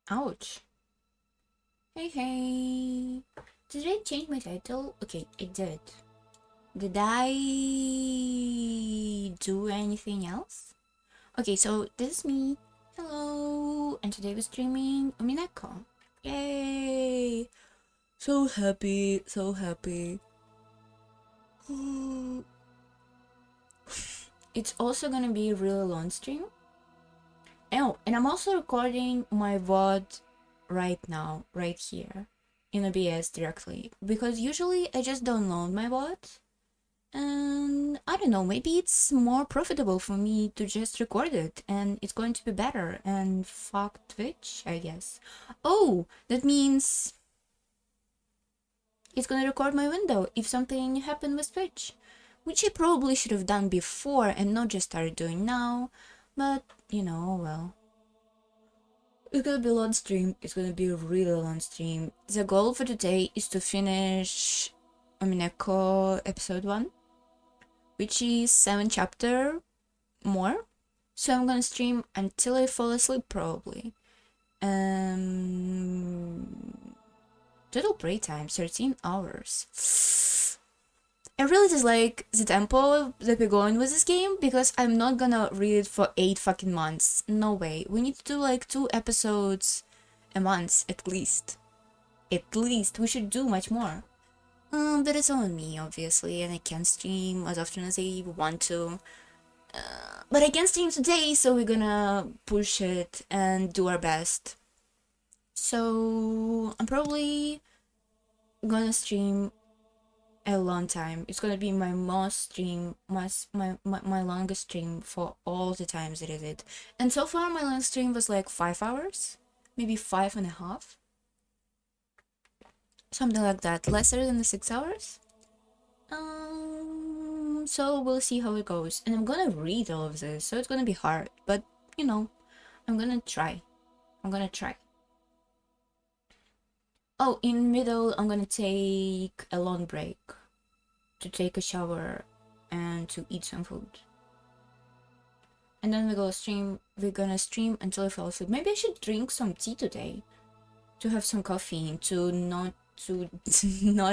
Ouch. Hey, hey. Did I change my title? Okay, it did. Did I do anything else? Okay, so this is me. Hello. And today we're streaming Umineko. Yay. So happy, so happy. It's also gonna be a really long stream. Oh, and I'm also recording my VOD right now, right here, in OBS directly. Because usually I just download my VOD, and I don't know, maybe it's more profitable for me to just record it, and it's going to be better, and fuck Twitch, I guess. Oh, that means it's gonna record my window if something happened with Twitch, which I probably should have done before and not just started doing now, but, you know, well. It's gonna be a long stream. It's gonna be a really long stream. The goal for today is to finish Umineko episode 1, which is 7 chapter more. So I'm gonna stream until I fall asleep probably. Total playtime 13 hours. I really dislike the tempo that we're going with this game because I'm not gonna read it for 8 fucking months. No way. We need to do like 2 episodes a month at least. At least. We should do much more. But it's on me, obviously, and I can't stream as often as I want to. But I can stream today, so we're gonna push it and do our best. So I'm probably gonna stream a long time. It's gonna be my my longest stream for all the times that I did. And so far my longest stream was like 5 hours, maybe 5.5. Something like that, lesser than the 6 hours. So we'll see how it goes. And I'm gonna read all of this, so it's gonna be hard, but you know, I'm gonna try. Oh, in middle, I'm gonna take a long break to take a shower and to eat some food. And then we're gonna stream until I fall asleep. Maybe I should drink some tea today to have some caffeine to not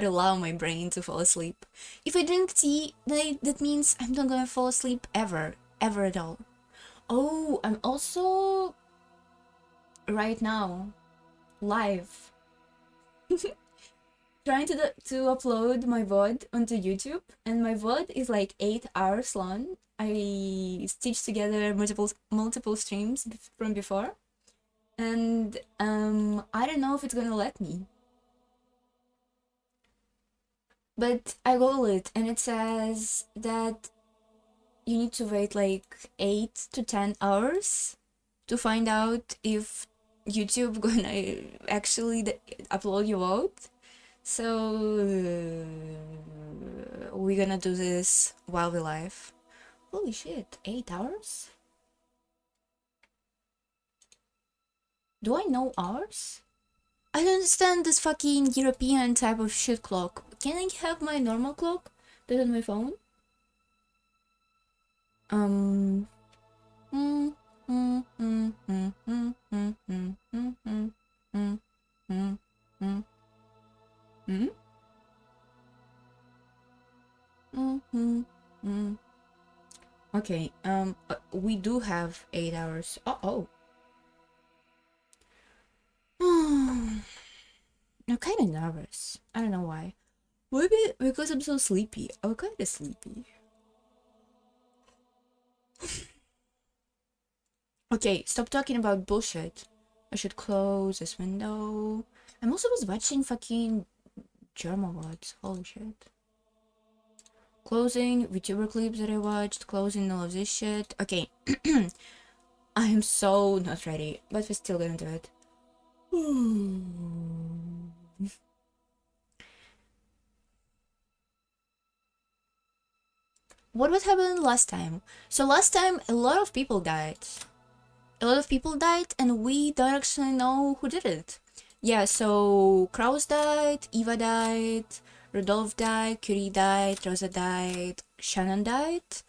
allow my brain to fall asleep. If I drink tea, that means I'm not gonna fall asleep ever at all. Oh, I'm also right now live trying to upload my VOD onto YouTube, and my VOD is like 8 hours long. I stitched together multiple streams from before, and I don't know if it's gonna let me. But I Google it, and it says that you need to wait like 8 to 10 hours to find out if YouTube gonna actually upload your vote. So we're gonna do this while we live. Holy shit, 8 hours? Do I know hours? I don't understand this fucking European type of shit clock. Can I have my normal clock that's on my phone? Um. Mm, mm, mm, mm, mm, mm, mm, mm, mm, mm, mm, mm, mm, mm, mm. Okay, we do have 8 hours. Oh. I'm kind of nervous. I don't know why. Maybe because I'm so sleepy. I'm kind of sleepy. Okay, stop talking about bullshit. I should close this window. I'm also was watching fucking German words. Holy shit. Closing VTuber clips that I watched. Closing all of this shit. Okay. I'm so not ready, but we're still gonna do it. What would happen last time? So last time a lot of people died. And we don't actually know who did it. Yeah, so Kraus died, Eva died, Rodolphe died, Curie died, Rosa died, Shannon died.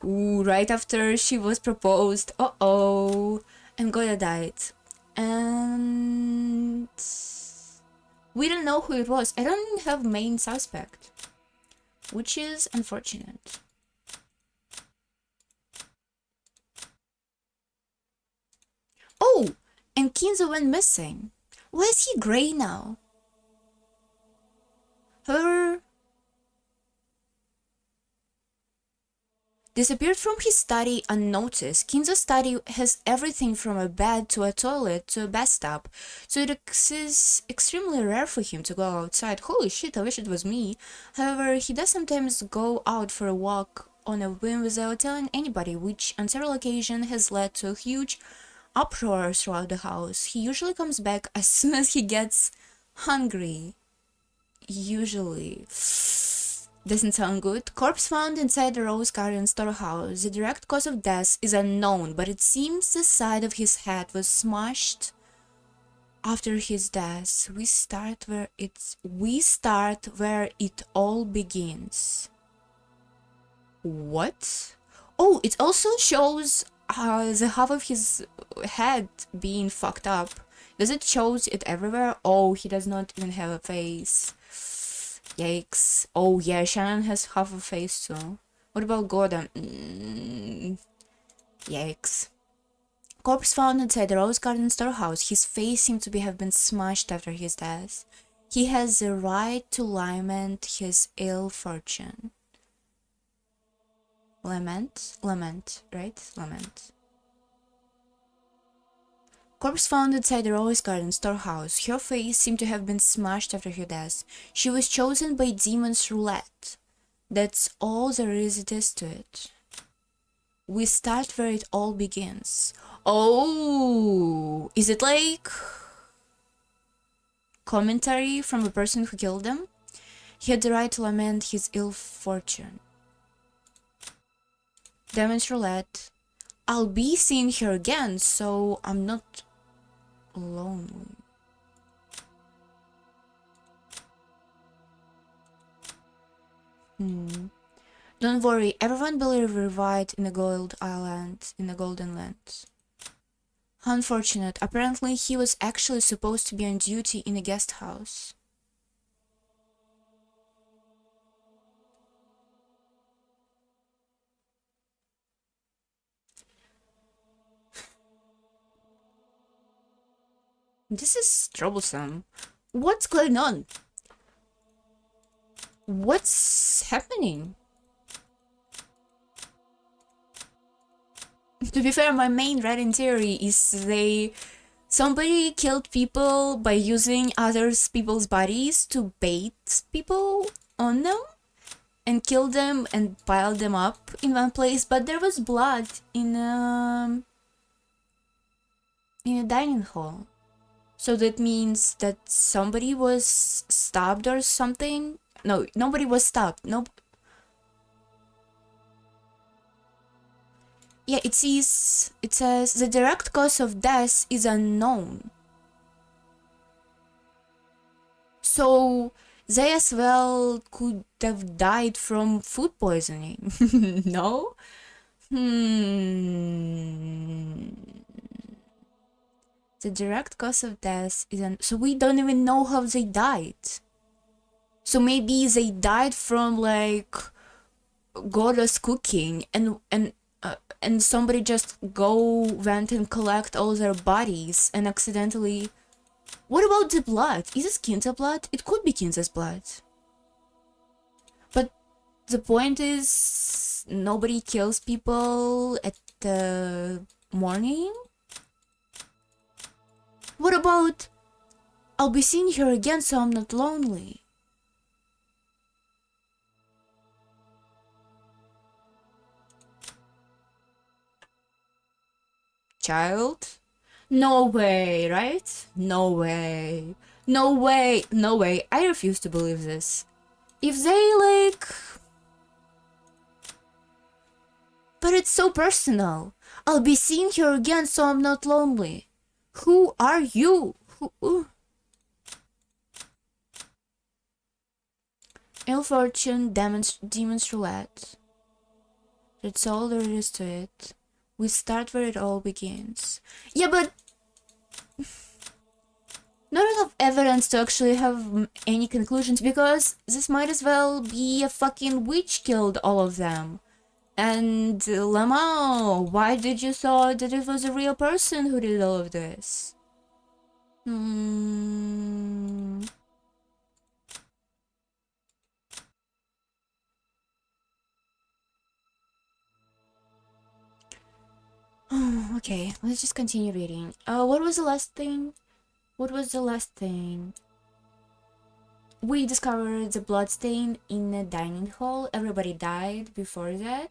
Ooh, right after she was proposed. Uh-oh. And Goya died. And we don't know who it was. I don't have main suspect, which is unfortunate. Oh, and Kinzo went missing. Why is he gray now? Her disappeared from his study unnoticed. Kinzo's study has everything from a bed to a toilet to a bathtub, so it is extremely rare for him to go outside. Holy shit, I wish it was me. However, he does sometimes go out for a walk on a whim without telling anybody, which on several occasions has led to a huge uproar throughout the house. He usually comes back as soon as he gets hungry. Usually. Doesn't sound good. Corpse found inside the Rose Garden storehouse. The direct cause of death is unknown, but it seems the side of his head was smashed after his death. We start where it all begins. What? Oh, it also shows the half of his head being fucked up. Does it shows it everywhere? Oh, he does not even have a face. Yikes. Oh yeah, Shannon has half a face too. What about Gordon? Yikes. Corpse found inside the Rose Garden storehouse. His face seemed to have been smashed after his death. He has the right to lament his ill fortune. Lament, right? Lament. Corpse found inside the Rose Garden storehouse. Her face seemed to have been smashed after her death. She was chosen by Demon's Roulette. That's all there is to it. We start where it all begins. Oh, is it like commentary from a person who killed them? He had the right to lament his ill fortune. Demon's Roulette. I'll be seeing her again, so I'm not lonely. Don't worry, everyone will be revived in the Golden Land. Unfortunate. Apparently he was actually supposed to be on duty in a guest house. This is troublesome. What's going on? What's happening? To be fair, my main Reddit theory is somebody killed people by using people's bodies to bait people on them and kill them and pile them up in one place, but there was blood in a dining hall. So that means that somebody was stabbed or something? No, nobody was stabbed. Nope. Yeah, it says the direct cause of death is unknown. So they as well could have died from food poisoning. No? The direct cause of death is so we don't even know how they died. So maybe they died from like godless cooking and somebody just went and collect all their bodies and accidentally. What about the blood? Is it Kinza's blood? It could be Kinza's blood. But the point is, nobody kills people at the morning? What about, I'll be seeing her again so I'm not lonely? Child? No way, right? No way. No way. No way. I refuse to believe this. If they like... But it's so personal. I'll be seeing her again so I'm not lonely. Who are you? Who? Ill fortune, demon's roulette. That's all there is to it. We start where it all begins. Yeah, but not enough evidence to actually have any conclusions, because this might as well be a fucking witch killed all of them. And Lama, why did you thought that it was a real person who did all of this? Okay, let's just continue reading. What was the last thing? We discovered the bloodstain in the dining hall. Everybody died before that.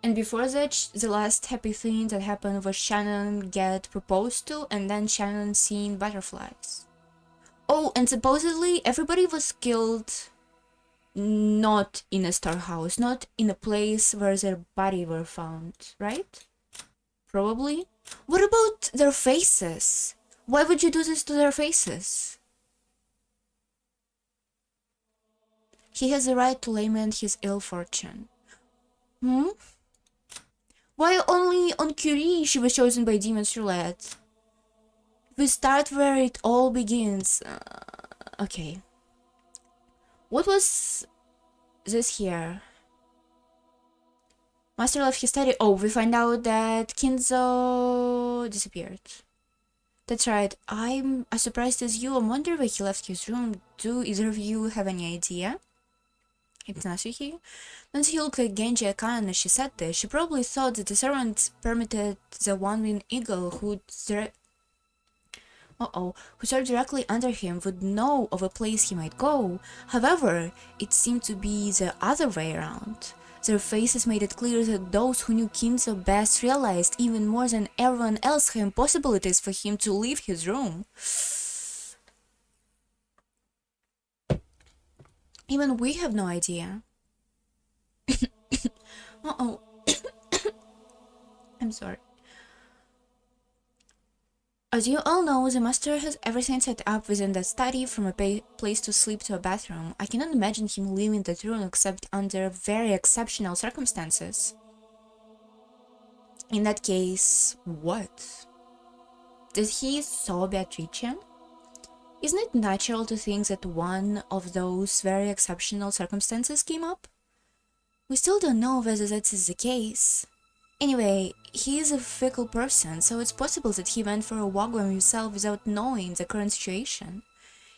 And before that, the last happy thing that happened was Shannon get proposed to, and then Shannon seeing butterflies. Oh, and supposedly everybody was killed not in a storehouse, not in a place where their body were found, right? Probably. What about their faces? Why would you do this to their faces? He has the right to lament his ill fortune. Why only on Curie she was chosen by Demon's Roulette? We start where it all begins. Okay. What was this here? Master left his study. Oh, we find out that Kinzo disappeared. That's right. I'm as surprised as you. I wonder why he left his room. Do either of you have any idea? It's Nasuhi. Nancy looked at Genji Akan as she sat there. She probably thought that the servant permitted the one-winged eagle who soared directly under him would know of a place he might go. However, it seemed to be the other way around. Their faces made it clear that those who knew Kinzo best realized even more than everyone else how impossible it is for him to leave his room. Even we have no idea. I'm sorry. As you all know, the master has everything set up within that study, from a place to sleep to a bathroom. I cannot imagine him leaving that room except under very exceptional circumstances. In that case, what? Did he saw Beatrice? Isn't it natural to think that one of those very exceptional circumstances came up? We still don't know whether that is the case. Anyway, he is a fickle person, so it's possible that he went for a walk by himself without knowing the current situation.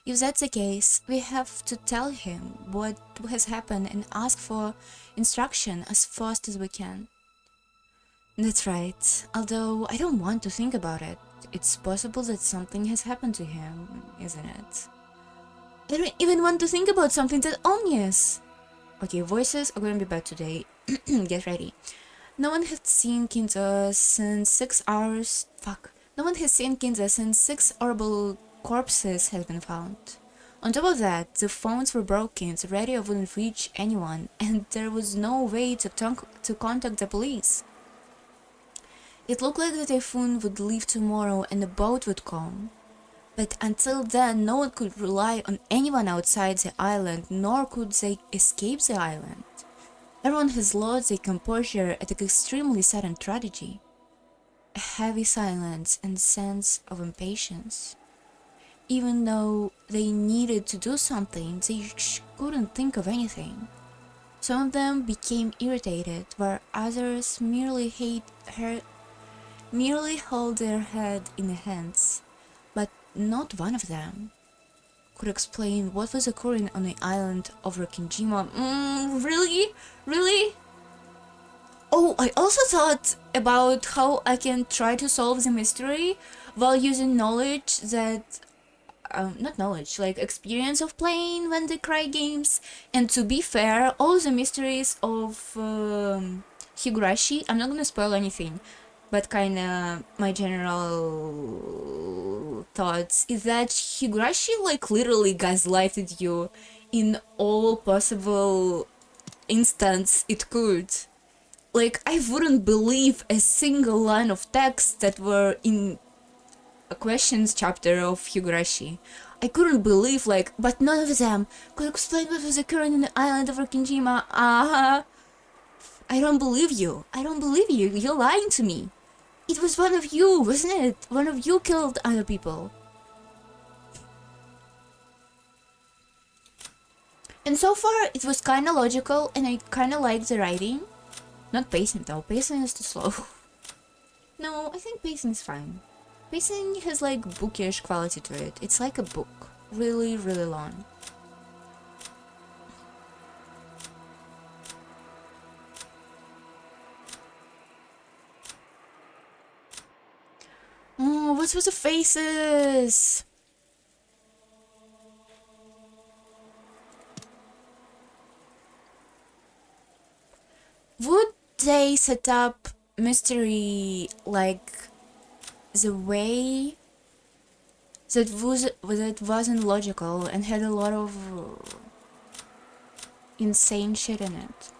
If that's the case, we have to tell him what has happened and ask for instruction as fast as we can. That's right, although I don't want to think about it. It's possible that something has happened to him, isn't it? I don't even want to think about something that ominous. Okay, voices are going to be bad today. Get ready. No one has seen Kinzo since 6 hours. No one has seen Kinzo since 6 horrible corpses have been found. On top of that, the phones were broken, the radio wouldn't reach anyone, and there was no way to contact the police. It looked like the typhoon would leave tomorrow and a boat would come. But until then, no one could rely on anyone outside the island, nor could they escape the island. Everyone has lost their composure at an extremely sudden tragedy. A heavy silence and sense of impatience. Even though they needed to do something, they couldn't think of anything. Some of them became irritated, while others merely held their head in their hands. But not one of them could explain what was occurring on the island of Rokkenjima. Really? Really? Oh, I also thought about how I can try to solve the mystery while using knowledge that... not knowledge, like experience of playing When They Cry games. And to be fair, all the mysteries of Higurashi, I'm not gonna spoil anything, but kinda my general thoughts is that Higurashi like literally gaslighted you in all possible instance it could. Like, I wouldn't believe a single line of text that were in a questions chapter of Higurashi. I couldn't believe, like, but none of them could explain what was occurring in the island of Rokkenjima. I don't believe you. I don't believe you. You're lying to me. It was one of you, wasn't it? One of you killed other people. And so far, it was kinda logical, and I kinda liked the writing. Not pacing though, pacing is too slow. No, I think pacing is fine. Pacing has like bookish quality to it. It's like a book. Really, really long. Oh, what's with the faces? Would they set up mystery like the way that wasn't logical and had a lot of insane shit in it?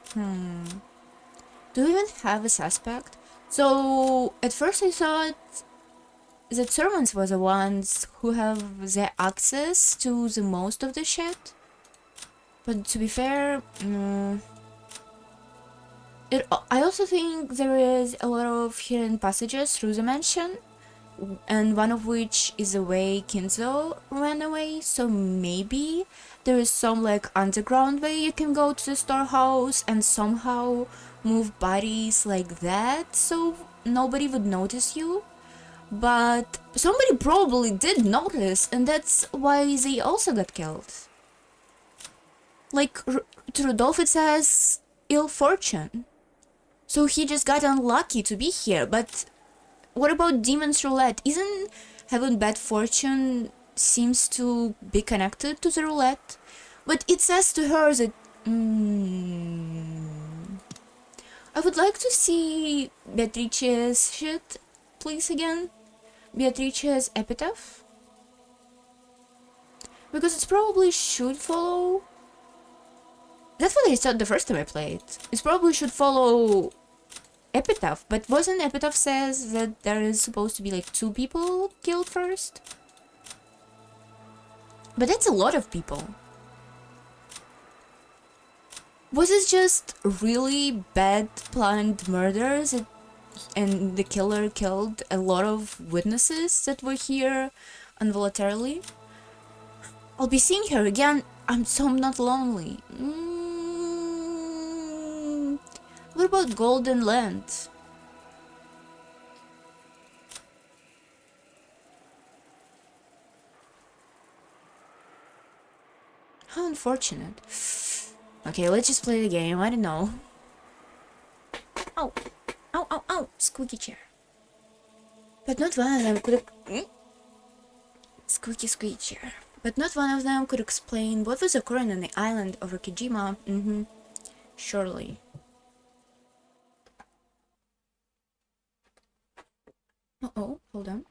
Do we even have a suspect? So at first I thought that servants were the ones who have the access to the most of the shit. But to be fair, I also think there is a lot of hidden passages through the mansion, and one of which is the way Kinzo ran away, so maybe there is some like underground way you can go to the storehouse and somehow move bodies like that so nobody would notice you. But somebody probably did notice, and that's why they also got killed. Like, to Rodolph it says ill fortune. So he just got unlucky to be here, but what about Demon's Roulette? Isn't having bad fortune seems to be connected to the roulette? But it says to her that... I would like to see Beatrice's shit, please, again. Beatrice's epitaph. Because it probably should follow... That's what I thought the first time I played. It probably should follow epitaph, but wasn't epitaph says that there is supposed to be like 2 people killed first? But that's a lot of people. Was it just really bad planned murders and the killer killed a lot of witnesses that were here involuntarily? I'll be seeing her again. I'm not lonely. What about Golden Land? How unfortunate. Okay, let's just play the game. I don't know. Ow! Ow, ow, ow! Squeaky chair. But not one of them could... Squeaky chair. But not one of them could explain what was occurring on the island of Rikijima. Surely. Uh-oh, hold on.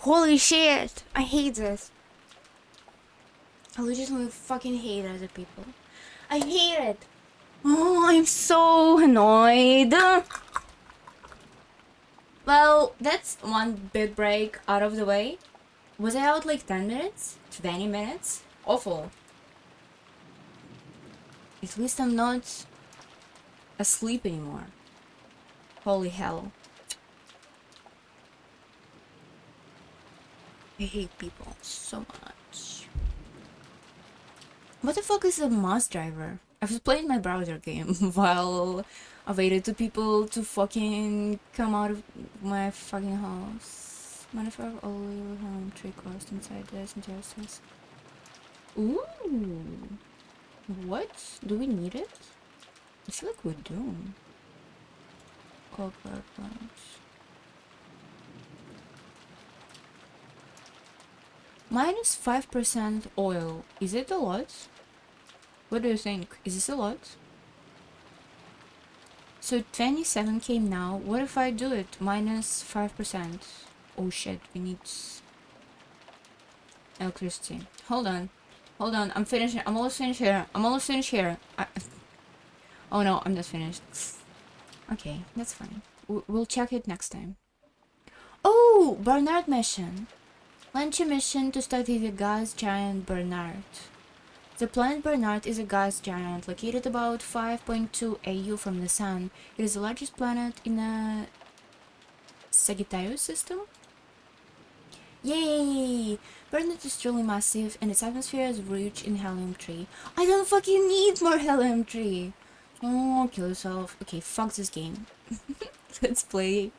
Holy shit! I hate this. I legitimately fucking hate other people. I hate it. Oh, I'm so annoyed. Well, that's one big break out of the way. Was I out like 10 minutes? 20 minutes? Awful. At least I'm not asleep anymore. Holy hell. I hate people so much. What the fuck is a mouse driver? I was playing my browser game while I waited to people to fucking come out of my fucking house. Manufacture all your home tree cost inside this entire sense. Ooh. What? Do we need it? I feel like we do. Coal power plants. Minus 5% oil. Is it a lot? What do you think? Is this a lot? So 27 came now. What if I do it? Minus 5%. Oh shit, we need electricity. Hold on. Hold on. I'm finishing. I'm almost finished here. I'm almost finished here. Oh no, I'm not finished. Okay, that's fine. We'll check it next time. Oh, Bernard mission. Launch a mission to study the gas giant Bernard. The planet Bernard is a gas giant located about 5.2 AU from the Sun. It is the largest planet in the Sagittarius system. Yay! Bernard is truly massive and its atmosphere is rich in helium-3. I don't fucking need more helium-3! Oh, kill yourself. Okay, fuck this game. Let's play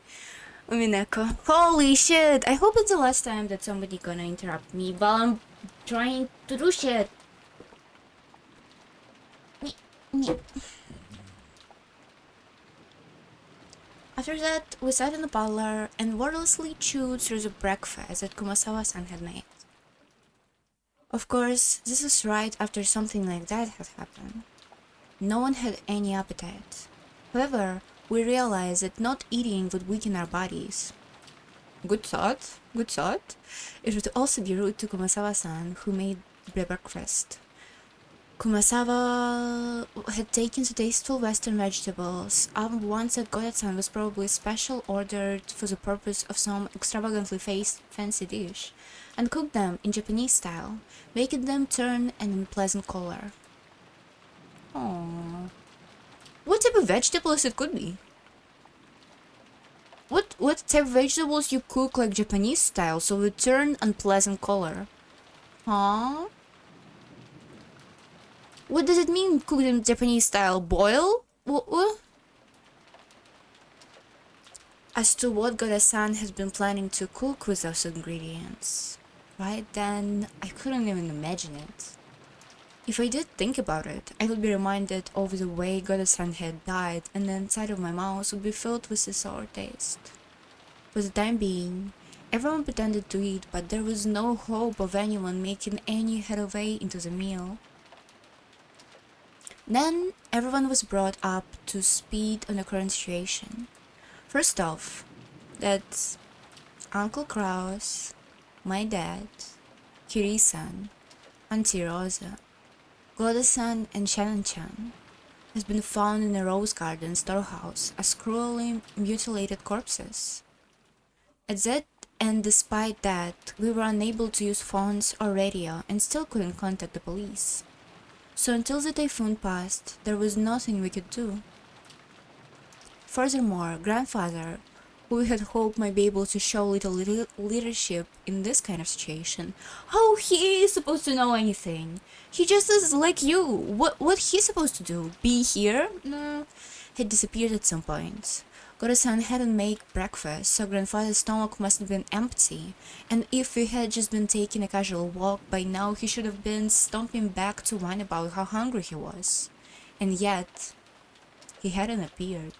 umineko. Holy shit! I hope it's the last time that somebody gonna interrupt me while I'm trying to do shit. After that, we sat in the parlor and wordlessly chewed through the breakfast that Kumasawa-san had made. Of course, this was right after something like that had happened. No one had any appetite. However, we realized that not eating would weaken our bodies. Good thought, good thought. It would also be rude to Kumasawa-san, who made breakfast. Kumasawa had taken the tasteful western vegetables, once that Godet-san was probably special ordered for the purpose of some extravagantly fancy dish, and cooked them in Japanese style, making them turn an unpleasant color. Aww. What type of vegetables it could be? What type of vegetables you cook like Japanese style so it turn unpleasant color? Huh? What does it mean, cooked in Japanese style? Boil? What? As to what Goda-san has been planning to cook with those ingredients, right then, I couldn't even imagine it. If I did think about it, I would be reminded of the way Goda-san had died, and the inside of my mouth would be filled with a sour taste. For the time being, everyone pretended to eat, but there was no hope of anyone making any headway into the meal. Then, everyone was brought up to speed on the current situation. First off, that's Uncle Kraus, my dad, Kiri-san, Auntie Rosa, Goda-san and Shannon-chan has been found in a rose garden storehouse as cruelly mutilated corpses. And despite that, we were unable to use phones or radio and still couldn't contact the police. So until the typhoon passed, there was nothing we could do. Furthermore, grandfather, who we had hoped might be able to show little leadership in this kind of situation, how he is supposed to know anything? He just is like you. What he's supposed to do? Be here? No. Had disappeared at some point. Goda-san hadn't made breakfast, so grandfather's stomach must have been empty, and if we had just been taking a casual walk, by now he should have been stomping back to whine about how hungry he was. And yet, he hadn't appeared.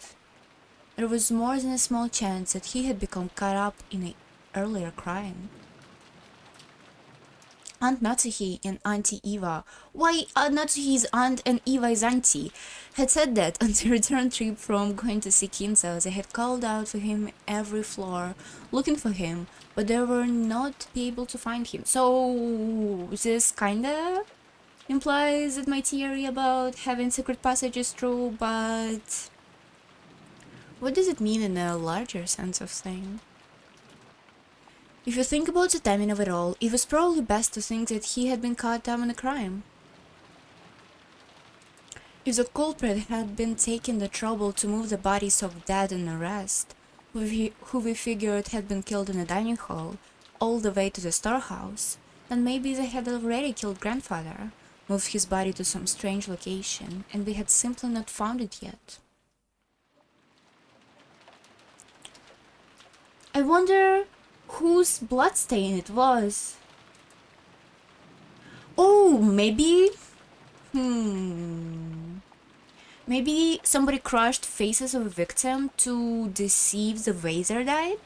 There was more than a small chance that he had become caught up in an earlier crime. Aunt Natsuhi and Auntie Eva, why Natsuhi's aunt and Eva's auntie, had said that on the return trip from going to see Kinzo, they had called out for him every floor, looking for him, but they were not be able to find him. So this kinda implies that my theory about having secret passage is true, but what does it mean in a larger sense of thing? If you think about the timing of it all, it was probably best to think that he had been caught up in a crime. If the culprit had been taking the trouble to move the bodies of dead and arrest, who we figured had been killed in a dining hall, all the way to the storehouse, then maybe they had already killed grandfather, moved his body to some strange location, and we had simply not found it yet. I wonder whose bloodstain it was. Oh, maybe... Maybe somebody crushed faces of a victim to deceive the way they died?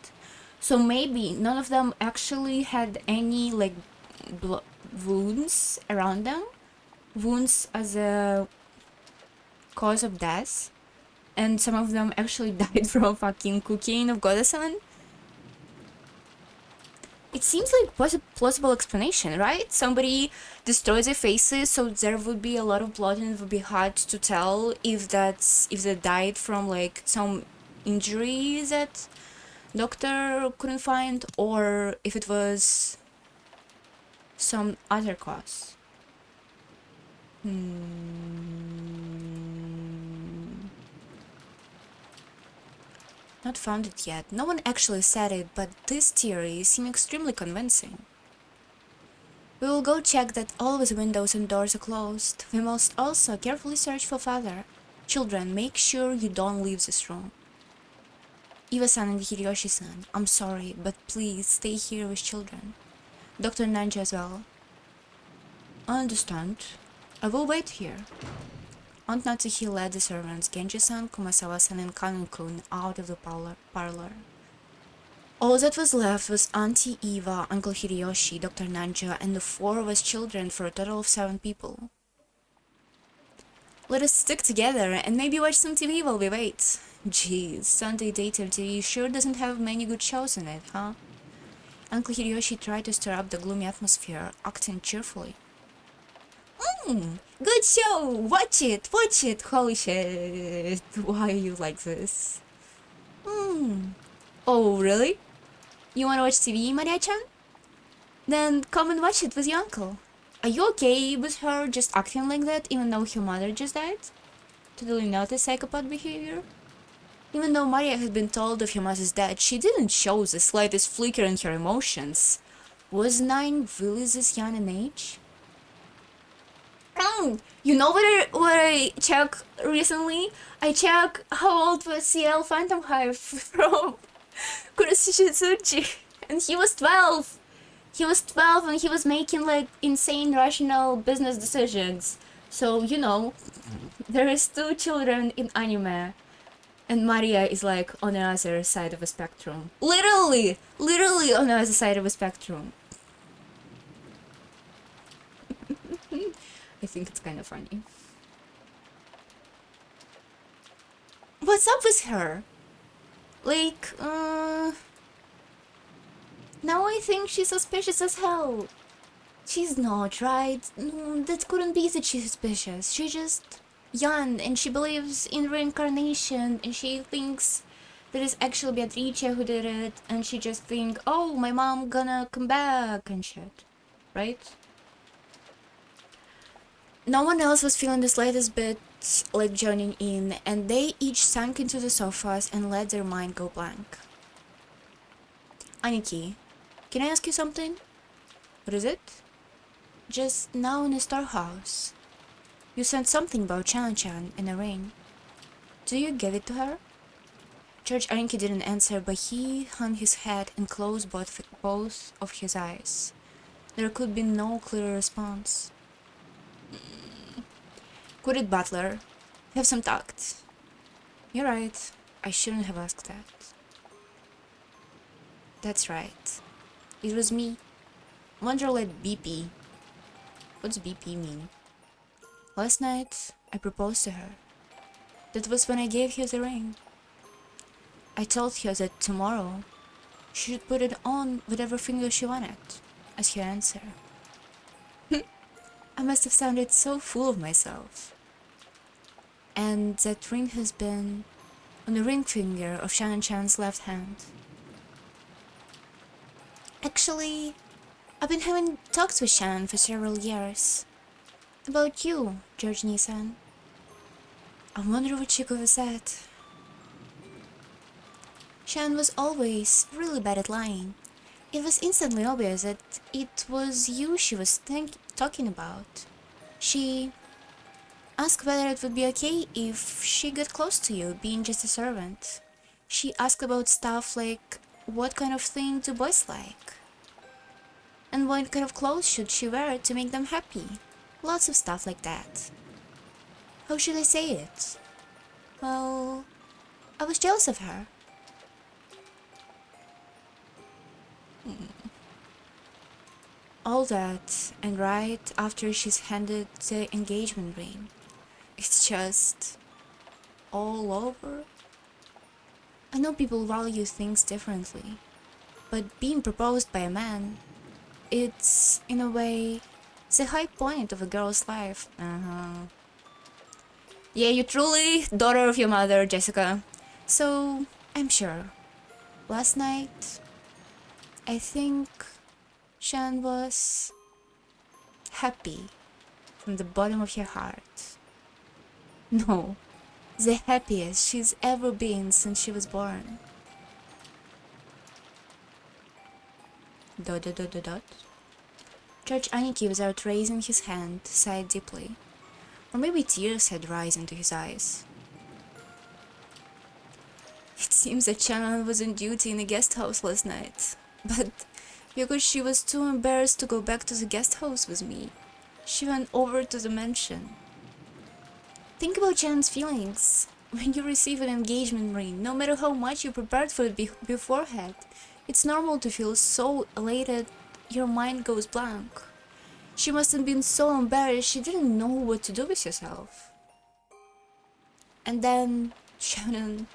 So maybe none of them actually had any, like, wounds around them? Wounds as a cause of death? And some of them actually died from fucking cocaine of Godasan? It seems like a plausible explanation, right? Somebody destroys their faces, so there would be a lot of blood, and it would be hard to tell if they died from like some injury that doctor couldn't find, or if it was some other cause. Not found it yet. No one actually said it, but this theory seems extremely convincing. We will go check that all of the windows and doors are closed. We must also carefully search for father. Children, make sure you don't leave this room. Iwa-san and Hideyoshi-san, I'm sorry, but please stay here with children. Dr. Nanji as well. I understand. I will wait here. Aunt Natsuhi led the servants Genji-san, Kumasawa-san, and Kanon-kun out of the parlor. All that was left was Auntie Eva, Uncle Hideyoshi, Dr. Nanja, and the 4 of us children for a total of 7 people. Let us stick together and maybe watch some TV while we wait. Jeez, Sunday daytime TV sure doesn't have many good shows in it, huh? Uncle Hideyoshi tried to stir up the gloomy atmosphere, acting cheerfully. Good show! Watch it! Holy shit! Why are you like this? Oh, really? You wanna watch TV, Maria-chan? Then come and watch it with your uncle. Are you okay with her just acting like that even though her mother just died? Totally not a psychopath behavior? Even though Maria had been told of her mother's death, she didn't show the slightest flicker in her emotions. Was 9 really this young in age? You know what I checked recently? I checked how old was CL Phantom Hive from Kuroshizuchi, and he was 12. He was 12 and he was making like insane rational business decisions. So, you know, there is 2 children in anime. And Maria is like on the other side of a spectrum. Literally on the other side of a spectrum. I think it's kind of funny. What's up with her? Like, now I think she's suspicious as hell. She's not, right? That couldn't be that she's suspicious. She's just young and she believes in reincarnation and she thinks that it's actually Beatrice who did it and she just think, oh, my mom gonna come back and shit. Right? No one else was feeling the slightest bit like joining in, and they each sank into the sofas and let their mind go blank. Aniki, can I ask you something? What is it? Just now in the storehouse. You said something about Chan-chan and a ring. Do you give it to her? George Aniki didn't answer, but he hung his head and closed both of his eyes. There could be no clear response. Quit it, Butler. Have some tact. You're right. I shouldn't have asked that. That's right. It was me. Wonderlet BP. What's BP mean? Last night, I proposed to her. That was when I gave her the ring. I told her that tomorrow she should put it on whatever finger she wanted, as her answer. I must have sounded so full of myself. And that ring has been on the ring finger of Shannon Chan's left hand. Actually, I've been having talks with Shannon for several years. About you, George Nissan. I wonder what she could have said. Shannon was always really bad at lying. It was instantly obvious that it was you she was talking about. She asked whether it would be okay if she got close to you, being just a servant. She asked about stuff like what kind of thing do boys like? And what kind of clothes should she wear to make them happy? Lots of stuff like that. How should I say it? Well, I was jealous of her. All that, and right after she's handed the engagement ring. It's just all over. I know people value things differently, but being proposed by a man, it's, in a way, the high point of a girl's life. Yeah, you're truly daughter of your mother, Jessica. So, I'm sure. Last night, I think Shan was happy from the bottom of her heart. No, the happiest she's ever been since she was born. ... George Aniki, without raising his hand, sighed deeply. Or maybe tears had risen to his eyes. It seems that Shannon was on duty in a guest house last night, but because she was too embarrassed to go back to the guest house with me, she went over to the mansion. Think about Shannon's feelings. When you receive an engagement ring, no matter how much you prepared for it beforehand, it's normal to feel so elated your mind goes blank. She must have been so embarrassed she didn't know what to do with herself. And then Shannon,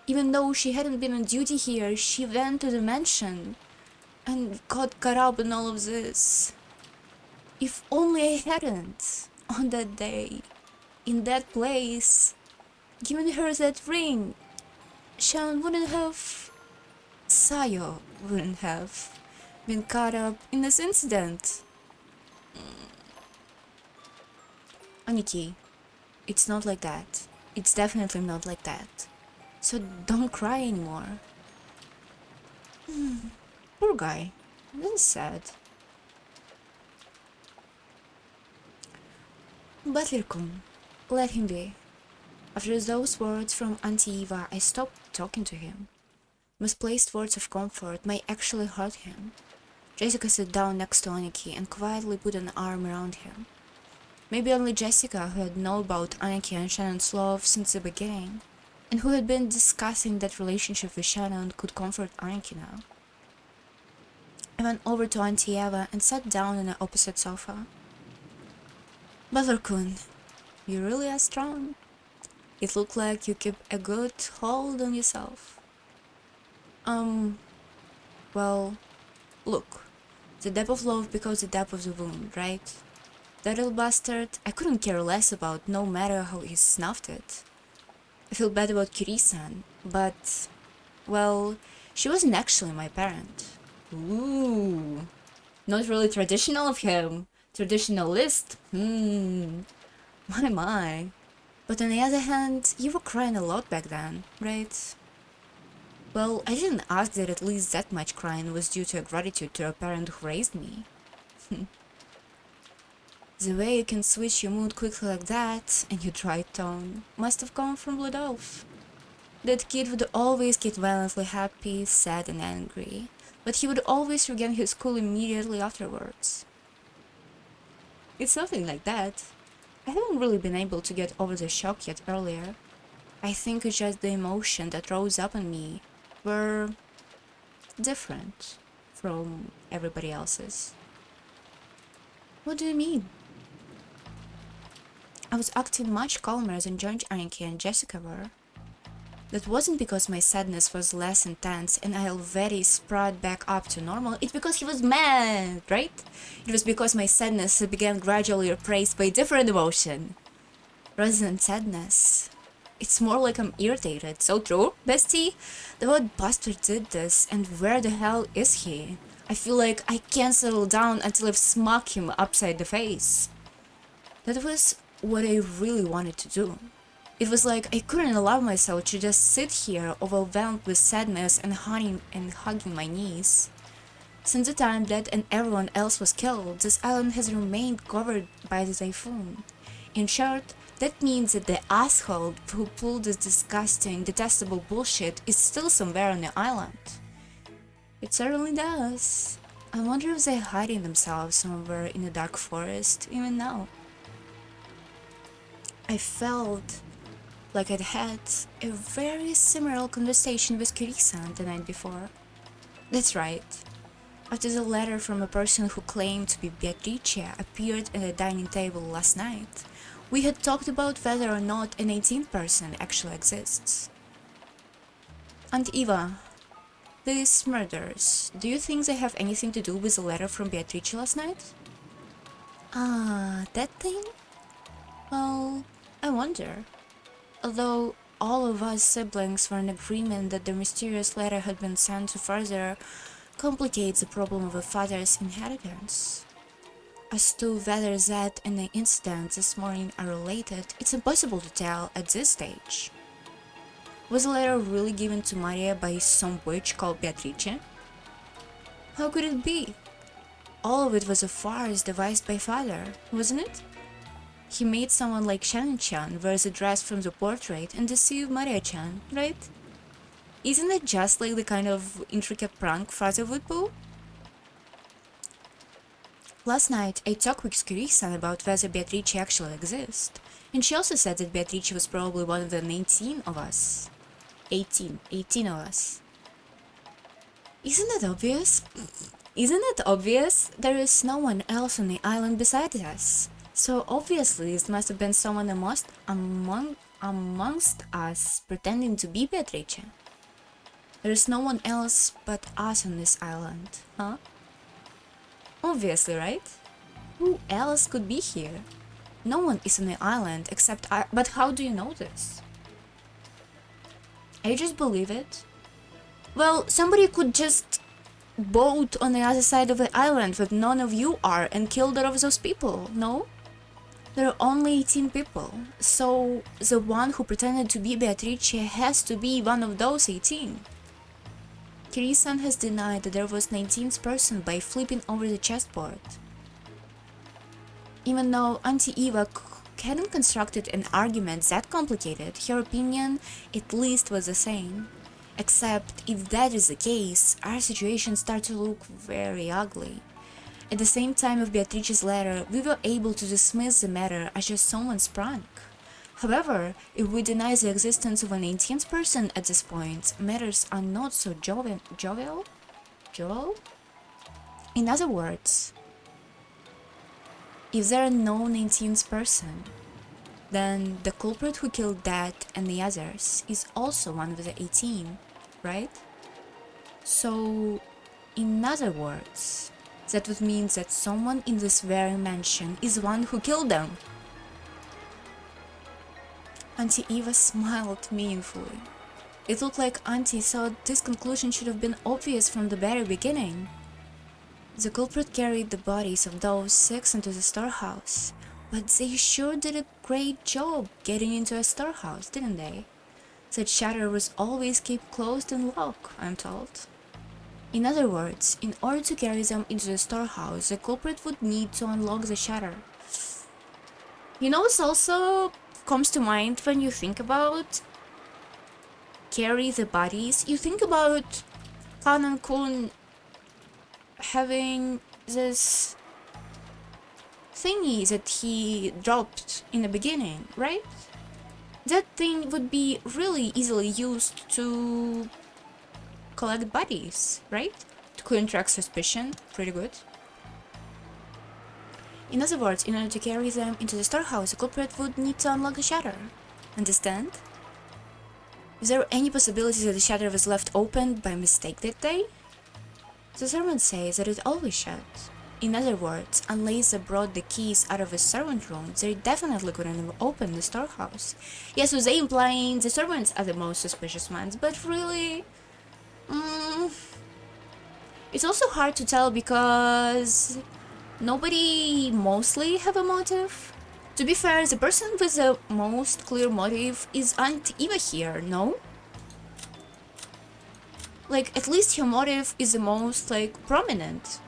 even though she hadn't been on duty here, she went to the mansion and got caught up in all of this. If only I hadn't, on that day, in that place, given her that ring, Shan wouldn't have... Sayo wouldn't have been caught up in this incident. Aniki, it's not like that. It's definitely not like that. So don't cry anymore. Poor guy. That's sad. Butler-kun, let him be. After those words from Auntie Eva, I stopped talking to him. Misplaced words of comfort might actually hurt him. Jessica sat down next to Aniki and quietly put an arm around him. Maybe only Jessica, who had known about Aniki and Shannon's love since the beginning, and who had been discussing that relationship with Shannon, could comfort Aniki now. I went over to Auntie Eva and sat down on the opposite sofa. Butler-kun, you really are strong. It looked like you kept a good hold on yourself. Well, look, the depth of love becomes the depth of the wound, right? That little bastard, I couldn't care less about, no matter how he snuffed it. I feel bad about Kiri-san, but, well, she wasn't actually my parent. Ooh, not really traditional of him. Traditionalist? My. But on the other hand, you were crying a lot back then, right? Well, I didn't ask that at least that much crying was due to a gratitude to a parent who raised me. The way you can switch your mood quickly like that, and your dry tone, must have come from Rudolph. That kid would always get violently happy, sad and angry, but he would always regain his cool immediately afterwards. It's nothing like that. I haven't really been able to get over the shock yet earlier. I think it's just the emotion that rose up in me were different from everybody else's. What do you mean? I was acting much calmer than George, Anki, and Jessica were. That wasn't because my sadness was less intense and I already spread back up to normal. It's because he was mad, right? It was because my sadness began gradually replaced by a different emotion. Rather than sadness. It's more like I'm irritated. So true, bestie? The old bastard did this, and where the hell is he? I feel like I can't settle down until I've smacked him upside the face. That was what I really wanted to do. It was like I couldn't allow myself to just sit here overwhelmed with sadness and hugging my knees. Since the time that and everyone else was killed, this island has remained covered by the typhoon. In short, that means that the asshole who pulled this disgusting, detestable bullshit is still somewhere on the island. It certainly does. I wonder if they're hiding themselves somewhere in the dark forest, even now. I felt like I'd had a very similar conversation with Kirisan the night before. That's right. After the letter from a person who claimed to be Beatrice appeared at the dining table last night, we had talked about whether or not an 18th person actually exists. Aunt Eva, these murders, do you think they have anything to do with the letter from Beatrice last night? Ah, that thing? Well, I wonder. Although all of us siblings were in agreement that the mysterious letter had been sent to further complicate the problem of a father's inheritance. As to whether that and the incident this morning are related, it's impossible to tell at this stage. Was the letter really given to Maria by some witch called Beatrice? How could it be? All of it was a farce devised by father, wasn't it? He made someone like Shannon-chan wear the dress from the portrait and deceive Maria-chan, right? Isn't it just like the kind of intricate prank father would pull? Last night, I talked with Kiri-san about whether Beatrice actually exists, and she also said that Beatrice was probably one of the 19 of us. 18 of us. Isn't it obvious? Isn't it obvious? There is no one else on the island besides us. So obviously this must have been someone amongst us pretending to be Beatrice. There is no one else but us on this island, huh? Obviously, right? Who else could be here? No one is on the island except I. But how do you know this? I just believe it. Well, somebody could just boat on the other side of the island where none of you are and kill all of those people, no? There are only 18 people, so the one who pretended to be Beatrice has to be one of those 18. Kiri-san has denied that there was 19th person by flipping over the chessboard. Even though Auntie Eva hadn't constructed an argument that complicated, her opinion at least was the same. Except if that is the case, our situation starts to look very ugly. At the same time of Beatrice's letter, we were able to dismiss the matter as just someone's prank. However, if we deny the existence of an 18th person at this point, matters are not so jovial? In other words, if there are no 19th person, then the culprit who killed Dad and the others is also one of the 18, right? So, in other words, that would mean that someone in this very mansion is the one who killed them. Auntie Eva smiled meaningfully. It looked like Auntie thought this conclusion should have been obvious from the very beginning. The culprit carried the bodies of those 6 into the storehouse, but they sure did a great job getting into a storehouse, didn't they? That shutter was always kept closed and locked, I'm told. In other words, in order to carry them into the storehouse, the culprit would need to unlock the shutter. You know what also comes to mind when you think about carry the bodies? You think about Kanan-kun having this thingy that he dropped in the beginning, right? That thing would be really easily used to collect bodies, right? To counteract suspicion, pretty good. In other words, in order to carry them into the storehouse, the culprit would need to unlock the shutter. Understand? Is there any possibility that the shutter was left open by mistake that day? The servant says that it always shut. In other words, unless they brought the keys out of the servant room, they definitely couldn't have opened the storehouse. Yes, so they implying the servants are the most suspicious ones, but really... it's also hard to tell because nobody mostly have a motive. To be fair, the person with the most clear motive is Aunt Eva here, no? Like, at least her motive is the most, like, prominent.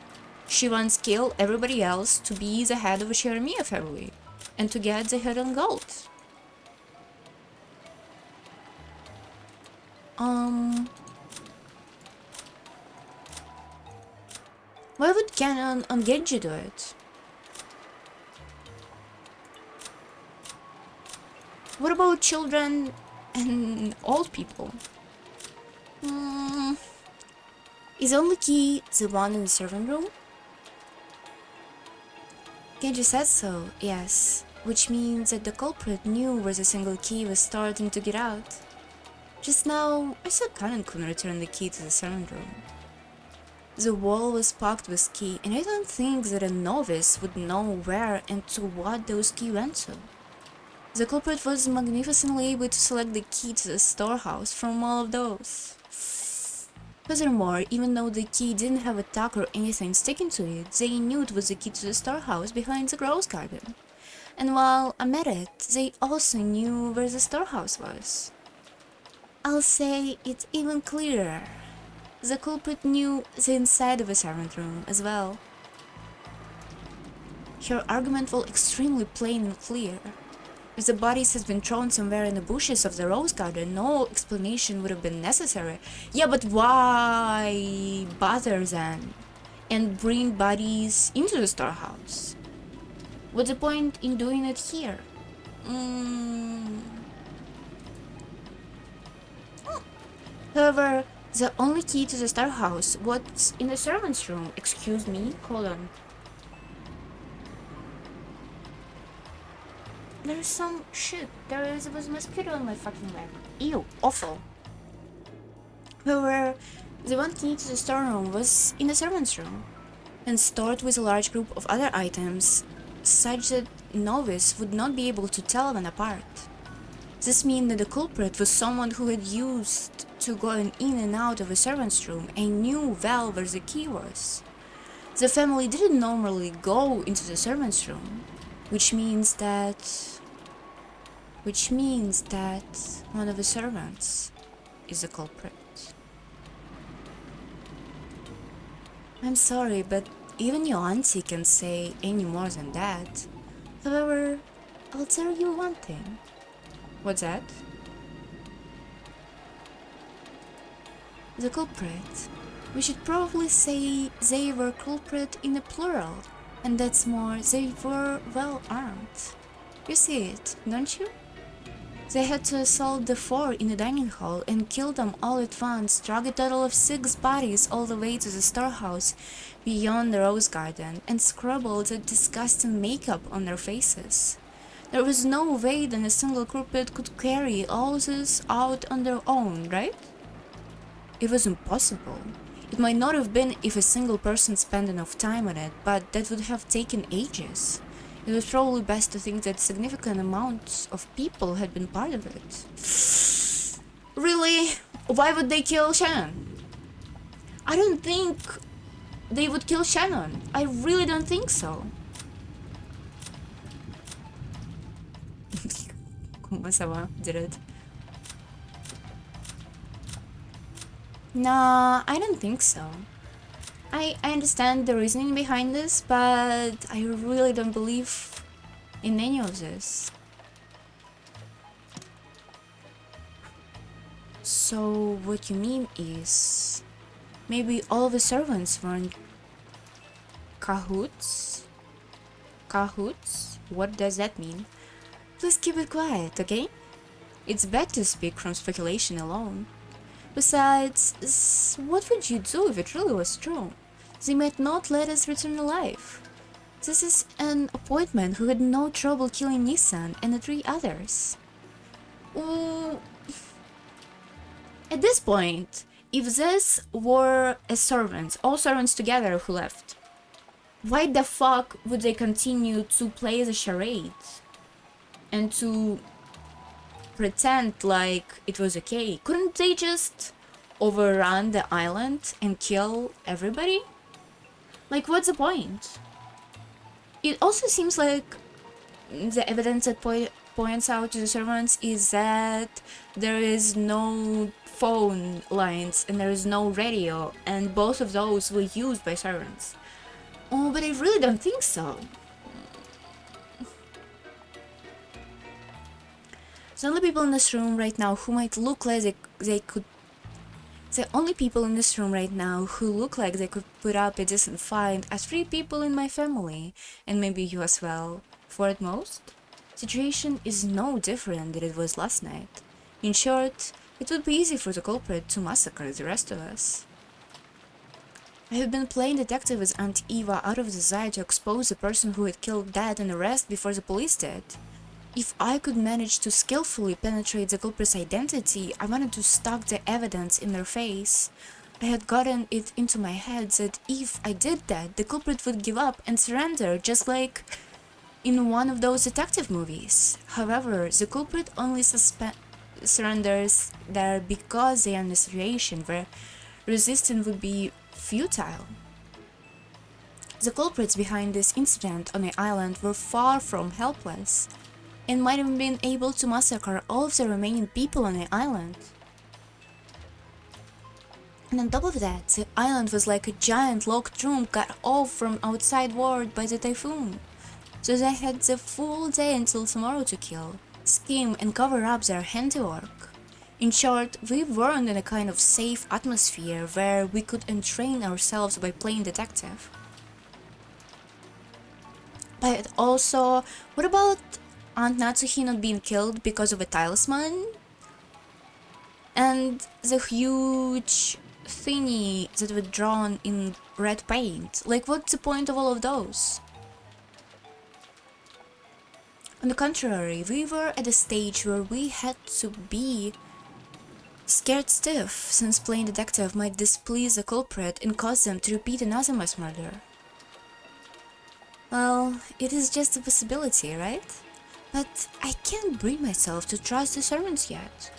She wants to kill everybody else to be the head of the Jeremiah family and to get the hidden gold. Why would Canon on Genji do it? What about children and old people? Is the only key the one in the servant room? Genji said so, yes, which means that the culprit knew where the single key was starting to get out. Just now, I saw Canon couldn't return the key to the servant room. The wall was packed with key, and I don't think that a novice would know where and to what those keys went to. The culprit was magnificently able to select the key to the storehouse from all of those. Furthermore, even though the key didn't have a tag or anything sticking to it, they knew it was the key to the storehouse behind the rose garden. And while I'm at it, they also knew where the storehouse was. I'll say it's even clearer. The culprit knew the inside of the servant room as well. Her argument was extremely plain and clear. If the bodies had been thrown somewhere in the bushes of the rose garden, no explanation would have been necessary. Yeah, but why bother then and bring bodies into the storehouse? What's the point in doing it here? However, the only key to the storehouse was in the servant's room. Excuse me, hold on. There's some shit. There was a mosquito in my fucking leg. Ew, awful. However, the one key to the storeroom was in the servant's room, and stored with a large group of other items, such that novice would not be able to tell them apart. This means that the culprit was someone who had used to going in and out of a servant's room and knew well where the key was. The family didn't normally go into the servant's room, which means that one of the servants is the culprit. I'm sorry, but even your auntie can't say any more than that. However, I'll tell you one thing. What's that? The culprit. We should probably say they were culprit in the plural, and that's more, they were well armed. You see it, don't you? They had to assault the 4 in the dining hall and kill them all at once, drag a total of 6 bodies all the way to the storehouse beyond the rose garden, and scribble the disgusting makeup on their faces. There was no way that a single culprit could carry all this out on their own, right? It was impossible. It might not have been if a single person spent enough time on it, but that would have taken ages. It was probably best to think that significant amounts of people had been part of it. Really? Why would they kill Shannon? I don't think they would kill Shannon. I really don't think so. Kumasawa did it. Nah, I don't think so. I understand the reasoning behind this, but I really don't believe in any of this. So what you mean is maybe all the servants were in cahoots? Cahoots? What does that mean? Please keep it quiet, okay? It's bad to speak from speculation alone. Besides, what would you do if it really was true? They might not let us return alive. This is an appointment who had no trouble killing Nissan and the 3 others. Ooh. At this point, if this were a servant, all servants together who left, why the fuck would they continue to play the charade? And to pretend like it was okay? Couldn't they just overrun the island and kill everybody? Like, what's the point? It also seems like the evidence that points out to the servants is that there is no phone lines and there is no radio, and both of those were used by servants. Oh, but I really don't think so. The only people in this room right now who might look like they could... The only people in this room right now who look like they could put up a decent fight are 3 people in my family, and maybe you as well. 4 at most. Situation is no different than it was last night. In short, it would be easy for the culprit to massacre the rest of us. I have been playing detective with Aunt Eva out of desire to expose the person who had killed Dad and arrest before the police did. If I could manage to skillfully penetrate the culprit's identity, I wanted to stuff the evidence in their face. I had gotten it into my head that if I did that, the culprit would give up and surrender, just like in one of those detective movies. However, the culprit only surrenders there because they are in a situation where resistance would be futile. The culprits behind this incident on the island were far from helpless, and might have been able to massacre all of the remaining people on the island. And on top of that, the island was like a giant locked room cut off from outside world by the typhoon. So they had the full day until tomorrow to kill, scheme and cover up their handiwork. In short, we weren't in a kind of safe atmosphere where we could entrain ourselves by playing detective. But also, what about Aunt Natsuhi not being killed because of a talisman? And the huge thingy that were drawn in red paint. Like, what's the point of all of those? On the contrary, we were at a stage where we had to be scared stiff, since playing detective might displease the culprit and cause them to repeat another mass murder. Well, it is just a possibility, right? But I can't bring myself to trust the servants yet.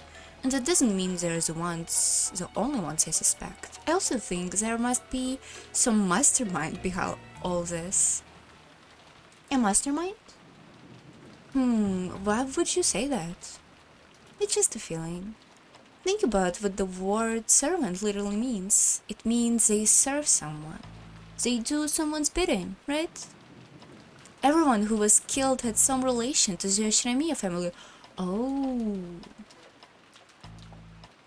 And that doesn't mean they're the only ones I suspect. I also think there must be some mastermind behind all this. A mastermind? Why would you say that? It's just a feeling. Think about what the word servant literally means. It means they serve someone. They do someone's bidding, right? Everyone who was killed had some relation to the Shinomiya family. Oh.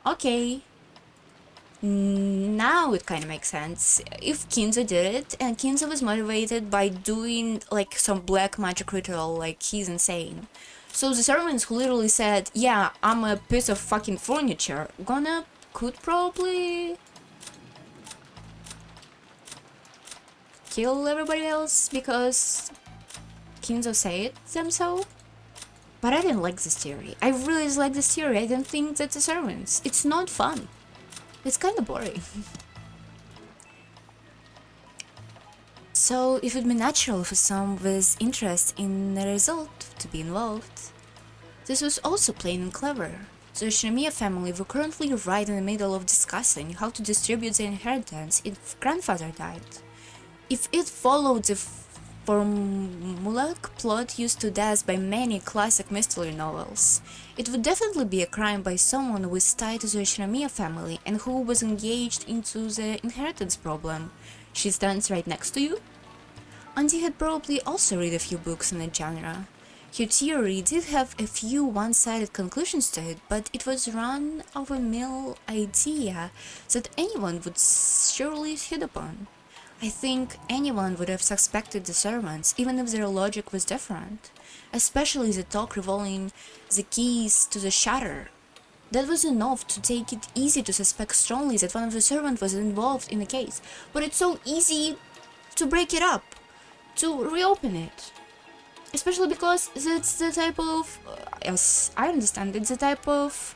Okay. Now it kind of makes sense. If Kinzo did it, and Kinzo was motivated by doing like some black magic ritual, like he's insane. So the servants who literally said, yeah, I'm a piece of fucking furniture, could probably kill everybody else because Kinzo said them so. But I didn't like this theory. I really dislike this theory. I don't think that's the servants. It's not fun. It's kind of boring. So it would be natural for some with interest in the result to be involved. This was also plain and clever. The Shinomiya family were currently right in the middle of discussing how to distribute the inheritance if grandfather died. If it followed the formulaic plot used to death by many classic mystery novels, it would definitely be a crime by someone who was tied to the Shinomiya family and who was engaged into the inheritance problem. She stands right next to you? Auntie had probably also read a few books in the genre. Her theory did have a few one-sided conclusions to it, but it was run-of-the-mill idea that anyone would surely hit upon. I think anyone would have suspected the servants, even if their logic was different, especially the talk revolving the keys to the shutter. That was enough to take it easy to suspect strongly that one of the servants was involved in the case, but it's so easy to break it up. to reopen it. Especially because it's the type of, yes, I understand, it's the type of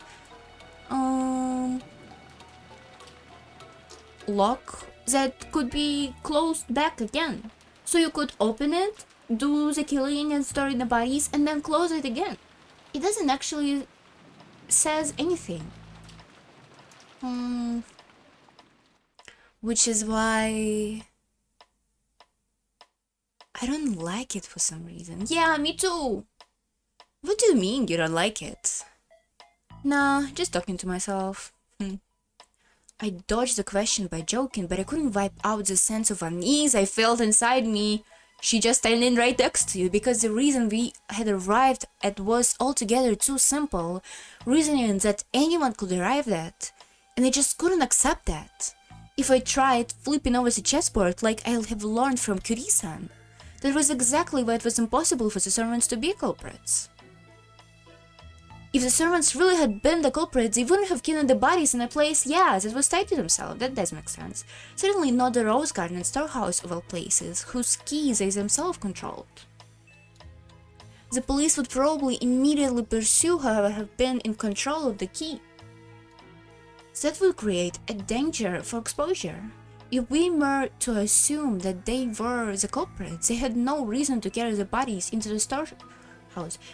lock that could be closed back again. So you could open it, do the killing and storing the bodies, and then close it again. It doesn't actually says anything. Which is why I don't like it for some reason. Yeah, me too. What do you mean you don't like it? Nah, just talking to myself. I dodged the question by joking, but I couldn't wipe out the sense of unease I felt inside me. She just standing right next to you, because the reason we had arrived at was altogether too simple, reasoning that anyone could arrive at, and I just couldn't accept that. If I tried flipping over the chessboard like I have learned from Curie-san, that was exactly why it was impossible for the servants to be culprits. If the servants really had been the culprits, they wouldn't have killed the bodies in a place, that was tied to themselves. That does make sense. Certainly not the Rose Garden and Storehouse of all places, whose keys they themselves controlled. The police would probably immediately pursue whoever had been in control of the key. That would create a danger for exposure. If we were to assume that they were the culprits, they had no reason to carry the bodies into the storehouse.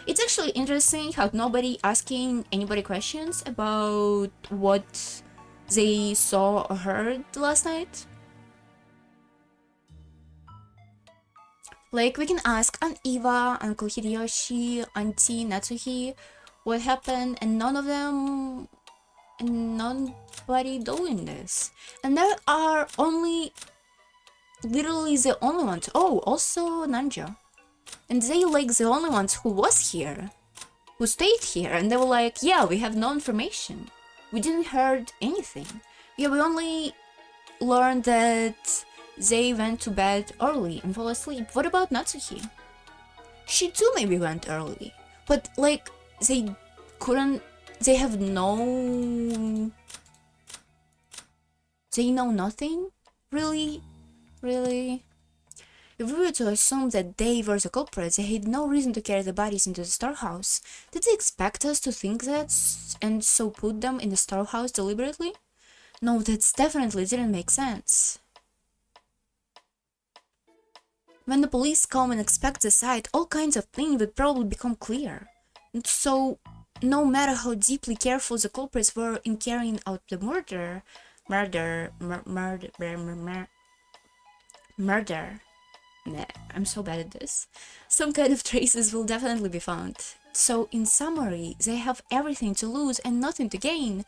It's actually interesting how nobody asking anybody questions about what they saw or heard last night. Like, we can ask Aunt Eva, Uncle Hideyoshi, Auntie Natsuhi what happened, and nobody doing this. And there are only literally the only ones. Oh, also Nanja. And they like the only ones who was here, who stayed here, and they were like, yeah, we have no information. We didn't heard anything. Yeah, we only learned that they went to bed early and fell asleep. What about Natsuhi? She too maybe went early, but like they have no... They know nothing? Really? Really? If we were to assume that they were the culprits, they had no reason to carry the bodies into the storehouse. Did they expect us to think that and so put them in the storehouse deliberately? No, that definitely didn't make sense. When the police come and inspect the site, all kinds of things would probably become clear. And so, no matter how deeply careful the culprits were in carrying out the murder, nah, I'm so bad at this. Some kind of traces will definitely be found. So, in summary, they have everything to lose and nothing to gain.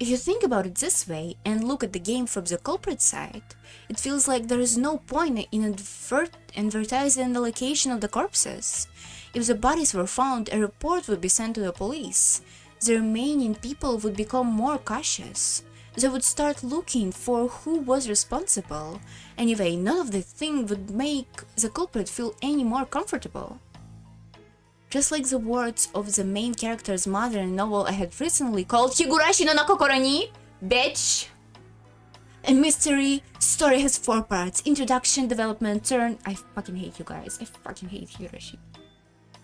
If you think about it this way and look at the game from the culprit side, it feels like there is no point in advertising the location of the corpses. If the bodies were found, a report would be sent to the police. The remaining people would become more cautious. They would start looking for who was responsible. Anyway, none of the thing would make the culprit feel any more comfortable. Just like the words of the main character's mother in a novel I had recently called Higurashi no Nakokoro ni, bitch! A mystery story has 4 parts: introduction, development, turn. I fucking hate you guys. I fucking hate Higurashi.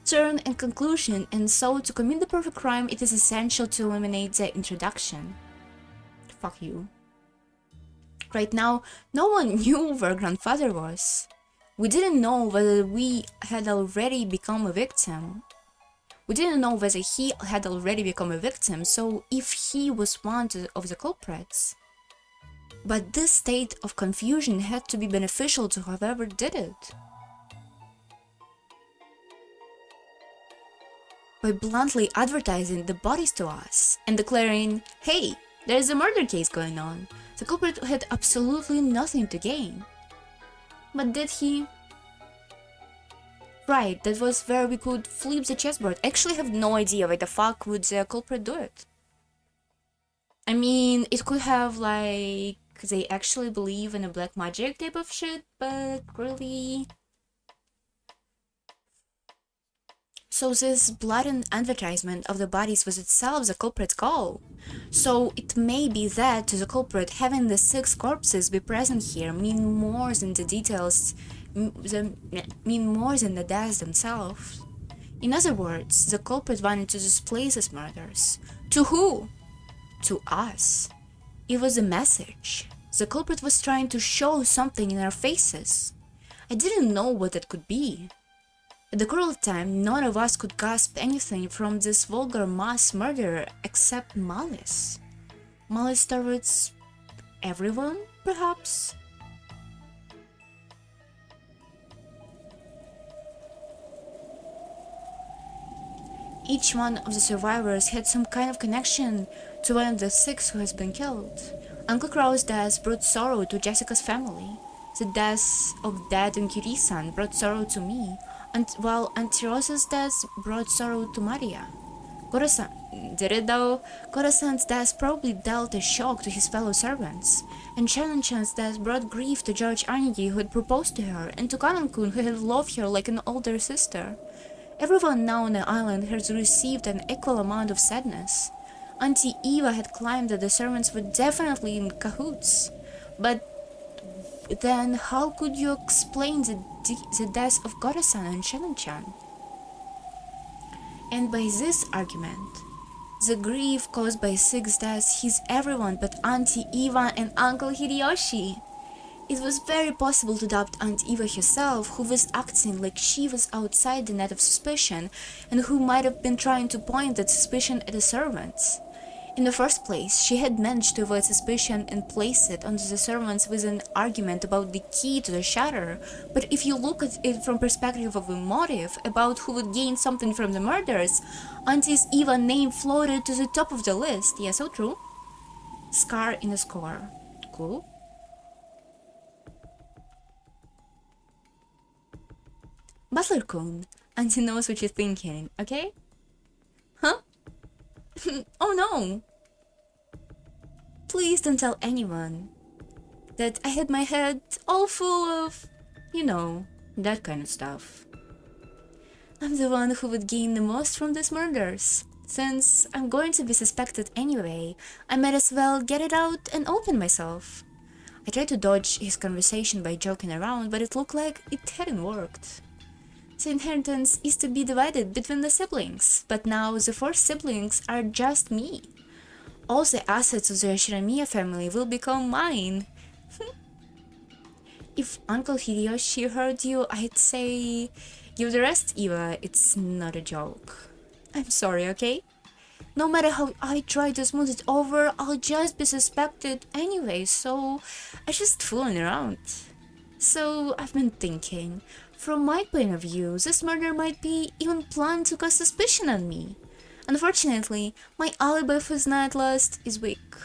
Turn and conclusion, and so to commit the perfect crime, it is essential to eliminate the introduction. Fuck you. Right now, no one knew where grandfather was. We didn't know whether we had already become a victim. We didn't know whether he had already become a victim, so if he was one of the culprits. But this state of confusion had to be beneficial to whoever did it. By bluntly advertising the bodies to us and declaring, hey, there's a murder case going on, the culprit had absolutely nothing to gain. But did he? Right, that was where we could flip the chessboard. I actually have no idea why the fuck would the culprit do it. I mean, it could have like, they actually believe in a black magic type of shit, but really... So this blatant advertisement of the bodies was itself the culprit's goal. So it may be that to the culprit having the 6 corpses be present here mean more than the details, mean more than the deaths themselves. In other words, the culprit wanted to display these murders. To who? To us. It was a message. The culprit was trying to show something in our faces. I didn't know what that could be. At the cruel time, none of us could grasp anything from this vulgar mass murder except malice. Malice towards everyone, perhaps? Each one of the survivors had some kind of connection to one of the 6 who has been killed. Uncle Crow's death brought sorrow to Jessica's family. The deaths of Dad and Kiri-san brought sorrow to me, while Auntie Rosa's death brought sorrow to Maria. Goro-san did it though. Goro-san's death probably dealt a shock to his fellow servants, and Shannon-chan's death brought grief to George Anigi, who had proposed to her, and to Kanan-kun, who had loved her like an older sister. Everyone now on the island has received an equal amount of sadness. Auntie Eva had claimed that the servants were definitely in cahoots, but then how could you explain the deaths of Goro-san and Shannon-chan? And by this argument, the grief caused by 6 deaths hits everyone but Auntie Eva and Uncle Hideyoshi. It was very possible to doubt Aunt Eva herself, who was acting like she was outside the net of suspicion, and who might have been trying to point that suspicion at the servants. In the first place, she had managed to avoid suspicion and place it onto the servants with an argument about the key to the shutter, but if you look at it from perspective of a motive, about who would gain something from the murders, Auntie Eva's name floated to the top of the list. Yeah, so true. Scar in the score. Cool. Butler-kun, Auntie knows what you're thinking, okay? Huh? Oh no! Please don't tell anyone that I had my head all full of, you know, that kind of stuff. I'm the one who would gain the most from these murders. Since I'm going to be suspected anyway, I might as well get it out and open myself. I tried to dodge his conversation by joking around, but it looked like it hadn't worked. The inheritance is to be divided between the siblings, but now the 4 siblings are just me. All the assets of the Shiramiya family will become mine. If Uncle Hideyoshi heard you, I'd say, give the rest, Eva, it's not a joke. I'm sorry, okay? No matter how I try to smooth it over, I'll just be suspected anyway, so I'm just fooling around. So I've been thinking, from my point of view, this murder might be even planned to cast suspicion on me. Unfortunately, my alibi for night last is weak.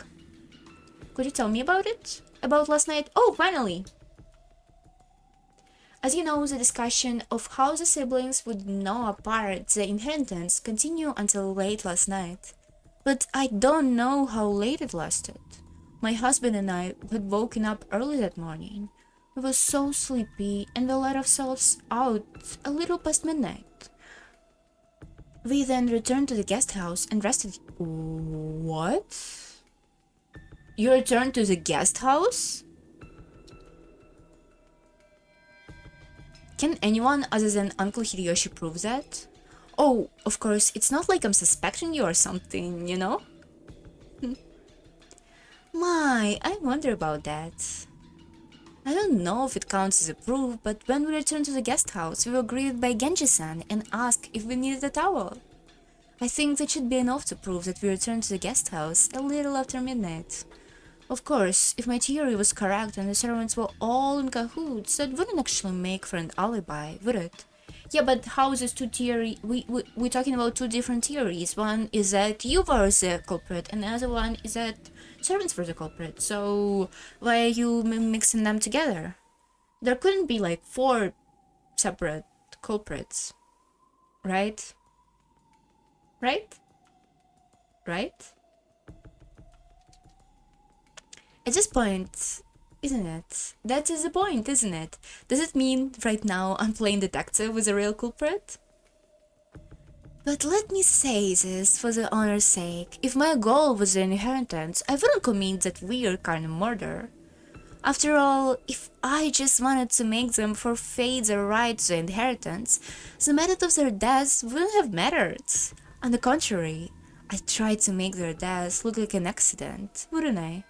Could you tell me about it? About last night? Oh, finally! As you know, the discussion of how the siblings would know apart the inheritance continued until late last night. But I don't know how late it lasted. My husband and I had woken up early that morning. We were so sleepy and we let ourselves out a little past midnight. We then returned to the guest house and rested. What? You returned to the guest house? Can anyone other than Uncle Hideyoshi prove that? Oh, of course, it's not like I'm suspecting you or something, you know? My, I wonder about that. I don't know if it counts as a proof, but when we returned to the guest house, we were greeted by Genji-san and asked if we needed a towel. I think that should be enough to prove that we returned to the guest house a little after midnight. Of course, if my theory was correct and the servants were all in cahoots, that wouldn't actually make for an alibi, would it? Yeah, but how is this two theory? We're talking about 2 different theories. One is that you were the culprit, and the other one is that servants were the culprit. So why are you mixing them together? There couldn't be like 4 separate culprits, right? Right? Right? At this point, isn't it? That is the point, isn't it? Does it mean right now I'm playing detective with a real culprit? But let me say this for the honor's sake. If my goal was the inheritance, I wouldn't commit that weird kind of murder. After all, if I just wanted to make them forfeit their right to the inheritance, the method of their deaths wouldn't have mattered. On the contrary, I tried to make their deaths look like an accident, wouldn't I?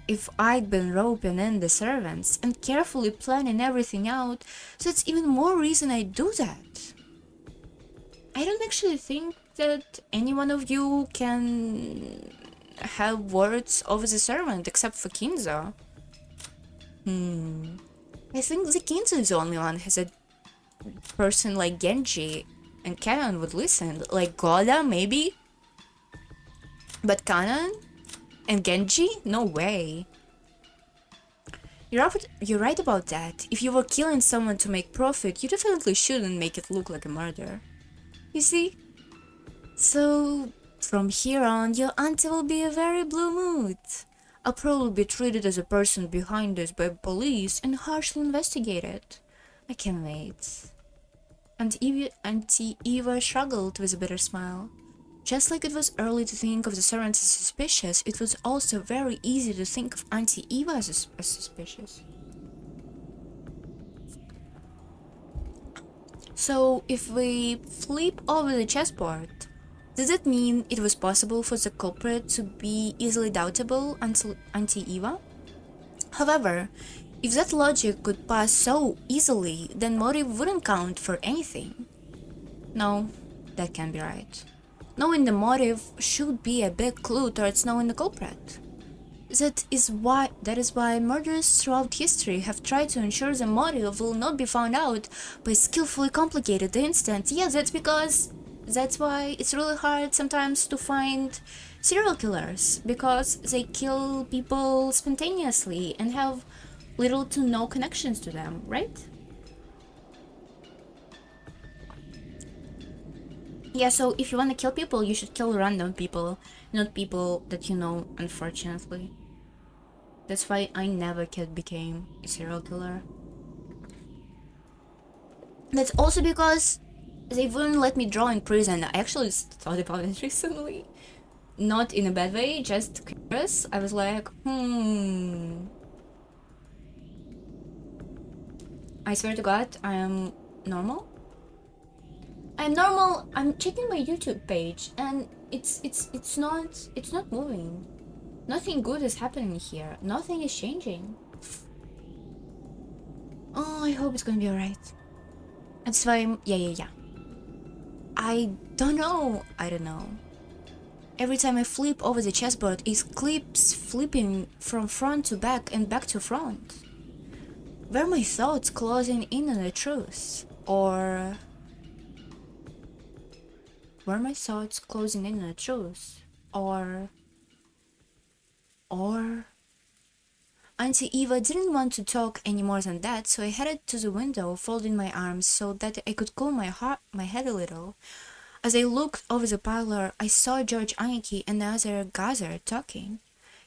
If I'd been roping in the servants and carefully planning everything out, that's even more reason I'd do that. I don't actually think that any one of you can have words over the servant except for Kinzo. I think the Kinzo is the only one who has a person like Genji and Kanon would listen. Like Goda, maybe? But Kanon and Genji? No way. You're right about that. If you were killing someone to make profit, you definitely shouldn't make it look like a murder. You see? So, from here on, your auntie will be a very blue mood. I'll probably be treated as a person behind this by police and harshly investigated. I can't wait. Auntie Eva struggled with a bitter smile. Just like it was early to think of the servants as suspicious, it was also very easy to think of Auntie Eva as suspicious. So, if we flip over the chessboard, does it mean it was possible for the culprit to be easily doubtable until Auntie Eva? However, if that logic could pass so easily, then motive wouldn't count for anything. No, that can't be right. Knowing the motive should be a big clue towards knowing the culprit. That is why murderers throughout history have tried to ensure the motive will not be found out by skillfully complicated the instant. Yeah, that's why it's really hard sometimes to find serial killers, because they kill people spontaneously and have little to no connections to them, right? Yeah, so if you want to kill people, you should kill random people, not people that you know, unfortunately. That's why I never became a serial killer. That's also because they wouldn't let me draw in prison. I actually thought about it recently. Not in a bad way, just curious. I was like, I swear to God, I am normal. I'm normal. I'm checking my YouTube page, and it's not moving. Nothing good is happening here. Nothing is changing. Oh, I hope it's gonna be alright. That's why yeah. I don't know. Every time I flip over the chessboard, it keeps flipping from front to back and back to front. Were my thoughts closing in on the truth? Or were my thoughts closing in on the truth? Or Auntie Eva didn't want to talk any more than that, so I headed to the window, folding my arms so that I could cool my head a little. As I looked over the parlor, I saw George Aniki and the other Gazer talking.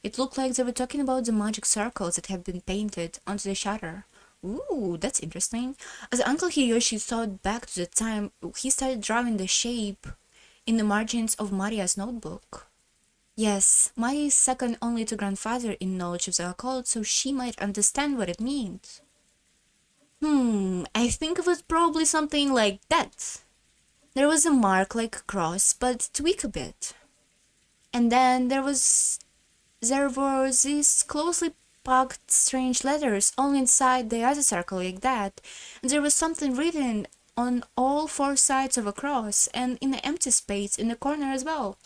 It looked like they were talking about the magic circles that had been painted onto the shutter. Ooh, that's interesting. As Uncle Hiroshi thought back to the time he started drawing the shape in the margins of Maria's notebook. Yes, Maria is second only to grandfather in knowledge of the occult, so she might understand what it means. I think it was probably something like that. There was a mark like a cross, but tweak a bit. And then there were these closely packed strange letters all inside the other circle like that, and there was something written on all four sides of a cross and in an empty space in the corner as well.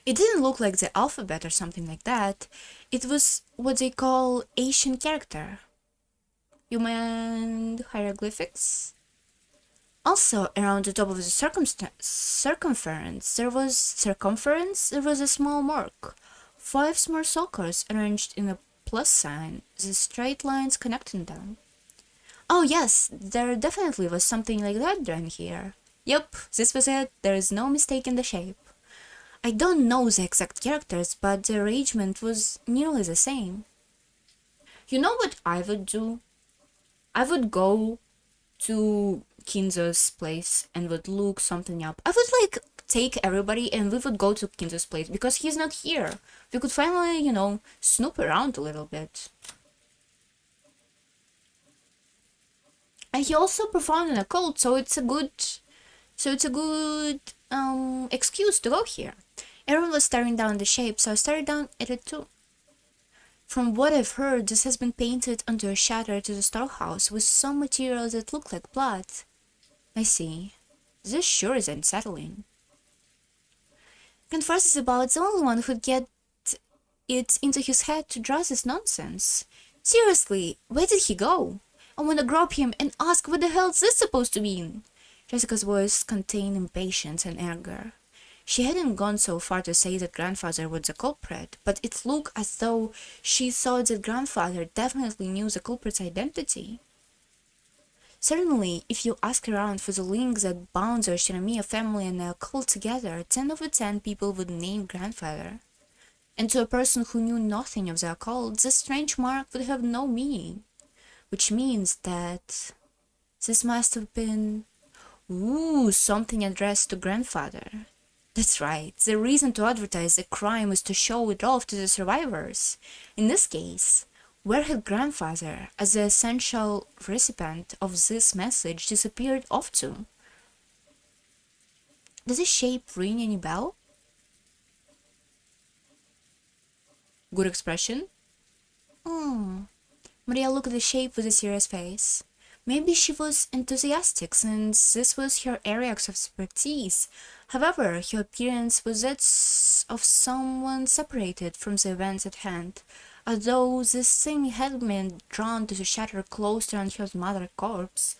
It didn't look like the alphabet or something like that. It was what they call Asian character. Human hieroglyphics? Also, around the top of the circumference, there was a small mark. 5 small circles arranged in a plus sign, the straight lines connecting them. Oh yes, there definitely was something like that down here. Yup, this was it. There is no mistake in the shape. I don't know the exact characters, but the arrangement was nearly the same. You know what I would do? I would go to Kinzo's place and would look something up. I would like take everybody and we would go to Kinzo's place because he's not here. We could finally, you know, snoop around a little bit. And he also performed in a cult, so it's a good excuse to go here. Everyone was staring down the shape, so I stared down at it too. From what I've heard, this has been painted onto a shutter to the storehouse with some material that looked like blood. I see. This sure is unsettling. Grandfather is about the only one who'd get it into his head to draw this nonsense. Seriously, where did he go? I want to grab him and ask what the hell is this supposed to mean? Jessica's voice contained impatience and anger. She hadn't gone so far to say that grandfather was the culprit, but it looked as though she thought that grandfather definitely knew the culprit's identity. Certainly, if you ask around for the links that bound the Shinomiya family and the occult together, 10 over 10 people would name grandfather. And to a person who knew nothing of the occult, this strange mark would have no meaning. Which means that this must have been, something addressed to grandfather. That's right, the reason to advertise the crime was to show it off to the survivors. In this case, where had grandfather, as the essential recipient of this message, disappeared off to? Does this shape ring any bell? Good expression? Maria looked at the shape with a serious face. Maybe she was enthusiastic since this was her area of expertise. However, her appearance was that of someone separated from the events at hand, although this thing had been drawn to the shutter closed around her mother's corpse.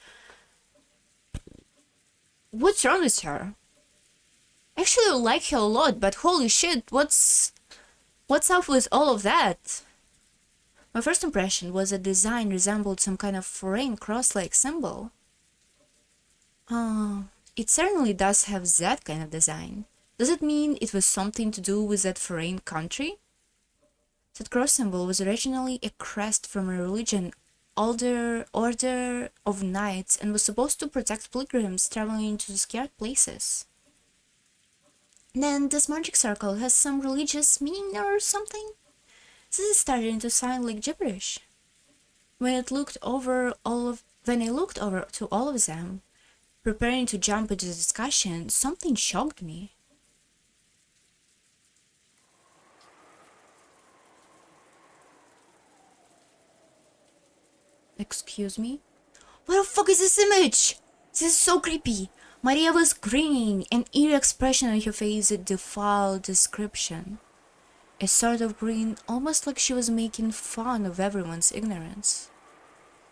What's wrong with her? Actually, I like her a lot, but holy shit, what's up with all of that? My first impression was that the design resembled some kind of foreign cross-like symbol. It certainly does have that kind of design. Does it mean it was something to do with that foreign country? That cross symbol was originally a crest from a religion, order of knights, and was supposed to protect pilgrims traveling to scared places. Then this magic circle has some religious meaning or something? This is starting to sound like gibberish. When I looked over to all of them, preparing to jump into the discussion, something shocked me. Excuse me? What the fuck is this image? This is so creepy. Maria was grinning, an eerie expression on her face that defied description. A sort of grin, almost like she was making fun of everyone's ignorance.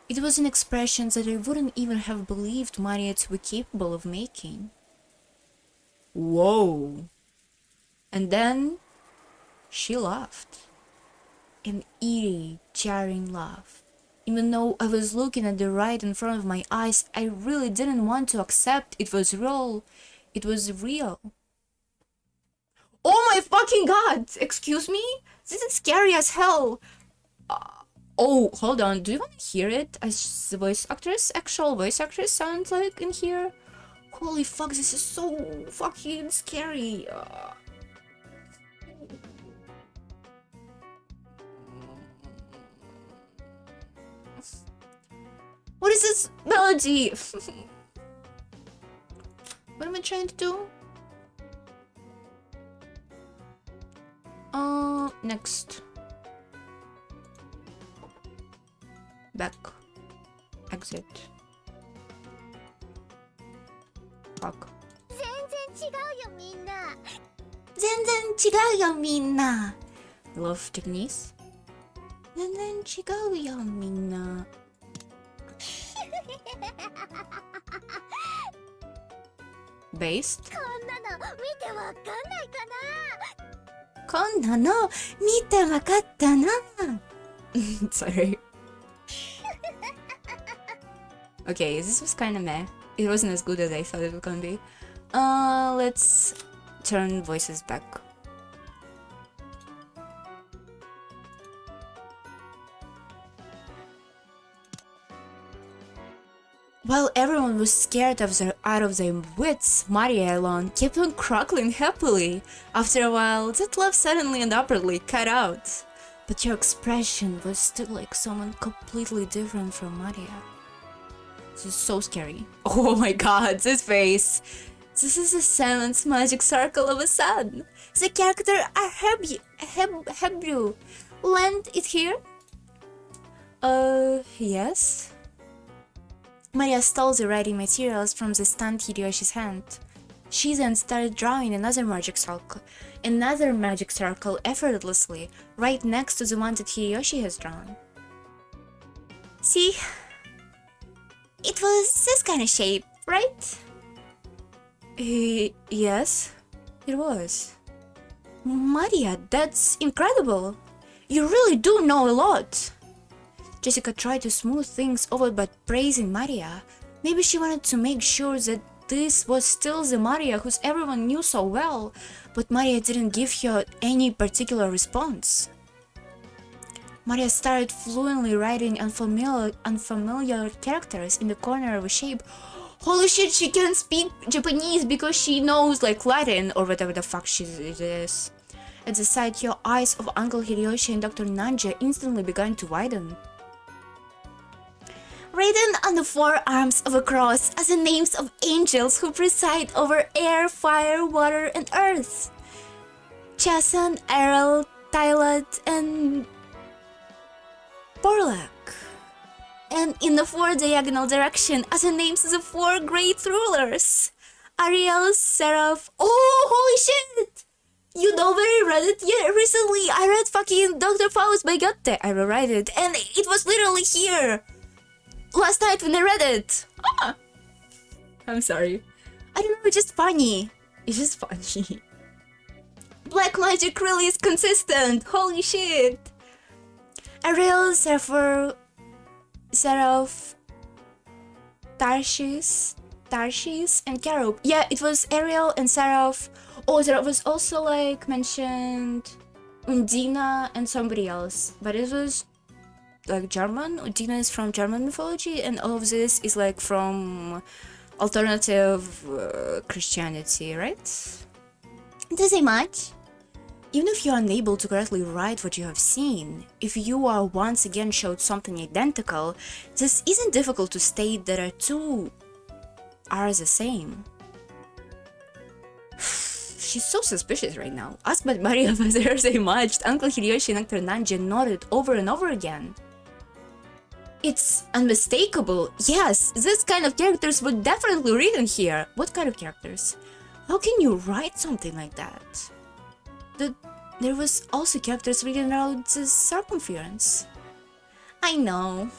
It was an expression that I wouldn't even have believed Maria to be capable of making. Whoa! And then she laughed. An eerie, jarring laugh. Even though I was looking at the right in front of my eyes, I really didn't want to accept it was real. It was real. Oh my fucking god! Excuse me? This is scary as hell. Oh, hold on. Do you want to hear it? As the actual voice actress sounds like in here? Holy fuck, this is so fucking scary. What is this melody? What am I trying to do? Next. Back. Exit. Fuck. 全然違うよみんな Love Japanese? 全然違うよみんな Based? こんなの見てわかったな Sorry. Okay, this was kinda meh. It wasn't as good as I thought it was gonna be. Let's turn voices back. While everyone was scared out of their wits, Maria alone kept on crackling happily. After a while, that laugh suddenly and abruptly cut out. But your expression was still like someone completely different from Maria. This is so scary. Oh my god, this face! This is the seventh magic circle of a sun. The character Hebrew. Land it here? Yes? Maria stole the writing materials from the stunned Hideyoshi's hand. She then started drawing another magic circle effortlessly, right next to the one that Hideyoshi has drawn. See? It was this kind of shape, right? Yes, it was. Maria, that's incredible. You really do know a lot. Jessica tried to smooth things over by praising Maria. Maybe she wanted to make sure that this was still the Maria whom everyone knew so well, but Maria didn't give her any particular response. Maria started fluently writing unfamiliar characters in the corner of a shape. Holy shit, she can speak Japanese because she knows like Latin or whatever the fuck it is. At the sight, your eyes of Uncle Hideyoshi and Dr. Nanja instantly began to widen. Written on the forearms of a cross are the names of angels who preside over air, fire, water, and earth. Chason, Errol, Tylat, and Borlak. And in the four diagonal direction are the names of the four great rulers. Ariel, Seraph. Oh, holy shit! You know where I read it? Yeah, recently I read fucking Dr. Faust by Goethe. I reread it, and it was literally here. Last night when I read it. Ah! I'm sorry. I don't know, it's just funny. It's just funny. Black magic really is consistent. Holy shit. Ariel, Seraph, Tarshish, and Karub. Yeah, it was Ariel and Seraph. Oh, there was also like mentioned Undina and somebody else, but it was like German. Undina is from German mythology, and all of this is like from alternative Christianity, right? Does say much? Even if you are unable to correctly write what you have seen, if you are once again showed something identical, this isn't difficult to state that our two are the same. She's so suspicious right now. Asked by Maria whether they matched, Uncle Hideyoshi and Dr. Nanja nodded over and over again. It's unmistakable. Yes, this kind of characters were definitely written here. What kind of characters? How can you write something like that? There was also characters written around the circumference. I know.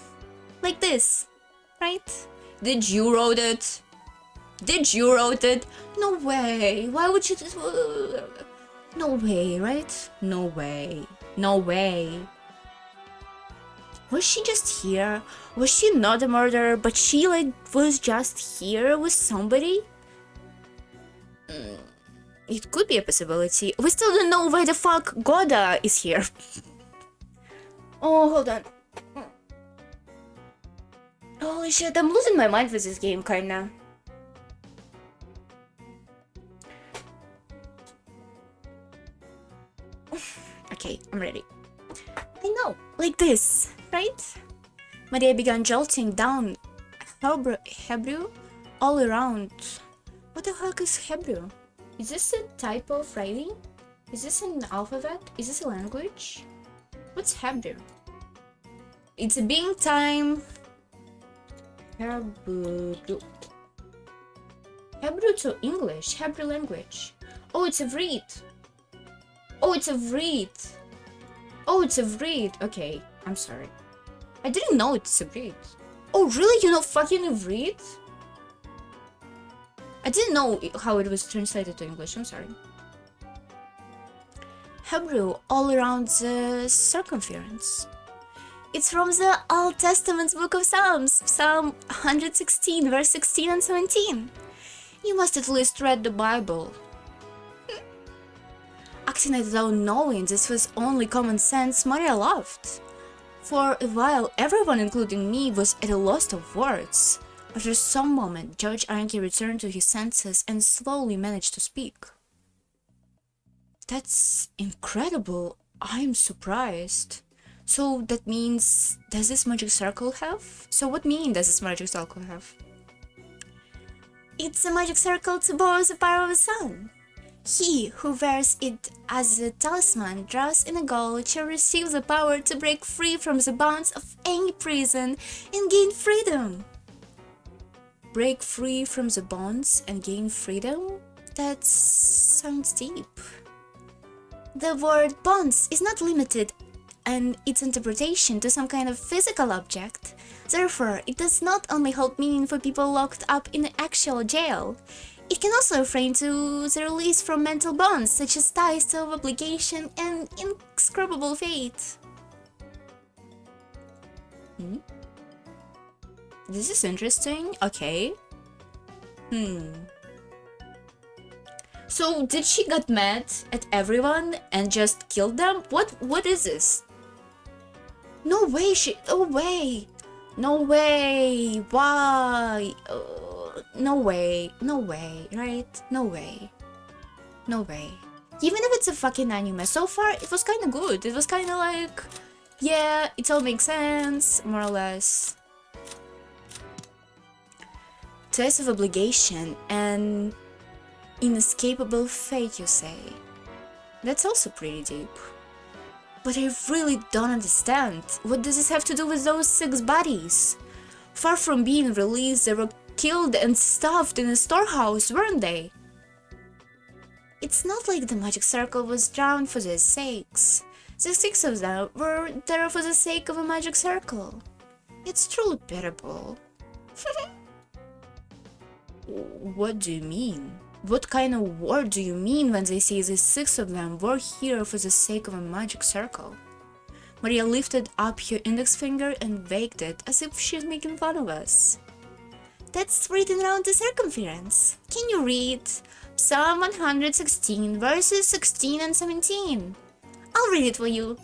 Like this, right? Did you wrote it? Did you wrote it? No way. Why would you? No way, right? No way. No way. Was she just here? Was she not a murderer, but she like was just here with somebody? It could be a possibility. We still don't know why the fuck Goda is here. Oh, hold on. Holy shit, I'm losing my mind with this game, kinda. Okay, I'm ready. I know, like this, right? Maria began jolting down Hebrew all around. What the heck is Hebrew? Is this a type of writing? Is this an alphabet? Is this a language? What's Hebrew? It's a being time. Hebrew. Hebrew to English. Hebrew language. Oh, it's a read. Oh, it's a read. Oh, it's a read. Okay, I'm sorry. I didn't know it's a read. Oh, really? You know fucking read? I didn't know how it was translated to English. I'm sorry. Hebrew all around the circumference. It's from the Old Testament book of Psalms, Psalm 116, verse 16 and 17. You must at least read the Bible. Acting as though knowing this was only common sense, Maria laughed. For a while, everyone, including me, was at a loss of words. After some moment, Judge Anki returned to his senses and slowly managed to speak. That's incredible. I'm surprised. So that means, does this magic circle have? So what mean does this magic circle have? It's a magic circle to borrow the power of the sun. He who wears it as a talisman draws in a goal shall receive the power to break free from the bonds of any prison and gain freedom. Break free from the bonds and gain freedom? That sounds deep. The word bonds is not limited in its interpretation to some kind of physical object. Therefore, it does not only hold meaning for people locked up in an actual jail. It can also refer to the release from mental bonds such as ties of obligation and inscrutable fate. This is interesting. Okay. So did she get mad at everyone and just killed them? What is this? No way, no way. No way. Why? No way, right? No way. Even if it's a fucking anime, so far it was kind of good. It was kind of like, yeah, it all makes sense, more or less. Ties of obligation and inescapable fate, you say? That's also pretty deep. But I really don't understand. What does this have to do with those 6 bodies? Far from being released, they were killed and stuffed in a storehouse, weren't they? It's not like the magic circle was drawn for their sakes. The 6 of them were there for the sake of a magic circle. It's truly pitiable. What do you mean? What kind of word do you mean when they say the 6 of them were here for the sake of a magic circle? Maria lifted up her index finger and waved it as if she's making fun of us. That's written around the circumference. Can you read? Psalm 116 verses 16 and 17. I'll read it for you.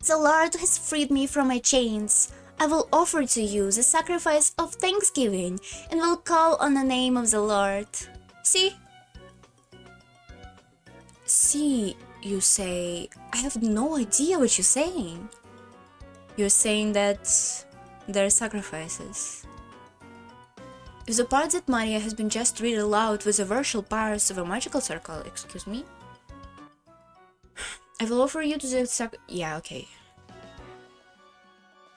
The Lord has freed me from my chains. I will offer to you the sacrifice of thanksgiving and will call on the name of the Lord. See? See, you say. I have no idea what you're saying. You're saying that there are sacrifices. If the part that Maria has been just read aloud was the virtual powers of a magical circle, excuse me? I will offer you to the yeah, okay.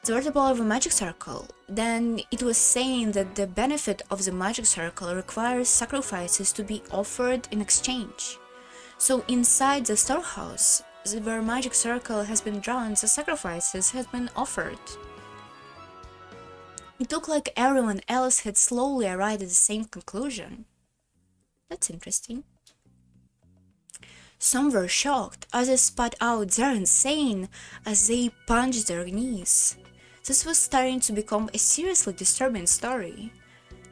The virtual power of a magic circle, then it was saying that the benefit of the magic circle requires sacrifices to be offered in exchange. So inside the storehouse, where magic circle has been drawn, the sacrifices has been offered. It looked like everyone else had slowly arrived at the same conclusion. That's interesting. Some were shocked, others spat out they're insane as they punched their knees. This was starting to become a seriously disturbing story,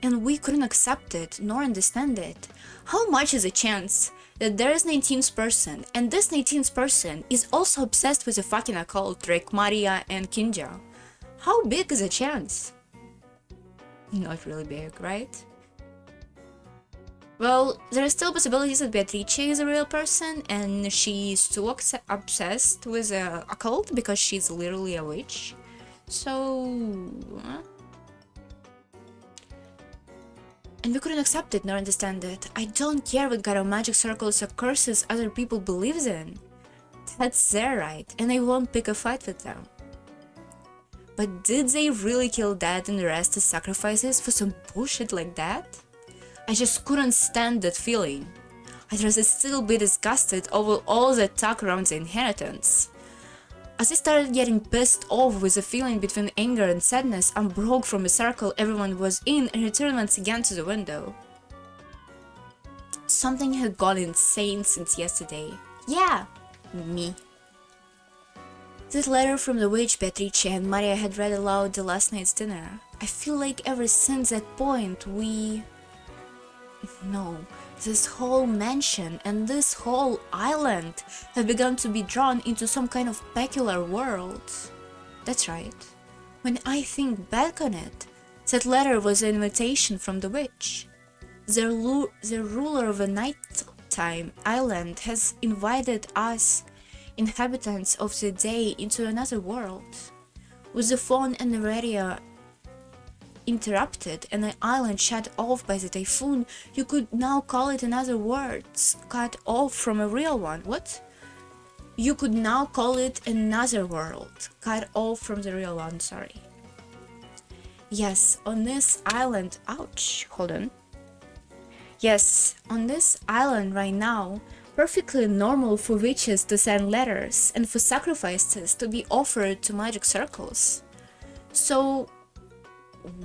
and we couldn't accept it nor understand it. How much is the chance that there is 19th person, and this 19th person is also obsessed with the fucking occult like Maria and Kinja? How big is the chance? Not really big, right? Well, there are still possibilities that Beatrice is a real person and she's too obsessed with the occult because she's literally a witch. So... And we couldn't accept it nor understand it. I don't care what kind of magic circles or curses other people believe in. That's their right, and I won't pick a fight with them. But did they really kill Dad and the rest as sacrifices for some bullshit like that? I just couldn't stand that feeling. I'd rather still be disgusted over all the talk around the inheritance. As I started getting pissed off with the feeling between anger and sadness, I broke from the circle everyone was in and returned once again to the window. Something had gone insane since yesterday. Yeah, me. That letter from the witch Beatrice and Maria had read aloud the last night's dinner. I feel like ever since that point this whole mansion and this whole island have begun to be drawn into some kind of peculiar world. That's right. When I think back on it, That letter was an invitation from the witch. The ruler of a nighttime island has invited us, inhabitants of the day, into another world. With the phone and the radio interrupted and the island shut off by the typhoon, you could now call it in other words, cut off from a real one. What? You could now call it another world, cut off from the real one, sorry. Yes, on this island, ouch, hold on. Yes, on this island right now, perfectly normal for witches to send letters and for sacrifices to be offered to magic circles. So,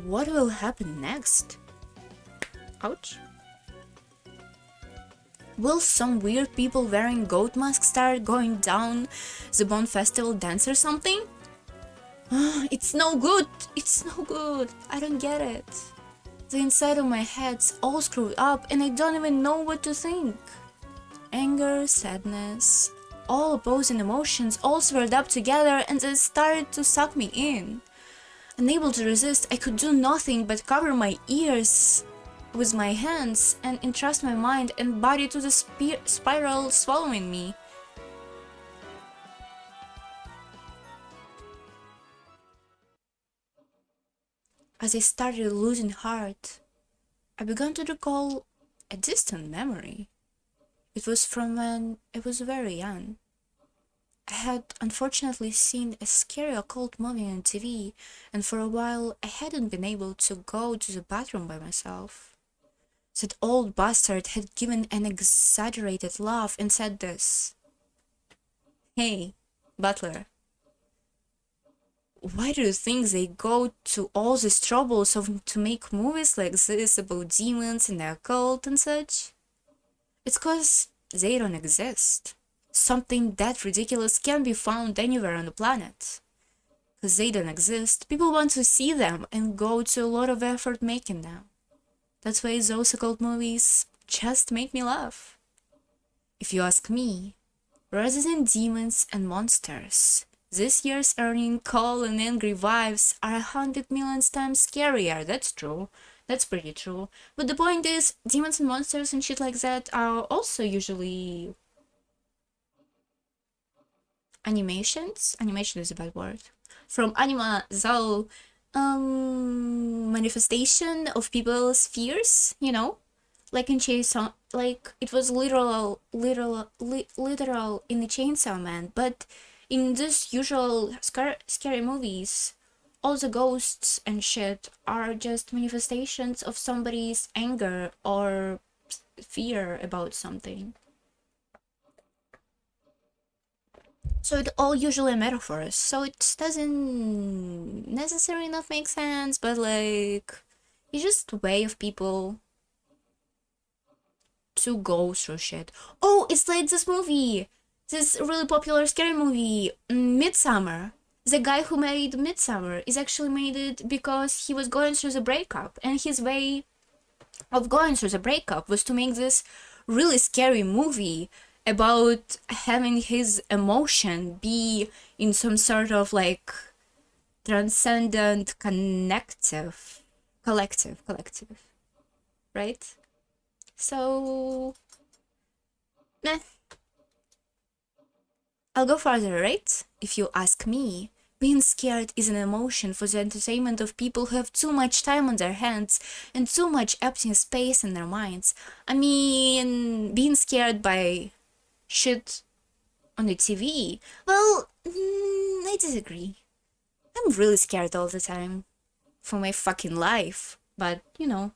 what will happen next? Ouch. Will some weird people wearing goat masks start going down the Bone Festival dance or something? It's no good! It's no good! I don't get it. The inside of my head's all screwed up and I don't even know what to think. Anger, sadness, all opposing emotions all swirled up together and they started to suck me in. Unable to resist, I could do nothing but cover my ears with my hands and entrust my mind and body to the spiral swallowing me. As I started losing heart, I began to recall a distant memory. It was from when I was very young. I had unfortunately seen a scary occult movie on TV, and for a while I hadn't been able to go to the bathroom by myself. That old bastard had given an exaggerated laugh and said this. Hey, butler. Why do you think they go to all these troubles to make movies like this about demons and the occult and such? It's cause they don't exist. Something that ridiculous can be found anywhere on the planet. Cause they don't exist, people want to see them and go to a lot of effort making them. That's why those occult movies just make me laugh. If you ask me, rather than demons and monsters, this year's earning call and angry wives are 100 million times scarier. That's true. That's pretty true. But the point is, demons and monsters and shit like that are also usually animations. Animation is a bad word. From anima, so manifestation of people's fears, you know, like in Chainsaw, like it was literal in the Chainsaw Man, but in this usual scary movies, all the ghosts and shit are just manifestations of somebody's anger or fear about something. So it all usually metaphors, so it doesn't necessarily not make sense, but like it's just a way of people to go through shit. Oh, it's like this movie, this really popular scary movie, Midsummer. The guy who made Midsummer is actually made it because he was going through the breakup, and his way of going through the breakup was to make this really scary movie about having his emotion be in some sort of like transcendent collective, right? So, meh. I'll go further, right? If you ask me, being scared is an emotion for the entertainment of people who have too much time on their hands and too much empty space in their minds. I mean, being scared by shit on the TV, well, I disagree. I'm really scared all the time for my fucking life, but you know.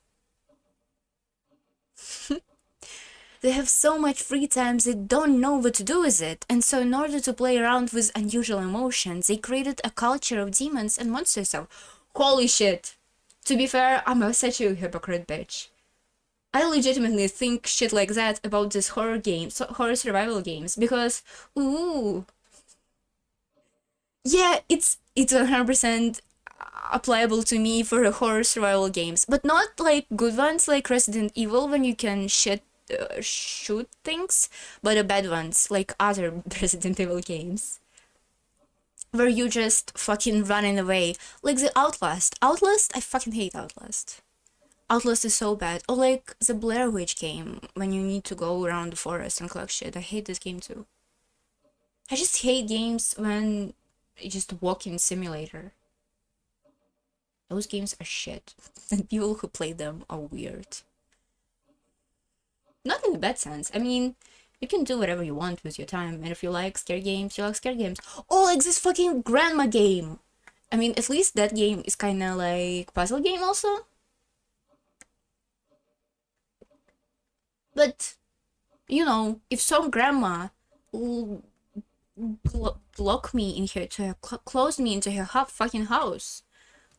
They have so much free time they don't know what to do with it, and so in order to play around with unusual emotions, they created a culture of demons and monsters. So, holy shit! To be fair, I'm such a hypocrite bitch. I legitimately think shit like that about these horror games, horror survival games, because, ooh, yeah, it's 100% applicable to me for the horror survival games, but not like good ones like Resident Evil when you can shoot things, but the bad ones like other Resident Evil games. where you just fucking running away. Like the Outlast. Outlast? I fucking hate Outlast. Outlast is so bad. Or like the Blair Witch game, when you need to go around the forest and collect shit. I hate this game too. I just hate games when you just walking simulator. Those games are shit. And people who play them are weird. Not in a bad sense. I mean, you can do whatever you want with your time, and if you like scary games, you like scary games. Oh, like this fucking grandma game! I mean, at least that game is kinda like puzzle game also. But, you know, if some grandma will lock me in her, close me into her fucking house,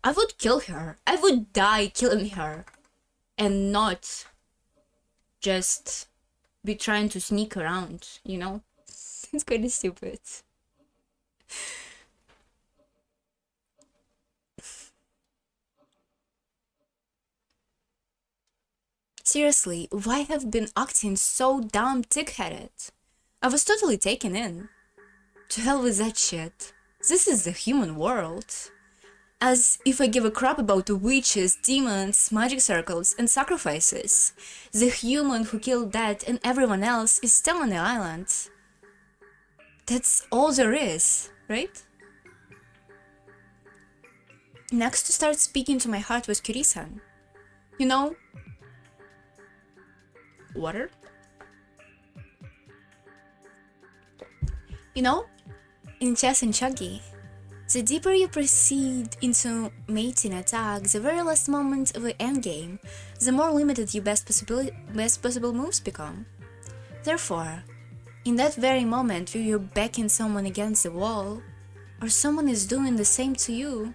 I would kill her. I would die killing her. And not just be trying to sneak around, you know? It's kind of stupid. Seriously, why have I been acting so damn thick-headed? I was totally taken in. To hell with that shit. This is the human world. As if I give a crap about the witches, demons, magic circles, and sacrifices. The human who killed that and everyone else is still on the island. That's all there is, right? Next to start speaking to my heart was Kiri-san. You know? Water? You know? In chess and chuggy, the deeper you proceed into mating attack, the very last moment of the endgame, the more limited your best possible moves become. Therefore, in that very moment where you're backing someone against the wall, or someone is doing the same to you,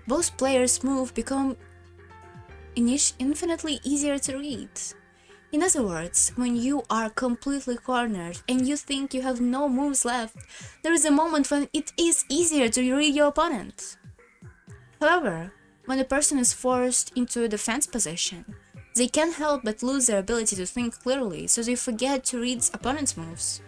both players' moves become infinitely easier to read. In other words, when you are completely cornered and you think you have no moves left, there is a moment when it is easier to read your opponent. However, when a person is forced into a defense position, they can't help but lose their ability to think clearly, so they forget to read opponent's moves.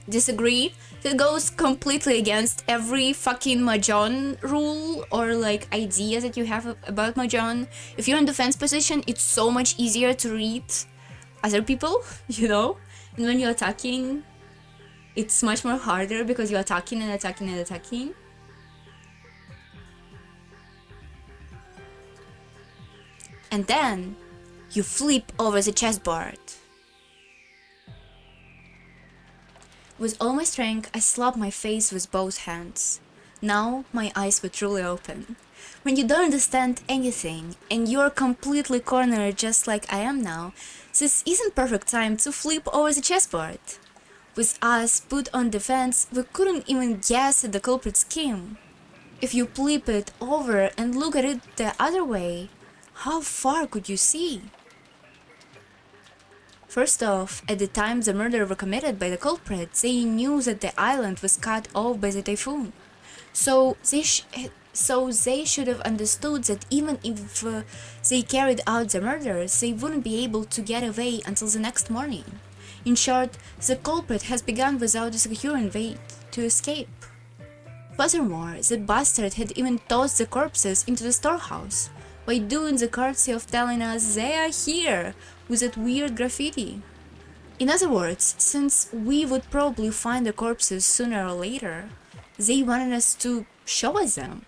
Disagree? That goes completely against every fucking Mahjong rule or like idea that you have about Mahjong. If you're in defense position, it's so much easier to read other people, you know? And when you're attacking, it's much more harder because you're attacking and attacking and attacking. And then you flip over the chessboard. With all my strength, I slapped my face with both hands. Now my eyes were truly open. When you don't understand anything, and you're completely cornered just like I am now, this isn't perfect time to flip over the chessboard. With us put on defense, we couldn't even guess at the culprit's scheme. If you flip it over and look at it the other way, how far could you see? First off, at the time the murder was committed by the culprit, they knew that the island was cut off by the typhoon. So they should have understood that even if they carried out the murders, they wouldn't be able to get away until the next morning. In short, the culprit has begun without a securing way to escape. Furthermore, the bastard had even tossed the corpses into the storehouse, by doing the courtesy of telling us they are here with that weird graffiti. In other words, since we would probably find the corpses sooner or later, they wanted us to show us them.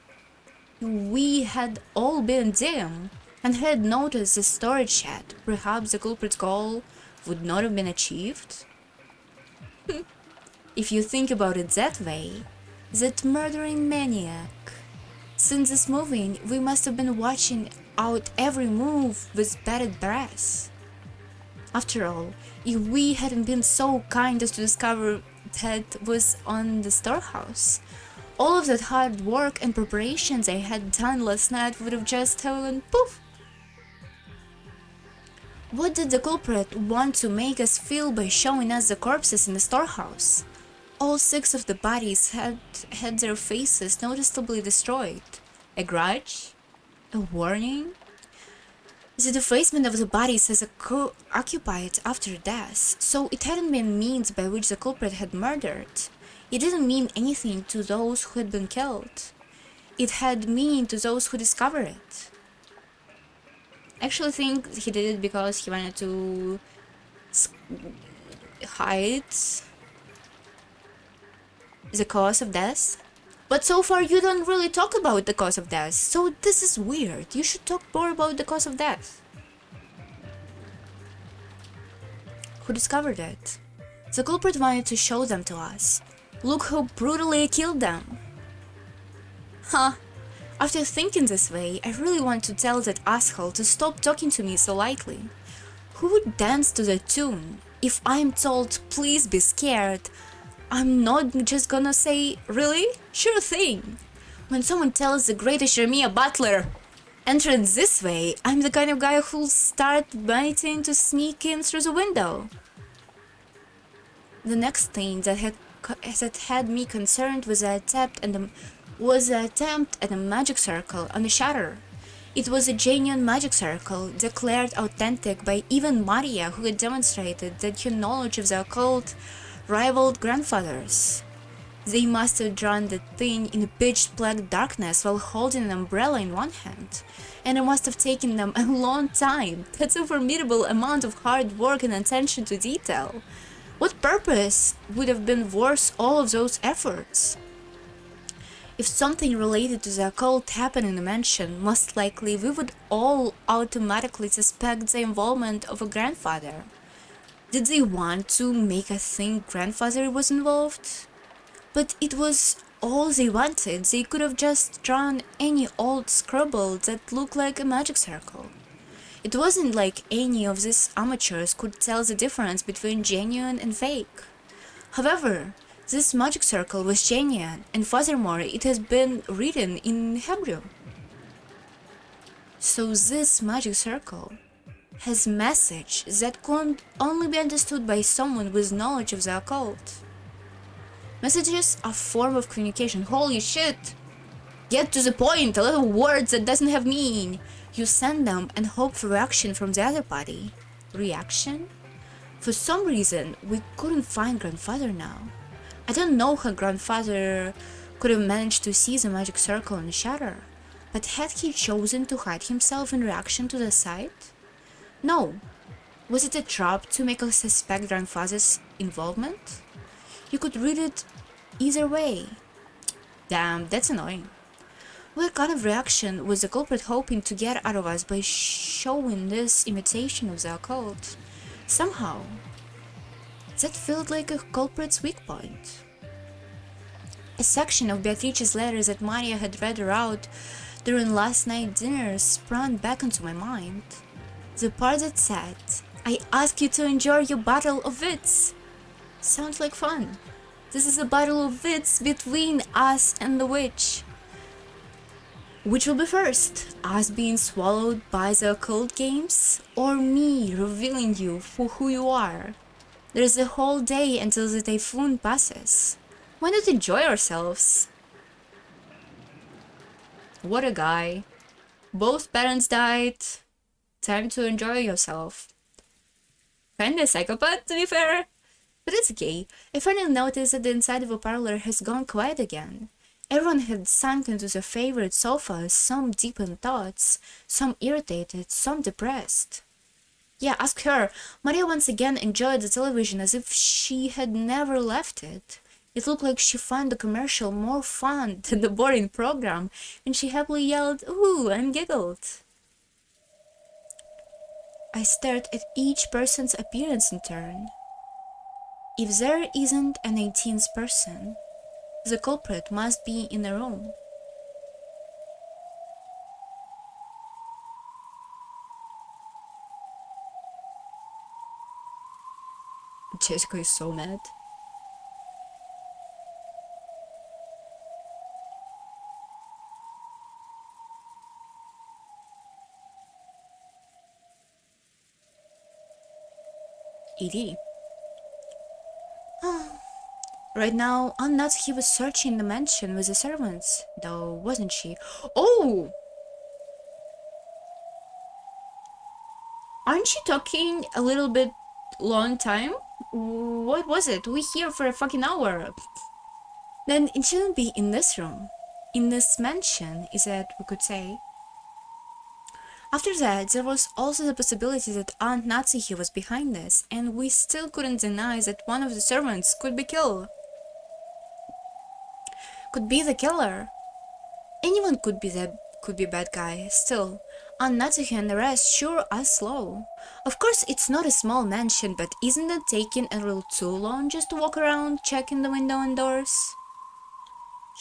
We had all been dim and had noticed the storage shed. Perhaps the culprit's goal would not have been achieved? If you think about it that way, that murdering maniac. Since this movie, we must have been watching out every move with bated breath. After all, if we hadn't been so kind as to discover that was on the storehouse, all of that hard work and preparations I had done last night would have just gone poof. What did the culprit want to make us feel by showing us the corpses in the storehouse? All 6 of the bodies had their faces noticeably destroyed. A grudge? A warning? The defacement of the bodies has occupied after death, so it hadn't been means by which the culprit had murdered. It didn't mean anything to those who had been killed. It had meaning to those who discovered it. I actually think he did it because he wanted to hide the cause of death. But so far you don't really talk about the cause of death, so this is weird. You should talk more about the cause of death. Who discovered it? The culprit wanted to show them to us. Look how brutally I killed them. Huh. After thinking this way, I really want to tell that asshole to stop talking to me so lightly. Who would dance to that tune? If I'm told, please be scared, I'm not just gonna say, really? Sure thing. When someone tells the greatest Jeremiah Butler, enter this way, I'm the kind of guy who'll start waiting to sneak in through the window. The next thing that had me concerned was the attempt at a magic circle on the shutter. It was a genuine magic circle, declared authentic by even Maria, who had demonstrated that her knowledge of the occult rivaled grandfather's. They must have drawn the thing in pitch-black darkness while holding an umbrella in one hand, and it must have taken them a long time. That's a formidable amount of hard work and attention to detail. What purpose would have been worth all of those efforts? If something related to the occult happened in the mansion, most likely we would all automatically suspect the involvement of a grandfather. Did they want to make us think grandfather was involved? But it was all they wanted. They could have just drawn any old scribble that looked like a magic circle. It wasn't like any of these amateurs could tell the difference between genuine and fake. However, this magic circle was genuine, and furthermore, it has been written in Hebrew. So this magic circle has message that can only be understood by someone with knowledge of the occult. Messages are a form of communication. Holy shit! Get to the point! A little words that doesn't have meaning. You send them and hope for reaction from the other party. Reaction? For some reason, we couldn't find grandfather now. I don't know how grandfather could have managed to see the magic circle in the shutter, but had he chosen to hide himself in reaction to the sight? No. Was it a trap to make us suspect grandfather's involvement? You could read it either way. Damn, that's annoying. What kind of reaction was the culprit hoping to get out of us by showing this imitation of the occult? Somehow, that felt like a culprit's weak point. A section of Beatrice's letters that Maria had read aloud during last night's dinner sprang back into my mind. The part that said, I ask you to enjoy your battle of wits. Sounds like fun. This is a battle of wits between us and the witch. Which will be first? Us being swallowed by the occult games? Or me revealing you for who you are? There's a whole day until the typhoon passes. Why not enjoy ourselves? What a guy. Both parents died. Time to enjoy yourself. Kinda psychopath, to be fair. But it's okay. I finally noticed that the inside of the parlor has gone quiet again. Everyone had sunk into their favorite sofas, some deep in thoughts, some irritated, some depressed. Yeah, ask her. Maria once again enjoyed the television as if she had never left it. It looked like she found the commercial more fun than the boring program, and she happily yelled, ooh, and giggled. I stared at each person's appearance in turn. If there isn't an 18th person, the culprit must be in the room. Jessica is so mad. ED. Right now, I'm not. He was searching the mansion with the servants, though, wasn't she? Oh! Aren't you talking a little bit long time? What was it? We here for a fucking hour. then it shouldn't be in this room. In this mansion, is that we could say. After that, there was also the possibility that Aunt Natsuhi was behind this, and we still couldn't deny that one of the servants could be killed. Could be the killer. Anyone could be bad guy. Still, Aunt Natsuhi and the rest sure are slow. Of course, it's not a small mansion, but isn't it taking a little too long just to walk around checking the window and doors?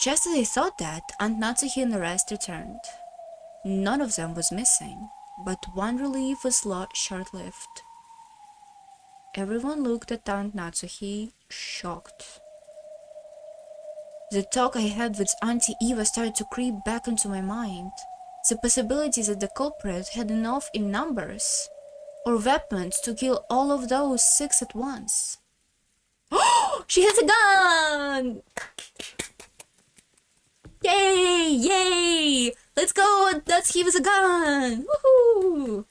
Just as I thought that, Aunt Natsuhi and the rest returned. None of them was missing, but one relief was short-lived. Everyone looked at Aunt Natsuhi, shocked. The talk I had with Auntie Eva started to creep back into my mind. The possibility that the culprit had enough in numbers or weapons to kill all of those 6 at once. Oh, she has a gun! Yay! Yay! Let's go! Let's give us a gun! Woohoo!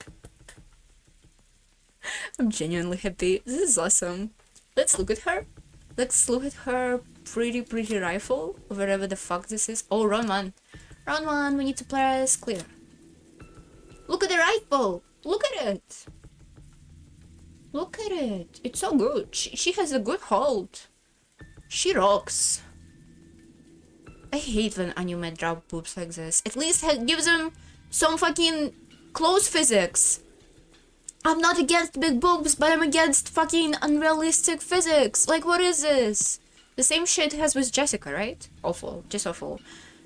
I'm genuinely happy. This is awesome. Let's look at her. Let's look at her pretty rifle. Wherever the fuck this is. Oh, round one. Round one, we need to press clear. Look at the rifle! Look at it! Look at it! It's so good. She has a good hold. She rocks. I hate when anime drop boobs like this. At least gives them some fucking close physics. I'm not against big boobs, but I'm against fucking unrealistic physics. Like, what is this? The same shit as with Jessica, right? Awful. Just awful.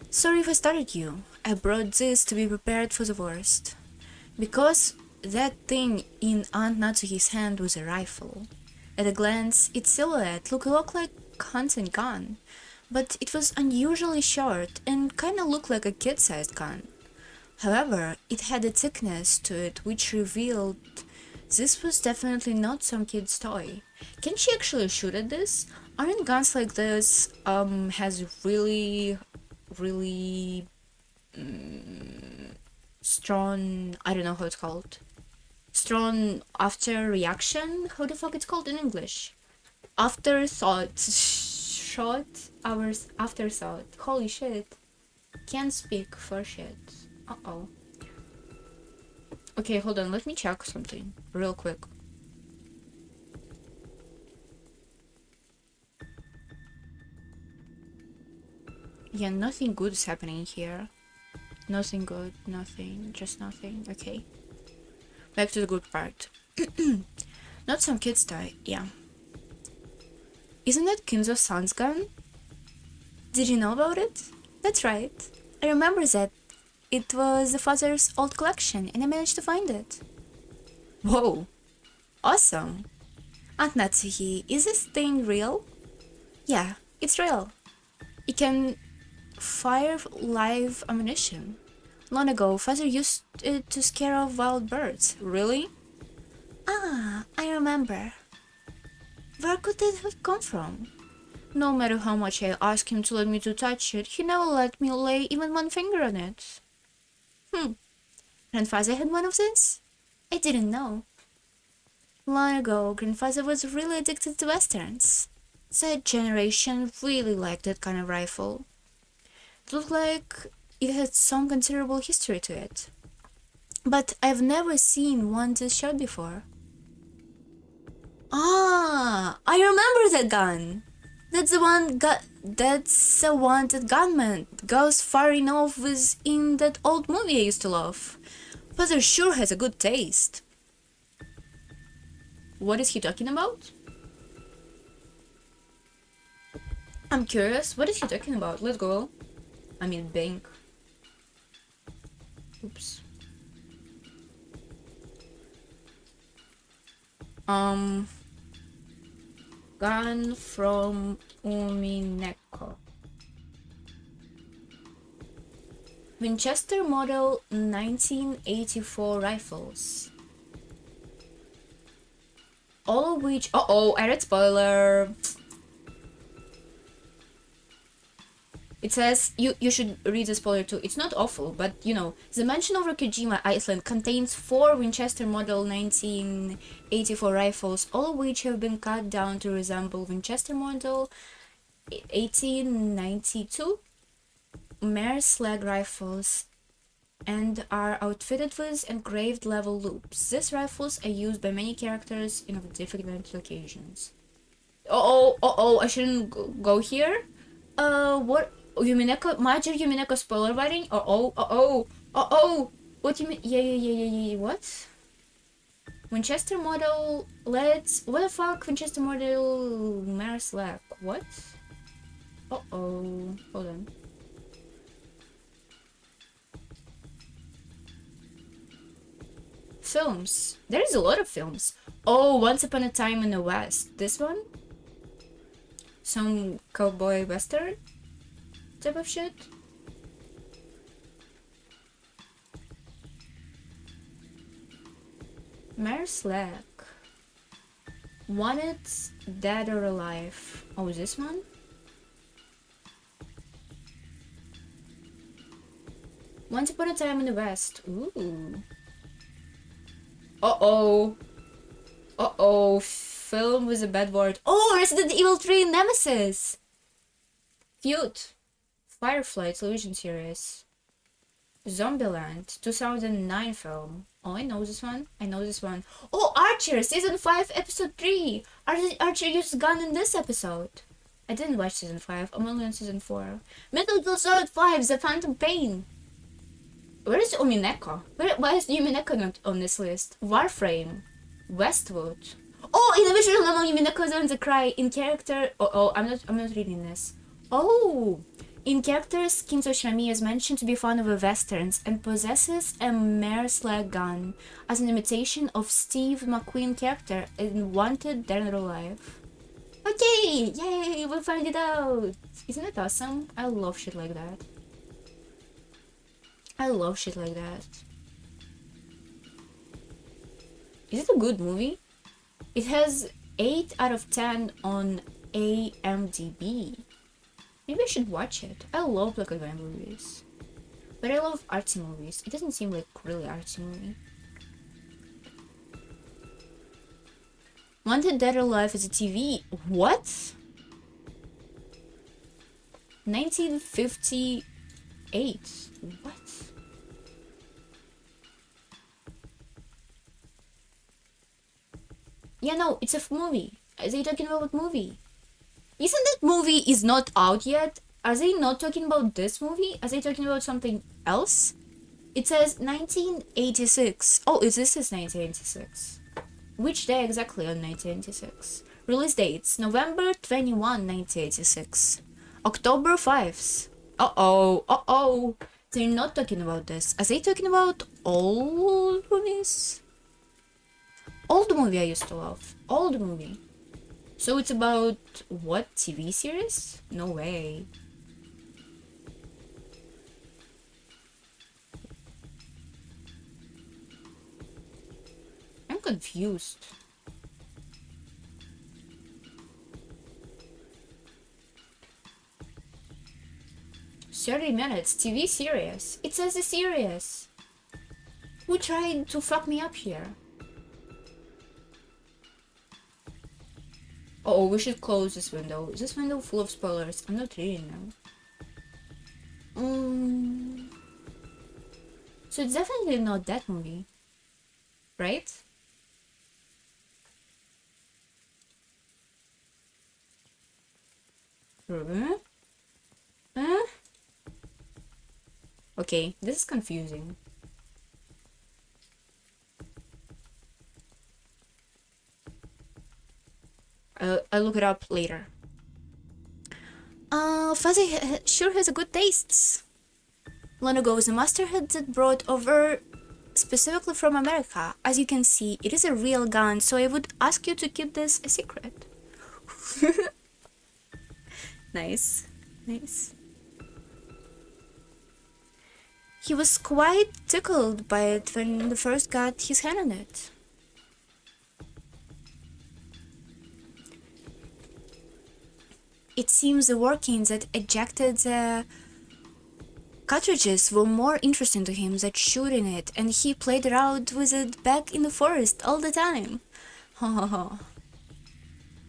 Sorry if I started you. I brought this to be prepared for the worst. Because that thing in Aunt Natsuhi's hand was a rifle. At a glance, its silhouette looked like a hunting gun. But it was unusually short and kinda looked like a kid-sized gun. However, it had a thickness to it which revealed this was definitely not some kid's toy. Can she actually shoot at this? Aren't guns like this has really strong, I don't know how it's called. Strong after reaction? How the fuck it's called in English? Afterthought. Afterthought. Holy shit. Can't speak for shit. Uh-oh. Okay, hold on. Let me check something real quick. Yeah, nothing good is happening here. Nothing good. Nothing. Just nothing. Okay. Back to the good part. Not some kid's toy. Yeah. Isn't that Kinzo-san's gun? Did you know about it? That's right. I remember that. It was the father's old collection, and I managed to find it. Whoa! Awesome! Aunt Natsuhi, is this thing real? Yeah, it's real. It can fire live ammunition. Long ago, father used it to scare off wild birds. Really? Ah, I remember. Where could it have come from? No matter how much I asked him to let me to touch it, he never let me lay even one finger on it. Grandfather had one of these? I didn't know. Long ago, grandfather was really addicted to westerns. That generation really liked that kind of rifle. It looked like it had some considerable history to it. But I've never seen one this shot before. Ah, I remember that gun. That's the one that gunman goes firing off with in that old movie I used to love. Father sure has a good taste. What is he talking about? I'm curious. What is he talking about? Let's go. I mean, bank. Oops. Gun from umineko. Winchester model 1984 rifles. All of which... Uh-oh, I read spoiler. It says, you should read the spoiler too. It's not awful, but you know, the mansion over Kojima Island contains 4 Winchester model 1984 rifles, all of which have been cut down to resemble Winchester model 1892 Mare slag rifles and are outfitted with engraved level loops. These rifles are used by many characters in different locations. I shouldn't go here. What? Umineko, major Umineko spoiler writing? What do you mean? Yeah, what? Winchester model, what the fuck? Winchester model, Mare slag, what? Hold on. Films. There is a lot of films. Oh, Once Upon a Time in the West. This one? Some cowboy western type of shit? Mare slag. Wanted, Dead or Alive. Oh, this one? Once Upon a Time in the West. Ooh. Film with a bad word. Oh, Resident Evil 3 Nemesis! Feud. Firefly television series. Zombieland 2009 film. Oh, I know this one. Oh, Archer season 5 episode 3. Archer uses gun in this episode. I didn't watch season 5. I'm only on season 4. Metal Gear Solid 5 The Phantom Pain. Where is umineko? Why is umineko not on this list? Warframe. Westwood. Oh, in the visual novel, umineko is the cry. In character... I'm not reading this. Oh! In characters, Kinzo Shirami is mentioned to be fond of westerns and possesses a Mare slag gun as an imitation of Steve McQueen character in Wanted Dead or Alive. Okay! Yay! We'll find it out! Isn't it awesome? I love shit like that. Is it a good movie? It has 8 out of 10 on IMDb. Maybe I should watch it. I love black and white movies. But I love artsy movies. It doesn't seem like really artsy movie. Wanted Dead or Alive is a TV. What? 1958. What? Yeah, no, it's a movie. Are they talking about movie? Isn't that movie is not out yet? Are they not talking about this movie? Are they talking about something else? It says 1986. Oh, this is 1986. Which day exactly on 1986? Release dates: November 21, 1986. October 5th. They're not talking about this. Are they talking about old movies? Old movie I used to love. Old movie. So it's about what? TV series? No way. I'm confused. "30 minutes TV series." It says a series. Who tried to fuck me up here? Oh, we should close this window. Is this window full of spoilers? I'm not reading them. So it's definitely not that movie. Right? Okay, this is confusing. I'll look it up later. Fuzzy sure has a good tastes. Lana goes, a master head that brought over specifically from America. As you can see, it is a real gun, so I would ask you to keep this a secret. Nice. He was quite tickled by it when he first got his hand on it. It seems the workings that ejected the cartridges were more interesting to him than shooting it, and he played around with it back in the forest all the time.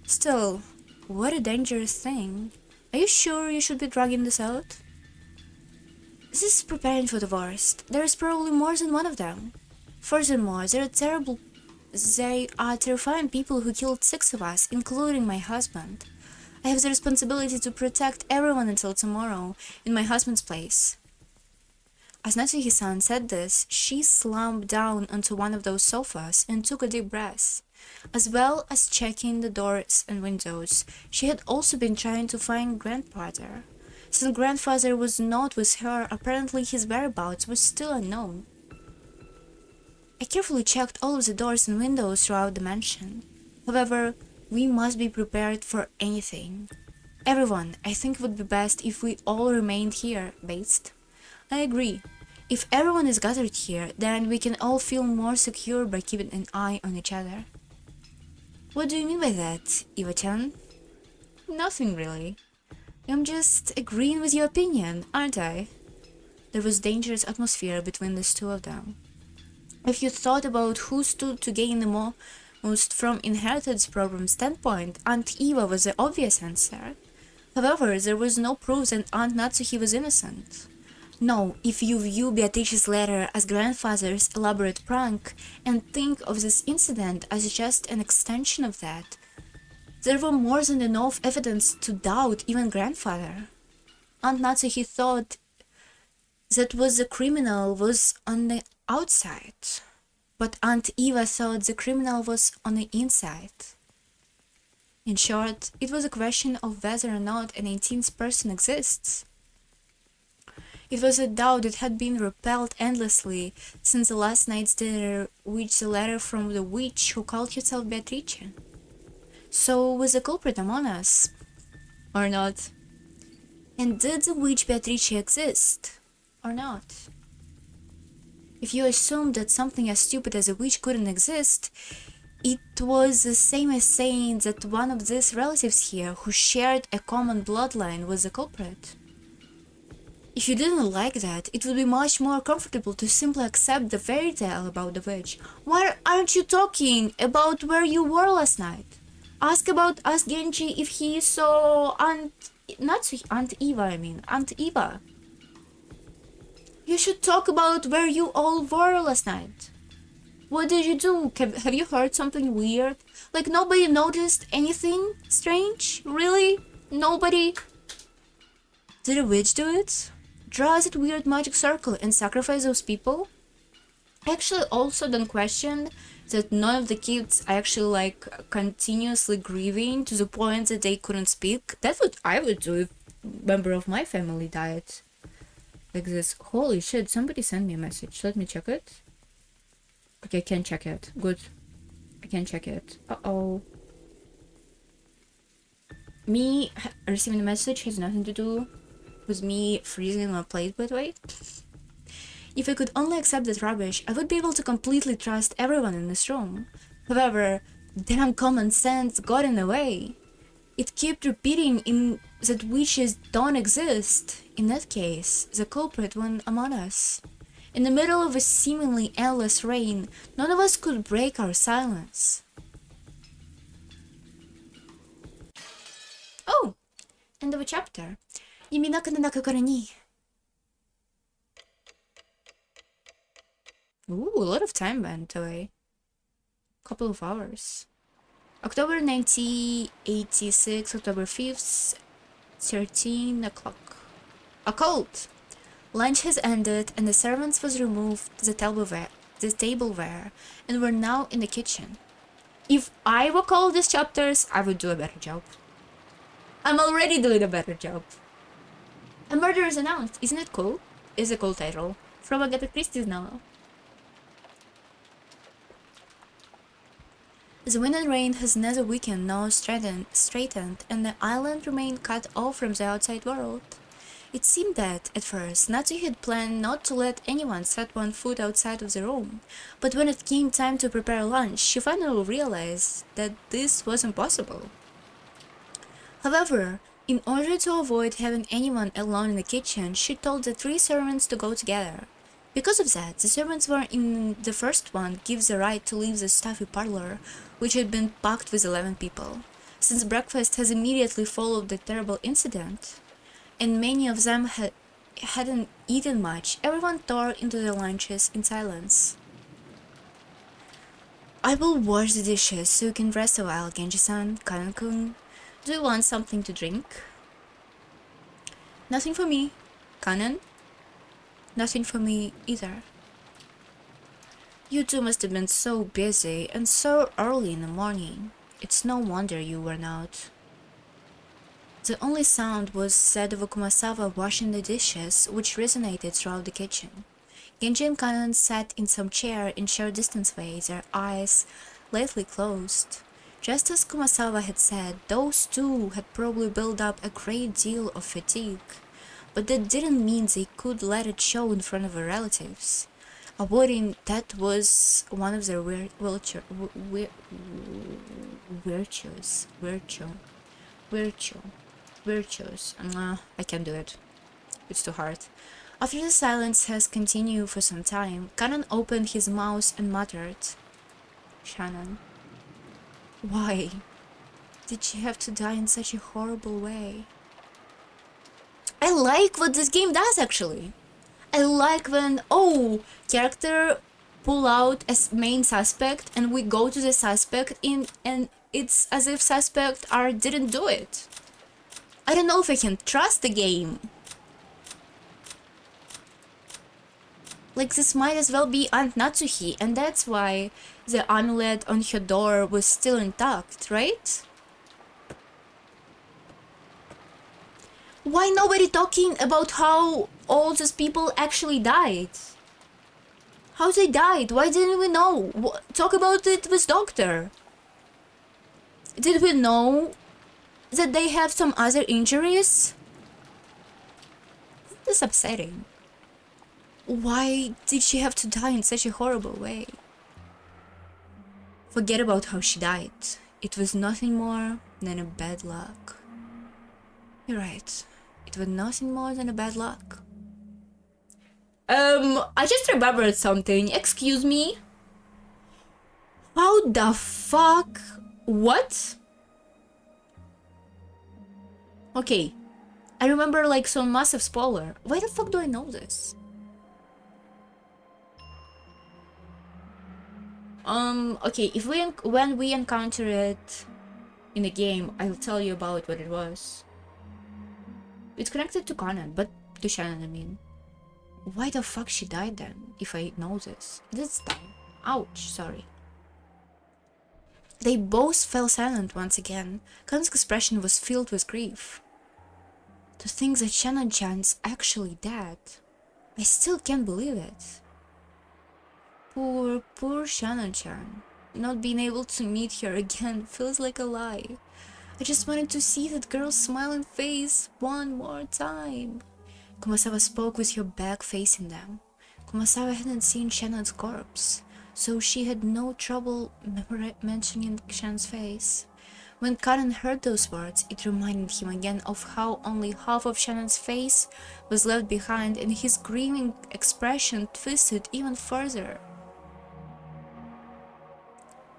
Still, what a dangerous thing. Are you sure you should be dragging this out? This is preparing for the worst. There is probably more than one of them. Furthermore, they are terrifying people who killed 6 of us, including my husband. I have the responsibility to protect everyone until tomorrow, in my husband's place. As Natsuhi-san said this, she slumped down onto one of those sofas and took a deep breath. As well as checking the doors and windows, she had also been trying to find grandfather. Since grandfather was not with her, apparently his whereabouts was still unknown. I carefully checked all of the doors and windows throughout the mansion. However, we must be prepared for anything. Everyone, I think it would be best if we all remained here, based. I agree. If everyone is gathered here, then we can all feel more secure by keeping an eye on each other. What do you mean by that, Iwa-chan? Nothing really. I'm just agreeing with your opinion, aren't I? There was dangerous atmosphere between these two of them. If you thought about who stood to gain the most from inheritance program standpoint, Aunt Eva was the obvious answer. However, there was no proof that Aunt Natsuhi was innocent. No, if you view Beatrice's letter as grandfather's elaborate prank and think of this incident as just an extension of that, there were more than enough evidence to doubt even grandfather. Aunt Natsuhi thought that the criminal was on the outside, but Aunt Eva thought the criminal was on the inside. In short, it was a question of whether or not an 18th person exists. It was a doubt that had been repelled endlessly since the last night's dinner, which the letter from the witch who called herself Beatrice. So was the culprit among us? Or not? And did the witch Beatrice exist? Or not? If you assumed that something as stupid as a witch couldn't exist, it was the same as saying that one of these relatives here who shared a common bloodline was the culprit. If you didn't like that, it would be much more comfortable to simply accept the fairy tale about the witch. Why aren't you talking about where you were last night? Ask Genji if he saw Aunt Eva. You should talk about where you all were last night. What did you do? Have you heard something weird? Like nobody noticed anything strange? Really? Nobody? Did a witch do it? Draw that weird magic circle and sacrifice those people? I actually also don't question that none of the kids are actually like continuously grieving to the point that they couldn't speak. That's what I would do if a member of my family died. Like this. Holy shit, somebody sent me a message. Let me check it. Okay, I can't check it. Good. I can't check it. Uh-oh. Me receiving a message has nothing to do with me freezing my plate, by the way. If I could only accept that rubbish, I would be able to completely trust everyone in this room. However, damn common sense got in the way. It kept repeating that witches don't exist. In that case, the culprit went among us. In the middle of a seemingly endless rain, none of us could break our silence. Oh! End of a chapter. Umineko no nakakara ni. Ooh, a lot of time went away. Couple of hours. October 1986, October 5th, 13 o'clock. A cold! Lunch has ended and the servants was removed the tableware and were now in the kitchen. If I recall these chapters, I would do a better job. I'm already doing a better job. A murder is announced. Isn't it cool? Is a cool title. From Agatha Christie's novel. The wind and rain has neither weakened nor straightened, and the island remained cut off from the outside world. It seemed that, at first, Natsuhi had planned not to let anyone set one foot outside of the room, but when it came time to prepare lunch, she finally realized that this was impossible. However, in order to avoid having anyone alone in the kitchen, she told the 3 servants to go together. Because of that, the servants were in the first one gives the right to leave the stuffy parlor, which had been packed with 11 people. since breakfast has immediately followed the terrible incident, and many of them hadn't eaten much, everyone tore into their lunches in silence. I will wash the dishes so you can rest a while, Genji-san, Kanan-kun. Do you want something to drink? Nothing for me, Kanan. Nothing for me either. You two must have been so busy and so early in the morning. It's no wonder you were out. The only sound was that of Kumasawa washing the dishes, which resonated throughout the kitchen. Genji and Kanan sat in some chair in short distance away, their eyes lightly closed. Just as Kumasawa had said, those two had probably built up a great deal of fatigue, but that didn't mean they could let it show in front of their relatives. Avoiding that was one of their virtues. I can't do it. It's too hard. After the silence has continued for some time, Kanan opened his mouth and muttered, "Shannon, why did she have to die in such a horrible way?" I like what this game does, actually. I like when, character pull out as main suspect and we go to the suspect and it's as if suspect didn't do it. I don't know if I can trust the game. Like, this might as well be Aunt Natsuhi, and that's why the amulet on her door was still intact, right? Why nobody talking about how all those people actually died? How they died? Why didn't we know? Talk about it with doctor. Did we know that they have some other injuries? This is upsetting. Why did she have to die in such a horrible way? Forget about how she died. It was nothing more than a bad luck. You're right. It was nothing more than a bad luck. I just remembered something. Excuse me? How the fuck? What? Okay. I remember like some massive spoiler. Why the fuck do I know this? Okay, when we encounter it in the game, I'll tell you about what it was. It's connected to Kanan, but to Shannon, I mean. Why the fuck she died then, if I know this? This time. Ouch, sorry. They both fell silent once again. Kanan's expression was filled with grief. To think that Shannon-chan's actually dead. I still can't believe it. Poor Shannon-chan. Not being able to meet her again feels like a lie. I just wanted to see that girl's smiling face one more time. Kumasawa spoke with her back facing them. Kumasawa hadn't seen Shannon's corpse, so she had no trouble mentioning Shannon's face. When Karan heard those words, it reminded him again of how only half of Shannon's face was left behind and his grieving expression twisted even further.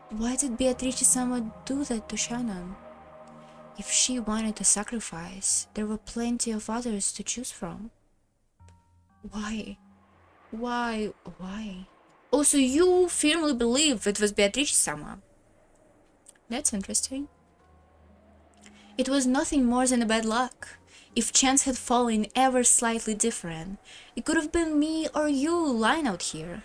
Why did Beatrice-sama do that to Shannon? If she wanted a sacrifice, there were plenty of others to choose from. Why? Why? Also, you firmly believe it was Beatrice-sama. That's interesting. It was nothing more than a bad luck. If chance had fallen ever slightly different, it could have been me or you lying out here.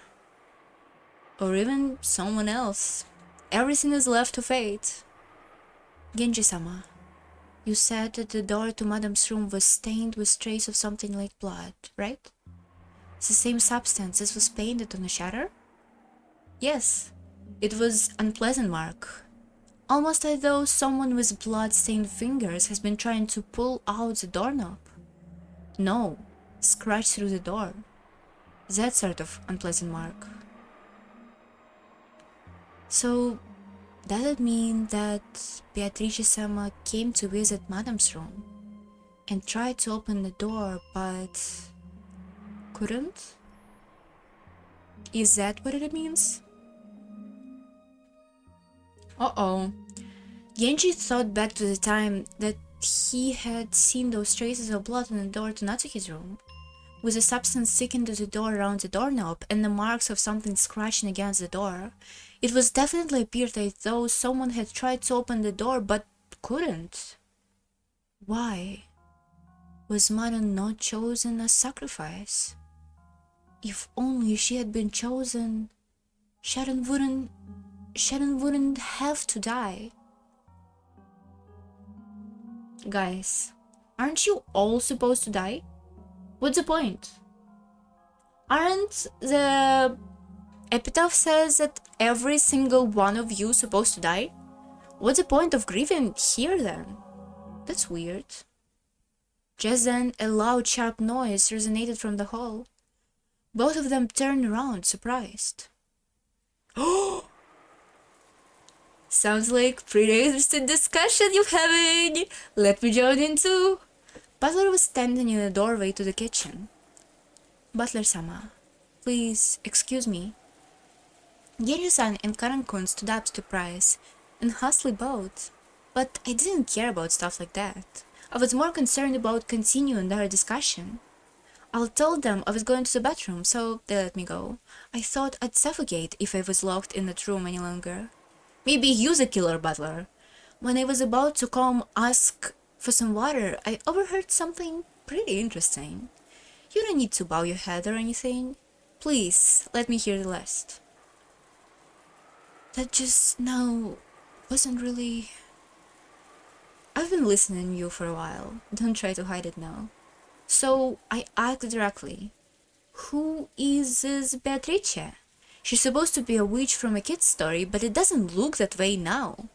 Or even someone else. Everything is left to fate. Genji-sama, you said that the door to Madame's room was stained with traces of something like blood, right? It's the same substance as was painted on the shutter? Yes, it was unpleasant mark. Almost as though someone with blood-stained fingers has been trying to pull out the doorknob. No, scratch through the door. That sort of unpleasant mark. So, does it mean that Beatrice-sama came to visit Madame's room and tried to open the door but couldn't? Is that what it means? Uh-oh. Genji thought back to the time that he had seen those traces of blood on the door to Natsuki's room, with the substance sticking to the door around the doorknob and the marks of something scratching against the door. It was definitely appeared as though someone had tried to open the door but couldn't. Why was Mana not chosen as sacrifice? If only she had been chosen, Sharon wouldn't have to die. Guys, aren't you all supposed to die? What's the point? Aren't the epitaph says that every single one of you supposed to die? What's the point of grieving here then? That's weird. Just then, a loud, sharp noise resonated from the hall. Both of them turned around, surprised. Oh! Sounds like pretty interesting discussion you're having. Let me join in too. Butler was standing in the doorway to the kitchen. Butler-sama, please excuse me. Genji-san and Karan-kun stood up to Price and hastily bowed. But I didn't care about stuff like that. I was more concerned about continuing our discussion. I told them I was going to the bathroom, so they let me go. I thought I'd suffocate if I was locked in that room any longer. Maybe use a killer, Butler. When I was about to come ask for some water, I overheard something pretty interesting. You don't need to bow your head or anything. Please, let me hear the last. That just now wasn't really... I've been listening to you for a while. Don't try to hide it now. So I asked directly, who is this Beatrice? She's supposed to be a witch from a kid's story, but it doesn't look that way now.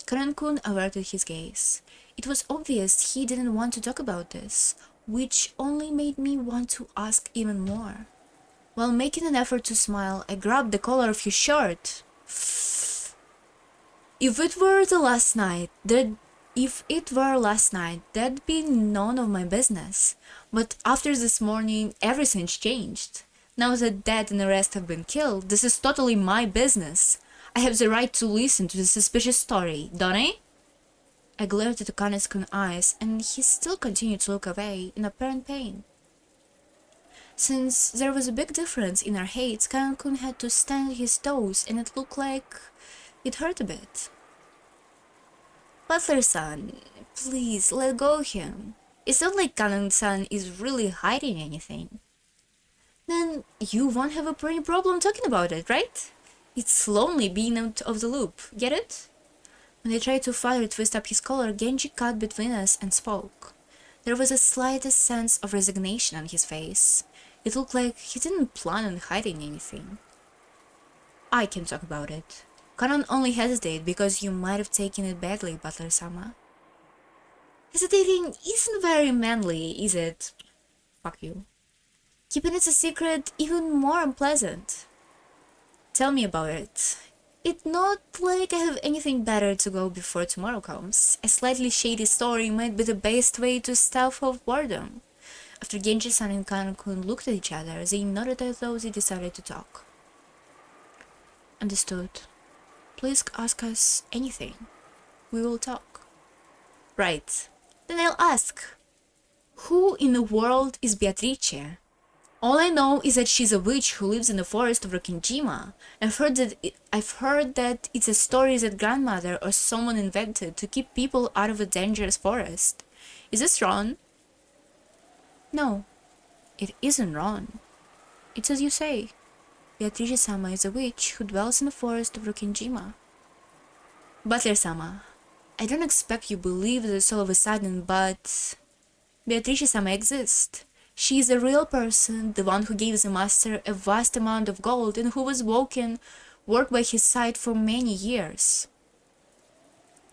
Karan-kun averted his gaze. It was obvious he didn't want to talk about this, which only made me want to ask even more. While making an effort to smile, I grabbed the collar of his shirt. If it were last night, that'd be none of my business. But after this morning, everything's changed. Now that Dad and the rest have been killed, this is totally my business. I have the right to listen to the suspicious story, don't I? I glared at Kaneskun's eyes, and he still continued to look away in apparent pain. Since there was a big difference in our hates, Kanenkun had to stand on his toes, and it looked like it hurt a bit. Butler-san, please let go of him. It's not like Kanen-san is really hiding anything. Then you won't have any problem talking about it, right? It's lonely being out of the loop, get it? When I tried to further twist up his collar, Genji cut between us and spoke. There was a slightest sense of resignation on his face. It looked like he didn't plan on hiding anything. I can talk about it. Karan only hesitated because you might have taken it badly, Butler-sama. Hesitating isn't very manly, is it? Fuck you. Keeping it a secret even more unpleasant. Tell me about it. It's not like I have anything better to go before tomorrow comes. A slightly shady story might be the best way to stave off boredom. After Genji-san and Karan-kun looked at each other, they nodded as though they decided to talk. Understood. Please ask us anything. We will talk. Right. Then I'll ask. Who in the world is Beatrice? All I know is that she's a witch who lives in the forest of Rokkenjima. I've heard that it's a story that grandmother or someone invented to keep people out of a dangerous forest. Is this wrong? No, it isn't wrong. It's as you say. Beatrice-sama is a witch who dwells in the forest of Rokkenjima. Butler-sama, I don't expect you believe this all of a sudden, but Beatrice-sama exists. She is a real person, the one who gave the master a vast amount of gold and who was worked by his side for many years.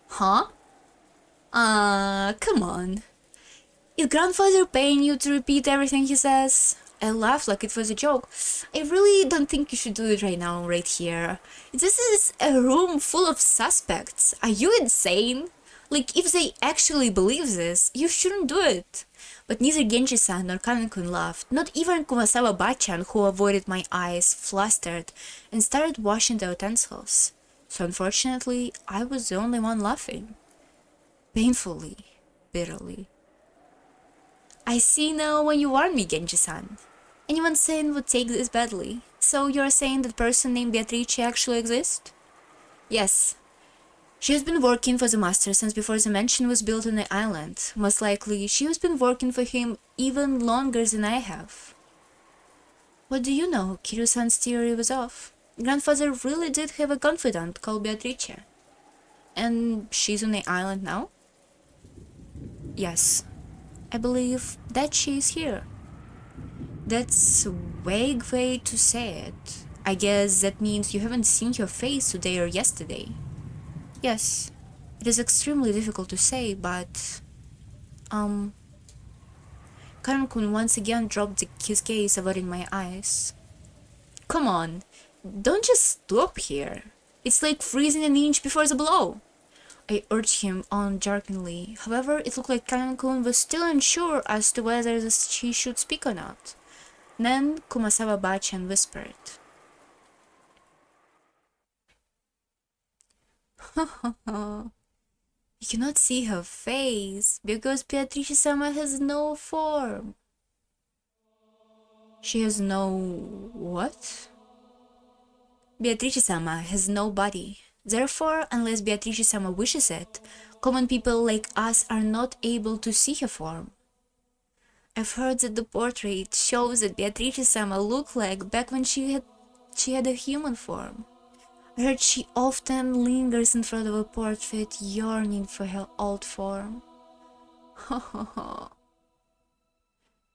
Huh? Come on. Is grandfather paying you to repeat everything he says? I laughed like it was a joke. I really don't think you should do it right now, right here. This is a room full of suspects. Are you insane? Like, if they actually believe this, you shouldn't do it. But neither Genji-san nor Kanen-kun laughed, not even Kumasawa-bachan, who avoided my eyes, flustered, and started washing the utensils. So unfortunately, I was the only one laughing. Painfully, bitterly. I see now when you warned me, Genji-san. Anyone sane would take this badly. So you're saying that person named Beatrice actually exists? Yes. She has been working for the master since before the mansion was built on the island. Most likely, she has been working for him even longer than I have. What do you know? Kiryu-san's theory was off. Grandfather really did have a confidant called Beatrice. And she's on the island now? Yes. I believe that she is here. That's a vague way to say it. I guess that means you haven't seen her face today or yesterday. Yes. It is extremely difficult to say, but... Karan-kun once again dropped his gaze, avoiding my eyes. Come on, don't just stop here. It's like freezing an inch before the blow. I urged him on jerkingly. However, it looked like Karan-kun was still unsure as to whether she should speak or not. Then Kumasawa-bachan whispered. You cannot see her face because Beatrice-sama has no form. She has no... what? Beatrice-sama has no body. Therefore, unless Beatrice-sama wishes it, common people like us are not able to see her form. I've heard that the portrait shows that Beatrice-sama looked like back when she had a human form. I heard she often lingers in front of a portrait, yearning for her old form.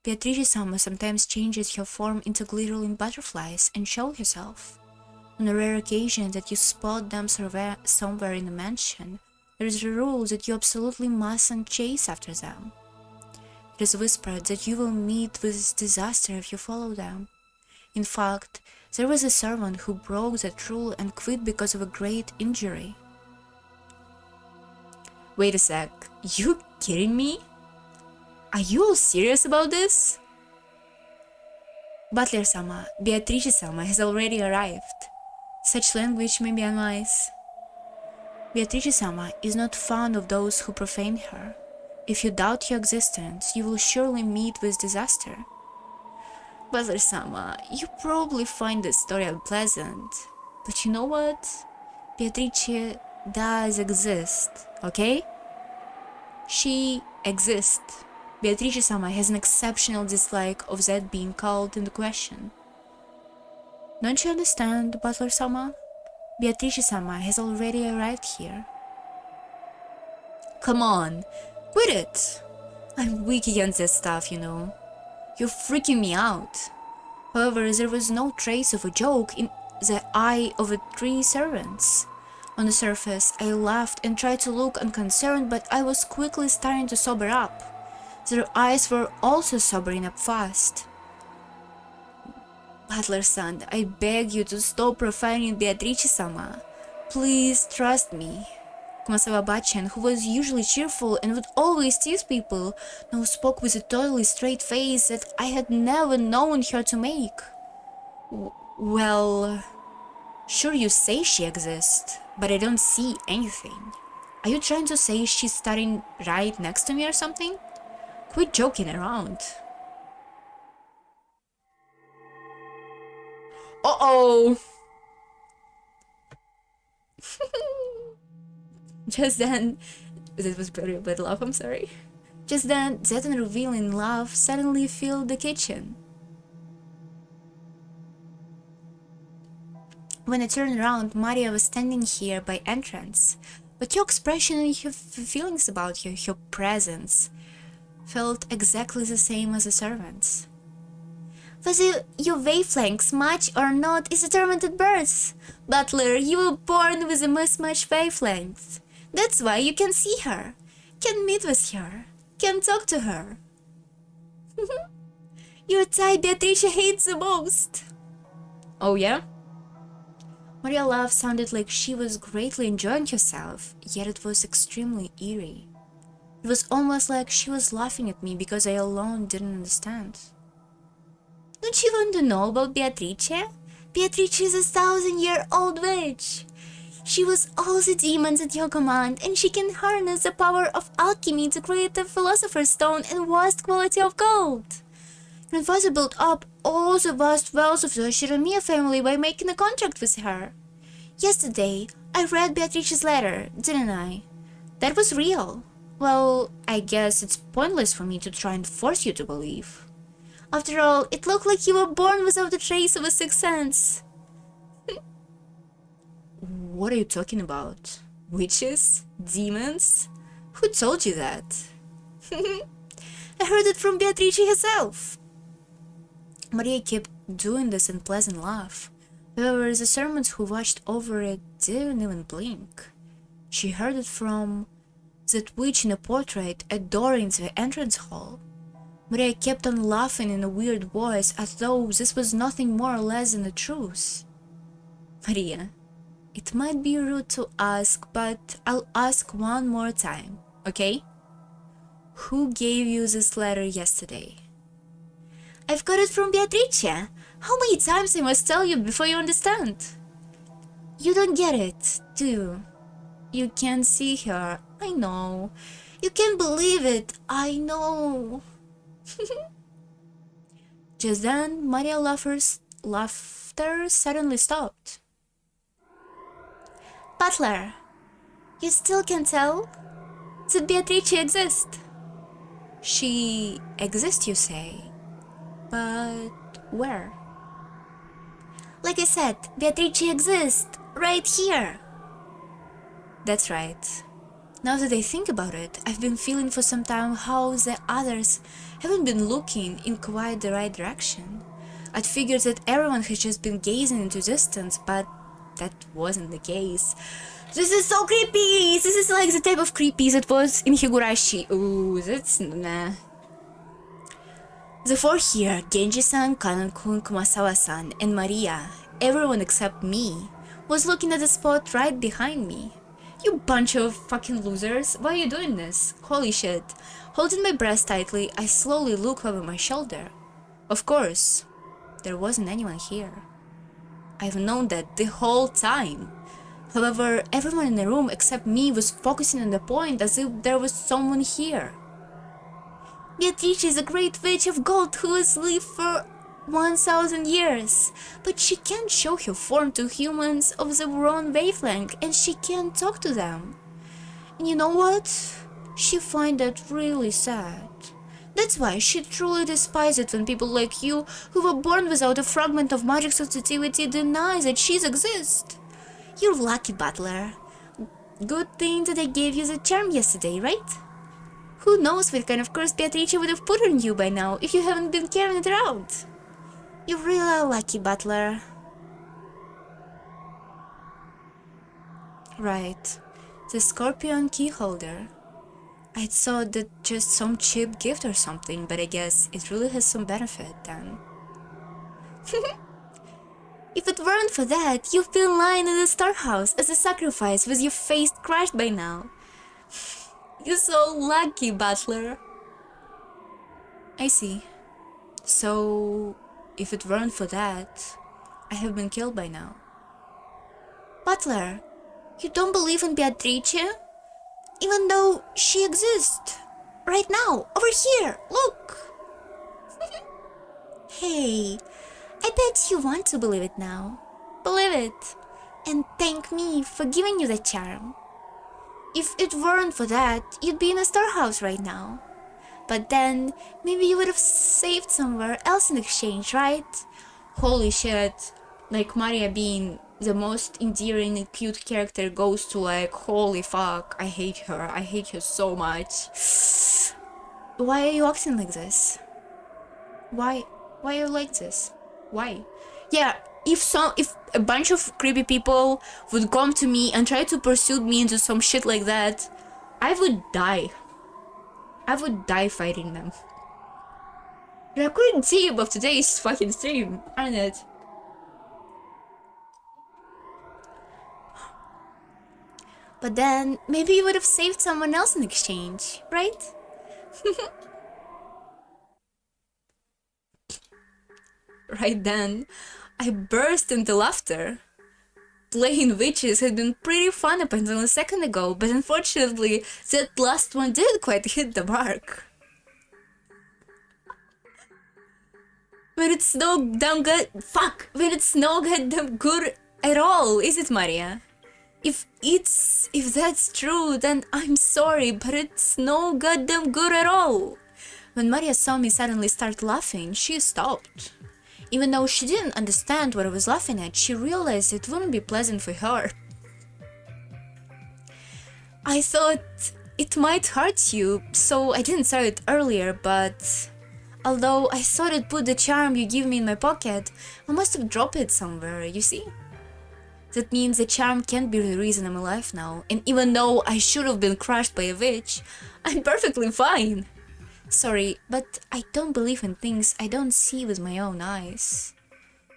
Beatrice-sama sometimes changes her form into glittering butterflies and shows herself. On a rare occasion that you spot them somewhere in the mansion, there is a rule that you absolutely mustn't chase after them. It is whispered that you will meet with disaster if you follow them. In fact, there was a servant who broke that rule and quit because of a great injury. Wait a sec, you kidding me? Are you all serious about this? Butler-sama, Beatrice-sama has already arrived. Such language may be unwise. Beatrice-sama is not fond of those who profane her. If you doubt her existence, you will surely meet with disaster. Butler-sama, you probably find this story unpleasant. But you know what? Beatrice does exist, okay? She exists. Beatrice-sama has an exceptional dislike of that being called into question. Don't you understand, Butler-sama? Beatrice-sama has already arrived here. Come on, quit it! I'm weak against that stuff, you know. You're freaking me out. However, there was no trace of a joke in the eye of the three servants. On the surface, I laughed and tried to look unconcerned, but I was quickly starting to sober up. Their eyes were also sobering up fast. Butler-san, I beg you to stop profaning Beatrice-sama. Please trust me. Kumasawa-bachan, who was usually cheerful and would always tease people, now spoke with a totally straight face that I had never known her to make. Well, sure you say she exists, but I don't see anything. Are you trying to say she's standing right next to me or something? Quit joking around. Uh-oh! Just then, that was very bad laugh, I'm sorry. Just then, that unrevealing laugh suddenly filled the kitchen. When I turned around, Maria was standing here by entrance, but your expression and your feelings about her, her presence, felt exactly the same as the servants. Whether your wavelengths match or not is determined at birth. Butler, you were born with a mismatched wavelength. That's why you can see her, can meet with her, can talk to her. Your type Beatrice hates the most. Oh yeah? Maria's laugh sounded like she was greatly enjoying herself, yet it was extremely eerie. It was almost like she was laughing at me because I alone didn't understand. Don't you want to know about Beatrice? Beatrice is a 1,000-year-old witch. She was all the demons at your command, and she can harness the power of alchemy to create the Philosopher's Stone and vast quality of gold. Grandfather built up all the vast wealth of the Shiramia family by making a contract with her. Yesterday, I read Beatrice's letter, didn't I? That was real. Well, I guess it's pointless for me to try and force you to believe. After all, it looked like you were born without a trace of a sixth sense. What are you talking about? Witches? Demons? Who told you that? I heard it from Beatrice herself. Maria kept doing this unpleasant laugh. However, the servants who watched over it didn't even blink. She heard it from that witch in a portrait adoring the entrance hall. Maria kept on laughing in a weird voice as though this was nothing more or less than the truth. Maria, it might be rude to ask, but I'll ask one more time, okay? Who gave you this letter yesterday? I've got it from Beatrice. How many times I must tell you before you understand? You don't get it, do you? You can't see her, I know. You can't believe it, I know. Just then, Maria's laughter suddenly stopped. Butler, you still can't tell that Beatrice exists? She exists, you say? But where? Like I said, Beatrice exists, right here. That's right. Now that I think about it, I've been feeling for some time how the others haven't been looking in quite the right direction. I'd figured that everyone has just been gazing into distance, but that wasn't the case. This is so creepy! This is like the type of creepy that was in Higurashi. Ooh, that's nah. The four here, Genji-san, Kanan-kun, Kumasawa-san, and Maria, everyone except me, was looking at the spot right behind me. You bunch of fucking losers, why are you doing this? Holy shit. Holding my breast tightly, I slowly look over my shoulder. Of course, there wasn't anyone here. I've known that the whole time. However, everyone in the room except me was focusing on the point as if there was someone here. Beatrice is a great witch of gold who has lived for 1,000 years, but she can't show her form to humans of the wrong wavelength, and she can't talk to them. And you know what? She finds that really sad. That's why she truly despises it when people like you, who were born without a fragment of magic sensitivity, deny that she exists. You're lucky, Butler. Good thing that I gave you the charm yesterday, right? Who knows what kind of curse Beatrice would have put on you by now if you haven't been carrying it around. You really are lucky, Butler. Right. The scorpion key holder. I thought that just some cheap gift or something, but I guess it really has some benefit then. If it weren't for that, you've been lying in the storehouse as a sacrifice with your face crushed by now. You're so lucky, Butler. I see. So, if it weren't for that, I have been killed by now. Butler, you don't believe in Beatrice? Even though she exists. Right now, over here, look! Hey, I bet you want to believe it now. Believe it, and thank me for giving you the charm. If it weren't for that, you'd be in a storehouse right now. But then, maybe you would have saved somewhere else in exchange, right? Holy shit, like Maria being the most endearing and cute character goes to like, holy fuck, I hate her so much. Why are you acting like this? Why are you like this? Why? Yeah, if a bunch of creepy people would come to me and try to pursue me into some shit like that, I would die. I would die fighting them. I couldn't see above today's fucking stream, aren't it? But then, maybe you would have saved someone else in exchange, right? Right then, I burst into laughter. playing witches had been pretty fun up until a second ago, but unfortunately, that last one didn't quite hit the mark. When it's no damn good. Fuck! When it's no goddamn good at all, is it, Maria? If that's true, then I'm sorry, but it's no goddamn good at all. When Maria saw me suddenly start laughing, she stopped. Even though she didn't understand what I was laughing at, she realized it wouldn't be pleasant for her. I thought it might hurt you, so I didn't say it earlier, but although I thought it put the charm you give me in my pocket, I must have dropped it somewhere, you see? That means the charm can't be the reason I'm alive now, and even though I should have been crushed by a witch, I'm perfectly fine. Sorry, but I don't believe in things I don't see with my own eyes.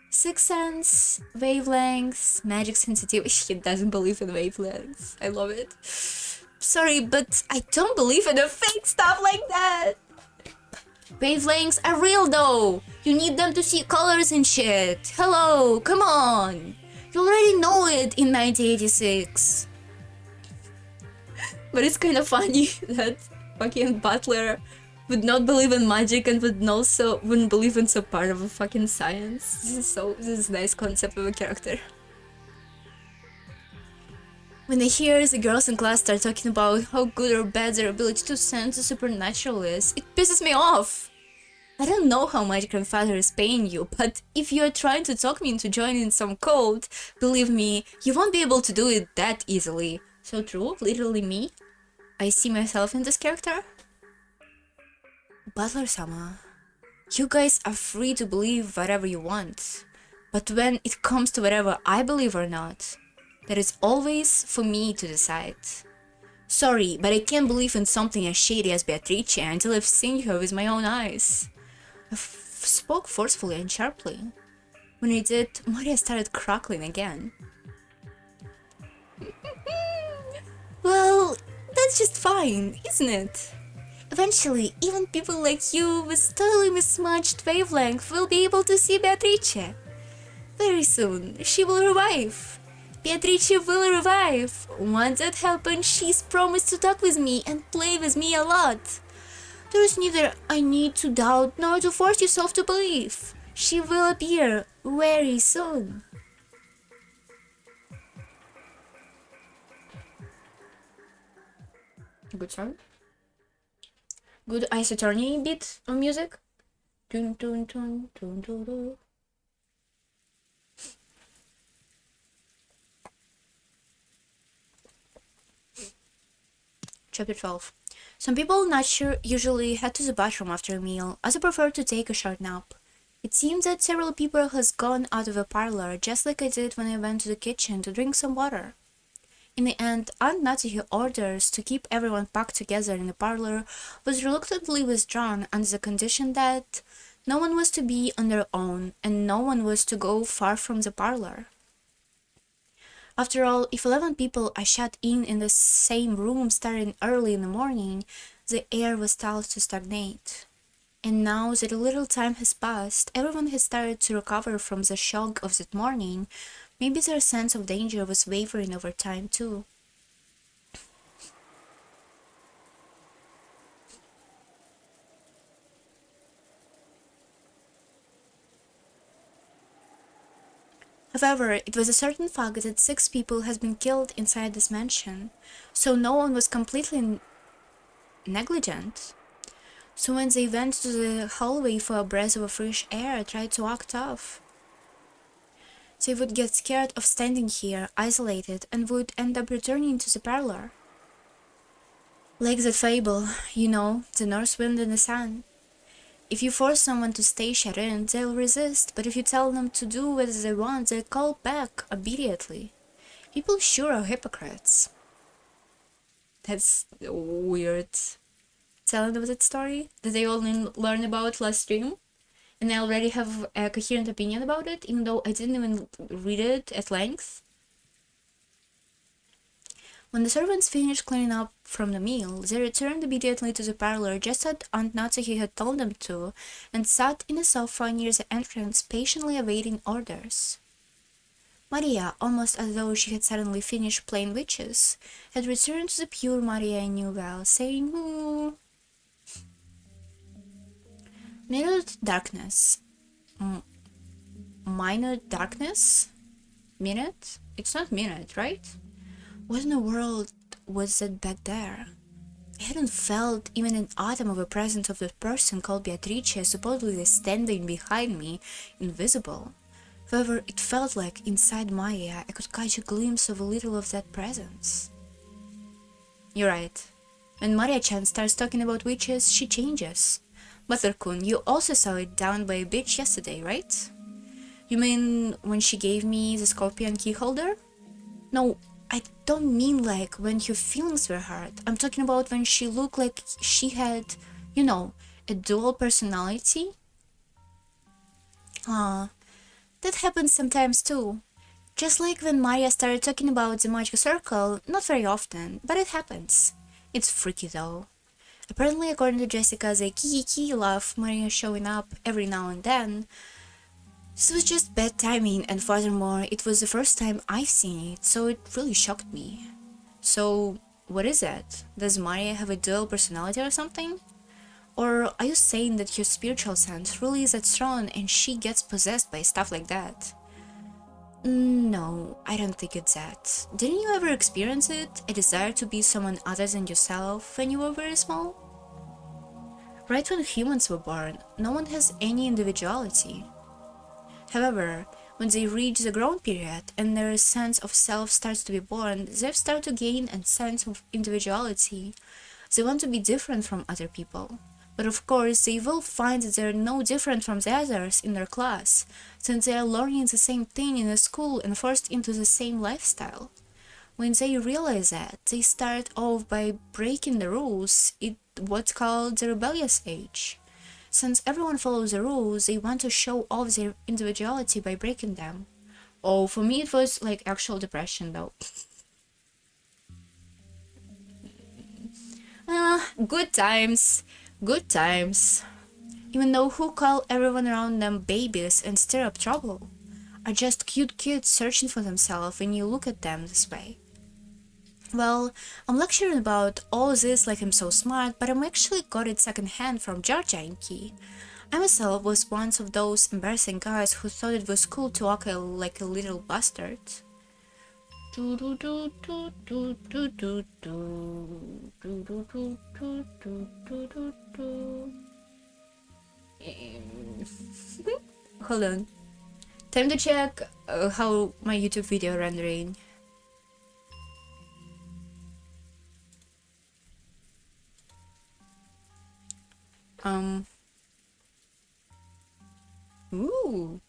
Sixth sense, wavelengths, magic sensitivity. He doesn't believe in wavelengths. I love it. Sorry, but I don't believe in the fake stuff like that. Wavelengths are real though. You need them to see colors and shit. Hello, come on. You already know it in 1986. But it's kind of funny that fucking Butler would not believe in magic and wouldn't believe in some part of a fucking science. This is a nice concept of a character. When I hear the girls in class start talking about how good or bad their ability to sense the supernatural is, it pisses me off. I don't know how much grandfather is paying you, but if you're trying to talk me into joining some cult, believe me, you won't be able to do it that easily. So true, literally me. I see myself in this character. Butler-sama, you guys are free to believe whatever you want, but when it comes to whatever I believe or not, that is always for me to decide. Sorry, but I can't believe in something as shady as Beatrice until I've seen her with my own eyes. I spoke forcefully and sharply. When I did, Maria started crackling again. Well, that's just fine, isn't it? Eventually, even people like you with totally mismatched wavelength will be able to see Beatrice. Very soon, she will revive. Beatrice will revive. Once that happens, she's promised to talk with me and play with me a lot. There is neither a need to doubt nor to force yourself to believe. She will appear very soon. Good song. Good Ice Attorney beat of music. Dun, dun, dun, dun, dun, dun. Chapter 12. Some people usually head to the bathroom after a meal, as I prefer to take a short nap. It seems that several people has gone out of the parlor, just like I did when I went to the kitchen to drink some water. In the end, Aunt Natsuhi's orders to keep everyone packed together in the parlor was reluctantly withdrawn under the condition that no one was to be on their own and no one was to go far from the parlor. After all, if 11 people are shut in the same room starting early in the morning, the air was starting to stagnate. And now that a little time has passed, everyone has started to recover from the shock of that morning. Maybe their sense of danger was wavering over time too. However, it was a certain fact that 6 people has been killed inside this mansion, so no one was completely negligent. So when they went to the hallway for a breath of fresh air, tried to act tough. They would get scared of standing here, isolated, and would end up returning to the parlor. Like that fable, you know, the north wind and the sun. If you force someone to stay shut in, they'll resist, but if you tell them to do what they want, they'll call back immediately. People sure are hypocrites. That's weird. Telling them that story that they only learned about last stream, and I already have a coherent opinion about it, even though I didn't even read it at length. When the servants finished cleaning up from the meal, they returned immediately to the parlor just as Aunt Natsuhi had told them to, and sat in a sofa near the entrance, patiently awaiting orders. Maria, almost as though she had suddenly finished playing witches, had returned to the pure Maria I knew well, saying, Minute darkness. Minute darkness? Minute? It's not minute, right? What in the world was that back there? I hadn't felt even an atom of a presence of that person called Beatrice, supposedly standing behind me, invisible. However, it felt like inside Maya I could catch a glimpse of a little of that presence. You're right. When Maria-chan starts talking about witches, she changes. Butler-kun, you also saw it down by a beach yesterday, right? You mean when she gave me the scorpion key holder? No, I don't mean like when her feelings were hurt. I'm talking about when she looked like she had, a dual personality. That happens sometimes too. Just like when Maria started talking about the magic circle, not very often, but it happens. It's freaky though. Apparently, according to Jessica, the kiki laugh Maria showing up every now and then. This was just bad timing, and furthermore, it was the first time I've seen it, so it really shocked me. So, what is it? Does Maria have a dual personality or something? Or are you saying that her spiritual sense really is that strong and she gets possessed by stuff like that? No, I don't think it's that. Didn't you ever experience it? A desire to be someone other than yourself when you were very small? Right when humans were born, no one has any individuality. However, when they reach the growth period and their sense of self starts to be born, they start to gain a sense of individuality. They want to be different from other people. But of course, they will find that they're no different from the others in their class, since they are learning the same thing in a school and forced into the same lifestyle. When they realize that, they start off by breaking the rules, what's called the rebellious age. Since everyone follows the rules, they want to show off their individuality by breaking them. Oh, for me it was like actual depression though. Good times. Good times. Even though who call everyone around them babies and stir up trouble are just cute kids searching for themselves when you look at them this way. Well, I'm lecturing about all this like I'm so smart, but I'm actually got it secondhand from Georgia and Key. I myself was one of those embarrassing guys who thought it was cool to act like a little bastard. Hold on. Time to check how my YouTube video rendering. Ooh.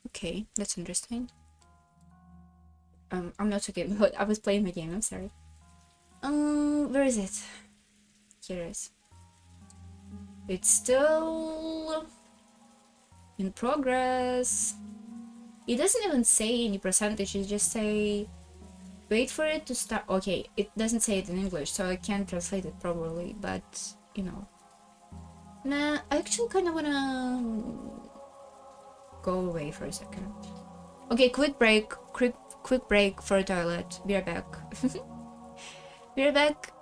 Okay, that's interesting. I'm not so good, but I was playing my game, I'm sorry. Where is it? Here it is. It's still in progress. It doesn't even say any percentage, it just say wait for it to start. Okay, it doesn't say it in English, so I can't translate it properly, but Nah, I actually kind of wanna go away for a second. Okay, quick break. Quick break for a toilet. Be right back. Be right back.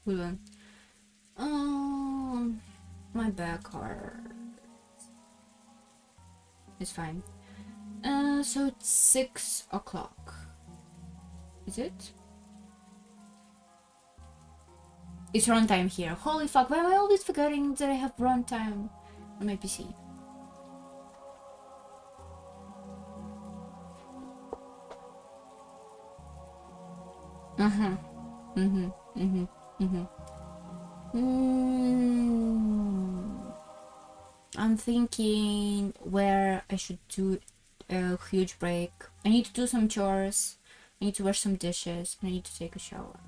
Hold on. My back hurt. It's fine. So it's 6 o'clock. Is it? It's runtime here. Holy fuck, why am I always forgetting that I have runtime on my PC? I'm thinking where I should do a huge break. I need to do some chores. I need to wash some dishes. And I need to take a shower.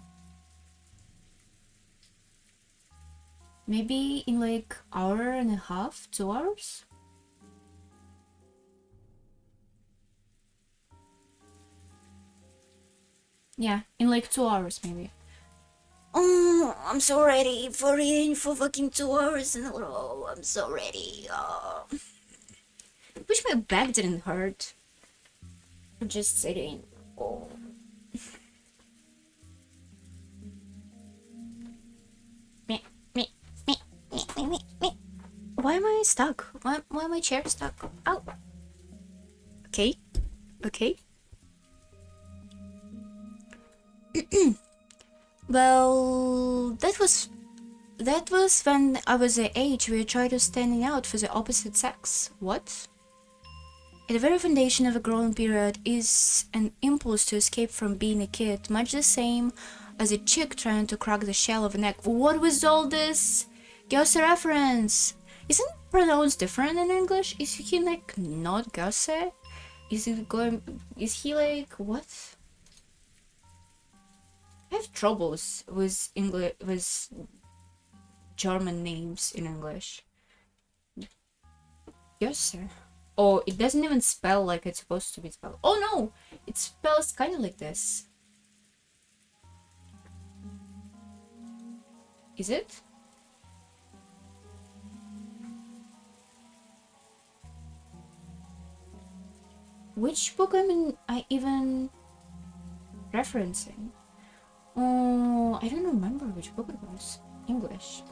Maybe in like hour and a half, 2 hours? Yeah, in like 2 hours maybe. Oh, I'm so ready for reading for fucking 2 hours in a row. I'm so ready. Oh. I wish my back didn't hurt. I'm just sitting. Oh. Why am I stuck? Why am I chair stuck? Ow. Okay. Okay. Well, that was when I was the age where you try to standing out for the opposite sex. What? At the very foundation of a growing period is an impulse to escape from being a kid, much the same as a chick trying to crack the shell of an egg. What was all this? Gosse reference. Isn't it pronounced different in English? Is he like not Gosse? Is he like what? I have troubles with English, with German names in English. Yes, sir. Oh, it doesn't even spell like it's supposed to be spelled. Oh no! It spells kind of like this. Is it? Which book I even referencing? Oh, I don't remember which book it was. English.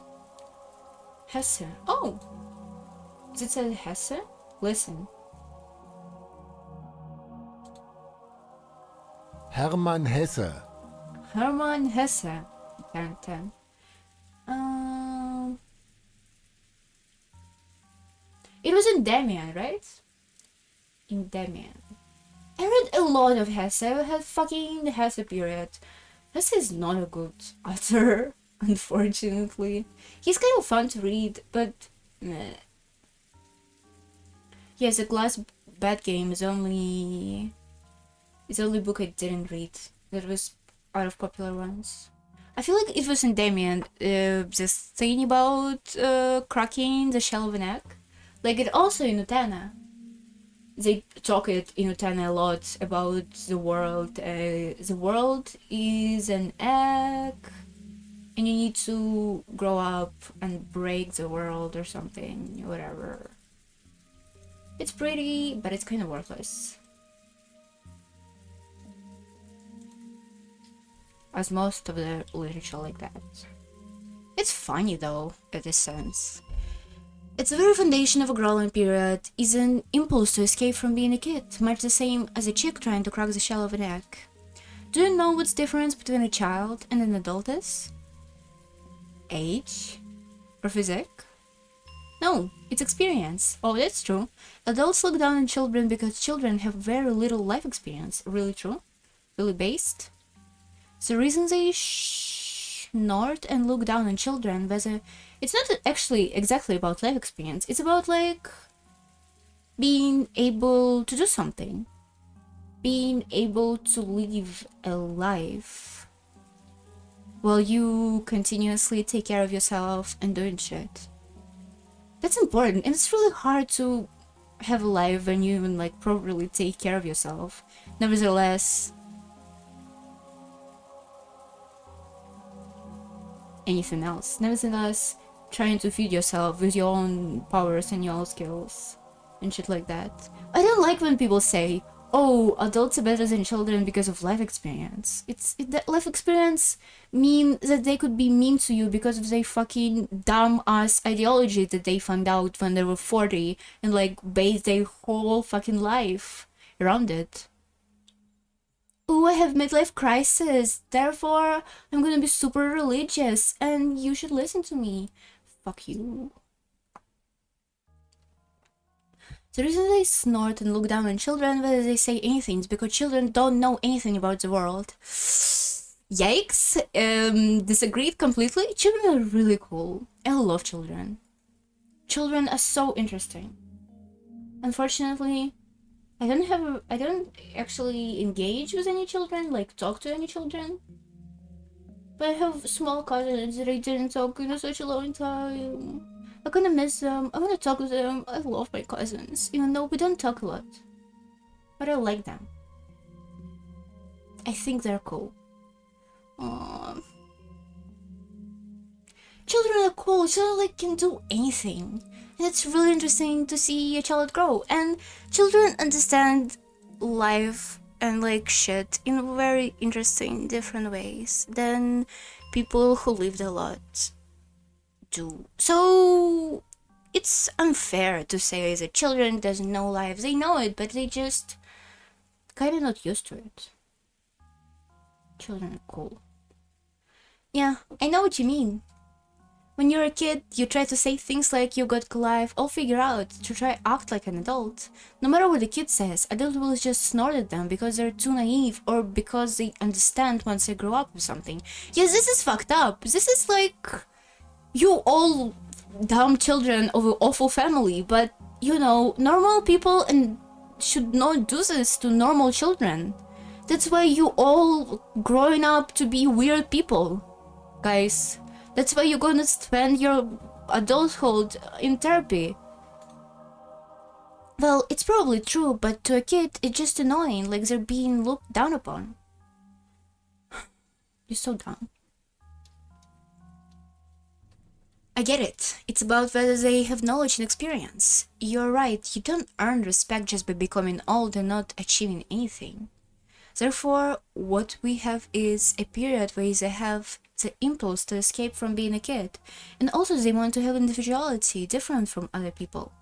Hesse. Oh! Does it say Hesse? Listen. Hermann Hesse. Hermann Hesse. 10. It was in Damien, right? In Damien. I read a lot of Hesse. I had fucking the Hesse period. Hesse is not a good author, unfortunately. He's kind of fun to read, but meh. Yes, The Glass Bad Game is the only book I didn't read that was out of popular ones. I feel like it was in Damien, this thing about cracking the shell of an egg. Like it also in Utena. They talk it in Utena a lot about the world. The world is an egg, and you need to grow up and break the world or something, whatever. It's pretty, but it's kind of worthless. As most of the literature like that. It's funny though, in this sense. It's the very foundation of a growing period is an impulse to escape from being a kid, much the same as a chick trying to crack the shell of an egg. Do you know what's the difference between a child and an adult is? Age? Or physique? No, it's experience. Oh, that's true. Adults look down on children because children have very little life experience. Really true? Really based? The reason they snort and look down on children, whether it's not actually exactly about life experience, it's about like being able to do something, being able to live a life while you continuously take care of yourself and doing shit. That's important, and it's really hard to have a life when you even like properly take care of yourself. Nevertheless, anything else. Nevertheless, trying to feed yourself with your own powers and your own skills and shit like that. I don't like when people say, oh, adults are better than children because of life experience. That life experience mean that they could be mean to you because of their fucking dumb ass ideology that they found out when they were 40 and like based their whole fucking life around it. Oh, I have midlife crisis, therefore I'm gonna be super religious and you should listen to me. Fuck you. The reason they snort and look down on children whether they say anything is because children don't know anything about the world. Yikes! Disagreed completely. Children are really cool. I love children. Children are so interesting. Unfortunately, I don't actually engage with any children, like talk to any children. But I have small cousins that I didn't talk in such a long time. I'm gonna miss them. I wanna talk to them. I love my cousins, even though we don't talk a lot. But I like them. I think they're cool. Aww. Children are cool. Children like can do anything. And it's really interesting to see a child grow. And children understand life and like shit in very interesting different ways than people who lived a lot do. So it's unfair to say that children doesn't know life. They know it, but they just kind of not used to it. Children are cool. Yeah, I know what you mean. When you're a kid, you try to say things like you got life all figured out to try act like an adult. No matter what the kid says, adult will just snort at them because they're too naive or because they understand once they grow up with something. Yes, this is fucked up. This is like you all dumb children of an awful family, but you know, normal people and should not do this to normal children. That's why you all growing up to be weird people, guys. That's why you're gonna spend your adulthood in therapy. Well, it's probably true, but to a kid, it's just annoying, like they're being looked down upon. You're so dumb. I get it. It's about whether they have knowledge and experience. You're right, you don't earn respect just by becoming old and not achieving anything. Therefore, what we have is a period where they have the impulse to escape from being a kid, and also they want to have individuality different from other people.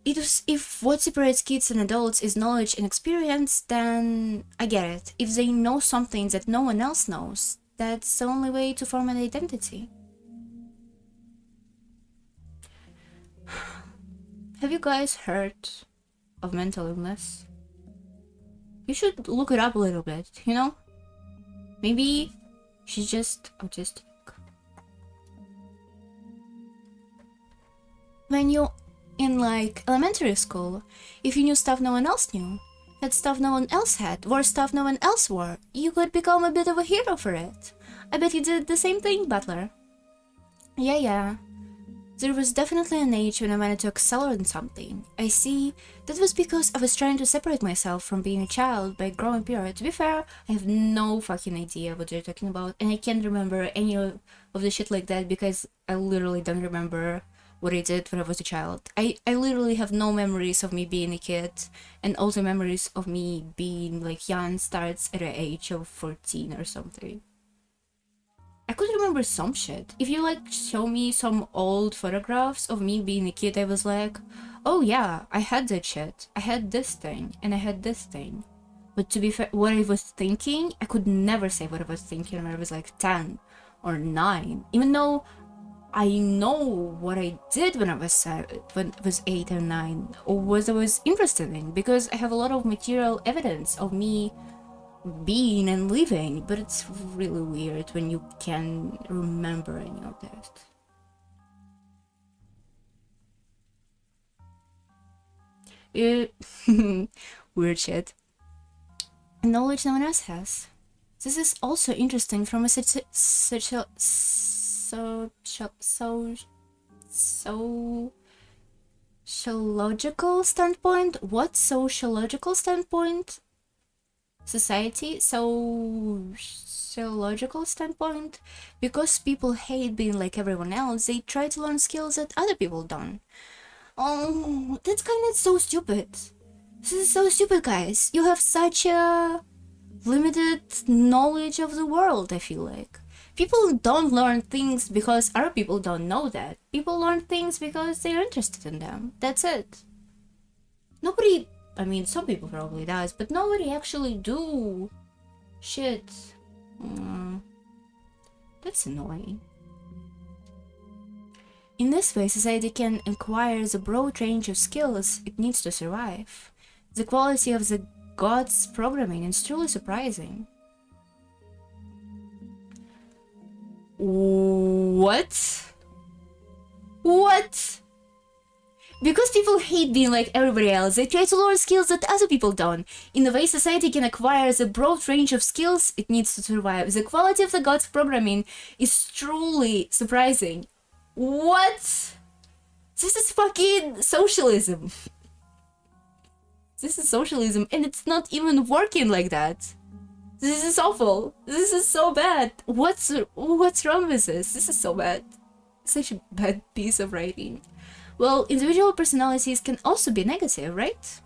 If what separates kids and adults is knowledge and experience, then I get it. If they know something that no one else knows, that's the only way to form an identity. Have you guys heard of mental illness? You should look it up a little bit, you know? Maybe she's just autistic. When you're in like elementary school, if you knew stuff no one else knew, had stuff no one else had, wore stuff no one else wore, you could become a bit of a hero for it. I bet you did the same thing, Butler. Yeah. There was definitely an age when I wanted to excel in something. I see, that was because I was trying to separate myself from being a child by a growing period. To be fair, I have no fucking idea what you're talking about, and I can't remember any of the shit like that because I literally don't remember what I did when I was a child. I literally have no memories of me being a kid, and all the memories of me being like young starts at the age of 14 or something. I could remember some shit. If you like show me some old photographs of me being a kid, I was like, oh yeah, I had that shit. I had this thing, and I had this thing. But to be fair, what I was thinking, I could never say what I was thinking when I was like 10 or 9. Even though I know what I did when I was 8 or 9, or what I was interested in, because I have a lot of material evidence of me being and living, but it's really weird when you can remember any of that. Weird shit. Knowledge no one else has. This is also interesting from a sociological standpoint. What sociological standpoint? Sociological standpoint, because people hate being like everyone else, they try to learn skills that other people don't. Oh, that's kind of so stupid. This is so stupid, guys. You have such a limited knowledge of the world, I feel like. People don't learn things because other people don't know that. People learn things because they're interested in them. That's it. Nobody, I mean, some people probably does, but nobody actually do shit. That's annoying. In this way, society can acquire the broad range of skills it needs to survive. The quality of the gods' programming is truly surprising. What? What? Because people hate being like everybody else, they try to learn skills that other people don't. In the way society can acquire the broad range of skills it needs to survive. The quality of the gods' programming is truly surprising. What? This is fucking socialism. This is socialism, and it's not even working like that. This is awful. This is so bad. What's wrong with this? This is so bad. Such a bad piece of writing. Well, individual personalities can also be negative, right?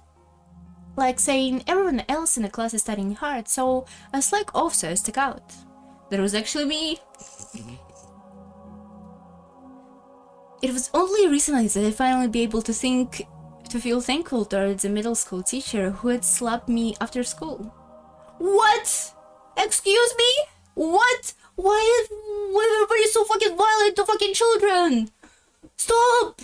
Like saying everyone else in the class is studying hard, so I slack off so I stick out. That was actually me. It was only recently that I finally be able to feel thankful towards a middle school teacher who had slapped me after school. What? Excuse me? What? Why everybody so fucking violent to fucking children? Stop!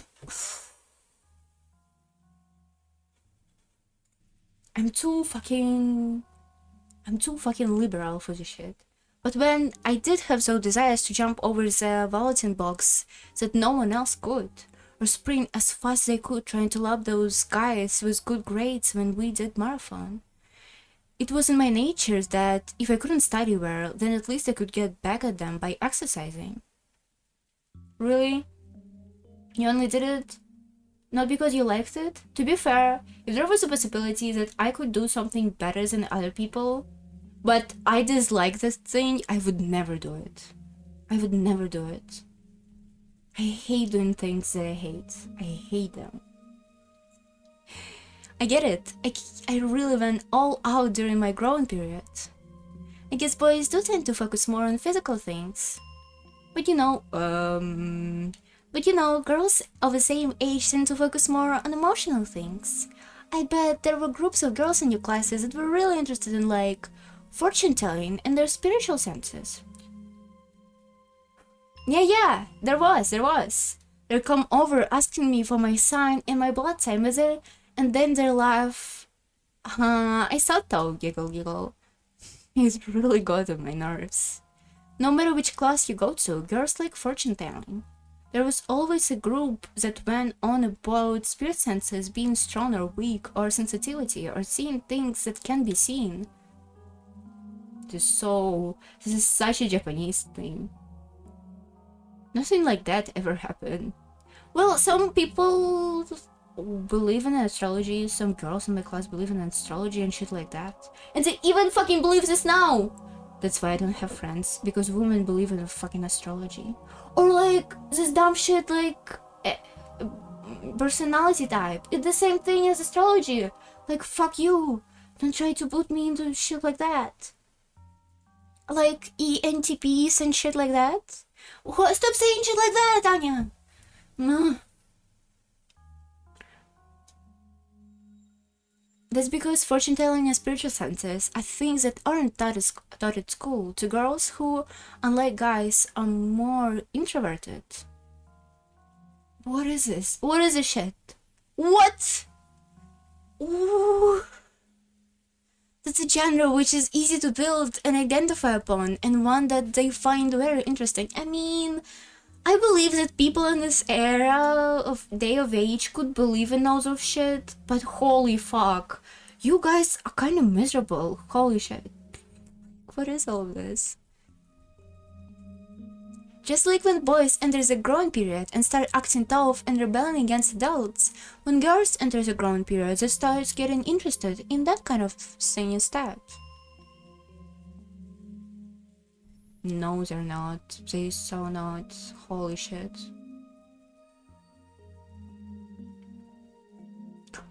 I'm too fucking liberal for this shit. But when I did have those desires to jump over the bulletin box that no one else could, or sprint as fast as they could trying to lap those guys with good grades when we did marathon, it was in my nature that if I couldn't study well, then at least I could get back at them by exercising. Really? You only did it? Not because you liked it? To be fair, if there was a possibility that I could do something better than other people, but I dislike this thing, I would never do it. I would never do it. I hate doing things that I hate. I hate them. I get it. I really went all out during my growing period. I guess boys do tend to focus more on physical things. But you know, girls of the same age tend to focus more on emotional things. I bet there were groups of girls in your classes that were really interested in, like, fortune telling and their spiritual senses. Yeah, there was. They'd come over asking me for my sign and my blood sign, and then they laugh. I thought though, giggle. It's really got on my nerves. No matter which class you go to, girls like fortune telling. There was always a group that went on about spirit senses being strong or weak, or sensitivity, or seeing things that can be seen. This is such a Japanese thing. Nothing like that ever happened. Well, some people believe in astrology, some girls in my class believe in astrology and shit like that. And they even fucking believe this now! That's why I don't have friends, because women believe in fucking astrology. Or like, this dumb shit like, personality type. It's the same thing as astrology. Like, fuck you. Don't try to put me into shit like that. Like, ENTPs and shit like that. Stop saying shit like that, Anya! No. That's because fortune telling and spiritual senses are things that aren't taught at school to girls who, unlike guys, are more introverted. What is this? What is this shit? What? Ooh. That's a genre which is easy to build and identify upon, and one that they find very interesting. I mean, I believe that people in this era of day of age could believe in all of shit, but holy fuck, you guys are kind of miserable. Holy shit. What is all of this? Just like when boys enter the growing period and start acting tough and rebelling against adults, when girls enter the growing period, they start getting interested in that kind of thing instead. No, they're not. They so not. Holy shit.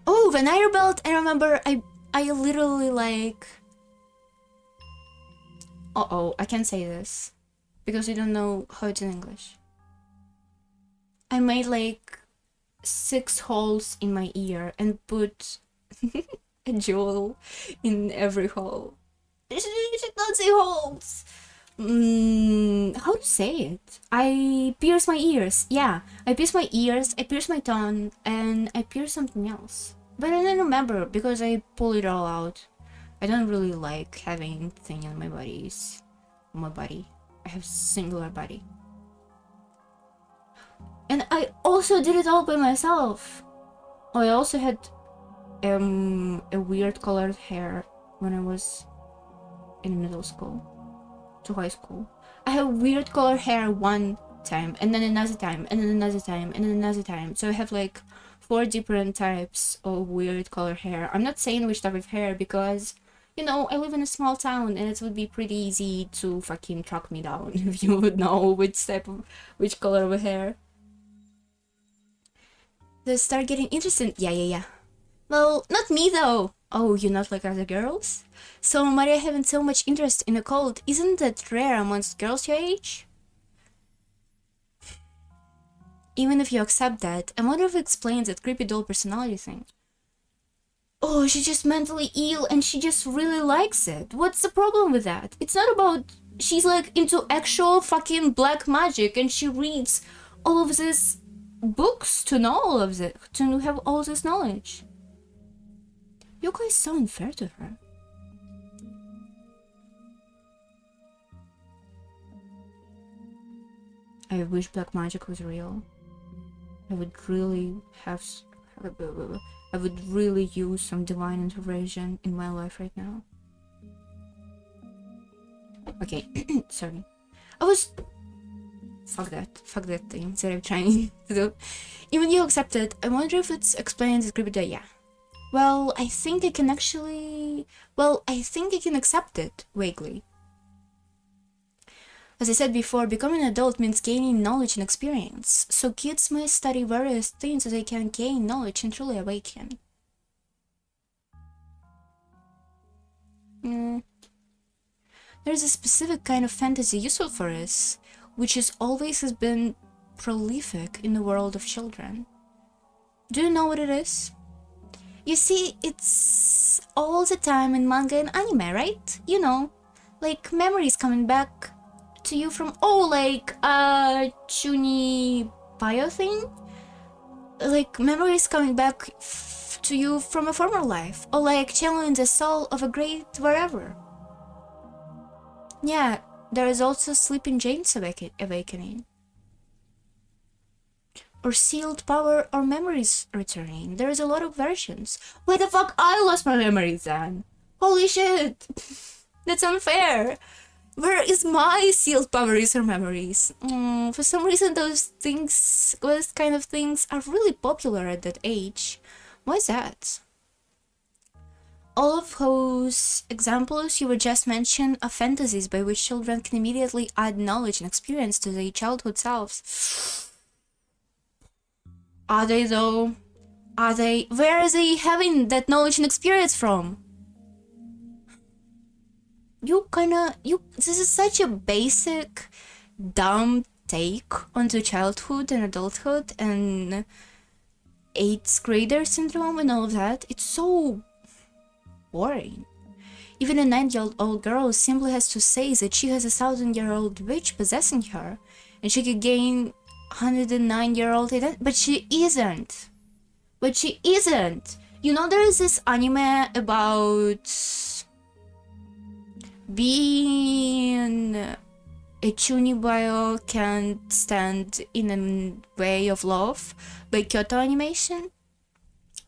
Oh, conveyor belt. I remember. I literally like. I can't say this because I don't know how it's in English. I made like 6 holes in my ear and put a jewel in every hole. You should not say holes. How to say it? I pierce my ears. Yeah, I pierce my ears, I pierce my tongue, and I pierce something else. But I don't remember because I pull it all out. I don't really like having thing on my bodies. My body. I have singular body. And I also did it all by myself. Oh, I also had a weird colored hair when I was in middle school to high school. I had weird colored hair one time, and then another time, and then another time, and then another time. So I have like 4 different types of weird colored hair. I'm not saying which type of hair because, you know, I live in a small town and it would be pretty easy to fucking track me down if you would know which color of hair. They start getting interested. Yeah. Well, not me though. Oh, you're not like other girls? So Maria having so much interest in a cult, isn't that rare amongst girls your age? Even if you accept that, I wonder if it explains that creepy doll personality thing. Oh, she's just mentally ill and she just really likes it. What's the problem with that? It's not about... She's like into actual fucking black magic and she reads all of these books to know all of it, to have all this knowledge. Yoko is so unfair to her. I wish black magic was real. I would really have... I would really use some divine intervention in my life right now. Okay, sorry. I was... Fuck that thing that I'm trying to do. Even you accept it, I wonder if it explains the creepy day. Yeah. Well, I think I can actually... Well, I think I can accept it, vaguely. As I said before, becoming an adult means gaining knowledge and experience, so kids must study various things so they can gain knowledge and truly awaken. There's a specific kind of fantasy useful for us, which is always has been prolific in the world of children. Do you know what it is? You see, it's all the time in manga and anime, right? You know, like memories coming back to you from, like Chuni bio thing? Like memories coming back to you from a former life, or like channeling the soul of a great wherever. Yeah, there is also Sleeping Jane's awakening. Or sealed power or memories returning. There is a lot of versions. Why the fuck I lost my memories then? Holy shit! That's unfair! Where is my sealed powers or memories? For some reason those kind of things are really popular at that age. Why is that? All of those examples you were just mentioned are fantasies by which children can immediately add knowledge and experience to their childhood selves. Are they though? Are they? Where are they having that knowledge and experience from? This is such a basic, dumb take onto childhood and adulthood and 8th grader syndrome and all of that. It's so boring. Even a 9-year-old girl simply has to say that she has a 1,000-year-old witch possessing her and she could gain 109-year-old identity, but she isn't. You know, there is this anime about being a chunibyo can't stand in a way of love by Kyoto Animation.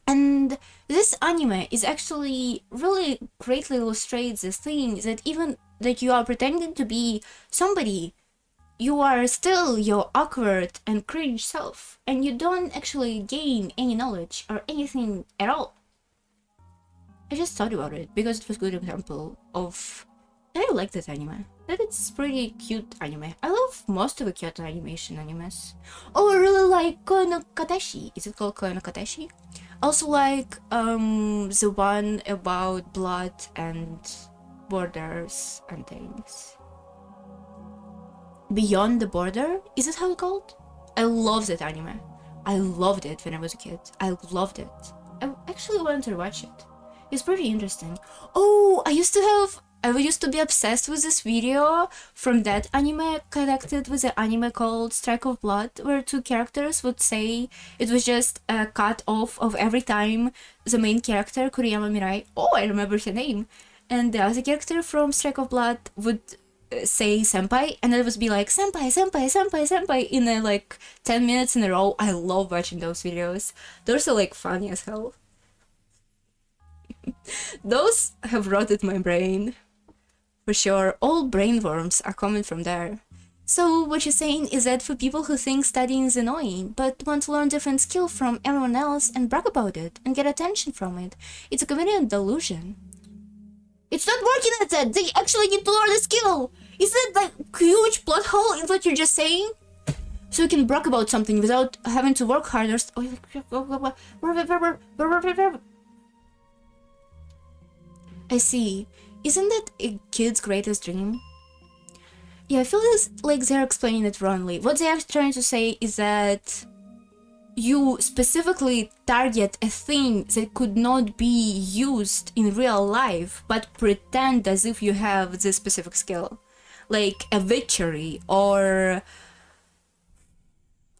And this anime is actually really greatly illustrates this thing that even that you are pretending to be somebody, you are still your awkward and cringe self, and you don't actually gain any knowledge or anything at all. I just thought about it because it was a good example of I like that anime. That it's pretty cute anime. I love most of the Kyoto animation animes. Oh, I really like Koi no Katashi. Is it called Koi no Katashi? Also like the one about blood and borders and things. Beyond the Border? Is it how it's called? I love that anime. I loved it when I was a kid. I loved it. I actually wanted to watch it. It's pretty interesting. Oh, I used to be obsessed with this video from that anime connected with the anime called Strike of Blood, where two characters would say it was just a cut off of every time the main character, Kuriyama Mirai, oh, I remember her name, and the other character from Strike of Blood would say senpai, and it would be like senpai, senpai, senpai, senpai in like 10 minutes in a row. I love watching those videos. Those are like funny as hell. Those have rotted my brain. For sure, all brain worms are coming from there. So what you're saying is that for people who think studying is annoying, but want to learn different skill from everyone else and brag about it and get attention from it, it's a convenient delusion. It's not working at that! They actually need to learn a skill! Is that like huge plot hole in what you're just saying? So you can brag about something without having to work harder. I see. Isn't that a kid's greatest dream? Yeah, I feel like they're explaining it wrongly. What they're trying to say is that you specifically target a thing that could not be used in real life, but pretend as if you have this specific skill. Like a witchery or,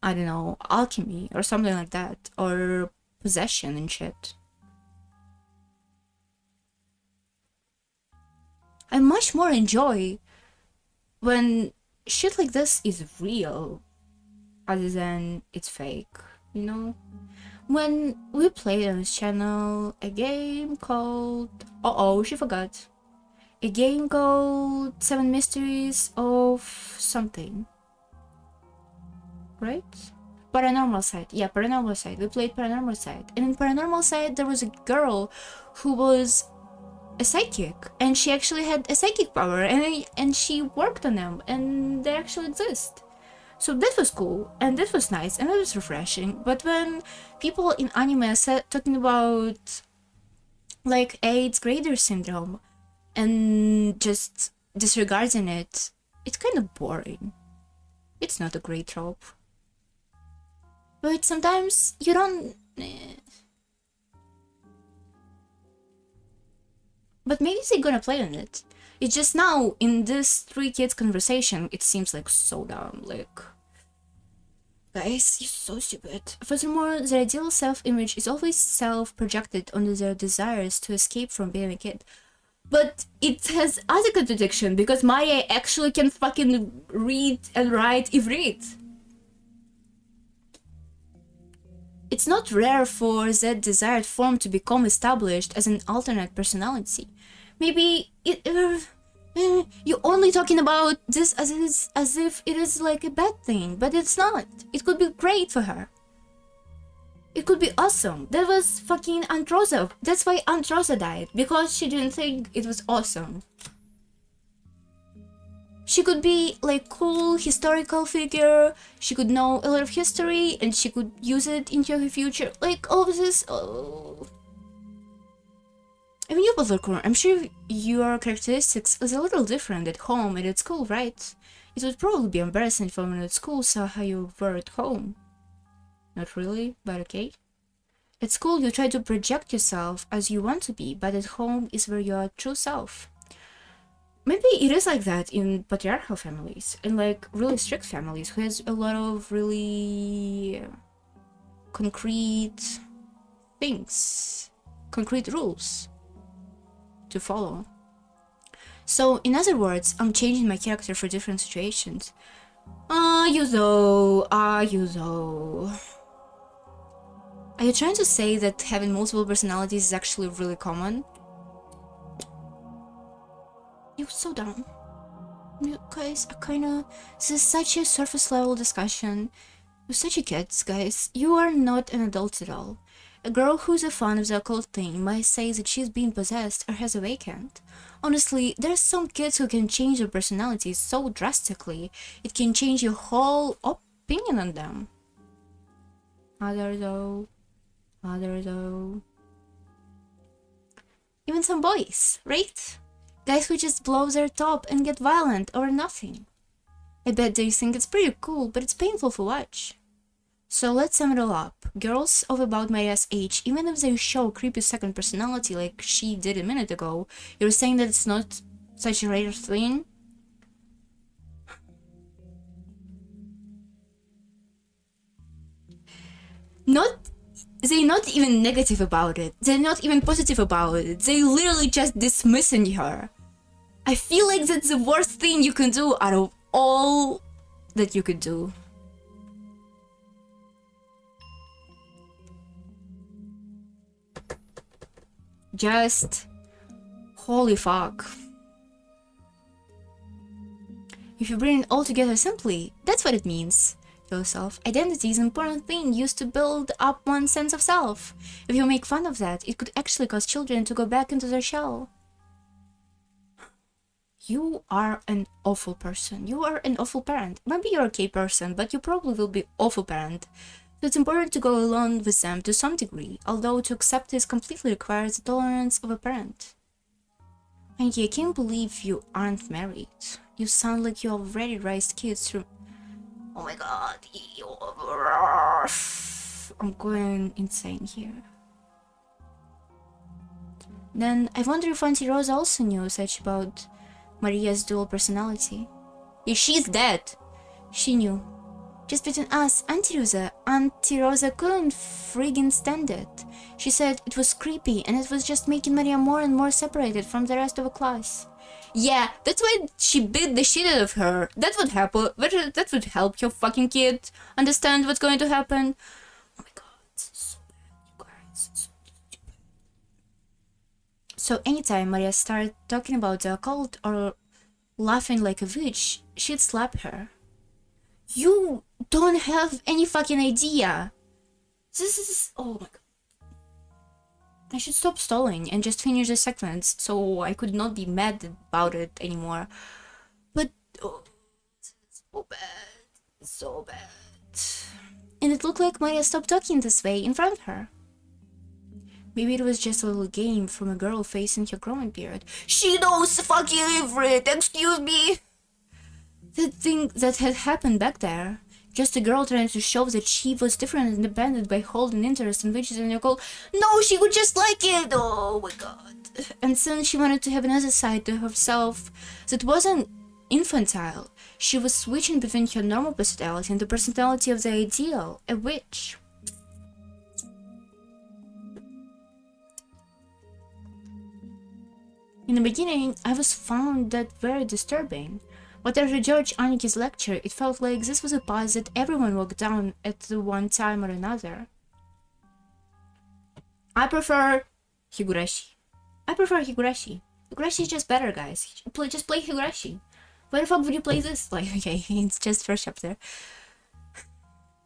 I don't know, alchemy or something like that. Or possession and shit. I much more enjoy when shit like this is real other than it's fake, you know? When we played on this channel a game called... oh, she forgot. A game called 7 Mysteries of something. Right? Paranormal Side. Yeah, Paranormal Side. We played Paranormal Side. And in Paranormal Side there was a girl who was a psychic, and she actually had a psychic power, and she worked on them, and they actually exist. So that was cool, and that was nice, and that was refreshing. But when people in anime talking about like AIDS grader syndrome and just disregarding it, it's kind of boring. It's not a great trope. But sometimes you don't... But maybe they're gonna play on it. It's just now, in this 3 kids conversation, it seems like so dumb, like... Guys, you're so stupid. Furthermore, their ideal self-image is always self-projected onto their desires to escape from being a kid. But it has other contradiction, because Maya actually can fucking read and write Ivrit. It's not rare for that desired form to become established as an alternate personality. Maybe you're only talking about this as if it is like a bad thing, but it's not. It could be great for her. It could be awesome. That was fucking Aunt Rosa. That's why Aunt Rosa died, because she didn't think it was awesome. She could be like cool historical figure, she could know a lot of history, and she could use it into her future. Like all of this, oh. I mean, you Butlercorn, I'm sure your characteristics is a little different at home and at school, right? It would probably be embarrassing if everyone at school saw how you were at home. Not really, but okay. At school you try to project yourself as you want to be, but at home is where you are true self. Maybe it is like that in patriarchal families, and like really strict families who has a lot of really concrete things, concrete rules to follow. So in other words, I'm changing my character for different situations. Are you though? Are you trying to say that having multiple personalities is actually really common? You're so dumb. You guys are kinda... This is such a surface level discussion. You're such a kids, guys. You are not an adult at all. A girl who's a fan of the occult thing might say that she's been possessed or has awakened. Honestly, there's some kids who can change their personalities so drastically, it can change your whole opinion on them. Other though. Even some boys, right? Guys who just blow their top and get violent over nothing. I bet they think it's pretty cool, but it's painful to watch. So let's sum it all up. Girls of about Maria's age, even if they show creepy second personality like she did a minute ago, you're saying that it's not such a rare thing? They're not even negative about it. They're not even positive about it. They literally just dismissing her. I feel like that's the worst thing you can do out of all that you could do. Just holy fuck. If you bring it all together simply, that's what it means. Yourself. Identity is an important thing used to build up one's sense of self. If you make fun of that, it could actually cause children to go back into their shell. You are an awful person. You are an awful parent. Maybe you're a gay person, but you probably will be awful parent. So it's important to go along with them to some degree, although to accept this completely requires the tolerance of a parent. And I can't believe you aren't married. You sound like you already raised kids through... Oh my god. I'm going insane here. Then I wonder if Auntie Rosa also knew such about Maria's dual personality. Yeah, she's dead. She knew. Just between us, Auntie Rosa couldn't friggin' stand it. She said it was creepy and it was just making Maria more and more separated from the rest of the class. Yeah, that's why she beat the shit out of her. That would happen. That would help your fucking kid understand what's going to happen. Oh my god, so bad, you guys. So stupid. So anytime Maria started talking about the occult or laughing like a witch, she'd slap her. You don't have any fucking idea. This is... oh my god. I should stop stalling and just finish the segments so I could not be mad about it anymore. But... oh, so bad. So bad. And it looked like Maria stopped talking this way in front of her. Maybe it was just a little game from a girl facing her growing period. She knows fucking Everett, excuse me! The thing that had happened back there. Just a girl trying to show that she was different and independent by holding interest in witches and occult. No, she would just like it! Oh my god. And then she wanted to have another side to herself that wasn't infantile. She was switching between her normal personality and the personality of the ideal, a witch. In the beginning, I was found that very disturbing. But after George Aniki's lecture, it felt like this was a path that everyone walked down at one time or another. I prefer Higurashi. Higurashi is just better, guys. Just play Higurashi. Why the fuck would you play this? Like, okay, it's just first chapter.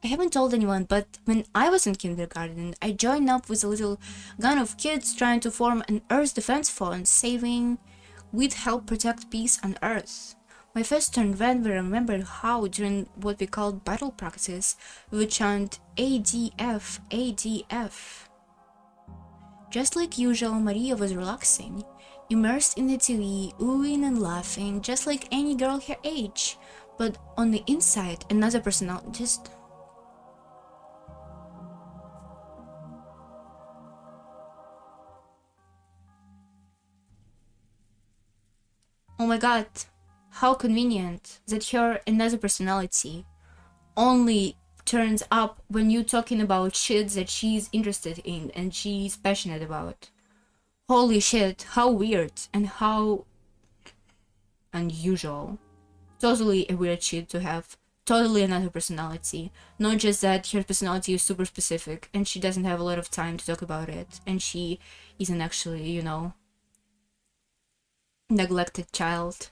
I haven't told anyone, but when I was in kindergarten, I joined up with a little gang of kids trying to form an Earth Defense Fund, saying we'd help protect peace on Earth. My first turn when we remembered how, during what we called battle practice, we would chant ADF, ADF. Just like usual, Maria was relaxing, immersed in the TV, oohing and laughing, just like any girl her age. But on the inside, another personality just... oh my god. How convenient that her another personality only turns up when you're talking about shit that she's interested in and she's passionate about. Holy shit, how weird and how unusual. Totally a weird shit to have. Totally another personality. Not just that her personality is super specific and she doesn't have a lot of time to talk about it and she isn't actually, you know, neglected child.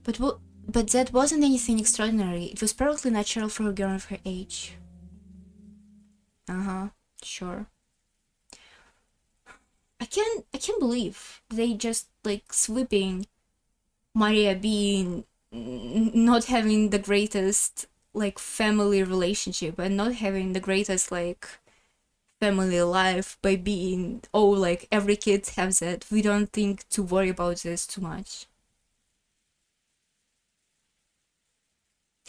But But that wasn't anything extraordinary. It was perfectly natural for a girl of her age. Sure. I can't believe they just like sweeping Maria being not having the greatest like family relationship and not having the greatest like family life by being, oh, like every kid has that. We don't think to worry about this too much.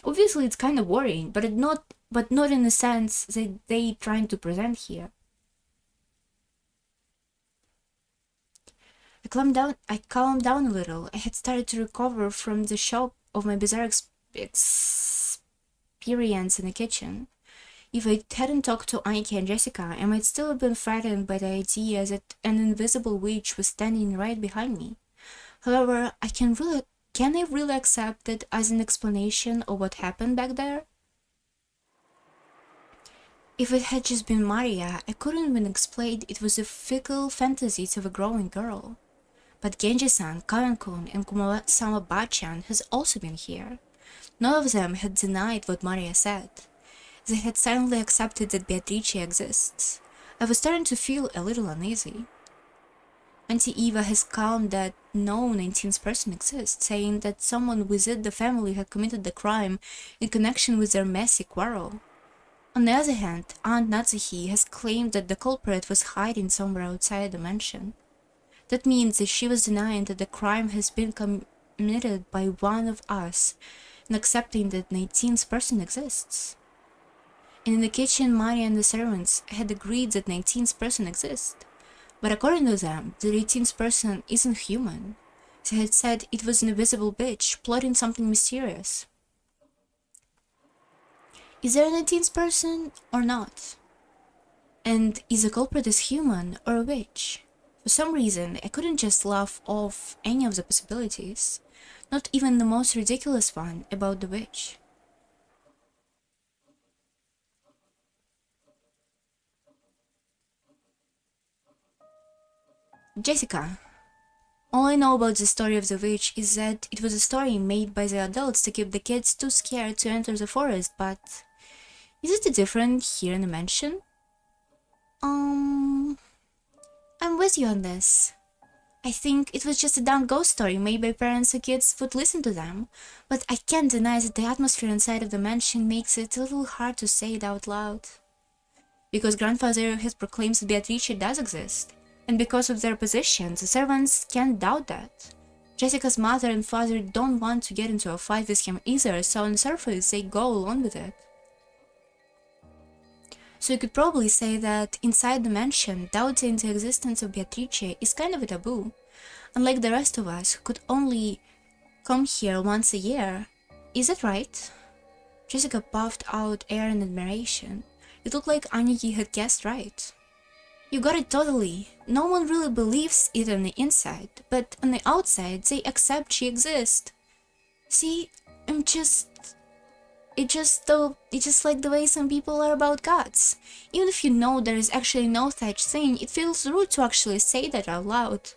Obviously it's kind of worrying, but not in the sense that they trying to present here. I calmed down a little. I had started to recover from the shock of my bizarre experience in the kitchen. If I hadn't talked to Annika and Jessica, I might still have been frightened by the idea that an invisible witch was standing right behind me. However, can I really accept it as an explanation of what happened back there? If it had just been Maria, I couldn't even explain it was the fickle fantasies of a growing girl. But Genji-san, Karan-kun, and Kuma-sama Bachan has also been here. None of them had denied what Maria said. They had silently accepted that Beatrice exists. I was starting to feel a little uneasy. Auntie Eva has claimed that no 19th person exists, saying that someone within the family had committed the crime in connection with their messy quarrel. On the other hand, Aunt Natsuhi has claimed that the culprit was hiding somewhere outside the mansion. That means that she was denying that the crime has been committed by one of us and accepting that 19th person exists. And in the kitchen, Maria and the servants had agreed that 19th person exists. But according to them, the 18th person isn't human. They had said it was an invisible bitch plotting something mysterious. Is there a 19th person or not? And is the culprit is human or a witch? For some reason, I couldn't just laugh off any of the possibilities, not even the most ridiculous one about the witch. Jessica. All I know about the story of the witch is that it was a story made by the adults to keep the kids too scared to enter the forest, but is it different here in the mansion? I'm with you on this. I think it was just a dumb ghost story made by parents so kids would listen to them, but I can't deny that the atmosphere inside of the mansion makes it a little hard to say it out loud. Because grandfather has proclaimed that Beatrice does exist, and because of their positions, the servants can't doubt that. Jessica's mother and father don't want to get into a fight with him either, so on the surface they go along with it. So you could probably say that inside the mansion, doubting the existence of Beatrice is kind of a taboo. Unlike the rest of us, who could only come here once a year. Is that right? Jessica puffed out air in admiration. It looked like Aniki had guessed right. You got it totally. No one really believes it on the inside, but on the outside they accept she exists. See, It's just like the way some people are about gods. Even if you know there is actually no such thing, it feels rude to actually say that out loud.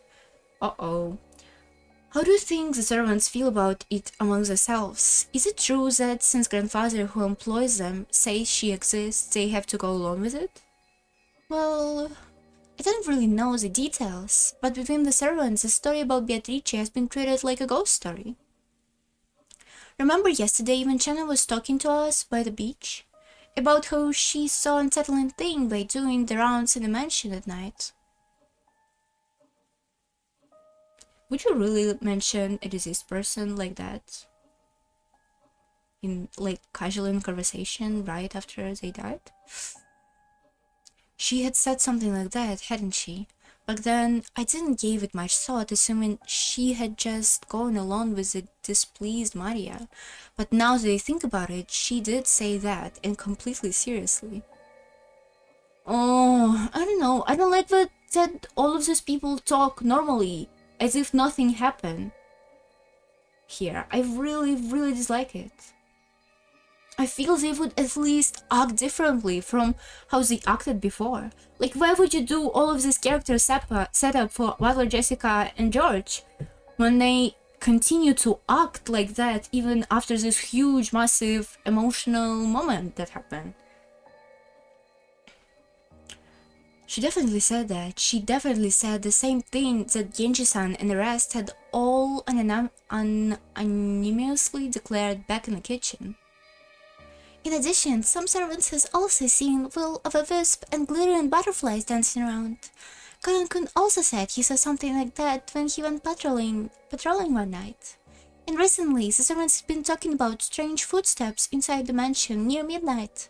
Uh-oh. How do you think the servants feel about it among themselves? Is it true that since grandfather who employs them says she exists, they have to go along with it? Well, I don't really know the details, but between the servants, the story about Beatrice has been treated like a ghost story. Remember yesterday when Shanna was talking to us by the beach? About how she saw an unsettling thing by doing the rounds in the mansion at night. Would you really mention a deceased person like that? Casually in conversation right after they died? She had said something like that, hadn't she? Back then, I didn't give it much thought, assuming she had just gone along with the displeased Maria. But now that I think about it, she did say that, and completely seriously. Oh, I don't know. I don't like that all of these people talk normally, as if nothing happened here. I really, really dislike it. I feel they would at least act differently from how they acted before. Like, why would you do all of this character setup for Butler, Jessica, and George when they continue to act like that even after this huge, massive emotional moment that happened. She definitely said that. She definitely said the same thing that Genji-san and the rest had all unanimously declared back in the kitchen. In addition, some servants has also seen will of a wisp and glittering butterflies dancing around. Karan-kun also said he saw something like that when he went patrolling one night. And recently, the servants have been talking about strange footsteps inside the mansion near midnight.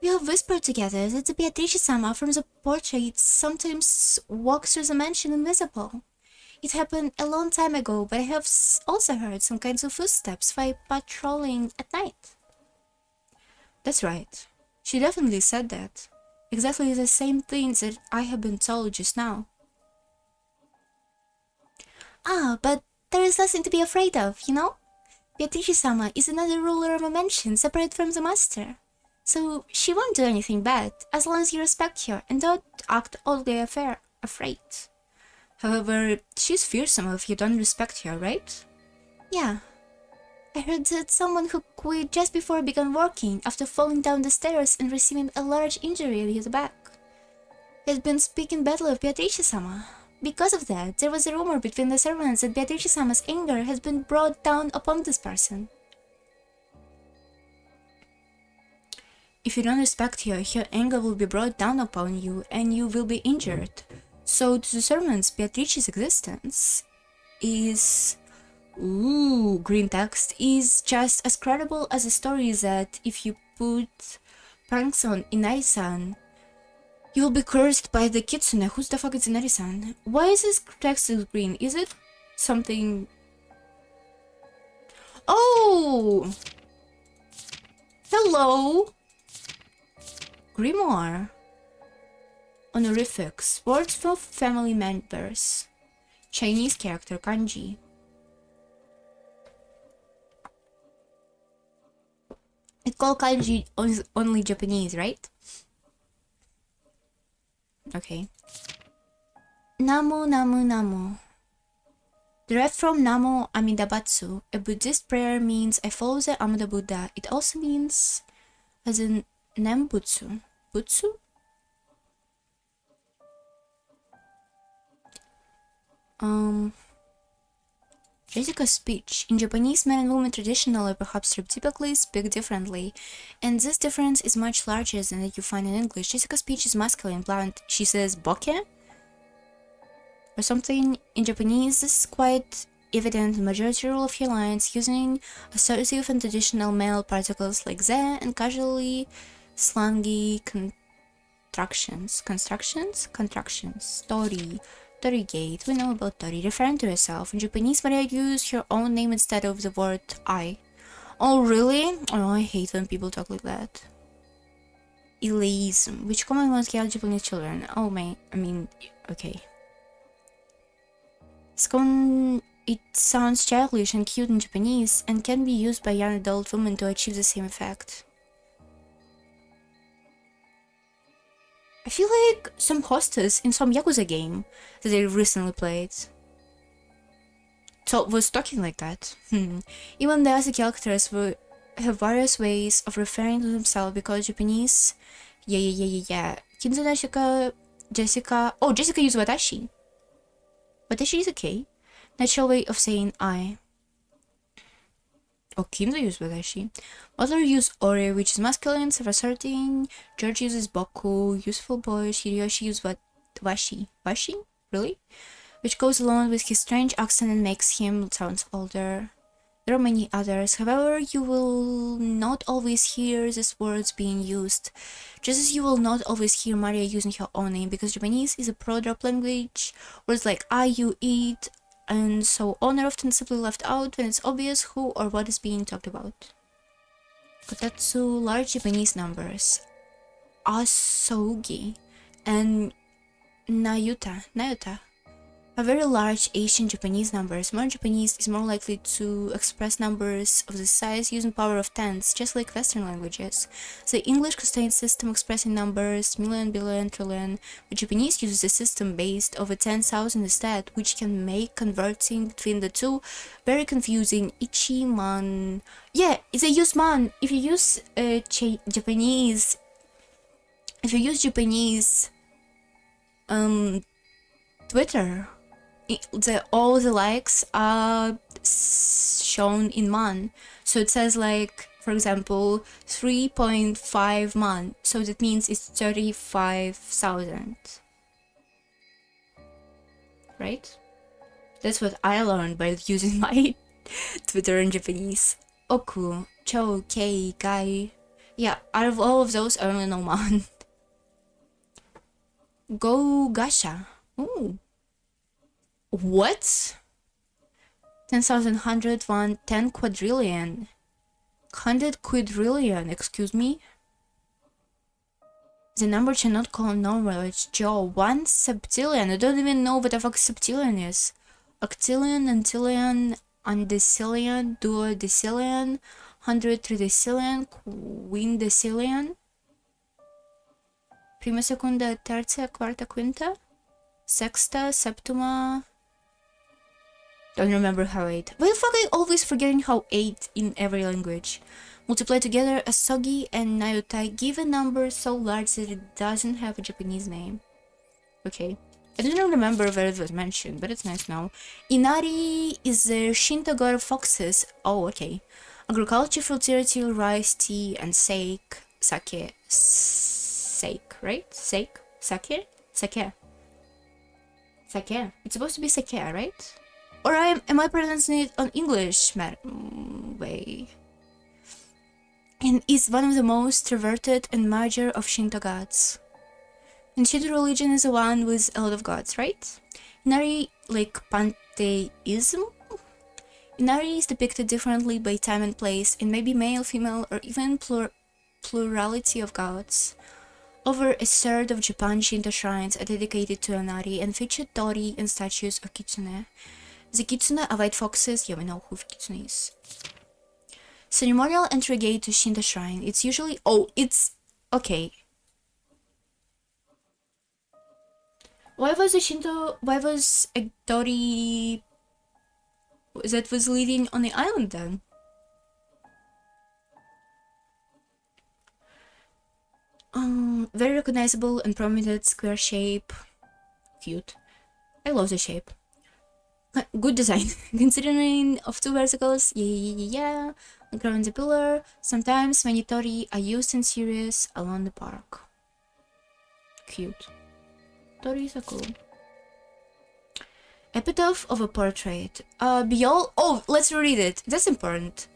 We have whispered together that the Beatrice-sama from the portraits sometimes walks through the mansion invisible. It happened a long time ago, but I have also heard some kinds of footsteps while patrolling at night. That's right. She definitely said that. Exactly the same things that I have been told just now. Ah, but there is nothing to be afraid of, you know? Beatrice-sama is another ruler of a mansion separate from the master. So she won't do anything bad, as long as you respect her and don't act oddly afraid. However, she's fearsome if you don't respect her, right? Yeah. I heard that someone who quit just before I began working after falling down the stairs and receiving a large injury in his back has been speaking badly of Beatrice-sama. Because of that, there was a rumor between the servants that Beatrice-sama's anger has been brought down upon this person. If you don't respect her, her anger will be brought down upon you and you will be injured. So to the servants, Beatrice's existence is... Ooh, green text is just as credible as the story that if you put pranks on Inari-san, you will be cursed by the kitsune. Who the fuck is Inari-san? Why is this text is green? Is it something... Oh! Hello! Grimoire. Honorifics. Words for family members. Chinese character kanji. It's called kanji only Japanese, right? Okay. Namo Namo Namo. Derived from Namo Amida Batsu, a Buddhist prayer means I follow the Amida Buddha. It also means as in Nembutsu. Butsu? Jessica's speech. In Japanese, men and women traditionally, perhaps stereotypically, speak differently, and this difference is much larger than that you find in English. Jessica's speech is masculine, blunt. She says boke or something. In Japanese, this is quite evident in majority rule of her lines, using associative and traditional male particles like ze and casually slangy contractions. Torigate, we know about Tori, referring to herself. In Japanese, Maria used her own name instead of the word I. Oh, really? Oh, I hate when people talk like that. Eleism, which commonly most yell Japanese children. Oh, okay. It sounds childish and cute in Japanese, and can be used by young adult women to achieve the same effect. I feel like some hostess in some Yakuza game that I recently played was talking like that. Even the other characters have various ways of referring to themselves because Japanese... Yeah. Kinzo Jessica... Oh, Jessica used watashi. Watashi is okay. Natural way of saying I. Oh, Kimzo uses watashi. Butler uses ore, which is masculine, self-asserting. George uses boku. Useful boy. Hiroshi uses washi. Washi? Really? Which goes along with his strange accent and makes him sound older. There are many others. However, you will not always hear these words being used, just as you will not always hear Maria using her own name, because Japanese is a pro-drop language. Words like I, you, it, and so on are often simply left out when it's obvious who or what is being talked about. Kotatsu, large Japanese numbers. Asogi and Nayuta. A very large Asian Japanese numbers. Modern Japanese is more likely to express numbers of the size using power of tens, just like Western languages. The English contains system expressing numbers million, billion, trillion, but Japanese uses a system based over 10,000 instead, which can make converting between the two very confusing. Ichi, man. Yeah, they use man. If you use Japanese, Twitter, all the likes are shown in man. So it says like, for example, 3.5 man. So that means it's 35,000. Right? That's what I learned by using my Twitter in Japanese. Oku, Cho, Kei, Gai. Yeah, out of all of those, I only know man. Go Gasha. Ooh. What? 10,000, 100, 10 quadrillion. 100 quadrillion, excuse me? The number cannot call normal, it's Joe. 1 septillion. I don't even know what the fuck septillion is. Octillion, antillion, undecillion, duodecillion, 100 tridecillion, quindecillion. Prima, seconda, terza, quarta, quinta, sexta, septima. Don't remember how 8. Why the fuck I always forgetting how 8 in every language? Multiply together a sogi and nyotai. Give a number so large that it doesn't have a Japanese name. Okay. I don't remember where it was mentioned, but it's nice now. Inari is the Shinto god of foxes. Oh, okay. Agriculture, fruiterity, rice, tea, and sake. Sake. Sake, right? Sake? Sake? Sake. Sake. It's supposed to be sake, right? Or am I pronouncing it on English way? And is one of the most revered and major of Shinto gods. And Shinto religion is the one with a lot of gods, right? Inari, like pantheism? Inari is depicted differently by time and place, and maybe male, female, or even plurality of gods. Over a third of Japan's Shinto shrines are dedicated to Inari and feature tori and statues of kitsune. The kitsune are white foxes. Yeah, we know who kitsune is. Ceremonial entry gate to Shinto shrine. It's usually... Oh, it's... Okay. Why was a tori that was leading on the island then? Very recognizable and prominent square shape. Cute. I love the shape. Good design. Considering of 2 verticals, yeah. Around the pillar. Sometimes many tori are used in series along the park. Cute. Toris are cool. Epitaph of a portrait. Behold. Oh, let's read it. That's important.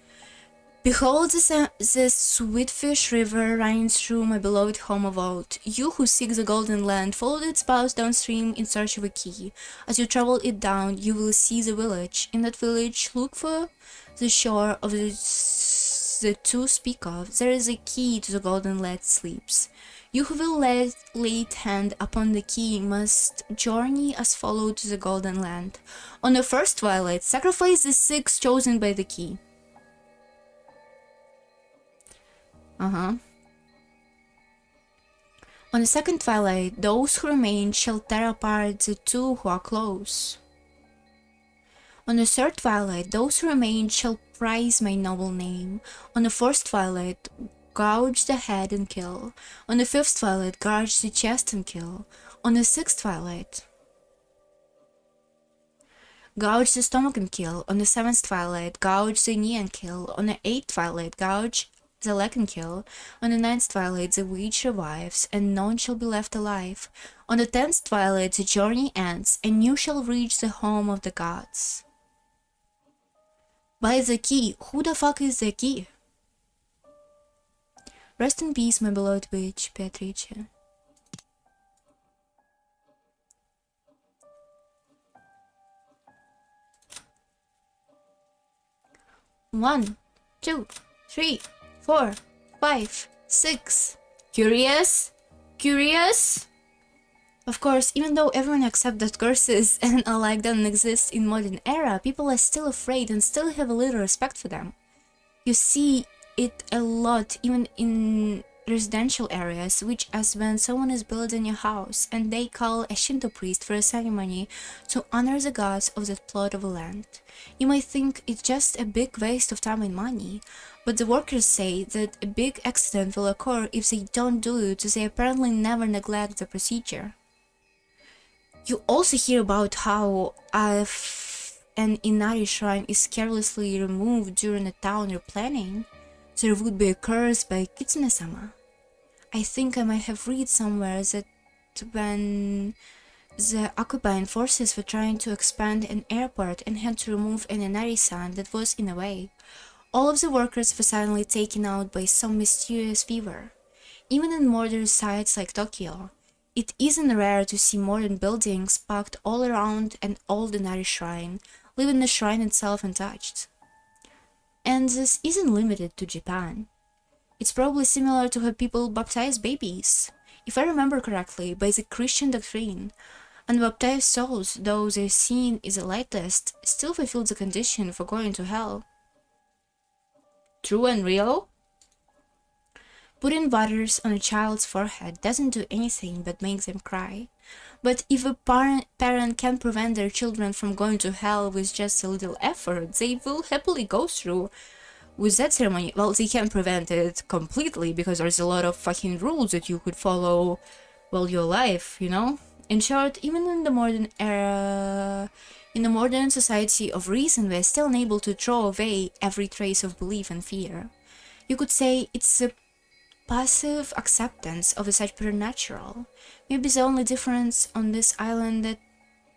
Behold the Sweetfish River running through my beloved home of old. You who seek the golden land, follow its path downstream in search of a key. As you travel it down, you will see the village. In that village, look for the shore of the two speak of. There is a key to the golden land sleeps. You who will lay hand upon the key must journey as follow to the golden land. On the first twilight, sacrifice the 6 chosen by the key. On the second twilight, those who remain shall tear apart the 2 who are close. On the third twilight, those who remain shall praise my noble name. On the fourth twilight, gouge the head and kill. On the fifth twilight, gouge the chest and kill. On the sixth twilight, gouge the stomach and kill. On the seventh twilight, gouge the knee and kill. On the eighth twilight, gouge the leg and kill. On the ninth twilight, the witch revives, and none shall be left alive. On the 10th twilight, the journey ends, and you shall reach the home of the gods. By the key. Who the fuck is the key? Rest in peace, my beloved witch, Beatrice. One, 2, 3, 4, 5, 6. Curious? Curious? Of course, even though everyone accepts that curses and alike don't exist in modern era, people are still afraid and still have a little respect for them. You see it a lot even in residential areas, which as when someone is building a house and they call a Shinto priest for a ceremony to honor the gods of that plot of land. You might think it's just a big waste of time and money, but the workers say that a big accident will occur if they don't do it, so they apparently never neglect the procedure. You also hear about how if an Inari shrine is carelessly removed during a town replanning, there would be a curse by Kitsune-sama. I think I might have read somewhere that when the occupying forces were trying to expand an airport and had to remove an Inari sign that was in a way, all of the workers were suddenly taken out by some mysterious fever. Even in modern sites like Tokyo, it isn't rare to see modern buildings packed all around an old Inari shrine, leaving the shrine itself untouched. And this isn't limited to Japan. It's probably similar to how people baptize babies. If I remember correctly, by the Christian doctrine, unbaptized souls, though their sin is the lightest, still fulfill the condition for going to hell. True and real? Putting waters on a child's forehead doesn't do anything but make them cry. But if a parent can prevent their children from going to hell with just a little effort, they will happily go through with that ceremony. Well, they can't prevent it completely because there's a lot of fucking rules that you could follow while your life, you know? In short, even in the modern era, in the modern society of reason, we're still unable to throw away every trace of belief and fear. You could say it's a passive acceptance of the supernatural. Maybe the only difference on this island that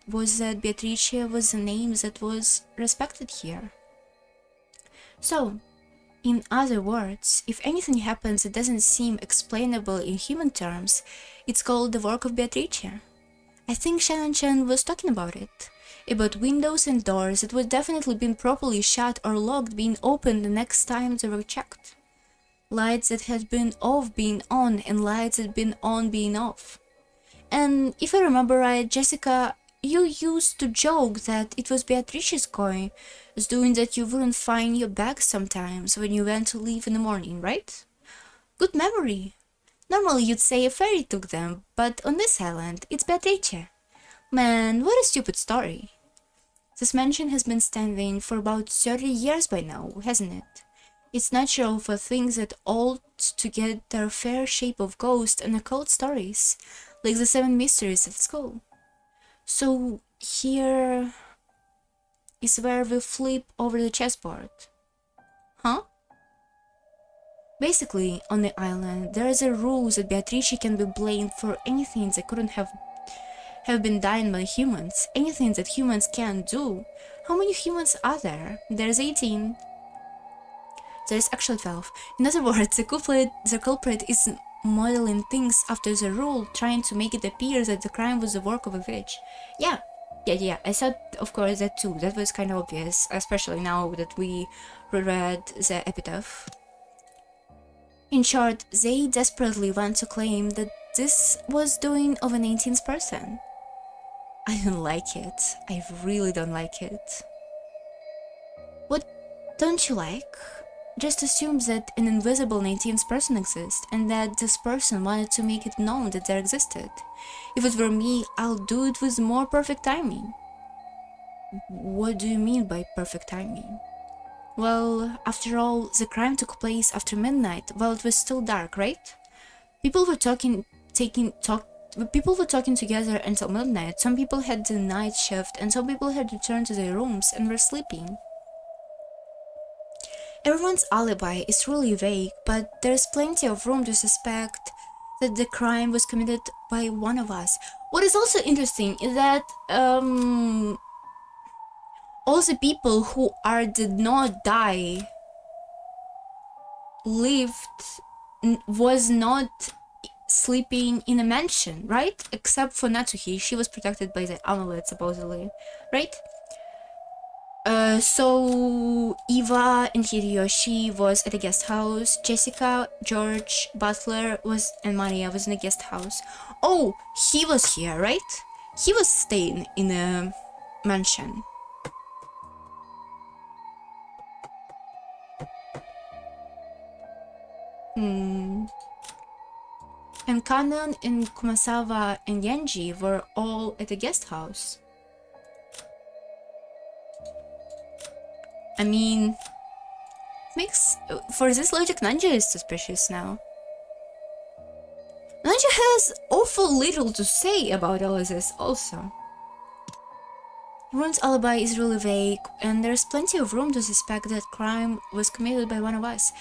was that Beatrice was a name that was respected here. So, in other words, if anything happens that doesn't seem explainable in human terms, it's called the work of Beatrice. I think Shannon-chan was talking about it. About windows and doors that would definitely been properly shut or locked being opened the next time they were checked. Lights that had been off being on and lights that had been on being off. And if I remember right, Jessica, you used to joke that it was Beatrice's coin as doing that you wouldn't find your bag sometimes when you went to leave in the morning, right? Good memory. Normally you'd say a fairy took them, but on this island, it's Beatrice. Man, what a stupid story. This mansion has been standing for about 30 years by now, hasn't it? It's natural for things that old to get their fair share of ghost and occult stories, like the 7 mysteries at school. So here is where we flip over the chessboard. Huh? Basically, on the island, there is a rule that Beatrice can be blamed for anything that couldn't have been done by humans, anything that humans can't do. How many humans are there? There's 18. There's actually 12. In other words, the culprit is modeling things after the rule, trying to make it appear that the crime was the work of a witch. Yeah, I thought, of course, that too. That was kind of obvious, especially now that we reread the epitaph. In short, they desperately want to claim that this was doing of an 18th person. I don't like it. I really don't like it. What don't you like? Just assume that an invisible 19th person exists and that this person wanted to make it known that there existed. If it were me, I'll do it with more perfect timing. What do you mean by perfect timing? Well, after all, the crime took place after midnight while it was still dark, right? People were talking together until midnight. Some people had the night shift and some people had returned to their rooms and were sleeping. Everyone's alibi is really vague, but there's plenty of room to suspect that the crime was committed by one of us. What is also interesting is that all the people who did not die was not sleeping in a mansion, right? Except for Natsuhi, she was protected by the amulet supposedly, right? So Eva and Hideyoshi was at a guest house. Jessica, George, Butler was and Maria was in a guest house. Oh, he was here, right? He was staying in a mansion. And Kanon and Kumasawa and Yanji were all at a guest house. I mean, for this logic, Nanja is suspicious now. Nanja has awful little to say about all of this also. Everyone's alibi is really vague, and there's plenty of room to suspect that crime was committed by one of us.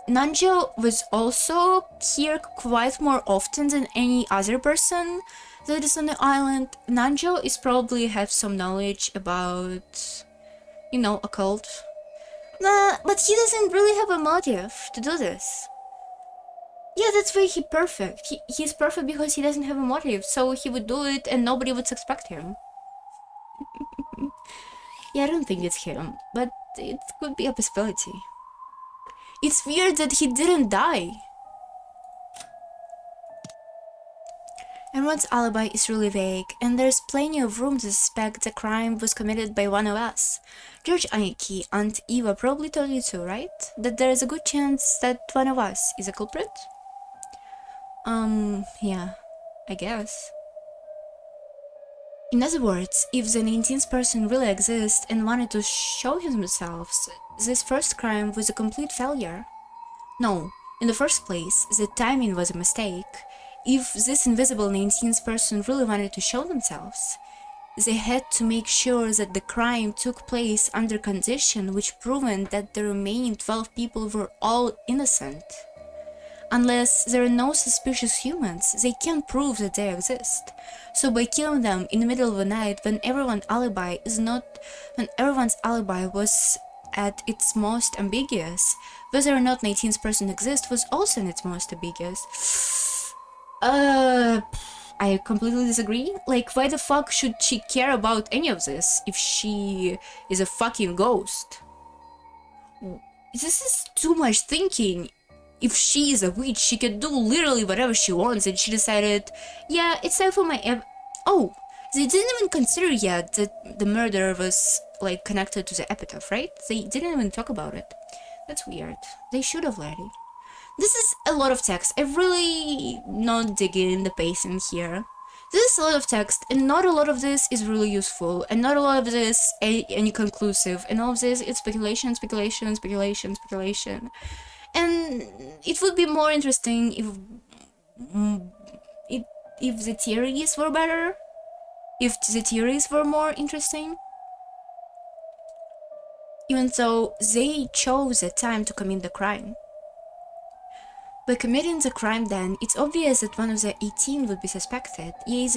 Nanjo was also here quite more often than any other person that is on the island. Nanjo is probably have some knowledge about, you know, occult. Nah, but he doesn't really have a motive to do this. Yeah, that's why he's perfect. He's perfect because he doesn't have a motive, so he would do it and nobody would suspect him. Yeah, I don't think it's him, but it could be a possibility. It's weird that he didn't die. Everyone's alibi is really vague, and there's plenty of room to suspect the crime was committed by one of us. George, Aniki, and Eva probably told you too, right? That there's a good chance that one of us is a culprit? Yeah, I guess. In other words, if the 19th person really exists and wanted to show himself, this first crime was a complete failure. No, in the first place, the timing was a mistake. If this invisible 19th person really wanted to show themselves, they had to make sure that the crime took place under condition which proven that the remaining 12 people were all innocent. Unless there are no suspicious humans, they can't prove that they exist. So by killing them in the middle of the night when everyone's alibi was at its most ambiguous, whether or not 19th person exists was also in its most ambiguous. I completely disagree. Like, why the fuck should she care about any of this if she is a fucking ghost? This is too much thinking. If she is a witch, she can do literally whatever she wants, and she decided, yeah, it's time for my oh, they didn't even consider yet that the murder was, like, connected to the epitaph, right? They didn't even talk about it. That's weird. They should have already. This is a lot of text. I'm really not digging the pacing here. This is a lot of text, and not a lot of this is really useful, and not a lot of this any conclusive, and all of this is speculation, speculation, speculation, speculation. And it would be more interesting if the theories were better, if the theories were more interesting. Even though they chose a time to commit the crime. By committing the crime then, it's obvious that one of the 18 would be suspected, yet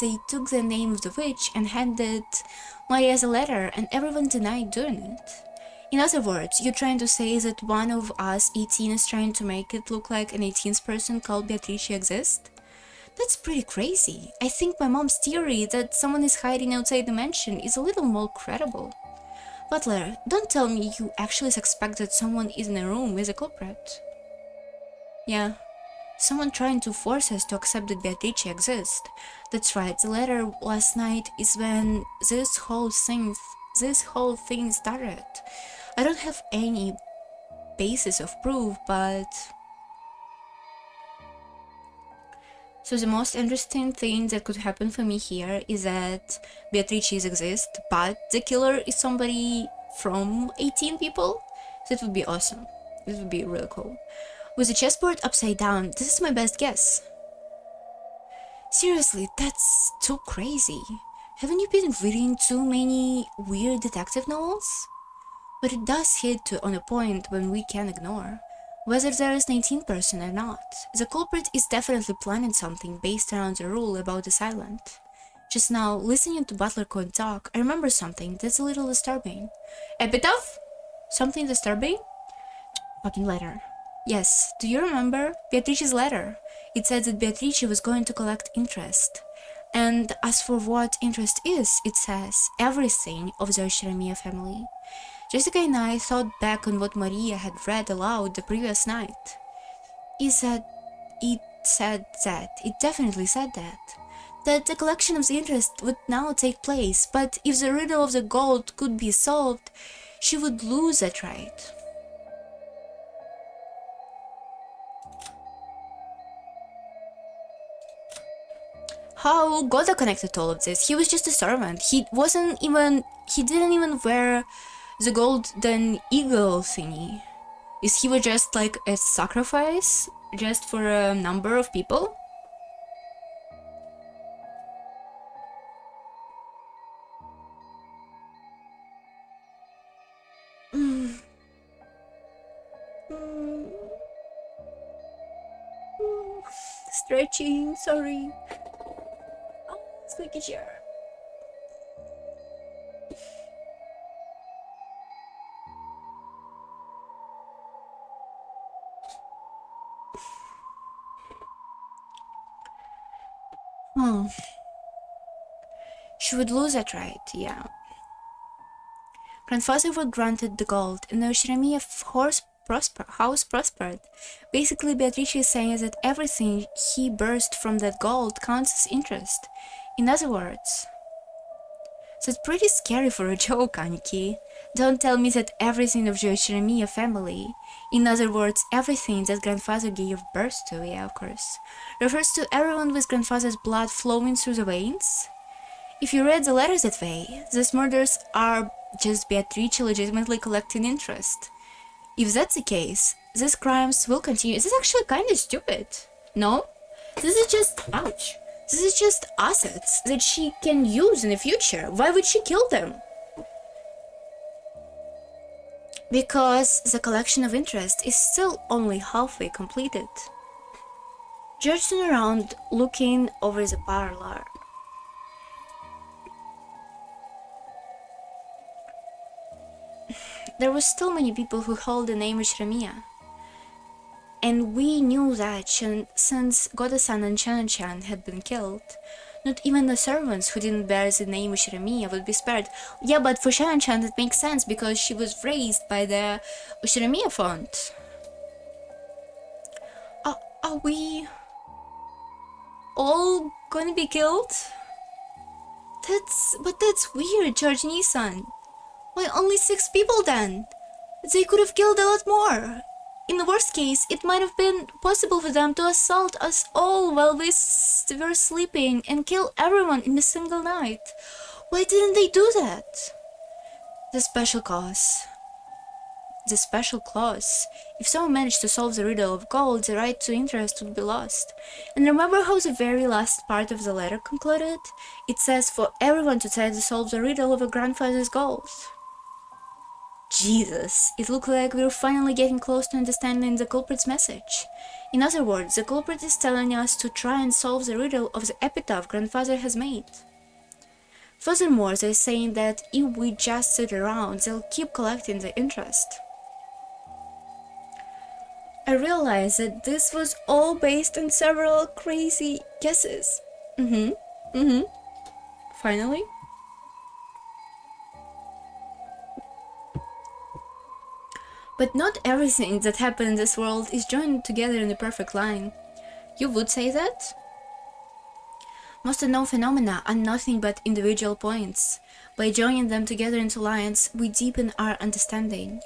they took the name of the witch and handed Maria a letter, and everyone denied doing it. In other words, you're trying to say that one of us 18 is trying to make it look like an 18th person called Beatrice exists? That's pretty crazy. I think my mom's theory that someone is hiding outside the mansion is a little more credible. Butler, don't tell me you actually suspect that someone in a room is a culprit. Yeah, someone trying to force us to accept that Beatrice exists. That's right, the letter last night is when this whole thing started. I don't have any basis of proof, but... So the most interesting thing that could happen for me here is that Beatrice exists, but the killer is somebody from 18 people? That would be awesome. This would be really cool. With the chessboard upside down, this is my best guess. Seriously, that's too crazy. Haven't you been reading too many weird detective novels? But it does hit on a point when we can't ignore. Whether there is 19 person or not, the culprit is definitely planning something based around the rule about the silent. Just now, listening to Butler Cohen talk, I remember something that's a little disturbing. Epitaph? Something disturbing? Fucking letter. Yes, do you remember? Beatrice's letter. It said that Beatrice was going to collect interest. And as for what interest is, it says everything of the Jeremiah family. Jessica and I thought back on what Maria had read aloud the previous night. It definitely said that the collection of the interest would now take place, but if the riddle of the gold could be solved, she would lose that right. How Goda connected to all of this? He was just a servant. He didn't even wear the golden eagle thingy. Is he was just like a sacrifice just for a number of people? Stretching, sorry. Oh, squeaky chair. She would lose that right, yeah. Grandfather was granted the gold, and the Jeremiah house prospered. Basically, Beatrice is saying that everything he burst from that gold counts as interest. In other words, that's pretty scary for a joke, Aniki. Don't tell me that everything of the Jeremiah family, in other words, everything that grandfather gave birth to, yeah, of course, refers to everyone with grandfather's blood flowing through the veins? If you read the letters that way, these murders are just Beatrice legitimately collecting interest. If that's the case, these crimes will continue. This is actually kind of stupid. No? This is just, ouch. This is just assets that she can use in the future. Why would she kill them? Because the collection of interest is still only halfway completed. George turned around, looking over the parlor. There were still many people who held the name Jeremiah. And we knew that since Goda-san and Shannon-chan had been killed, not even the servants who didn't bear the name Jeremiah would be spared. Yeah, but for Shannon-chan that makes sense because she was raised by the Jeremiah font. Are we all gonna be killed? That's weird, George Nissan. Why only 6 people then? They could have killed a lot more. In the worst case, it might have been possible for them to assault us all while we were sleeping and kill everyone in a single night. Why didn't they do that? The special clause. If someone managed to solve the riddle of gold, the right to interest would be lost. And remember how the very last part of the letter concluded? It says for everyone to try to solve the riddle of a grandfather's gold. Jesus, it looked like we were finally getting close to understanding the culprit's message. In other words, the culprit is telling us to try and solve the riddle of the epitaph grandfather has made. Furthermore, they're saying that if we just sit around, they'll keep collecting the interest. I realized that this was all based on several crazy guesses. Finally. But not everything that happened in this world is joined together in a perfect line. You would say that? Most unknown phenomena are nothing but individual points. By joining them together into lines, we deepen our understanding.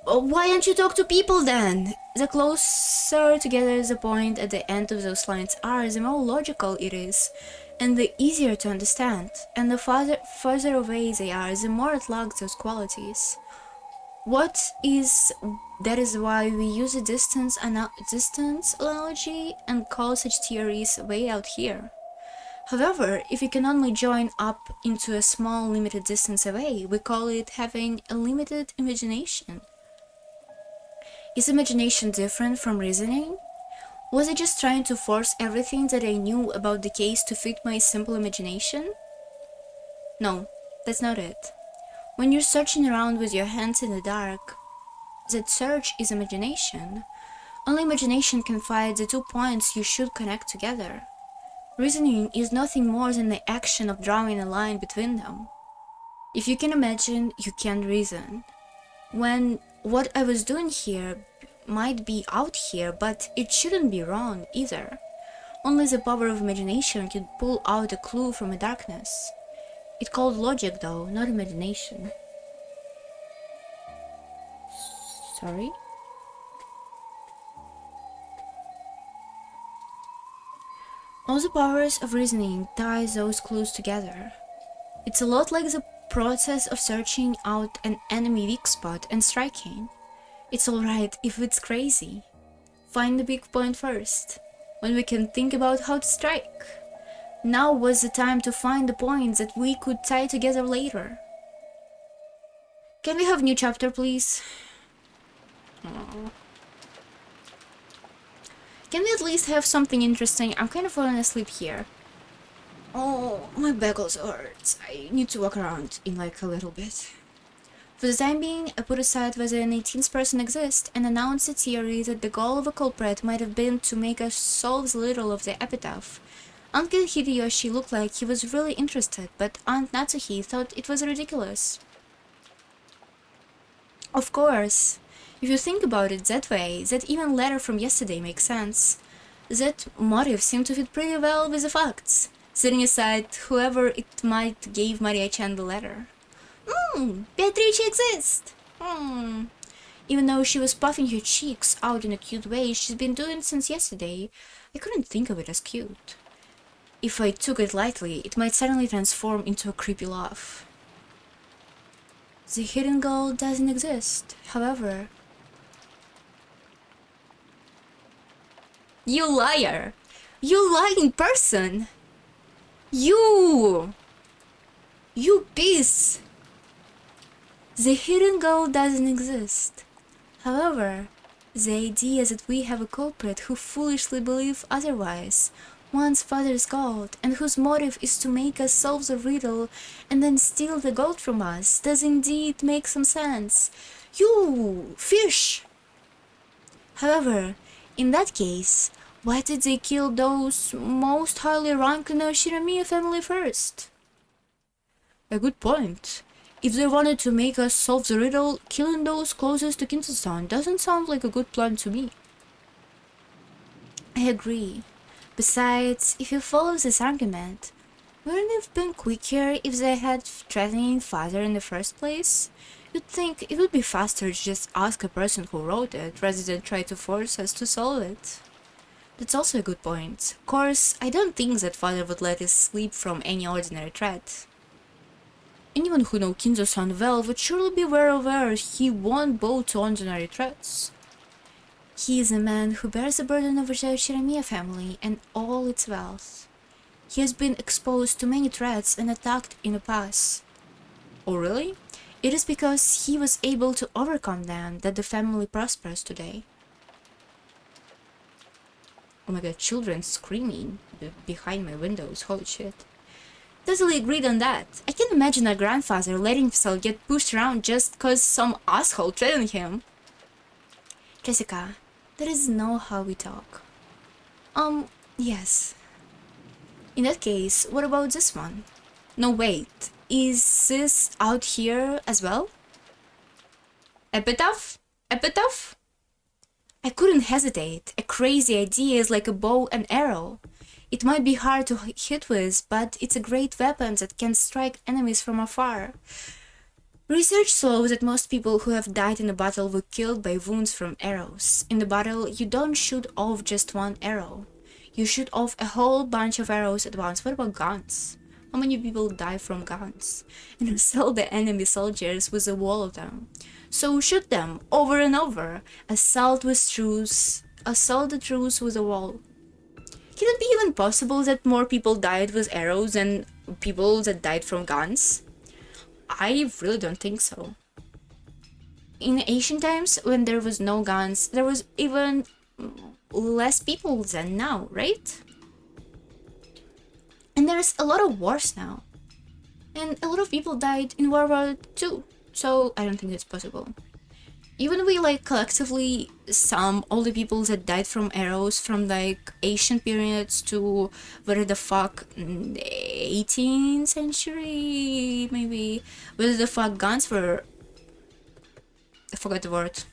Why don't you talk to people then? The closer together the point at the end of those lines are, the more logical it is, and the easier to understand. And the further away they are, the more it lacks those qualities. That is why we use a distance analogy and call such theories way out here. However, if you can only join up into a small limited distance away, we call it having a limited imagination. Is imagination different from reasoning? Was I just trying to force everything that I knew about the case to fit my simple imagination? No, that's not it. When you're searching around with your hands in the dark, that search is imagination. Only imagination can find the 2 points you should connect together. Reasoning is nothing more than the action of drawing a line between them. If you can imagine, you can reason. When what I was doing here might be out here, but it shouldn't be wrong either. Only the power of imagination could pull out a clue from a darkness. It's called logic though, not imagination. Sorry? All the powers of reasoning tie those clues together. It's a lot like the process of searching out an enemy weak spot and striking. It's alright if it's crazy. Find the weak point first, when we can think about how to strike. Now was the time to find the points that we could tie together later. Can we have new chapter, please? Aww. Can we at least have something interesting? I'm kind of falling asleep here. Oh, my back also hurts. I need to walk around in like a little bit. For the time being, I put aside whether an 18th person exists and announced the theory that the goal of a culprit might have been to make us solve the riddle of the epitaph. Uncle Hideyoshi looked like he was really interested, but Aunt Natsuhi thought it was ridiculous. Of course, if you think about it that way, that even letter from yesterday makes sense. That motive seemed to fit pretty well with the facts, setting aside whoever it might gave Maria-chan the letter. Beatrice exists! Even though she was puffing her cheeks out in a cute way she's been doing since yesterday, I couldn't think of it as cute. If I took it lightly, it might suddenly transform into a creepy laugh. The hidden goal doesn't exist, however. You liar! You lying person! You beast! The hidden goal doesn't exist. However, the idea that we have a culprit who foolishly believes otherwise, wants father's gold, and whose motive is to make us solve the riddle and then steal the gold from us, does indeed make some sense. You fish! However, in that case, why did they kill those most highly ranked in the Shiramiya family first? A good point. If they wanted to make us solve the riddle, killing those closest to Kinzo-san doesn't sound like a good plan to me. I agree. Besides, if you follow this argument, wouldn't it have been quicker if they had threatening father in the first place? You'd think it would be faster to just ask a person who wrote it, rather than try to force us to solve it. That's also a good point. Of course, I don't think that father would let us sleep from any ordinary threat. Anyone who knows Kinzo-san well would surely be well aware he won't bow to ordinary threats. He is a man who bears the burden of the Shiramiya family and all its wealth. He has been exposed to many threats and attacked in the past. Oh really? It is because he was able to overcome them that the family prospers today. Oh my god, children screaming behind my windows, holy shit. Totally agreed on that. I can imagine a grandfather letting himself get pushed around just cause some asshole threatened him. Jessica, that is not how we talk. Yes. In that case, what about this one? No, wait. Is this out here as well? Epitaph? Epitaph? I couldn't hesitate. A crazy idea is like a bow and arrow. It might be hard to hit with, but it's a great weapon that can strike enemies from afar. Research shows that most people who have died in a battle were killed by wounds from arrows. In the battle, you don't shoot off just one arrow. You shoot off a whole bunch of arrows at once. What about guns? How many people die from guns? And assail the enemy soldiers with a wall of them. So shoot them over and over. Assault the troops with a wall. Can it be even possible that more people died with arrows than people that died from guns? I really don't think so. In ancient times, when there was no guns, there was even less people than now, right? And there's a lot of wars now. And a lot of people died in World War II, so I don't think it's possible. even we like collectively sum all the people that died from arrows from like ancient periods to where the fuck 18th century, maybe where the fuck guns were, I forgot the word.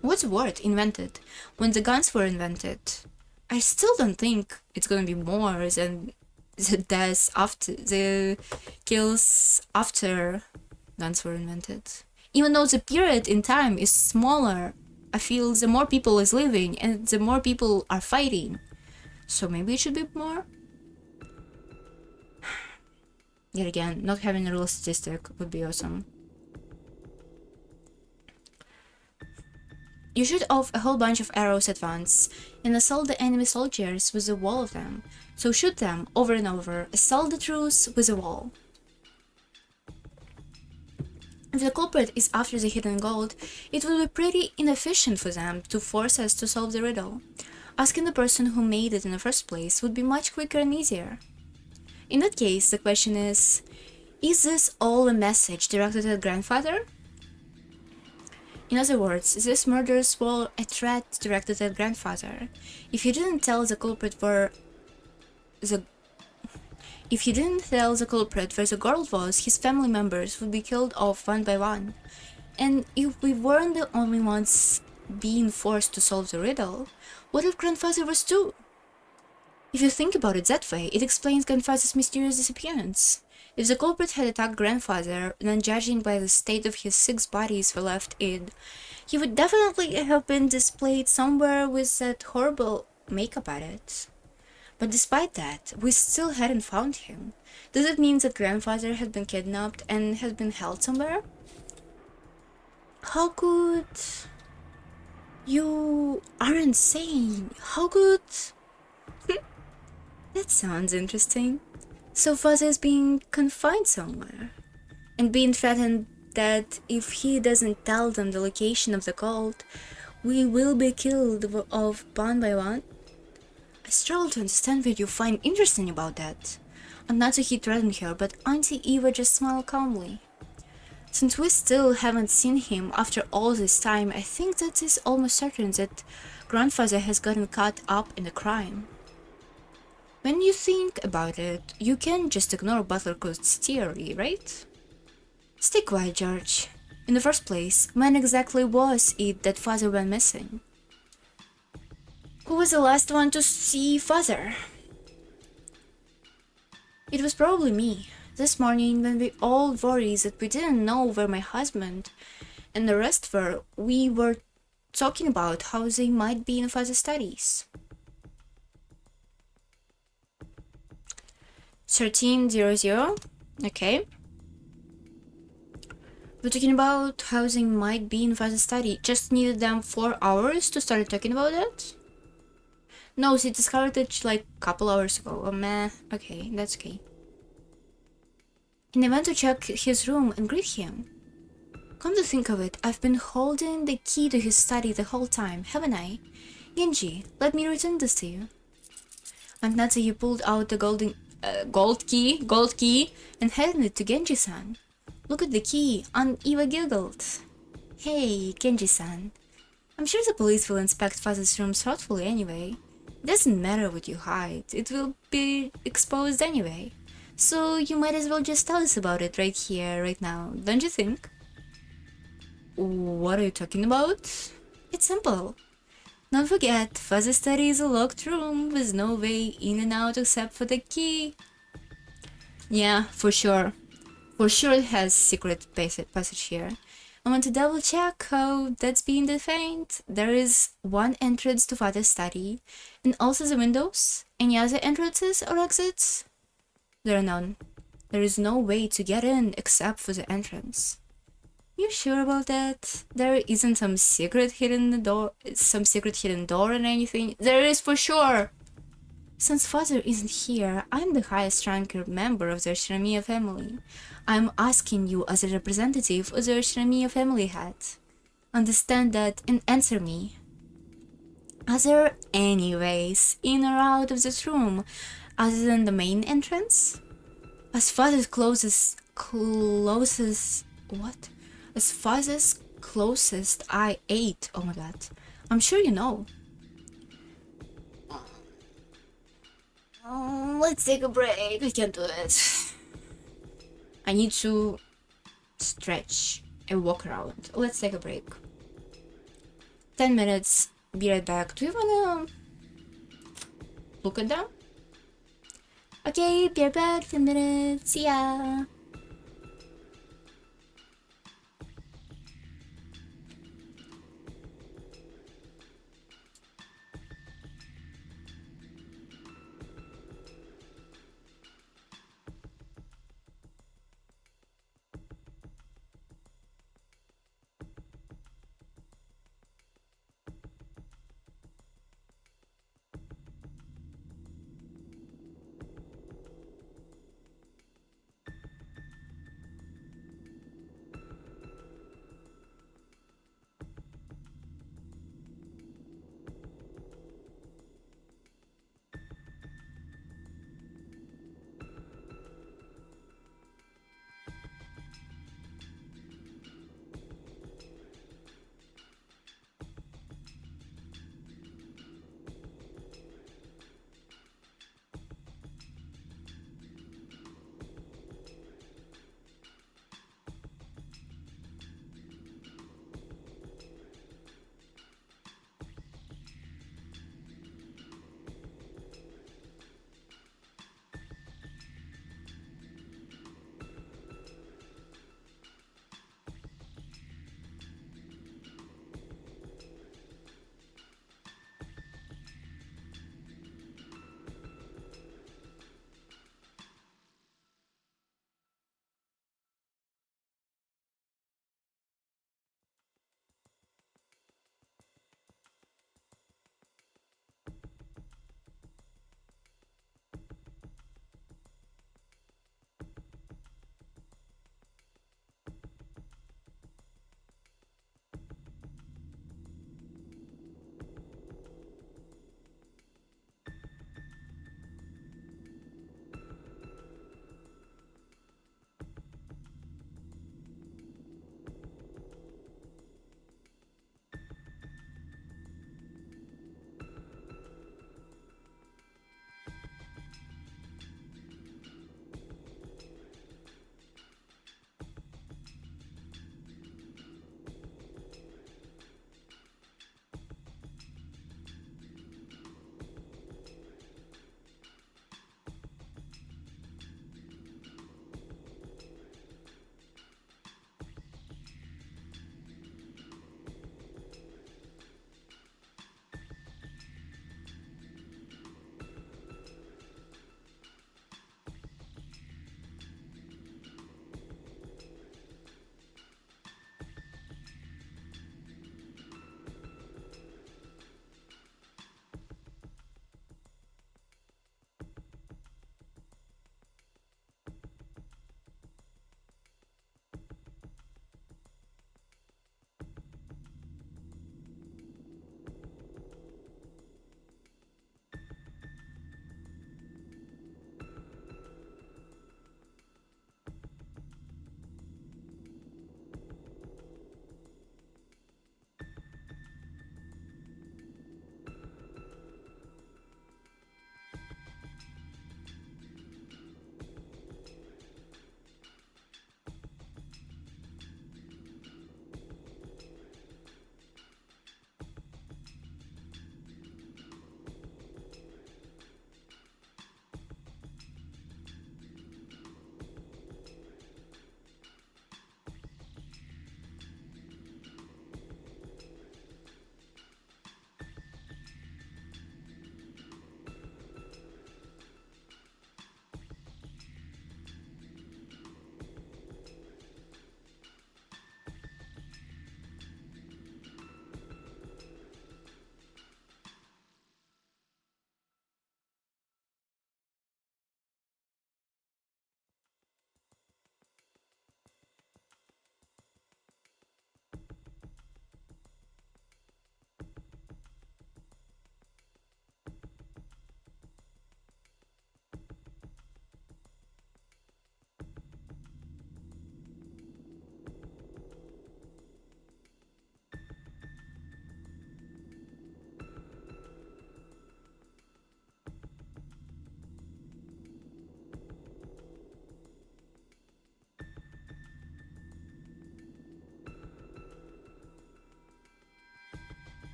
What's the word? Invented. When the guns were invented, I still don't think it's gonna be more than the deaths after the kills after guns were invented. Even though the period in time is smaller, I feel the more people is living and the more people are fighting. So maybe it should be more? Yet again, not having a real statistic would be awesome. You shoot off a whole bunch of arrows at once and assault the enemy soldiers with a wall of them. So shoot them over and over, assault the troops with a wall. If the culprit is after the hidden gold, it would be pretty inefficient for them to force us to solve the riddle. Asking the person who made it in the first place would be much quicker and easier. In that case, the question is this all a message directed at grandfather? In other words, this murders were a threat directed at grandfather. If he didn't tell the culprit where the girl was, his family members would be killed off one by one. And if we weren't the only ones being forced to solve the riddle, what if grandfather was too? If you think about it that way, it explains grandfather's mysterious disappearance. If the culprit had attacked grandfather, then judging by the state of his 6 bodies were left in, he would definitely have been displayed somewhere with that horrible makeup at it. But despite that, we still hadn't found him. Does it mean that grandfather had been kidnapped and had been held somewhere? How could... You aren't saying. How could... That sounds interesting. So father is being confined somewhere and being threatened that if he doesn't tell them the location of the gold, we will be killed off one by one. I struggle to understand what you find interesting about that. And not that he threatened her, but Auntie Eva just smiled calmly. Since we still haven't seen him after all this time, I think that it's almost certain that grandfather has gotten caught up in the crime. When you think about it, you can't just ignore Butlercoat's theory, right? Stay quiet, George. In the first place, when exactly was it that father went missing? Who was the last one to see father? It was probably me. This morning, when we all worried that we didn't know where my husband and the rest were, we were talking about how they might be in father's studies. 1300, okay. We're talking about how they might be in father's study. Just needed them 4 hours to start talking about it? No, she discovered it like a couple hours ago. Oh man, okay, that's okay. And I went to check his room and greet him. Come to think of it, I've been holding the key to his study the whole time, haven't I? Genji, let me return this to you. And Natsuki pulled out the gold key, and handed it to Genji-san. Look at the key, and Eva giggled. Hey, Genji-san. I'm sure the police will inspect father's room thoughtfully anyway. It doesn't matter what you hide, it will be exposed anyway. So you might as well just tell us about it right here, right now, don't you think? What are you talking about? It's simple. Don't forget, father's study is a locked room with no way in and out except for the key. Yeah, for sure. For sure it has secret passage here. I want to double check how that's being defined. There is one entrance to father's study, and also the windows. Any other entrances or exits? There are none. There is no way to get in except for the entrance. You sure about that? There isn't some secret hidden door or anything? There is for sure! Since father isn't here, I'm the highest ranker member of the Shinomiya family. I'm asking you as a representative of the Shinomiya family head. Understand that and answer me. Are there any ways in or out of this room other than the main entrance? As father's closest what? as fast as closest I ate. Oh my god. I'm sure you know. Let's take a break. I can't do it. I need to stretch and walk around. Let's take a break. 10 minutes. Be right back. Do you wanna look at them? Okay, be right back. 10 minutes. See ya.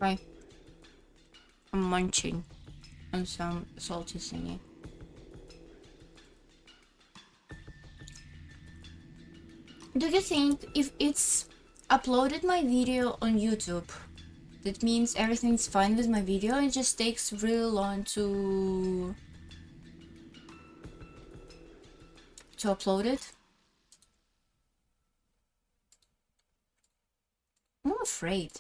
Bye. I'm munching on some salty thingy. Do you think if it's uploaded my video on YouTube, that means everything's fine with my video? It just takes really long to upload it? I'm afraid.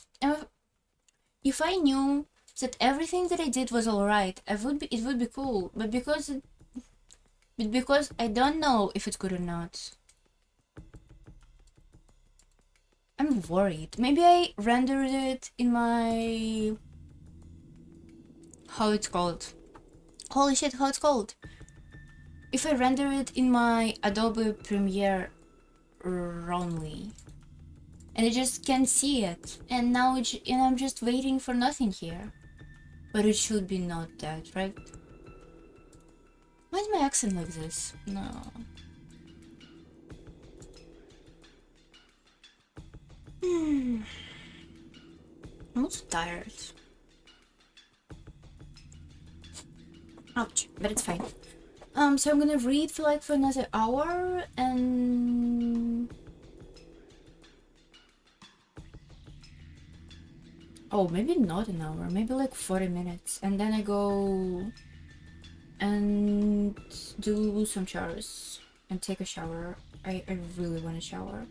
If I knew that everything that I did was alright, it would be cool. But because I don't know if it's good or not, I'm worried. Maybe I rendered it in my... how it's called? Holy shit, how it's called? If I render it in my Adobe Premiere wrongly, and I just can't see it, and now I'm just waiting for nothing here. But it should be not that, right? Why is my accent like this? No. I'm also tired. Ouch, but it's fine. So I'm gonna read for another hour, and oh, maybe not an hour, maybe like 40 minutes, and then I go and do some showers and take a shower. I really want a shower.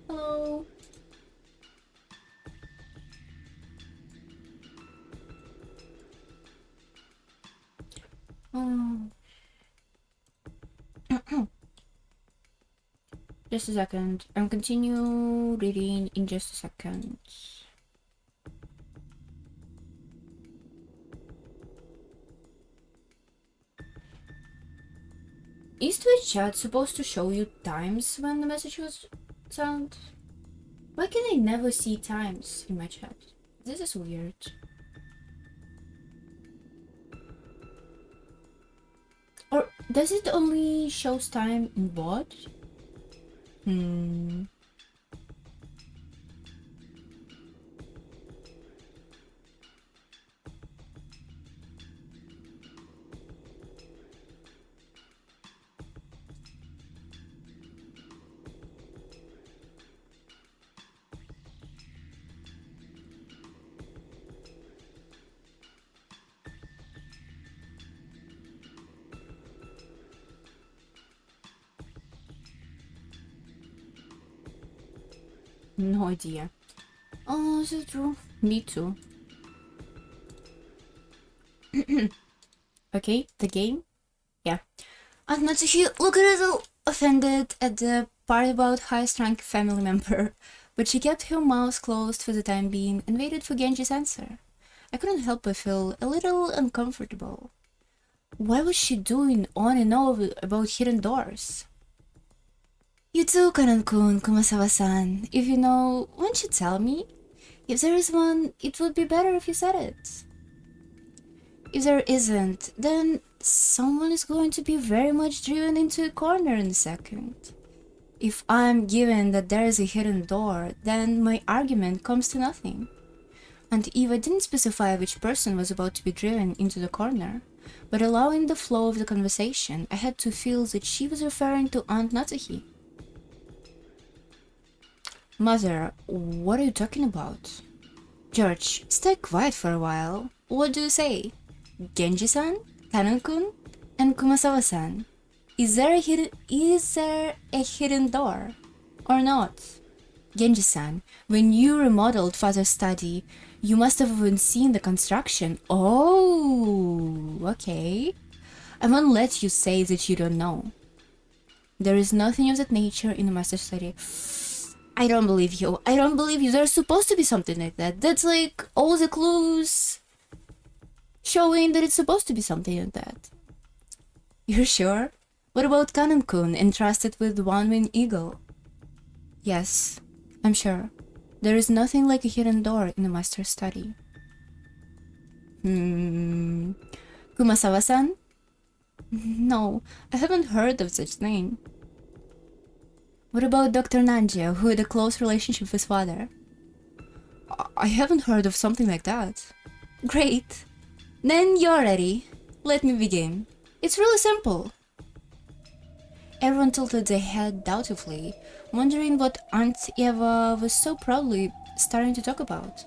Hello. Just a second. I'm continue reading in just a second. Is Twitch chat supposed to show you times when the message was sent? Why can I never see times in my chat? This is weird. Or does it only shows time in bot? No idea. Oh, is it true? Me too. Okay, the game? Yeah. And Natsuki looked a little offended at the part about highest-ranked family member, but she kept her mouth closed for the time being and waited for Genji's answer. I couldn't help but feel a little uncomfortable. Why was she doing on and on about hidden doors? You too, Kanan-kun, Kumasawa-san. If you know, won't you tell me? If there is one, it would be better if you said it. If there isn't, then someone is going to be very much driven into a corner in a second. If I'm given that there is a hidden door, then my argument comes to nothing. And Eva didn't specify which person was about to be driven into the corner, but allowing the flow of the conversation, I had to feel that she was referring to Aunt Natsuki. Mother, what are you talking about? George, stay quiet for a while. What do you say? Genji-san, Kanan-kun, and Kumasawa-san. Is there a hidden door? Or not? Genji-san, when you remodeled Father's study, you must have even seen the construction. Oh, okay. I won't let you say that you don't know. There is nothing of that nature in the master study. I don't believe you. I don't believe you. There's supposed to be something like that. That's like all the clues showing that it's supposed to be something like that. You're sure? What about Kanan-kun entrusted with one-winged eagle? Yes, I'm sure. There is nothing like a hidden door in the master study. Kumasawa-san? No, I haven't heard of such name. What about Dr. Nanjia, who had a close relationship with father? I haven't heard of something like that. Great. Then you're ready. Let me begin. It's really simple. Everyone tilted their head doubtfully, wondering what Aunt Eva was so proudly starting to talk about.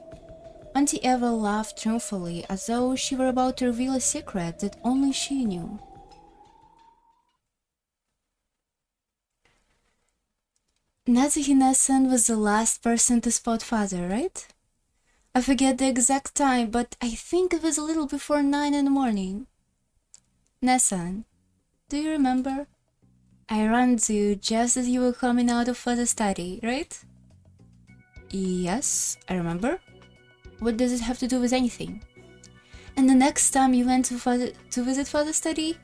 Auntie Eva laughed triumphantly as though she were about to reveal a secret that only she knew. Natsuhi-san was the last person to spot father, right? I forget the exact time, but I think it was a little before 9 in the morning. Nessan, do you remember? I ran to you just as you were coming out of father's study, right? Yes, I remember. What does it have to do with anything? And the next time you went to visit father's study?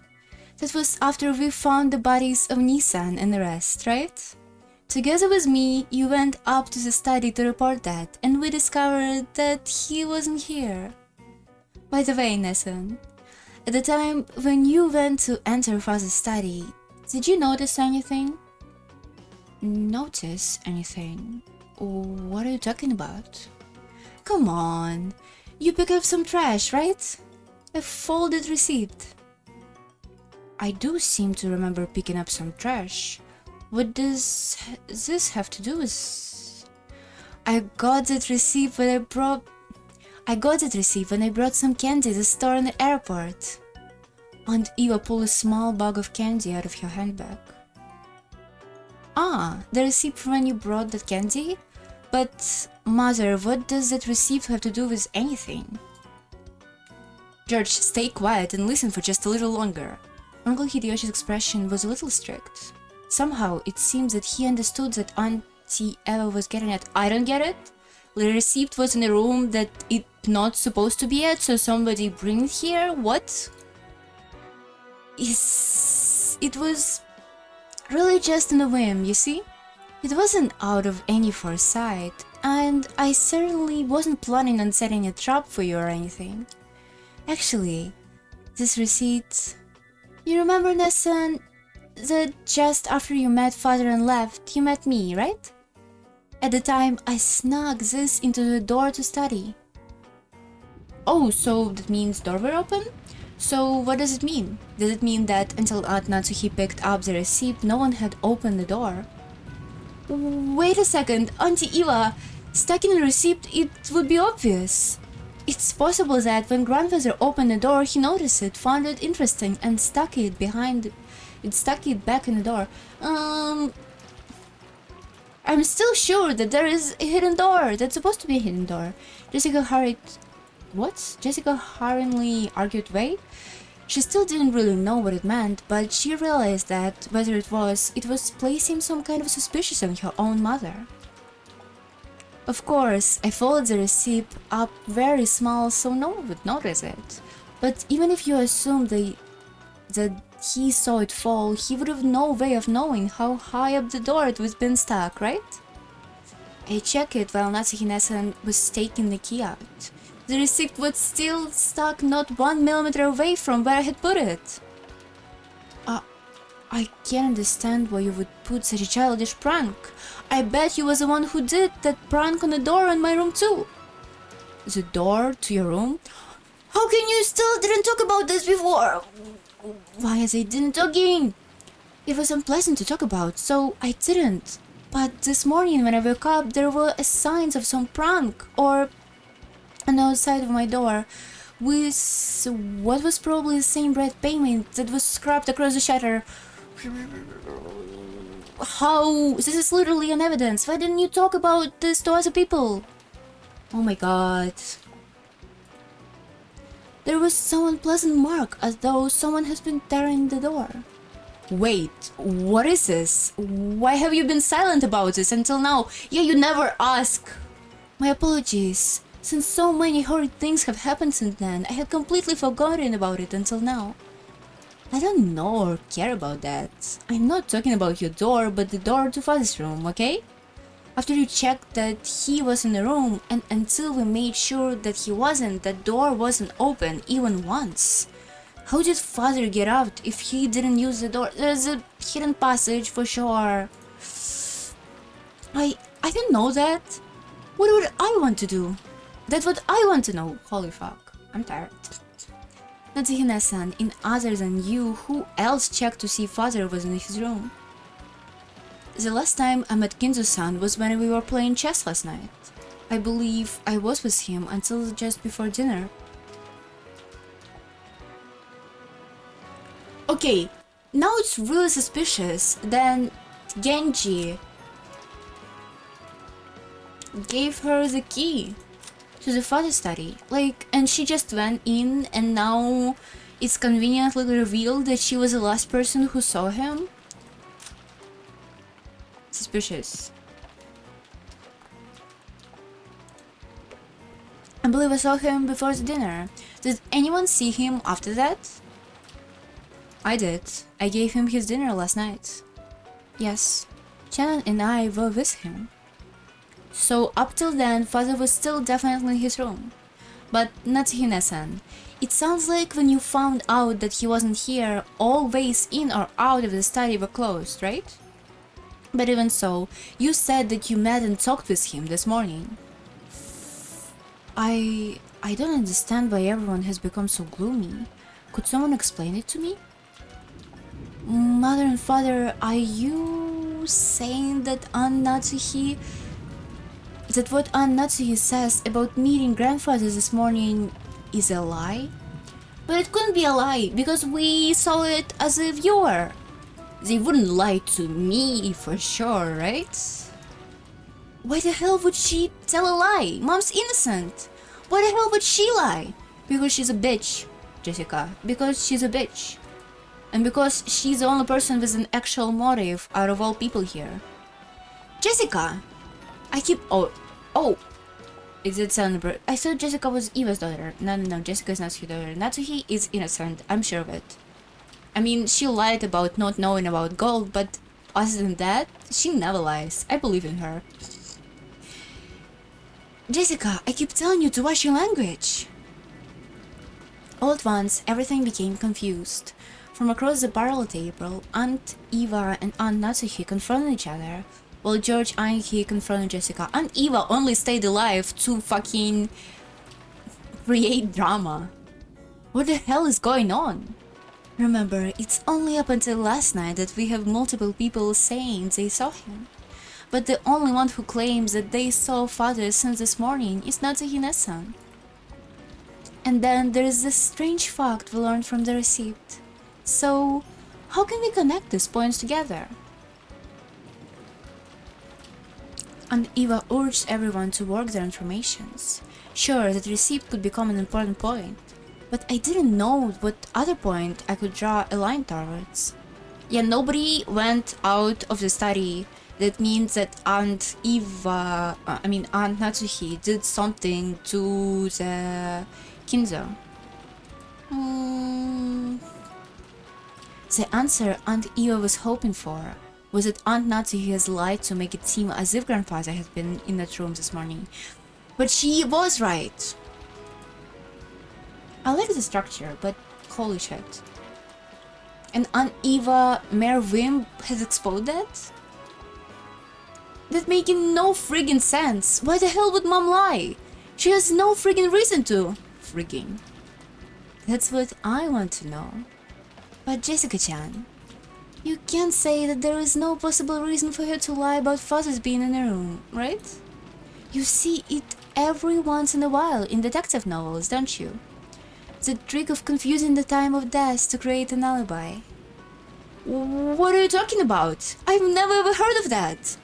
That was after we found the bodies of Nissan and the rest, right? Together with me, you went up to the study to report that, and we discovered that he wasn't here. By the way, Nessun, at the time when you went to enter father's study, did you notice anything? Notice anything? What are you talking about? Come on, you picked up some trash, right? A folded receipt. I do seem to remember picking up some trash. What does this have to do with... I got that receipt when I brought some candy to the store in the airport. Aunt Eva pulled a small bag of candy out of her handbag. Ah, the receipt for when you brought that candy? But, Mother, what does that receipt have to do with anything? George, stay quiet and listen for just a little longer. Uncle Hideyoshi's expression was a little strict. Somehow, it seems that he understood that Auntie Eva was getting at. I don't get it. The receipt was in a room that it's not supposed to be at, so somebody bring it here? What? It was really just on a whim, you see? It wasn't out of any foresight, and I certainly wasn't planning on setting a trap for you or anything. Actually, this receipt... You remember, Nessun, that just after you met father and left, you met me, right? At the time, I snuck this into the door to study. Oh, so that means door were open? So what does it mean? Does it mean that until Aunt Natsuhi picked up the receipt, no one had opened the door? Wait a second, Auntie Eva, stacking the receipt, it would be obvious. It's possible that when grandfather opened the door, he noticed it, found it interesting, and stuck it back in the door. I'm still sure that there is a hidden door. That's supposed to be a hidden door. Jessica hurriedly argued away. She still didn't really know what it meant, but she realized that whether it was placing some kind of suspicion on her own mother. Of course, I folded the receipt up very small so no one would notice it. But even if you assume that he saw it fall, he would have no way of knowing how high up the door it was been stuck, right? I checked it while Natsuhi-san was taking the key out. The receipt was still stuck not 1 millimeter away from where I had put it. I can't understand why you would put such a childish prank. I bet you was the one who did that prank on the door in my room too. The door to your room? How can you still didn't talk about this before? Why is I didn't talking? It was unpleasant to talk about, so I didn't. But this morning when I woke up, there were signs of some prank or on the outside of my door with what was probably the same red pigment that was scrubbed across the shutter. How? This is literally an evidence. Why didn't you talk about this to other people? Oh my god. There was some unpleasant mark as though someone has been tearing the door. Wait, what is this? Why have you been silent about this until now? Yeah, you never ask. My apologies. Since so many horrid things have happened since then, I had completely forgotten about it until now. I don't know or care about that. I'm not talking about your door, but the door to father's room, okay? After you checked that he was in the room, and until we made sure that he wasn't, the door wasn't open even once. How did father get out if he didn't use the door? There's a hidden passage for sure. I didn't know that. What would I want to do? That's what I want to know. Holy fuck. I'm tired. Natsuhine-san, in other than you, who else checked to see father was in his room? The last time I met Ginzu-san was when we were playing chess last night. I believe I was with him until just before dinner. Okay, now it's really suspicious. Then Genji gave her the key to the father study. Like, and she just went in and now it's conveniently revealed that she was the last person who saw him. Suspicious. I believe I saw him before the dinner. Did anyone see him after that? I did. I gave him his dinner last night. Yes, Shannon and I were with him. So up till then, father was still definitely in his room. But Natsuhine-san, it sounds like when you found out that he wasn't here, all ways in or out of the study were closed, right? But even so, you said that you met and talked with him this morning. I don't understand why everyone has become so gloomy. Could someone explain it to me? Mother and father, are you saying that what Aunt Natsuhi says about meeting grandfather this morning is a lie? But it couldn't be a lie, because we saw it as a viewer. They wouldn't lie to me for sure, right? Why the hell would she tell a lie? Mom's innocent. Why the hell would she lie? Because she's a bitch, Jessica. Because she's a bitch. And because she's the only person with an actual motive out of all people here. Jessica! I keep... Oh! Is it Sandra? I thought Jessica was Eva's daughter. No, Jessica is Natsuhi's daughter. Natsuhi is innocent, I'm sure of it. I mean, she lied about not knowing about gold, but other than that, she never lies. I believe in her. Jessica, I keep telling you to watch your language. All at once, everything became confused. From across the barrel table, Aunt Eva and Aunt Natsuhi confronted each other, while George Anki confronted Jessica. Aunt Eva only stayed alive to fucking create drama. What the hell is going on? Remember, it's only up until last night that we have multiple people saying they saw him. But the only one who claims that they saw father since this morning is Natsuhine-san. And then there is this strange fact we learned from the receipt. So, how can we connect these points together? And Eva urged everyone to work their informations. Sure, that receipt could become an important point, but I didn't know what other point I could draw a line towards. Yeah, nobody went out of the study. That means that Aunt Natsuhi did something to the Kinzo. The answer Aunt Eva was hoping for was that Aunt Natsuhi has lied to make it seem as if grandfather had been in that room this morning. But she was right. I like the structure, but holy shit. And Aunt Eva, Mayor Wim, has exposed that? That making no friggin' sense. Why the hell would Mom lie? She has no friggin' reason to. Friggin'. That's what I want to know. But Jessica-chan, you can't say that there is no possible reason for her to lie about father's being in a room, right? You see it every once in a while in detective novels, don't you? The trick of confusing the time of death to create an alibi. What are you talking about? I've never ever heard of that!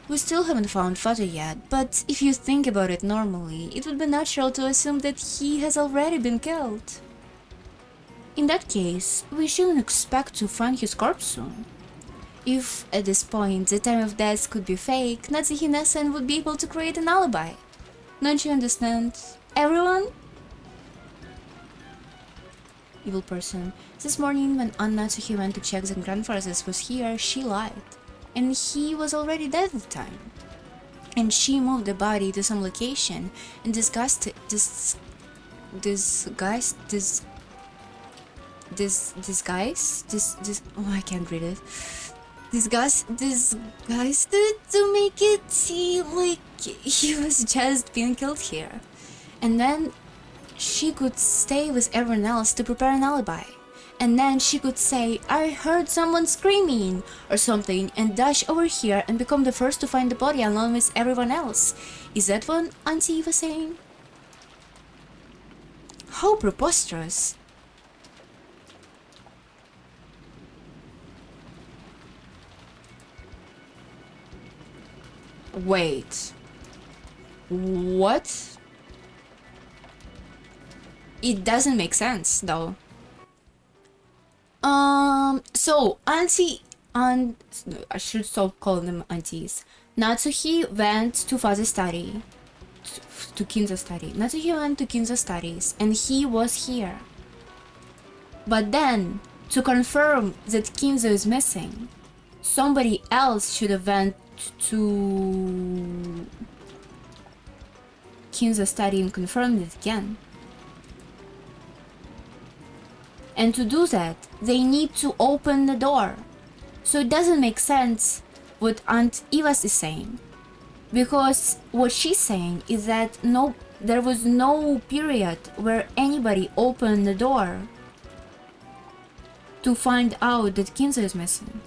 We still haven't found father yet, but if you think about it normally, it would be natural to assume that he has already been killed. In that case, we shouldn't expect to find his corpse soon. If, at this point, the time of death could be fake, Natsuhine-san would be able to create an alibi. Don't you understand? Everyone? Evil person. This morning, when Aunt Natsuhi went to check that grandfather was here, she lied. And he was already dead at the time. And she moved the body to some location and disguised I can't read it. disguised to make it seem like he was just being killed here. And then she could stay with everyone else to prepare an alibi. And then she could say, I heard someone screaming or something, and dash over here and become the first to find the body along with everyone else. Is that what Auntie was saying? How preposterous. Wait. What? It doesn't make sense, though. So Auntie and I should stop calling them aunties. Natsuhi went to Faze's study, to Kinzo's study. Natsuhi went to Kinzo's studies, and he was here. But then, to confirm that Kinzo is missing, somebody else should have went to Kinzo's study and confirmed it again. And to do that, they need to open the door. So it doesn't make sense what Aunt Ivas is saying. Because what she's saying is that there was no period where anybody opened the door to find out that Kinzo is missing.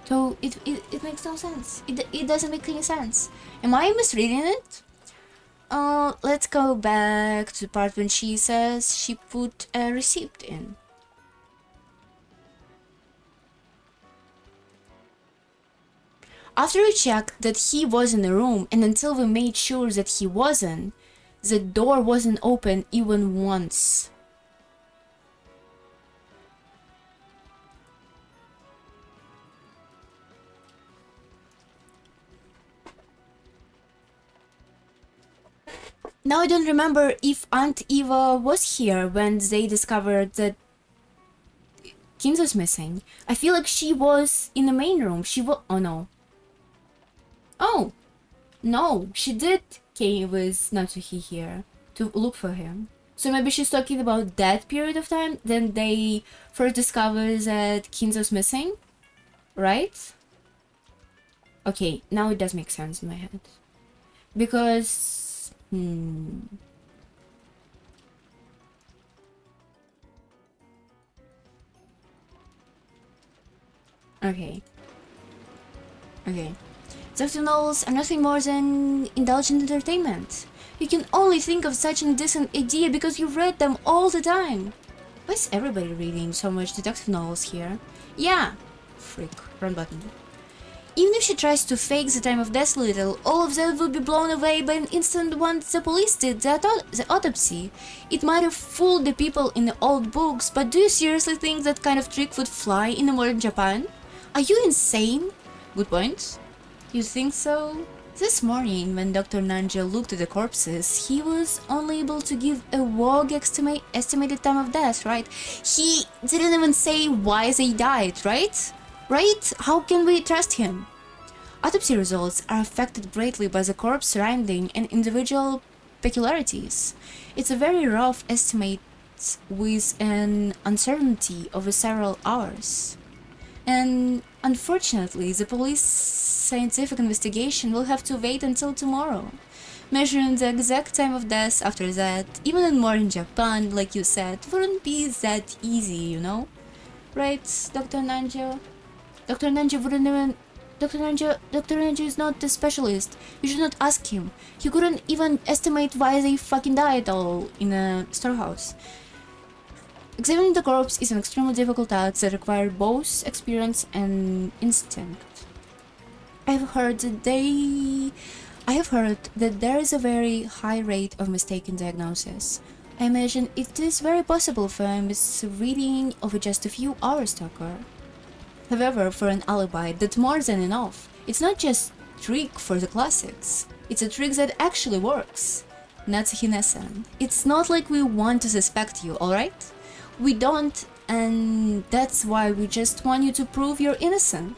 So it makes no sense. It doesn't make any sense. Am I misreading it? Let's go back to the part when she says she put a receipt in. After we checked that he was in the room, and until we made sure that he wasn't, the door wasn't open even once. Now I don't remember if Aunt Eva was here when they discovered that Kinzo's missing. I feel like she was in the main room. Oh no. Oh! No, she did came with Natsuhi here to look for him. So maybe she's talking about that period of time, then they first discovered that Kinzo's missing? Right? Okay, now it does make sense in my head. Because... Okay. Detective novels are nothing more than indulgent entertainment. You can only think of such an indecent idea because you've read them all the time. Why is everybody reading so much detective novels here? Yeah. Freak. Run button. Even if she tries to fake the time of death a little, all of that would be blown away by an instant once the police did the autopsy. It might have fooled the people in the old books, but do you seriously think that kind of trick would fly in the modern Japan? Are you insane? Good point. You think so? This morning, when Dr. Nanjo looked at the corpses, he was only able to give a vague estimated time of death, right? He didn't even say why they died, right? Right? How can we trust him? Autopsy results are affected greatly by the corpse surrounding and individual peculiarities. It's a very rough estimate with an uncertainty over several hours. And unfortunately, the police scientific investigation will have to wait until tomorrow. Measuring the exact time of death after that, even in modern Japan, like you said, wouldn't be that easy, you know? Right, Dr. Nanjo? Dr. Nanjo wouldn't even... Dr. Nanjo is not the specialist. You should not ask him. He couldn't even estimate why they fucking died all in a storehouse. Examining the corpse is an extremely difficult task that requires both experience and instinct. I have heard that there is a very high rate of mistaken diagnosis. I imagine it is very possible for a misreading of just a few hours to occur. However, for an alibi, that's more than enough. It's not just a trick for the classics. It's a trick that actually works. Natsuhine-san, it's not like we want to suspect you, alright? We don't, and that's why we just want you to prove you're innocent.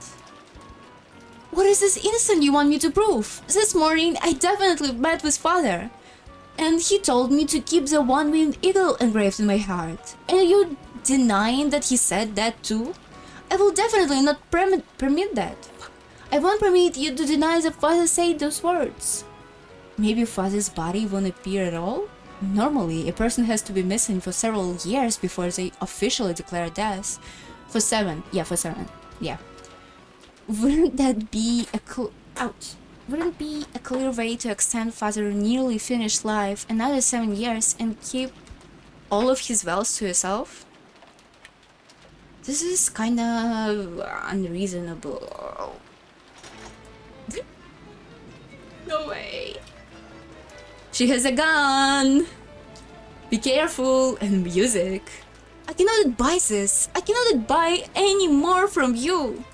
What is this innocent you want me to prove? This morning, I definitely met with father. And he told me to keep the one-winged eagle engraved in my heart. And are you denying that he said that too? I will definitely not permit that. I won't permit you to deny that father said those words. Maybe father's body won't appear at all? Normally, a person has to be missing for several years before they officially declare death. For 7. Yeah. Wouldn't that be Wouldn't it be a clear way to extend father nearly finished life another 7 years and keep all of his wealth to yourself? This is kinda unreasonable. No way. She has a gun! Be careful, and music. I cannot buy this. I cannot buy any more from you.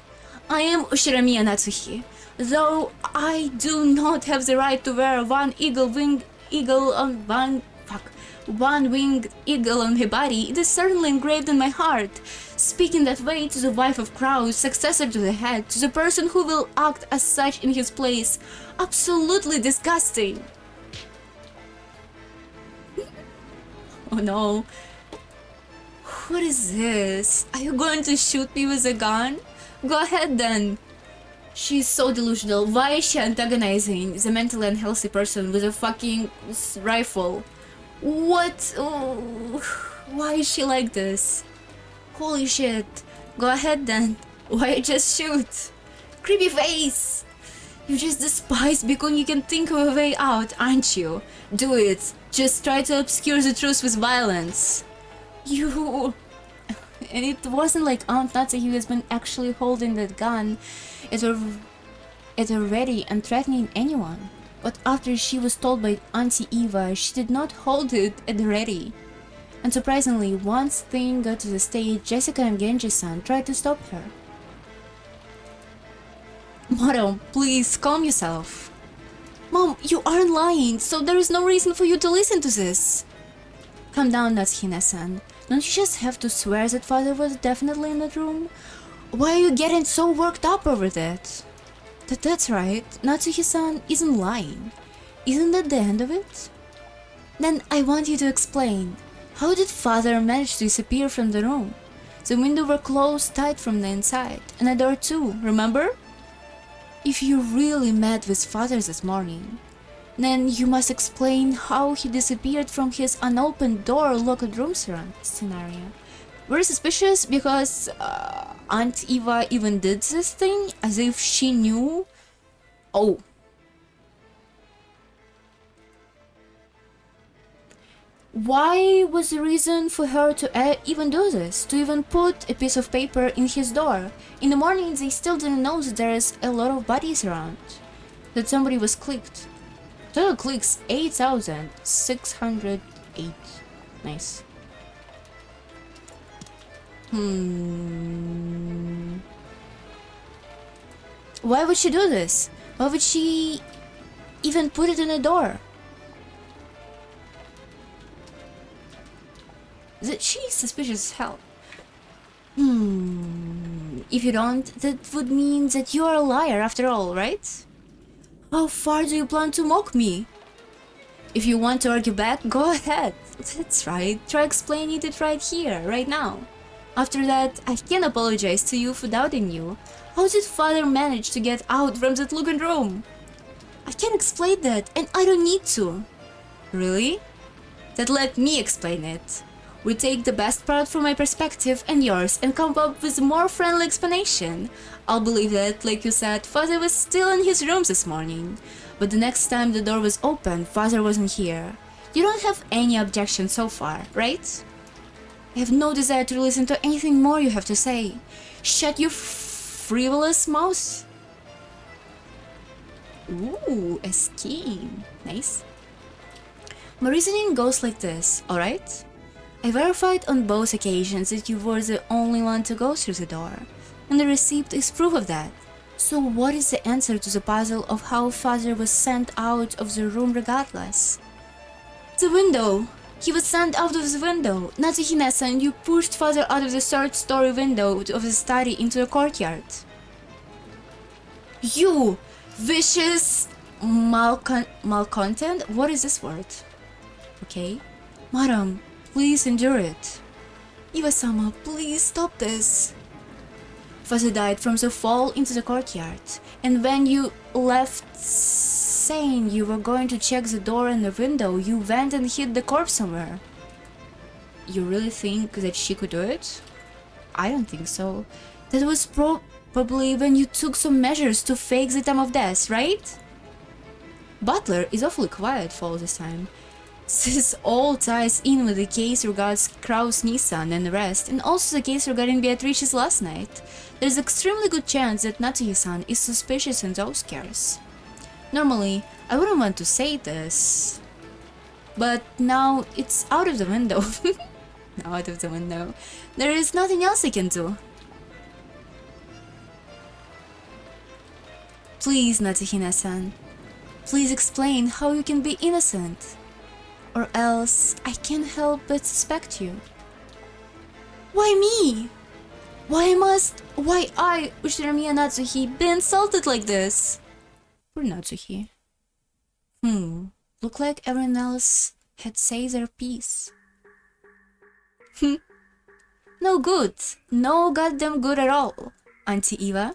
I am Ushiramiya Natsuhi. Though I do not have the right to wear one winged eagle on my body, it is certainly engraved in my heart. Speaking that way to the wife of Kraus, successor to the head, to the person who will act as such in his place. Absolutely disgusting. Oh no. What is this? Are you going to shoot me with a gun? Go ahead then. She's so delusional. Why is she antagonizing the mentally unhealthy person with a fucking rifle? What? Oh, why is she like this? Holy shit. Go ahead then. Why just shoot? Creepy face! You just despise because you can think of a way out, aren't you? Do it. Just try to obscure the truth with violence. You... And it wasn't like Aunt Natsuhi has been actually holding that gun at her ready and threatening anyone. But after she was told by Auntie Eva, she did not hold it at the ready. And surprisingly, once thing got to the stage, Jessica and Genji-san tried to stop her. Moro, please calm yourself. Mom, you aren't lying, so there is no reason for you to listen to this. Calm down, Natsuhina-san. Don't you just have to swear that father was definitely in that room? Why are you getting so worked up over that? That's right, Natsuhi-san isn't lying. Isn't that the end of it? Then I want you to explain. How did father manage to disappear from the room? The windows were closed tight from the inside, and the door too, remember? If you really met with father this morning, then you must explain how he disappeared from his unopened door locked room scenario. Very suspicious because Aunt Eva even did this thing as if she knew. Oh. Why was the reason for her to even do this? To even put a piece of paper in his door? In the morning they still didn't know that there's a lot of bodies around. That somebody was clicked. Total clicks 8,608. Nice. Why would she do this? Why would she even put it in a door? She's suspicious as hell. If you don't, that would mean that you are a liar after all, right? How far do you plan to mock me? If you want to argue back, go ahead. That's right. Try explaining it right here, right now. After that, I can apologize to you for doubting you. How did father manage to get out from that looking room? I can explain that, and I don't need to. Really? Then let me explain it. We take the best part from my perspective and yours and come up with a more friendly explanation. I'll believe that, like you said, father was still in his room this morning. But the next time the door was opened, father wasn't here. You don't have any objection so far, right? I have no desire to listen to anything more you have to say. Shut your frivolous mouth. Ooh, a scheme. Nice. My reasoning goes like this, alright? I verified on both occasions that you were the only one to go through the door, and the receipt is proof of that. So what is the answer to the puzzle of how father was sent out of the room regardless? The window! He was sent out of the window! Natsuhina-san, you pushed father out of the third-story window of the study into the courtyard. You! Vicious... malcontent? What is this word? Okay. Madam, please endure it. Iwa-sama, please stop this. Father died from the fall into the courtyard, and when you left saying you were going to check the door and the window, you went and hid the corpse somewhere. You really think that she could do it? I don't think so. That was probably when you took some measures to fake the time of death, right? Butler is awfully quiet for all this time. This all ties in with the case regarding Kraus Nissan and the rest, and also the case regarding Beatrice's last night. There's extremely good chance that Natsuki-san is suspicious in those cases. Normally, I wouldn't want to say this, but now it's out of the window. Out of the window. There is nothing else I can do. Please, Natsuhina-san. Please explain how you can be innocent. Or else I can't help but suspect you. Why me? Why I, Ushiramiya Natsuhi, be insulted like this? Poor Natsuhi. Look like everyone else had said their piece. No good. No goddamn good at all, Auntie Eva.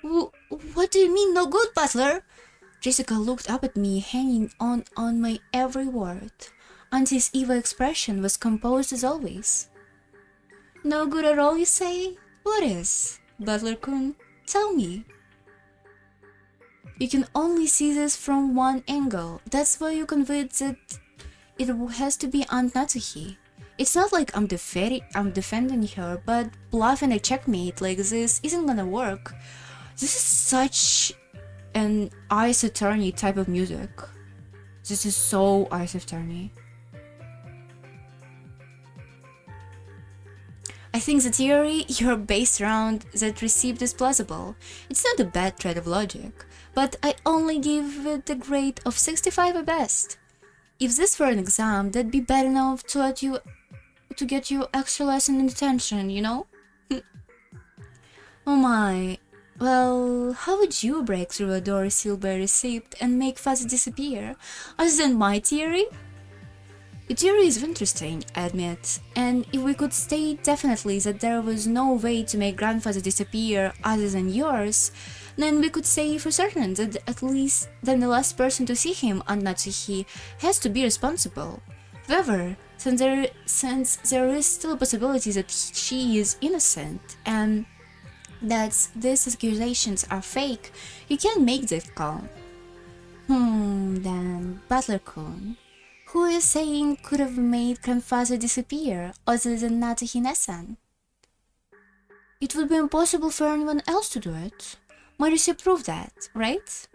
What do you mean no good, Butler? Jessica looked up at me, hanging on my every word. Auntie's Eva expression was composed as always. No good at all, you say? What is? Butler-kun, tell me. You can only see this from one angle. That's why you conveyed that it has to be Aunt Natsuhi. It's not like I'm defending her, but bluffing a checkmate like this isn't gonna work. This is such an Ace Attorney type of music. This is so Ace Attorney. I think the theory you're based around that receipt is plausible. It's not a bad thread of logic, but I only give it a grade of 65 at best. If this were an exam, that'd be bad enough to get you extra lesson in attention, you know? Oh my. Well, how would you break through a door sealed by a receipt and make Fuzzy disappear, other than my theory? Your theory is interesting, I admit, and if we could state definitely that there was no way to make Grandfather disappear other than yours, then we could say for certain that at least then the last person to see him, Aunt Natsuhi, has to be responsible. However, since there is still a possibility that she is innocent, and that these accusations are fake, you can't make that call. Then, Butler-kun, who is saying could have made Grandfather disappear other than Natsuhina-san? It would be impossible for anyone else to do it. Marisa proved that, right?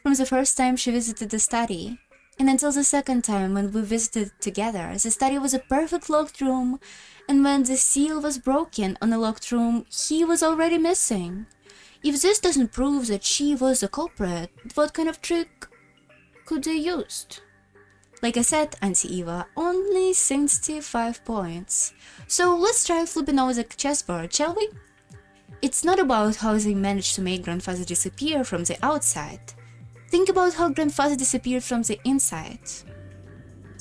From the first time she visited the study, and until the second time when we visited together, the study was a perfect locked room, and when the seal was broken on the locked room, he was already missing. If this doesn't prove that she was the culprit, what kind of trick could they use? Like I said, Auntie Eva, only 65 points. So let's try flipping over the chessboard, shall we? It's not about how they managed to make Grandfather disappear from the outside. Think about how Grandfather disappeared from the inside.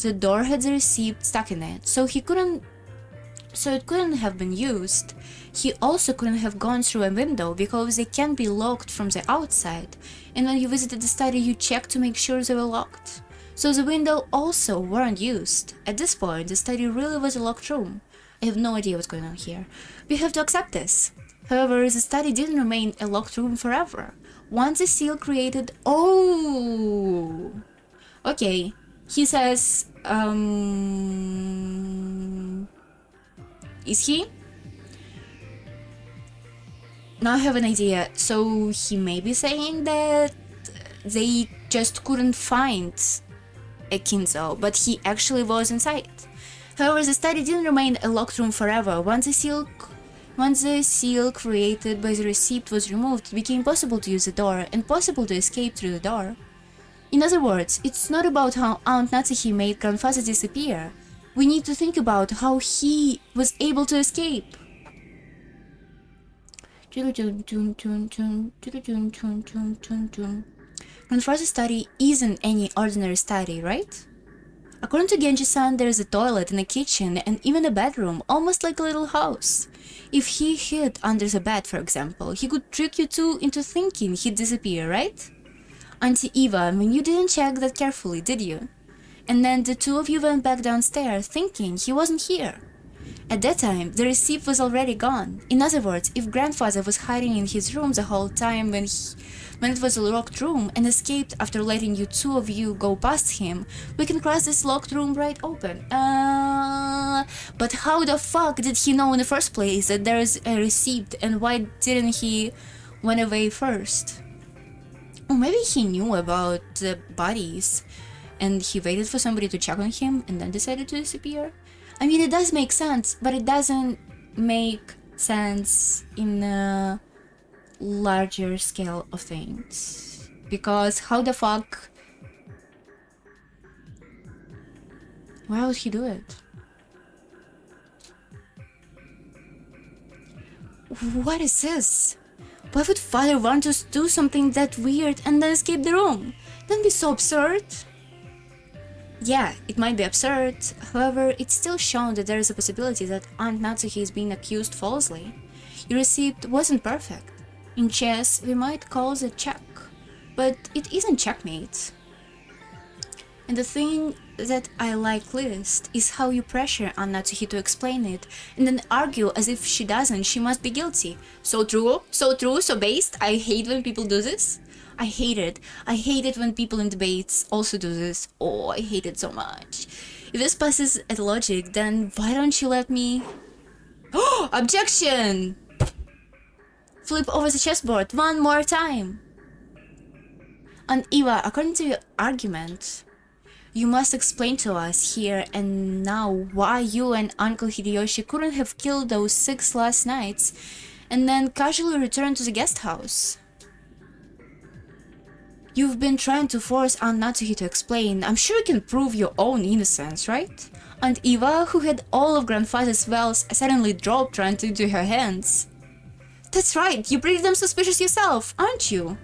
The door had the receipt stuck in it, so it couldn't have been used. He also couldn't have gone through a window because they can't be locked from the outside, and when you visited the study you checked to make sure they were locked. So the window also weren't used. At this point, the study really was a locked room. I have no idea what's going on here. We have to accept this. However, the study didn't remain a locked room forever. Once the seal created... Oh! Okay, he says... Is he? Now I have an idea. So he may be saying that they just couldn't find a Kinzo, but he actually was inside. However, the study didn't remain a locked room forever. Once the seal created by the receipt was removed, it became possible to use the door and possible to escape through the door. In other words, it's not about how Aunt Natsuhi made Grandfather disappear. We need to think about how he was able to escape. Grandfather's study isn't any ordinary study, right? According to Genji-san, there's a toilet and a kitchen and even a bedroom, almost like a little house. If he hid under the bed, for example, he could trick you two into thinking he'd disappear, right? Auntie Eva, I mean, you didn't check that carefully, did you? And then the two of you went back downstairs thinking he wasn't here. At that time, the receipt was already gone. In other words, if grandfather was hiding in his room the whole time when it was a locked room and escaped after letting you two of you go past him, we can cross this locked room right open. But how the fuck did he know in the first place that there is a receipt, and why didn't he went away first? Or maybe he knew about the bodies and he waited for somebody to check on him and then decided to disappear. I mean, it does make sense, but it doesn't make sense in a larger scale of things. Because how the fuck... Why would he do it? What is this? Why would father want to do something that weird and then escape the room? That'd be so absurd. Yeah, it might be absurd, however, it's still shown that there is a possibility that Aunt Natsuki is being accused falsely. Your receipt wasn't perfect. In chess, we might call it check, but it isn't checkmate. And the thing that I like least is how you pressure Aunt Natsuki to explain it, and then argue as if she doesn't, she must be guilty. So true, so based. I hate when people do this. I hate it. I hate it when people in debates also do this. Oh, I hate it so much. If this passes at logic, then why don't you let me... Oh, objection! Flip over the chessboard one more time. And Eva, according to your argument, you must explain to us here and now why you and Uncle Hideyoshi couldn't have killed those 6 last nights and then casually returned to the guest house. You've been trying to force Aunt Natsuki to explain. I'm sure you can prove your own innocence, right? Aunt Eva, who had all of grandfather's wealth, suddenly dropped right into her hands. That's right, you pretty damn suspicious yourself, aren't you?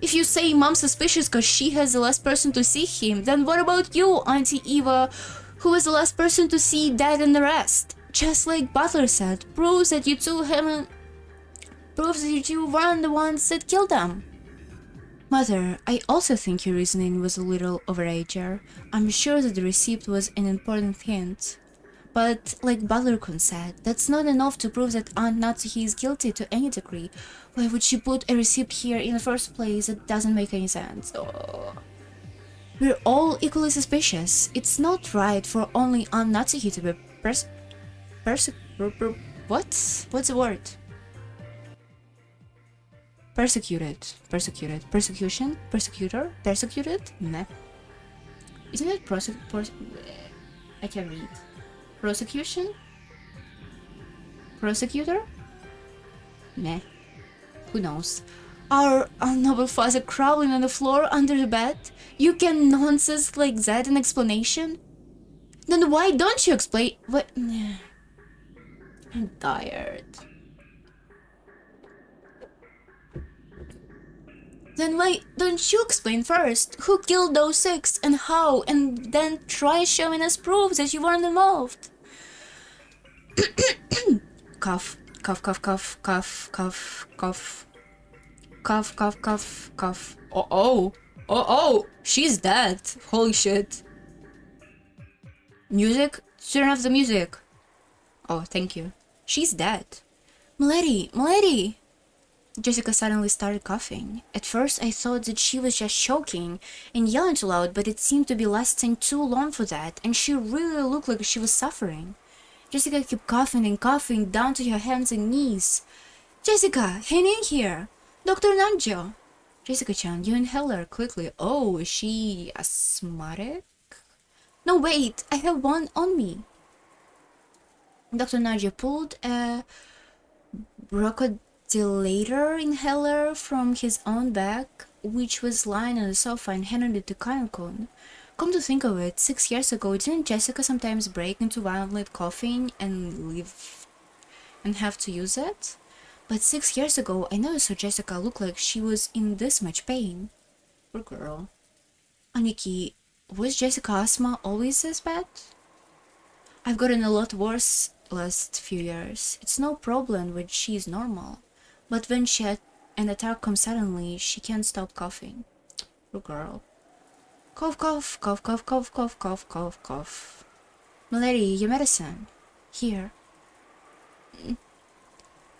If you say mom's suspicious because she has the last person to see him, then what about you, Auntie Eva, who was the last person to see Dad and the rest? Just like Butler said, proves that you two weren't the ones that killed them. Mother, I also think your reasoning was a little overager. I'm sure that the receipt was an important hint. But, like Butler-kun said, that's not enough to prove that Aunt Natsuki is guilty to any degree. Why would she put a receipt here in the first place? It doesn't make any sense. Oh. We're all equally suspicious. It's not right for only Aunt Natsuki to be What's the word? Persecution? Persecuted? Meh. Isn't it I can read. Prosecution? Prosecutor? Meh. Who knows? Our noble father crawling on the floor under the bed? You can nonsense like that an explanation? Then why don't you explain? What? I'm tired. Then why don't you explain first? Who killed those 6 and how? And then try showing us proof that you weren't involved. Cough. Oh, she's dead. Holy shit. Music? Turn off the music. Oh, thank you. She's dead. Milady! Jessica suddenly started coughing. At first I thought that she was just choking and yelling too loud, but it seemed to be lasting too long for that, and she really looked like she was suffering. Jessica kept coughing and coughing down to her hands and knees. Jessica, hang in here! Dr. Nanjo! Jessica-chan, you inhale her quickly. Oh, is she asthmatic? No, wait, I have one on me. Dr. Nanjo pulled a bronchodilator inhaler from his own bag, which was lying on the sofa, and handed it to Kanekon. Come to think of it, 6 years ago, didn't Jessica sometimes break into violent coughing and leave and have to use it? But 6 years ago, I never saw Jessica look like she was in this much pain. Poor girl. Aniki, Was Jessica asthma always this bad? I've gotten a lot worse last few years. It's no problem when she's normal. But when an attack comes suddenly, she can't stop coughing. Poor girl. Cough, cough, cough, cough, cough, cough, cough, cough, cough. Milady, your medicine. Here.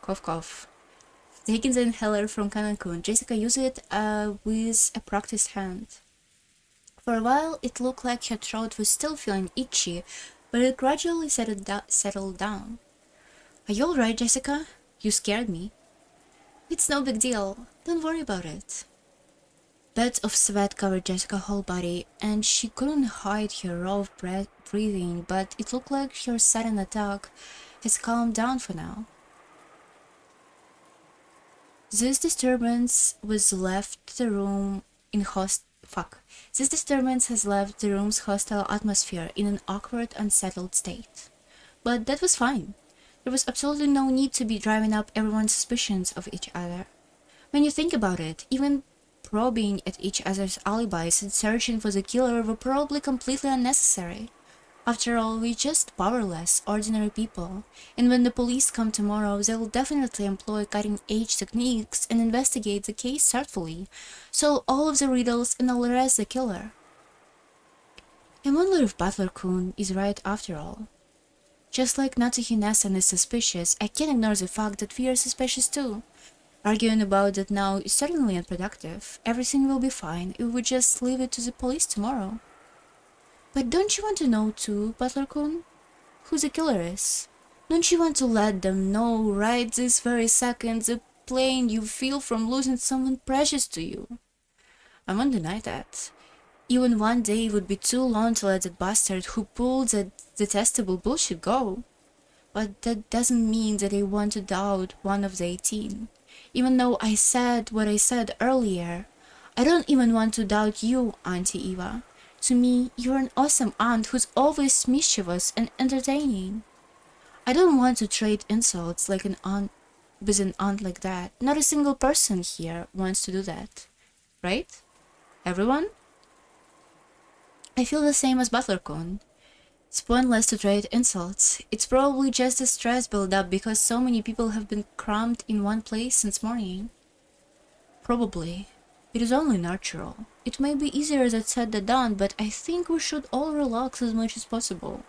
Cough, cough. Taking the inhaler from Kanakun, Jessica used it with a practiced hand. For a while, it looked like her throat was still feeling itchy, but it gradually settled down. Are you alright, Jessica? You scared me. It's no big deal. Don't worry about it. Beds of sweat covered Jessica's whole body, and she couldn't hide her raw breathing, but it looked like her sudden attack has calmed down for now. This disturbance has left the room's hostile atmosphere in an awkward, unsettled state. But that was fine. There was absolutely no need to be driving up everyone's suspicions of each other. When you think about it, even probing at each other's alibis and searching for the killer were probably completely unnecessary. After all, we're just powerless, ordinary people, and when the police come tomorrow, they'll definitely employ cutting-edge techniques and investigate the case thoughtfully, solve all of the riddles and arrest the killer. I wonder if Butler-kun is right after all. Just like Natsuhi-san is suspicious, I can't ignore the fact that we are suspicious too. Arguing about that now is certainly unproductive. Everything will be fine if we just leave it to the police tomorrow. But don't you want to know too, Butler-kun? Who the killer is? Don't you want to let them know right this very second the pain you feel from losing someone precious to you? I won't deny that. Even one day would be too long to let that bastard who pulled that detestable bullshit go. But that doesn't mean that I want to doubt one of the 18. Even though I said what I said earlier, I don't even want to doubt you, Auntie Eva. To me, you're an awesome aunt who's always mischievous and entertaining. I don't want to trade insults like an aunt with an aunt like that. Not a single person here wants to do that. Right? Everyone? I feel the same as Butler-kun. It's pointless to trade insults. It's probably just a stress build-up because so many people have been crammed in one place since morning. Probably. It is only natural. It may be easier said than done, but I think we should all relax as much as possible.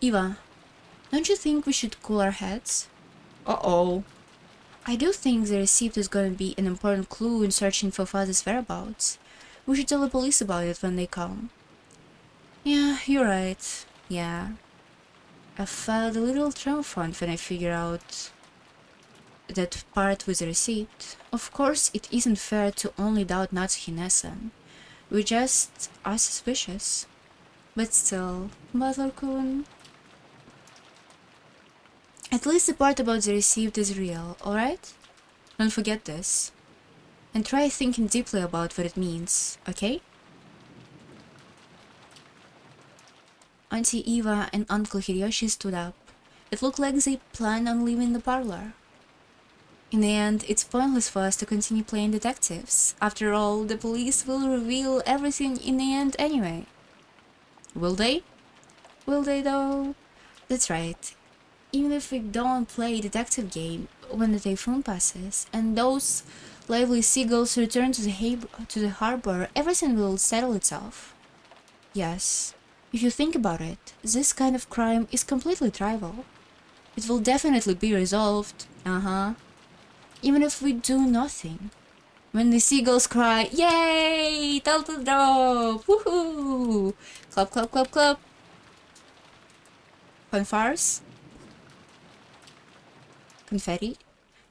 Eva, don't you think we should cool our heads? Uh-oh. I do think the receipt is going to be an important clue in searching for father's whereabouts. We should tell the police about it when they come. Yeah, you're right. Yeah. I felt a little triumphant when I figured out that part with the receipt. Of course, it isn't fair to only doubt Natsuhi-san. We just are suspicious. But still, Butler-kun... At least the part about the receipt is real, alright? Don't forget this. And try thinking deeply about what it means, okay? Auntie Eva and Uncle Hideyoshi stood up. It looked like they planned on leaving the parlor. In the end, it's pointless for us to continue playing detectives. After all, the police will reveal everything in the end anyway. Will they? Will they though? That's right. Even if we don't play detective game when the typhoon passes and those lively seagulls return to the harbor, everything will settle itself. Yes, if you think about it, this kind of crime is completely trivial. It will definitely be resolved, even if we do nothing. When the seagulls cry, "Yay! Turtle drop! Woohoo! Clap, clap, clap, clap!" Fanfares? Confetti?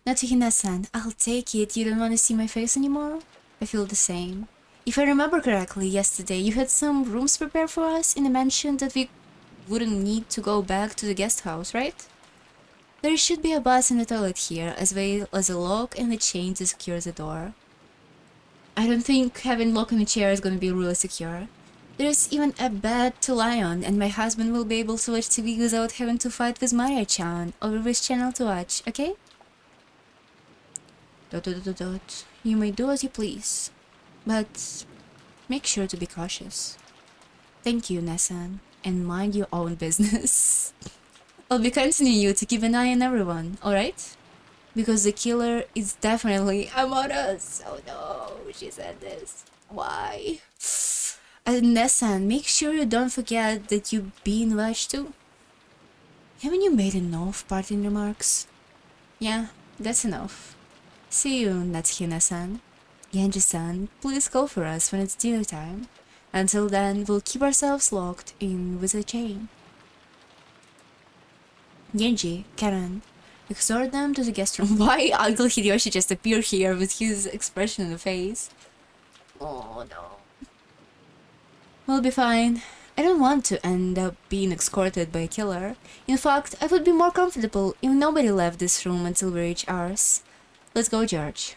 Natsuhi-san, I'll take it. You don't want to see my face anymore? I feel the same. If I remember correctly, yesterday you had some rooms prepared for us in the mansion that we wouldn't need to go back to the guest house, right? There should be a bus in the toilet here, as well as a lock and a chain to secure the door. I don't think having lock on the chair is gonna be really secure. There's even a bed to lie on, and my husband will be able to watch TV without having to fight with Maria-chan over which channel to watch, okay? Dot, dot, dot, dot. You may do as you please, but make sure to be cautious. Thank you, Nessan, and mind your own business. I'll be continuing you to keep an eye on everyone, alright? Because the killer is definitely among us. Oh no, she said this. Why? And Nessan, make sure you don't forget that you've been watched too. Haven't you made enough parting remarks? Yeah, that's enough. See you, Natsuhina-san. Genji-san, please call for us when it's dinner time. Until then, we'll keep ourselves locked in with a chain. Genji, Karen, exhort them to the guest room. Why Uncle Hideyoshi just appeared here with his expression on the face? Oh no. We'll be fine. I don't want to end up being escorted by a killer. In fact, I would be more comfortable if nobody left this room until we reach ours. Let's go, George.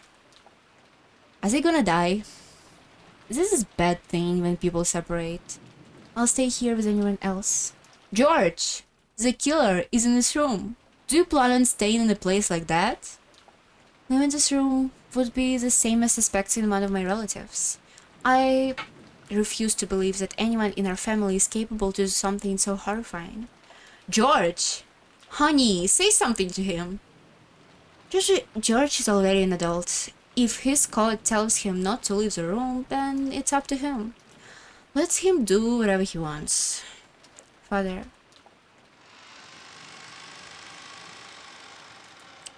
Is he gonna die? This is a bad thing when people separate. I'll stay here with anyone else. George! The killer is in this room. Do you plan on staying in a place like that? Leaving this room would be the same as suspecting one of my relatives. I refuse to believe that anyone in our family is capable to do something so horrifying. George! Honey, say something to him. George is already an adult. If his code tells him not to leave the room, then it's up to him. Let him do whatever he wants. Father.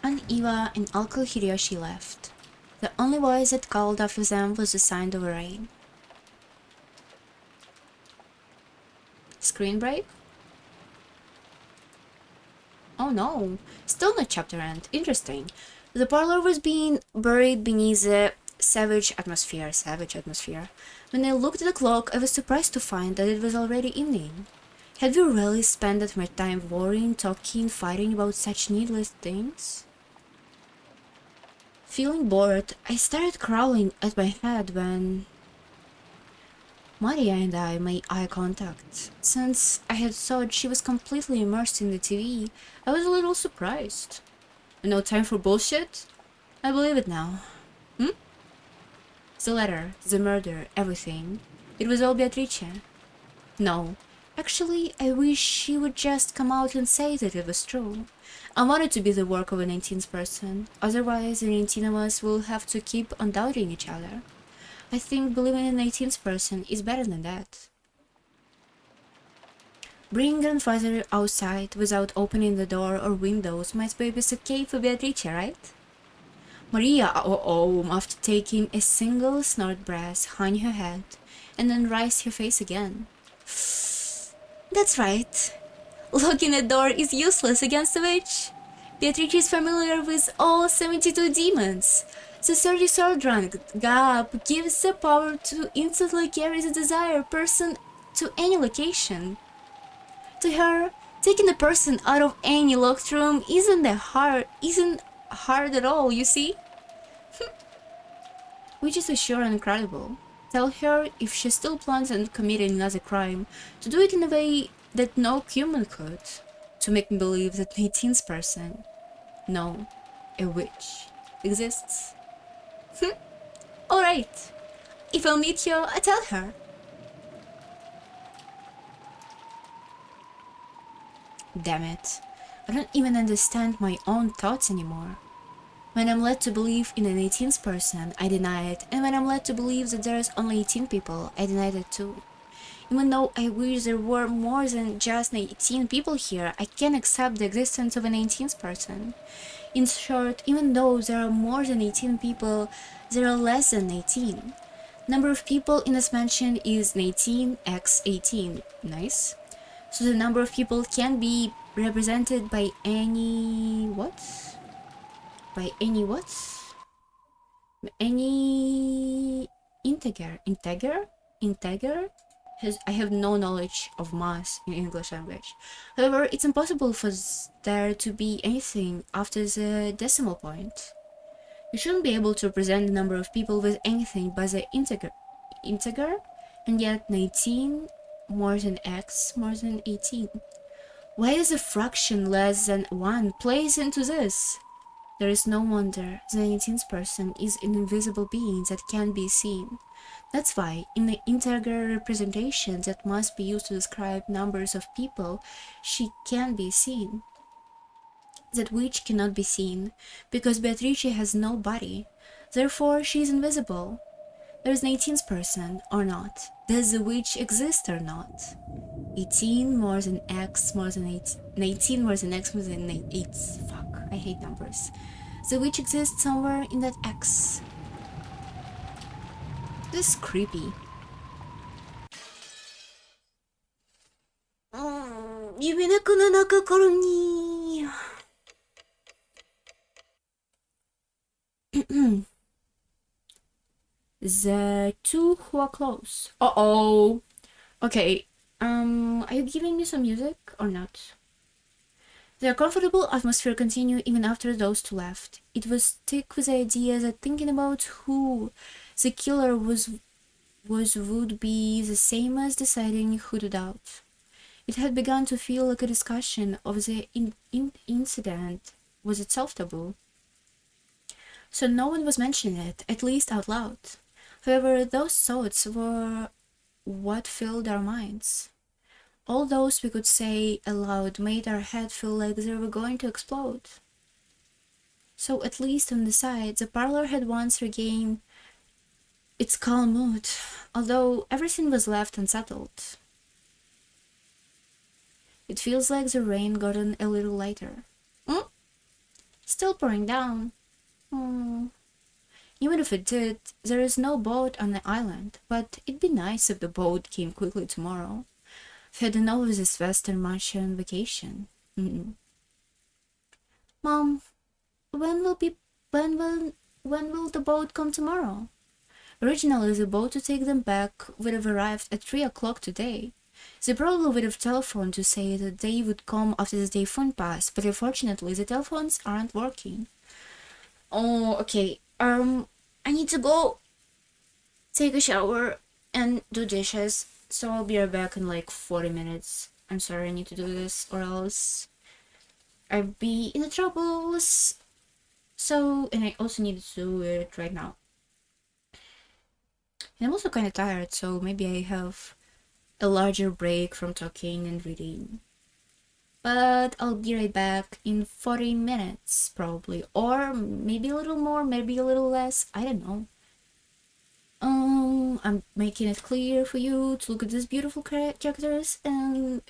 Aunt Eva and Uncle Hideyoshi left. The only voice that called after them was the sound of rain. Screen break? Oh no, still no chapter end. Interesting. The parlor was being buried beneath the savage atmosphere. When I looked at the clock, I was surprised to find that it was already evening. Had we really spent that much time worrying, talking, fighting about such needless things? Feeling bored, I started crawling at my head when Maria and I made eye contact. Since I had thought she was completely immersed in the TV, I was a little surprised. No time for bullshit? I believe it now. The letter, the murder, everything. It was all Beatrice. No. Actually, I wish she would just come out and say that it was true. I want it to be the work of an 18th person. Otherwise, the 18 of us will have to keep on doubting each other. I think believing in an 18th person is better than that. Bringing grandfather outside without opening the door or windows might be a piece of cake for Beatrice, right? Maria, after taking a single snort breath, hung her head and then raised her face again. That's right. Locking the door is useless against a witch. Beatrice is familiar with all 72 demons. The 33rd rank gap gives the power to instantly carry the desired person to any location. To her, taking the person out of any locked room isn't hard at all, you see? Which is sure and incredible. Tell her, if she still plans on committing another crime, to do it in a way that no human could, to make me believe that an 18th person, no, a witch, exists. Alright, if I'll meet you, I tell her. Damn it, I don't even understand my own thoughts anymore. When I'm led to believe in an 18th person, I deny it, and when I'm led to believe that there's only 18 people, I deny that too. Even though I wish there were more than just 18 people here, I can't accept the existence of an 18th person. In short, even though there are more than 18 people, there are less than 18. Number of people in this mansion is 18 x 18. Nice. So the number of people can be represented by any what? By any what? Any integer? I have no knowledge of math in English language. However, it's impossible for there to be anything after the decimal point. You shouldn't be able to represent the number of people with anything but the integer, and yet 19 more than x more than 18. Why does a fraction less than 1 plays into this? There is no wonder the 19th person is an invisible being that can be seen. That's why, in the integer representation that must be used to describe numbers of people, she can be seen. That witch cannot be seen, because Beatrice has no body. Therefore, she is invisible. There is an 18th person, or not. Does the witch exist or not? 18 more than x more than 8. 18 more than x more than 8. Fuck, I hate numbers. The witch exists somewhere in that x. This is creepy. Umineko no nakakoro ni. The two who are close. Uh-oh. Okay. Are you giving me some music or not? The comfortable atmosphere continued even after those two left. It was thick with the idea that thinking about who the killer was would be the same as deciding who to doubt. It had begun to feel like a discussion of the incident was itself taboo. So no one was mentioning it, at least out loud. However, those thoughts were what filled our minds. All those we could say aloud made our head feel like they were going to explode. So at least on the side, the parlor had once regained its calm mood, although everything was left unsettled. It feels like the rain gotten a little lighter. Still pouring down. Even if it did, there is no boat on the island, but it'd be nice if the boat came quickly tomorrow. I've had enough of this Western Martian vacation. Mom, when will the boat come tomorrow? Originally, the boat to take them back would have arrived at 3 o'clock today. They probably would have telephoned to say that they would come after the day phone pass, but unfortunately the telephones aren't working. Oh, okay. I need to go take a shower and do dishes, so I'll be right back in like 40 minutes. I'm sorry, I need to do this, or else I'll be in the troubles. So, and I also need to do it right now. And I'm also kind of tired, so maybe I have a larger break from talking and reading. But I'll be right back in 40 minutes, probably. Or maybe a little more, maybe a little less. I don't know. I'm making it clear for you to look at these beautiful characters and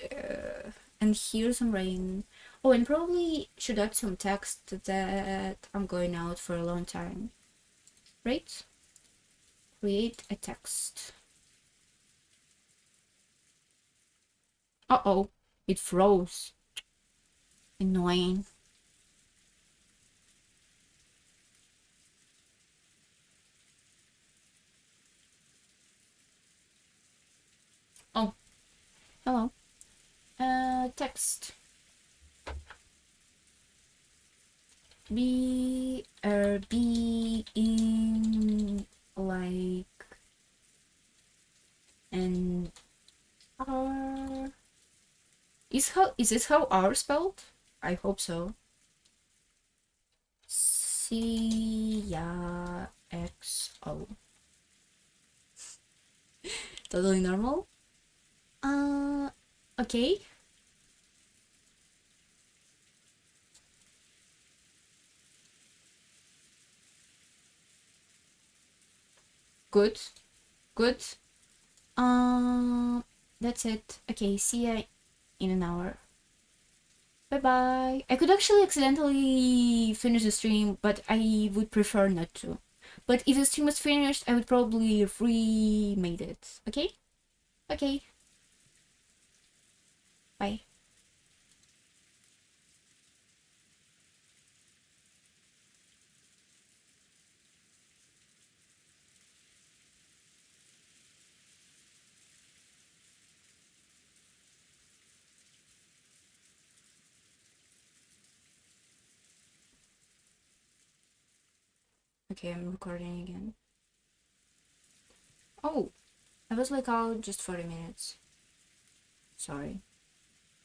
hear some rain. Oh, and probably should add some text that I'm going out for a long time. Right? Create a text. Uh-oh, it froze. Annoying. Oh, hello. Text. Be in like an R. Is this how R spelled? I hope so. CXO. Totally normal. Okay. Good. Good. That's it. Okay, see ya in an hour. Bye bye. I could actually accidentally finish the stream, but I would prefer not to. But if the stream was finished, I would probably remade it. Okay? Okay. Bye. Okay, I'm recording again. Oh, I was like out just 40 minutes. Sorry.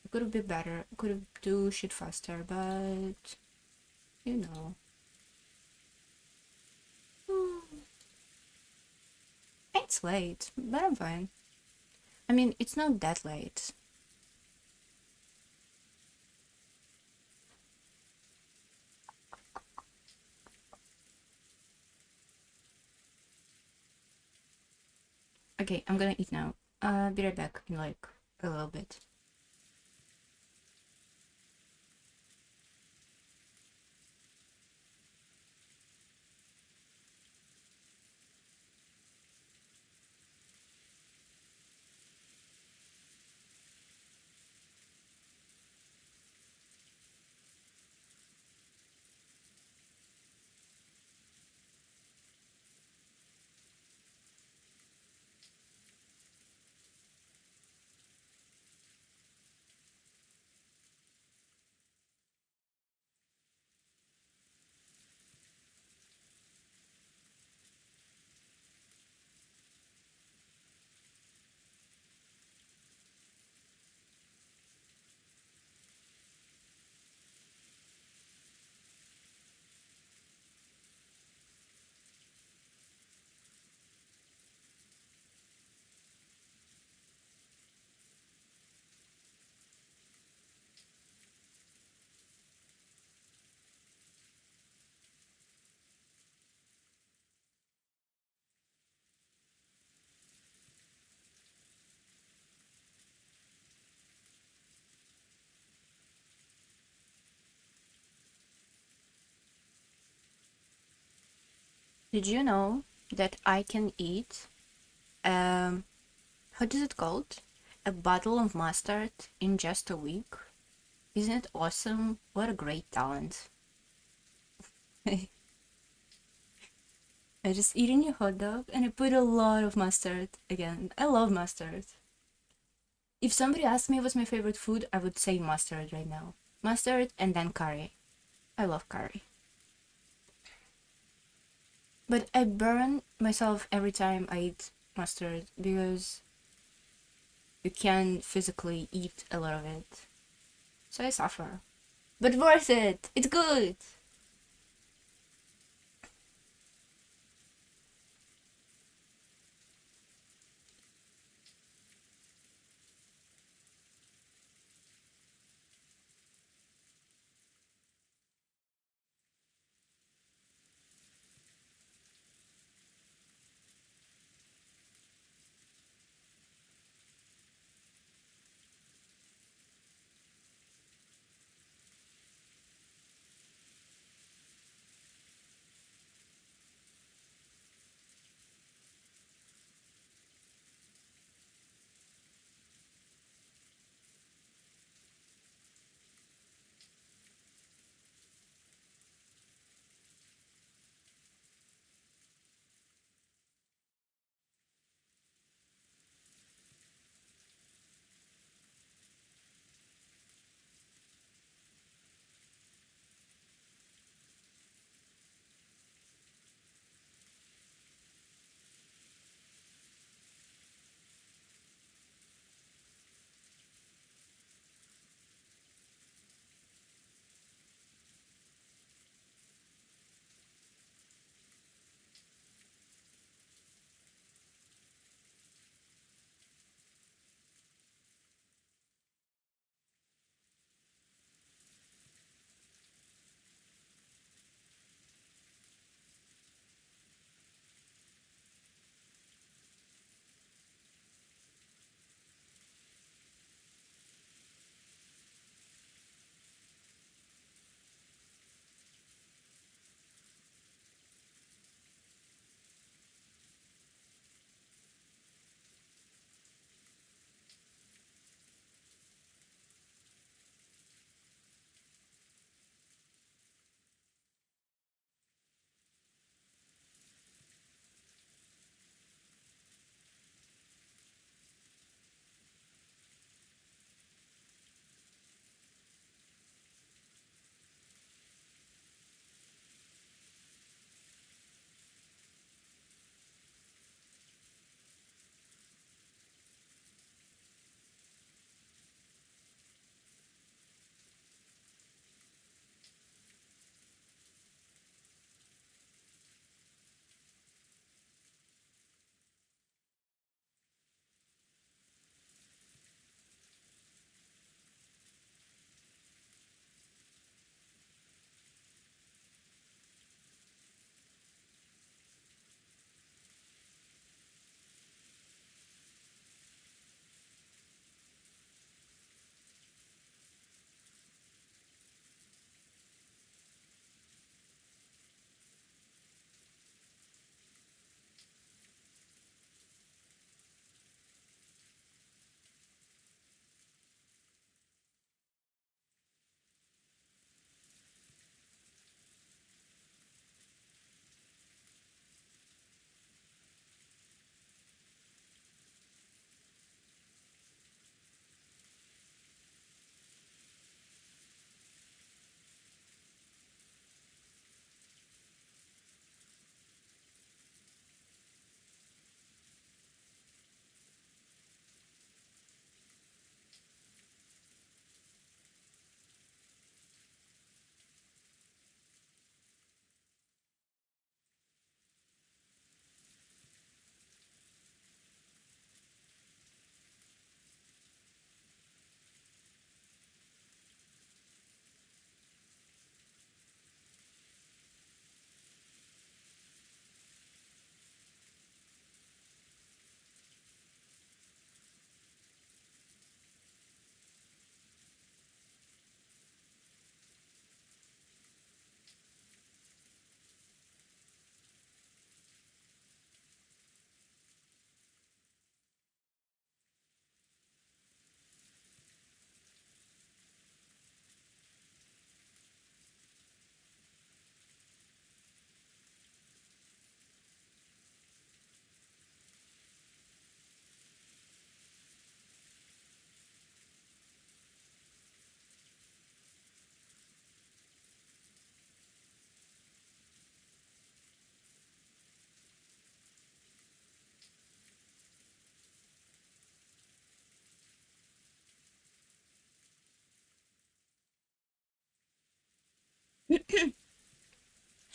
It could have been better. I could have do shit faster, but you know. It's late, but I'm fine. I mean, it's not that late. Okay, I'm gonna eat now. Be right back in like a little bit. Did you know that I can eat what is it called? A bottle of mustard in just a week? Isn't it awesome? What a great talent. I just eat a new hot dog and I put a lot of mustard. Again, I love mustard. If somebody asked me what's my favorite food, I would say mustard right now. Mustard and then curry. I love curry. But I burn myself every time I eat mustard because you can physically eat a lot of it. So I suffer. But worth it! It's good!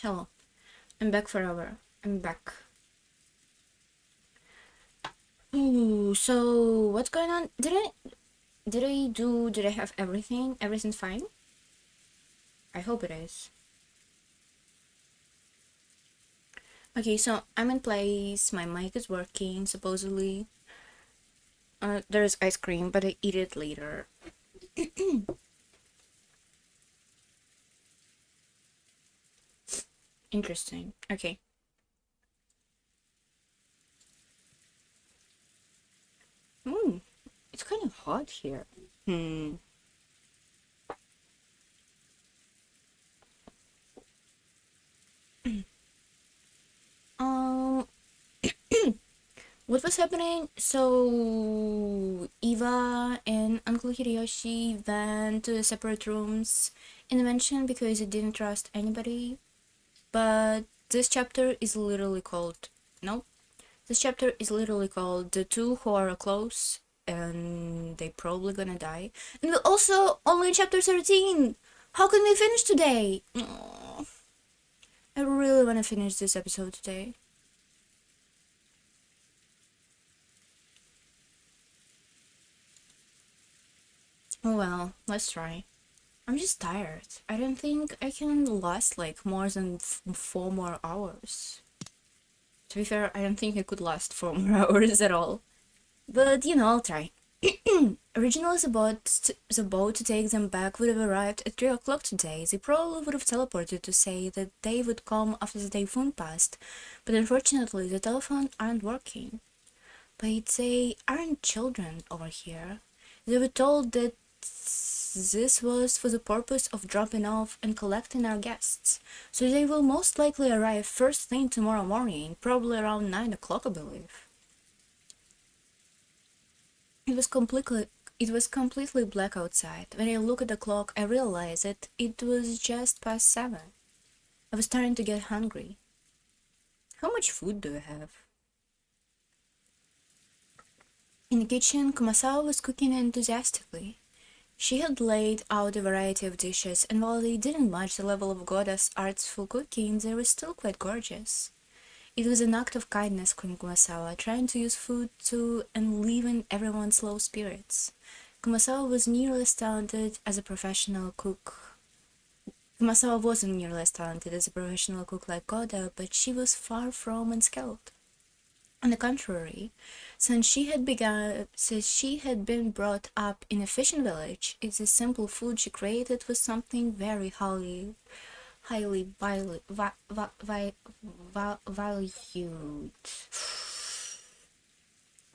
Hello. I'm back forever. I'm back. Ooh, so what's going on? Did I have everything? Everything's fine? I hope it is. Okay, so I'm in place. My mic is working, supposedly. There's ice cream, but I eat it later. Interesting. Okay. It's kind of hot here. Hmm. Um, what was happening? So Eva and Uncle Hideyoshi went to separate rooms in the mansion because they didn't trust anybody. But this chapter is literally called no. This chapter is literally called "The Two Who Are Close," and they probably gonna die. And we're also only in chapter 13. How can we finish today? Aww. I really want to finish this episode today. Oh well, let's try. I'm just tired. I don't think I can last like more than 4 more hours. To be fair, I don't think I could last 4 more hours at all. But you know, I'll try. Originally, the boat to take them back would have arrived at 3 o'clock today. They probably would have teleported to say that they would come after the typhoon passed, but unfortunately, the telephone aren't working. But they aren't children over here. They were told that this was for the purpose of dropping off and collecting our guests, so they will most likely arrive first thing tomorrow morning, probably around 9 o'clock, I believe. It was completely black outside. When I looked at the clock, I realized that it was just past 7. I was starting to get hungry. How much food do you have? In the kitchen, Kumasawa was cooking enthusiastically. She had laid out a variety of dishes, and while they didn't match the level of Goda's artful cooking, they were still quite gorgeous. It was an act of kindness from Kumasawa, trying to use food to enliven everyone's low spirits. Kumasawa was nearly as talented as a professional cook. Kumasawa wasn't nearly as talented as a professional cook like Goda, but she was far from unskilled. On the contrary, since she had been brought up in a fishing village, the simple food she created was something very highly valued.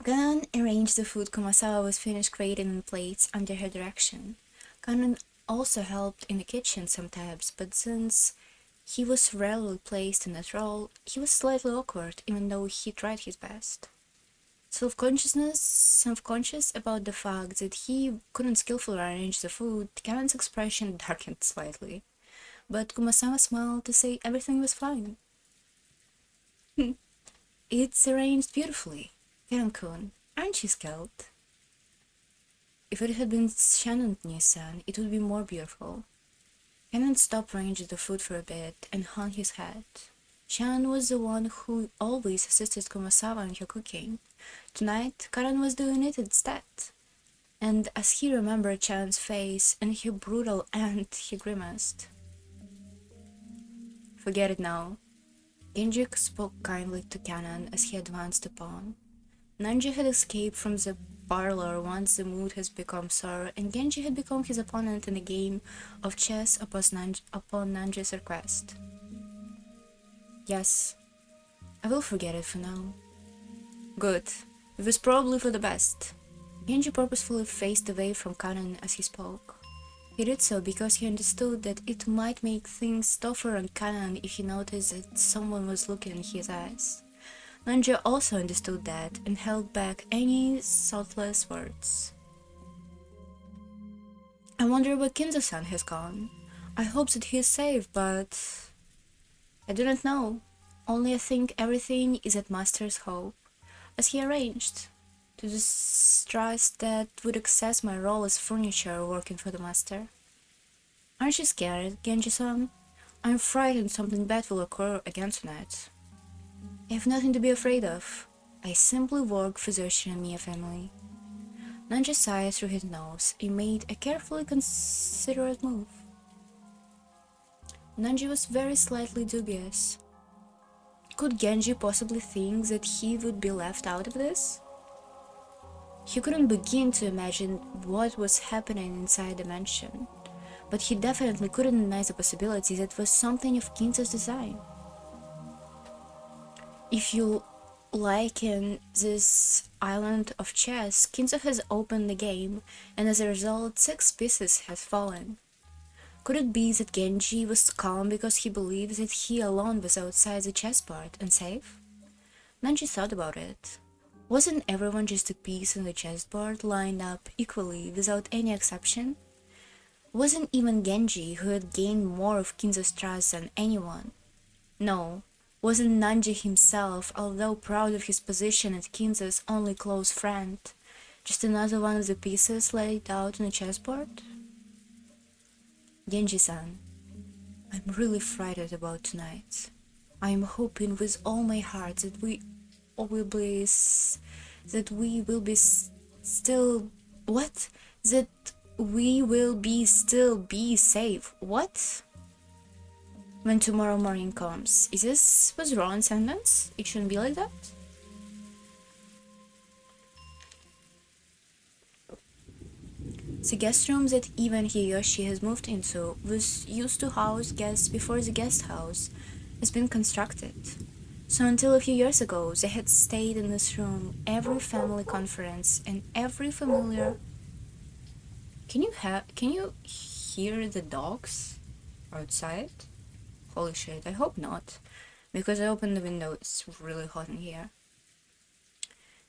Kanan arranged the food Kumasawa was finished creating in plates under her direction. Kanan also helped in the kitchen sometimes, but since he was rarely placed in that role, he was slightly awkward even though he tried his best. Self-conscious about the fact that he couldn't skillfully arrange the food, Kanan's expression darkened slightly. But Kumasawa smiled to say everything was fine. It's arranged beautifully. Karan-kun, aren't you skilled? If it had been Shannon-san, it would be more beautiful. Kanan stopped arranging the food for a bit and hung his head. Shan was the one who always assisted Kumasawa in her cooking. Tonight, Karan was doing it instead. And as he remembered Chan's face and her brutal end, he grimaced. Forget it now. Genji spoke kindly to Kanan as he advanced upon. Nanji had escaped from the parlor once the mood has become sour, and Genji had become his opponent in a game of chess upon Nanji's request. Yes, I will forget it for now. Good. It was probably for the best. Genji purposefully faced away from Kanan as he spoke. He did so because he understood that it might make things tougher on Kanan if he noticed that someone was looking in his eyes. Nanji also understood that and held back any thoughtless words. I wonder where Kinzo-san has gone. I hope that he is safe, but I do not know. Only I think everything is at Master's hope, as he arranged, to distrust that would access my role as furniture working for the Master. Aren't you scared, Genji-san? I'm frightened something bad will occur again tonight. I have nothing to be afraid of. I simply work for the Shinomiya family. Nanji sighed through his nose. He made a carefully considerate move. Nanji was very slightly dubious. Could Genji possibly think that he would be left out of this? He couldn't begin to imagine what was happening inside the mansion, but he definitely couldn't deny the possibility that it was something of Kinza's design. If you liken this island of chess, Kinza has opened the game, and as a result, 6 pieces have fallen. Could it be that Genji was calm because he believed that he alone was outside the chessboard and safe? Nanji thought about it. Wasn't everyone just a piece on the chessboard lined up equally without any exception? Wasn't even Genji, who had gained more of Kinza's trust than anyone? No, wasn't Nanji himself, although proud of his position as Kinza's only close friend, just another one of the pieces laid out on the chessboard? Genji-san, I'm really frightened about tonight. I am hoping with all my heart that we will be still... What? That we will be still be safe. What? When tomorrow morning comes. Is this was wrong sentence? It shouldn't be like that? The guest room that even Hideyoshi has moved into was used to house guests before the guest house has been constructed. So until a few years ago, they had stayed in this room every family conference and every familiar... Can you hear the dogs outside? Holy shit, I hope not, because I opened the window, it's really hot in here.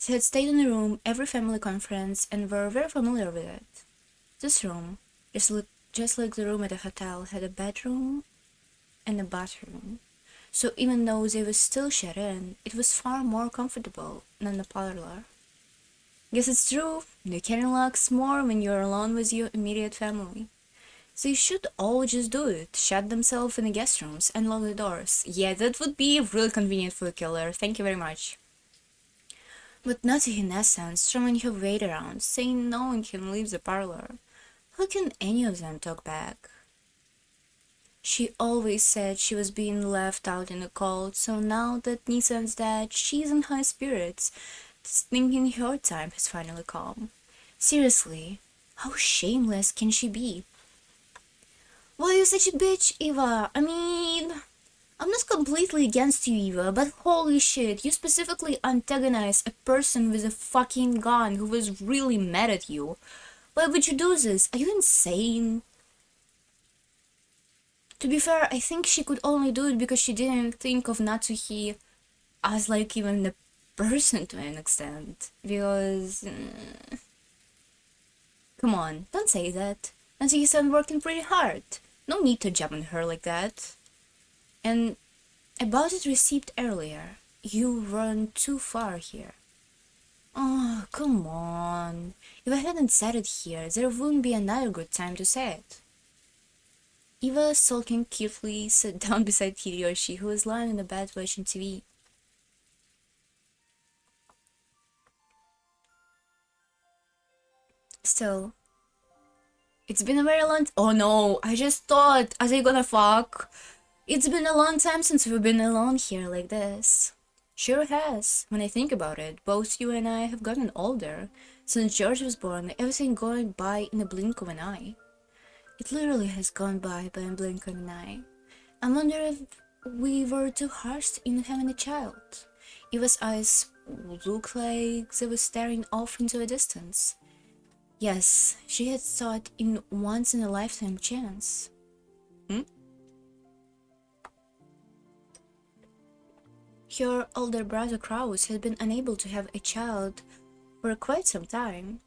They had stayed in the room every family conference and were very familiar with it. This room, just like the room at the hotel, had a bedroom and a bathroom. So even though they were still shut in, it was far more comfortable than the parlor. Guess it's true, you can relax more when you're alone with your immediate family. They should all just do it, shut themselves in the guest rooms and lock the doors. Yeah, that would be really convenient for a killer, thank you very much. But not in essence, throwing her weight around, saying no one can leave the parlor. How can any of them talk back? She always said she was being left out in the cold, so now that Nissan's dead, she's in high spirits, thinking her time has finally come. Seriously, how shameless can she be? Why are you such a bitch, Eva? I mean, I'm not completely against you, Eva, but holy shit, you specifically antagonized a person with a fucking gun who was really mad at you. Why would you do this? Are you insane? To be fair, I think she could only do it because she didn't think of Natsuki as like even the person to an extent. Because... come on, don't say that. Natsuki-san working pretty hard. No need to jump on her like that. And about it received earlier, you run too far here. Oh, come on. If I hadn't said it here, there wouldn't be another good time to say it. Eva, sulking cutely, sat down beside Hideyoshi, who was lying in the bed watching TV. Still, it's been a very long... Oh no, I just thought, are they gonna fuck? It's been a long time since we've been alone here like this. Sure has. When I think about it, both you and I have gotten older. Since George was born, everything going by in a blink of an eye. It literally has gone by a blink of an eye. I wonder if we were too harsh in having a child. Eva's eyes looked like they were staring off into the distance. Yes, she had thought in once-in-a-lifetime chance. Her older brother Kraus had been unable to have a child for quite some time.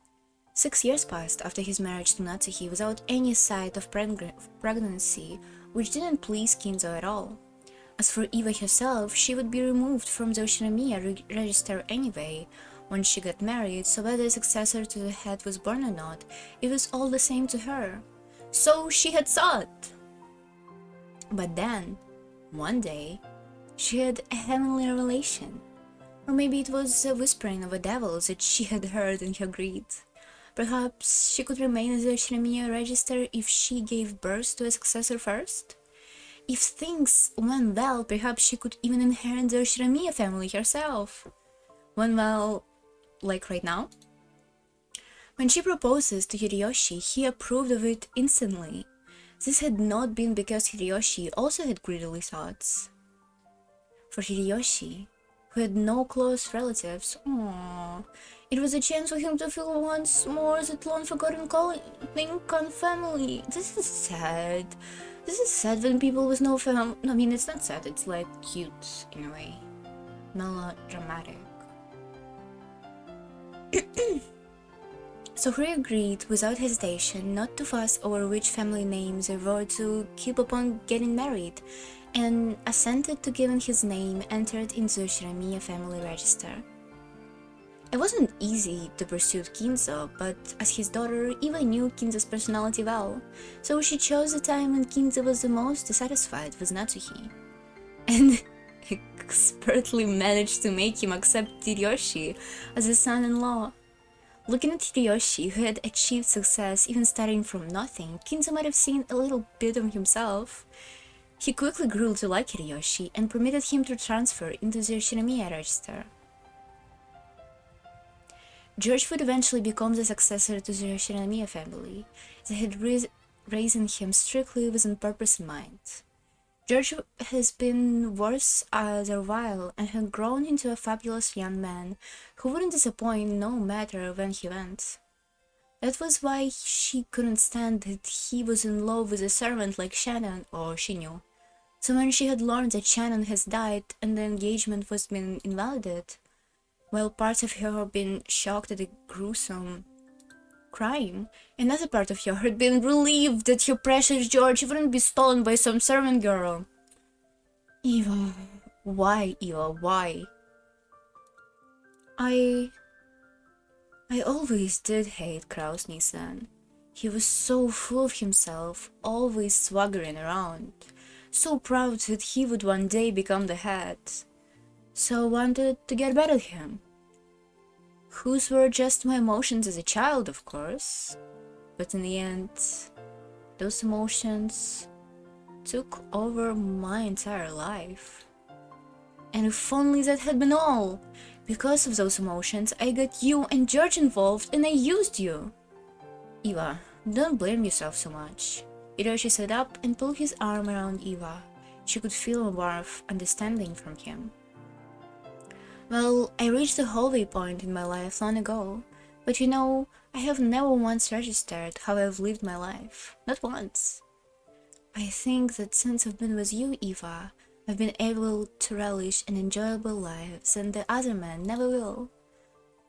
6 years passed after his marriage to Natsuki without any sight of pregnancy, which didn't please Kinzo at all. As for Eva herself, she would be removed from the Oshinomiya register anyway when she got married, so whether a successor to the head was born or not, it was all the same to her. So she had thought. But then, one day, she had a heavenly revelation. Or maybe it was a whispering of a devil that she had heard in her greed. Perhaps she could remain as a Shiremiya register if she gave birth to a successor first? If things went well, perhaps she could even inherit the Shiremiya family herself. Went well, like right now? When she proposes to Hideyoshi, he approved of it instantly. This had not been because Hideyoshi also had greedily thoughts. For Hideyoshi, who had no close relatives, it was a chance for him to feel once more that long forgotten calling on family. This is sad. This is sad when people with no family. I mean, it's not sad, it's like cute in a way. Melodramatic. So he agreed without hesitation not to fuss over which family names they were to keep upon getting married, and assented to giving his name entered into the Shiremiya family register. It wasn't easy to pursue Kinzo, but as his daughter, Eva knew Kinzo's personality well, so she chose the time when Kinzo was the most dissatisfied with Natsuhi, and expertly managed to make him accept Hideyoshi as his son-in-law. Looking at Hideyoshi, who had achieved success even starting from nothing, Kinzo might have seen a little bit of himself. He quickly grew to like Hideyoshi and permitted him to transfer into the Shiremiya register. George would eventually become the successor to the Shiremiya family. They had raised him strictly with a purpose in mind. George has been worth a while and had grown into a fabulous young man who wouldn't disappoint no matter when he went. That was why she couldn't stand that he was in love with a servant like Shannon, or she knew. So when she had learned that Shannon has died and the engagement was been invalidated, while parts of her had been shocked at the gruesome crime, another part of her had been relieved that her precious George wouldn't be stolen by some servant girl. Eva, why, Eva, why? I always did hate Kraus Nissan. He was so full of himself, always swaggering around, so proud that he would one day become the head. So I wanted to get better at him. Whose were just my emotions as a child, of course, but in the end, those emotions took over my entire life. And if only that had been all! Because of those emotions, I got you and George involved and I used you! Eva, don't blame yourself so much. Hiroshi sat up and pulled his arm around Eva. She could feel a warmth, understanding from him. Well, I reached the halfway point in my life long ago, but you know, I have never once registered how I've lived my life. Not once. I think that since I've been with you, Eva, I've been able to relish an enjoyable life that the other man never will.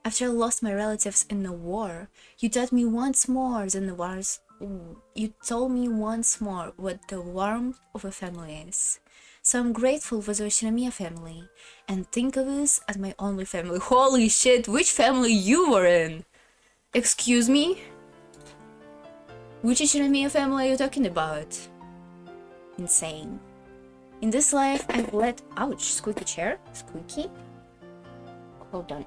After I lost my relatives in the war, you taught me once more than the wars. You told me once more what the warmth of a family is. So I'm grateful for the Shiremiya family, and think of us as my only family. Holy shit, which family you were in? Excuse me? Which Shiremiya family are you talking about? Insane. In this life, I've let... Ouch, squeaky chair? Squeaky? Hold on.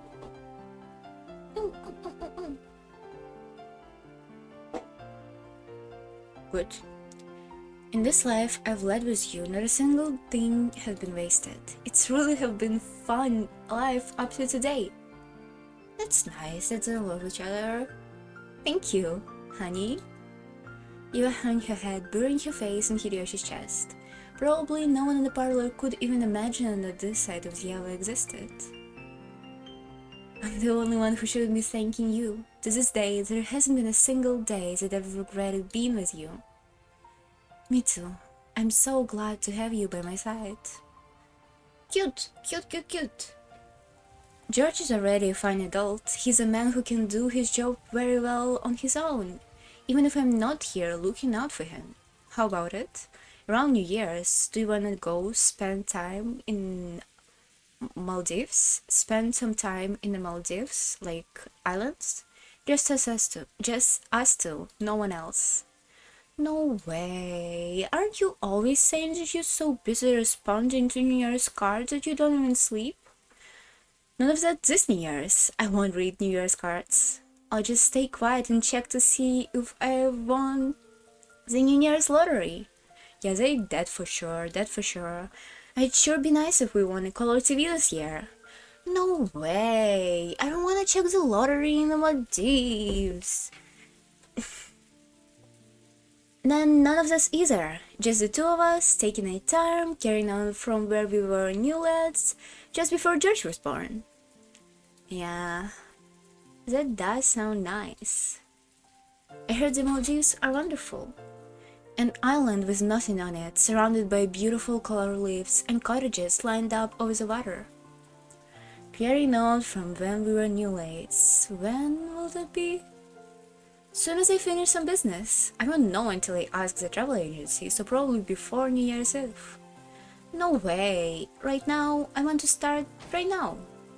Good. In this life I've led with you, not a single thing has been wasted. It's really have been fun life up to today. That's nice that they love each other. Thank you, honey. Eva hung her head, burying her face in Hideyoshi's chest. Probably no one in the parlor could even imagine that this side of Eva existed. I'm the only one who should be thanking you. To this day, there hasn't been a single day that I've regretted being with you. Me too. I'm so glad to have you by my side. Cute, cute, cute, cute. George is already a fine adult. He's a man who can do his job very well on his own, even if I'm not here looking out for him. How about it? Around New Year's, do you wanna go spend time in Maldives? Spend some time in the Maldives, like islands? Just us two, no one else. No way. Aren't you always saying that you're so busy responding to New Year's cards that you don't even sleep? None of that this New Year's. I won't read New Year's cards. I'll just stay quiet and check to see if I won the New Year's lottery. Yeah, that for sure, that for sure. It'd sure be nice if we won a color TV this year. No way. I don't want to check the lottery in the Maldives. Then none of this either. Just the two of us taking a time, carrying on from where we were new lads, just before George was born. Yeah, that does sound nice. I heard the Maldives are wonderful. An island with nothing on it, surrounded by beautiful coral reefs and cottages lined up over the water. Carrying on from when we were new lads. When will that be? Soon as I finish some business. I won't know until I ask the travel agency, so probably before New Year's Eve. No way. Right now, I want to start right now.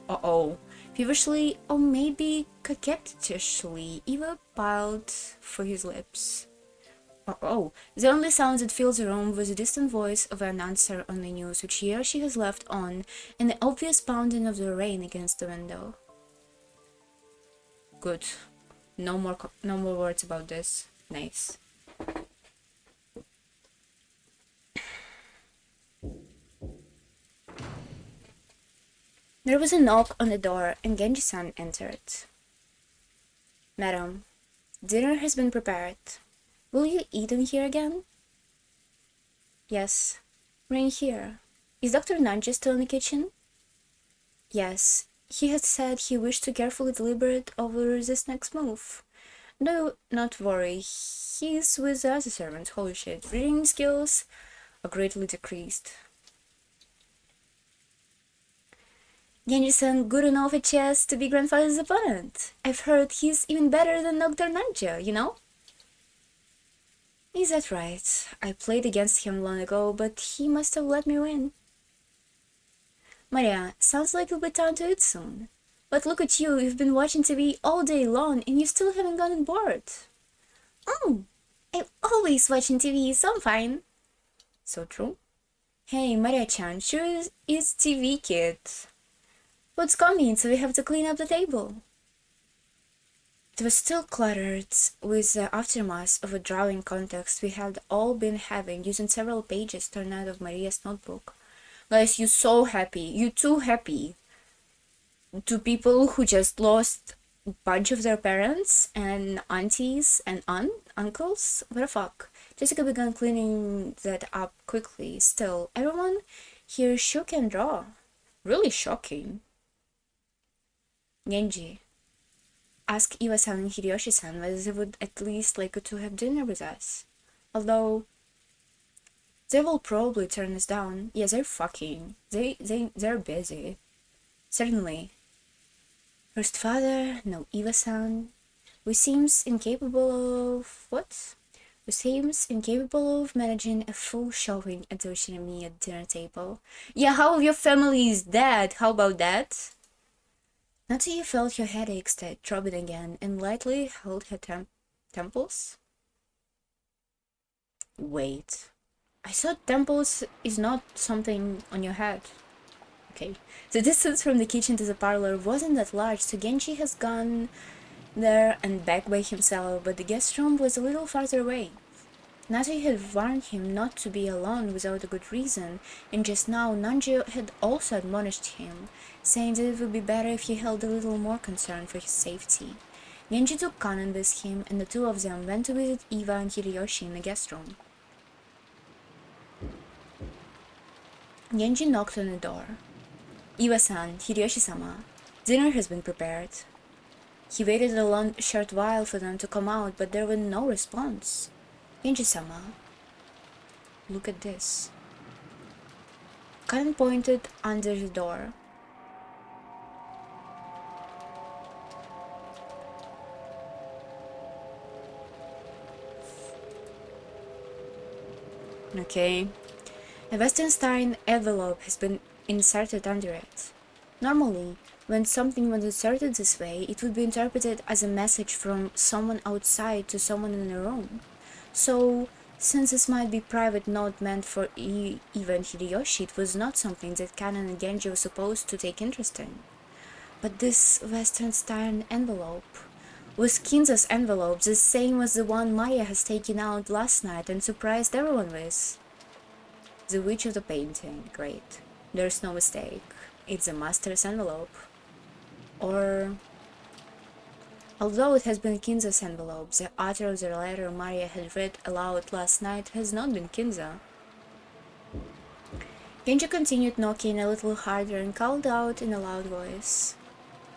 Uh-oh. Feverishly, or maybe coquettishly, Eva piled for his lips. Uh-oh. The only sound that fills the room was the distant voice of an announcer on the news, which here she has left on, and the obvious pounding of the rain against the window. Good. No more words about this. Nice. There was a knock on the door, and Genji-san entered. Madam, dinner has been prepared. Will you eat in here again? Yes. Bring here. Is Dr. Nanji still in the kitchen? Yes. He had said he wished to carefully deliberate over this next move. No, not worry. He's with the other servants. Holy shit. Reading skills are greatly decreased. Genji-san good enough at chess to be grandfather's opponent. I've heard he's even better than Dr. Nanji, you know? Is that right? I played against him long ago, but he must have let me win. Maria, sounds like it'll be time to eat soon. But look at you, you've been watching TV all day long and you still haven't gotten bored. Oh, I'm always watching TV, so I'm fine. So true. Hey, Maria-chan, sure is TV, kid. What's coming, so we have to clean up the table. It was still cluttered with the aftermath of a drawing contest we had all been having, using several pages torn out of Maria's notebook. Guys, you so happy. You too happy. To people who just lost a bunch of their parents and aunties and uncles? What the fuck? Jessica began cleaning that up quickly. Still, everyone here shook and draw. Really shocking. Genji, ask Iwa-san and Hideyoshi-san whether they would at least like to have dinner with us. Although they will probably turn us down. Yes, they're fucking. They're busy. Certainly. First father, no Iwa-san. We seems incapable of... what? We seems incapable of managing a full showing at the Oshinami dinner table. Yeah, how of your family is dead? How about that? Not till you felt your headaches throbbing again and lightly held her temples? Wait. I thought temples is not something on your head. Okay. The distance from the kitchen to the parlor wasn't that large, so Genji has gone there and back by himself, but the guest room was a little farther away. Natsuki had warned him not to be alone without a good reason, and just now Nanji had also admonished him, saying that it would be better if he held a little more concern for his safety. Genji took Kanan with him, and the two of them went to visit Iwa and Hideyoshi in the guest room. Genji knocked on the door. Iwa-san, Hideyoshi-sama, dinner has been prepared. He waited a long, short while for them to come out, but there was no response. Genji-sama, look at this. Kanan pointed under the door. Okay. A Western Star envelope has been inserted under it. Normally, when something was inserted this way, it would be interpreted as a message from someone outside to someone in the room. So, since this might be private note meant for even Hideyoshi, it was not something that Kanan and Genji were supposed to take interest in. But this Western style envelope was Kinza's envelope, the same as the one Maya has taken out last night and surprised everyone with. The witch of the painting, great. There's no mistake. It's the master's envelope. Or... although it has been Kinza's envelope, the author of the letter Maria had read aloud last night has not been Kinza. Genji continued knocking a little harder and called out in a loud voice.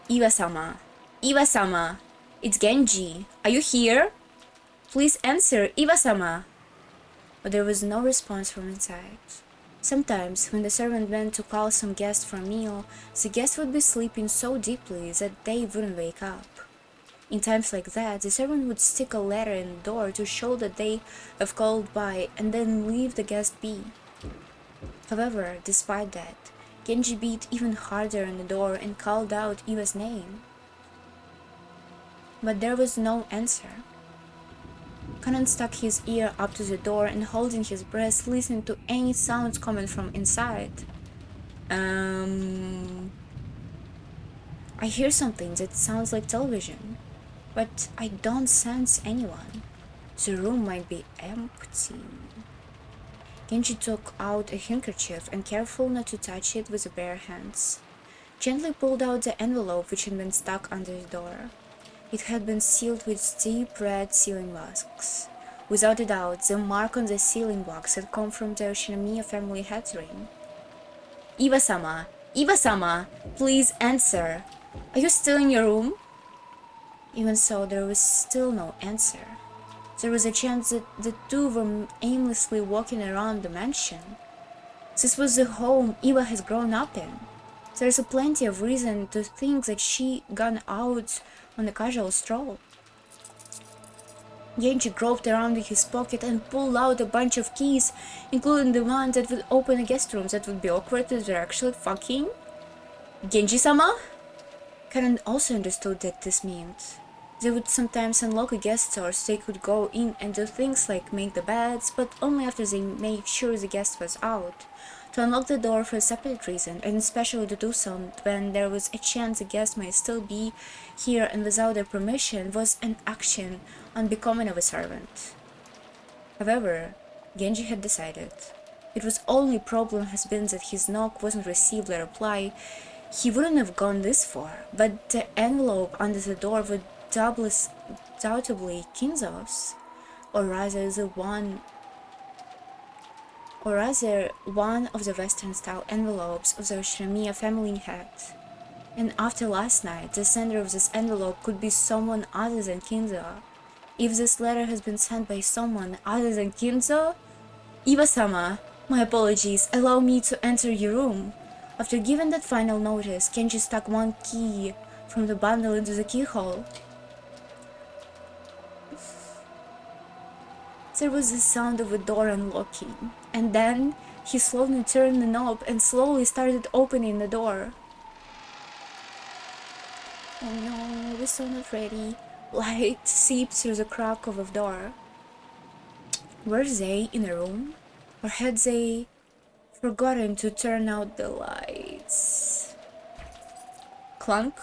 Iwa-sama! Iwa-sama! It's Genji! Are you here? Please answer, Iwa-sama! But there was no response from inside. Sometimes, when the servant went to call some guest for a meal, the guest would be sleeping so deeply that they wouldn't wake up. In times like that, the servant would stick a letter in the door to show that they have called by and then leave the guest be. However, despite that, Genji beat even harder on the door and called out Iwa's name. But there was no answer. Kanan stuck his ear up to the door and holding his breath, listening to any sounds coming from inside. I hear something that sounds like television, but I don't sense anyone. The room might be empty. Genji took out a handkerchief and, careful not to touch it with the bare hands, gently pulled out the envelope which had been stuck under the door. It had been sealed with deep red sealing wax. Without a doubt, the mark on the sealing wax had come from the Shinomiya family head ring. Iwa-sama! Iwa-sama! Please answer! Are you still in your room? Even so, there was still no answer. There was a chance that the two were aimlessly walking around the mansion. This was the home Iwa has grown up in. There's plenty of reason to think that she gone out on a casual stroll. Genji groped around in his pocket and pulled out a bunch of keys, including the one that would open a guest room. That would be awkward if they're actually fucking. Genji-sama? Karan also understood that this meant they would sometimes unlock a guest door so they could go in and do things like make the beds, but only after they made sure the guest was out. To unlock the door for a separate reason, and especially to do so when there was a chance the guest might still be here and without their permission, was an action unbecoming of a servant. However, Genji had decided. If his only problem has been that his knock wasn't received a reply, he wouldn't have gone this far, but the envelope under the door would doubtably Kinzo's, or rather one of the Western-style envelopes of the Shinomiya family had. And after last night, the sender of this envelope could be someone other than Kinzo. If this letter has been sent by someone other than Kinzo... Iwa-sama, my apologies, allow me to enter your room. After giving that final notice, Genji stuck one key from the bundle into the keyhole. There was the sound of a door unlocking, and then he slowly turned the knob and slowly started opening the door. Oh no, we're still not ready. Light seeped through the crack of a door. Were they in a room? Or had they forgotten to turn out the lights? Clunk.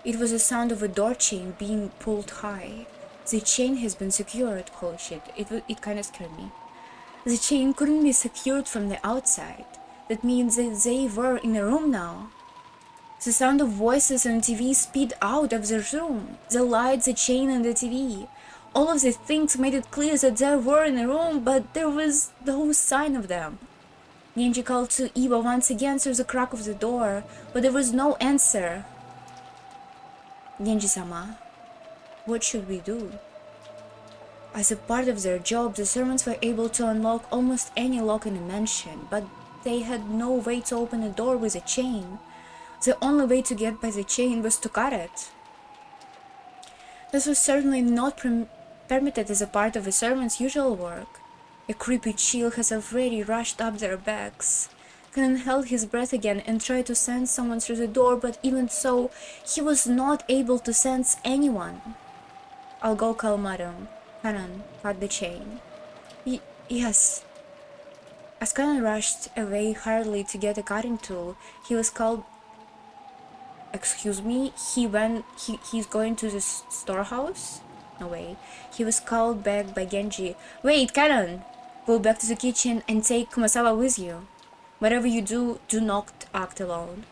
It was the sound of a door chain being pulled high. The chain has been secured. Holy shit, it kinda scared me. The chain couldn't be secured from the outside. That means that they were in a room now. The sound of voices on TV sped out of the room. The lights, the chain, and the TV. All of these things made it clear that they were in a room, but there was no sign of them. Genji called to Iwa once again through the crack of the door, but there was no answer. Genji-sama, what should we do? As a part of their job, the servants were able to unlock almost any lock in the mansion, but they had no way to open a door with a chain. The only way to get by the chain was to cut it. This was certainly not permitted as a part of a servant's usual work. A creepy chill has already rushed up their backs. Kanan held his breath again and tried to sense someone through the door, but even so, he was not able to sense anyone. I'll go call Madam. Kanan, cut the chain. Yes. As Kanan rushed away hurriedly to get a cutting tool, he was called. Excuse me? He's going to the storehouse? No way. He was called back by Genji. Wait, Kanan! Go back to the kitchen and take Kumasawa with you. Whatever you do, do not act alone.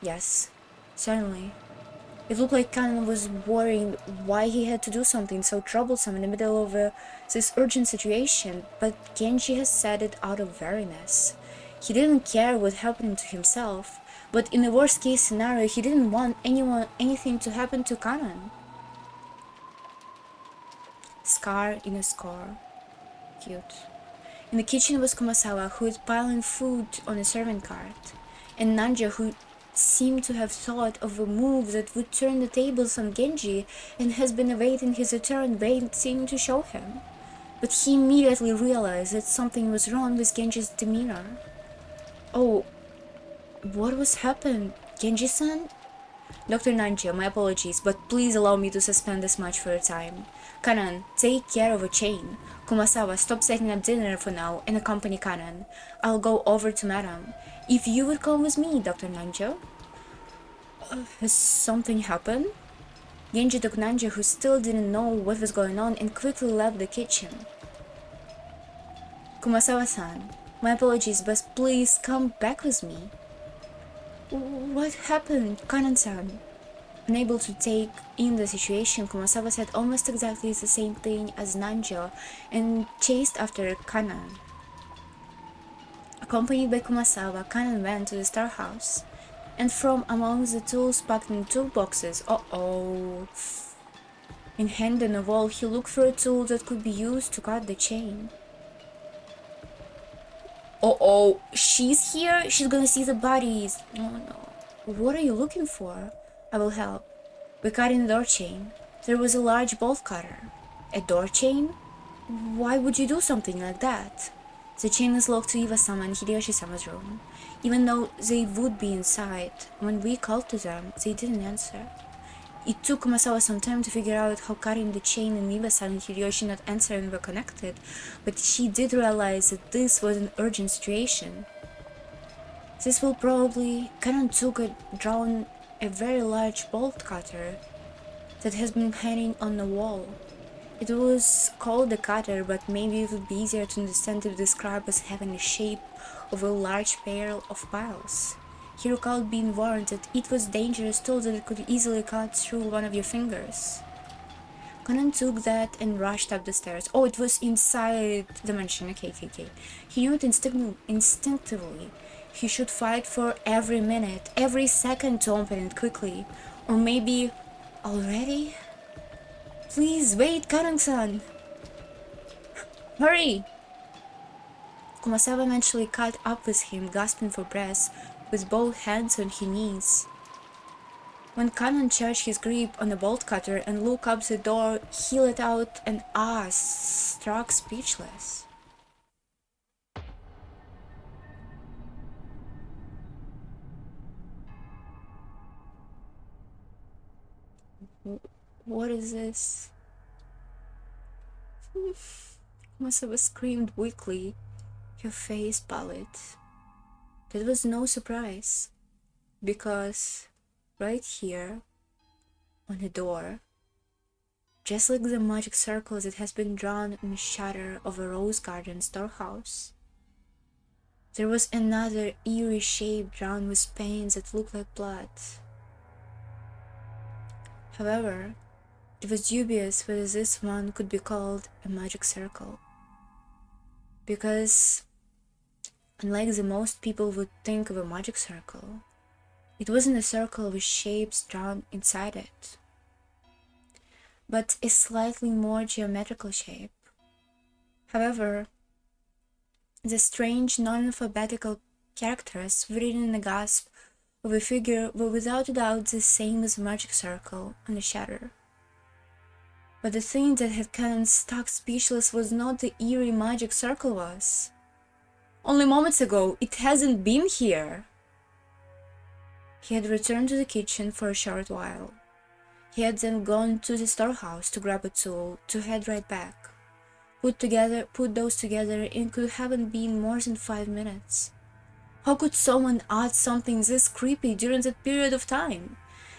Yes, certainly. It looked like Kanan was worrying why he had to do something so troublesome in the middle of this urgent situation, but Genji has said it out of weariness. He didn't care what happened to himself, but in the worst case scenario, he didn't want anything to happen to Kanan. Scar in a score. Cute. In the kitchen was Kumasawa, who was piling food on a servant cart, and Nanja, who seemed to have thought of a move that would turn the tables on Genji and has been awaiting his return, waiting to show him. But he immediately realized that something was wrong with Genji's demeanor. Oh, what was happened? Genji-san? Dr. Nanja, my apologies, but please allow me to suspend this match for a time. Kanan, take care of a chain. Kumasawa, stop setting up dinner for now and accompany Kanan. I'll go over to Madam. If you would come with me, Dr. Nanja. Has something happened? Genji took Nanja, who still didn't know what was going on, and quickly left the kitchen. Kumasawa-san, my apologies, but please come back with me. What happened, Kanan-san? Unable to take in the situation, Kumasawa said almost exactly the same thing as Nanja and chased after Kanan. Accompanied by Kumasawa, Kanan went to the storehouse, and from amongst the tools packed in toolboxes, in hand on the wall, he looked for a tool that could be used to cut the chain. She's here? She's gonna see the bodies. No. What are you looking for? I will help. We're cutting the door chain. There was a large bolt cutter. A door chain? Why would you do something like that? The chain is locked to Iwa-sama and Hideyoshi-sama's room. Even though they would be inside, when we called to them, they didn't answer. It took Kumasawa some time to figure out how cutting the chain and Iwa-san and Hideyoshi not answering were connected, but she did realize that this was an urgent situation. This will probably... Kanan took drawn a very large bolt cutter that has been hanging on the wall. It was called a cutter, but maybe it would be easier to understand if described as having the shape of a large pair of piles. He recalled being warned that it was dangerous, told that it could easily cut through one of your fingers. Kanan took that and rushed up the stairs. Oh, it was inside the mansion. Okay. He knew it instinctively. He should fight for every minute, every second to open it quickly. Or maybe... already? Please, wait, Kanan-san! Hurry! Kumasawa eventually caught up with him, gasping for breath, with both hands on his knees. When Kanan charged his grip on the bolt cutter and looked up the door, he let out an struck speechless. What is this? Kumasawa screamed weakly, her face pallid. That was no surprise, because right here, on the door, just like the magic circle that has been drawn in the shutter of a rose garden storehouse, there was another eerie shape drawn with paints that looked like blood. However, it was dubious whether this one could be called a magic circle, because unlike the most people would think of a magic circle, it wasn't a circle with shapes drawn inside it, but a slightly more geometrical shape. However, the strange non-alphabetical characters written in the gasp of a figure were without a doubt the same as the magic circle on the shutter. But the thing that had Kanan stuck speechless was not the eerie magic circle was. Only moments ago, it hasn't been here. He had returned to the kitchen for a short while. He had then gone to the storehouse to grab a tool to head right back. Put those together, and could haven't been more than 5 minutes. How could someone add something this creepy during that period of time?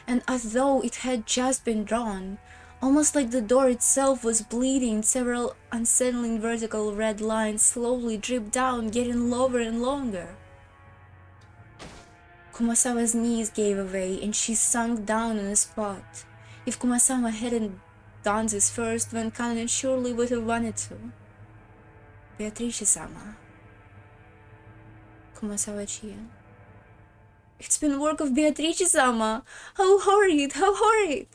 And as though it had just been drawn, almost like the door itself was bleeding, several unsettling vertical red lines slowly dripped down, getting lower and longer. Kumasawa's knees gave away, and she sunk down on the spot. If Kumasawa hadn't done this first, Van Cannon surely would have wanted to. Beatrice-sama. Kumasawa Chien. It's been work of Beatrice-sama! How horrid! How horrid!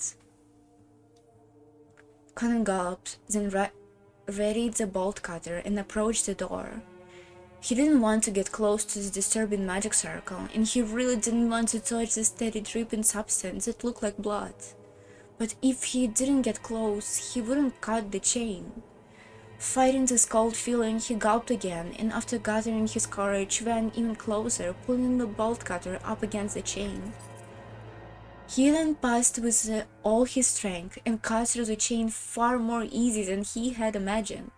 Cannon gulped, then readied the bolt cutter and approached the door. He didn't want to get close to the disturbing magic circle, and he really didn't want to touch the steady dripping substance that looked like blood. But if he didn't get close, he wouldn't cut the chain. Fighting this cold feeling, he gulped again, and after gathering his courage, went even closer, pulling the bolt cutter up against the chain. He then passed with all his strength and cut through the chain far more easy than he had imagined.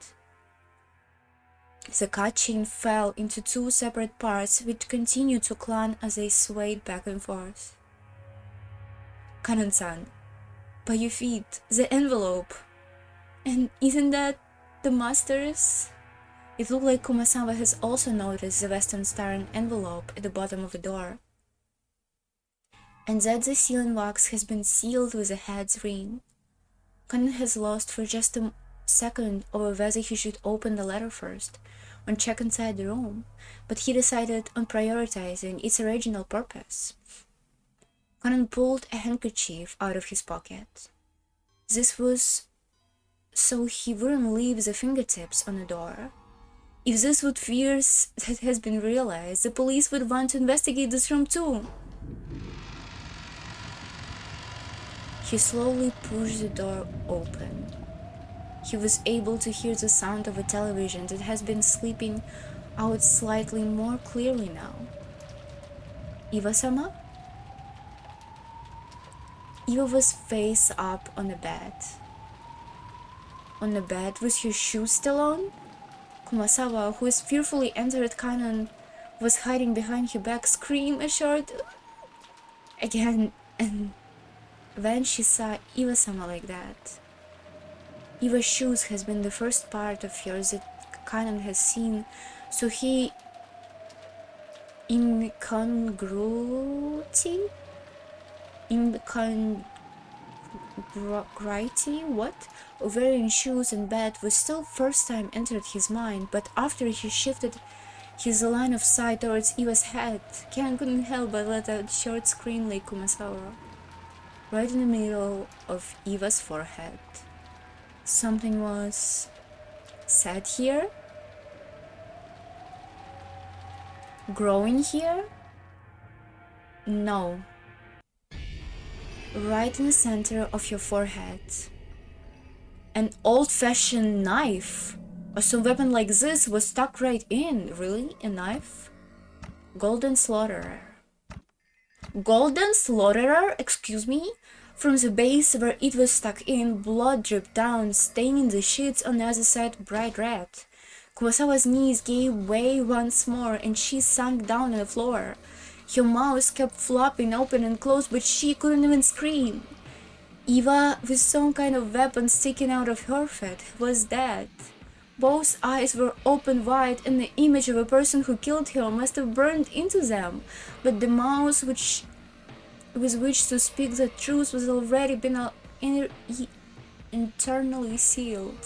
The cut chain fell into 2 separate parts, which continued to clang as they swayed back and forth. Kanan-san, by your feet, the envelope! And isn't that the master's? It looked like Kumasawa has also noticed the Western Star envelope at the bottom of the door, and that the sealing wax has been sealed with a head's ring. Kanan has lost for just a second over whether he should open the letter first or check inside the room, but he decided on prioritizing its original purpose. Kanan pulled a handkerchief out of his pocket. This was so he wouldn't leave the fingertips on the door. If this was fears that has been realized, the police would want to investigate this room too. He slowly pushed the door open. He was able to hear the sound of a television that has been sleeping out slightly more clearly now. Iwa-sama? Iwa was face up on the bed. On the bed with her shoes still on? Kumasawa, who has fearfully entered Kanan, was hiding behind her back, screamed a short again, and when she saw Iwa-sama like that. Iwa's shoes has been the first part of her that Kanan has seen, so he incongruity? What? Of wearing shoes in bed was still first time entered his mind, but after he shifted his line of sight towards Iwa's head, Ken couldn't help but let out a short scream like Kumasawa. Right in the middle of Iwa's forehead. Something was said here? Growing here? No. Right in the center of your forehead. An old-fashioned knife. Or some weapon like this was stuck right in. Really? A knife? Golden Slaughterer. Golden Slaughterer? Excuse me? From the base where it was stuck in, blood dripped down, staining the sheets on the other side bright red. Kumasawa's knees gave way once more, and she sank down on the floor. Her mouth kept flopping open and closed, but she couldn't even scream. Iwa, with some kind of weapon sticking out of her head, was dead. Both eyes were open wide, and the image of a person who killed her must have burned into them, but the mouth with which to speak the truth was already been internally sealed.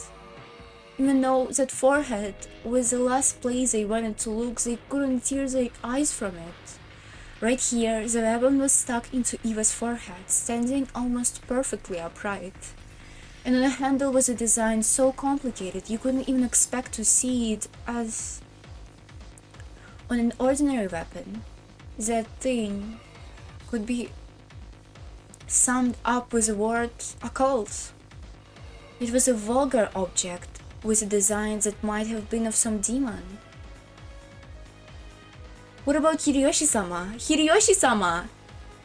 Even though that forehead was the last place they wanted to look, they couldn't tear their eyes from it. Right here, the weapon was stuck into Iwa's forehead, standing almost perfectly upright. And on the handle was a design so complicated you couldn't even expect to see it as on an ordinary weapon. That thing could be summed up with the word occult. It was a vulgar object with a design that might have been of some demon. What about Hideyoshi-sama? Hideyoshi-sama!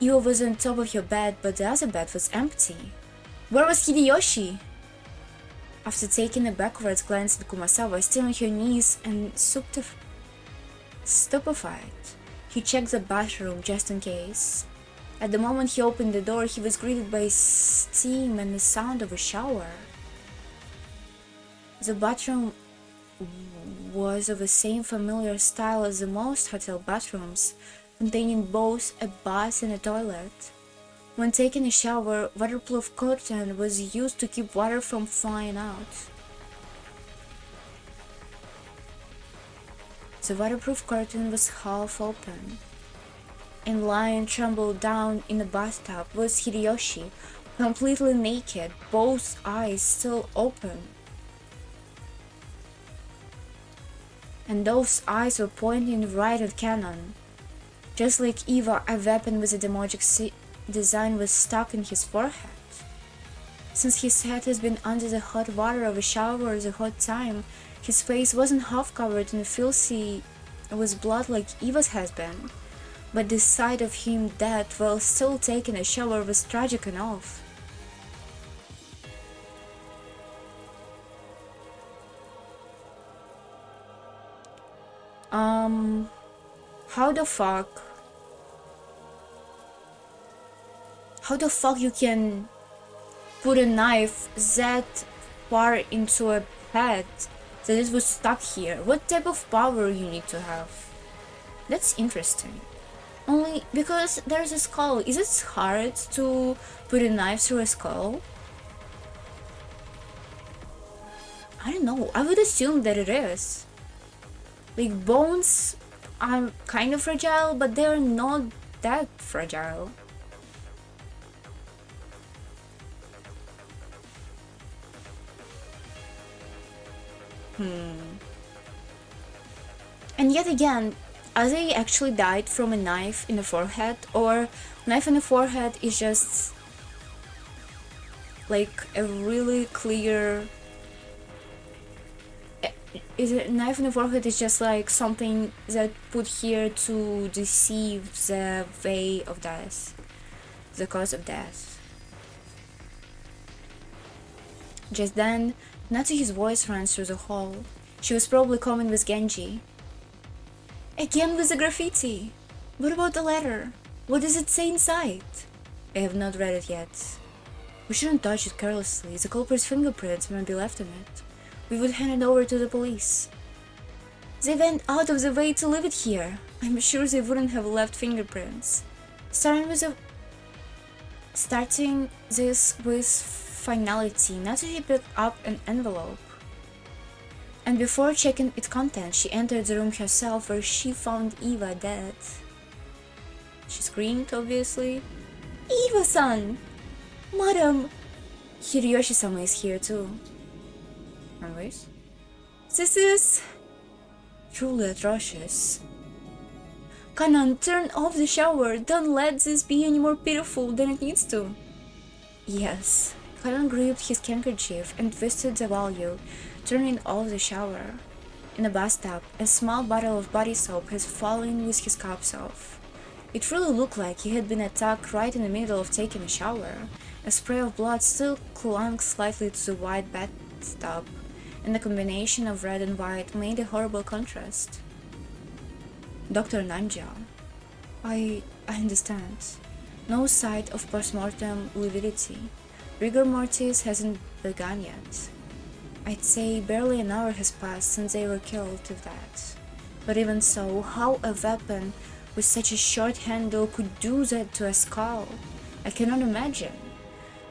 Iwa was on top of your bed, but the other bed was empty. Where was Hideyoshi? After taking a backwards glance at Kumasawa, still on her knees and stupefied, he checked the bathroom just in case. At the moment he opened the door, he was greeted by steam and the sound of a shower. The bathroom was of the same familiar style as the most hotel bathrooms, containing both a bath and a toilet. When taking a shower, waterproof curtain was used to keep water from flying out. The waterproof curtain was half open, and lying trembled down in the bathtub was Hideyoshi, completely naked, both eyes still open. And those eyes were pointing right at Cannon. Just like Eva, a weapon with a demonic design was stuck in his forehead. Since his head has been under the hot water of a shower the whole time, his face wasn't half covered in filthy with blood like Eva's has been. But the sight of him dead while still taking a shower was tragic enough. How the fuck you can put a knife that far into a head that it was stuck here? What type of power you need to have? That's interesting. Only because there's a skull. Is it hard to put a knife through a skull? I don't know. I would assume that it is. Like, bones are kind of fragile, but they're not that fragile. And yet again, are they actually died from a knife in the forehead, or knife in the forehead is just like a really clear... Is a knife in the forehead is just like something that put here to deceive the way of death, the cause of death. Just then, Natsuhi's voice ran through the hall. She was probably coming with Genji. Again with the graffiti! What about the letter? What does it say inside? I have not read it yet. We shouldn't touch it carelessly. The culprit's fingerprints might be left on it. We would hand it over to the police. They went out of the way to leave it here. I'm sure they wouldn't have left fingerprints. Starting this with finality, Natsuhi picked up an envelope. And before checking its contents, she entered the room herself where she found Eva dead. She screamed, obviously. Eva-san! Madam! Hideyoshi-sama is here too. Anyways, this is truly atrocious. Kanan, turn off the shower. Don't let this be any more pitiful than it needs to. Yes. Kanan gripped his handkerchief and twisted the value, turning off the shower. In the bathtub, a small bottle of body soap has fallen with his cups off. It really looked like he had been attacked right in the middle of taking a shower. A spray of blood still clung slightly to the white bathtub, and the combination of red and white made a horrible contrast. Dr. Nanja. I understand. No sight of postmortem lividity. Rigor mortis hasn't begun yet. I'd say barely an hour has passed since they were killed, if that. But even so, how a weapon with such a short handle could do that to a skull? I cannot imagine.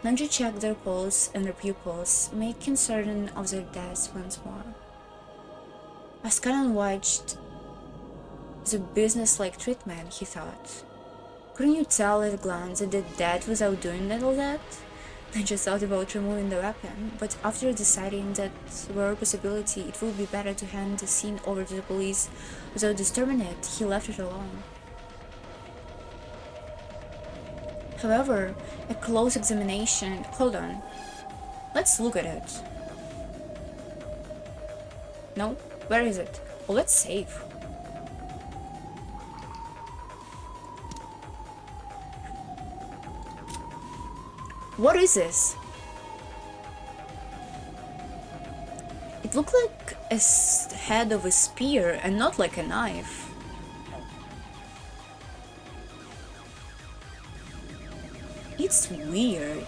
Nanja checked their pulse and their pupils, making certain of their deaths once more. As Kanan watched the business-like treatment, he thought. Couldn't you tell at a glance that they're dead without doing all that? Nanja thought about removing the weapon, but after deciding that were a possibility it would be better to hand the scene over to the police without disturbing it, he left it alone. However, a close examination... Hold on. Let's look at it. No? Where is it? Oh, let's save. What is this? It looked like a head of a spear and not like a knife. It's weird.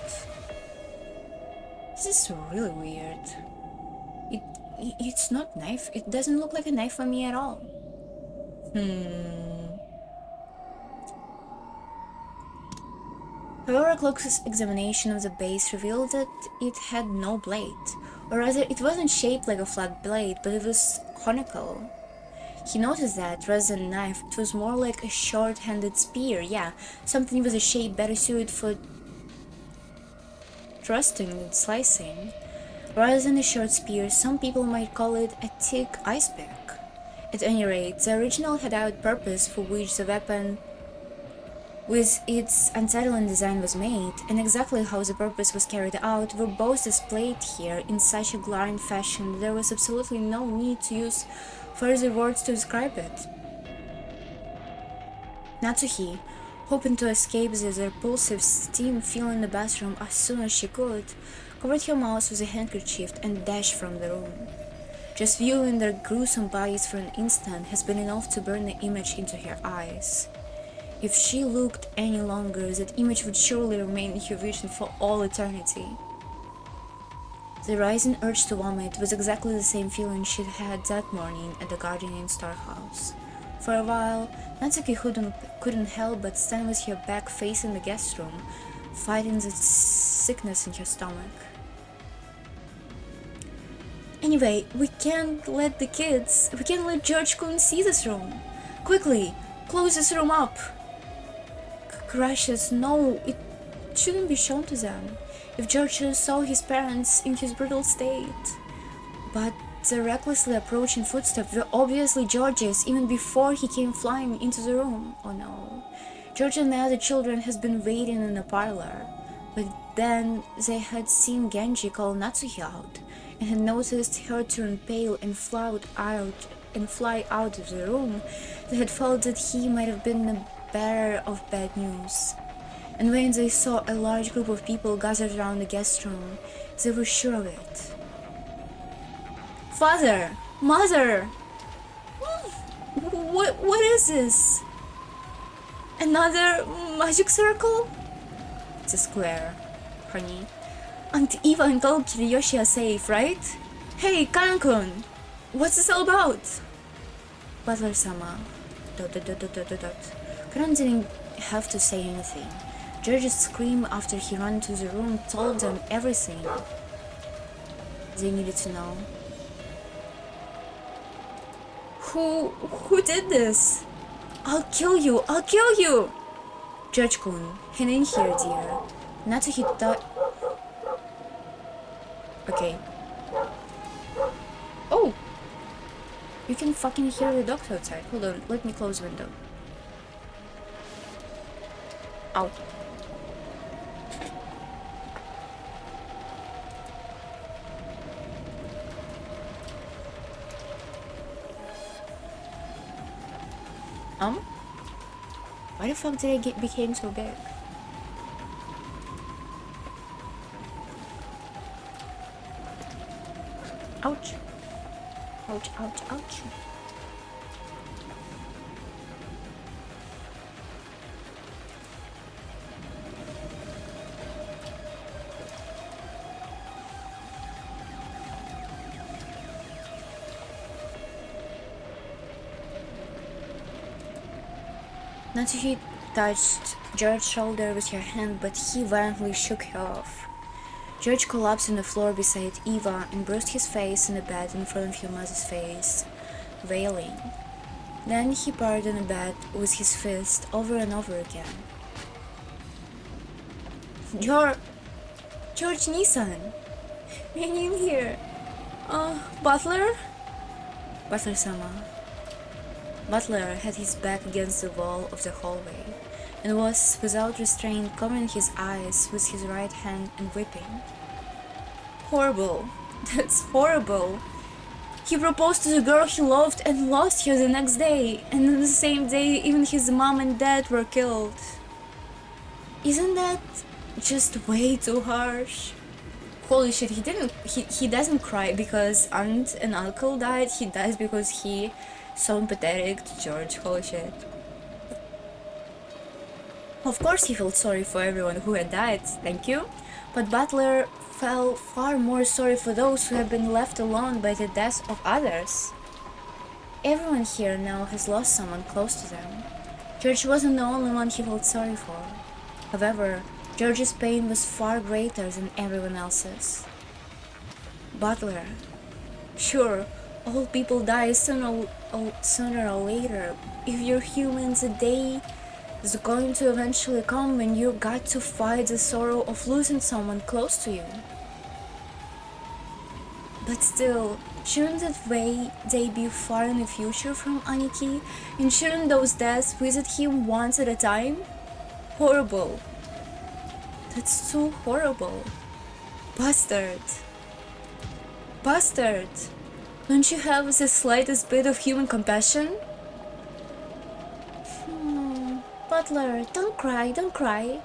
This is really weird. It's not knife. It doesn't look like a knife for me at all. However, a close examination of the base revealed that it had no blade, or rather, it wasn't shaped like a flat blade, but it was conical. He noticed that, rather than a knife, it was more like a short-handed spear, yeah, something with a shape better suited for thrusting and slicing. Rather than a short spear, some people might call it a thick ice pick. At any rate, the original had a purpose for which the weapon with its unsettling design was made, and exactly how the purpose was carried out were both displayed here in such a glaring fashion that there was absolutely no need to use further words to describe it. Natsuhi, hoping to escape the repulsive steam filling the bathroom as soon as she could, covered her mouth with a handkerchief and dashed from the room. Just viewing their gruesome bodies for an instant has been enough to burn the image into her eyes. If she looked any longer, that image would surely remain in her vision for all eternity. The rising urge to vomit was exactly the same feeling she'd had that morning at the Guardian Inn storehouse. For a while, Natsuki couldn't help but stand with her back facing the guest room, fighting the sickness in her stomach. Anyway, we can't let George-kun see this room. Quickly, close this room up. Gracious, no, it shouldn't be shown to them. If George saw his parents in his brutal state. But the recklessly approaching footsteps were obviously George's even before he came flying into the room. Oh no. George and the other children had been waiting in the parlor. But then they had seen Genji call Natsuhi out, and had noticed her turn pale and fly out of the room. They had felt that he might have been the bearer of bad news. And when they saw a large group of people gathered around the guest room, they were sure of it. Father! Mother! What is this? Another magic circle? It's a square, honey. Aunt Eva and Uncle Kiriyoshi are safe, right? Hey, Kankun! What's this all about? Butler-sama. ... Karan didn't have to say anything. George's scream after he ran into the room told them everything they needed to know. Who did this? I'll kill you! I'll kill you! George-kun, hang in here, dear. Natsuhi thought... Okay. Oh! You can fucking hear the doctor outside. Hold on, let me close the window. Ow. Why the fuck did I became so big? Ouch. Ouch, ouch, ouch. Natsuhi touched George's shoulder with her hand, but he violently shook her off. George collapsed on the floor beside Eva and bruised his face in the bed in front of her mother's face, wailing. Then he parried on the bed with his fist over and over again. George Nissan! Hang in here! Butler? Butler-sama. Butler had his back against the wall of the hallway, and was, without restraint, covering his eyes with his right hand and weeping. Horrible. That's horrible. He proposed to the girl he loved and lost her the next day, and on the same day even his mom and dad were killed. Isn't that just way too harsh? Holy shit, he doesn't cry because aunt and uncle died, he dies because he so empathetic to George. Holy shit. Of course he felt sorry for everyone who had died, thank you, but Butler felt far more sorry for those who have been left alone by the deaths of others. Everyone here now has lost someone close to them. George wasn't the only one he felt sorry for. However, George's pain was far greater than everyone else's. Butler. Sure, all people die sooner or later. If you're humans, a day is going to eventually come when you got to fight the sorrow of losing someone close to you. But still, shouldn't that day be far in the future from Aniki? And shouldn't those deaths visit him once at a time? Horrible. That's so horrible. Bastard. Bastard. Don't you have the slightest bit of human compassion? Butler, don't cry, don't cry.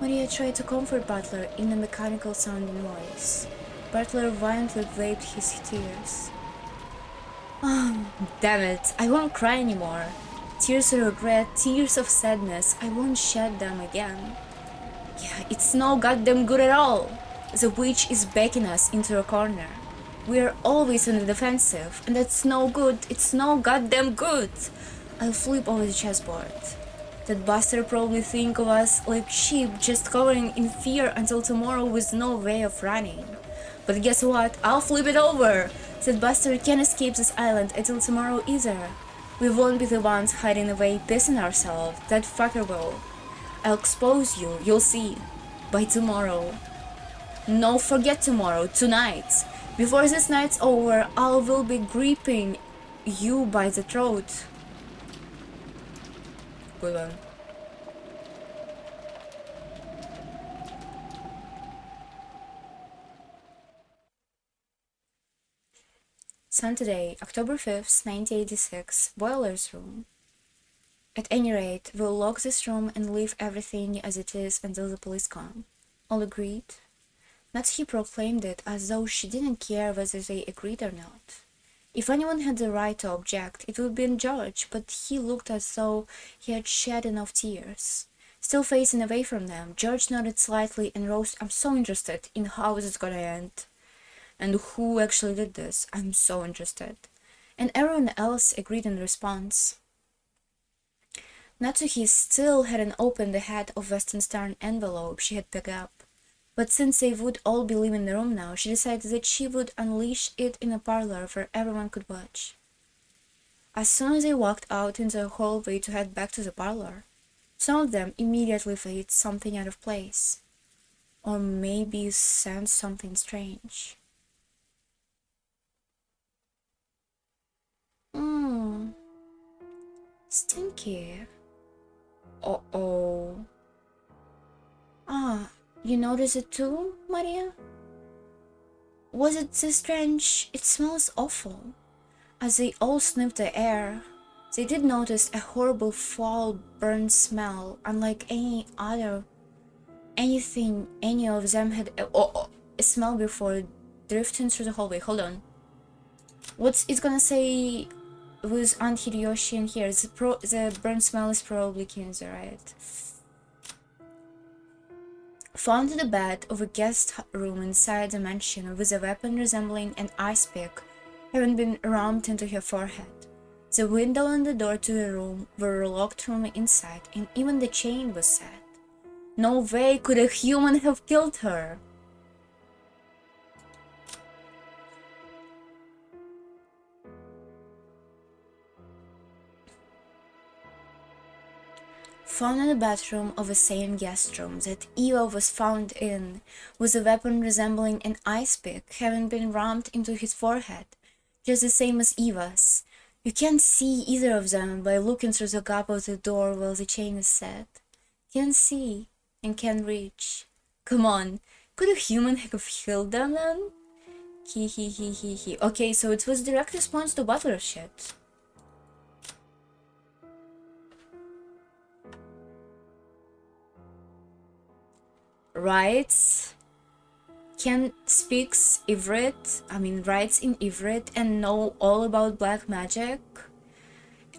Maria tried to comfort Butler in a mechanical sounding voice. Butler violently wiped his tears. Oh, damn it, I won't cry anymore. Tears of regret, tears of sadness, I won't shed them again. Yeah, it's no goddamn good at all. The witch is backing us into a corner. We are always on the defensive, and that's no good, it's no goddamn good. I'll flip over the chessboard. That bastard probably think of us like sheep just cowering in fear until tomorrow with no way of running. But guess what? I'll flip it over! That bastard can't escape this island until tomorrow either. We won't be the ones hiding away pissing ourselves. That fucker will. I'll expose you, you'll see. By tomorrow. No, forget tomorrow, tonight. Before this night's over, I will be gripping you by the throat. Good one. Saturday, October 5th, 1986, Boiler's room. At any rate, we'll lock this room and leave everything as it is until the police come. All agreed? Natsuki proclaimed it as though she didn't care whether they agreed or not. If anyone had the right to object, it would be George, but he looked as though he had shed enough tears. Still facing away from them, George nodded slightly and rose. I'm so interested in how this is gonna end. And who actually did this? I'm so interested. And everyone else agreed in response. Natsuki still hadn't opened the head of Western Star envelope she had picked up. But since they would all be leaving the room now, she decided that she would unleash it in a parlor where everyone could watch. As soon as they walked out into the hallway to head back to the parlor, some of them immediately felt something out of place. Or maybe sensed something strange. Stinky. Uh-oh. Ah, you notice it too, Maria? Was it so strange? It smells awful. As they all sniffed the air, they did notice a horrible foul burnt smell, unlike anything any of them had smelled before, drifting through the hallway. Hold on. What's it gonna say with Aunt Hideyoshi in here? The burnt smell is probably Kinza, right? Found in the bed of a guest room inside the mansion with a weapon resembling an ice pick having been rammed into her forehead. The window and the door to the room were locked from the inside, and even the chain was set. No way could a human have killed her! Found in the bathroom of the same guest room that Eva was found in, was a weapon resembling an ice pick having been rammed into his forehead, just the same as Eva's. You can't see either of them by looking through the gap of the door while the chain is set. Can't see and can't reach. Come on, could a human have killed them then? He. Okay, so it was direct response to Butler's shit. Right? Ken speaks Ivrit, writes in Ivrit and know all about black magic,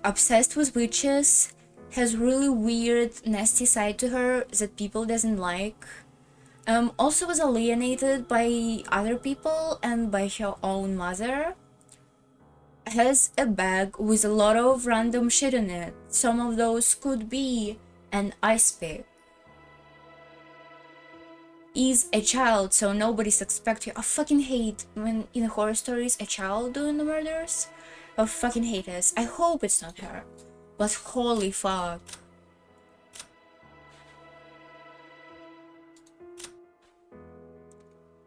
obsessed with witches, has really weird, nasty side to her that people doesn't like. Also was alienated by other people and by her own mother. Has a bag with a lot of random shit in it. Some of those could be an ice pick. Is a child, so nobody's expecting. I fucking hate when in horror stories a child doing the murders. I fucking hate this. I hope it's not her. But holy fuck.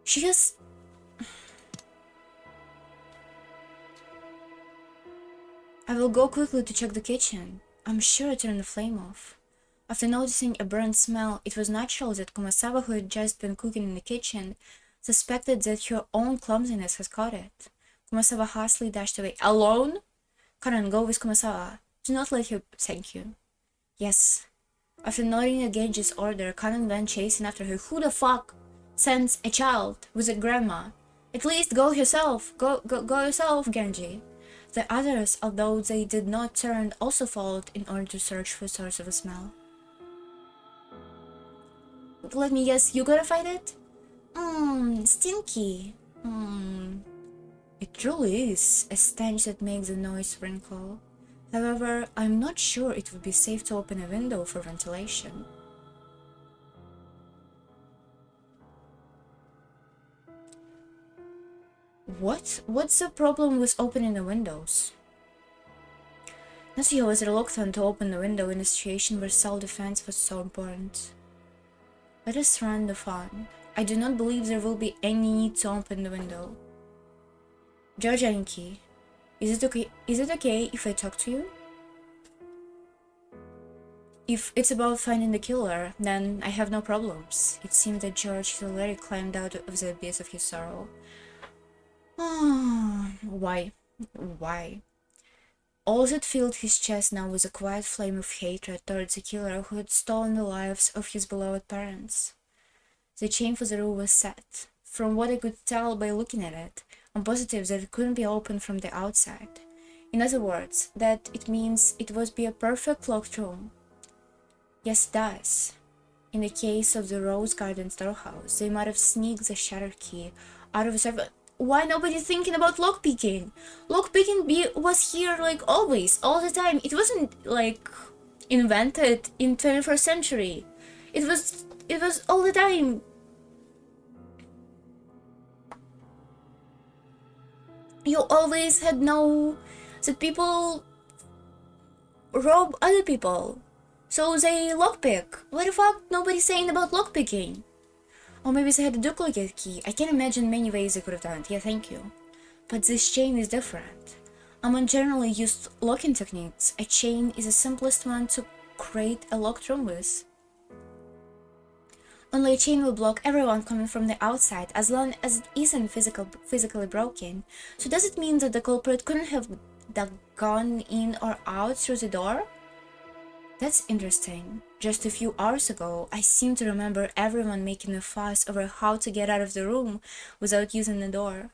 She has... I will go quickly to check the kitchen. I'm sure I turned the flame off. After noticing a burnt smell, it was natural that Kumasawa, who had just been cooking in the kitchen, suspected that her own clumsiness had caught it. Kumasawa hastily dashed away. Alone? Karan, go with Kumasawa. Do not let her... Thank you. Yes. After nodding at Genji's order, Karan went chasing after her. Who the fuck sends a child with a grandma? At least go yourself. Go yourself, Genji. The others, although they did not turn, also followed in order to search for the source of the smell. Let me guess, you gotta fight it? Stinky. It truly is a stench that makes the noise sprinkle. However, I'm not sure it would be safe to open a window for ventilation. What's the problem with opening the windows? Natsuyo was reluctant to open the window in a situation where self-defense was so important. Let us run the fun. I do not believe there will be any need to open the window. Georgianki, is it okay if I talk to you? If it's about finding the killer, then I have no problems. It seemed that George had already climbed out of the abyss of his sorrow. Why? All that filled his chest now was a quiet flame of hatred towards the killer who had stolen the lives of his beloved parents. The chain for the room was set. From what I could tell by looking at it, I'm positive that it couldn't be opened from the outside. In other words, that it means it would be a perfect locked room. Yes, it does. In the case of the Rose Garden storehouse, they might have sneaked the shattered key out of the servant. Why nobody thinking about lockpicking? Lockpicking was here like always, all the time. It wasn't like invented in 21st century. It was all the time. You always had know that people rob other people, so they lockpick. What the fuck? Nobody's saying about lockpicking. Or maybe they had a duplicate key. I can imagine many ways they could have done it. Yeah, thank you. But this chain is different. Among generally used locking techniques, a chain is the simplest one to create a locked room with. Only a chain will block everyone coming from the outside as long as it isn't physically broken. So does it mean that the culprit couldn't have gone in or out through the door? That's interesting. Just a few hours ago, I seem to remember everyone making a fuss over how to get out of the room without using the door.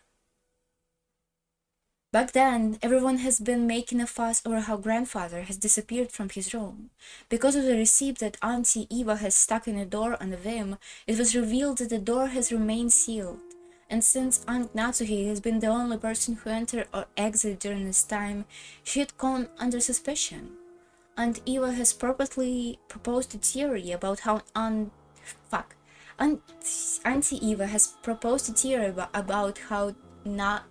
Back then, everyone has been making a fuss over how grandfather has disappeared from his room. Because of the receipt that Auntie Eva has stuck in a door on a whim, it was revealed that the door has remained sealed. And since Aunt Natsuhi has been the only person who entered or exited during this time, she had gone under suspicion. Aunt Eva has purposely proposed a theory about how Auntie Eva has proposed a theory about how Aunt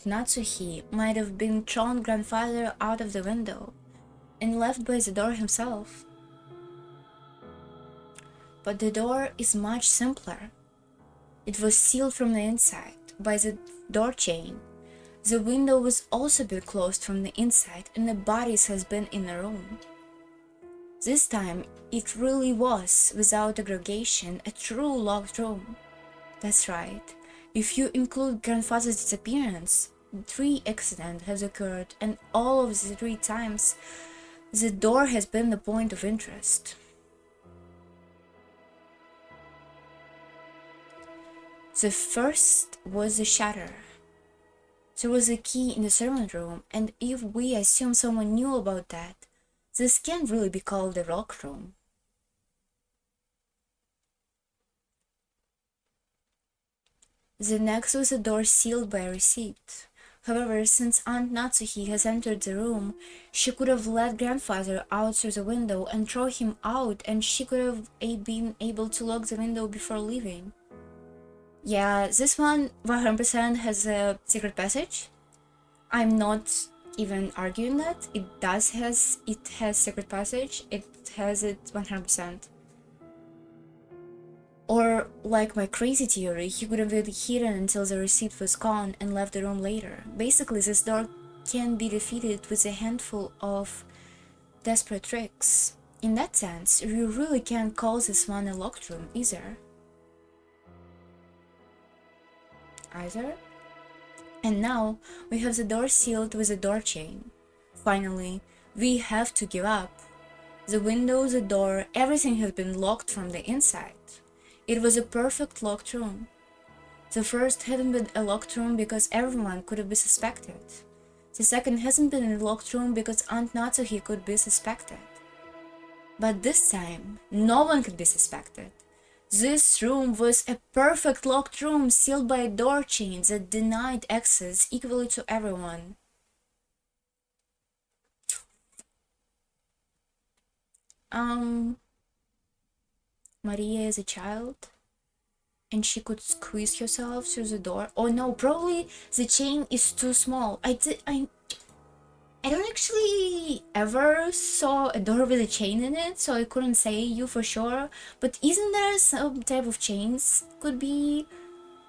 Natsuhi might have been thrown grandfather out of the window and left by the door himself. But the door is much simpler. It was sealed from the inside by the door chain. The window was also been closed from the inside and the bodies has been in the room. This time, it really was, without aggregation, a true locked room. That's right. If you include grandfather's disappearance, 3 accidents have occurred and all of the 3 times, the door has been the point of interest. The first was the shutter. There was a key in the servant room, and if we assume someone knew about that, this can't really be called a locked room. The next was a door sealed by a receipt. However, since Aunt Natsuhi has entered the room, she could have let grandfather out through the window and throw him out, and she could have been able to lock the window before leaving. Yeah, this one 100% has a secret passage. I'm not even arguing that. It has secret passage. It has it 100%. Or, like my crazy theory, he could have been hidden until the receipt was gone and left the room later. Basically, this door can be defeated with a handful of desperate tricks. In that sense, you really can't call this one a locked room either. And now, we have the door sealed with a door chain. Finally, we have to give up. The window, the door, everything has been locked from the inside. It was a perfect locked room. The first hadn't been a locked room because everyone could have been suspected. The second hasn't been a locked room because Aunt Natsuhi could be suspected. But this time, no one could be suspected. This room was a perfect locked room sealed by a door chain that denied access equally to everyone. Maria is a child, and she could squeeze herself through the door. Oh no, probably the chain is too small. I don't actually ever saw a door with a chain in it, so I couldn't say you for sure. But isn't there some type of chains? Could be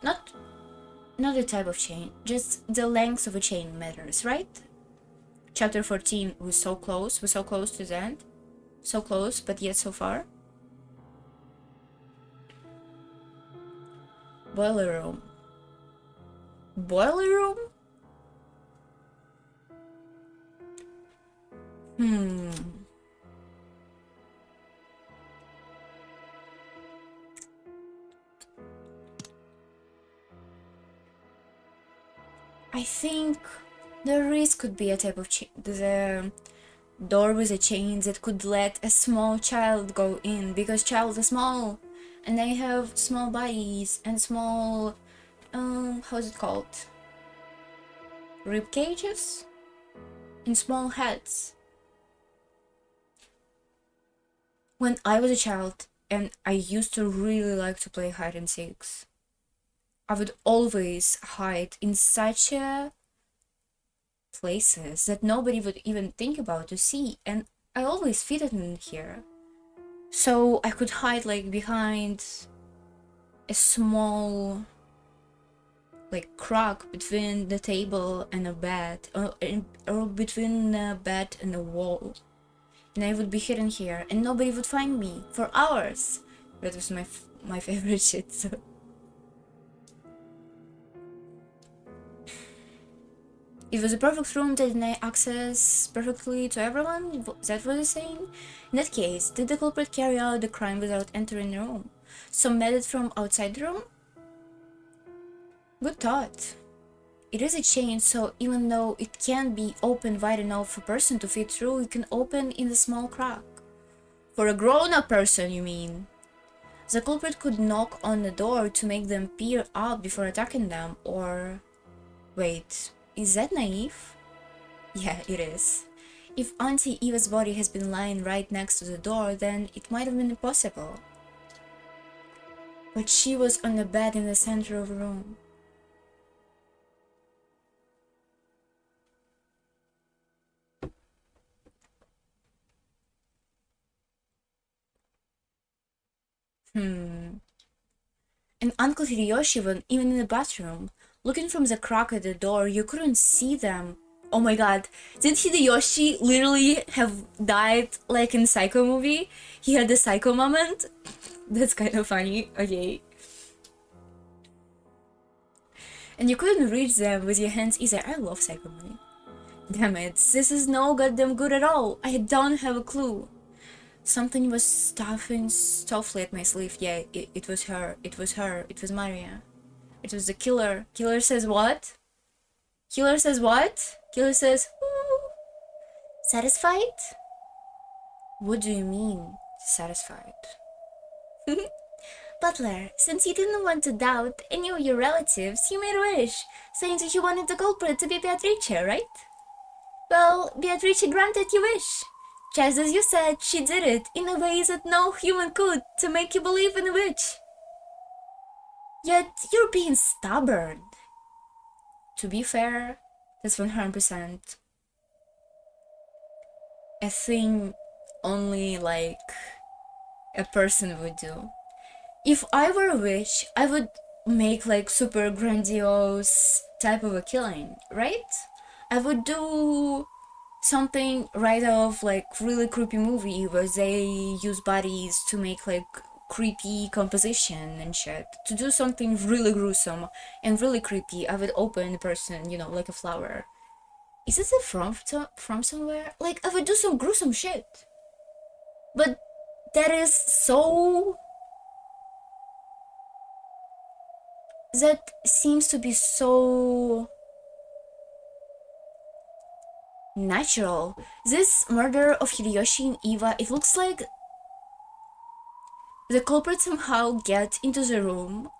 not a type of chain, just the length of a chain matters, right? Chapter 14 was so close to the end. So close, but yet so far. Boiler room. Boiler room? I think there could be a type of the door with a chain that could let a small child go in, because child is small and they have small bodies and small how's it called, rib cages and small heads. When I was a child and I used to really like to play hide and seeks, I would always hide in such a places that nobody would even think about to see, and I always fit in here. So I could hide like behind a small like crack between the table and a bed, or between a bed and a wall, and I would be hidden here and nobody would find me for hours. That was my favorite shit. So it was a perfect room that denied access perfectly to everyone. That was the saying? In that case, did the culprit carry out the crime without entering the room? Some method from outside the room? Good thought. It is a chain, so even though it can't be opened wide enough for a person to fit through, it can open in a small crack. For a grown-up person, you mean? The culprit could knock on the door to make them peer out before attacking them, or... Wait, is that naive? Yeah, it is. If Auntie Eva's body has been lying right next to the door, then it might have been impossible. But she was on a bed in the center of the room. And Uncle Hideyoshi was even in the bathroom. Looking from the crack at the door, you couldn't see them. Oh my god, did Hideyoshi literally have died like in Psycho movie? He had the Psycho moment? That's kind of funny, okay. And you couldn't reach them with your hands either. I love Psycho movie. Damn it, this is no goddamn good at all. I don't have a clue. Something was stuffing softly at my sleeve. Yeah, it was her. It was her. It was Maria. It was the killer. Killer says what? Killer says what? Killer says, "Ooh." Satisfied? What do you mean, satisfied? Butler, since you didn't want to doubt any of your relatives, you made a wish, saying that you wanted the culprit to be Beatrice, right? Well, Beatrice granted your wish. Just as you said, she did it in a way that no human could to make you believe in a witch. Yet you're being stubborn. To be fair, that's 100% a thing only like a person would do. If I were a witch, I would make like super grandiose type of a killing, right? I would do something right off like really creepy movie where they use bodies to make like creepy composition and shit. To do something really gruesome and really creepy, I would open a person, like a flower. Is this from somewhere? Like, I would do some gruesome shit. But that is so... That seems to be so... natural. This murder of Hideyoshi and Eva, it looks like the culprit somehow get into the room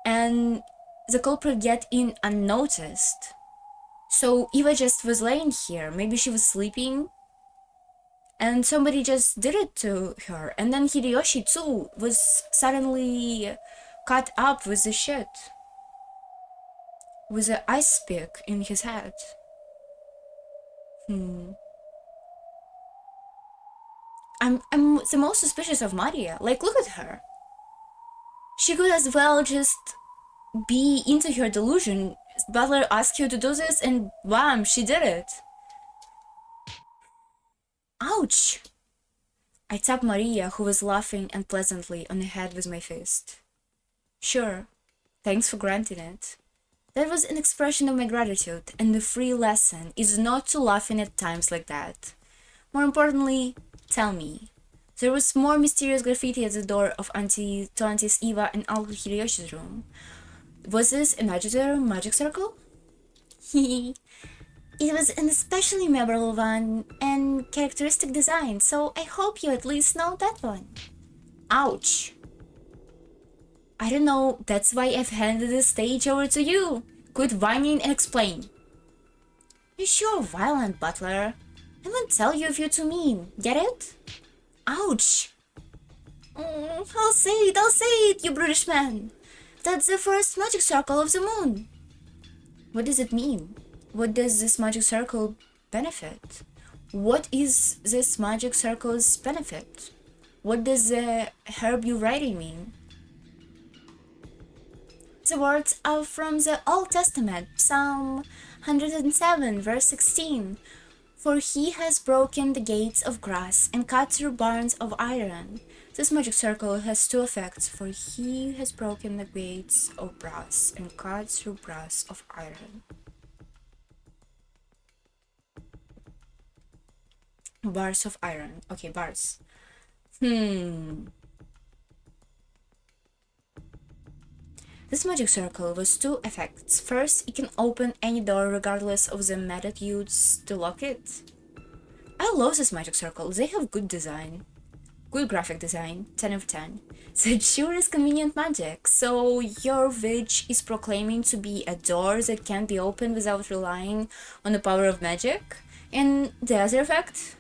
and the culprit get in unnoticed. So Eva just was laying here, maybe she was sleeping and somebody just did it to her, and then Hideyoshi too was suddenly cut up with the shit, with an ice pick in his head. I'm the most suspicious of Maria. Like, look at her. She could as well just be into her delusion. Butler asked her to do this and bam, she did it. Ouch! I tapped Maria, who was laughing unpleasantly, on the head with my fist. Sure, thanks for granting it. That was an expression of my gratitude, and the free lesson is not to laugh at times like that. More importantly, tell me. There was more mysterious graffiti at the door of Aunties Eva and Uncle Hideyoshi's room. Was this a magic circle? It was an especially memorable one and characteristic design, so I hope you at least know that one. Ouch. I don't know, that's why I've handed the stage over to you. Quit whining and explain. You're sure violent, Butler. I won't tell you if you're too mean. Get it? Ouch. I'll say it, you brutish man. That's the first magic circle of the moon. What does it mean? What does this magic circle benefit? What is this magic circle's benefit? What does the herb you're writing mean? The words are from the Old Testament, Psalm 107, verse 16. For he has broken the gates of brass and cut through bars of iron. This magic circle has two effects, for he has broken the gates of brass and cut through bars of iron. Bars of iron. Okay, bars. This magic circle was two effects. First, it can open any door regardless of the method used to lock it. I love this magic circle. They have good design. Good graphic design. 10 of 10. It sure is convenient magic. So your witch is proclaiming to be a door that can be opened without relying on the power of magic. And the other effect?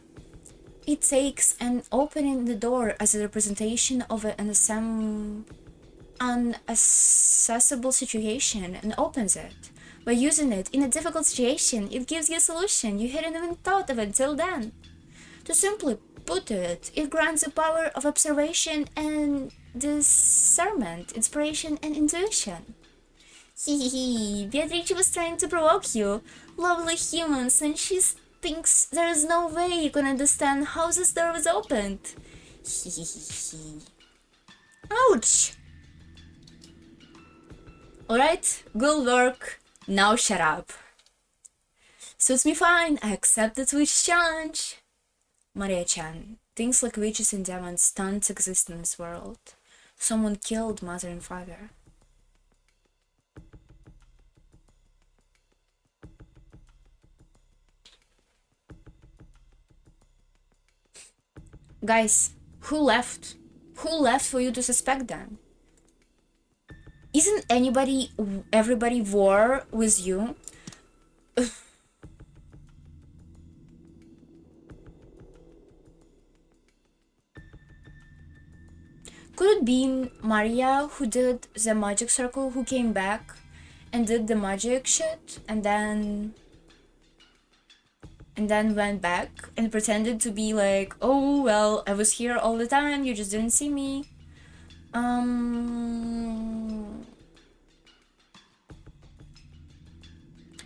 It takes an opening the door as a representation of an unaccessible situation and opens it. By using it in a difficult situation, it gives you a solution you hadn't even thought of until then. To simply put it, it grants the power of observation and discernment, inspiration and intuition. Hehehe, Beatrice was trying to provoke you, lovely humans, and she thinks there is no way you can understand how this door was opened. Hehehe. Ouch! Alright, good work. Now shut up. Suits me fine, I accept the witch challenge. Maria-chan, things like witches and demons don't exist in this world. Someone killed mother and father. Guys, who left? Who left for you to suspect them? Isn't everybody war with you? Could it be Maria who did the magic circle, who came back and did the magic shit and then went back and pretended to be like, oh well, I was here all the time, you just didn't see me?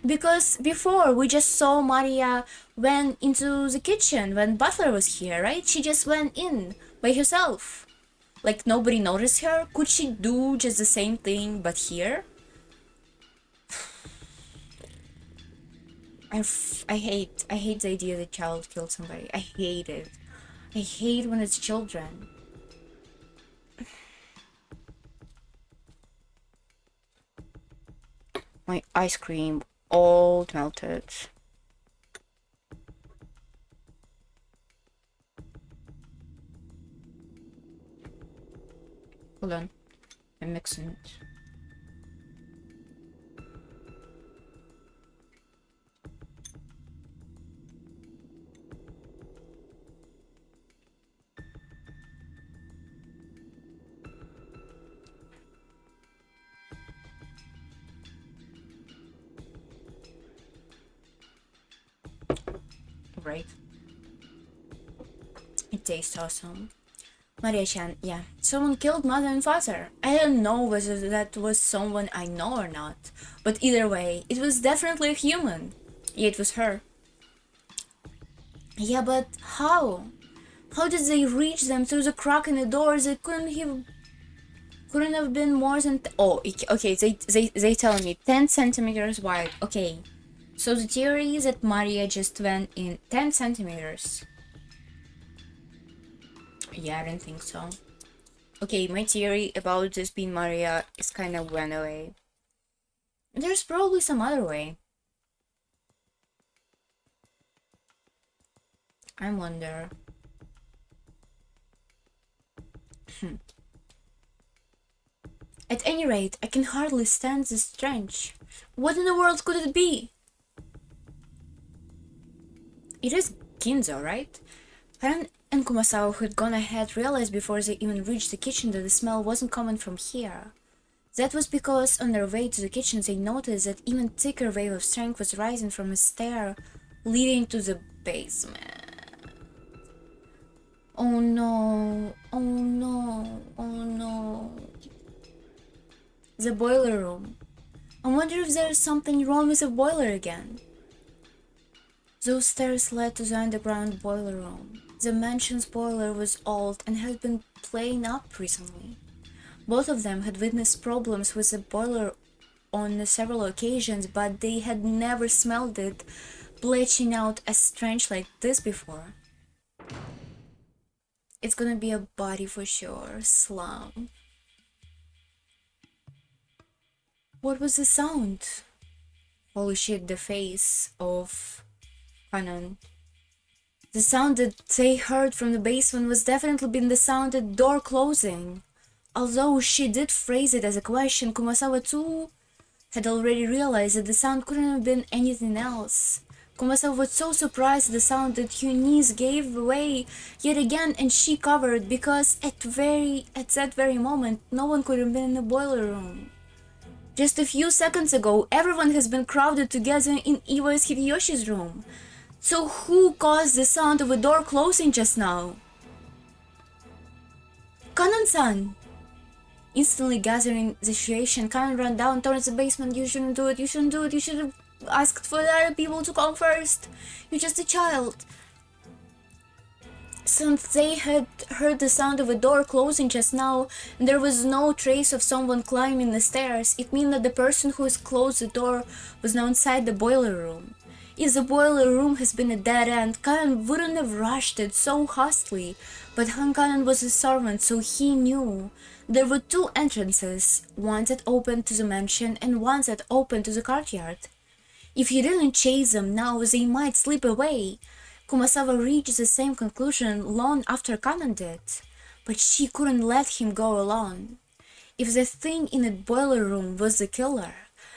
Because before we just saw Maria went into the kitchen when Butler was here, right? She just went in by herself. Like nobody noticed her. Could she do just the same thing but here? I hate the idea that child killed somebody. I hate it. I hate when it's children. My ice cream all melted. Hold on, I'm mixing it. Right. It tastes awesome. Maria-chan, yeah. Someone killed mother and father. I don't know whether that was someone I know or not. But either way, it was definitely a human. Yeah, it was her. Yeah, but how? How did they reach them through the crack in the doors? It couldn't have been more than... okay, they tell me 10 centimeters wide. Okay. So the theory is that Maria just went in 10 centimeters. Yeah, I don't think so. Okay, my theory about this being Maria is kind of went away. There's probably some other way. I wonder. At any rate, I can hardly stand this trench. What in the world could it be? It is Ginzo, right? Haran and Kumasawa, who had gone ahead, realized before they even reached the kitchen that the smell wasn't coming from here. That was because on their way to the kitchen they noticed that even thicker wave of strength was rising from a stair leading to the basement. Oh no, oh no, oh no. The boiler room. I wonder if there's something wrong with the boiler again. Those stairs led to the underground boiler room. The mansion's boiler was old and had been playing up recently. Both of them had witnessed problems with the boiler on several occasions, but they had never smelled it bleaching out as strange like this before. It's gonna be a body for sure. Slum. What was the sound? Holy shit, the face of Kanan. The sound that they heard from the basement was definitely been the sound of the door closing. Although she did phrase it as a question, Kumasawa too had already realized that the sound couldn't have been anything else. Kumasawa was so surprised at the sound that her knees gave way yet again and she covered, because at that very moment no one could have been in the boiler room. Just a few seconds ago, everyone has been crowded together in Iwais Hideyoshi's room. So who caused the sound of a door closing just now? Kanan-san! Instantly gathering the situation, Kanan ran down towards the basement. You shouldn't do it, you shouldn't do it, you should have asked for the other people to come first. You're just a child. Since they had heard the sound of a door closing just now, and there was no trace of someone climbing the stairs, it means that the person who has closed the door was now inside the boiler room. If the boiler room has been a dead end, Kanan wouldn't have rushed it so hastily, but Han Kanan was a servant, so he knew. There were two entrances, one that opened to the mansion and one that opened to the courtyard. If he didn't chase them now, they might slip away. Kumasawa reached the same conclusion long after Kanan did, but she couldn't let him go alone. If the thing in the boiler room was the killer,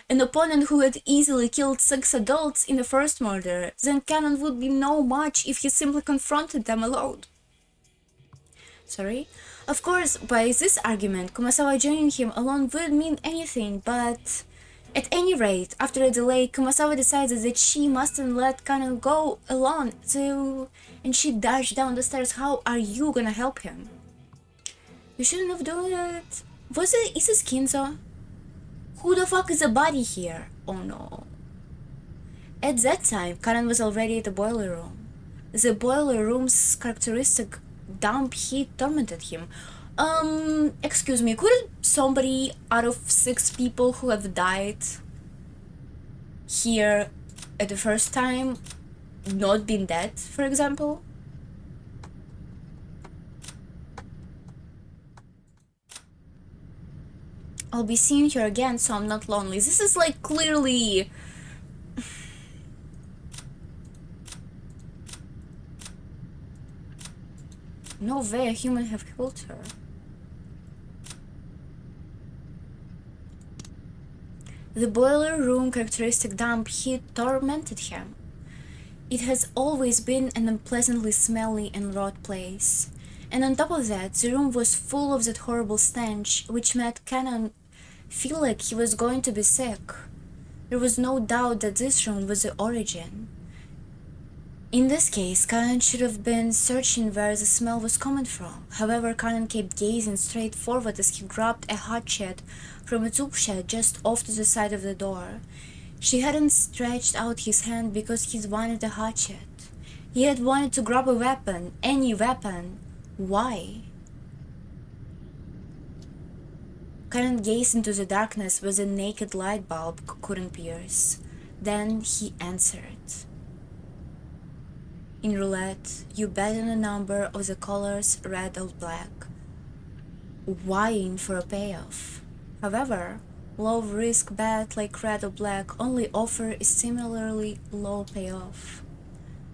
an opponent who had easily killed 6 adults in the first murder, then Kanan would be no match if he simply confronted them alone. Sorry? Of course, by this argument, Kumasawa joining him alone wouldn't mean anything, but at any rate, after a delay, Kumasawa decided that she mustn't let Kanan go alone, and she dashed down the stairs. How are you gonna help him? You shouldn't have done it. Is this Kinzo? Who the fuck is the body here? Oh no. At that time, Kanan was already at the boiler room. The boiler room's characteristic damp heat tormented him. Excuse me, couldn't somebody out of 6 people who have died here at the first time not been dead, for example? I'll be seeing her again, so I'm not lonely. This is like clearly... No way a human have killed her. The boiler room characteristic damp heat tormented him. It has always been an unpleasantly smelly and rot place. And on top of that, the room was full of that horrible stench, which made Kanan feel like he was going to be sick. There was no doubt that this room was the origin. In this case, Kanan should have been searching where the smell was coming from. However, Kanan kept gazing straight forward as he grabbed a hatchet from a tool shed just off to the side of the door. She hadn't stretched out his hand because he wanted the hatchet. He had wanted to grab a weapon, any weapon. Why? Kanan gazed into the darkness where the naked light bulb couldn't pierce. Then he answered. In roulette, you bet on a number of the colors red or black, vying for a payoff. However, low-risk bet like red or black only offer a similarly low payoff.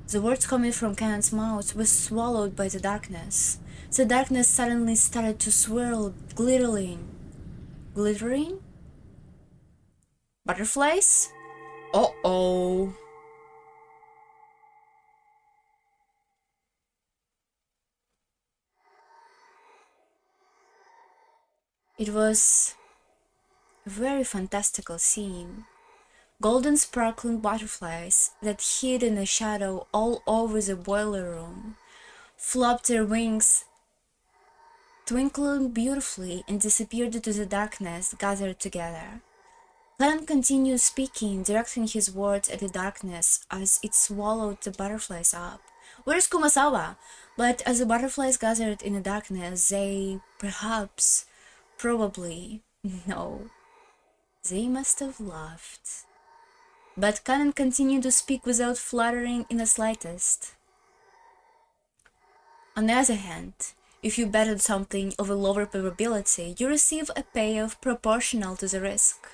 The words coming from Kanan's mouth were swallowed by the darkness. The darkness suddenly started to swirl, glittering. Glittering? Butterflies? Uh-oh. It was a very fantastical scene. Golden sparkling butterflies that hid in the shadow all over the boiler room flapped their wings, twinkling beautifully, and disappeared into the darkness gathered together. Kanan continued speaking, directing his words at the darkness as it swallowed the butterflies up. Where's Kumasawa? But as the butterflies gathered in the darkness, they probably, no, they must have laughed. But Kanan continued to speak without fluttering in the slightest. On the other hand, if you bet on something of a lower probability, you receive a payoff proportional to the risk.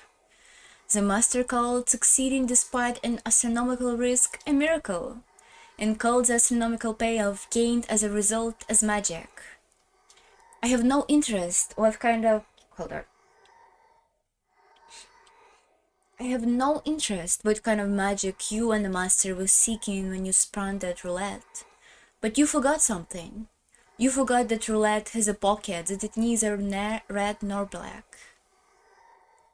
The master called succeeding despite an astronomical risk a miracle, and called the astronomical payoff gained as a result as magic. I have no interest what kind of... Hold on. I have no interest what kind of magic you and the master were seeking when you spun that roulette. But you forgot something. You forgot that roulette has a pocket that is neither red nor black.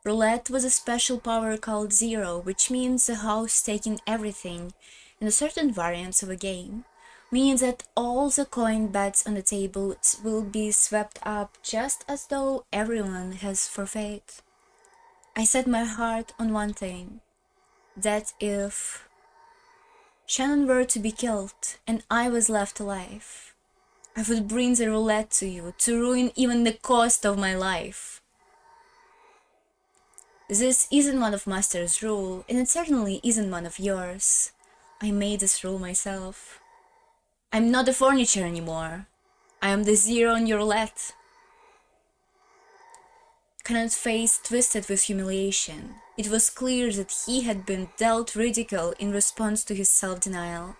Roulette was a special power called zero, which means the house taking everything in a certain variance of a game. Means that all the coin bets on the table will be swept up just as though everyone has forfeit. I set my heart on one thing, that if Shannon were to be killed and I was left alive, I would bring the roulette to you to ruin even the cost of my life. This isn't one of Master's rule, and it certainly isn't one of yours. I made this rule myself. I'm not the furniture anymore. I am the zero on your roulette. Kanan's face twisted with humiliation. It was clear that he had been dealt ridicule in response to his self-denial.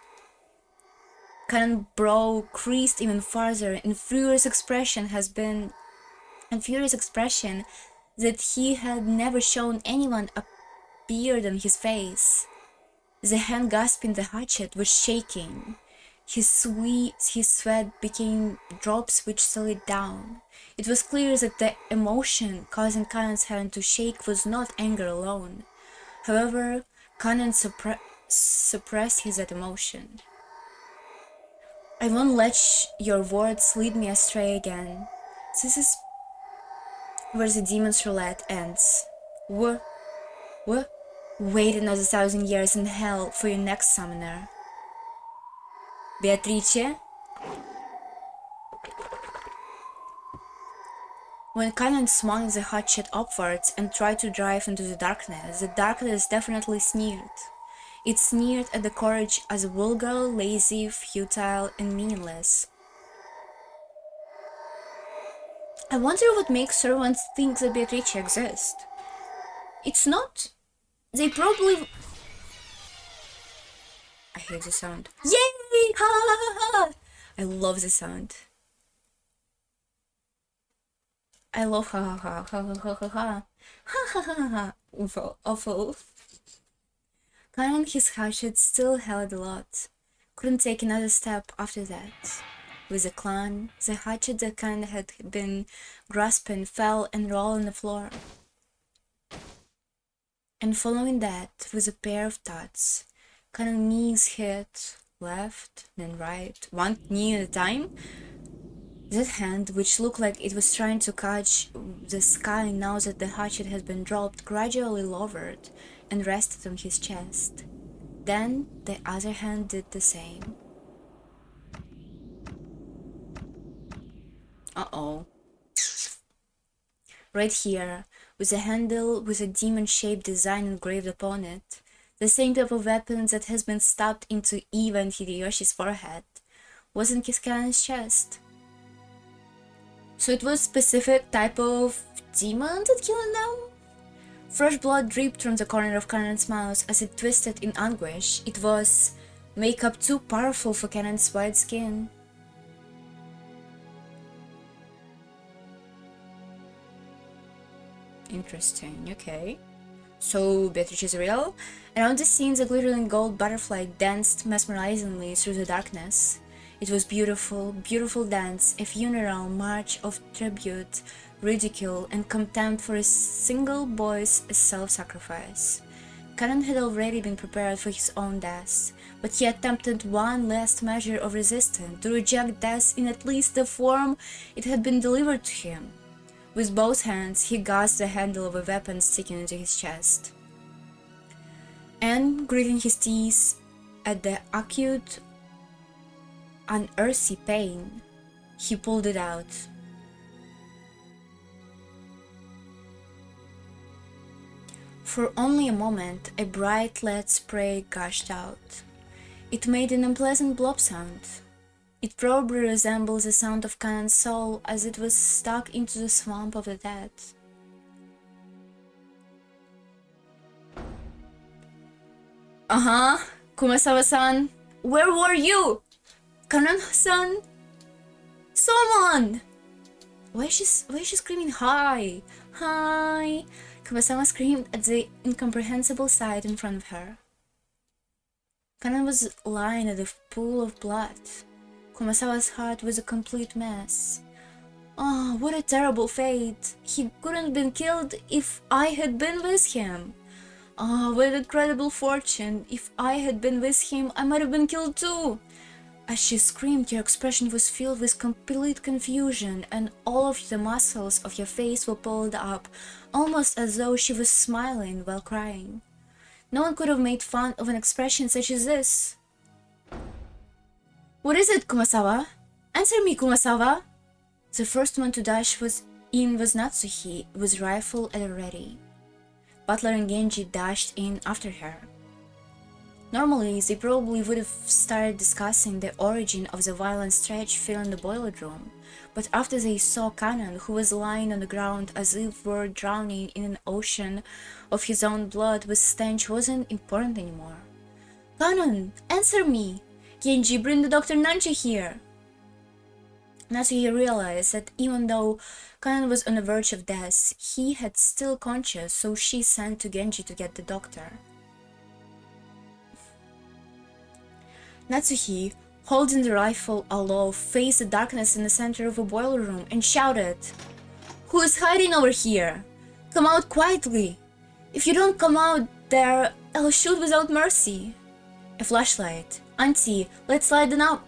Canon's brow creased even farther, and furious expression that he had never shown anyone appeared on his face. The hand grasping the hatchet was shaking. His sweat became drops which slid down. It was clear that the emotion causing Canon's hand to shake was not anger alone. However, Canon suppressed his emotion. I won't let your words lead me astray again. This is where the demon's roulette ends. Wait another 1,000 years in hell for your next summoner. Beatrice? When Canon swung the hatchet upwards and tried to drive into the darkness definitely sneered. It sneered at the courage as vulgar, lazy, futile, and meaningless. I wonder what makes servants think that Beatrice exists. It's not... They probably... I hate the sound. Yay! Ha ha ha ha! I love the sound. I love ha ha ha ha ha ha ha ha ha ha ha ha. Awful. Canon, his hatchet still held a lot. Couldn't take another step after that. With a clang, the hatchet that Canon had been grasping fell and rolled on the floor. And following that, with a pair of thuds, Canon's knees hit left, then right, one knee at a time. That hand, which looked like it was trying to catch the sky now that the hatchet had been dropped, gradually lowered and rested on his chest. Then the other hand did the same. Uh-oh. Right here, with a handle with a demon-shaped design engraved upon it, the same type of weapon that has been stabbed into Eva and Hideyoshi's forehead, was in Canon's chest. So it was a specific type of demon that killed them? Fresh blood dripped from the corner of Canon's mouth as it twisted in anguish. It was makeup too powerful for Canon's white skin. Interesting, okay. So Beatrice is real? Around the scenes, a glittering gold butterfly danced mesmerizingly through the darkness. It was beautiful, beautiful dance, a funeral march of tribute, ridicule, and contempt for a single boy's self-sacrifice. Canon had already been prepared for his own death, but he attempted one last measure of resistance, to reject death in at least the form it had been delivered to him. With both hands, he grasped the handle of a weapon sticking into his chest. And, gritting his teeth at the acute, unearthly pain, he pulled it out. For only a moment, a bright lead spray gushed out. It made an unpleasant blob sound. It probably resembled the sound of Canon's soul as it was stuck into the swamp of the dead. Kumasawa-san, where were you? Canon-san? Someone! Why is she screaming hi? Hi! Kumasawa screamed at the incomprehensible sight in front of her. Canon was lying at a pool of blood. Kumasawa's heart was a complete mess. Oh, what a terrible fate! He couldn't have been killed if I had been with him. Oh, what an incredible fortune! If I had been with him, I might have been killed too! As she screamed, your expression was filled with complete confusion, and all of the muscles of your face were pulled up, almost as though she was smiling while crying. No one could have made fun of an expression such as this. What is it, Kumasawa? Answer me, Kumasawa! The first one to dash was Natsuhi, with rifle at the ready. Butler and Genji dashed in after her. Normally, they probably would have started discussing the origin of the violent stretch filling the boiler room, but after they saw Canon, who was lying on the ground as if were drowning in an ocean of his own blood, with stench wasn't important anymore. Canon, answer me! Genji, bring the Dr. Nanchi here! Natsuki realized that even though Kanan was on the verge of death, he had still conscious, so she sent to Genji to get the doctor. Natsuki, holding the rifle aloft, faced the darkness in the center of a boiler room and shouted, "Who is hiding over here? Come out quietly! If you don't come out there, I'll shoot without mercy!" A flashlight. "Auntie, let's light them up!"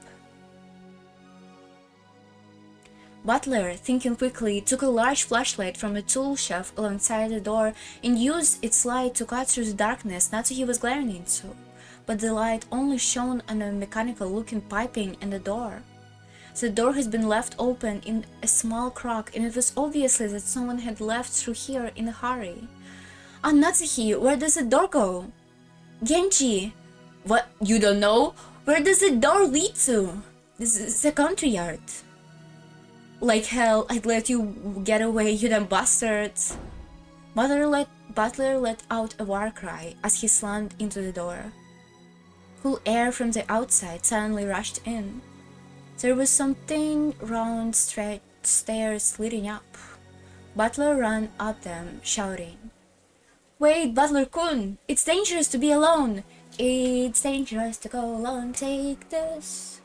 Butler, thinking quickly, took a large flashlight from a tool shelf alongside the door and used its light to cut through the darkness Natsuki was glaring into, but the light only shone on a mechanical-looking piping in the door. The door had been left open in a small crack, and it was obvious that someone had left through here in a hurry. "Ah, Natsuki, where does the door go?" "Genji!" "What, you don't know? Where does the door lead to?" "This is the country yard." "Like hell, I'd let you get away, you damn bastards!" Butler let out a war cry as he slammed into the door. Cool air from the outside suddenly rushed in. There was something round straight stairs leading up. Butler ran up them, shouting, "Wait, Butler-kun! It's dangerous to be alone! It's dangerous to go alone, take this!"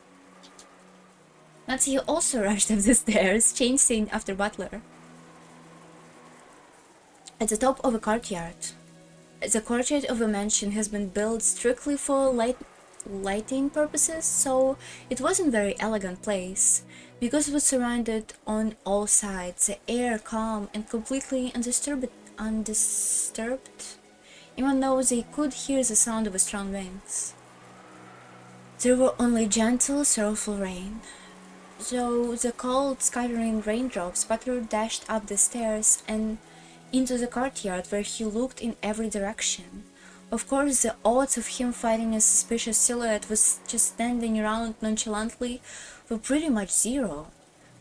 Natsuki also rushed up the stairs, chasing after Butler. At the top of a courtyard. The courtyard of a mansion has been built strictly for lighting purposes, so it wasn't a very elegant place. Because it was surrounded on all sides, the air calm and completely undisturbed, even though they could hear the sound of strong winds. There were only gentle, sorrowful rain. So the cold, scattering raindrops, Butler dashed up the stairs and into the courtyard, where he looked in every direction. Of course, the odds of him finding a suspicious silhouette was just standing around nonchalantly were pretty much zero.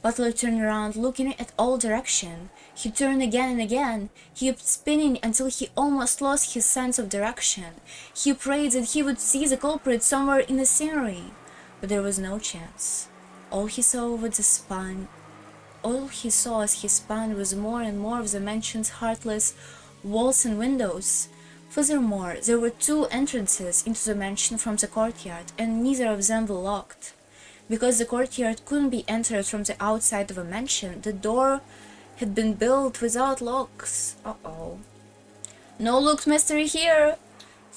Butler turned around, looking at all directions. He turned again and again. He kept spinning until he almost lost his sense of direction. He prayed that he would see the culprit somewhere in the scenery, but there was no chance. All he saw as he spun was more and more of the mansion's heartless walls and windows. Furthermore, there were 2 entrances into the mansion from the courtyard, and neither of them were locked. Because the courtyard couldn't be entered from the outside of a mansion, the door had been built without locks. Uh-oh. No locked mystery here!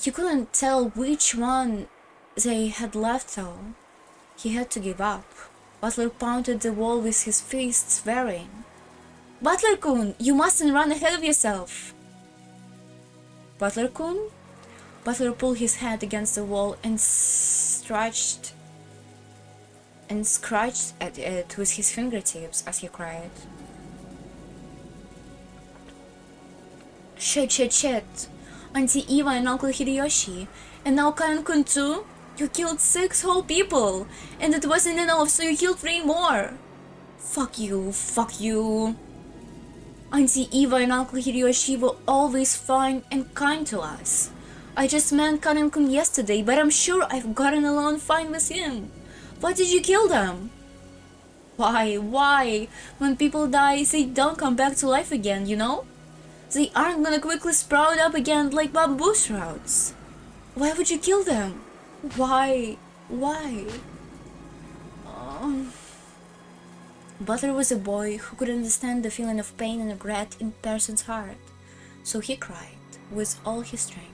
He couldn't tell which one they had left though. He had to give up. Butler pounded the wall with his fists, swearing, "Butler-kun, you mustn't run ahead of yourself!" "Butler-kun?" Butler pulled his head against the wall and scratched at it with his fingertips as he cried. Shit. Auntie Eva and Uncle Hideyoshi, and now Karan-kun too? You killed 6 whole people, and it wasn't enough, so you killed 3 more. Fuck you. Auntie Eva and Uncle Hideyoshi were always fine and kind to us. I just met Karan-kun yesterday, but I'm sure I've gotten along fine with him. Why did you kill them? Why? When people die, they don't come back to life again, you know? They aren't gonna quickly sprout up again like bamboo sprouts. Why would you kill them? Why? Butler was a boy who could understand the feeling of pain and regret in a person's heart, so he cried with all his strength.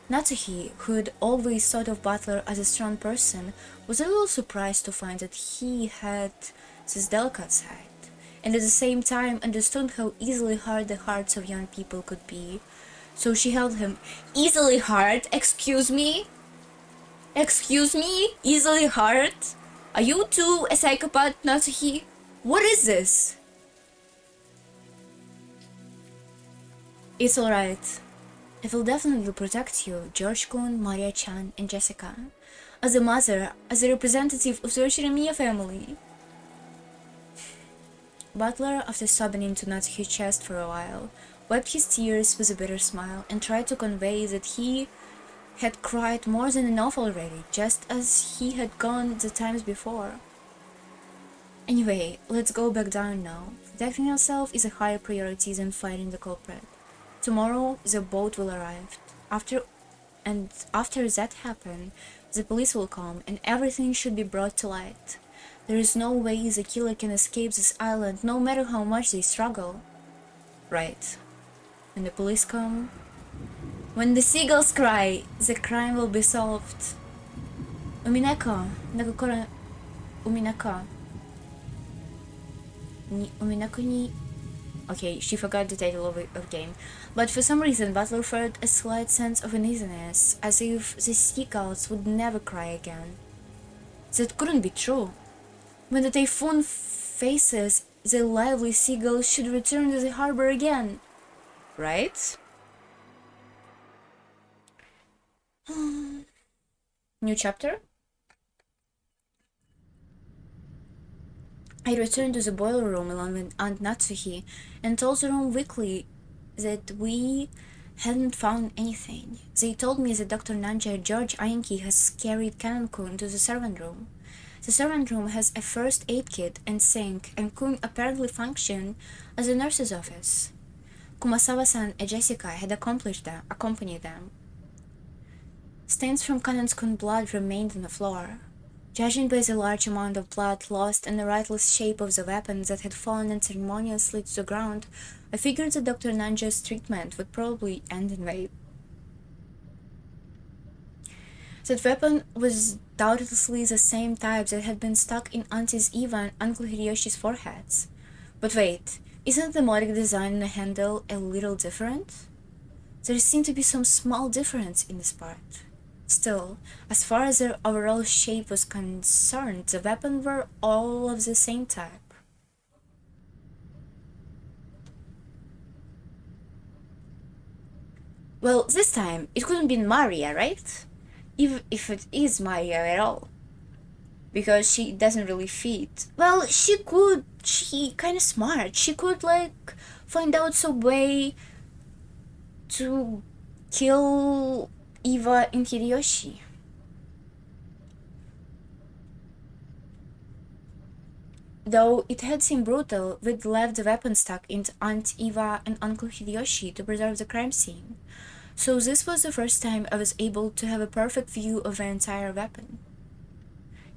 Natsuki, who had always thought of Butler as a strong person, was a little surprised to find that he had this delicate side, and at the same time understood how easily hurt the hearts of young people could be. So she held him. Easily hurt? Excuse me? Easily hurt? Are you too a psychopath, Natsuki? What is this? It's alright. I will definitely protect you, George-kun, Maria-chan, and Jessica. As a mother, as a representative of the Shinomiya family. Butler, after sobbing into Natsuki's chest for a while, wiped his tears with a bitter smile and tried to convey that he had cried more than enough already, just as he had gone the times before. Anyway, let's go back down now. Protecting ourselves is a higher priority than fighting the culprit. Tomorrow, the boat will arrive. After that happens, the police will come and everything should be brought to light. There is no way the killer can escape this island, no matter how much they struggle. Right. When the police come, when the seagulls cry, the crime will be solved. Umineko, nakukora umineko. Umineko ni. Okay, she forgot the title of game. But for some reason, Butler felt a slight sense of uneasiness, as if the seagulls would never cry again. That couldn't be true. When the typhoon faces, the lively seagulls should return to the harbor again. Right? New chapter? I returned to the boiler room along with Aunt Natsuhi and told the room weekly that we hadn't found anything. They told me that Dr. Nanja George Ainki has carried Kanan-kun to the servant room. The servant room has a first aid kit and sink, and Kun apparently functioned as a nurse's office. Kumasawa-san and Jessica had accompanied them. Stains from Kanan's-kun blood remained on the floor. Judging by the large amount of blood lost and the rightless shape of the weapon that had fallen unceremoniously to the ground, I figured that Dr. Nanja's treatment would probably end in rape. That weapon was doubtlessly the same type that had been stuck in Aunties Eva and Uncle Hideyoshi's foreheads. But wait, isn't the modic design on the handle a little different? There seemed to be some small difference in this part. Still, as far as their overall shape was concerned, the weapons were all of the same type. Well, this time, it couldn't be Maria, right? Even if it is Maria at all. Because she doesn't really fit. Well, she kinda smart. She could, find out some way to kill Eva and Hideyoshi. Though it had seemed brutal, we'd left the weapon stuck in Aunt Eva and Uncle Hideyoshi to preserve the crime scene. So this was the first time I was able to have a perfect view of the entire weapon.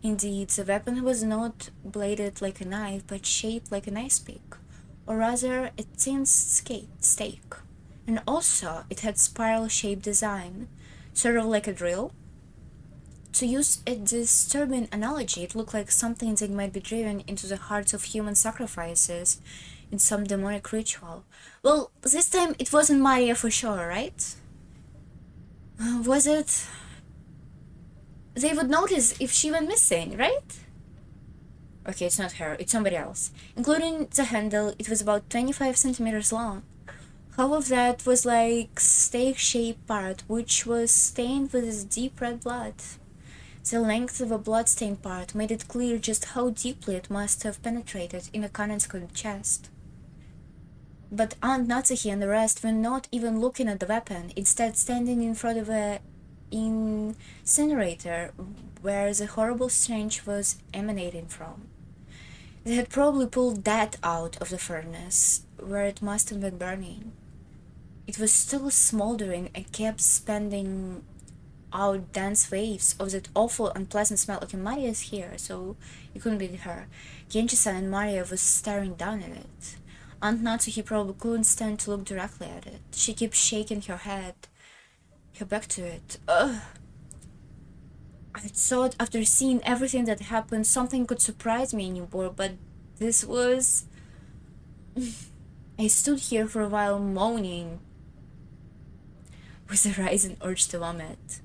Indeed, the weapon was not bladed like a knife, but shaped like an ice pick, or rather a thin stake. And also, it had spiral-shaped design, sort of like a drill. To use a disturbing analogy, it looked like something that might be driven into the hearts of human sacrifices in some demonic ritual. Well, this time it wasn't Maria for sure, right? Was it? They would notice if she went missing, right? Okay, it's not her, it's somebody else. Including the handle, it was about 25 centimeters long. Half of that was like stake-shaped part, which was stained with deep red blood. The length of a blood-stained part made it clear just how deeply it must have penetrated in a Kanan's chest. But Aunt Natsuhi and the rest were not even looking at the weapon, instead standing in front of a incinerator where the horrible stench was emanating from. They had probably pulled that out of the furnace, where it must have been burning. It was still smoldering and kept spending out dense waves of that awful unpleasant smell. Okay, Maria is here, so it couldn't be her. Genji-san and Maria was staring down at it. Aunt Natsuhi probably couldn't stand to look directly at it. She kept shaking her head, her back to it. Ugh. I thought after seeing everything that happened, something could surprise me anymore, but this was... I stood here for a while moaning with a rising urge to vomit.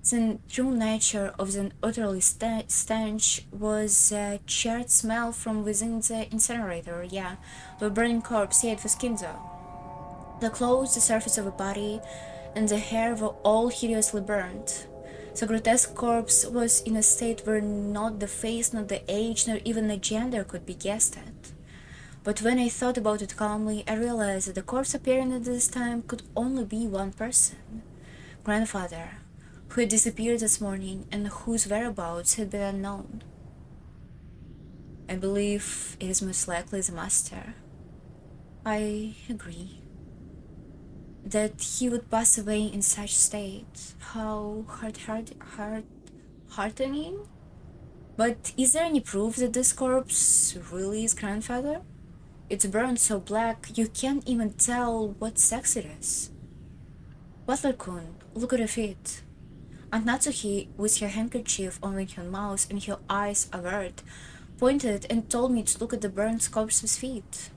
The true nature of the utterly stench was a charred smell from within the incinerator, yeah, the burning corpse, yeah, it was Kinzo. The clothes, the surface of a body, and the hair were all hideously burnt. The grotesque corpse was in a state where not the face, not the age, nor even the gender could be guessed at. But when I thought about it calmly, I realized that the corpse appearing at this time could only be one person. Grandfather, who had disappeared this morning and whose whereabouts had been unknown. I believe it is most likely the master. I agree that he would pass away in such state. How heartening. But is there any proof that this corpse really is grandfather? It's burned so black you can't even tell what sex it is. Butler-kun, look at her feet. Aunt Natsuki, with her handkerchief over her mouth and her eyes avert, pointed and told me to look at the burned corpse's feet.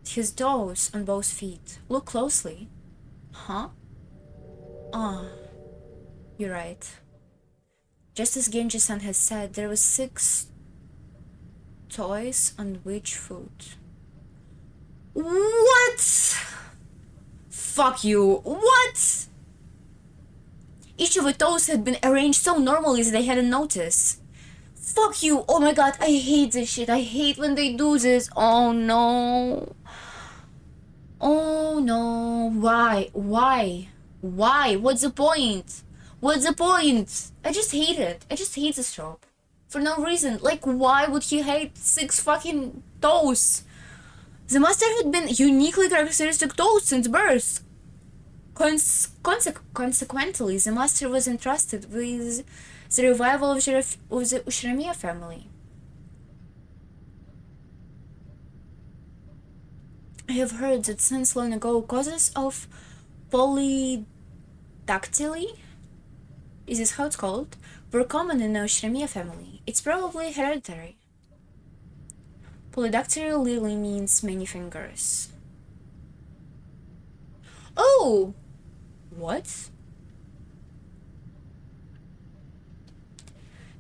His toes on both feet. Look closely. Huh? Ah, you're right. Just as Genji-san has said, there were 6 toys on which foot. What? Fuck you. What? Each of the toes had been arranged so normally that they hadn't noticed. Fuck you. Oh my god, I hate this shit. I hate when they do this. Oh no. Oh no. Why? What's the point? What's the point? I just hate it. I just hate this trope. For no reason. Like, why would he hate 6 fucking toes? The master had been uniquely characteristic toes since birth. Consequently, the master was entrusted with the revival of the Ushinomiya family. I have heard that since long ago, causes of polydactyly, is this how it's called, were common in the Ushinomiya family. It's probably hereditary. Polydactyly literally means many fingers. Oh! What?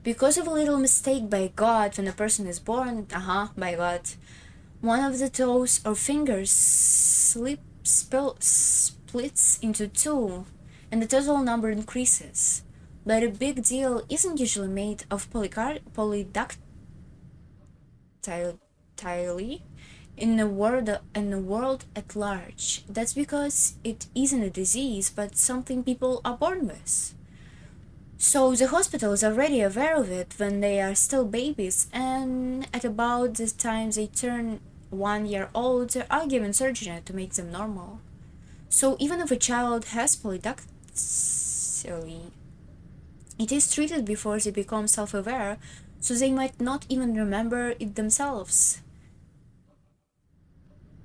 Because of a little mistake by God when a person is born, by God, one of the toes or fingers splits into 2, and the total number increases. But a big deal isn't usually made of polydactyly in the world at large. That's because it isn't a disease, but something people are born with. So the hospitals are already aware of it when they are still babies, and at about the time they turn 1 year old, they are given surgery to make them normal. So even if a child has polydactyly, it is treated before they become self-aware, so they might not even remember it themselves.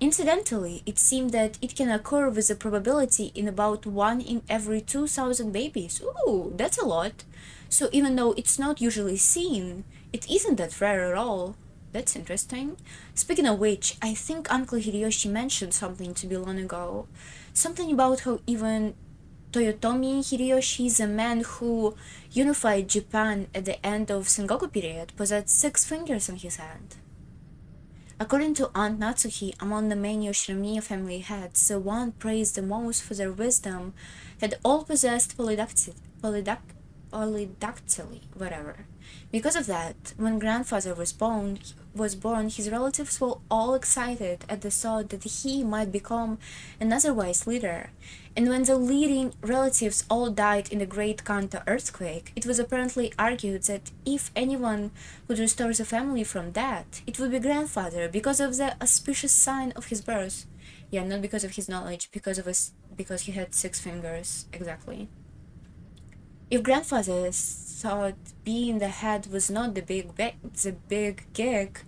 Incidentally, it seemed that it can occur with a probability in about 1 in every 2,000 babies. Ooh, that's a lot. So even though it's not usually seen, it isn't that rare at all. That's interesting. Speaking of which, I think Uncle Hideyoshi mentioned something to me long ago. Something about how even Toyotomi Hideyoshi, the man who unified Japan at the end of Sengoku period, possessed 6 fingers on his hand. According to Aunt Natsuki, among the many Ushinomiya family heads, the one praised the most for their wisdom had all possessed polydactyly, whatever. Because of that, when grandfather was born, his relatives were all excited at the thought that he might become an otherwise leader. And when the leading relatives all died in the Great Kanto earthquake, it was apparently argued that if anyone would restore the family from that, it would be grandfather because of the auspicious sign of his birth. Yeah, not because of his knowledge, because he had 6 fingers, exactly. If grandfather thought being the head was not the big gig,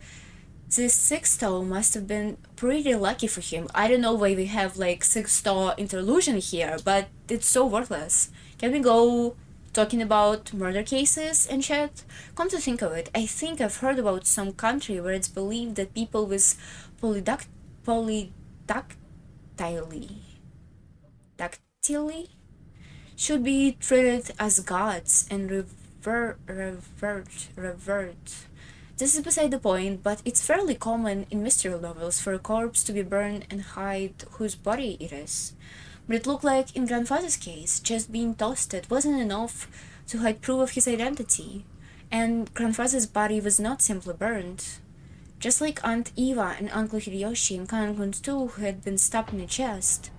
this 6th toe must have been pretty lucky for him. I don't know why we have like 6th toe interlusion here, but it's so worthless. Can we go talking about murder cases and shit? Come to think of it, I think I've heard about some country where it's believed that people with polydactyly should be treated as gods and revert. This is beside the point, but it's fairly common in mystery novels for a corpse to be burned and hide whose body it is. But it looked like in grandfather's case, just being toasted wasn't enough to hide proof of his identity, and grandfather's body was not simply burned. Just like Aunt Eva and Uncle Hideyoshi and Kanan-kun too, who had been stabbed in the chest.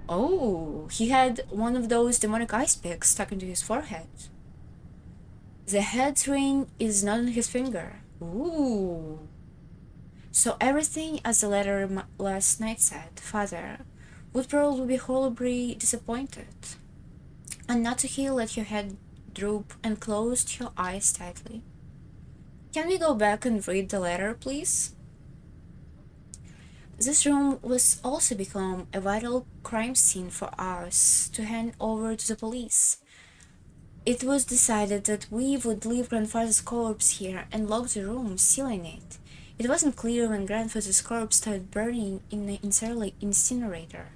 Oh, he had one of those demonic ice picks stuck into his forehead. The head ring is not on his finger. Ooh. So everything, as the letter last night said, Father, would probably be horribly disappointed. And Natsuki let her head droop and closed her eyes tightly. Can we go back and read the letter, please? This room was also become a vital crime scene for us to hand over to the police. It was decided that we would leave grandfather's corpse here and lock the room, sealing it. It wasn't clear when grandfather's corpse started burning in the incinerator.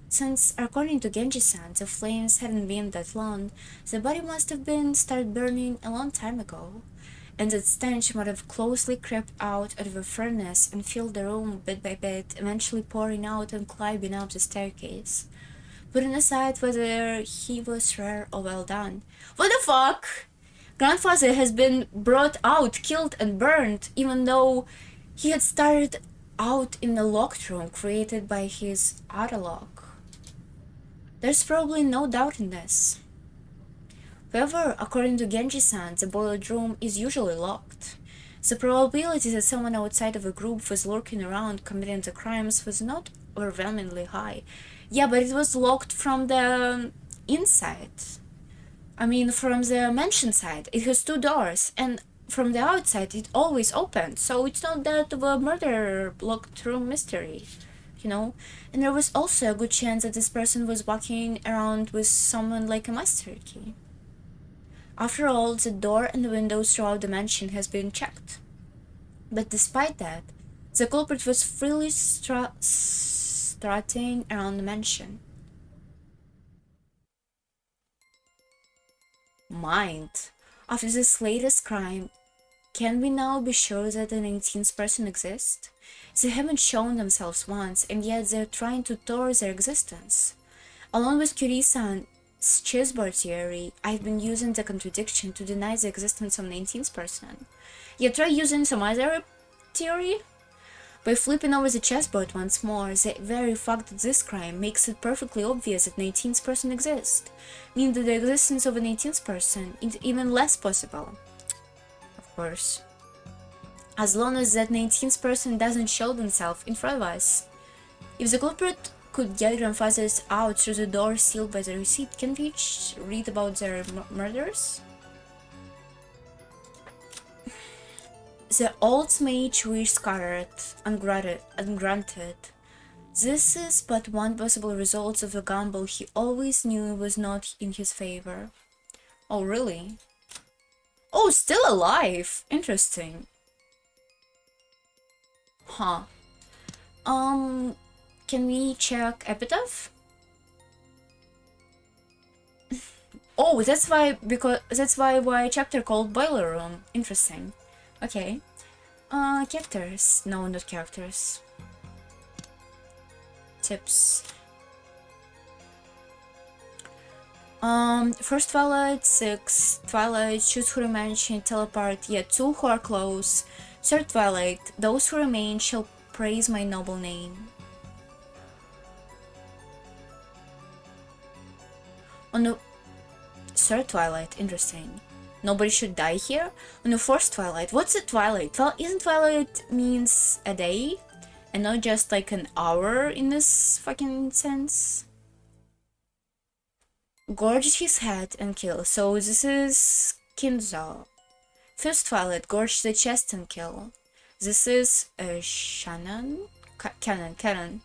Since, according to Genji-san, the flames hadn't been that long, the body must have been started burning a long time ago, and that stench might have closely crept out of the furnace and filled the room bit by bit, eventually pouring out and climbing up the staircase. Putting aside whether he was rare or well done. What the fuck? Grandfather has been brought out, killed and burned, even though he had started out in the locked room created by his auto lock. There's probably no doubt in this. However, according to Genji-san, the boiler room is usually locked. The probability that someone outside of a group was lurking around committing the crimes was not overwhelmingly high. Yeah, but it was locked from the inside. I mean, from the mansion side. It has 2 doors, and from the outside it always opened, so it's not that of a murder locked room mystery, you know? And there was also a good chance that this person was walking around with someone like a master key. After all, the door and the windows throughout the mansion has been checked. But despite that, the culprit was freely strutting around the mansion. Mind. After this latest crime, can we now be sure that an 18th person exists? They haven't shown themselves once, and yet they're trying to tour their existence. Along with Curie-san's chessboard theory, I've been using the contradiction to deny the existence of an 18th person. Yet try using some other theory? By flipping over the chessboard once more, the very fact that this crime makes it perfectly obvious that an 18th person exists, means that the existence of an 18th person is even less possible. Of course. As long as that 18th person doesn't show themselves in front of us. If the culprit could get grandfathers out through the door sealed by the receipt, can we read about their murders? The old mage wish scattered, ungranted. This is but one possible result of a gamble he always knew was not in his favor. Oh, really? Oh, still alive! Interesting. Huh. Can we check epitaph? Oh, that's why chapter called Boiler Room. Interesting. Okay. Characters. No, not characters. Tips. First Twilight, 6 Twilight, choose who remain, tell apart, yet 2 who are close. Third Twilight, those who remain shall praise my noble name. On the third Twilight, interesting. Nobody should die here? On the fourth Twilight, what's a Twilight? Well, isn't Twilight means a day? And not just like an hour in this fucking sense? Gorge his head and kill, so this is Kinzo. First Twilight, gorge the chest and kill. This is Shannon? Cannon.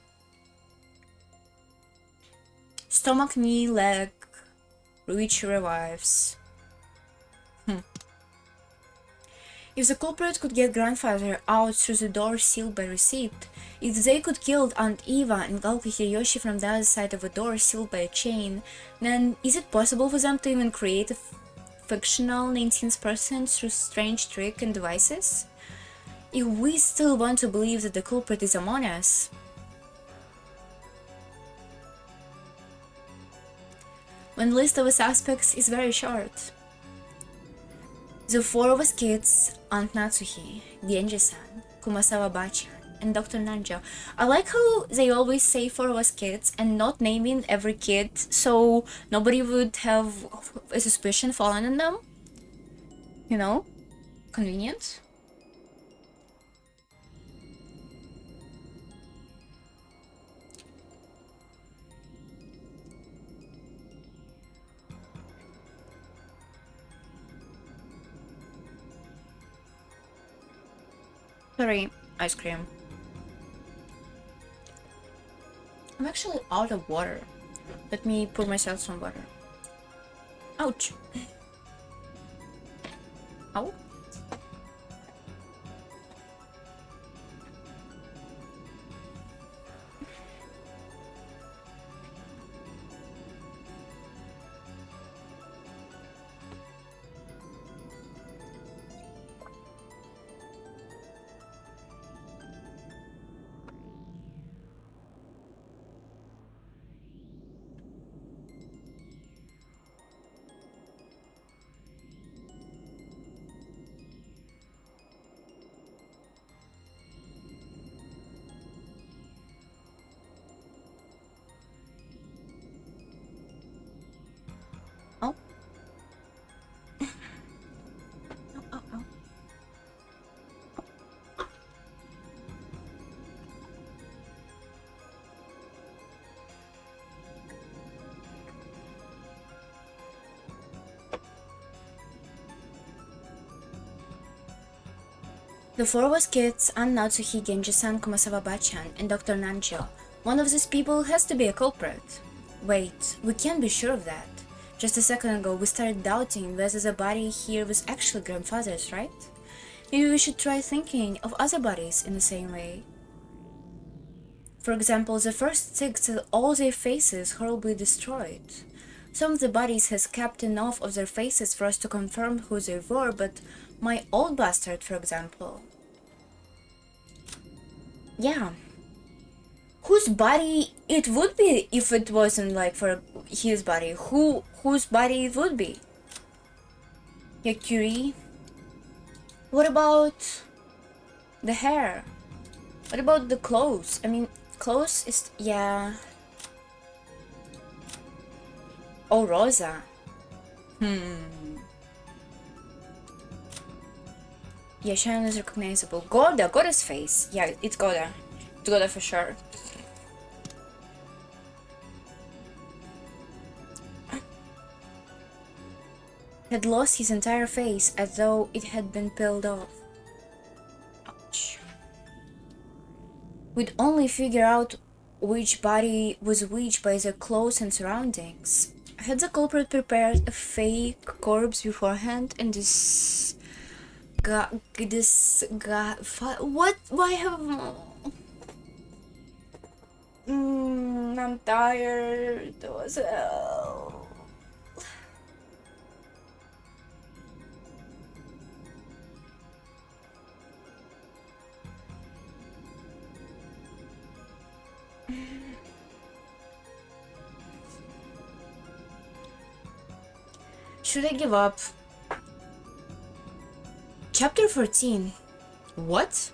Stomach, knee, leg, which revives. If the culprit could get grandfather out through the door sealed by receipt, if they could kill Aunt Eva and Galka Hiroshi from the other side of a door sealed by a chain, then is it possible for them to even create a fictional 19th person through strange tricks and devices? If we still want to believe that the culprit is among us, when the list of suspects is very short. The 4 of us kids, Aunt Natsuhi, Genji-san, Kumasawa Bachan, and Dr. Nanja. I like how they always say 4 was kids and not naming every kid so nobody would have a suspicion fallen on them. You know? Convenient. Sorry, ice cream. I'm actually out of water. Let me pour myself some water. Ouch. Ow. Oh. Oh. The 4 was kids, Ann Natsuhi, Genji-san, Kumasawa-bachan, and Dr. Nanjo. One of these people has to be a culprit. Wait, we can't be sure of that. Just a second ago, we started doubting whether the body here was actually grandfather's, right? Maybe we should try thinking of other bodies in the same way. For example, the first 6 had all their faces horribly destroyed. Some of the bodies has kept enough of their faces for us to confirm who they were, but my old bastard, for example. Yeah. Whose body it would be if it wasn't like for his body? Whose body it would be? Yakuri? What about the hair? What about the clothes? I mean, clothes is... yeah. Oh, Rosa. Yeah, Sharon is recognizable. Goda's face. Yeah, it's Goda. It's Goda for sure. Had lost his entire face as though it had been peeled off. Ouch. We'd only figure out which body was which by their clothes and surroundings. Had the culprit prepared a fake corpse beforehand and what? Why have... I'm tired as hell. Should I give up? Chapter 14. What?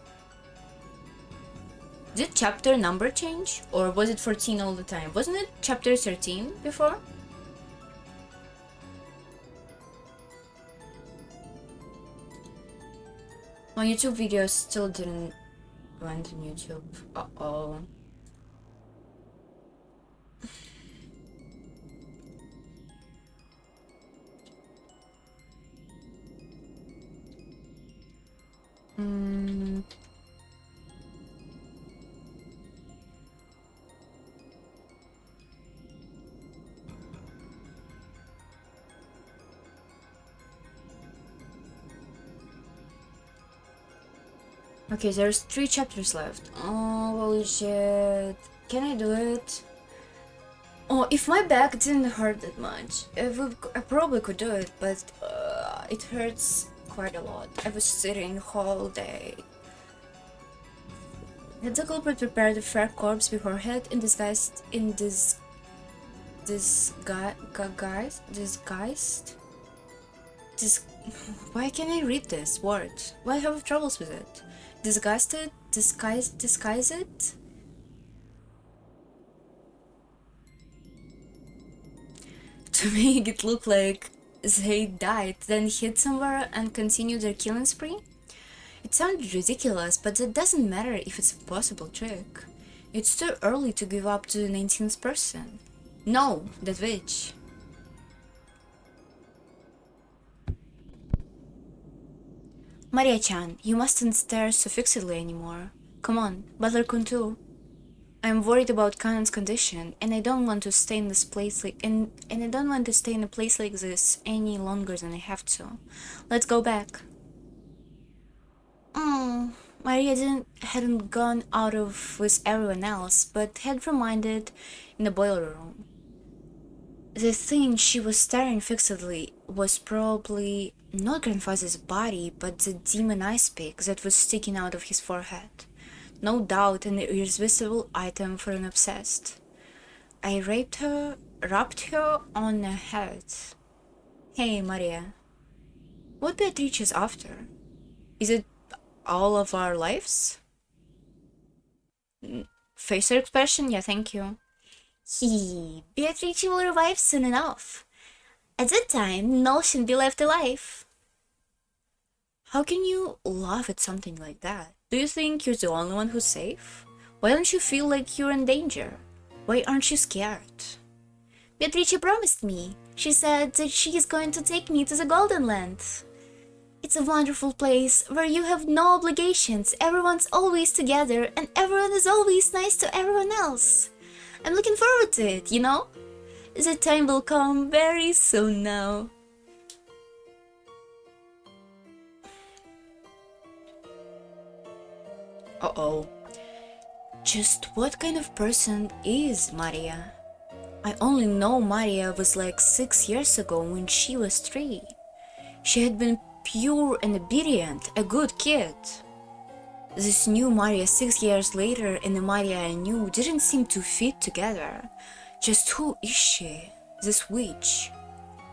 Did chapter number change? Or was it 14 all the time? Wasn't it chapter 13 before? My YouTube videos still didn't went on YouTube. Uh-oh. Okay, there's 3 chapters left. Oh, holy shit. Can I do it? Oh, if my back didn't hurt that much, I probably could do it, but it hurts quite a lot. I was sitting whole day. Had the culprit prepared a fair corpse beforehand and disguised in why can't I read this word? Why have troubles with it? disguise it to make it look like they died, then hid somewhere and continued their killing spree? It sounded ridiculous, but that doesn't matter if it's a possible trick. It's too early to give up to the 19th person. No, that witch. Maria-chan, you mustn't stare so fixedly anymore. Come on, Butler-kun too. I'm worried about Kanon's condition, and I don't want to stay in this place and I don't want to stay in a place like this any longer than I have to. Let's go back. Maria hadn't gone out with everyone else, but had remained in the boiler room. The thing she was staring fixedly was probably not grandfather's body, but the demon ice pick that was sticking out of his forehead. No doubt an irresistible item for an obsessed. I rubbed her on the head. Hey, Maria. What Beatrice is after? Is it all of our lives? Facial expression? Yeah, thank you. Beatrice will revive soon enough. At that time, Null shouldn't be left alive. How can you laugh at something like that? Do you think you're the only one who's safe? Why don't you feel like you're in danger? Why aren't you scared? Beatrice promised me. She said that she is going to take me to the Golden Land. It's a wonderful place where you have no obligations, everyone's always together, and everyone is always nice to everyone else. I'm looking forward to it, you know? The time will come very soon now. Uh-oh. Just what kind of person is Maria? I only know Maria was like 6 years ago when she was 3. She had been pure and obedient, a good kid. This new Maria 6 years later and the Maria I knew didn't seem to fit together. Just who is she, this witch,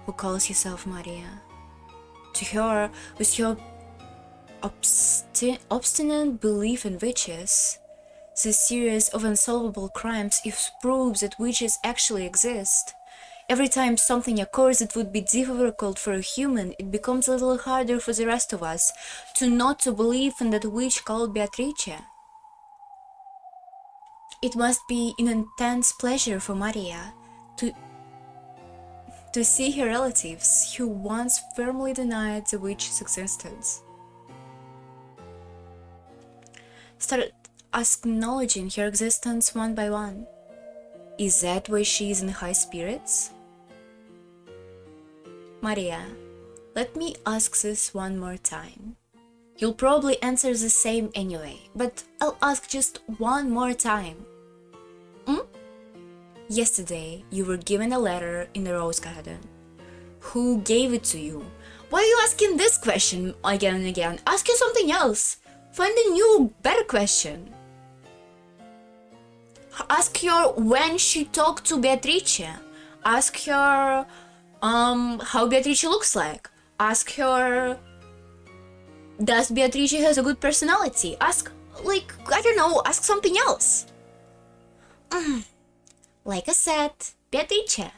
who calls herself Maria? To her, with her obstinate belief in witches, this series of unsolvable crimes is proof that witches actually exist. Every time something occurs that would be difficult for a human, it becomes a little harder for the rest of us to not to believe in that witch called Beatrice. It must be an intense pleasure for Maria to see her relatives who once firmly denied the witch's existence start acknowledging her existence one by one. Is that why she is in high spirits? Maria, let me ask this one more time. You'll probably answer the same anyway, but I'll ask just one more time. Yesterday, you were given a letter in the rose garden. Who gave it to you? Why are you asking this question again and again? Ask you something else. Find a new, better question. Ask her when she talked to Beatrice. Ask her how Beatrice looks like. Ask her, does Beatrice has a good personality? Ask, like, I don't know, ask something else. Like I said, Beatrice,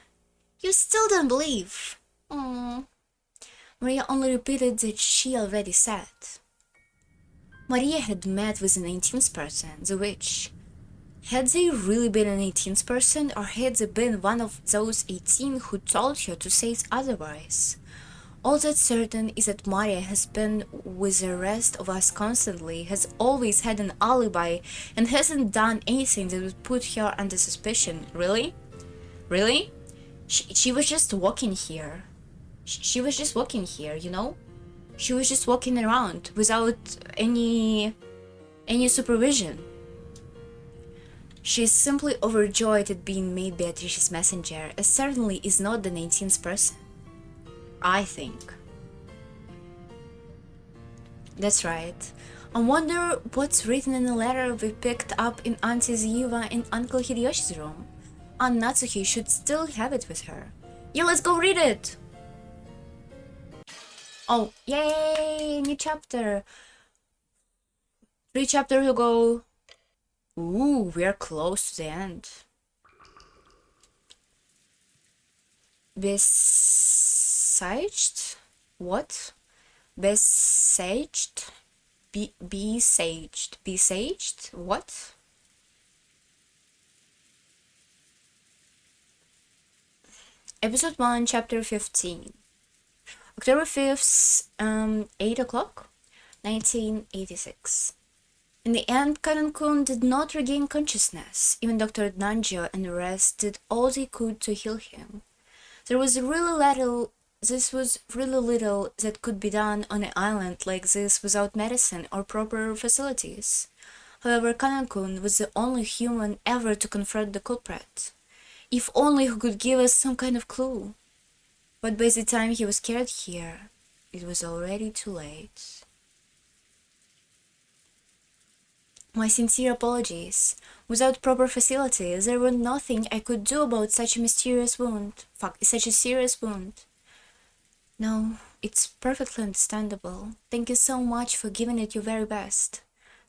you still don't believe. Maria only repeated that she already said. Maria had met with an 18th person, the witch. Had they really been an 18th person, or had they been one of those 18 who told her to say otherwise? All that's certain is that Maria has been with the rest of us constantly, has always had an alibi, and hasn't done anything that would put her under suspicion. Really? Really? She was just walking here. She was just walking here, you know? She was just walking around without any supervision. She is simply overjoyed at being made Beatrice's messenger, as certainly is not the 19th person. I think. That's right. I wonder what's written in the letter we picked up in Auntie Ziva and Uncle Hideyoshi's room. Aunt Natsuki should still have it with her. Yeah, let's go read it! Oh, yay! New chapter! 3 chapters ago. Ooh, we are close to the end. Besieged? What? Besieged? Besieged? Besieged? What? Episode 1, Chapter 15. October 5th, 8 o'clock, 1986. In the end, Karan-kun did not regain consciousness. Even Dr. Nanjo and the rest did all they could to heal him. This was really little that could be done on an island like this without medicine or proper facilities. However, Karan-kun was the only human ever to confront the culprit. If only he could give us some kind of clue. But by the time he was carried here, it was already too late. My sincere apologies. Without proper facilities, there was nothing I could do about such a mysterious wound. Such a serious wound. No, it's perfectly understandable. Thank you so much for giving it your very best.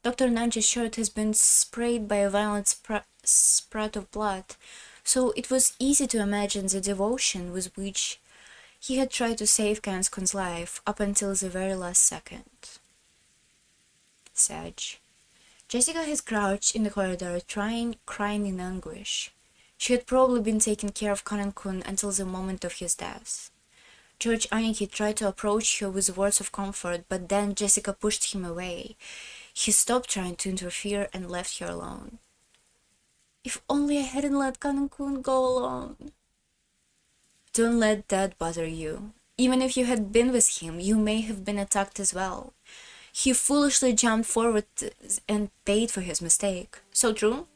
Dr. Nanji's shirt has been sprayed by a violent spurt of blood, so it was easy to imagine the devotion with which he had tried to save Karan-kun's life up until the very last second. Sage. Jessica had crouched in the corridor, crying in anguish. She had probably been taking care of Karan-kun until the moment of his death. George Aniki tried to approach her with words of comfort, but then Jessica pushed him away. He stopped trying to interfere and left her alone. If only I hadn't let Karan-kun go alone. Don't let that bother you. Even if you had been with him, you may have been attacked as well. He foolishly jumped forward and paid for his mistake. So true?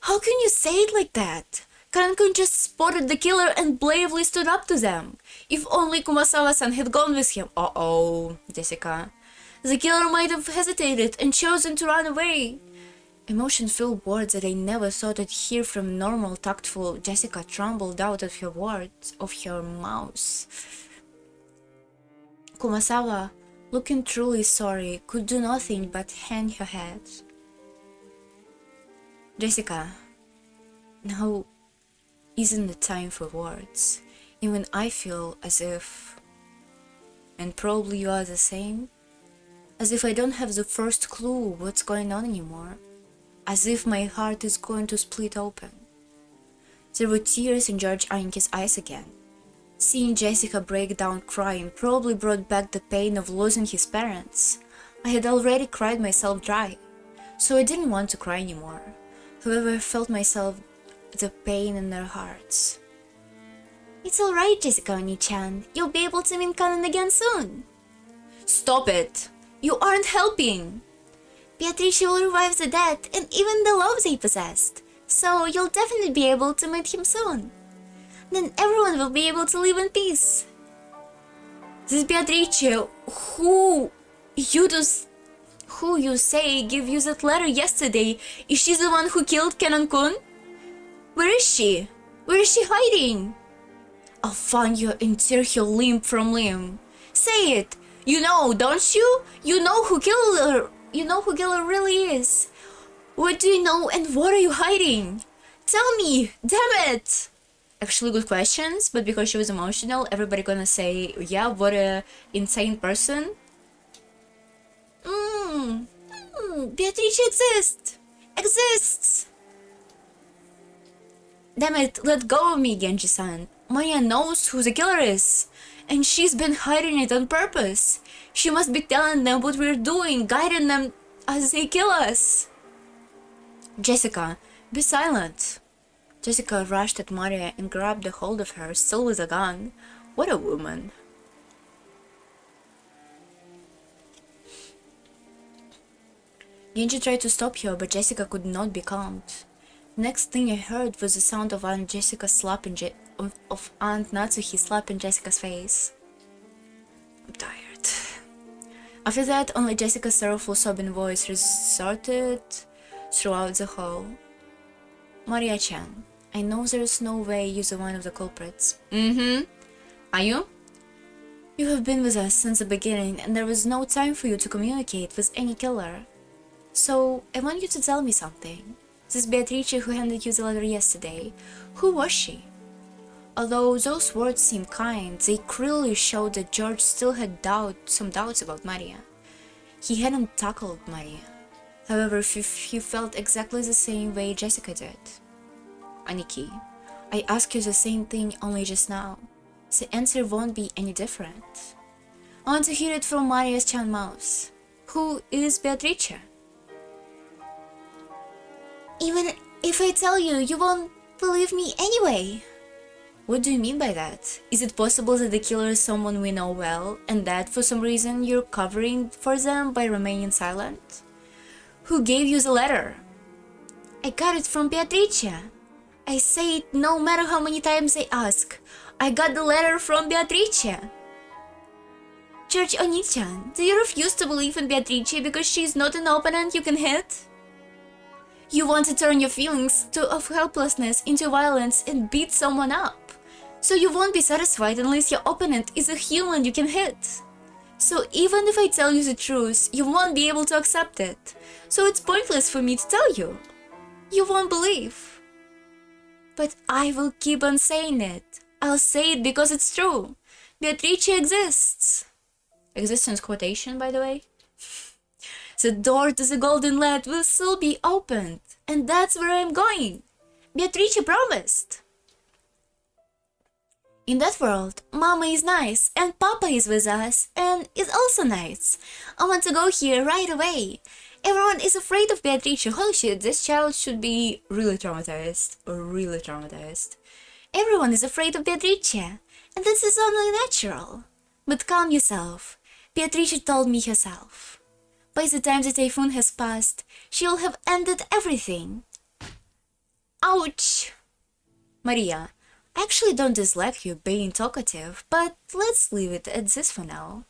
How can you say it like that? Karan-kun just spotted the killer and bravely stood up to them. If only Kumasawa-san had gone with him. Uh-oh, Jessica. The killer might have hesitated and chosen to run away. Emotion-filled words that I never thought I'd hear from normal, tactful Jessica trembled out of her mouth. Kumasawa, looking truly sorry, could do nothing but hang her head. Jessica, now isn't the time for words. Even I feel as if, and probably you are the same, as if I don't have the first clue what's going on anymore. As if my heart is going to split open. There were tears in George Aniki's eyes again. Seeing Jessica break down crying probably brought back the pain of losing his parents. I had already cried myself dry, so I didn't want to cry anymore. However, I felt myself the pain in their hearts. It's alright, Jessica Oni-chan. You'll be able to meet Kanan again soon. Stop it! You aren't helping! Beatrice will revive the dead and even the love they possessed, so you'll definitely be able to meet him soon. Then everyone will be able to live in peace. This Beatrice, who you say gave you that letter yesterday, is she the one who killed Kanan-kun? Where is she? Where is she hiding? I'll find you and tear her limb from limb. Say it! You know, don't you? You know who killed her. You know who killer really is. What do you know and what are you hiding? Tell me! Damn it! Actually good questions, but because she was emotional, everybody gonna say, yeah, what a insane person. Beatrice exists! Damn it, let go of me, Genji-san. Maya knows who the killer is. And she's been hiding it on purpose. She must be telling them what we're doing, guiding them as they kill us. Jessica, be silent. Jessica rushed at Maria and grabbed a hold of her, still with a gun. What a woman. Genji tried to stop her, but Jessica could not be calmed. Next thing I heard was the sound of Aunt Natsuhi slapping Jessica's face. I'm tired. After that, only Jessica's sorrowful sobbing voice resounded throughout the hall. Maria-chan, I know there's no way you're the one of the culprits. Are you? You have been with us since the beginning, and there was no time for you to communicate with any killer. So, I want you to tell me something. This Beatrice who handed you the letter yesterday, who was she? Although those words seemed kind, they clearly showed that George still had some doubts about Maria. He hadn't tackled Maria. However, he felt exactly the same way Jessica did. Aniki, I asked you the same thing only just now. The answer won't be any different. I want to hear it from Maria's own mouth. Who is Beatrice? Even if I tell you, you won't believe me anyway. What do you mean by that? Is it possible that the killer is someone we know well, and that for some reason you're covering for them by remaining silent? Who gave you the letter? I got it from Beatrice. I say it no matter how many times I ask. I got the letter from Beatrice. George Oni-chan, do you refuse to believe in Beatrice because she's not an opponent you can hit? You want to turn your feelings of helplessness into violence and beat someone up. So you won't be satisfied unless your opponent is a human you can hit. So even if I tell you the truth, you won't be able to accept it. So it's pointless for me to tell you. You won't believe. But I will keep on saying it. I'll say it because it's true. Beatrice exists. Existence quotation, by the way. The door to the Golden Land will still be opened. And that's where I'm going. Beatrice promised. In that world, Mama is nice, and Papa is with us, and is also nice. I want to go here right away. Everyone is afraid of Beatrice. Holy shit, this child should be really traumatized. Really traumatized. Everyone is afraid of Beatrice, and this is only natural. But calm yourself. Beatrice told me herself. By the time the typhoon has passed, she'll have ended everything. Ouch! Maria, I actually don't dislike you being talkative, but let's leave it at this for now.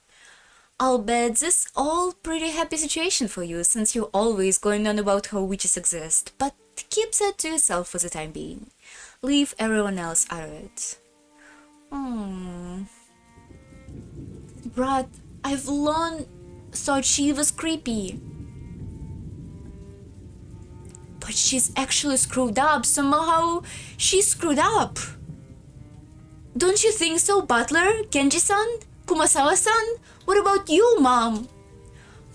I'll bet this all pretty happy situation for you since you're always going on about how witches exist, but keep that to yourself for the time being. Leave everyone else out of it. Brad, I've long thought she was creepy. But she's actually screwed up. Somehow she's screwed up. Don't you think so, Butler? Kenji-san? Kumasawa-san? What about you, Mom?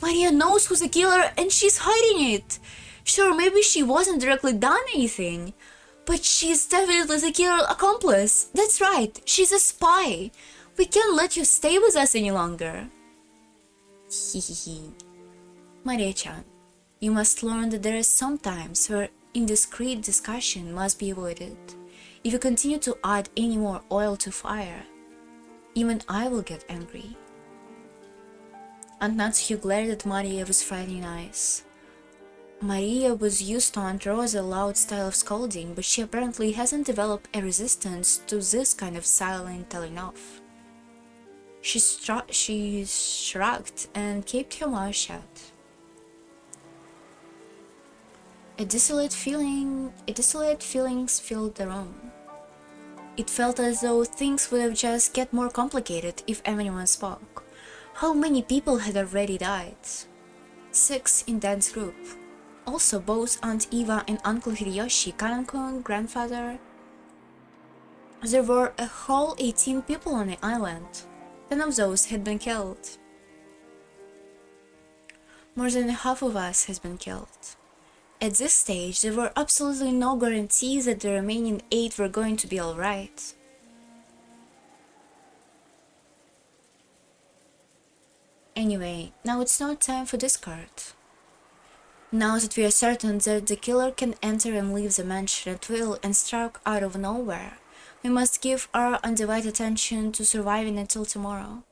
Maria knows who's the killer and she's hiding it. Sure, maybe she wasn't directly done anything. But she's definitely the killer accomplice. That's right, she's a spy. We can't let you stay with us any longer. Hehehe. Maria-chan, you must learn that there are some times where indiscreet discussion must be avoided. If you continue to add any more oil to fire, even I will get angry. Aunt Natsuki glared at Maria with frightening eyes. Maria was used to Aunt Rosa's loud style of scolding, but she apparently hasn't developed a resistance to this kind of silent telling off. She shrugged and kept her mouth shut. A desolate feelings filled the room. It felt as though things would have just get more complicated if anyone spoke. How many people had already died? 6 in that group. Also both Aunt Eva and Uncle Hideyoshi, Kanan-kun, grandfather. There were a whole 18 people on the island. 10 of those had been killed. More than half of us has been killed. At this stage, there were absolutely no guarantees that the remaining 8 were going to be alright. Anyway, now it's not time for discard. Now that we are certain that the killer can enter and leave the mansion at will and strike out of nowhere, we must give our undivided attention to surviving until tomorrow.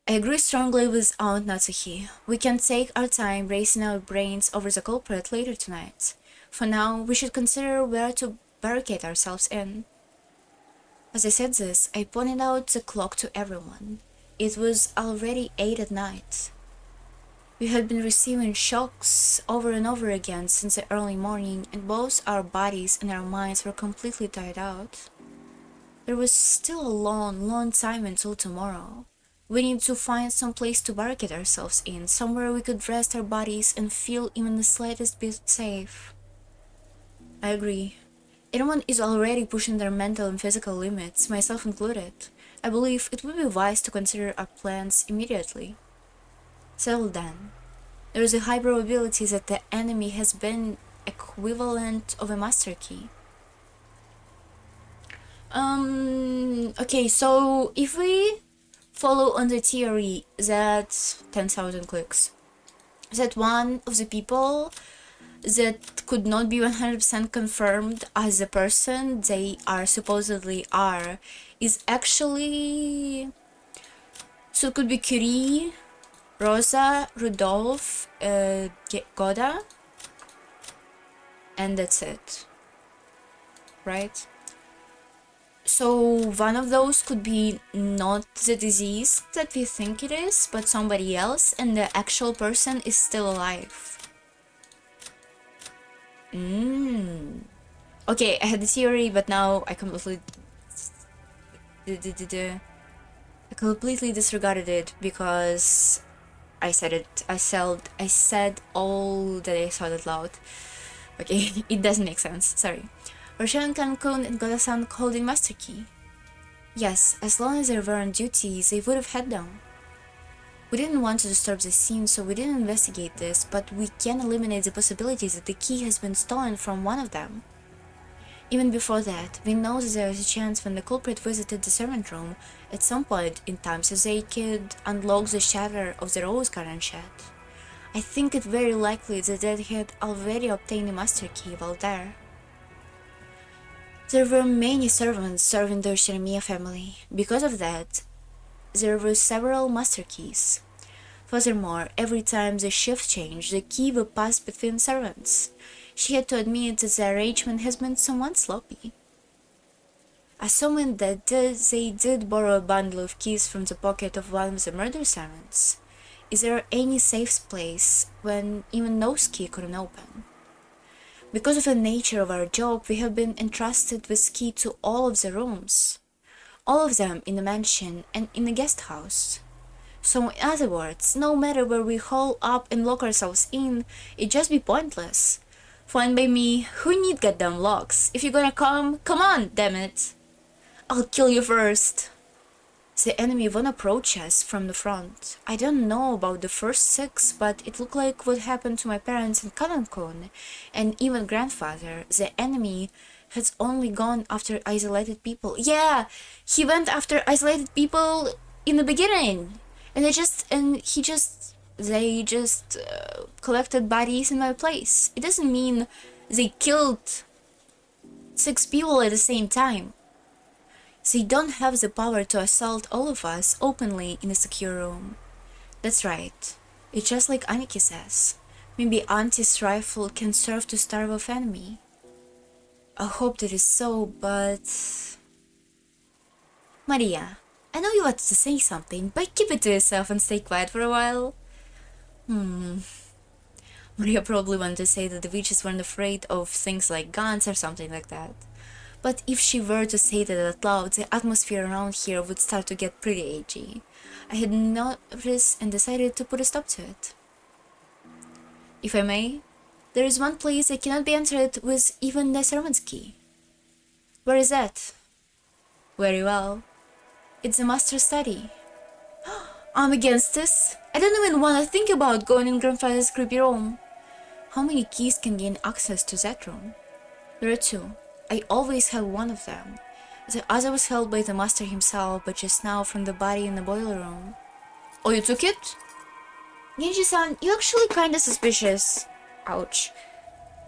I agree strongly with Aunt Natsuki. We can take our time racing our brains over the culprit later tonight. For now, we should consider where to barricade ourselves in. As I said this, I pointed out the clock to everyone. It was already 8 at night. We had been receiving shocks over and over again since the early morning, and both our bodies and our minds were completely tired out. There was still a long, long time until tomorrow. We need to find some place to barricade ourselves in, somewhere we could rest our bodies and feel even the slightest bit safe. I agree. Everyone is already pushing their mental and physical limits, myself included. I believe it would be wise to consider our plans immediately. Settle then. There is a high probability that the enemy has been equivalent of a master key. Okay, so if we follow on the theory that 10,000 clicks, that one of the people that could not be 100% confirmed as the person they are supposedly are is actually, so it could be Curie, Rosa, Rudolph, Goda, and that's it, right? So one of those could be not the disease that we think it is, but somebody else, and the actual person is still alive. Okay, I had the theory, but now I completely disregarded it because I said it. I said all that I thought out loud. Okay, it doesn't make sense. Sorry. Rochelle, Cancun, and Goda-san holding Master Key. Yes, as long as they were on duty, they would have had them. We didn't want to disturb the scene, so we didn't investigate this, but we can eliminate the possibility that the key has been stolen from one of them. Even before that, we know that there is a chance when the culprit visited the servant room at some point in time so they could unlock the shutter of the rose garden shed. I think it very likely that they had already obtained a master key while there. There were many servants serving the Shermia family. Because of that, there were several master keys. Furthermore, every time the shift changed, the key would pass between servants. She had to admit that the arrangement has been somewhat sloppy. Assuming that they did borrow a bundle of keys from the pocket of one of the murder servants, is there any safe place when even those keys couldn't open? Because of the nature of our job, we have been entrusted with key to all of the rooms. All of them in the mansion and in the guest house. So in other words, no matter where we hole up and lock ourselves in, it'd just be pointless. Fine by me, who need goddamn locks? If you're gonna come on, damn it! I'll kill you first! The enemy won't approach us from the front. I don't know about the first 6, but it looked like what happened to my parents in Kanankon, and even grandfather. The enemy has only gone after isolated people. Yeah, he went after isolated people in the beginning, and they just collected bodies in my place. It doesn't mean they killed 6 people at the same time. They don't have the power to assault all of us openly in a secure room. That's right. It's just like Aniki says. Maybe Auntie's rifle can serve to starve off enemy. I hope that is so, but... Maria, I know you wanted to say something, but keep it to yourself and stay quiet for a while. Maria probably wanted to say that the witches weren't afraid of things like guns or something like that. But if she were to say that out loud, the atmosphere around here would start to get pretty edgy. I had noticed and decided to put a stop to it. If I may, there is one place that cannot be entered with even the servant's key. Where is that? Very well. It's the master's study. I'm against this. I don't even want to think about going in grandfather's creepy room. How many keys can gain access to that room? There are 2. I always have one of them. The other was held by the master himself, but just now from the body in the boiler room. Oh, you took it? Ninja-san, you're actually kinda suspicious. Ouch.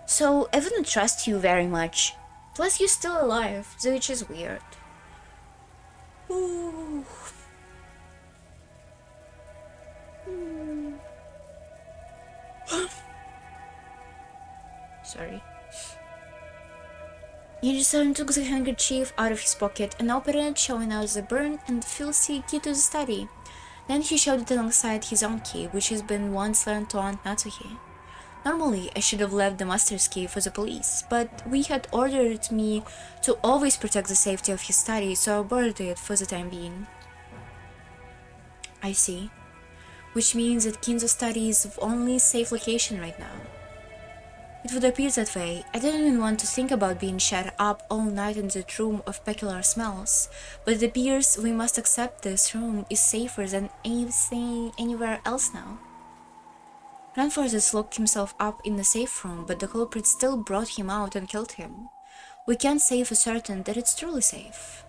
So, I wouldn't trust you very much. Plus, you're still alive, which is weird. Ooh. Sorry. Ninja-san took the handkerchief out of his pocket and opened it, showing us the burned and filthy key to the study. Then he showed it alongside his own key, which has been once lent to Aunt Natsuki. Normally, I should have left the master's key for the police, but we had ordered me to always protect the safety of his study, so I borrowed it for the time being. I see. Which means that Kinzo study is the only safe location right now. It would appear that way. I didn't even want to think about being shut up all night in that room of peculiar smells, but it appears we must accept this room is safer than anything anywhere else now. Grandfather locked himself up in the safe room, but the culprit still brought him out and killed him. We can't say for certain that it's truly safe.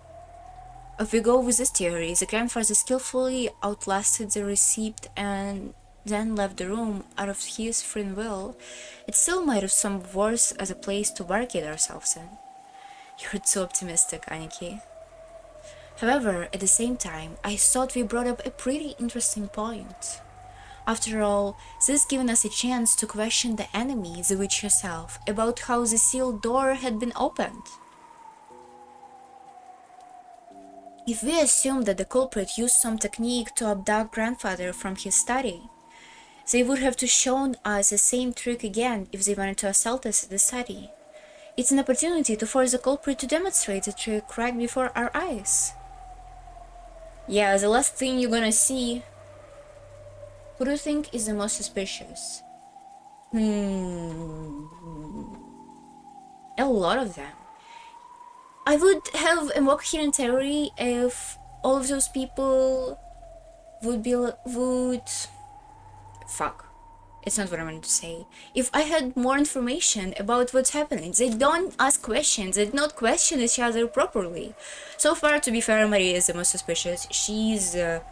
If we go with this theory, the grandfather skillfully outlasted the receipt and then left the room out of his free will. It still might have some worse as a place to barricade ourselves in. You're too optimistic, Aniki. However, at the same time, I thought we brought up a pretty interesting point. After all, this given us a chance to question the enemy, the witch herself, about how the sealed door had been opened. If we assume that the culprit used some technique to abduct grandfather from his study, they would have to shown us the same trick again if they wanted to assault us at the study. It's an opportunity to force the culprit to demonstrate the trick right before our eyes. Yeah, the last thing you're gonna see. Who do you think is the most suspicious? A lot of them. I would have a more coherent theory if all of those people would fuck. It's not what I wanted to say. If I had more information about what's happening, they don't ask questions, they don't question each other properly. So far, to be fair, Maria is the most suspicious. She's the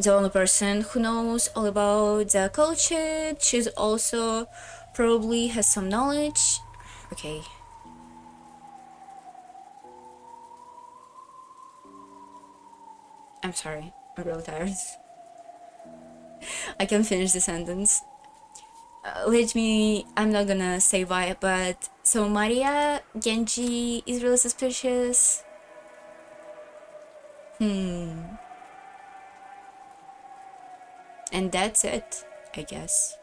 only person who knows all about the culture. She's also probably has some knowledge. Okay. I'm sorry, I'm really tired. I can finish the sentence. I'm not gonna say why, but so Maria, Genji is really suspicious. And that's it, I guess.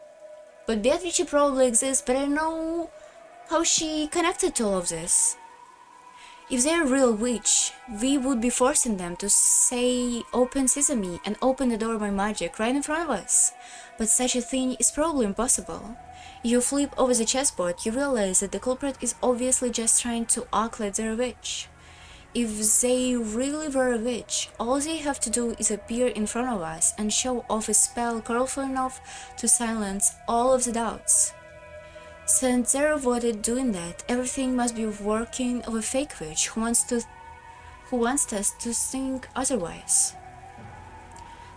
But Beatrice probably exists, but I don't know how she connected to all of this. If they're a real witch, we would be forcing them to say open sesame and open the door by magic right in front of us. But such a thing is probably impossible. If you flip over the chessboard, you realize that the culprit is obviously just trying to act like they're a witch. If they really were a witch, all they have to do is appear in front of us and show off a spell powerful enough to silence all of the doubts. Since they're avoided doing that, everything must be working of a fake witch who wants us to think otherwise.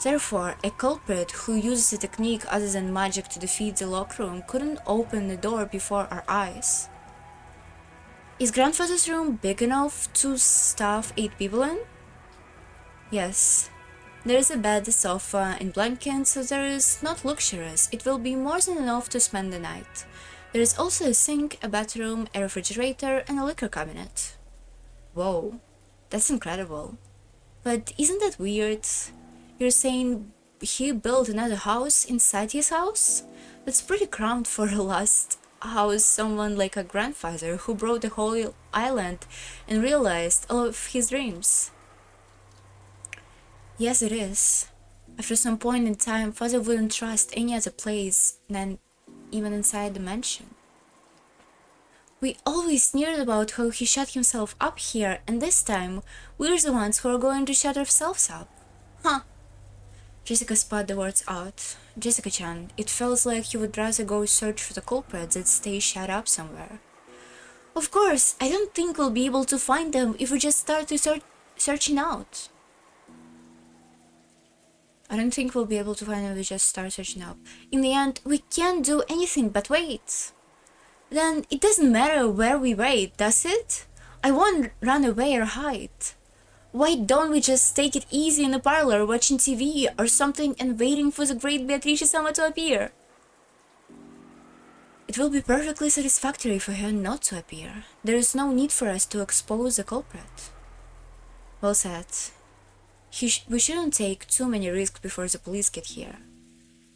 Therefore, a culprit who uses a technique other than magic to defeat the lock room couldn't open the door before our eyes. Is grandfather's room big enough to stuff 8 people in? Yes. There is a bed, a sofa, and blankets, so there is not luxurious. It will be more than enough to spend the night. There is also a sink, a bathroom, a refrigerator, and a liquor cabinet. Whoa, that's incredible. But isn't that weird? You're saying he built another house inside his house? That's pretty cramped for a last house someone like a grandfather who brought the whole island and realized all of his dreams. Yes, it is. After some point in time, father wouldn't trust any other place than even inside the mansion. We always sneered about how he shut himself up here, and this time, we're the ones who are going to shut ourselves up. Huh. Jessica spat the words out. Jessica-chan, it feels like you would rather go search for the culprit than stay shut up somewhere. Of course, I don't think we'll be able to find them if we just start to searching out. I don't think we'll be able to find them if we just start searching up. In the end, we can't do anything but wait. Then it doesn't matter where we wait, does it? I won't run away or hide. Why don't we just take it easy in the parlor watching TV or something and waiting for the great Beatrice-sama to appear? It will be perfectly satisfactory for her not to appear. There is no need for us to expose the culprit. Well said. We shouldn't take too many risks before the police get here.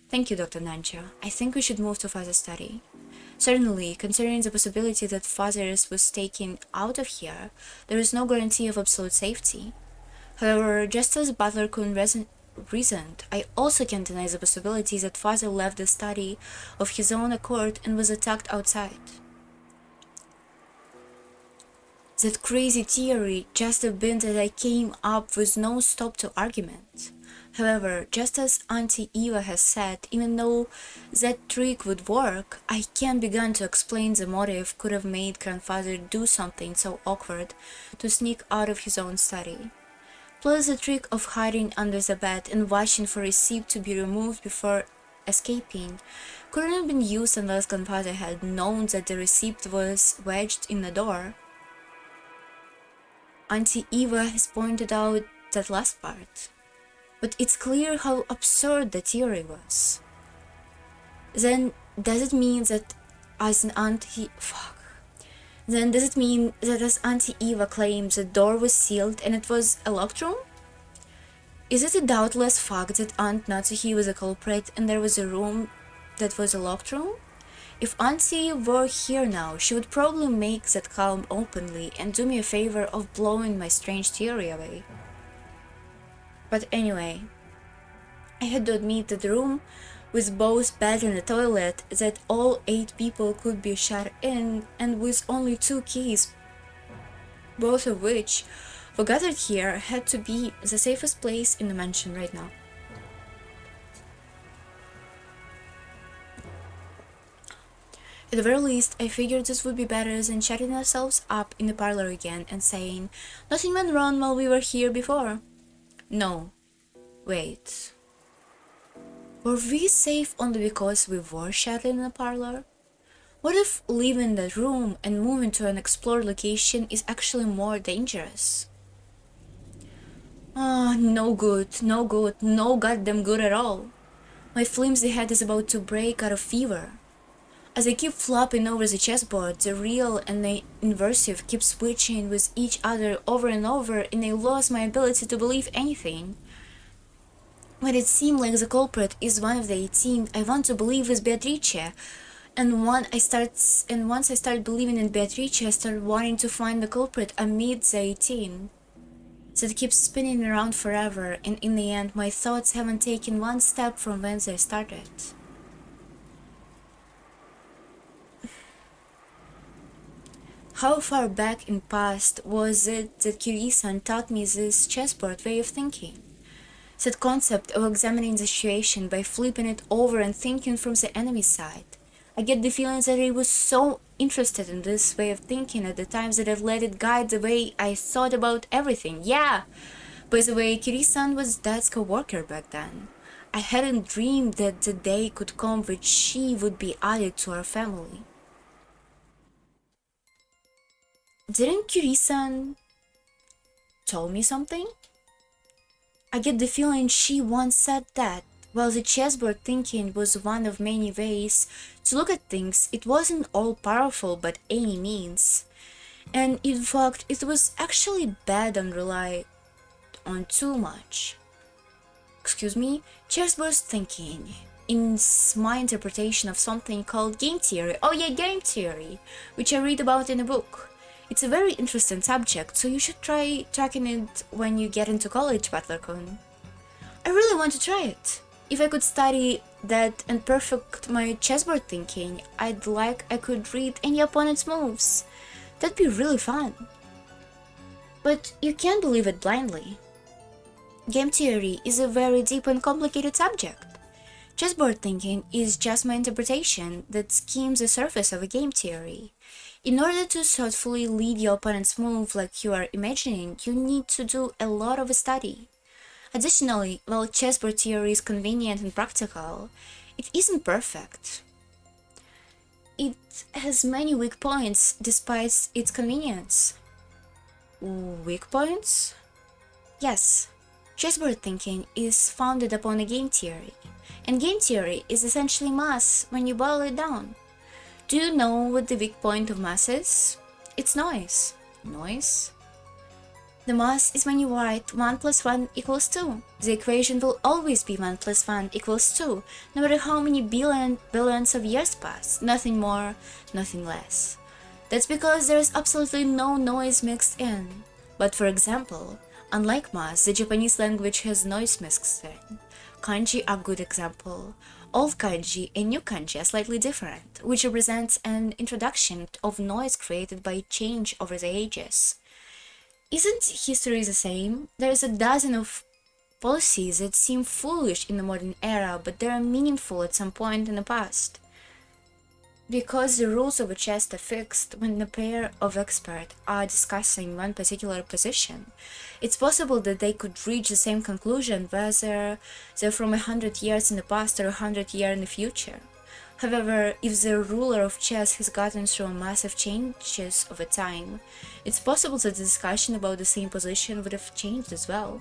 Thank you, Dr. Nancha. I think we should move to Father's study. Certainly, considering the possibility that Father's was taken out of here, there is no guarantee of absolute safety. However, just as Butler couldn't reasoned, I also can't deny the possibility that father left the study of his own accord and was attacked outside. That crazy theory just have been that I came up with no stop to argument. However, just as Auntie Eva has said, even though that trick would work, I can't begin to explain the motive could have made grandfather do something so awkward to sneak out of his own study. Plus the trick of hiding under the bed and watching for a receipt to be removed before escaping couldn't have been used unless grandfather had known that the receipt was wedged in the door. Auntie Eva has pointed out that last part, but it's clear how absurd the theory was. Then does it mean that as Auntie Eva claims the door was sealed and it was a locked room? Is it a doubtless fact that Aunt Natsuhi was a culprit and there was a room that was a locked room? If Auntie were here now, she would probably make that claim openly and do me a favor of blowing my strange theory away. But anyway, I had to admit that the room with both bed and a toilet that all 8 people could be shut in, and with only 2 keys, both of which were gathered here, had to be the safest place in the mansion right now. At the very least, I figured this would be better than shutting ourselves up in the parlor again and saying, "Nothing went wrong while we were here before." No. Wait. Were we safe only because we were shut in the parlor? What if leaving that room and moving to an explored location is actually more dangerous? No good, no good, no goddamn good at all. My flimsy head is about to break out of fever. As I keep flopping over the chessboard, the real and the inversive keep switching with each other over and over, and I lost my ability to believe anything. When it seemed like the culprit is one of the 18, I want to believe is Beatrice. And once I start believing in Beatrice, I start wanting to find the culprit amid the 18. So it keeps spinning around forever, and in the end, my thoughts haven't taken one step from when they started. How far back in past was it that Kiri-san taught me this chessboard way of thinking? That concept of examining the situation by flipping it over and thinking from the enemy's side. I get the feeling that I was so interested in this way of thinking at the times that I've let it guide the way I thought about everything. Yeah! By the way, Kiri-san was Dad's co-worker back then. I hadn't dreamed that the day could come when she would be added to our family. Didn't Kiri-san tell me something? I get the feeling she once said that, while the chessboard thinking was one of many ways to look at things, it wasn't all-powerful by any means. And in fact, it was actually bad and relied on too much. Excuse me? Chessboard thinking. In my interpretation of something called game theory. Oh yeah, game theory! Which I read about in a book. It's a very interesting subject, so you should try tracking it when you get into college, Butler-kun. I really want to try it. If I could study that and perfect my chessboard thinking, I could read any opponent's moves. That'd be really fun. But you can't believe it blindly. Game theory is a very deep and complicated subject. Chessboard thinking is just my interpretation that skims the surface of a game theory. In order to thoughtfully lead your opponent's move like you are imagining, you need to do a lot of study. Additionally, while chessboard theory is convenient and practical, it isn't perfect. It has many weak points despite its convenience. Weak points? Yes, chessboard thinking is founded upon a game theory, and game theory is essentially math when you boil it down. Do you know what the weak point of math is? It's noise. Noise? The math is when you write 1 plus 1 equals 2. The equation will always be 1 plus 1 equals 2, no matter how many billions of years pass. Nothing more, nothing less. That's because there is absolutely no noise mixed in. But for example, Unlike math, the Japanese language has noise mixing. Kanji are good example. Old kanji and new kanji are slightly different, which represents an introduction of noise created by change over the ages. Isn't history the same? There's a dozen of policies that seem foolish in the modern era, but they are meaningful at some point in the past. Because the rules of a chess are fixed when a pair of experts are discussing one particular position, it's possible that they could reach the same conclusion whether they're from 100 years in the past or 100 years in the future. However, if the ruler of chess has gotten through massive changes over time, it's possible that the discussion about the same position would have changed as well.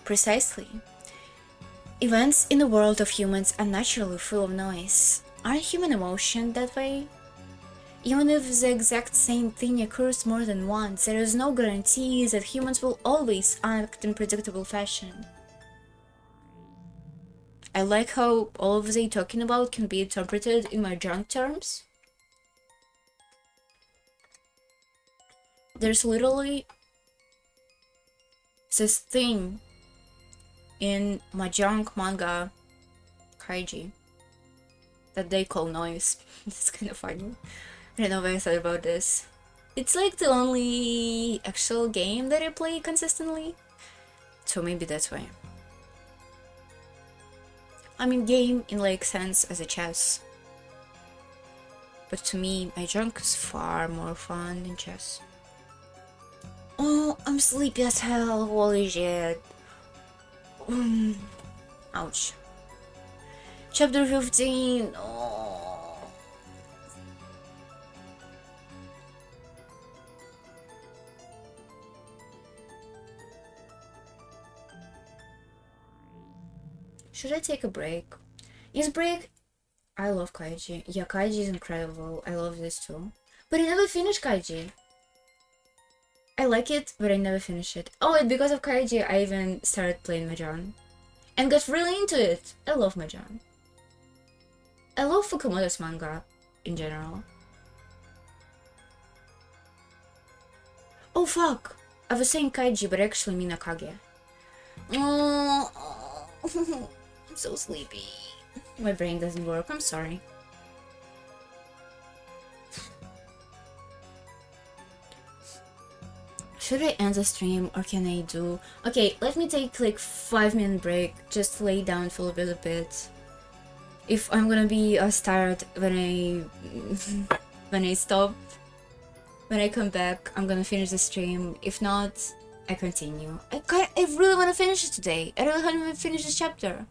Precisely. Events in the world of humans are naturally full of noise. Aren't human emotions that way? Even if the exact same thing occurs more than once, there is no guarantee that humans will always act in predictable fashion. I like how all of they talking about can be interpreted in my junk terms. There's literally this thing in Mahjong manga kaiji that they call noise. It's kind of funny. I don't know why I thought about this. It's like the only actual game that I play consistently, so maybe that's why. I mean game in like sense as a chess, but to me Mahjong is far more fun than chess. Oh, I'm sleepy as hell, holy shit. Ouch. Chapter 15. Oh. Should I take a break? Is break? I love Kaiji. Yeah, Kaiji is incredible. I love this too. But I never finished Kaiji. I like it, but I never finished it. Oh, and because of Kaiji, I even started playing Mahjong. And got really into it. I love Mahjong. I love Fukumoto's manga in general. Oh fuck! I was saying Kaiji, but I actually mean Akage. Oh, I'm so sleepy. My brain doesn't work, I'm sorry. Should I end the stream or can I do... Okay, let me take like 5-minute break, just lay down for a little bit. If I'm gonna be tired when I stop, when I come back, I'm gonna finish the stream. If not, I continue. I really wanna finish it today. I really haven't even finished this chapter.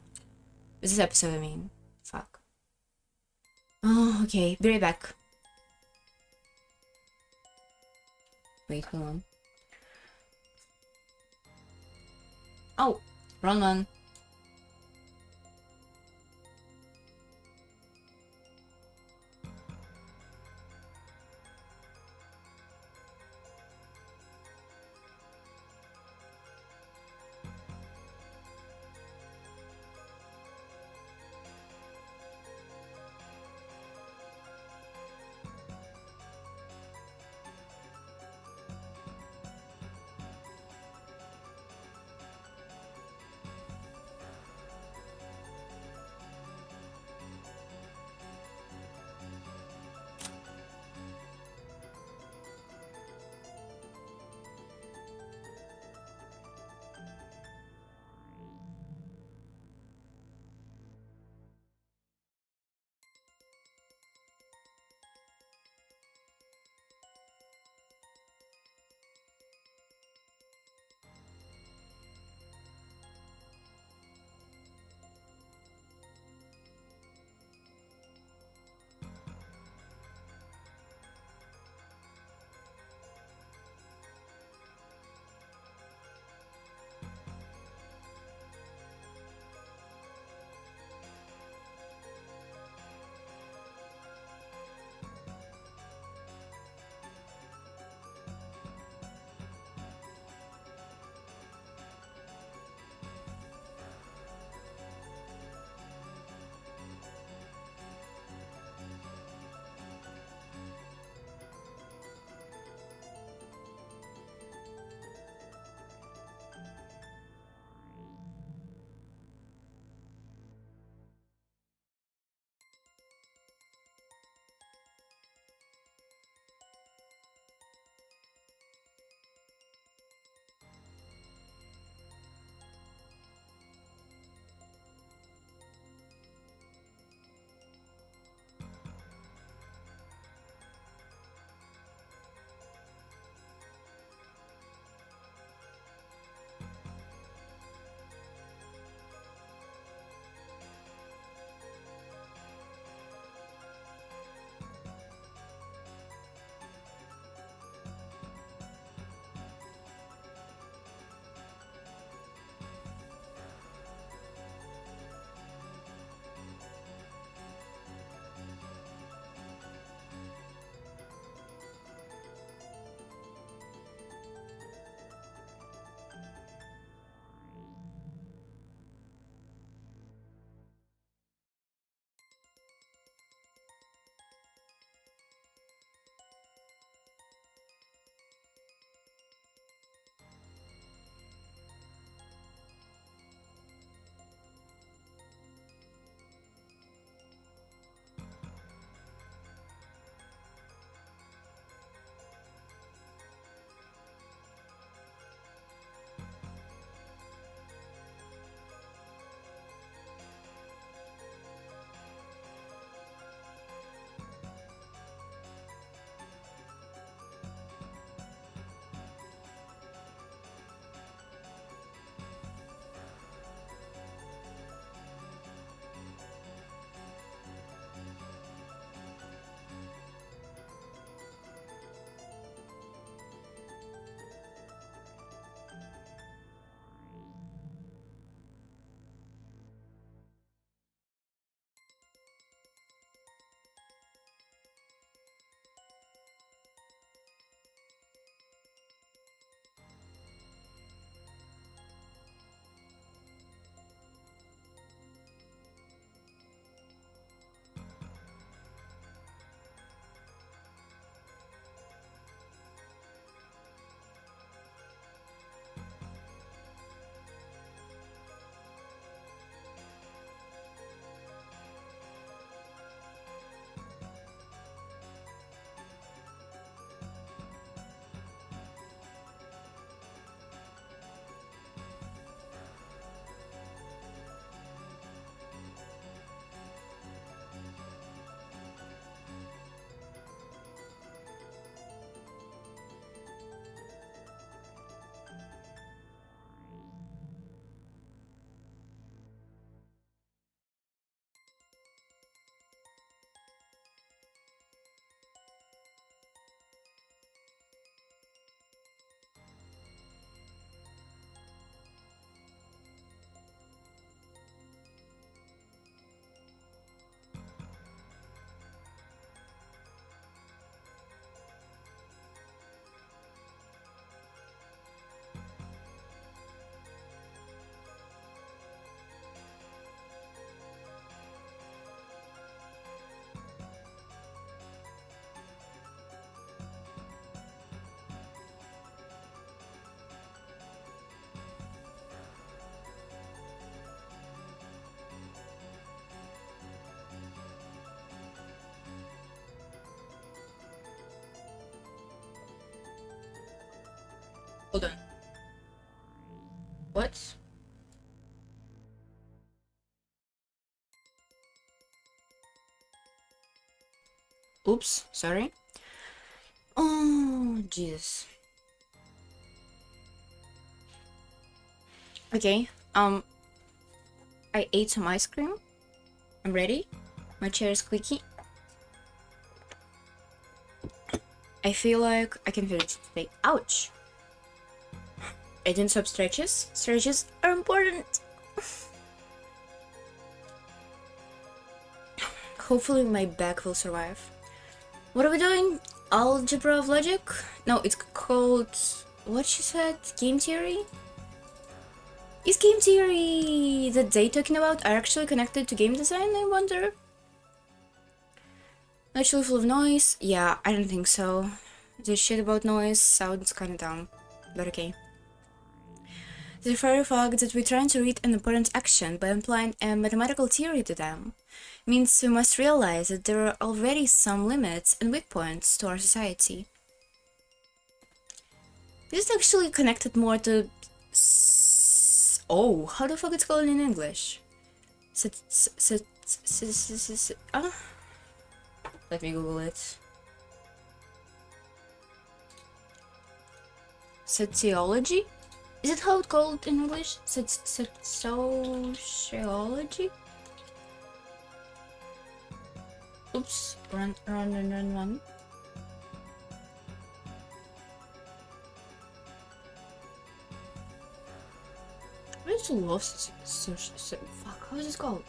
This episode, I mean. Fuck. Oh, okay, be right back. Wait, hold on. Oh, wrong one. Hold on. What? Oops, sorry. Oh, Jesus. Okay, I ate some ice cream. I'm ready. My chair is squeaky. I feel like I can finish today. Ouch! I didn't stop stretches. Stretches are important. Hopefully my back will survive. What are we doing? Algebra of logic? No, it's called... what she said? Game theory? Is game theory that they talking about are actually connected to game design, I wonder? Naturally full of noise? Yeah, I don't think so. This shit about noise sounds kinda dumb, but okay. The very fact that we're trying to read an important action by applying a mathematical theory to them means we must realize that there are already some limits and weak points to our society. This is actually connected more to... oh, how the fuck it's called in English? Let me Google it. Sociology? Is it how it's called in English? Sociology? Oops, run. I used to love fuck, how is this called?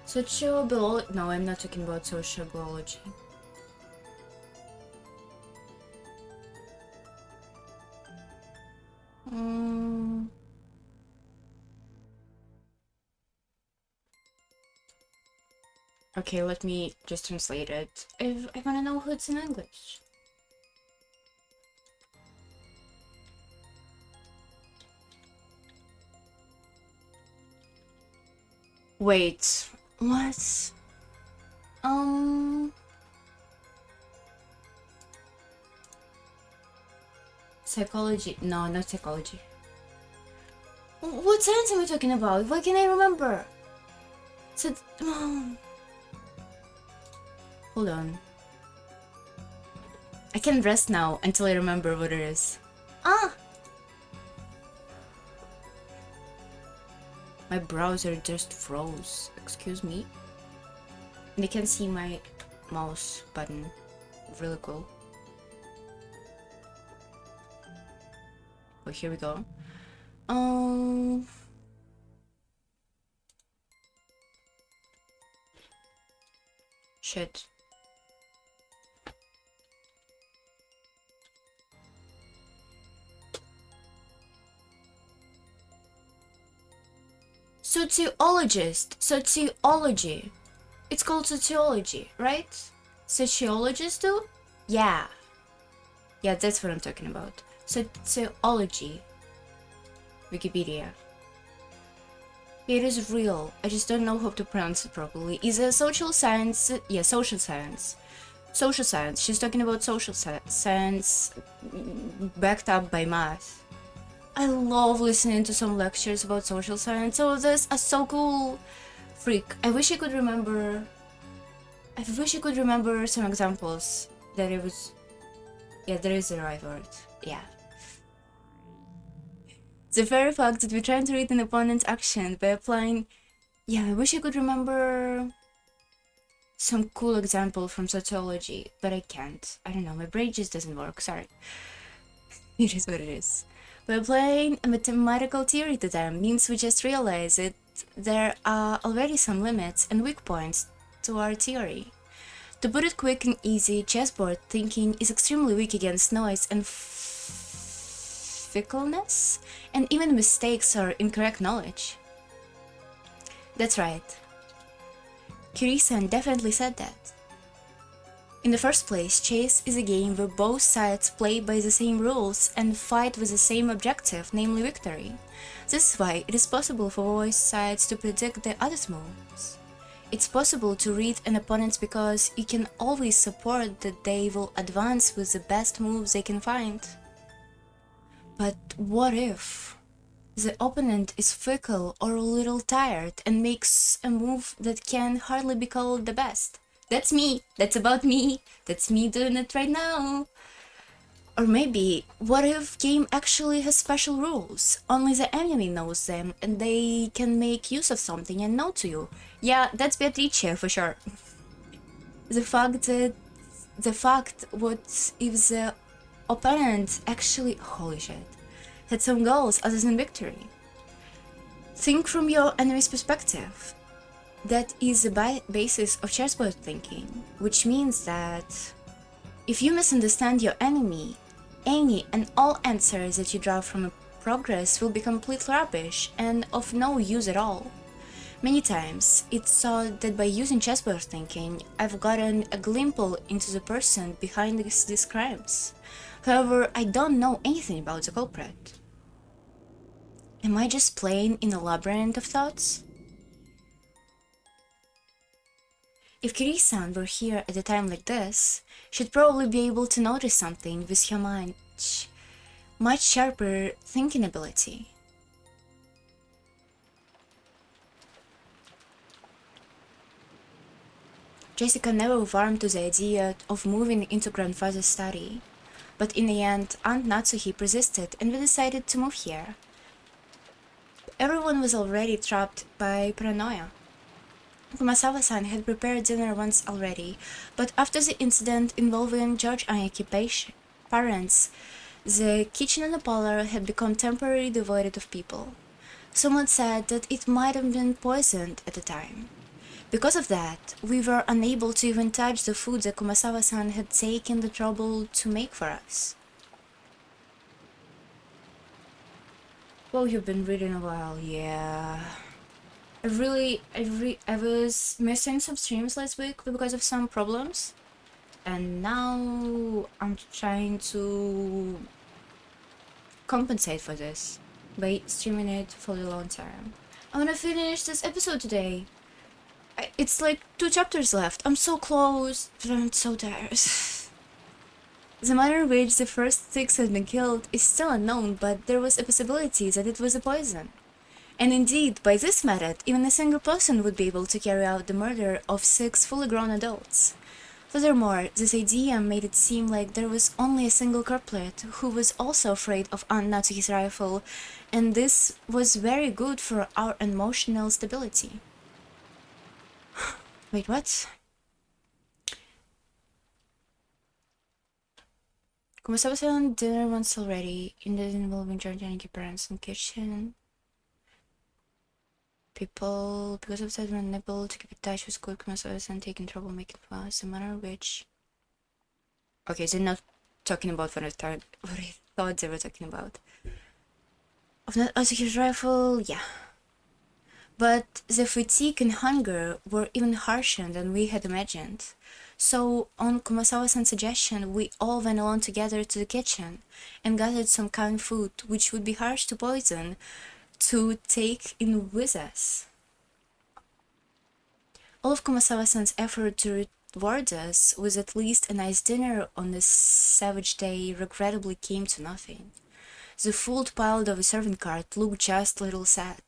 Sociobiology? No, I'm not talking about sociobiology. Okay, let me just translate it. If I wanna know who it's in English. Wait, what? Psychology? No, not psychology. What science am I talking about? Why can't I remember? Hold on. I can rest now until I remember what it is. Ah! My browser just froze. Excuse me. And you can see my mouse button. Really cool. Oh, here we go. Shit. Sociology. It's called sociology, right? Sociologists do? Yeah. Yeah, that's what I'm talking about. Sociology. Wikipedia. It is real. I just don't know how to pronounce it properly. Is a social science? Yeah, social science. Social science. She's talking about social science backed up by math. I love listening to some lectures about social science. Oh, this is so cool. Freak. I wish I could remember some examples that it was... yeah, there is the right word. Yeah. The very fact that we're trying to read an opponent's action by applying... yeah, I wish I could remember some cool example from sociology, but I can't. I don't know, my brain just doesn't work, sorry. It is what it is. By applying a mathematical theory to them means we just realize that there are already some limits and weak points to our theory. To put it quick and easy, chessboard thinking is extremely weak against noise and fickleness, and even mistakes or incorrect knowledge. That's right. Curie-san definitely said that. In the first place, chess is a game where both sides play by the same rules and fight with the same objective, namely victory. This is why it is possible for both sides to predict the other's moves. It's possible to read an opponent because you can always support that they will advance with the best moves they can find. But what if the opponent is fickle or a little tired and makes a move that can hardly be called the best? That's me. That's about me. That's me doing it right now. Or maybe, what if game actually has special rules? Only the enemy knows them and they can make use of something and know to you. Yeah, that's Beatrice for sure. The fact what if the opponent actually, holy shit, had some goals other than victory. Think from your enemy's perspective. That is the basis of chessboard thinking, which means that if you misunderstand your enemy, any and all answers that you draw from a progress will be complete rubbish and of no use at all. Many times, it's thought that by using chessboard thinking, I've gotten a glimpse into the person behind these crimes. However, I don't know anything about the culprit. Am I just playing in a labyrinth of thoughts? If Kiri-san were here at a time like this, she'd probably be able to notice something with her much sharper thinking ability. Jessica never warmed to the idea of moving into grandfather's study, but in the end, Aunt Natsuhi persisted and we decided to move here. Everyone was already trapped by paranoia. Kumasawa-san had prepared dinner once already, but after the incident involving George Ayaki parents, the kitchen in the parlor had become temporarily devoid of people. Someone said that it might have been poisoned at the time. Because of that, we were unable to even touch the food that Kumasawa-san had taken the trouble to make for us. Well, you've been reading a while, yeah. I was missing some streams last week because of some problems, and now I'm trying to compensate for this by streaming it for a long time. I'm gonna finish this episode today. It's like 2 chapters left. I'm so close, but I'm so tired. The manner in which the first 6 had been killed is still unknown, but there was a possibility that it was a poison. And indeed, by this method, even a single person would be able to carry out the murder of 6 fully grown adults. Furthermore, this idea made it seem like there was only a single culprit who was also afraid of Aunt Natsuki's rifle, and this was very good for our emotional stability. Wait, what? Kumasawa-san dinner once already, in the involving George and parents in kitchen. People, because of that, were unable to keep in touch with good Kumasawa-san, taking trouble making fuss, no matter which. Okay, they're not talking about what I thought they were talking about. Of not Natsuki's rifle, yeah. But the fatigue and hunger were even harsher than we had imagined. So, on Kumasawa-san's suggestion, we all went along together to the kitchen and gathered some canned food, which would be harsh to poison, to take in with us. All of Kumasawa-san's effort to reward us with at least a nice dinner on this savage day regrettably came to nothing. The food piled over a serving cart looked just a little sad.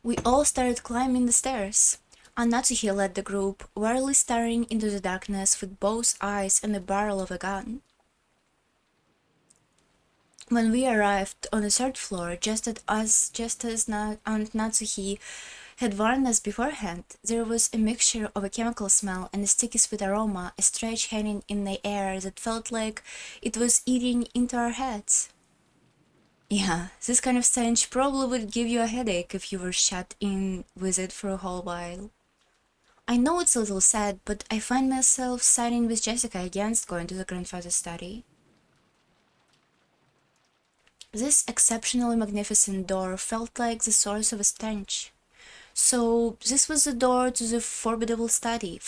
We all started climbing the stairs. Natsuhi led the group, warily staring into the darkness with both eyes and the barrel of a gun. When we arrived on the 3rd floor, just as Aunt Natsuhi had warned us beforehand, there was a mixture of a chemical smell and a sticky sweet aroma, a stretch hanging in the air that felt like it was eating into our heads. Yeah, this kind of stench probably would give you a headache if you were shut in with it for a whole while. I know it's a little sad, but I find myself siding with Jessica against going to the grandfather's study. This exceptionally magnificent door felt like the source of a stench. So this was the door to the forbidden study,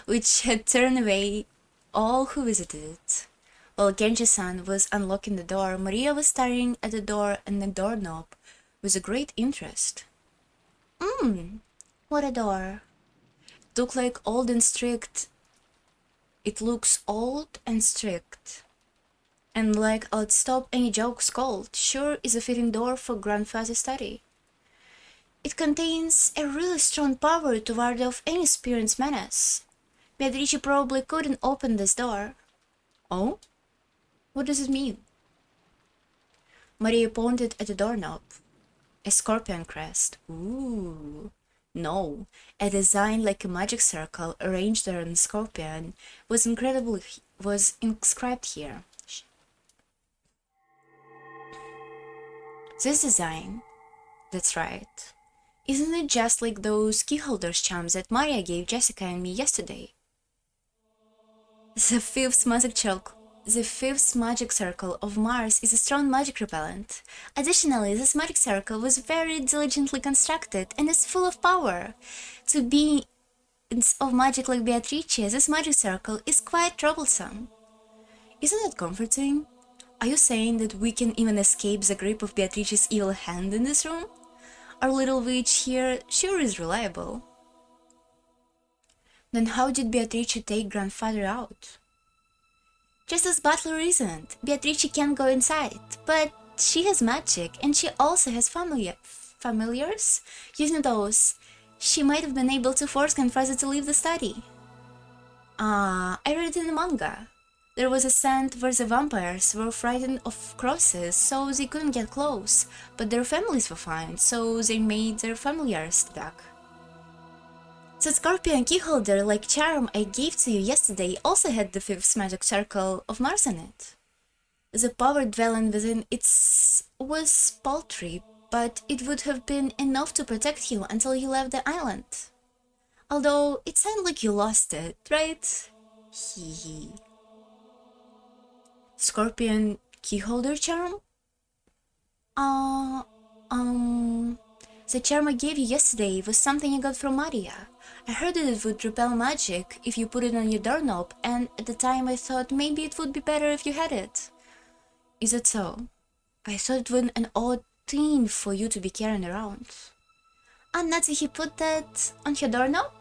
which had turned away all who visited it. While Genji-san was unlocking the door, Maria was staring at the door and the doorknob with a great interest. What a door! look like old and strict. It looks old and strict. And like I'd stop any jokes called, sure is a fitting door for grandfather's study. It contains a really strong power to ward off any spirit's menace. Beatrice probably couldn't open this door. Oh? What does it mean? Maria pointed at the doorknob. A scorpion crest. Ooh. No, a design like a magic circle arranged around a scorpion was inscribed here. This design, that's right. Isn't it just like those keyholders charms that Maria gave Jessica and me yesterday? The fifth magic circle of Mars is a strong magic repellent. Additionally, this magic circle was very diligently constructed and is full of power. To be of magic like Beatrice, this magic circle is quite troublesome. Isn't it comforting? Are you saying that we can even escape the grip of Beatrice's evil hand in this room? Our little witch here sure is reliable. Then how did Beatrice take grandfather out? Just as Butler isn't. Beatrice can't go inside, but she has magic and she also has familiars. Using those, she might have been able to force grandfather to leave the study. I read it in the manga. There was a scent where the vampires were frightened of crosses, so they couldn't get close, but their families were fine, so they made their familiars back. The scorpion keyholder-like charm I gave to you yesterday also had the fifth magic circle of Mars in it. The power dwelling within it was paltry, but it would have been enough to protect you until you left the island. Although, it sounded like you lost it, right? Hee hee. Scorpion keyholder charm? The charm I gave you yesterday was something I got from Maria. I heard that it would repel magic if you put it on your doorknob, and at the time I thought maybe it would be better if you had it. Is it so? I thought it was an odd thing for you to be carrying around. And Natsuki put that on your doorknob?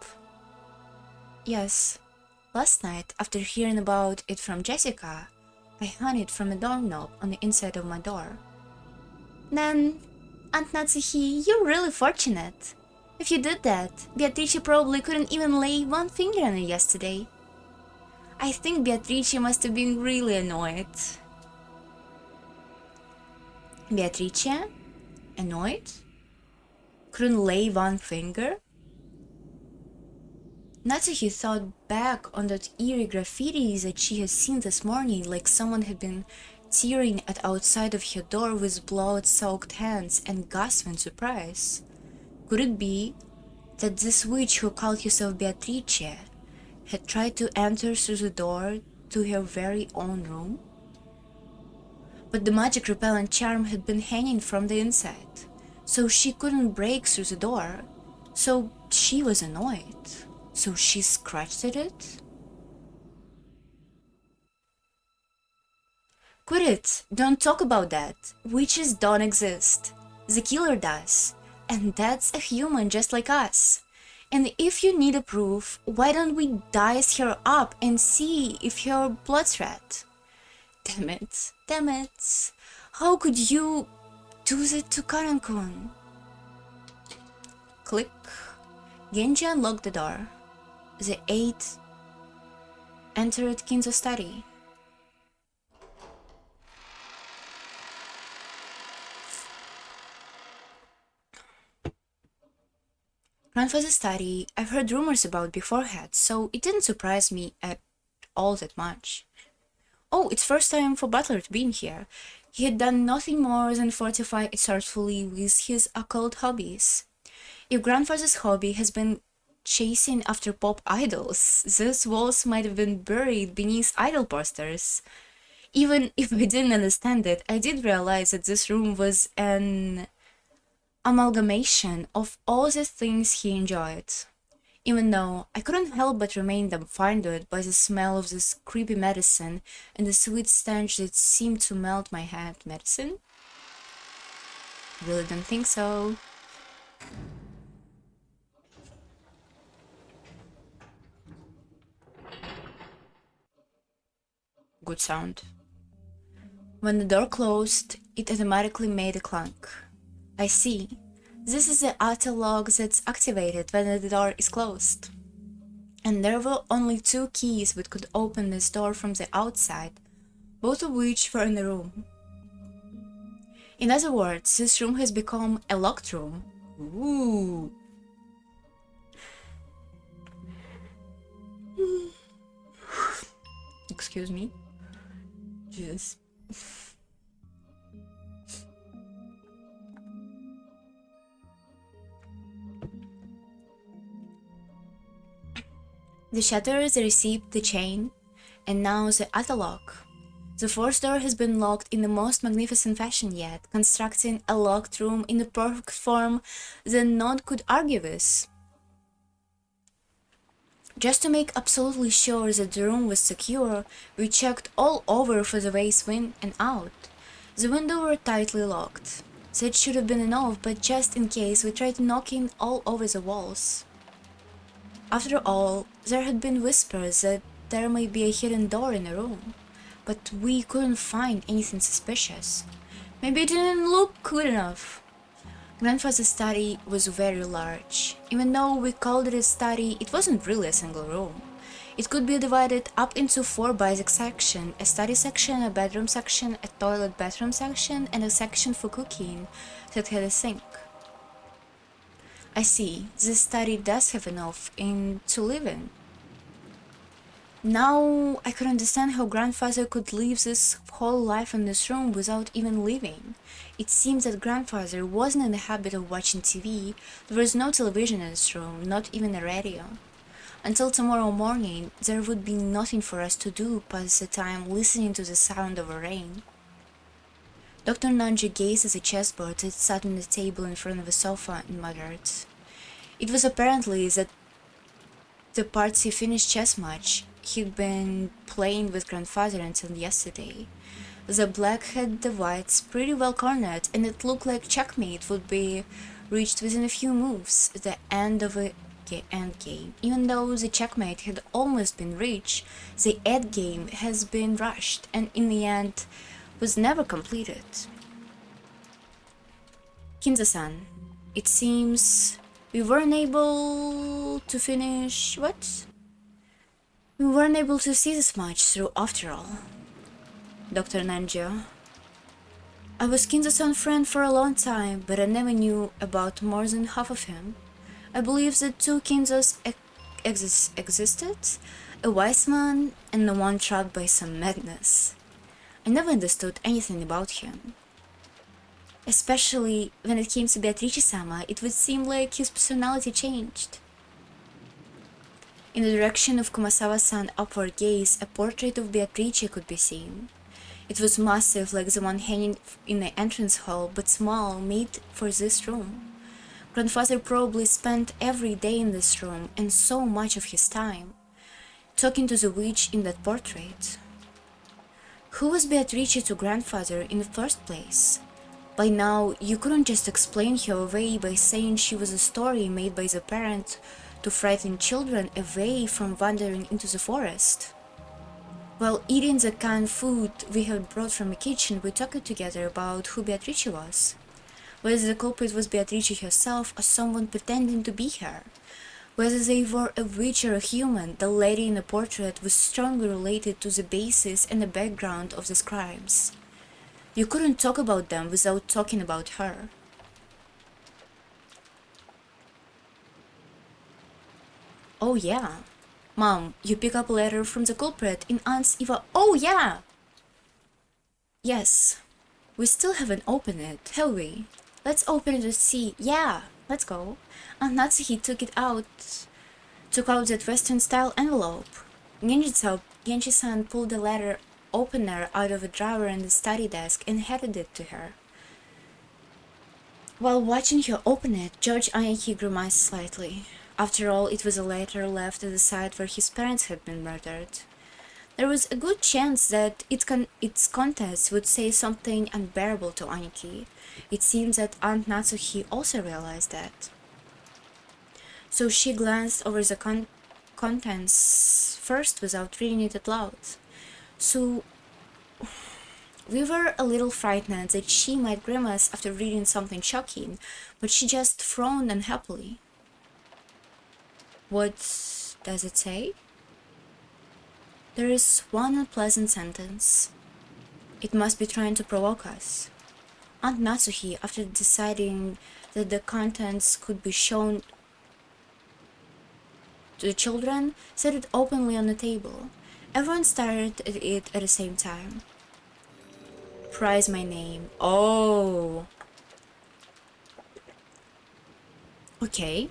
Yes. Last night, after hearing about it from Jessica, I hung it from a doorknob on the inside of my door. Then, Aunt Natsuki, you're really fortunate. If you did that, Beatrice probably couldn't even lay one finger on it yesterday. I think Beatrice must have been really annoyed. Beatrice? Annoyed? Couldn't lay one finger? Natsuki thought back on that eerie graffiti that she had seen this morning, like someone had been tearing at outside of her door with blood-soaked hands, and gasped in surprise. Could it be that this witch who called herself Beatrice had tried to enter through the door to her very own room? But the magic repellent charm had been hanging from the inside, so she couldn't break through the door. So she was annoyed. So she scratched at it? Quit it! Don't talk about that! Witches don't exist. The killer does. And that's a human just like us. And if you need a proof, why don't we dice her up and see if her blood's red? Damn it. Damn it. How could you do that to Karen-kun? Click. Genji unlocked the door. The 8 entered Kinzo's study. Grandfather's study I've heard rumors about beforehand, so it didn't surprise me at all that much. Oh, it's first time for Butler to be in here. He had done nothing more than fortify it thoughtfully with his occult hobbies. If grandfather's hobby has been chasing after pop idols, these walls might have been buried beneath idol posters. Even if I didn't understand it, I did realize that this room was an amalgamation of all the things he enjoyed. Even though I couldn't help but remain dumbfounded by the smell of this creepy medicine and the sweet stench that seemed to melt my head. Medicine? Really don't think so. Good sound. When the door closed, it automatically made a clunk. I see. This is the auto lock that's activated when the door is closed. And there were only 2 keys which could open this door from the outside, both of which were in the room. In other words, this room has become a locked room. Ooh. Excuse me. Jesus. The shutters received the chain, and now the other lock. The fourth door has been locked in the most magnificent fashion yet, constructing a locked room in the perfect form that none could argue with. Just to make absolutely sure that the room was secure, we checked all over for the ways in and out. The windows were tightly locked. That should have been enough, but just in case, we tried knocking all over the walls. After all, there had been whispers that there might be a hidden door in the room, but we couldn't find anything suspicious. Maybe it didn't look good enough. Grandfather's study was very large. Even though we called it a study, it wasn't really a single room. It could be divided up into 4 basic sections: a study section, a bedroom section, a toilet bathroom section, and a section for cooking that had a sink. I see, this study does have enough to live in. Now I could understand how grandfather could live this whole life in this room without even leaving. It seems that grandfather wasn't in the habit of watching TV. There was no television in this room, not even a radio. Until tomorrow morning, there would be nothing for us to do past the time listening to the sound of rain. Dr. Nanji gazed at the chessboard that sat on the table in front of the sofa and muttered. It was apparently that the parts he finished chess match he'd been playing with grandfather until yesterday. The black had the whites pretty well cornered, and it looked like checkmate would be reached within a few moves, the end of a endgame. Even though the checkmate had almost been reached, the endgame has been rushed, and in the end was never completed. Kinza-san, it seems we weren't able to finish... what? We weren't able to see this much through after all. Dr. Nanjo. I was Kinza-san's friend for a long time, but I never knew about more than half of him. I believe that 2 Kinzas existed, a wise man and the one trapped by some madness. I never understood anything about him. Especially when it came to Beatrice-sama, it would seem like his personality changed. In the direction of Kumasawa-san's upward gaze, a portrait of Beatrice could be seen. It was massive, like the one hanging in the entrance hall, but small, made for this room. Grandfather probably spent every day in this room, and so much of his time, talking to the witch in that portrait. Who was Beatrice to grandfather in the first place? By now, you couldn't just explain her away by saying she was a story made by the parent to frighten children away from wandering into the forest. While eating the canned food we had brought from the kitchen, we talked together about who Beatrice was. Whether the culprit was Beatrice herself or someone pretending to be her. Whether they were a witch or a human, the lady in the portrait was strongly related to the basis and the background of these crimes. You couldn't talk about them without talking about her. Oh yeah. Mom, you pick up a letter from the culprit in Aunt's Eva. Oh yeah! Yes. We still haven't opened it, have we? Let's open it to see. Yeah, let's go. Aunt Natsuki took out that Western-style envelope. Genji-san pulled the letter opener out of a drawer in the study desk and handed it to her. While watching her open it, George Ayaki grimaced slightly. After all, it was a letter left at the site where his parents had been murdered. There was a good chance that its contents would say something unbearable to Aniki. It seems that Aunt Natsuki also realized that. So she glanced over the contents first without reading it out loud. So, We were a little frightened that she might grimace after reading something shocking, but she just frowned unhappily. What does it say? There is one unpleasant sentence. It must be trying to provoke us. Aunt Natsuhi, after deciding that the contents could be shown to the children, set it openly on the table. Everyone stared at it at the same time. Prize my name. Oh. Okay.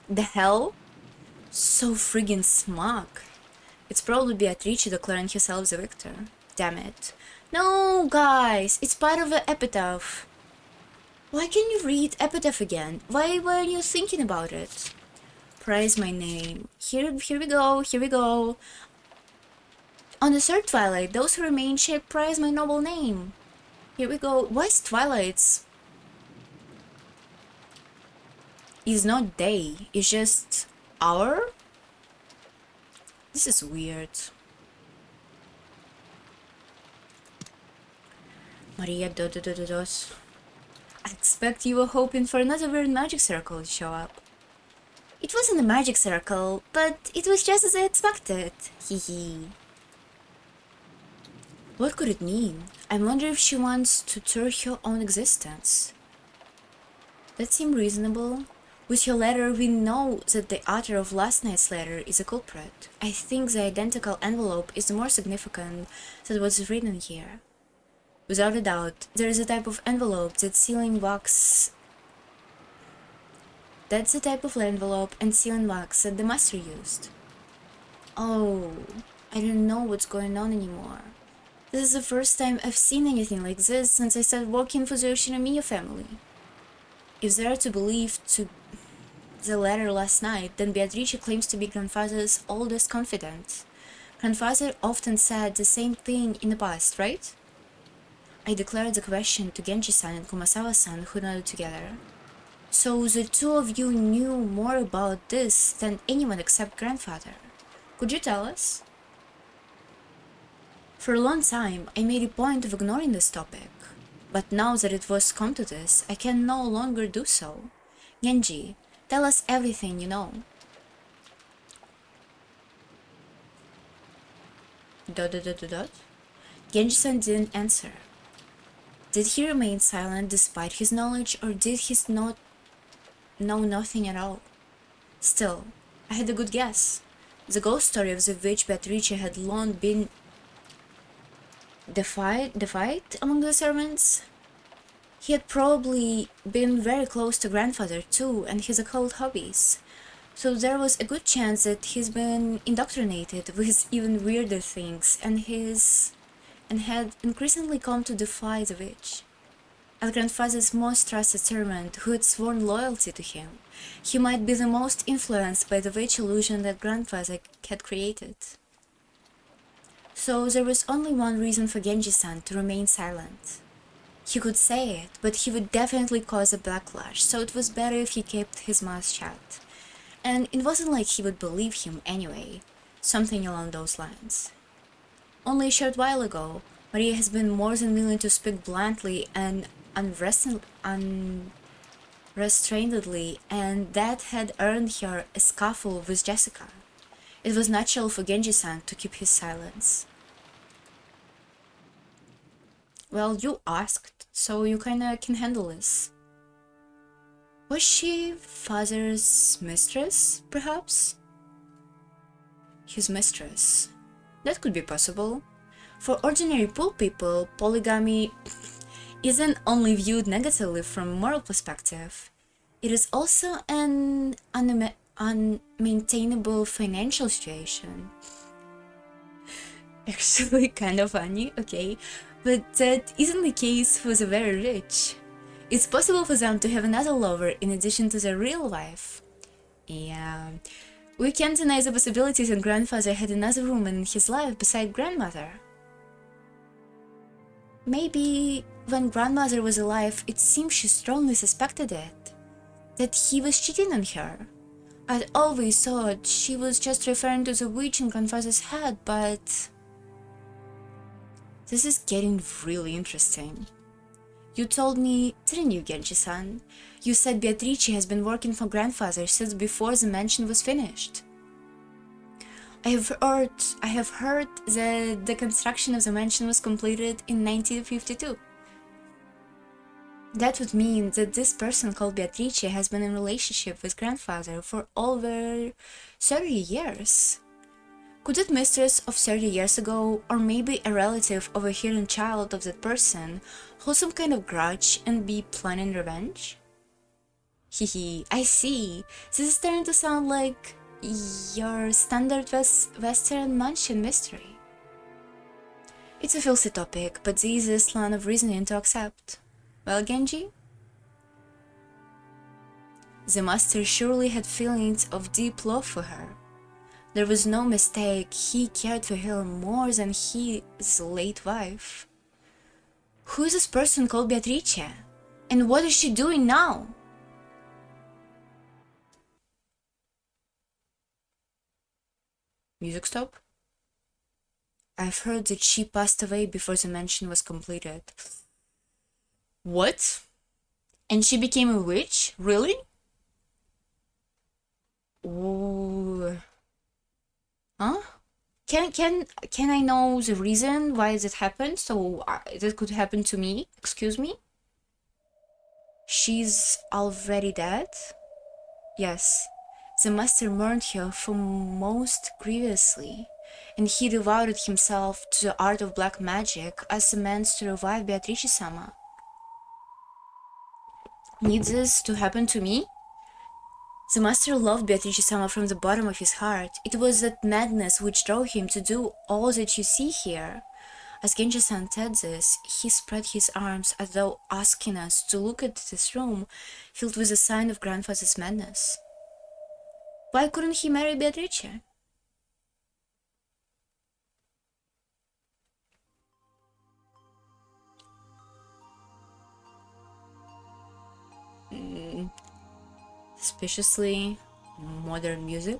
The hell? So friggin' smug. It's probably Beatrice declaring herself the victor. Damn it. No, guys, it's part of the epitaph. Why can't you read epitaph again? Why weren't you thinking about it? Praise my name. Here we go. On the third Twilight, those who remain shall praise my noble name. Here we go. Why is Twilights? It's not day, it's just hour? This is weird. Maria ... I expect you were hoping for another weird magic circle to show up. It wasn't a magic circle, but it was just as I expected. Hee. What could it mean? I wonder if she wants to tour her own existence. That seemed reasonable. With her letter, we know that the author of last night's letter is a culprit. I think the identical envelope is more significant than what's written here. Without a doubt, there is a type of envelope that sealing wax... That's the type of envelope and sealing wax that the master used. Oh, I don't know what's going on anymore. This is the first time I've seen anything like this since I started working for the Oshinomiya family. If they are to believe the letter last night, then Beatrice claims to be grandfather's oldest confidant. Grandfather often said the same thing in the past, right? I declared the question to Genji-san and Kumasawa-san, who nodded together. So the two of you knew more about this than anyone except grandfather. Could you tell us? For a long time, I made a point of ignoring this topic. But now that it was come to this, I can no longer do so. Genji, tell us everything you know. ... Genji-san didn't answer. Did he remain silent despite his knowledge, or did he not know nothing at all? Still, I had a good guess. The ghost story of the witch Beatrice had long been defied among the servants. He had probably been very close to grandfather too, and his occult hobbies. So there was a good chance that he's been indoctrinated with even weirder things, and had increasingly come to defy the witch. As grandfather's most trusted servant, who had sworn loyalty to him, he might be the most influenced by the witch illusion that grandfather had created. So there was only one reason for Genji-san to remain silent. He could say it, but he would definitely cause a backlash, so it was better if he kept his mouth shut. And it wasn't like he would believe him anyway, something along those lines. Only a short while ago, Maria has been more than willing to speak bluntly and unrestrainedly, and that had earned her a scuffle with Jessica. It was natural for Genji-san to keep his silence. Well, you asked, so you kinda can handle this. Was she father's mistress, perhaps? His mistress. That could be possible. For ordinary pool people, polygamy isn't only viewed negatively from a moral perspective. It is also an unmaintainable financial situation. Actually, kind of funny, okay, but that isn't the case for the very rich. It's possible for them to have another lover in addition to their real wife. Yeah, we can't deny the possibility that grandfather had another woman in his life beside grandmother. Maybe when grandmother was alive, it seems she strongly suspected it, that he was cheating on her. I'd always thought she was just referring to the witch in grandfather's head, but... This is getting really interesting. You told me, didn't you, Genji-san? You said Beatrice has been working for grandfather since before the mansion was finished. I have heard that the construction of the mansion was completed in 1952. That would mean that this person called Beatrice has been in a relationship with grandfather for over 30 years. Could that mistress of 30 years ago, or maybe a relative of a hidden child of that person, hold some kind of grudge and be planning revenge? Hehe, I see. This is starting to sound like your standard Western mansion mystery. It's a filthy topic, but the easiest line of reasoning to accept. Well, Genji? The master surely had feelings of deep love for her. There was no mistake, he cared for her more than his late wife. Who is this person called Beatrice? And what is she doing now? Music stop? I've heard that she passed away before the mansion was completed. What? And she became a witch? Really? Ooh. Huh? Can I know the reason why that happened? So that could happen to me? Excuse me? She's already dead? Yes. The master mourned her for most grievously, and he devoted himself to the art of black magic as a means to revive Beatrice-sama. Need this to happen to me? The master loved Beatrice-sama from the bottom of his heart. It was that madness which drove him to do all that you see here. As Genji-san said this, he spread his arms as though asking us to look at this room filled with a sign of grandfather's madness. Why couldn't he marry Beatrice? Suspiciously modern music.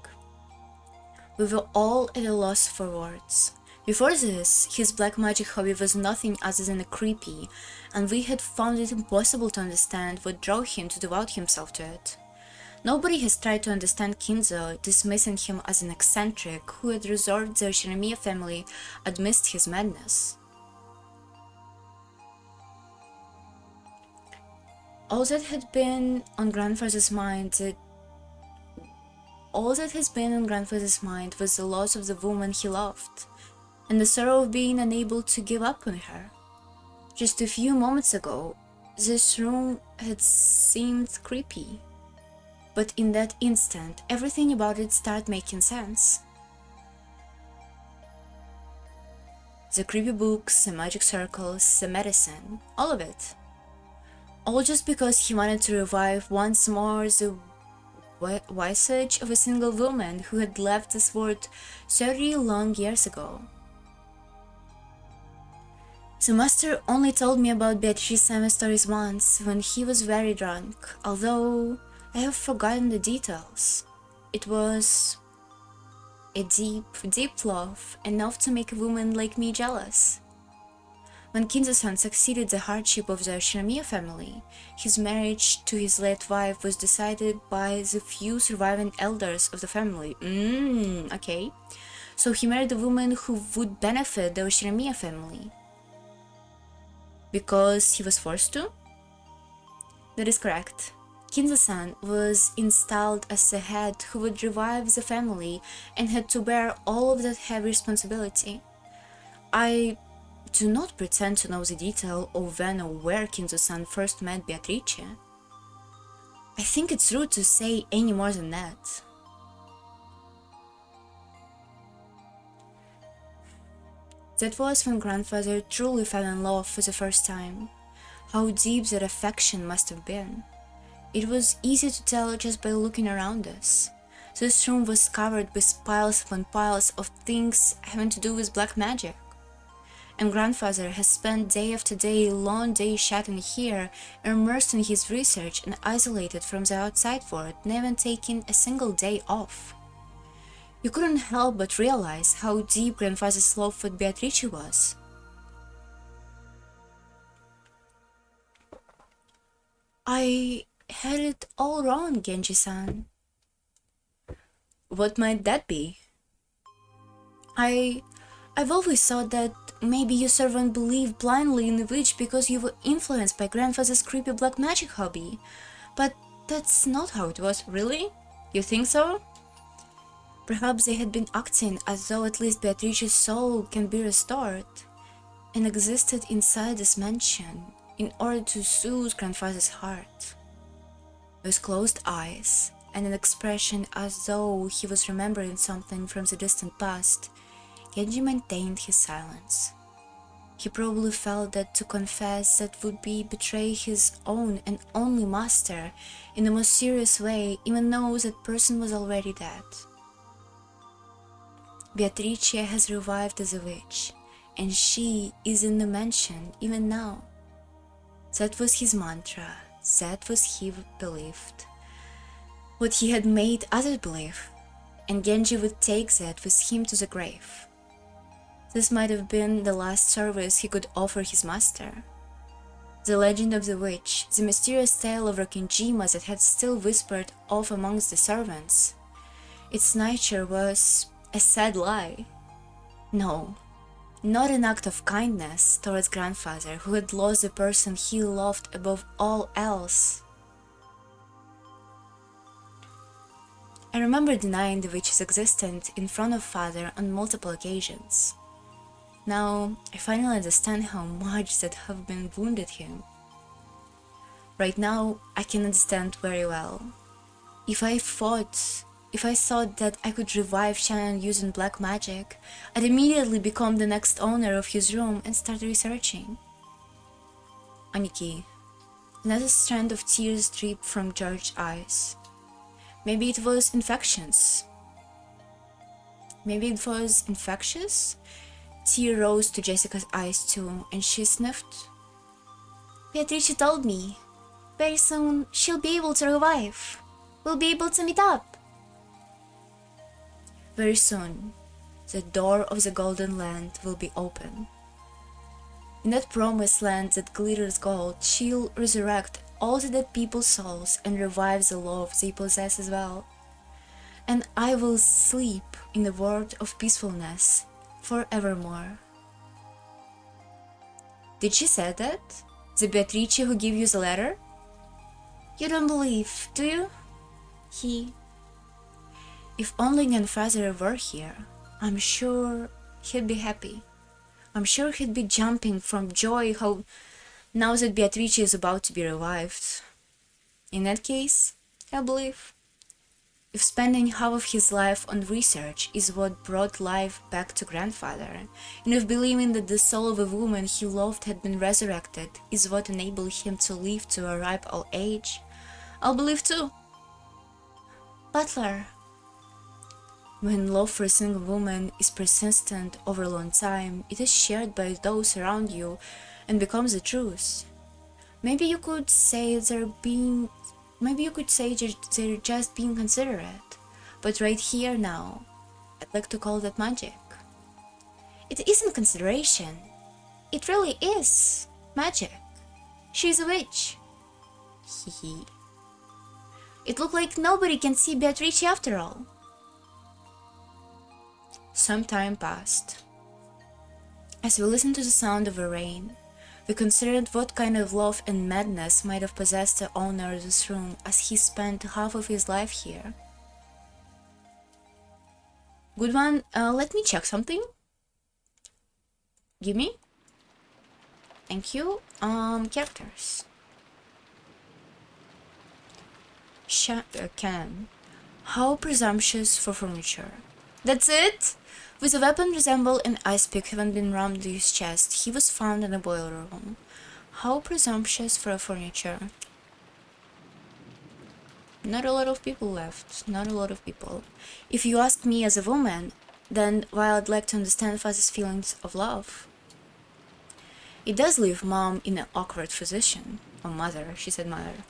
We were all at a loss for words. Before this, his black magic hobby was nothing other than a creepy, and we had found it impossible to understand what drove him to devote himself to it. Nobody has tried to understand Kinzo, dismissing him as an eccentric who had reserved the Shinomiya family amidst his madness. All that has been on grandfather's mind was the loss of the woman he loved, and the sorrow of being unable to give up on her. Just a few moments ago, this room had seemed creepy, but in that instant, everything about it started making sense. The creepy books, the magic circles, the medicine, all of it. All just because he wanted to revive once more the visage of a single woman who had left this world 30 long years ago. The master only told me about Beatrice-sama's stories once, when he was very drunk, although I have forgotten the details. It was a deep, deep love, enough to make a woman like me jealous. When Kinzo-san succeeded the hardship of the Shinomiya family, his marriage to his late wife was decided by the few surviving elders of the family. Okay. So he married a woman who would benefit the Shinomiya family. Because he was forced to? That is correct. Kinzo-san was installed as the head who would revive the family and had to bear all of that heavy responsibility. I do not pretend to know the detail of when or where Kinzo-san first met Beatrice. I think it's rude to say any more than that. That was when grandfather truly fell in love for the first time. How deep that affection must have been. It was easy to tell just by looking around us. This room was covered with piles upon piles of things having to do with black magic. And grandfather has spent day after day, long days chatting here, immersed in his research and isolated from the outside world, never taking a single day off. You couldn't help but realize how deep grandfather's love for Beatrice was. I had it all wrong, Genji-san. What might that be? I've always thought that maybe your servant believed blindly in the witch because you were influenced by grandfather's creepy black magic hobby. But that's not how it was, really? You think so? Perhaps they had been acting as though at least Beatrice's soul can be restored and existed inside this mansion in order to soothe grandfather's heart. With closed eyes and an expression as though he was remembering something from the distant past, Genji maintained his silence. He probably felt that to confess that would be betray his own and only master in the most serious way, even though that person was already dead. Beatrice has revived as a witch, and she is in the mansion even now. That was his mantra, that was he believed. What he had made others believe, and Genji would take that with him to the grave. This might have been the last service he could offer his master. The legend of the witch, the mysterious tale of Rokkenjima that had still whispered off amongst the servants. Its nature was a sad lie. No, not an act of kindness towards grandfather who had lost the person he loved above all else. I remember denying the witch's existence in front of father on multiple occasions. Now, I finally understand how much that have been wounded him. Right now, I can understand very well. If I thought that I could revive Shannon using black magic, I'd immediately become the next owner of his room and start researching. Aniki, another strand of tears dripped from George's eyes. Maybe it was infections. Maybe it was infectious? Tear rose to Jessica's eyes too, and she sniffed. Beatrice told me. Very soon, she'll be able to revive. We'll be able to meet up. Very soon, the door of the Golden Land will be open. In that promised land that glitters gold, she'll resurrect all the dead people's souls and revive the love they possess as well. And I will sleep in the world of peacefulness forevermore. Did she say that? The Beatrice who gave you the letter? You don't believe, do you? If only grandfather were here, I'm sure he'd be happy. I'm sure he'd be jumping from joy how now that Beatrice is about to be revived. In that case, I believe. If spending half of his life on research is what brought life back to grandfather, and if believing that the soul of a woman he loved had been resurrected is what enabled him to live to a ripe old age, I'll believe too. Butler. When love for a single woman is persistent over a long time, it is shared by those around you and becomes the truth. Maybe you could say they're just being considerate, but right here now, I'd like to call that magic. It isn't consideration. It really is magic. She's a witch. Hee. It looked like nobody can see Beatrice after all. Some time passed. As we listened to the sound of the rain, we considered what kind of love and madness might have possessed the owner of this room as he spent half of his life here. Good one, let me check something. Give me. Thank you. Characters. Canon. How presumptuous for furniture. That's it? With a weapon resembled an ice pick having been rammed to his chest, he was found in a boiler room. How presumptuous for a furniture. Not a lot of people left. Not a lot of people. If you ask me as a woman, then while I'd like to understand Fuzzy's feelings of love, it does leave Mom in an awkward position. Or mother, she said mother.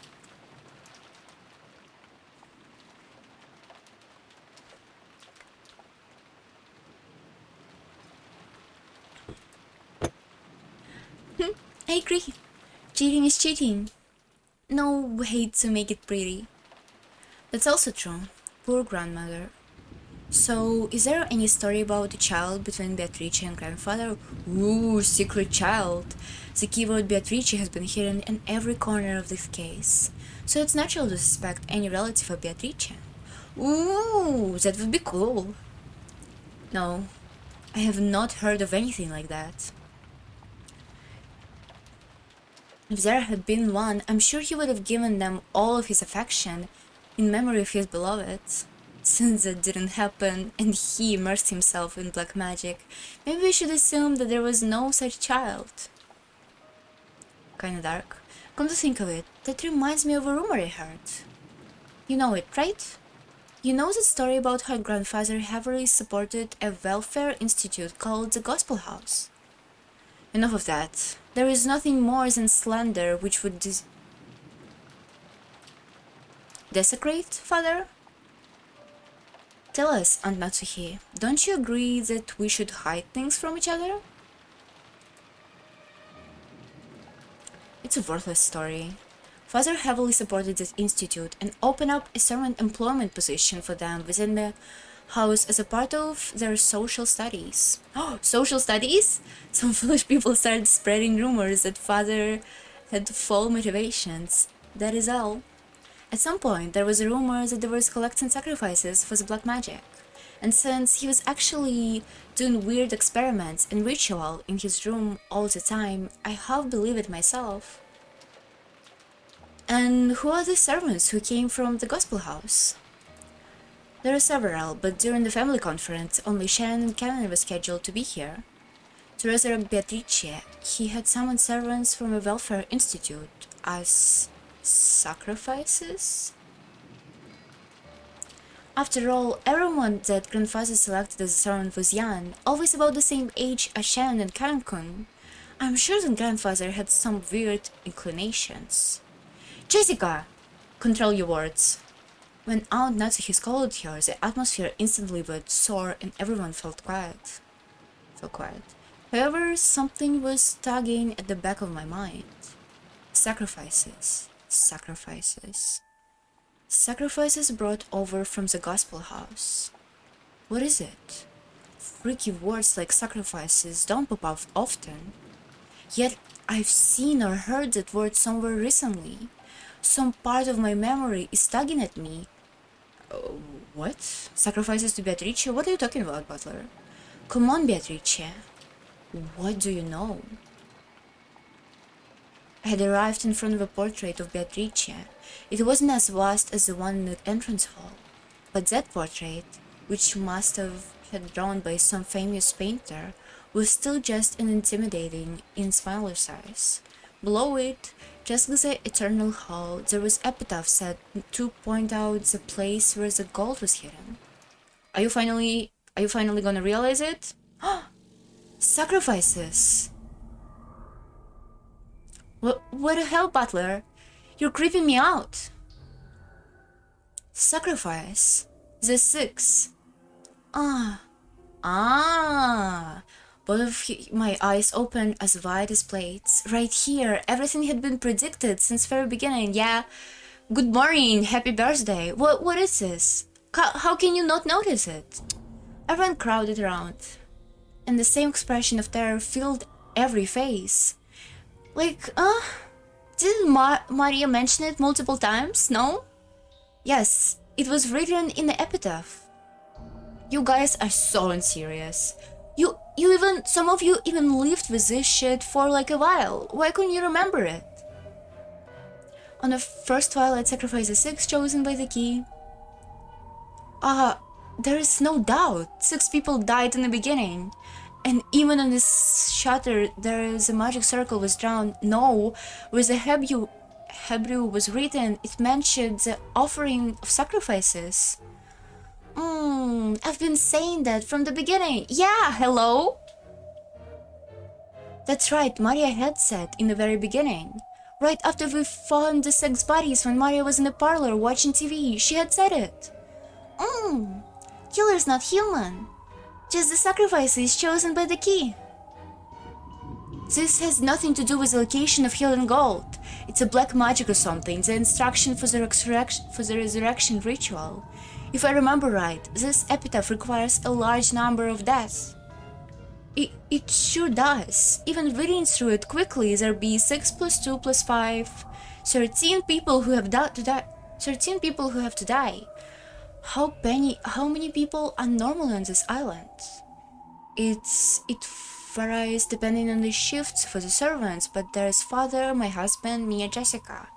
I agree. Cheating is cheating. no way to make it pretty. That's also true. Poor grandmother. So, is there any story about the child between Beatrice and grandfather? Ooh, secret child! The keyword Beatrice has been hidden in every corner of this case, so it's natural to suspect any relative of Beatrice. Ooh, that would be cool. No, I have not heard of anything like that. If there had been one, I'm sure he would have given them all of his affection in memory of his beloved. Since that didn't happen and he immersed himself in black magic, maybe we should assume that there was no such child. Kinda dark. Come to think of it, that reminds me of a rumor I heard. You know it, right? You know the story about how grandfather heavily supported a welfare institute called the Gospel House? Enough of that. There is nothing more than slander which would desecrate, father? Tell us, Aunt Natsuhi, don't you agree that we should hide things from each other? It's a worthless story. Father heavily supported this institute and opened up a servant employment position for them within the house as a part of their social studies. Oh, social studies? Some foolish people started spreading rumors that father had false motivations. That is all. At some point, there was a rumor that there was collecting sacrifices for the black magic. And since he was actually doing weird experiments and ritual in his room all the time, I half believe it myself. And who are the servants who came from the Gospel House? There are several, but during the family conference, only Shannon and Canon were scheduled to be here. To resurrect Beatrice, he had summoned servants from a welfare institute as sacrifices? After all, everyone that grandfather selected as a servant was young, always about the same age as Shannon and Karen-kun. I'm sure that grandfather had some weird inclinations. Jessica! Control your words. When Aunt Natsuhi scolded her, the atmosphere instantly went sore and everyone felt quiet. However, something was tugging at the back of my mind. Sacrifices. Sacrifices brought over from the Gospel House. What is it? Freaky words like sacrifices don't pop up often. Yet I've seen or heard that word somewhere recently. Some part of my memory is tugging at me. What? Sacrifices to Beatrice? What are you talking about, Butler? Come on, Beatrice. What do you know? I had arrived in front of a portrait of Beatrice. It wasn't as vast as the one in the entrance hall, but that portrait, which must have been drawn by some famous painter, was still just an intimidating in smaller size. Below it, just like the eternal hall, there was epitaph set to point out the place where the gold was hidden. Are you finally gonna realize it? Sacrifices! What the hell, Butler? You're creeping me out. Sacrifice. The 6. Both of my eyes opened as wide as plates. Right here, everything had been predicted since very beginning. Yeah. Good morning, happy birthday. What is this? How can you not notice it? Everyone crowded around, and the same expression of terror filled every face. Like, didn't Maria mention it multiple times? No? Yes, it was written in the epitaph. You guys are so unserious. Some of you even lived with this shit for like a while. Why couldn't you remember it? On the first twilight sacrifice, the 6 chosen by the key. There is no doubt. 6 people died in the beginning. And even on this shutter, there is a magic circle was drawn. No, where the Hebrew was written, it mentioned the offering of sacrifices. I've been saying that from the beginning. Yeah, hello? That's right, Maria had said in the very beginning. Right after we found the 6 bodies when Maria was in the parlor watching TV, she had said it. Killer's not human. Just the sacrifices chosen by the key. This has nothing to do with the location of hidden gold. It's a black magic or something, the instruction for the resurrection ritual. If I remember right, this epitaph requires a large number of deaths. It sure does. Even reading through it quickly, there be 6 plus 2 plus 5, 13 people who have to die. 13 people who have to die. How many people are normal on this island? It varies depending on the shifts for the servants, but there's father, my husband, me and Jessica,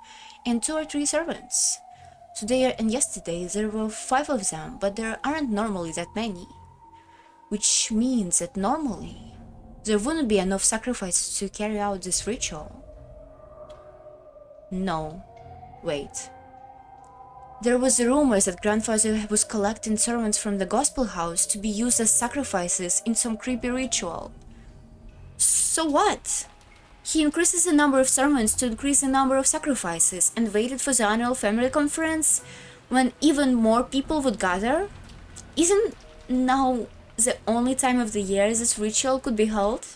and 2 or 3 servants. Today and yesterday there were 5 of them, but there aren't normally that many. Which means that normally there wouldn't be enough sacrifices to carry out this ritual. No, wait. There was rumors that grandfather was collecting servants from the gospel house to be used as sacrifices in some creepy ritual. So what? He increases the number of sermons to increase the number of sacrifices and waited for the annual family conference when even more people would gather? Isn't now the only time of the year this ritual could be held?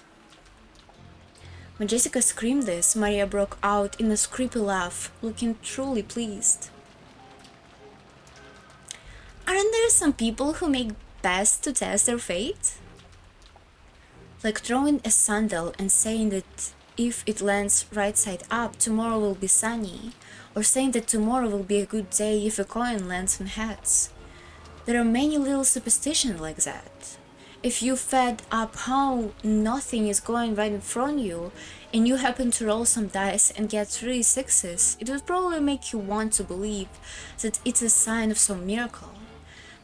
When Jessica screamed this, Maria broke out in a creepy laugh, looking truly pleased. Aren't there some people who make bets to test their fate? Like throwing a sandal and saying that if it lands right side up, tomorrow will be sunny, or saying that tomorrow will be a good day if a coin lands on heads. There are many little superstitions like that. If you fed up how nothing is going right in front of you, and you happen to roll some dice and get 3 sixes, it would probably make you want to believe that it's a sign of some miracle.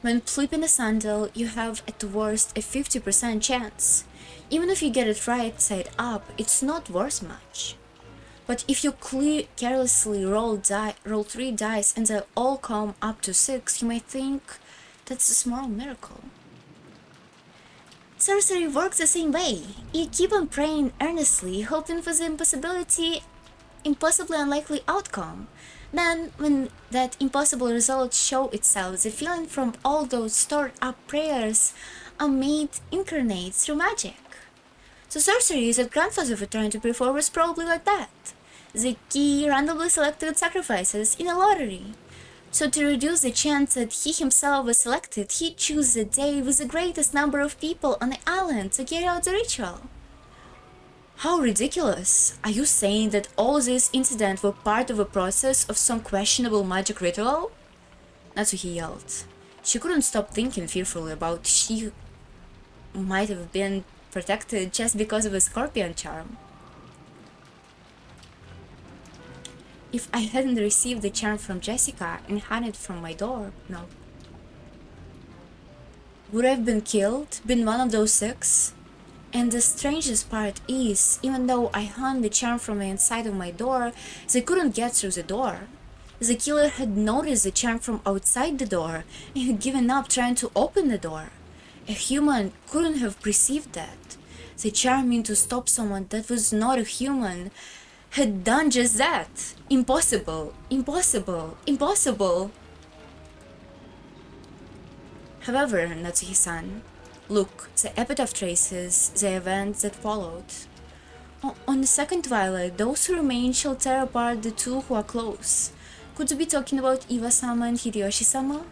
When flipping a sandal, you have at worst a 50% chance. Even if you get it right side up, it's not worth much. But if you carelessly roll 3 dice and they all come up to 6, you might think that's a small miracle. Sorcery works the same way. You keep on praying earnestly, hoping for the impossibly unlikely outcome. Then, when that impossible result shows itself, the feeling from all those stored up prayers are made incarnate through magic. So sorcery that grandfather was trying to perform was probably like that. The key randomly selected sacrifices in a lottery. So to reduce the chance that he himself was selected, he chose the day with the greatest number of people on the island to carry out the ritual. How ridiculous! Are you saying that all these incidents were part of a process of some questionable magic ritual? Natsuhi yelled. She couldn't stop thinking fearfully about she might have been protected just because of a scorpion charm. If I hadn't received the charm from Jessica and hung it from my door, no. Would I have been killed, been one of those 6? And the strangest part is, even though I hung the charm from the inside of my door, they couldn't get through the door. The killer had noticed the charm from outside the door and had given up trying to open the door. A human couldn't have perceived that. The charm meant to stop someone that was not a human had done just that. Impossible, impossible, impossible. However, Natsuhi-san, look, the epitaph traces the events that followed. On the second twilight, those who remain shall tear apart the 2 who are close. Could you be talking about Iwa-sama and Hideyoshi-sama?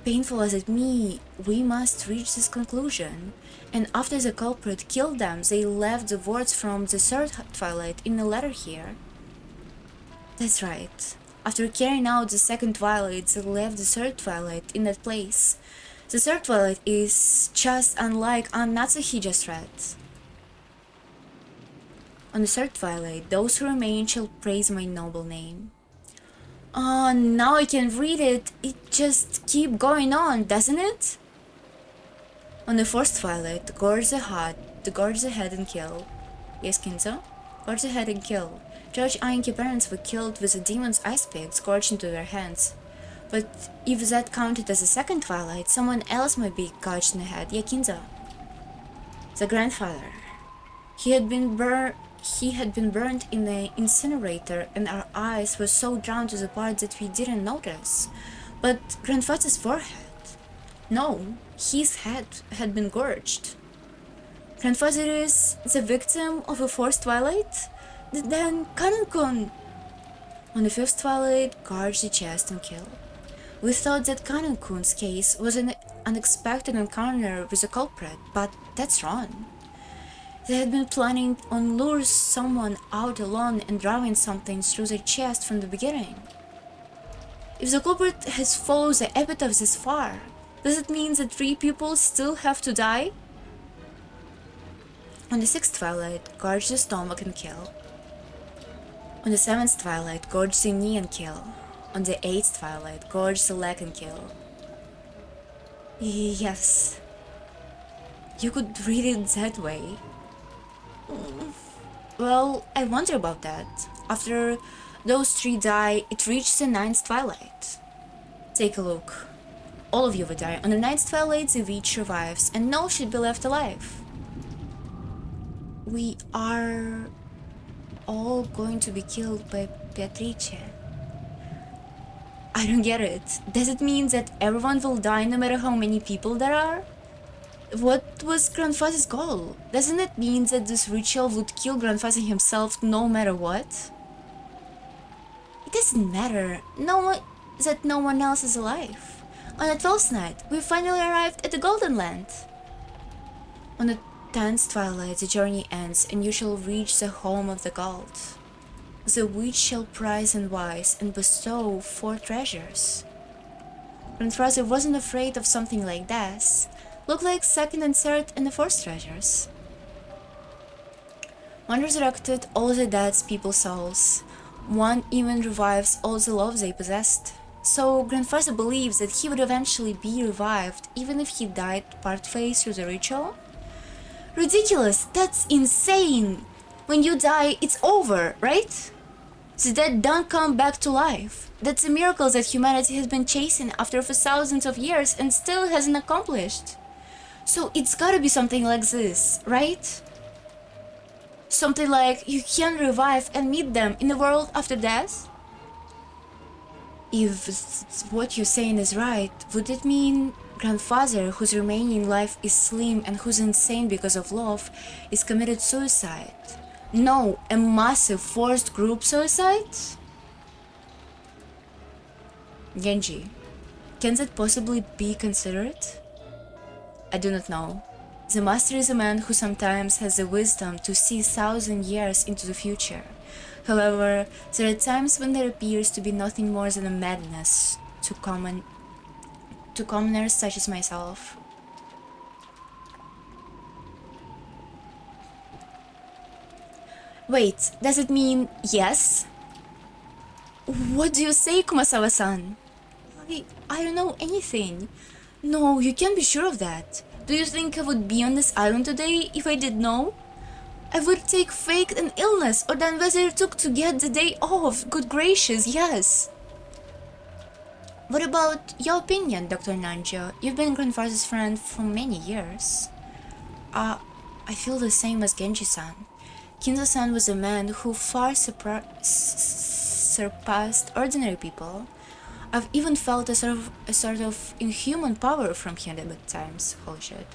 Painful as it may, we must reach this conclusion. And after the culprit killed them, they left the words from the third twilight in a letter here. That's right. After carrying out the second twilight, they left the third twilight in that place. The third twilight is just unlike Natsuhi just read. On the third twilight, those who remain shall praise my noble name. Now I can read it. It just keep going on, doesn't it? On the fourth twilight, gorge the head and kill. Yes, Kinzo? Gorge the head and kill. George Ainke parents were killed with a demon's ice pick scorched into their hands. But if that counted as a second twilight, someone else might be gouged in the head. Yeah, Kinzo. The grandfather. He had been burned in the incinerator, and our eyes were so drawn to the part that we didn't notice. But grandfather's forehead. No, his head had been gorged. Grandfather is the victim of a forced twilight? Then Kanokun! On the fifth twilight, guards the chest and kill. We thought that Kanonkun's case was an unexpected encounter with a culprit, but that's wrong. They had been planning on luring someone out alone and driving something through their chest from the beginning. If the culprit has followed the epitaph this far, does it mean that 3 people still have to die? On the sixth twilight, gorge the stomach and kill. On the seventh twilight, gorge the knee and kill. On the eighth twilight, gorge the leg and kill. Yes, you could read it that way. Well, I wonder about that. After those 3 die, it reaches the ninth twilight. Take a look. All of you will die. On the ninth twilight, the witch revives, and no should be left alive. We are all going to be killed by Beatrice. I don't get it. Does it mean that everyone will die no matter how many people there are? What was Grandfather's goal? Doesn't it mean that this ritual would kill Grandfather himself no matter what? It doesn't matter. No one else is alive. On the 12th night, we finally arrived at the Golden Land. On the 10th twilight, the journey ends, and you shall reach the home of the gold. The witch shall prize and wise and bestow 4 treasures. Grandfather wasn't afraid of something like this. Looked like second and third and the fourth treasures. One resurrected all the dead people's souls. One even revives all the love they possessed. So Grandfather believes that he would eventually be revived even if he died partway through the ritual? Ridiculous! That's insane! When you die, it's over, right? The dead don't come back to life. That's a miracle that humanity has been chasing after for thousands of years and still hasn't accomplished. So it's gotta be something like this, right? Something like you can revive and meet them in the world after death? If what you're saying is right, would it mean Grandfather, whose remaining life is slim and who's insane because of love, is committed suicide? No, a massive forced group suicide? Genji, can that possibly be considered? I do not know. The master is a man who sometimes has the wisdom to see 1,000 years into the future. However, there are times when there appears to be nothing more than a madness to commoners such as myself. Wait, does it mean yes? What do you say, Kumasawa-san? I don't know anything. No, you can't be sure of that. Do you think I would be on this island today if I did know? I would take fake an illness or than whether it took to get the day off. Good gracious, yes. What about your opinion, Dr. Nanjo? You've been Grandfather's friend for many years. I feel the same as Genji-san. Kinzo-san was a man who far surpassed ordinary people. I've even felt a sort of inhuman power from him at times. Holy shit.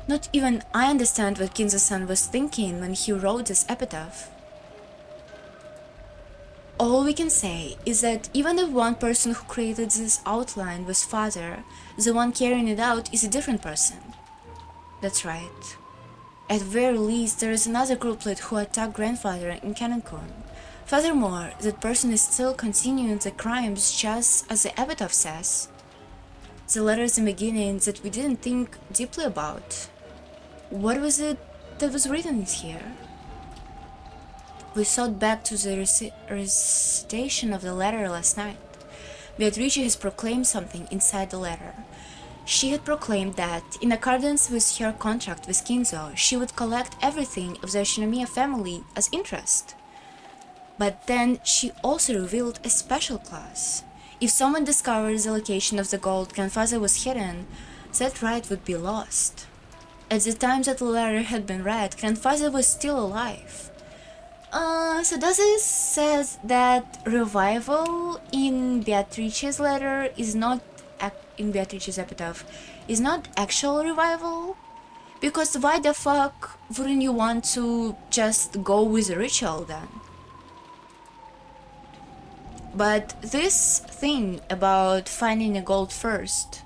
Not even I understand what Kinzo-san was thinking when he wrote this epitaph. All we can say is that even the one person who created this outline was Father, the one carrying it out is a different person. That's right. At very least, there is another grouplet who attacked Grandfather in Kanokun. Furthermore, that person is still continuing the crimes just as the epitaph says. The letters in the beginning that we didn't think deeply about. What was it that was written here? We thought back to the recitation of the letter last night. Beatrice has proclaimed something inside the letter. She had proclaimed that, in accordance with her contract with Kinzo, she would collect everything of the Shinomiya family as interest. But then she also revealed a special clause. If someone discovers the location of the gold Grandfather was hidden, that right would be lost. At the time that the letter had been read, Grandfather was still alive. So does this say that revival in Beatrice's letter is not in Beatrice's epitaph is not actual revival? Because why the fuck wouldn't you want to just go with a ritual then? But this thing about finding a gold first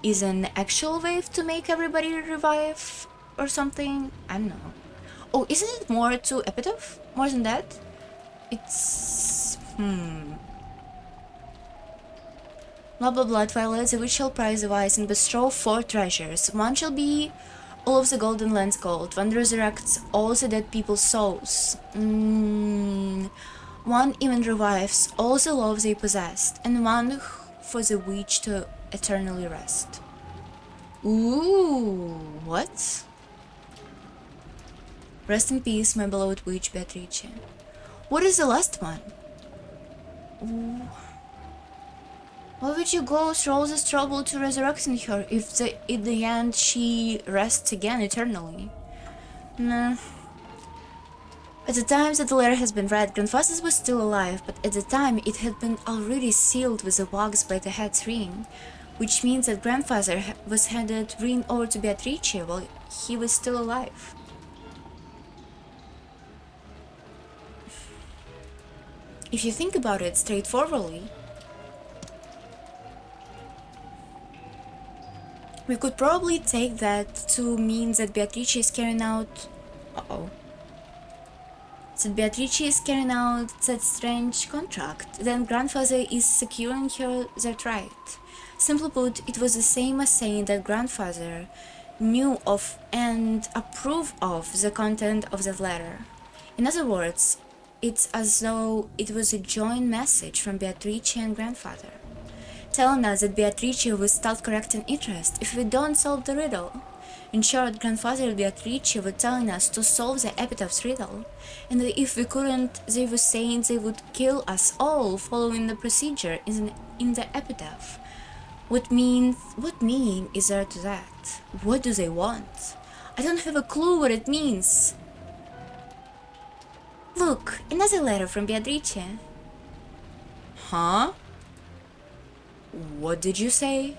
is an actual way to make everybody revive or something? I don't know. Oh, isn't it more to epitaph? More than that? It's... Blah blah blah, Twilight, the witch shall prize the wise and bestow 4 treasures. One shall be all of the golden lands gold. One resurrects all the dead people's souls. One even revives all the love they possessed. And one for the witch to eternally rest. Ooh, what? Rest in peace, my beloved witch Beatrice. What is the last one? Ooh. Why would you go through all this trouble to resurrecting her if in the end she rests again eternally? Nah. At the time that the letter has been read, Grandfather was still alive, but at the time it had been already sealed with a wax by the head's ring, which means that Grandfather was handed ring over to Beatrice while he was still alive. If you think about it straightforwardly, we could probably take that to mean that Beatrice is carrying out... That Beatrice is carrying out that strange contract. Then Grandfather is securing her that right. Simply put, it was the same as saying that Grandfather knew of and approved of the content of that letter. In other words, it's as though it was a joint message from Beatrice and Grandfather, telling us that Beatrice will start correcting interest if we don't solve the riddle. In short, Grandfather and Beatrice were telling us to solve the epitaph's riddle, and that if we couldn't, they were saying they would kill us all following the procedure in the epitaph. What meaning is there to that? What do they want? I don't have a clue what it means. Look, another letter from Beatrice. Huh? What did you say?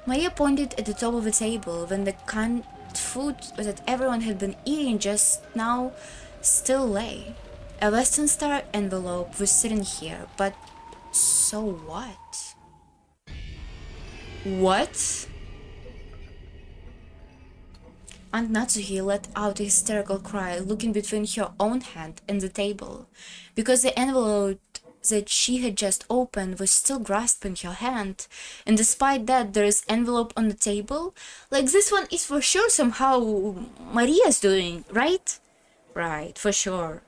Maria pointed at the top of the table when the canned food that everyone had been eating just now still lay. A Western Star envelope was sitting here, but so what? What? Aunt Natsuhi let out a hysterical cry, looking between her own hand and the table, because the envelope that she had just opened was still grasped in her hand, and despite that there is envelope on the table. Like, this one is for sure somehow Maria's doing, right? Right, for sure.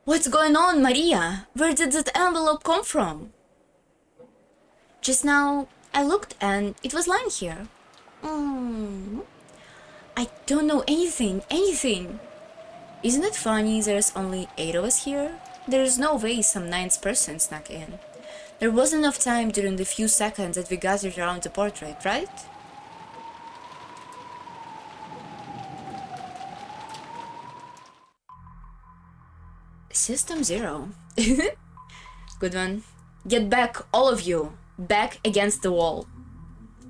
What's going on, Maria? Where did that envelope come from? Just now I looked and it was lying here. I don't know anything. Isn't it funny there's only 8 of us here? There's no way some 9th person snuck in. There wasn't enough time during the few seconds that we gathered around the portrait, right? System 0. Good one. Get back, all of you! Back against the wall.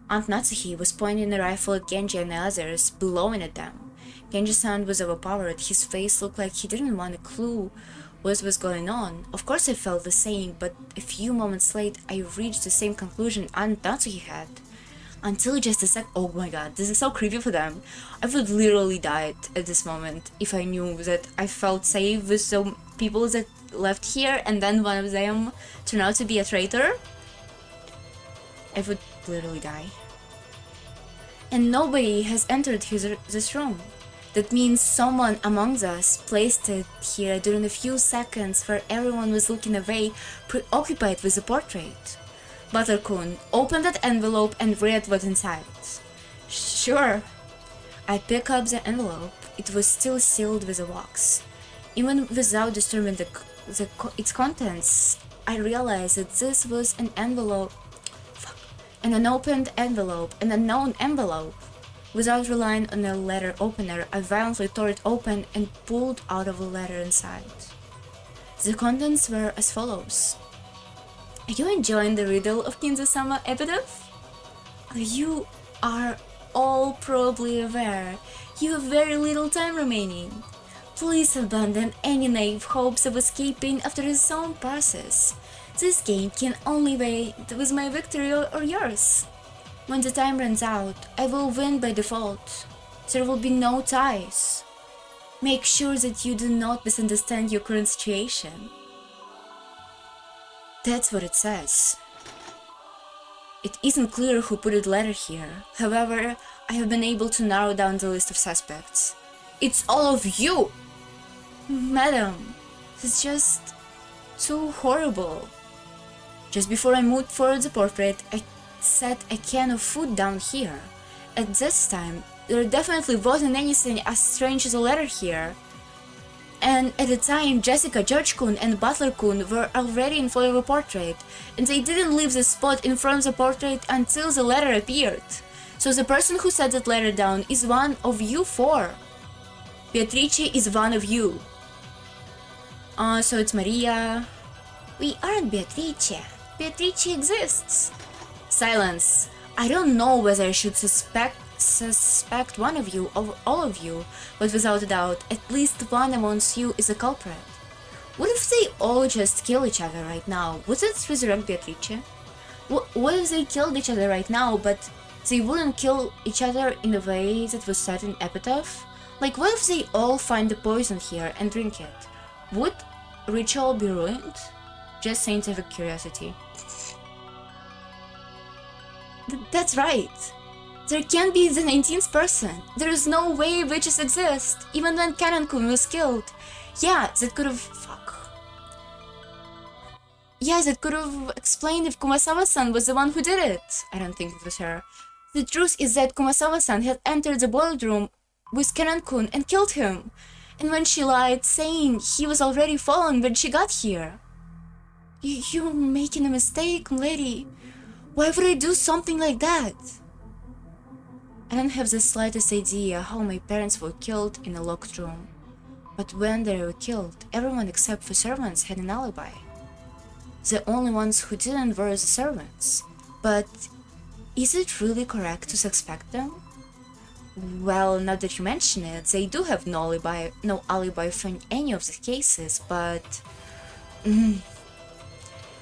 Aunt Natsuhi was pointing a rifle at Genji and the others, blowing at them. Genji's sound was overpowered. His face looked like he didn't want a clue what was going on. Of course I felt the same, but a few moments late I reached the same conclusion Aunt Natsuhi had. Until just a sec— oh my god, this is so creepy for them. I would literally die at this moment if I knew that I felt safe with some people that left here and then one of them turned out to be a traitor. I would literally die. And nobody has entered this room. That means someone among us placed it here during a few seconds where everyone was looking away, preoccupied with the portrait. Buttercoon opened that envelope and read what's inside. Sure. I picked up the envelope. It was still sealed with a wax. Even without disturbing its contents, I realized that this was an envelope. An unopened envelope, an unknown envelope. Without relying on a letter opener, I violently tore it open and pulled out of a letter inside. The contents were as follows. Are you enjoying the riddle of Kinzo-sama epitaph? You are all probably aware you have very little time remaining. Please abandon any naive hopes of escaping after the song passes. This game can only wait with my victory or yours. When the time runs out, I will win by default. There will be no ties. Make sure that you do not misunderstand your current situation. That's what it says. It isn't clear who put the letter here. However, I have been able to narrow down the list of suspects. It's all of you! Madam, it's just too horrible. Just before I moved for the portrait, I set a can of food down here. At this time, there definitely wasn't anything as strange as a letter here. And at the time, Jessica, George-kun, and Butler-kun were already in front of the portrait, and they didn't leave the spot in front of the portrait until the letter appeared. So the person who set that letter down is one of you four. Beatrice is one of you. So it's Maria. We aren't Beatrice. Beatrice exists. Silence. I don't know whether I should suspect one of you or all of you, but without a doubt, at least one amongst you is a culprit. What if they all just kill each other right now? Would it resurrect Beatrice? What if they killed each other right now, but they wouldn't kill each other in the way that was said in Epitaph? Like, what if they all find the poison here and drink it? Would ritual be ruined? Just scientific curiosity. That's right. There can't be the 19th person. There is no way witches exist, even when Canon-kun was killed. Yeah, that could have... Yeah, that could have explained if Kumasawa-san was the one who did it. I don't think it was her. The truth is that Kumasawa-san had entered the boiled room with Canon-kun and killed him. And when she lied, saying he was already fallen when she got here. You're making a mistake, lady. Why would I do something like that? I don't have the slightest idea how my parents were killed in a locked room. But when they were killed, everyone except for servants had an alibi. The only ones who didn't were the servants. But is it really correct to suspect them? Well, now that you mention it, they do have no alibi for any of the cases, but...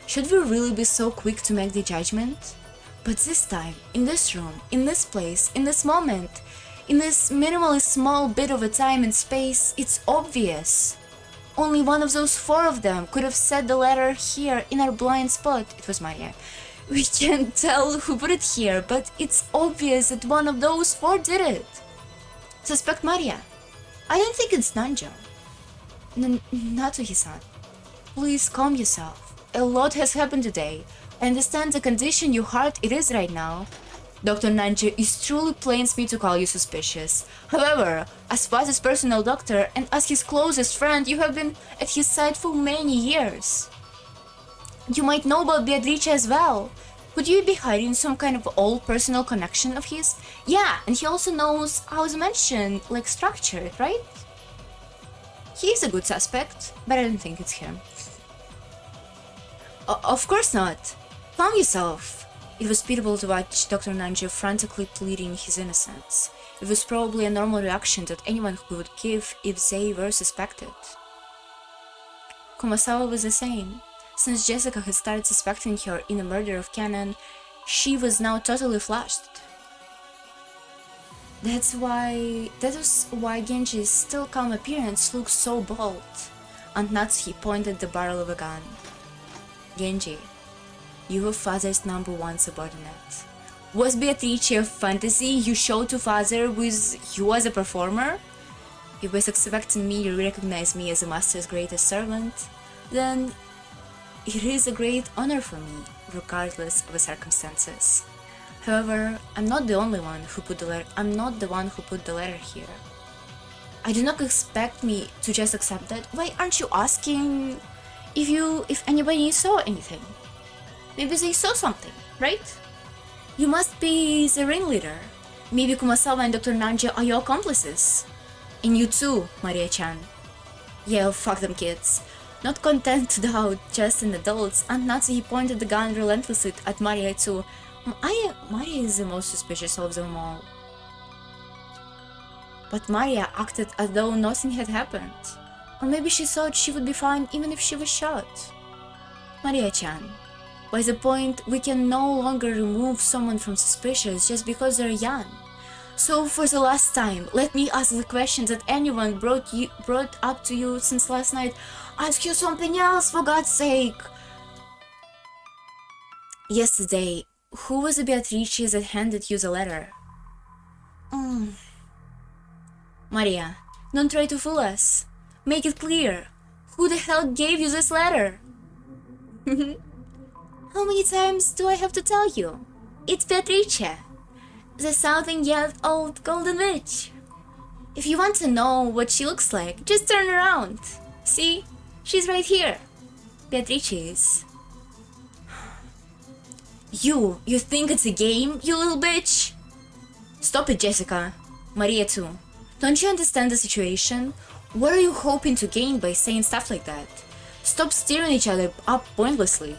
Should we really be so quick to make the judgment? But this time, in this room, in this place, in this moment, in this minimally small bit of a time and space, it's obvious. Only one of those four of them could have said the letter here in our blind spot. It was Maria. We can't tell who put it here, but it's obvious that one of those four did it. Suspect Maria. I don't think it's Nanjo. Natsuhi-san. Please calm yourself. A lot has happened today. I understand the condition your heart it is right now. Dr. Nanjo is truly pains me to call you suspicious. However, as father's personal doctor and as his closest friend, you have been at his side for many years. You might know about Beatrice as well. Could you be hiding some kind of old personal connection of his? Yeah, and he also knows how the mansion, like, structured, right? He is a good suspect, but I don't think it's him. Of course not. Calm yourself. It was pitiable to watch Dr. Nanjo frantically pleading his innocence. It was probably a normal reaction that anyone would give if they were suspected. Kumasawa was the same. Since Jessica had started suspecting her in the murder of Canon, she was now totally flushed. That was why Genji's still calm appearance looked so bold. And Natsuhi pointed the barrel of a gun. Genji, you were father's #1 subordinate. Was Beatrice a fantasy you showed to father with you as a performer? If he was expecting me to recognize me as a master's greatest servant, then it is a great honor for me, regardless of the circumstances. However, I'm not the one who put the letter here. I do not expect me to just accept that. Why aren't you asking if anybody saw anything? Maybe they saw something, right? You must be the ringleader. Maybe Kumasawa and Dr. Nanjo are your accomplices. And you too, Maria-chan. Yeah, fuck them kids. Not content to doubt just in adults, Aunt Natsuhi pointed the gun relentlessly at Maria too. Maria is the most suspicious of them all. But Maria acted as though nothing had happened. Or maybe she thought she would be fine even if she was shot. Maria-chan, by the point we can no longer remove someone from suspicious just because they're young. So for the last time, let me ask the question that anyone brought up to you since last night. Ask you something else, for God's sake! Yesterday, who was the Beatrice that handed you the letter? Maria, don't try to fool us. Make it clear. Who the hell gave you this letter? How many times do I have to tell you? It's Beatrice, the 1,000-year-old golden witch. If you want to know what she looks like, just turn around. See? She's right here. Beatrice is. You think it's a game, you little bitch? Stop it, Jessica. Maria too. Don't you understand the situation? What are you hoping to gain by saying stuff like that? Stop stirring each other up pointlessly.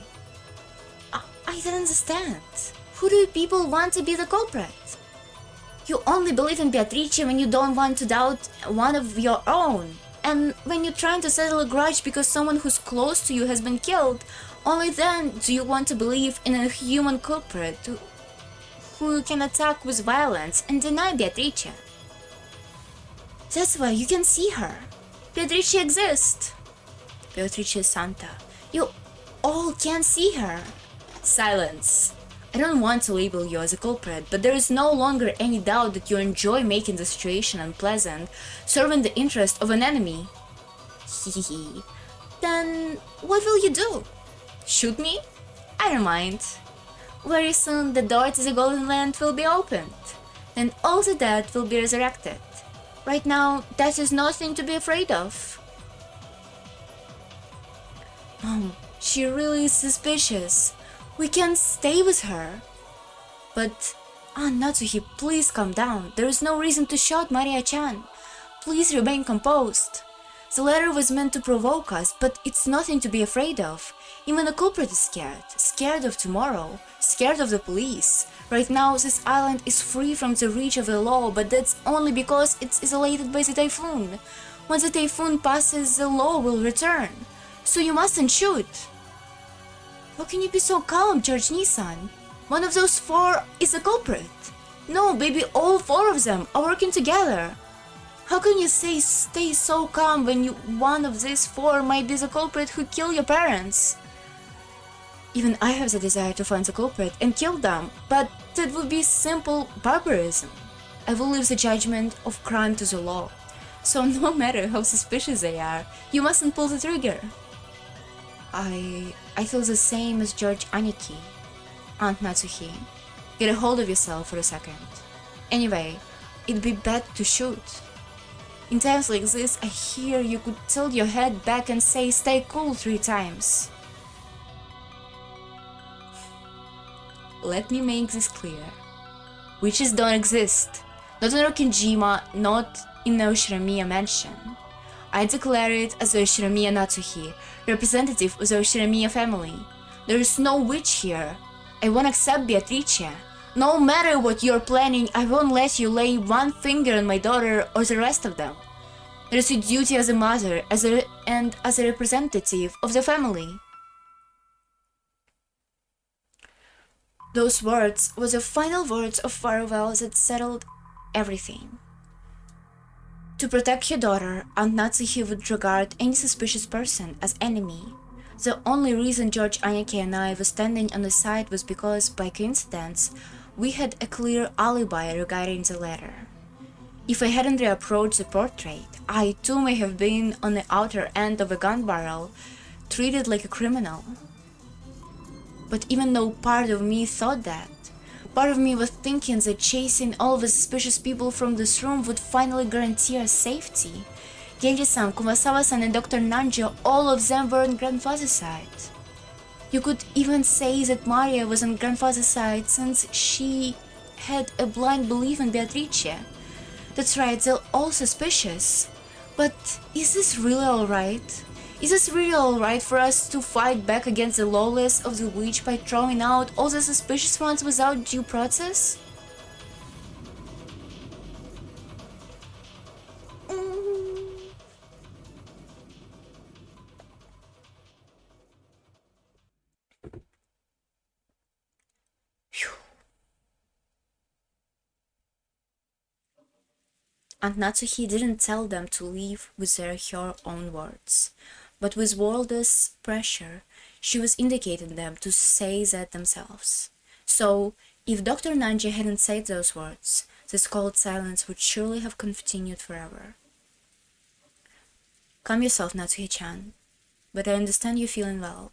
I don't understand. Who do people want to be the culprit? You only believe in Beatrice when you don't want to doubt one of your own. And when you're trying to settle a grudge because someone who's close to you has been killed, only then do you want to believe in a human culprit who can attack with violence and deny Beatrice. That's why you can see her. Beatrice exists. Beatrice Santa. You all can see her. Silence. I don't want to label you as a culprit, but there is no longer any doubt that you enjoy making the situation unpleasant, serving the interest of an enemy. Hehe. Then what will you do? Shoot me? I don't mind. Very soon the door to the Golden Land will be opened. Then all the dead will be resurrected. Right now, that is nothing to be afraid of. She really is suspicious. We can't stay with her. But, Natsuhi, please calm down. There is no reason to shout, Maria-chan. Please remain composed. The letter was meant to provoke us, but it's nothing to be afraid of. Even the culprit is scared. Scared of tomorrow. Scared of the police. Right now, this island is free from the reach of the law, but that's only because it's isolated by the typhoon. Once the typhoon passes, the law will return. So you mustn't shoot. How can you be so calm, George Nissan? One of those four is a culprit. No, baby, all four of them are working together. How can you stay so calm when one of these four might be the culprit who killed your parents? Even I have the desire to find the culprit and kill them, but that would be simple barbarism. I will leave the judgment of crime to the law. So no matter how suspicious they are, you mustn't pull the trigger. I feel the same as George Aniki. Aunt Natsuhi, get a hold of yourself for a second. Anyway, it'd be bad to shoot. In times like this, I hear you could tilt your head back and say stay cool 3 times. Let me make this clear. Witches don't exist. Not in Rokkenjima, not in the Oshiramiya mansion. I declare it as the Oshiramiya Natsuhi, representative of the Oshiramiya family. There is no witch here. I won't accept Beatrice. No matter what you're planning, I won't let you lay one finger on my daughter or the rest of them. It is your duty as a mother and as a representative of the family. Those words were the final words of farewell that settled everything. To protect your daughter, Aunt Natsuhi would regard any suspicious person as enemy. The only reason George Aniki and I were standing on the side was because, by coincidence, we had a clear alibi regarding the letter. If I hadn't reapproached the portrait, I too may have been on the outer end of a gun barrel, treated like a criminal. But even though part of me thought that, part of me was thinking that chasing all the suspicious people from this room would finally guarantee our safety. Genji-san, Kumasawa-san and Dr. Nanjo, all of them were on grandfather's side. You could even say that Maria was on grandfather's side since she had a blind belief in Beatrice. That's right, they're all suspicious. But is this really alright? Is this really alright for us to fight back against the lawless of the witch by throwing out all the suspicious ones without due process? And Natsuhi didn't tell them to leave with her own words, but with wordless pressure, she was indicating them to say that themselves. So, if Dr. Nanji hadn't said those words, this cold silence would surely have continued forever. Calm yourself, Natsuhi-chan, but I understand you feeling well.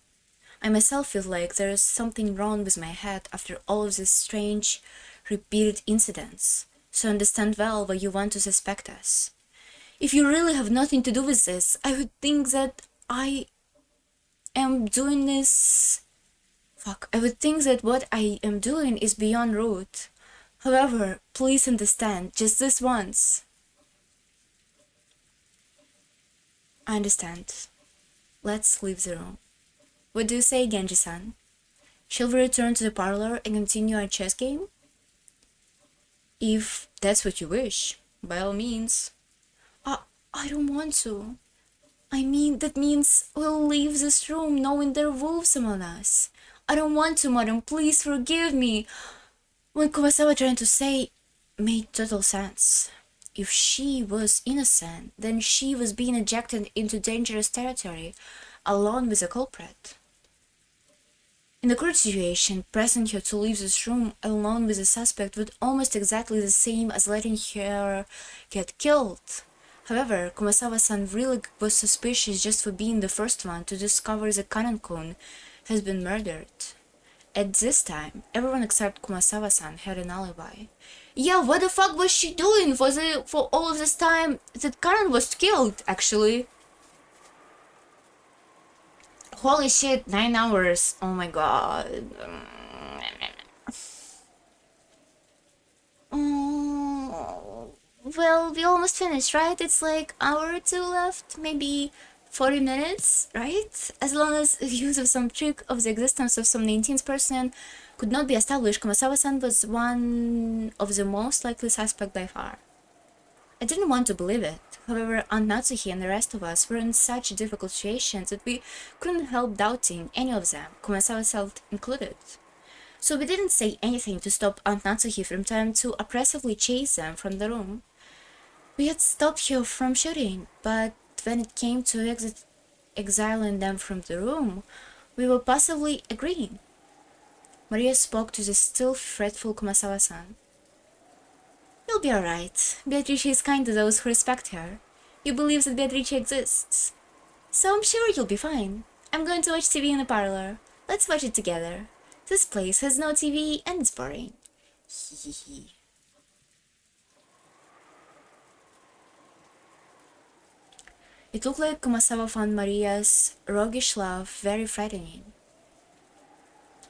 I myself feel like there is something wrong with my head after all of these strange, repeated incidents, so I understand well why you want to suspect us. If you really have nothing to do with this, I would think that I would think that what I am doing is beyond rude. However, please understand, just this once. I understand. Let's leave the room. What do you say, Genji-san? Shall we return to the parlor and continue our chess game? If that's what you wish, by all means. I don't want to. I mean, that means we'll leave this room knowing there are wolves among us. I don't want to, madam, please forgive me. What Kumasawa trying to say made total sense. If she was innocent, then she was being ejected into dangerous territory, along with the culprit. In the current situation, pressing her to leave this room alone with the suspect would almost exactly the same as letting her get killed. However, Kumasawa-san really was suspicious just for being the first one to discover that Kanan-kun has been murdered. At this time, everyone except Kumasawa-san had an alibi. Yeah, what the fuck was she doing for all of this time that Kanan was killed, actually? Holy shit, 9 hours. Oh my god. Well, we almost finished, right? It's like hour or two left, maybe 40 minutes, right? As long as the use of some trick of the existence of some 19th person could not be established, Kumasawa-san was one of the most likely suspects by far. I didn't want to believe it. However, Aunt Natsuhi and the rest of us were in such difficult situations that we couldn't help doubting any of them, Kumasawa-san included. So we didn't say anything to stop Aunt Natsuhi from trying to oppressively chase them from the room. We had stopped her from shooting, but when it came to exiling them from the room, we were possibly agreeing. Maria spoke to the still fretful Kumasawa-san. You'll be alright. Beatrice is kind to those who respect her. You believe that Beatrice exists. So I'm sure you'll be fine. I'm going to watch TV in the parlor. Let's watch it together. This place has no TV and it's boring. Hehehe. It looked like Kumasawa found Maria's roguish laugh very frightening.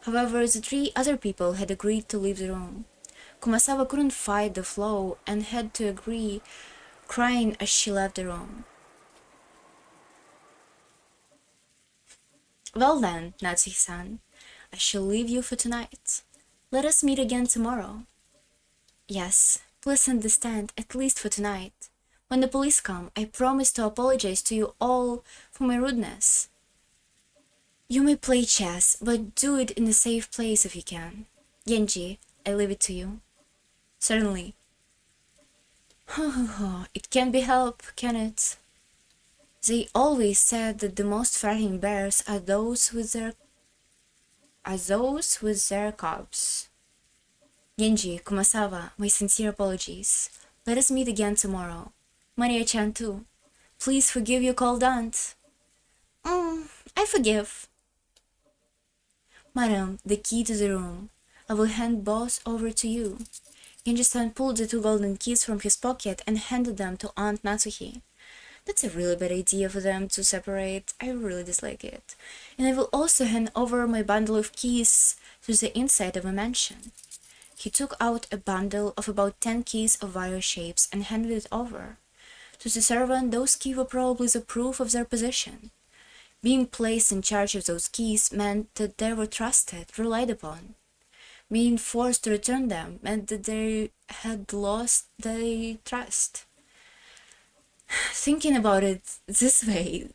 However, the 3 other people had agreed to leave the room. Kumasawa couldn't fight the flow and had to agree, crying as she left the room. Well then, Natsuhi-san, I shall leave you for tonight. Let us meet again tomorrow. Yes, please understand, at least for tonight. When the police come, I promise to apologize to you all for my rudeness. You may play chess, but do it in a safe place if you can. Genji, I leave it to you. Certainly. It can't be helped, can it? They always said that the most frightening bears are those with their cubs. Genji, Kumasawa, my sincere apologies. Let us meet again tomorrow. Maria-chan too. Please forgive your cold aunt. I forgive. Madam, the key to the room. I will hand both over to you. Genji-san pulled the 2 golden keys from his pocket and handed them to Aunt Natsuhi. That's a really bad idea for them to separate. I really dislike it. And I will also hand over my bundle of keys to the inside of a mansion. He took out a bundle of about 10 keys of various shapes and handed it over. To the servant, those keys were probably the proof of their possession. Being placed in charge of those keys meant that they were trusted, relied upon. Being forced to return them meant that they had lost their trust. Thinking about it this way,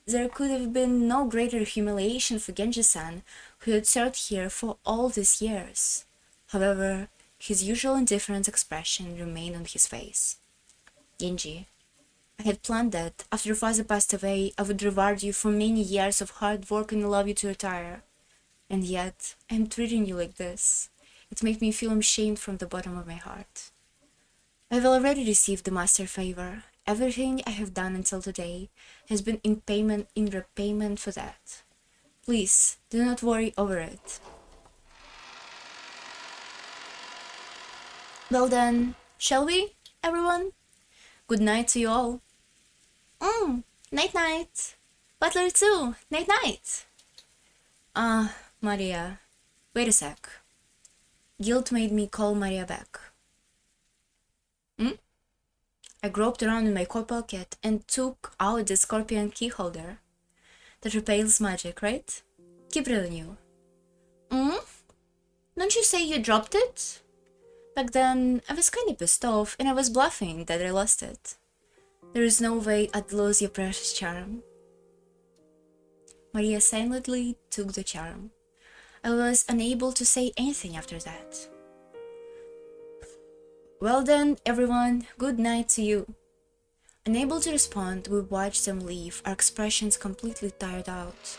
there could have been no greater humiliation for Genji-san, who had served here for all these years. However, his usual indifferent expression remained on his face. Genji, I had planned that, after your father passed away, I would reward you for many years of hard work and allow you to retire. And yet, I am treating you like this. It makes me feel ashamed from the bottom of my heart. I have already received the master favor. Everything I have done until today has been in repayment for that. Please, do not worry over it. Well then, shall we, everyone? Good night to you all. Night night. Butler too, night night. Maria. Wait a sec. Guilt made me call Maria back. I groped around in my coat pocket and took out the scorpion key holder. That repels magic, right? Keep it on you. Don't you say you dropped it? Back then, I was kinda pissed off and I was bluffing that I lost it. There is no way I'd lose your precious charm. Maria silently took the charm. I was unable to say anything after that. Well then, everyone, good night to you. Unable to respond, we watched them leave, our expressions completely tired out.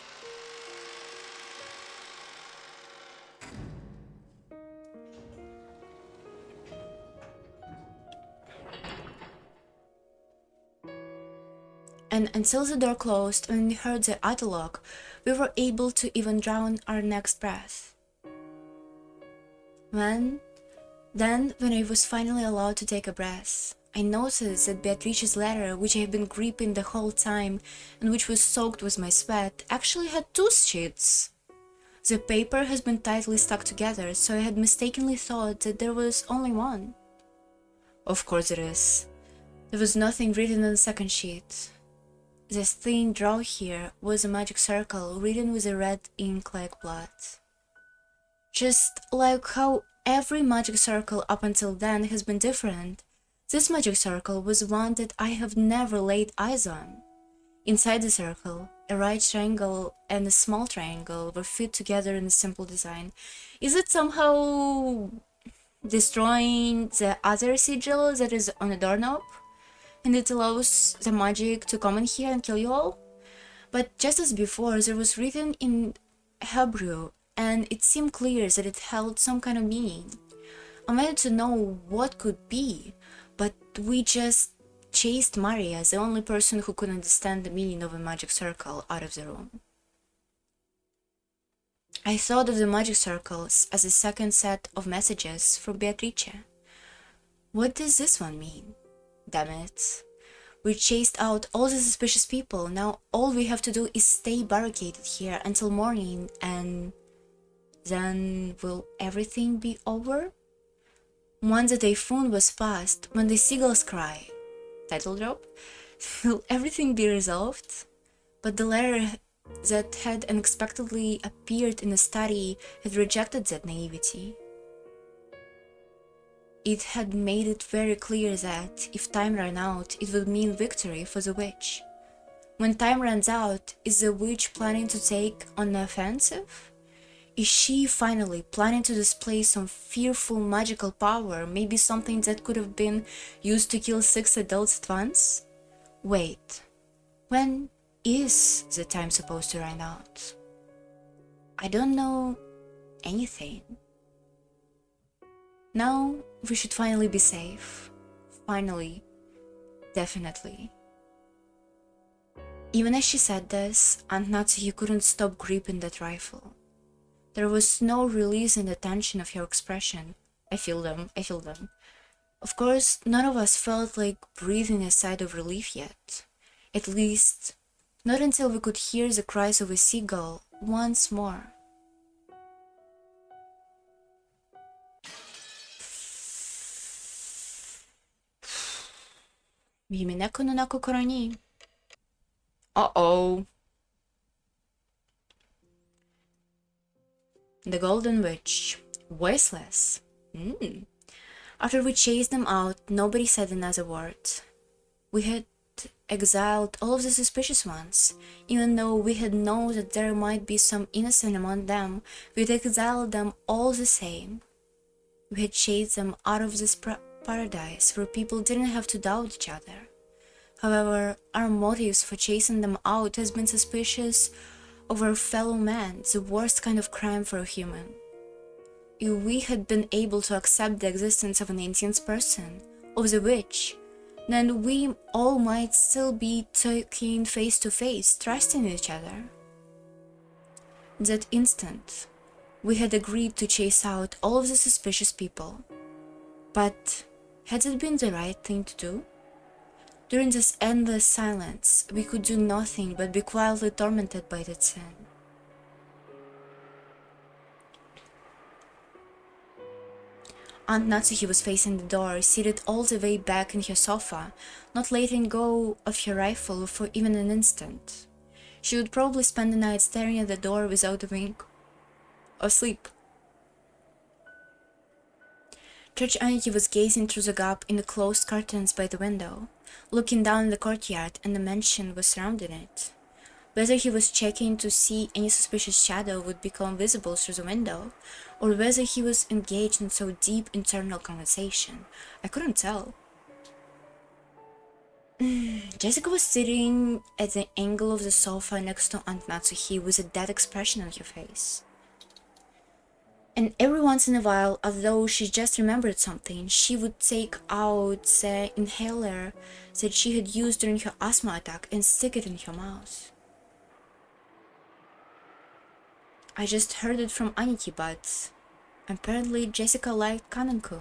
And until the door closed and we heard the auto lock, we were able to even draw our next breath. When I was finally allowed to take a breath, I noticed that Beatrice's letter, which I had been gripping the whole time and which was soaked with my sweat, actually had two sheets. The paper has been tightly stuck together, so I had mistakenly thought that there was only one. Of course it is. There was nothing written on the second sheet. The thin draw here was a magic circle written with a red ink like blood. Just like how every magic circle up until then has been different, this magic circle was one that I have never laid eyes on. Inside the circle, a right triangle and a small triangle were fit together in a simple design. Is it somehow destroying the other sigil that is on the doorknob? And it allows the magic to come in here and kill you all? But just as before, there was written in Hebrew, and it seemed clear that it held some kind of meaning. I wanted to know what could be, but we just chased Maria, the only person who could understand the meaning of a magic circle, out of the room. I thought of the magic circles as a second set of messages for Beatrice. What does this one mean? Damn it. We chased out all the suspicious people. Now all we have to do is stay barricaded here until morning, and then will everything be over? Once the typhoon was past, when the seagulls cry, title drop, will everything be resolved? But the letter that had unexpectedly appeared in the study had rejected that naivety. It had made it very clear that, if time ran out, it would mean victory for the witch. When time runs out, is the witch planning to take on the offensive? Is she finally planning to display some fearful magical power, maybe something that could have been used to kill 6 adults at once? Wait, when is the time supposed to run out? I don't know anything. Now we should finally be safe. Finally. Definitely. Even as she said this, Aunt Natsuki couldn't stop gripping that rifle. There was no release in the tension of her expression. I feel them. Of course, none of us felt like breathing a sigh of relief yet. At least, not until we could hear the cries of a seagull once more. Umineko no nakokoro ni. Uh-oh. The Golden Witch. Voiceless. After we chased them out, nobody said another word. We had exiled all of the suspicious ones. Even though we had known that there might be some innocent among them, we'd exiled them all the same. We had chased them out of this paradise where people didn't have to doubt each other. However, our motives for chasing them out has been suspicious of our fellow man, the worst kind of crime for a human. If we had been able to accept the existence of an ancient person, of the witch, then we all might still be talking face to face, trusting each other. In that instant, we had agreed to chase out all of the suspicious people. But had it been the right thing to do? During this endless silence, we could do nothing but be quietly tormented by that sin. Aunt Natsuki was facing the door, seated all the way back in her sofa, not letting go of her rifle for even an instant. She would probably spend the night staring at the door without a wink. Or sleep. Judge Aniki was gazing through the gap in the closed curtains by the window, looking down the courtyard and the mansion was surrounding it. Whether he was checking to see any suspicious shadow would become visible through the window, or whether he was engaged in so deep internal conversation, I couldn't tell. Jessica was sitting at the angle of the sofa next to Aunt Natsuki with a dead expression on her face. And every once in a while, as though she just remembered something, she would take out the inhaler that she had used during her asthma attack and stick it in her mouth. I just heard it from Aniki, but apparently Jessica liked Kananku.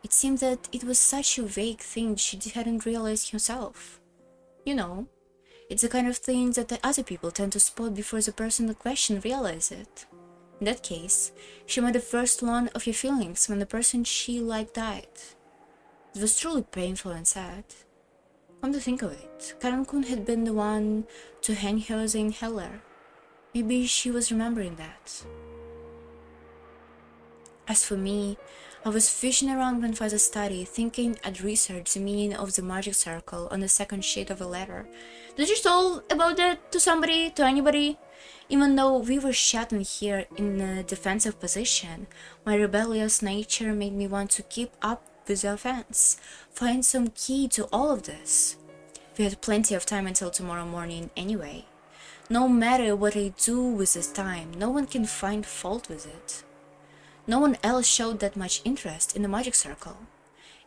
It seemed that it was such a vague thing she hadn't realized herself. You know, it's the kind of thing that the other people tend to spot before the person in question realizes it. In that case, she might have first learned of her feelings when the person she liked died. It was truly painful and sad. Come to think of it, Karen-kun had been the one to hand her the inhaler. Maybe she was remembering that. As for me, I was fishing around grandfather's study, thinking I'd research the meaning of the magic circle on the second sheet of a letter. Did you tell about that to somebody, to anybody? Even though we were shut in here in a defensive position, my rebellious nature made me want to keep up with the offense, find some key to all of this. We had plenty of time until tomorrow morning anyway. No matter what I do with this time, no one can find fault with it. No one else showed that much interest in the magic circle.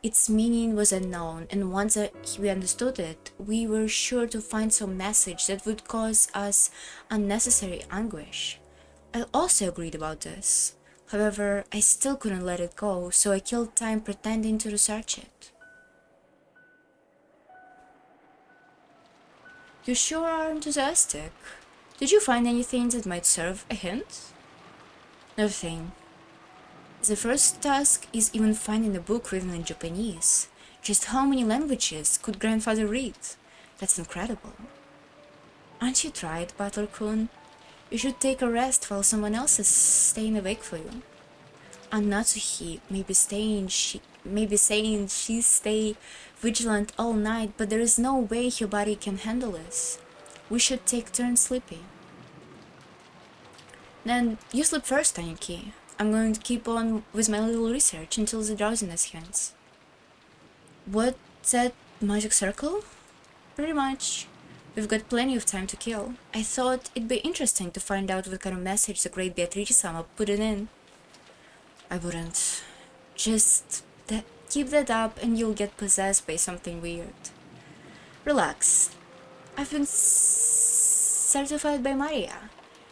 Its meaning was unknown, and once we understood it, we were sure to find some message that would cause us unnecessary anguish. I also agreed about this. However, I still couldn't let it go, so I killed time pretending to research it. You sure are enthusiastic. Did you find anything that might serve a hint? Nothing. The first task is even finding a book written in Japanese. Just how many languages could grandfather read? That's incredible. Aren't you tired, Butler-kun? You should take a rest while someone else is staying awake for you. Aunt Natsuki may be saying she stay vigilant all night, but there is no way her body can handle this. We should take turns sleeping. Then you sleep first, Aniki. I'm going to keep on with my little research until the drowsiness ends. What's that magic circle? Pretty much. We've got plenty of time to kill. I thought it'd be interesting to find out what kind of message the great Beatrice-sama put it in. I wouldn't. Just keep that up and you'll get possessed by something weird. Relax. I've been certified by Maria.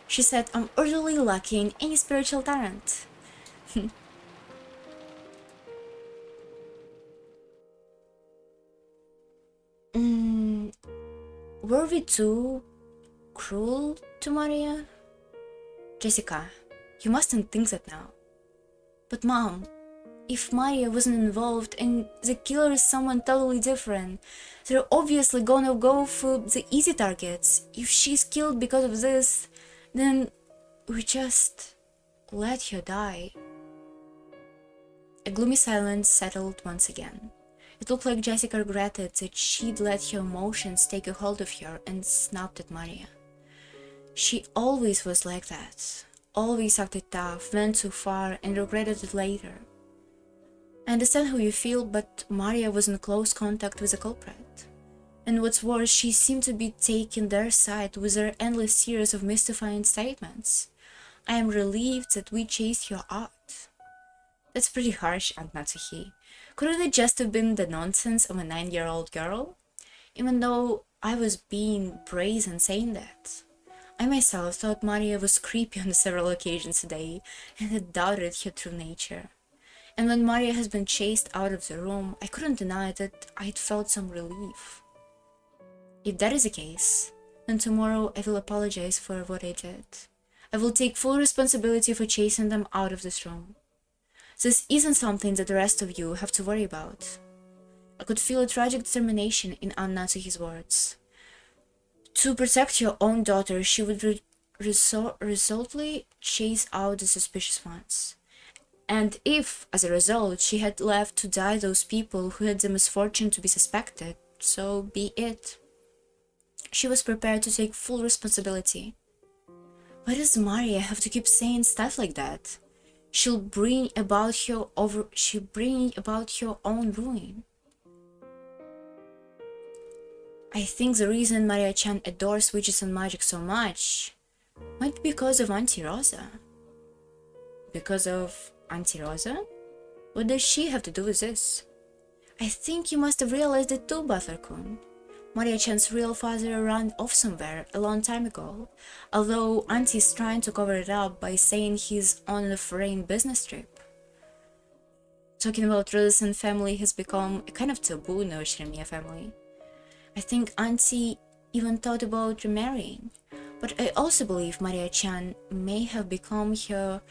She said I'm utterly lacking any spiritual talent. Were we too cruel to Maria? Jessica, you mustn't think that now. But Mom, if Maria wasn't involved and the killer is someone totally different, they're obviously gonna go for the easy targets. If she's killed because of this, then we just... let her die. A gloomy silence settled once again. It looked like Jessica regretted that she'd let her emotions take a hold of her and snapped at Maria. She always was like that. Always acted tough, went too far, and regretted it later. I understand how you feel, but Maria was in close contact with the culprit. And what's worse, she seemed to be taking their side with her endless series of mystifying statements. I am relieved that we chased her out. That's pretty harsh, Aunt Natsuhi. Couldn't it just have been the nonsense of a 9-year-old girl? Even though I was being brazen saying that. I myself thought Maria was creepy on several occasions today, and had doubted her true nature. And when Maria has been chased out of the room, I couldn't deny that I'd felt some relief. If that is the case, then tomorrow I will apologize for what I did. I will take full responsibility for chasing them out of this room. This isn't something that the rest of you have to worry about. I could feel a tragic determination in Aunt Natsuhi's words. To protect your own daughter, she would resolutely chase out the suspicious ones. And if, as a result, she had left to die those people who had the misfortune to be suspected, so be it. She was prepared to take full responsibility. Why does Maria have to keep saying stuff like that? She'll bring about her own ruin. I think the reason Maria-chan adores witches and magic so much might be because of Auntie Rosa. Because of Auntie Rosa? What does she have to do with this? I think you must have realized it too, Butler-kun. Maria-chan's real father ran off somewhere a long time ago, although Auntie's trying to cover it up by saying he's on a foreign business trip. Talking about Rosa's and family has become a kind of taboo in the Shinomiya family. I think Auntie even thought about remarrying, but I also believe Maria-chan may have become her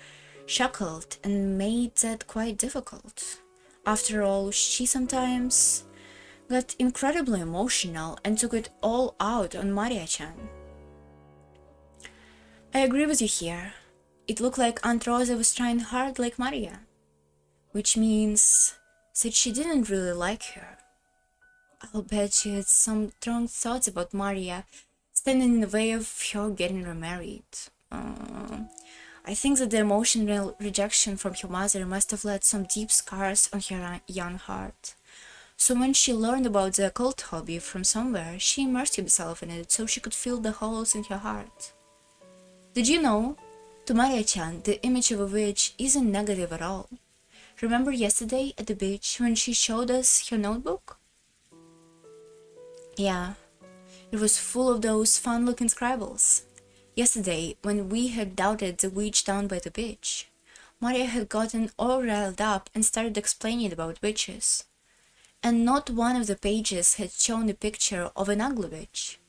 shackled and made that quite difficult. After all, she sometimes got incredibly emotional and took it all out on Maria-chan. I agree with you here. It looked like Aunt Rosa was trying hard like Maria, which means that she didn't really like her. I'll bet she had some strong thoughts about Maria standing in the way of her getting remarried. I think that the emotional rejection from her mother must have left some deep scars on her young heart. So when she learned about the occult hobby from somewhere, she immersed herself in it so she could fill the holes in her heart. Did you know? To Maria-chan, the image of a witch isn't negative at all. Remember yesterday at the beach when she showed us her notebook? Yeah, it was full of those fun-looking scribbles. Yesterday, when we had doubted the witch down by the beach, Maria had gotten all riled up and started explaining about witches. And not one of the pages had shown a picture of an ugly witch.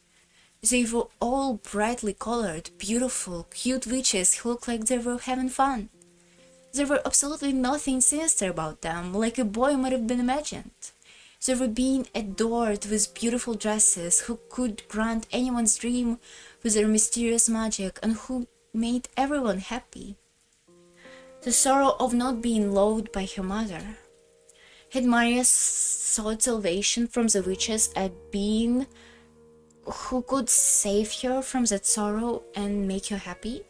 They were all brightly colored, beautiful, cute witches who looked like they were having fun. There were absolutely nothing sinister about them, like a boy might have been imagined. They were being adored with beautiful dresses who could grant anyone's dream with their mysterious magic and who made everyone happy. The sorrow of not being loved by her mother. Had Maria sought salvation from the witches at being who could save her from that sorrow and make her happy?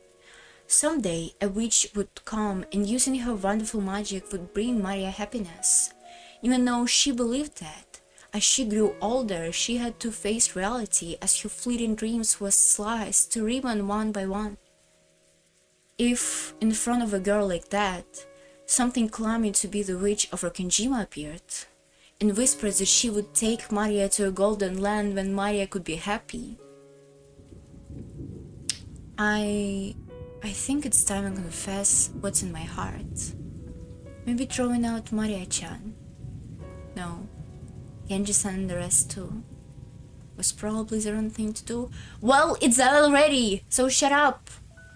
Someday a witch would come and using her wonderful magic would bring Maria happiness. Even though she believed that, as she grew older, she had to face reality as her fleeting dreams were sliced to ribbon one by one. If, in front of a girl like that, something claiming to be the witch of Rokenjima appeared, and whispered that she would take Maria to a golden land when Maria could be happy, I think it's time I confess what's in my heart. Maybe throwing out Maria-chan. No, Genji-san and the rest too. Was probably the wrong thing to do. Well, it's that already, so shut up!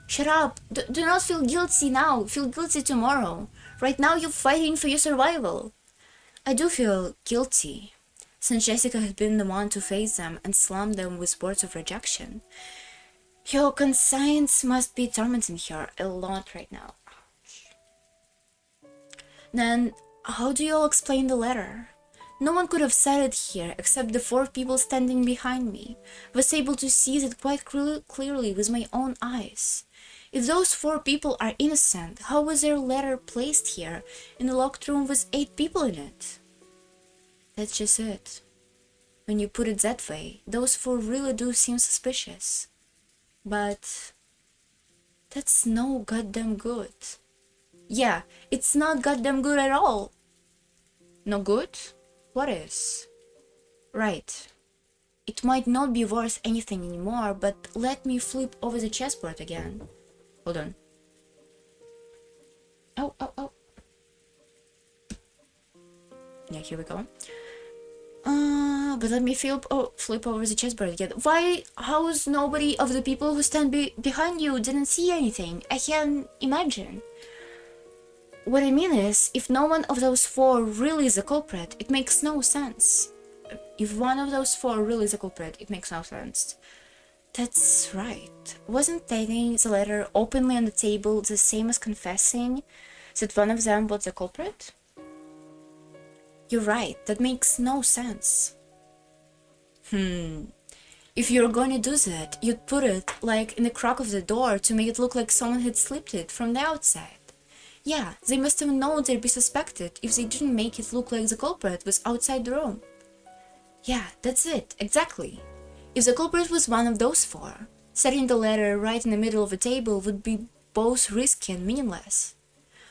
Shut up! Do not feel guilty now, feel guilty tomorrow. Right now you're fighting for your survival. I do feel guilty, since Jessica had been the one to face them and slam them with words of rejection. Her conscience must be tormenting her a lot right now. Then how do you all explain the letter? No one could have said it here except the 4 people standing behind me. I was able to see it quite clearly with my own eyes. If those 4 people are innocent, how was their letter placed here in a locked room with 8 people in it? That's just it. When you put it that way, those 4 really do seem suspicious. But that's no goddamn good. Yeah, it's not goddamn good at all. No good? What is? Right. It might not be worth anything anymore, but let me flip over the chessboard again. Hold on. Oh, oh, oh. Yeah, here we go. But let me flip over the chessboard again. Why? How's nobody of the people who stand behind you didn't see anything? I can't imagine. What I mean is, if no one of those 4 really is a culprit, it makes no sense. If one of those 4 really is a culprit, it makes no sense. That's right. Wasn't taking the letter openly on the table the same as confessing that one of them was the culprit? You're right, that makes no sense. If you're gonna do that, you'd put it like in the crack of the door to make it look like someone had slipped it from the outside. Yeah, they must have known they'd be suspected if they didn't make it look like the culprit was outside the room. Yeah, that's it, exactly. If the culprit was one of those 4, setting the letter right in the middle of the table would be both risky and meaningless.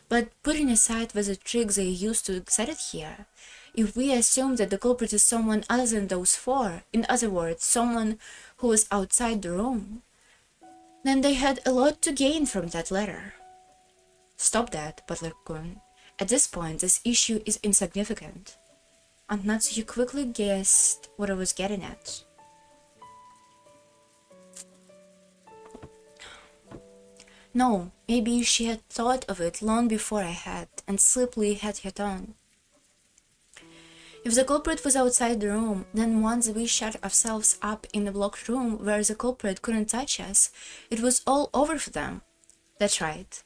But putting aside the trick they used to set it here, if we assume that the culprit is someone other than those 4, in other words, someone who was outside the room, then they had a lot to gain from that letter. Stop that, Butler-kun. At this point, this issue is insignificant. And Natsu, you quickly guessed what I was getting at. No, maybe she had thought of it long before I had, and sleepily had her tongue. If the culprit was outside the room, then once we shut ourselves up in a blocked room where the culprit couldn't touch us, it was all over for them. That's right.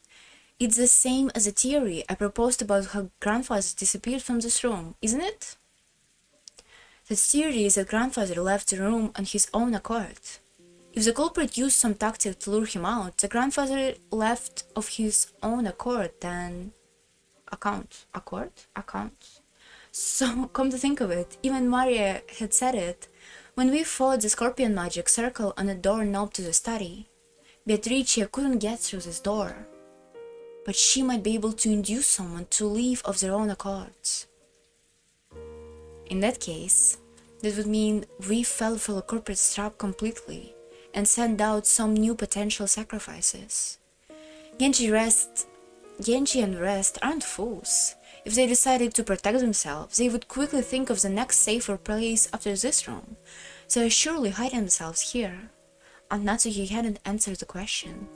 It's the same as the theory I proposed about how grandfather disappeared from this room, isn't it? The theory is that grandfather left the room on his own accord. If the culprit used some tactic to lure him out, the grandfather left of his own accord, then... Account. So, come to think of it, even Maria had said it. When we fought the scorpion magic circle on a doorknob to the study, Beatrice couldn't get through this door. But she might be able to induce someone to leave of their own accords. In that case, that would mean we fell for the culprit's trap completely and sent out some new potential sacrifices. Genji and the rest aren't fools. If they decided to protect themselves, they would quickly think of the next safer place after this room. They are surely hiding themselves here. And Natsuki hadn't answered the question.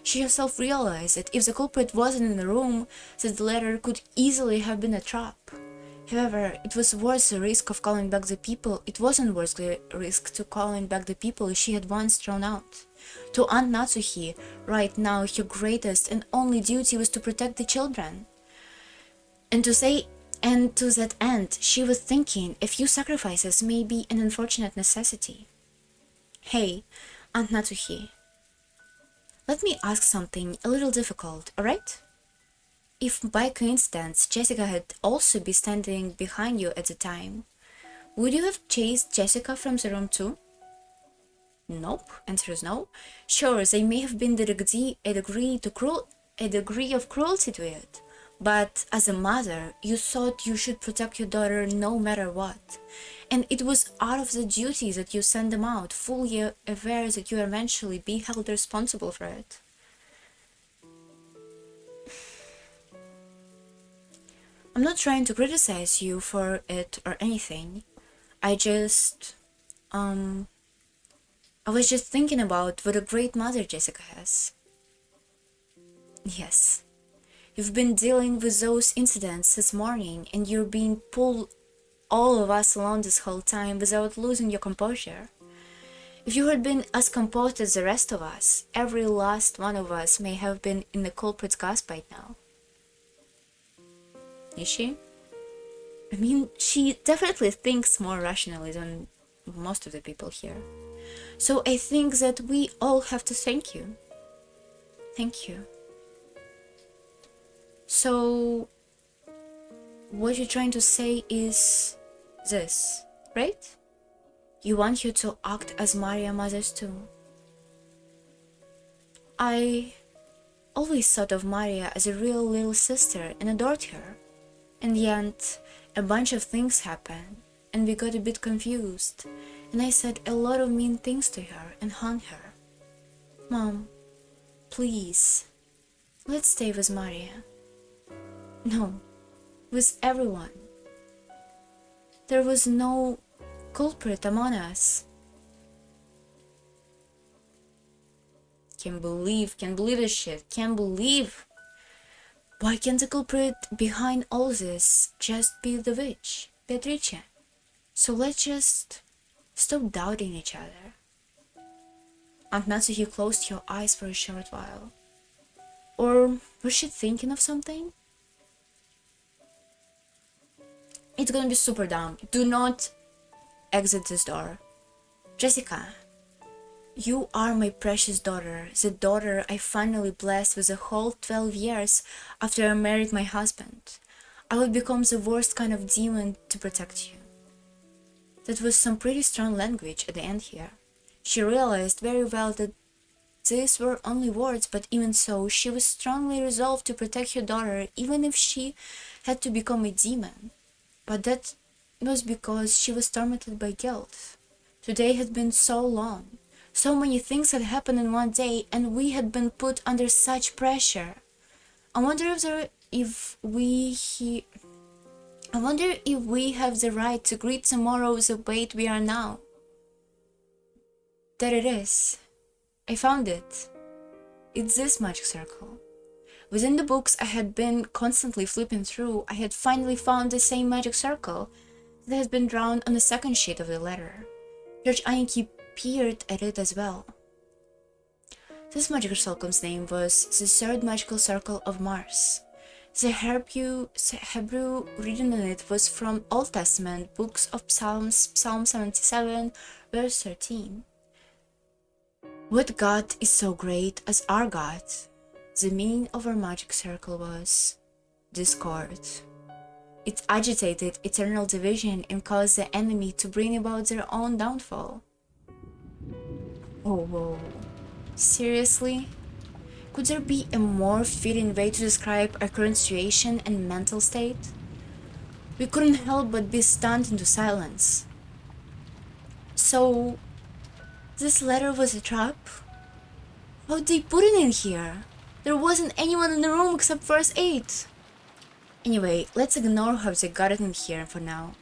She herself realized that if the culprit wasn't in the room, that the letter could easily have been a trap. However, it was worth the risk of calling back the people. It wasn't worth the risk to calling back the people she had once thrown out. To Aunt Natsuki, right now, her greatest and only duty was to protect the children. And to that end, she was thinking a few sacrifices may be an unfortunate necessity. Hey, Aunt Natsuki. Let me ask something a little difficult, alright? If by coincidence Jessica had also been standing behind you at the time, would you have chased Jessica from the room too? Nope, answer is no. Sure, there may have been a degree of cruelty to it, but as a mother, you thought you should protect your daughter no matter what. And it was out of the duty that you sent them out, fully aware that you would eventually be held responsible for it. I'm not trying to criticize you for it or anything. I was just thinking about what a great mother Jessica has. Yes. You've been dealing with those incidents this morning, and you're being pulled all of us along this whole time without losing your composure. If you had been as composed as the rest of us, every last one of us may have been in the culprit's grasp by now. Is she? I mean, she definitely thinks more rationally than most of the people here. So I think that we all have to thank you. Thank you. So, what you're trying to say is this, right? You want her to act as Maria mothers too. I always thought of Maria as a real little sister and adored her. And yet, a bunch of things happened, and we got a bit confused, and I said a lot of mean things to her and hung her. Mom, please, let's stay with Maria. No, with everyone. There was no culprit among us. Can't believe this shit. Can't believe. Why can't the culprit behind all this just be the witch, Beatrice? So let's just stop doubting each other. Aunt Natsuki closed her eyes for a short while. Or was she thinking of something? It's gonna be super dumb. Do not exit this door. Jessica, you are my precious daughter, the daughter I finally blessed with a whole 12 years after I married my husband. I would become the worst kind of demon to protect you. That was some pretty strong language at the end here. She realized very well that these were only words, but even so, she was strongly resolved to protect her daughter, even if she had to become a demon. But that was because she was tormented by guilt. Today had been so long. So many things had happened in one day, and we had been put under such pressure. I wonder if we have the right to greet tomorrow the way we are now. There it is. I found it. It's this magic circle. Within the books I had been constantly flipping through, I had finally found the same magic circle that had been drawn on the second sheet of the letter. Judge Aniki peered at it as well. This magical circle's name was the Third Magical Circle of Mars. The Hebrew reading in it was from Old Testament books of Psalms, Psalm 77, verse 13. What God is so great as our God? The meaning of our magic circle was discord. It agitated eternal division and caused the enemy to bring about their own downfall. Oh, whoa. Seriously? Could there be a more fitting way to describe our current situation and mental state? We couldn't help but be stunned into silence. So, this letter was a trap? How'd they put it in here? There wasn't anyone in the room except first aid. Anyway, let's ignore how they got it in here for now.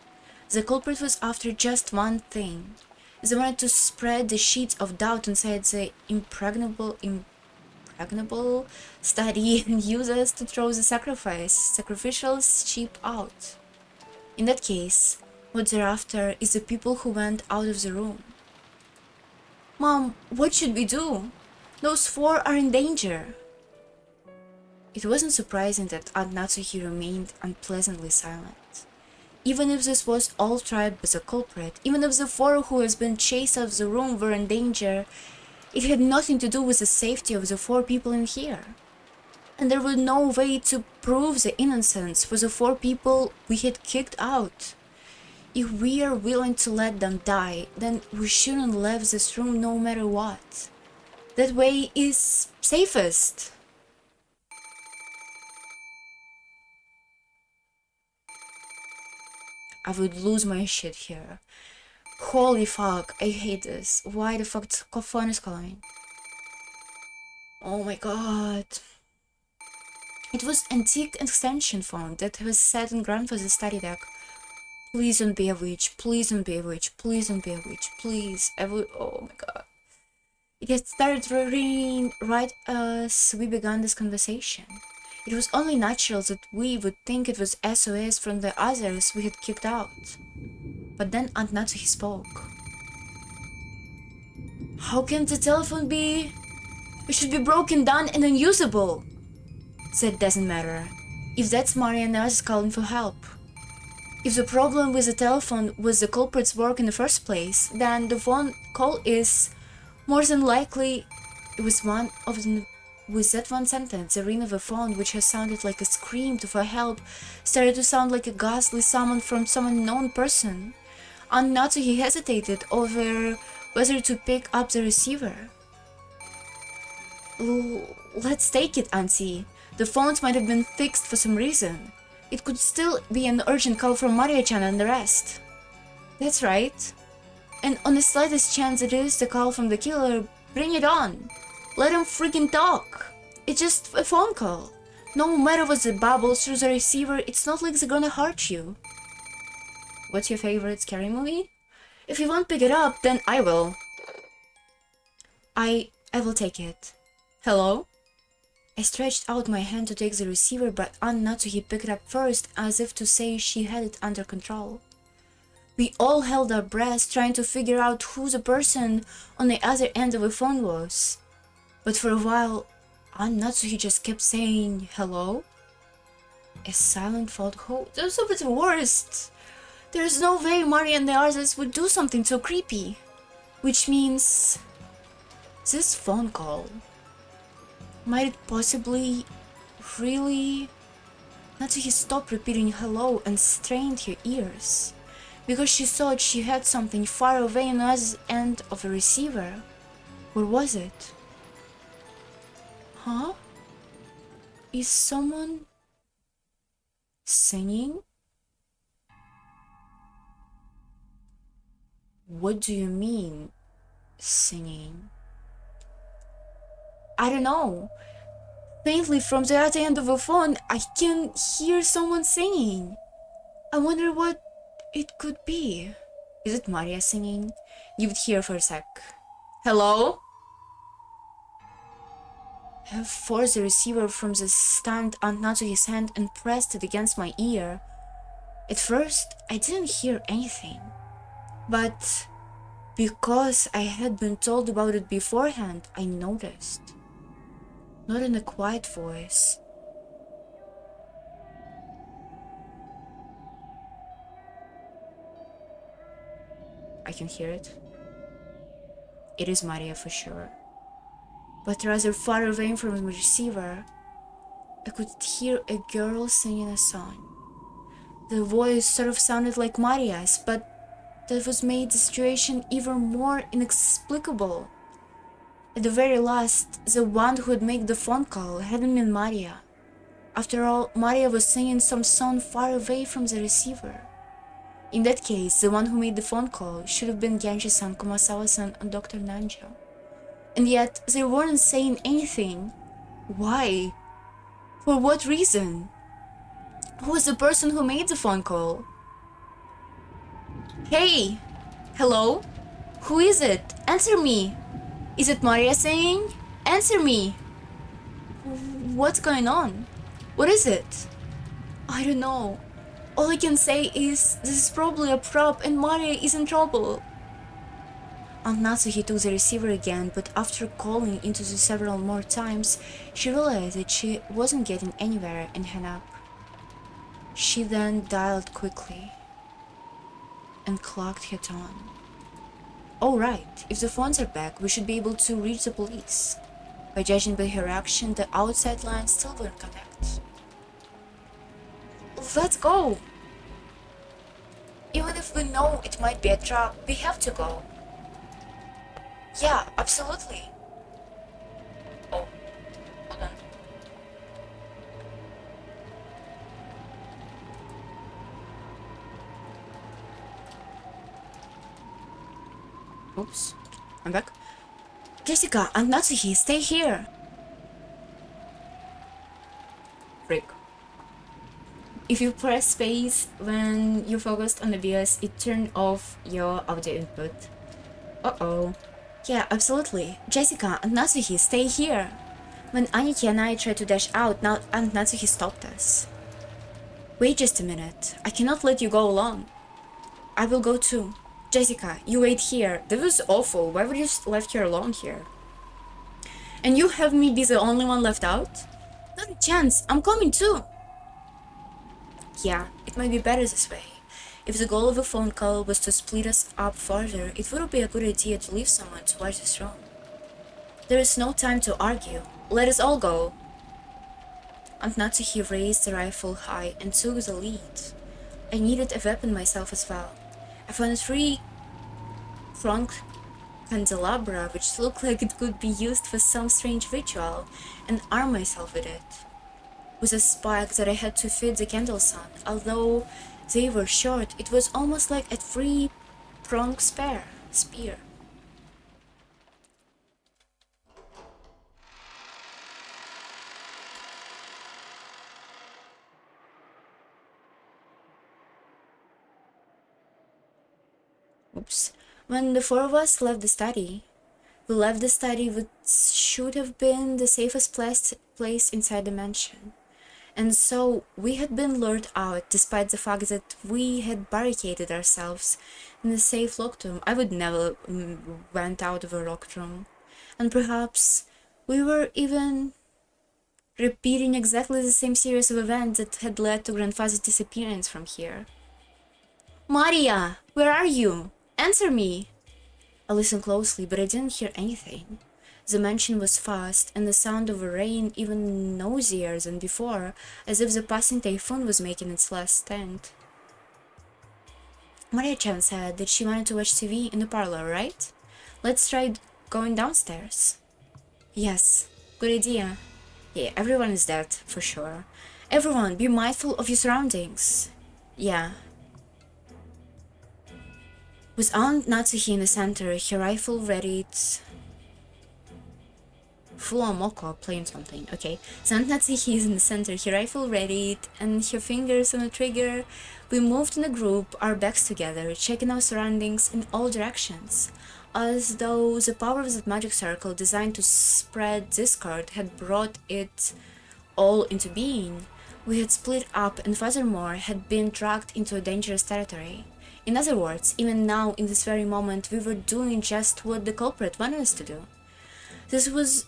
The culprit was after just one thing. They wanted to spread the sheets of doubt inside the impregnable study and use us to throw the sacrificial sheep out. In that case, what they're after is the people who went out of the room. Mom, what should we do? Those 4 are in danger. It wasn't surprising that Aunt Natsuki remained unpleasantly silent. Even if this was all tried as a culprit, even if the 4 who has been chased out of the room were in danger, it had nothing to do with the safety of the 4 people in here. And there was no way to prove the innocence for the 4 people we had kicked out. If we are willing to let them die, then we shouldn't leave this room no matter what. That way is safest. I would lose my shit here. Holy fuck, I hate this. Why the fuck the phone is calling? Oh my god. It was antique extension phone that was set in grandfather's study deck. Please don't be a witch, please don't be a witch, please don't be a witch, please. Oh my god. It had started ringing right as we began this conversation. It was only natural that we would think it was SOS from the others we had kicked out. But then Aunt Natsuki spoke. How can the telephone be? It should be broken down and unusable. That doesn't matter. If that's Maria Naz calling for help. If the problem with the telephone was the culprit's work in the first place, then the phone call is more than likely it was one of the. With that one sentence, the ring of a phone, which has sounded like a scream for help, started to sound like a ghastly summon from some unknown person. And Natsuki hesitated over whether to pick up the receiver. Let's take it, Auntie. The phones might have been fixed for some reason. It could still be an urgent call from Maria-chan and the rest. That's right. And on the slightest chance it is the call from the killer, bring it on. Let him freaking talk. It's just a phone call. No matter what the babbles through the receiver, it's not like they're gonna hurt you. What's your favorite scary movie? If you won't pick it up, then I will. I will take it. Hello? I stretched out my hand to take the receiver, but Aunt Natsuki picked it up first, as if to say she had it under control. We all held our breaths, trying to figure out who the person on the other end of the phone was. But for a while, Aunt Natsuki just kept saying, hello? A silent followed hope. That was the worst. There's no way Maria and the others would do something so creepy. Which means... this phone call. Might it possibly... really... Natsuki stopped repeating hello and strained her ears. Because she thought she had something far away on the other end of the receiver. Where was it? Huh? Is someone singing? What do you mean, singing? I don't know. Faintly from the other end of the phone, I can hear someone singing. I wonder what it could be. Is it Maria singing? Give it here for a sec. Hello? I forced the receiver from the stand Aunt Natsuki's hand and pressed it against my ear. At first, I didn't hear anything. But because I had been told about it beforehand, I noticed. Not in a quiet voice. I can hear it. It is Maria for sure. But rather far away from the receiver, I could hear a girl singing a song. The voice sort of sounded like Maria's, but that was made the situation even more inexplicable. At the very last, the one who had made the phone call hadn't been Maria. After all, Maria was singing some song far away from the receiver. In that case, the one who made the phone call should have been Genji-san, Kumasawa-san, and Dr. Nanjo. And yet, they weren't saying anything. Why? For what reason? Who was the person who made the phone call? Hey! Hello? Who is it? Answer me! Is it Maria saying? Answer me! What's going on? What is it? I don't know. All I can say is this is probably a prop and Maria is in trouble. Aunt Natsuki took the receiver again, but after calling into it several more times, she realized that she wasn't getting anywhere and hung up. She then dialed quickly and clocked her tone. Oh right, if the phones are back, we should be able to reach the police. By judging by her action, the outside lines still won't connect. Let's go! Even if we know it might be a trap, we have to go. Yeah, absolutely. Oh, hold on. Oops, I'm back. Jessica and Natsuki, stay here. Frick. If you press space when you're focused on the BS, it turned off your audio input. Uh-oh. Yeah, absolutely. Jessica and Natsuki, stay here. When Aniki and I tried to dash out, now Aunt Natsuki stopped us. Wait just a minute. I cannot let you go alone. I will go too. Jessica, you wait here. That was awful. Why would you left her alone here? And you have me be the only one left out? Not a chance. I'm coming too. Yeah, it might be better this way. If the goal of a phone call was to split us up further, it wouldn't be a good idea to leave someone to watch this room. There is no time to argue. Let us all go. Aunt Natsuki raised the rifle high and took the lead. I needed a weapon myself as well. I found a three-pronged candelabra which looked like it could be used for some strange ritual, and armed myself with it. With a spike that I had to feed the candles on. Although they were short, it was almost like a three-pronged spear. Oops. When the four of us left the study, we left the study which should have been the safest place inside the mansion. And so we had been lured out despite the fact that we had barricaded ourselves in a safe locked room. I would never went out of a locked room. And perhaps we were even repeating exactly the same series of events that had led to grandfather's disappearance from here. Maria, where are you? Answer me! I listened closely, but I didn't hear anything. The mansion was fast, and the sound of rain even noisier than before, as if the passing typhoon was making its last stand. Maria-chan said that she wanted to watch TV in the parlor, right? Let's try going downstairs. Yes, good idea. Yeah, everyone is dead, for sure. Everyone, be mindful of your surroundings. Yeah. With Aunt Natsuki in the center, her rifle readied... Full-on playing something, okay. So Aunt Natsuki is in the center, her rifle readied, and her fingers on the trigger. We moved in a group, our backs together, checking our surroundings in all directions. As though the power of that magic circle designed to spread discord had brought it all into being. We had split up and furthermore had been dragged into a dangerous territory. In other words, even now, in this very moment, we were doing just what the culprit wanted us to do. This was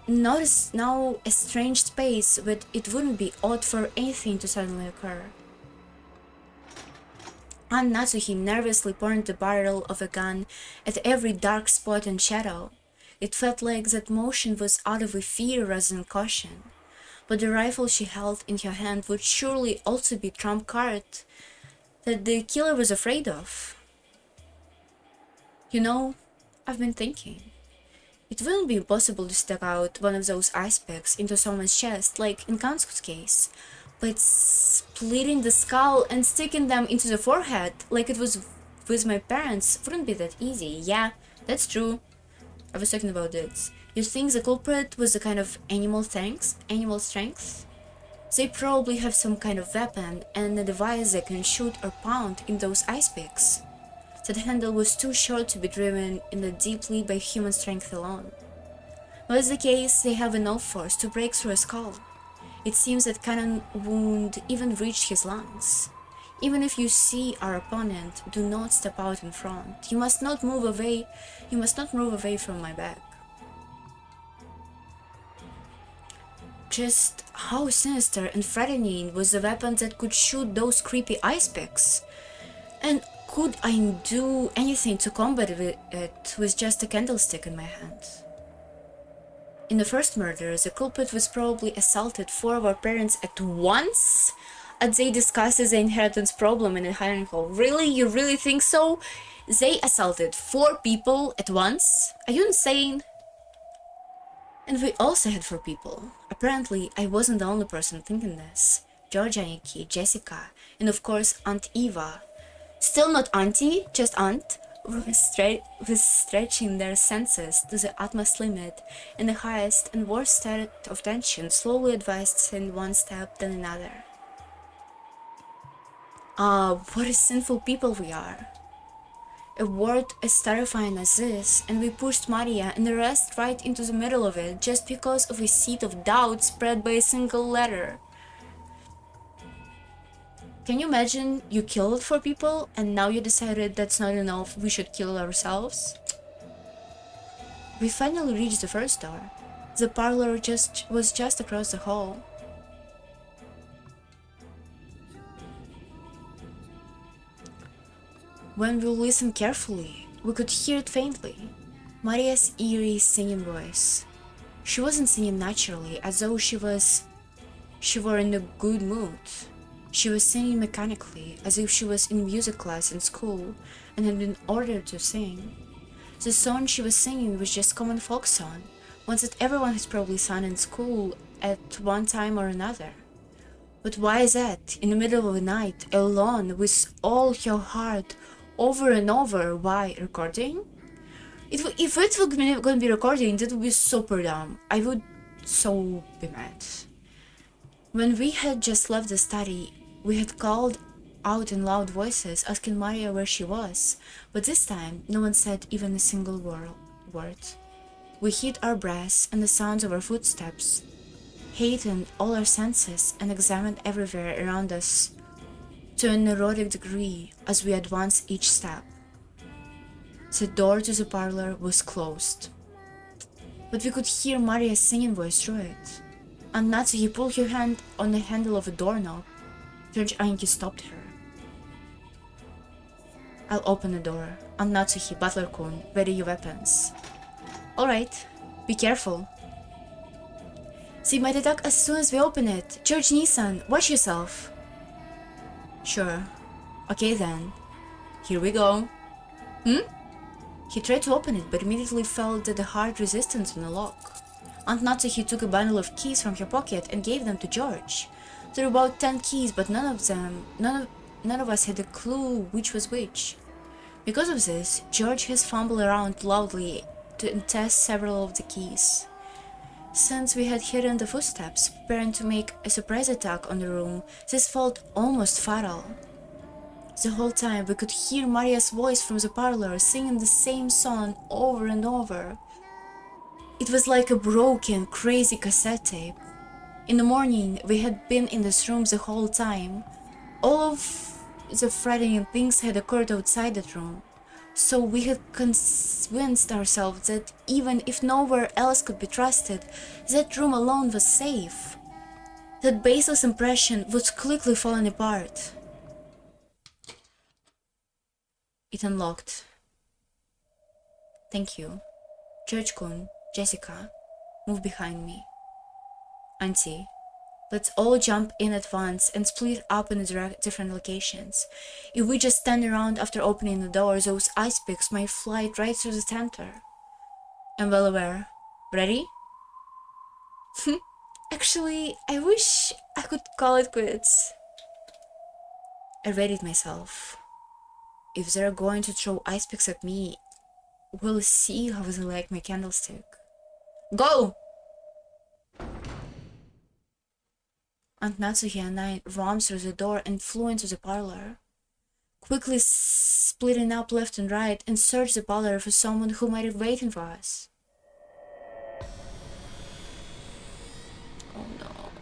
not now a strange space, but it wouldn't be odd for anything to suddenly occur. Aunt Natsuki nervously pointed the barrel of a gun at every dark spot and shadow. It felt like that motion was out of a fear rather than caution. But the rifle she held in her hand would surely also be trump card that the killer was afraid of. You know, I've been thinking. It wouldn't be impossible to stick out one of those ice picks into someone's chest, like in Kansu's case, but splitting the skull and sticking them into the forehead, like it was with my parents, wouldn't be that easy. Yeah, that's true. I was talking about this. You think the culprit was the kind of animal strength? They probably have some kind of weapon and a device that can shoot or pound in those ice picks. That handle was too short to be driven in the deeply by human strength alone. Was the case, they have enough force to break through a skull. It seems that cannon wound even reached his lungs. Even if you see our opponent, do not step out in front. You must not move away from my back. Just how sinister and threatening was the weapon that could shoot those creepy ice picks? And could I do anything to combat it with just a candlestick in my hand? In the first murder, the culprit was probably assaulted four of our parents at once, as they discussed the inheritance problem in the hiring hall. Really? You really think so? They assaulted 4 people at once? Are you insane? And we also had 4 people. Apparently, I wasn't the only person thinking this. Georgia, Nikki, Jessica, and of course Aunt Eva. Still not auntie, just aunt, was stretching their senses to the utmost limit, and the highest and worst state of tension slowly advanced in one step than another. What a sinful people we are. A word as terrifying as this, and we pushed Maria and the rest right into the middle of it just because of a seed of doubt spread by a single letter. Can you imagine you killed 4 people and now you decided that's not enough, we should kill ourselves? We finally reached the first door. The parlor was just across the hall. When we listened carefully, we could hear it faintly. Maria's eerie singing voice. She wasn't singing naturally, as though she were in a good mood. She was singing mechanically, as if she was in music class in school and had been ordered to sing. The song she was singing was just common folk song, ones that everyone has probably sung in school at one time or another. But why is that, in the middle of the night, alone, with all her heart, over and over? Why? Recording? If it were gonna be recording, that would be super dumb. I would so be mad. When we had just left the study, we had called out in loud voices, asking Maria where she was, but this time no one said even a single word. We hid our breaths and the sounds of our footsteps, heightened all our senses, and examined everywhere around us to a neurotic degree as we advanced each step. The door to the parlor was closed, but we could hear Maria's singing voice through it. And Natsuki pulled her hand on the handle of a doorknob. Judge Anki stopped her. I'll open the door. And Natsuki, Butler-kun, ready your weapons. Alright, be careful. They might attack as soon as we open it. George Nissan, watch yourself. Sure. Okay then. Here we go. He tried to open it, but immediately felt the hard resistance on the lock. Aunt Natsuki took a bundle of keys from her pocket and gave them to George. There were about 10 keys, but none of us had a clue which was which. Because of this, George has fumbled around loudly to test several of the keys. Since we had hidden the footsteps, preparing to make a surprise attack on the room, this felt almost fatal. The whole time we could hear Maria's voice from the parlor singing the same song over and over. It was like a broken, crazy cassette tape. In the morning, we had been in this room the whole time. All of the frightening things had occurred outside that room. So we had convinced ourselves that even if nowhere else could be trusted, that room alone was safe. That baseless impression was quickly falling apart. It unlocked. Thank you. George-kun, Jessica, move behind me. Auntie, let's all jump in at once and split up in the different locations. If we just stand around after opening the door, those ice picks might fly right through the center. I'm well aware. Ready? Actually, I wish I could call it quits. I readied myself. If they're going to throw ice picks at me, we'll see how they like my candlestick. Go! Aunt Natsuki and I ran through the door and flew into the parlor, quickly splitting up left and right and searched the parlor for someone who might be waiting for us. Oh no.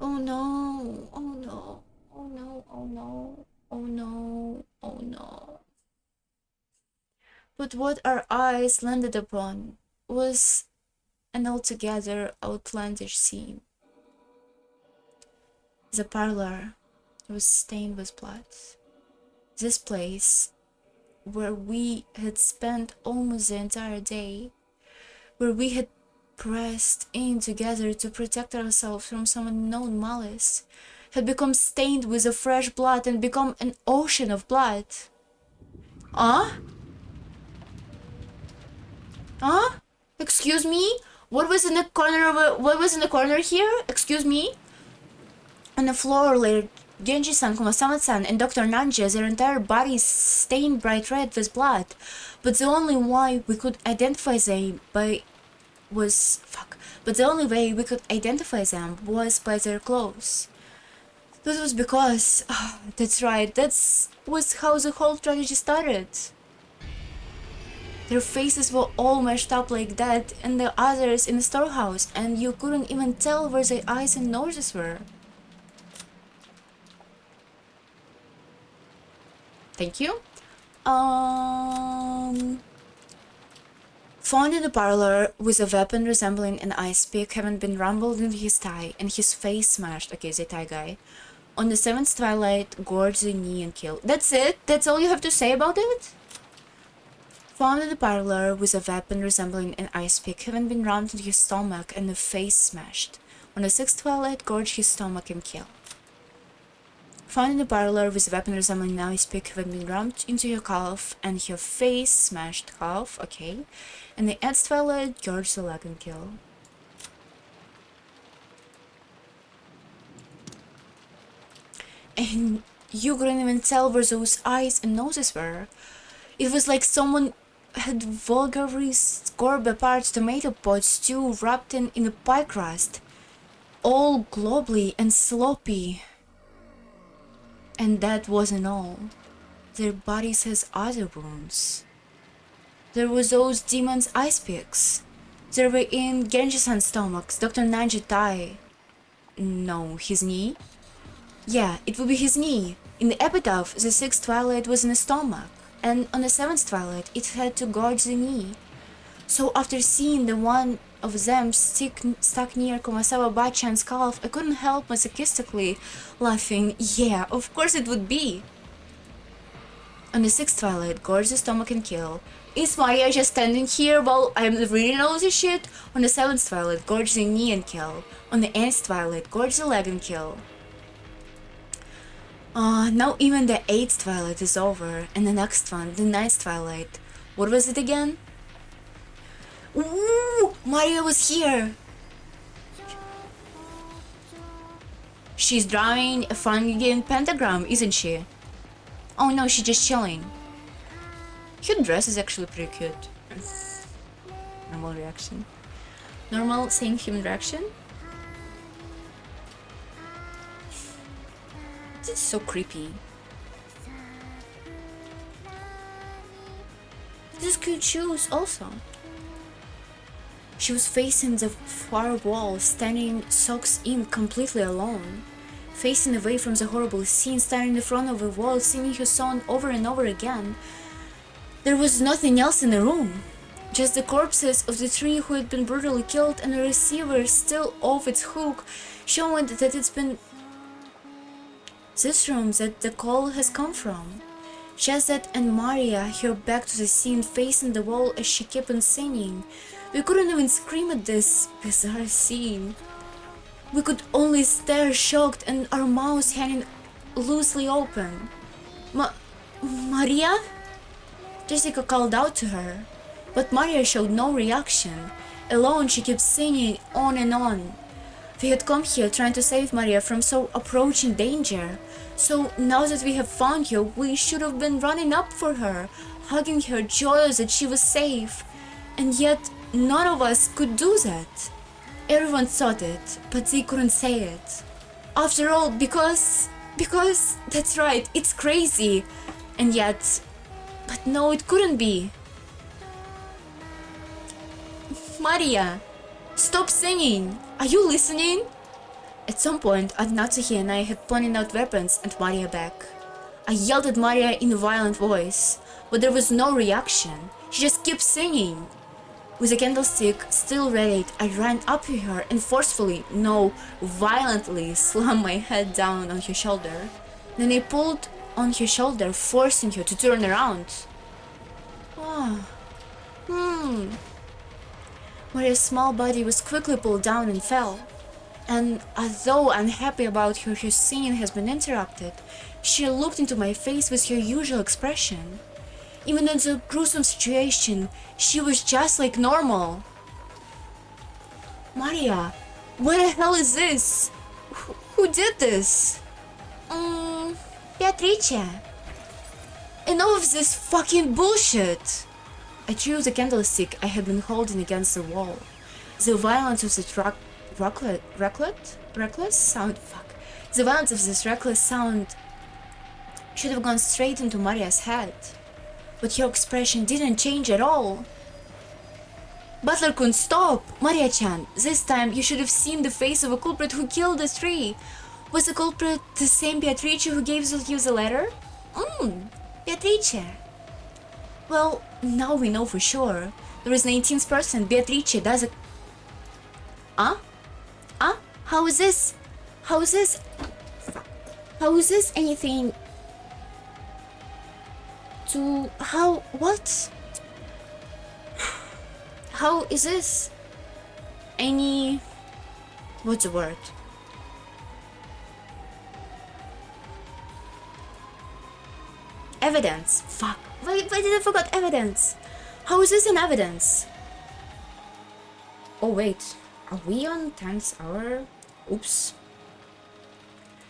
Oh no. Oh no. Oh no. Oh no. Oh no. Oh no. But what our eyes landed upon was an altogether outlandish scene. The parlor was stained with blood. This place, where we had spent almost the entire day, where we had pressed in together to protect ourselves from some unknown malice, had become stained with a fresh blood and become an ocean of blood. Excuse me? What was in the corner here? Excuse me? On the floor lay Genji-san, Kumasama-san, and Dr. Nanja, their entire bodies stained bright red with blood. But the only way we could identify them was by their clothes. This was because... that's right, that was how the whole tragedy started. Their faces were all mashed up like that, and the others in the storehouse, and you couldn't even tell where their eyes and noses were. Thank you. Found in the parlor with a weapon resembling an ice pick having been rumbled into his thigh and his face smashed. Okay, the thigh guy. On the seventh twilight, gorge the knee and kill. That's it? That's all you have to say about it? Found in the parlor with a weapon resembling an ice pick, having been rammed into his stomach and the face smashed. On the sixth twilight, gorge his stomach and kill. Found in the parlor with a weapon resembling an ice pick, having been rammed into her calf and her face smashed. Calf, okay. And the eighth twilight, gorge the leg and kill. And you couldn't even tell where those eyes and noses were. It was like someone had vulgarly scored apart tomato pot stew wrapped in a pie crust, all globby and sloppy. And that wasn't all. Their bodies has other wounds. There was those demons' ice picks. They were in Genji-san's stomachs, Dr. Nanji Tai. No, his knee? Yeah, it would be his knee. In the epitaph, the sixth twilight was in the stomach, and on the seventh twilight, it had to gorge the knee. So after seeing the one of them stuck near Kumasawa Bachan's calf, I couldn't help masochistically laughing. Yeah, of course it would be. On the sixth twilight, gorge the stomach and kill. Is Maria just standing here while I'm reading all this shit? On the seventh twilight, gorge the knee and kill. On the eighth twilight, gorge the leg and kill. Now even the eighth twilight is over, and the next one, the ninth twilight. What was it again? Ooh, Maria was here! She's drawing a fun pentagram, isn't she? Oh no, she's just chilling. Her dress is actually pretty cute. Normal reaction. Normal same human reaction? This is so creepy. These cute shoes also. She was facing the far wall, standing socks in completely alone. Facing away from the horrible scene, standing in front of the wall, singing her song over and over again. There was nothing else in the room. Just the corpses of the three who had been brutally killed and a receiver still off its hook, showing that it's been this room that the call has come from. Shazad and Maria, her back to the scene, facing the wall as she kept on singing. We couldn't even scream at this bizarre scene. We could only stare shocked and our mouths hanging loosely open. Maria? Jessica called out to her, but Maria showed no reaction. Alone, she kept singing on and on. We had come here trying to save Maria from so approaching danger. So now that we have found you, we should have been running up for her, hugging her, joyous that she was safe. And yet, none of us could do that. Everyone thought it, but they couldn't say it. After all, because that's right, it's crazy. And yet, but no, it couldn't be. Maria, stop singing. Are you listening? At some point, Natsuhi and I had pointed out weapons at Maria back. I yelled at Maria in a violent voice, but there was no reaction. She just kept singing. With a candlestick still ready, I ran up to her and forcefully, no, violently slammed my head down on her shoulder. Then I pulled on her shoulder, forcing her to turn around. Maria's small body was quickly pulled down and fell. And although unhappy about her singing has been interrupted, she looked into my face with her usual expression. Even in the gruesome situation, she was just like normal. Maria, what the hell is this? Who did this? Beatrice. Enough of this fucking bullshit! I threw the candlestick I had been holding against the wall. The violence of this reckless sound should have gone straight into Maria's head. But her expression didn't change at all. Butler couldn't stop! Maria-chan, this time you should have seen the face of a culprit who killed the three. Was the culprit the same Beatrice who gave you the letter? Beatrice. Well, now we know for sure. There is an 18th person, Beatrice does a... How is this? How is this anything to... How... What? How is this any... What's the word? Evidence. Fuck. Why did I forget evidence? How is this an evidence? Oh wait. Are we on 10th hour? Oops.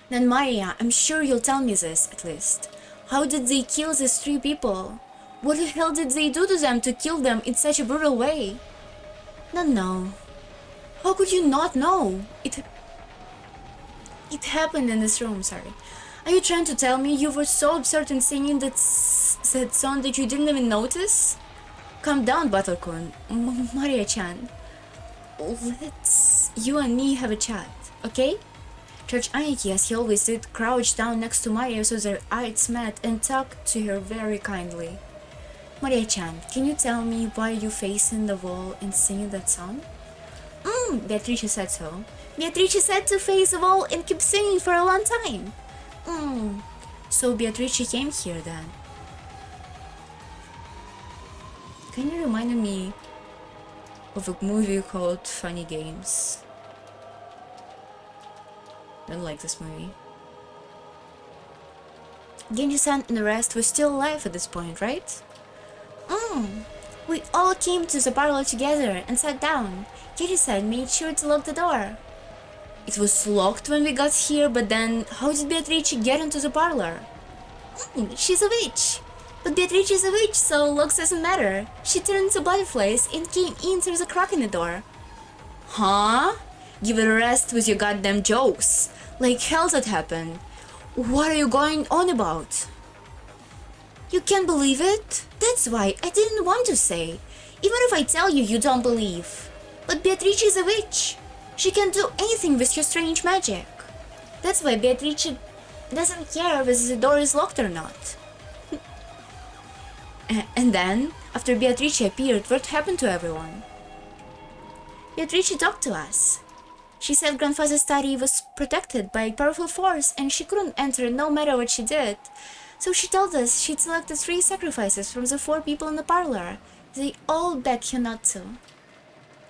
Then Maria, I'm sure you'll tell me this at least. How did they kill these 3 people? What the hell did they do to them to kill them in such a brutal way? No. How could you not know? It happened in this room, sorry. Are you trying to tell me you were so absurd in singing that song that you didn't even notice? Calm down, Buttercorn. Maria-chan. Let's you and me have a chat, okay? Judge Aniki, as he always did, crouched down next to Maria so their eyes met and talked to her very kindly. Maria-chan, can you tell me why you facing the wall and singing that song? Beatrice said so. Beatrice said to face the wall and keep singing for a long time. So Beatrice came here then. Can you remind me of a movie called Funny Games? I don't like this movie. Genji-san and the rest were still alive at this point, right? We all came to the parlor together and sat down. Genji-san made sure to lock the door. It was locked when we got here, but then how did Beatrice get into the parlor? She's a witch. But Beatrice is a witch, so looks doesn't matter. She turned into butterflies and came in through the crack in the door. Huh? Give it a rest with your goddamn jokes. Like hell that happened. What are you going on about? You can't believe it? That's why I didn't want to say. Even if I tell you, you don't believe. But Beatrice is a witch. She can do anything with her strange magic. That's why Beatrice doesn't care whether the door is locked or not. And then, after Beatrice appeared, what happened to everyone? Beatrice talked to us. She said grandfather's study was protected by a powerful force and she couldn't enter no matter what she did. So she told us she'd selected 3 sacrifices from the 4 people in the parlor. They all begged her not to.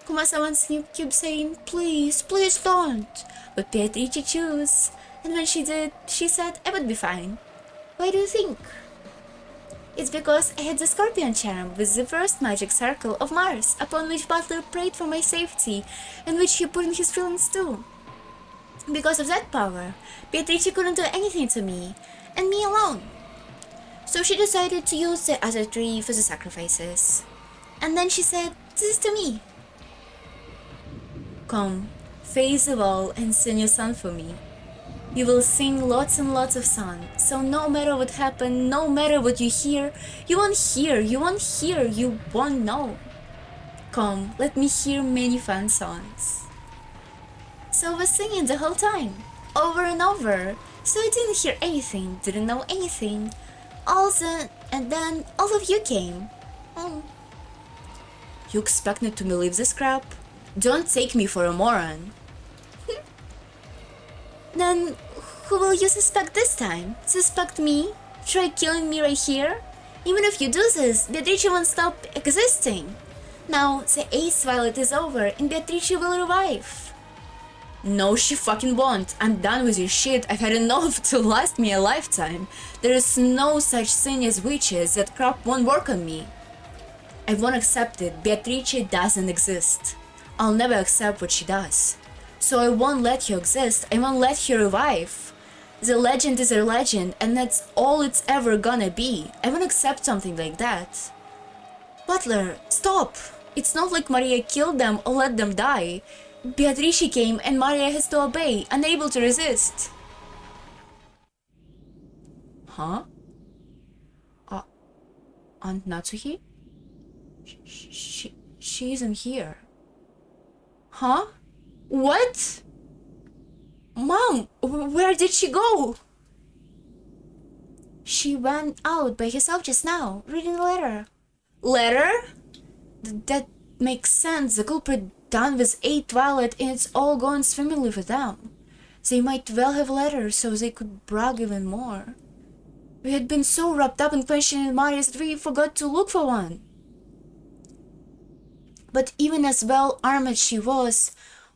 Kuma-sama kept saying, please, please don't. But Beatrice chose. And when she did, she said I would be fine. Why do you think? It's because I had the scorpion charm with the first magic circle of Mars, upon which Butler prayed for my safety, and which he put in his feelings too. Because of that power, Beatrice couldn't do anything to me, and me alone. So she decided to use the other 3 for the sacrifices. And then she said, this is to me. Come, face the wall and sing your song for me. You will sing lots and lots of songs, so no matter what happens, no matter what you hear, you won't hear, you won't know. Come, let me hear many fun songs. So I was singing the whole time, over and over, so I didn't hear anything, didn't know anything. And then all of you came. You expect me to believe this crap? Don't take me for a moron. Then, who will you suspect this time? Suspect me? Try killing me right here? Even if you do this, Beatrice won't stop existing. Now, the Ace Violet is over and Beatrice will revive. No, she fucking won't. I'm done with your shit. I've had enough to last me a lifetime. There is no such thing as witches. That crap won't work on me. I won't accept it. Beatrice doesn't exist. I'll never accept what she does. So I won't let her exist, I won't let her revive. The legend is a legend, and that's all it's ever gonna be. I won't accept something like that. Butler, stop! It's not like Maria killed them or let them die. Beatrice came and Maria has to obey, unable to resist. Huh? Aunt Natsuhi? She isn't here. Huh? What? Mom, where did she go? She went out by herself just now, reading a letter. Letter? That makes sense. The culprit done with 8 Violet and it's all going swimmingly for them. They might well have letters so they could brag even more. We had been so wrapped up in questioning Marius that we forgot to look for one. But even as well armed as she was,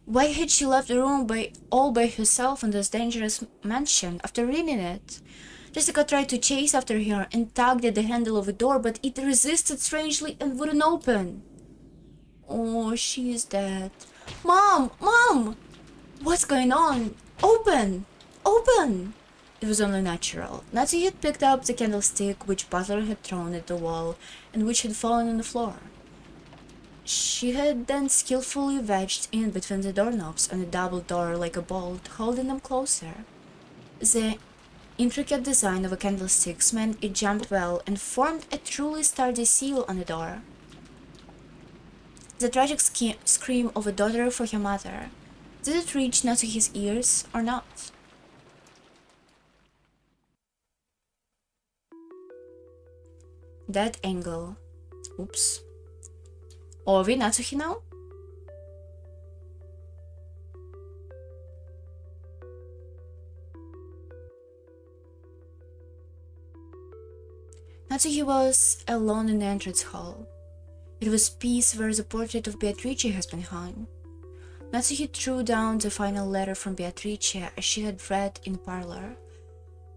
why had she left the room all by herself in this dangerous mansion after reading it? Jessica tried to chase after her and tugged at the handle of the door, but it resisted strangely and wouldn't open. Oh, she is dead. Mom! Mom! What's going on? Open! Open! It was only natural. Natsu had picked up the candlestick which Butler had thrown at the wall and which had fallen on the floor. She had then skillfully wedged in between the doorknobs on a double door like a bolt, holding them closer. The intricate design of a candlestick meant it jumped well and formed a truly sturdy seal on the door. The tragic scream of a daughter for her mother. Did it reach Natsuhi's ears or not? That angle. Oops. Are we Natsuhi now? Natsuhi was alone in the entrance hall. It was piece where the portrait of Beatrice has been hung. Natsuhi threw down the final letter from Beatrice as she had read in the parlor,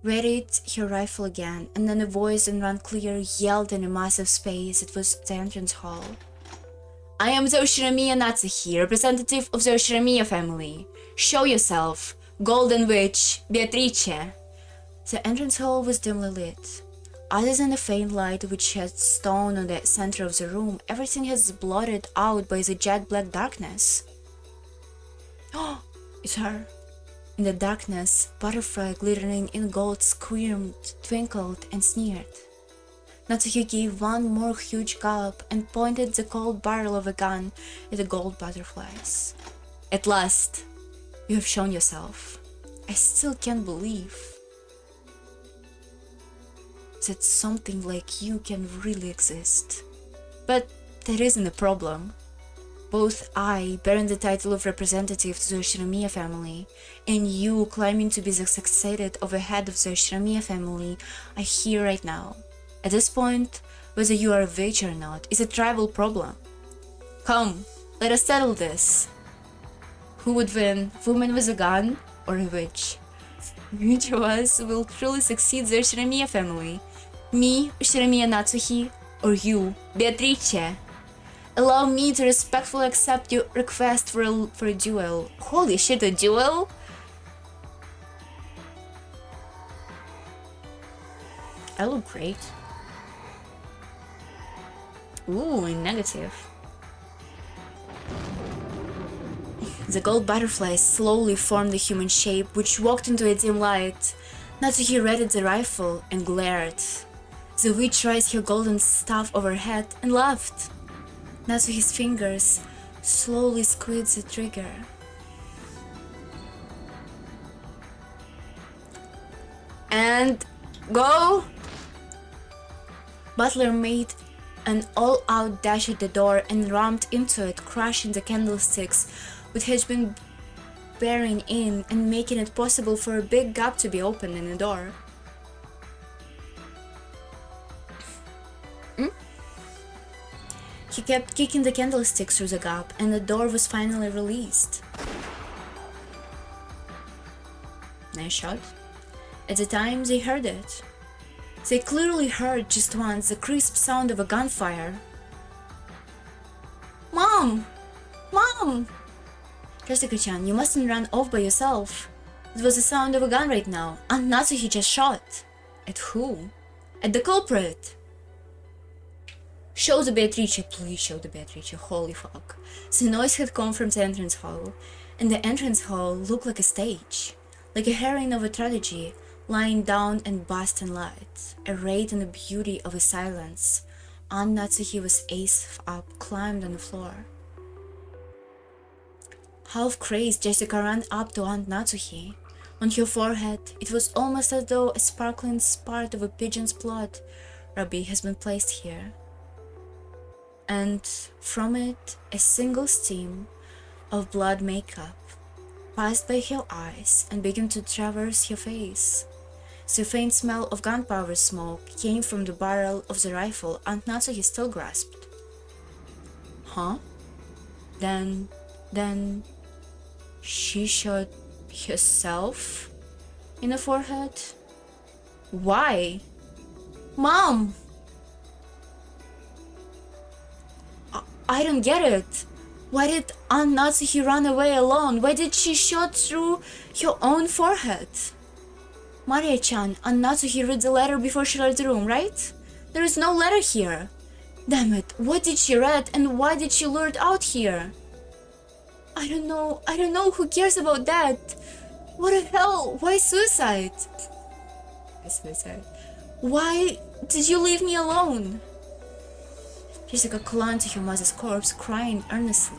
readied her rifle again, and then a voice in Run Clear yelled in a massive space. It was the entrance hall. I am the Oshiramiya Natsuhi, representative of the Oshiramiya family. Show yourself, Golden Witch, Beatrice. The entrance hall was dimly lit. Other than the faint light which shed stone on the center of the room, everything was blotted out by the jet-black darkness. Oh, it's her. In the darkness, butterfly glittering in gold squirmed, twinkled, and sneered. Natsuhi gave one more huge gulp and pointed the cold barrel of a gun at the gold butterflies. At last, you have shown yourself. I still can't believe that something like you can really exist. But that isn't a problem. Both I, bearing the title of representative to the Oshiramiya family, and you claiming to be the succeeded of a head of the Oshiramiya family, are here right now. At this point, whether you are a witch or not is a tribal problem. Come, let us settle this. Who would win, woman with a gun or a witch? Which of us will truly succeed the Oshiramiya family? Me, Oshiramiya Natsuhi, or you, Beatrice? Allow me to respectfully accept your request for a duel. Holy shit, a duel? I look great. Ooh, in negative. The gold butterflies slowly formed a human shape which walked into a dim light. Natsuhi readied the rifle and glared. The witch raised her golden staff overhead and laughed. Natsuhi's fingers slowly squeezed the trigger. And go! Butler made an all-out dash at the door and rammed into it, crushing the candlesticks which had been bearing in and making it possible for a big gap to be opened in the door. He kept kicking the candlesticks through the gap, and the door was finally released. Nice shot. At the time, they heard it. They clearly heard just once the crisp sound of a gunfire. Mom! Mom! Jessica-chan, you mustn't run off by yourself. It was the sound of a gun right now. Aunt Natsuhi just shot. At who? At the culprit! Show the Beatrice, please show the Beatrice, holy fuck. The noise had come from the entrance hall, and the entrance hall looked like a stage, like a heroine of a tragedy, lying down and basked in light, arrayed in the beauty of a silence. Aunt Natsuhi was ace up, climbed on the floor. Half crazed, Jessica ran up to Aunt Natsuhi. On her forehead, it was almost as though a sparkling spart of a pigeon's blood ruby has been placed here. And from it, a single stream of blood makeup passed by her eyes and began to traverse her face. The faint smell of gunpowder smoke came from the barrel of the rifle Aunt Natsuki still grasped. Huh? Then she shot herself in the forehead? Why? Mom! I don't get it. Why did Aunt Natsuki run away alone? Why did she shoot through her own forehead? Maria-chan, Aunt Natsuki read the letter before she left the room, right? There is no letter here. Damn it, what did she read and why did she lure it out here? I don't know, who cares about that? What the hell, why suicide? Why did you leave me alone? Jessica clung to her mother's corpse, crying earnestly.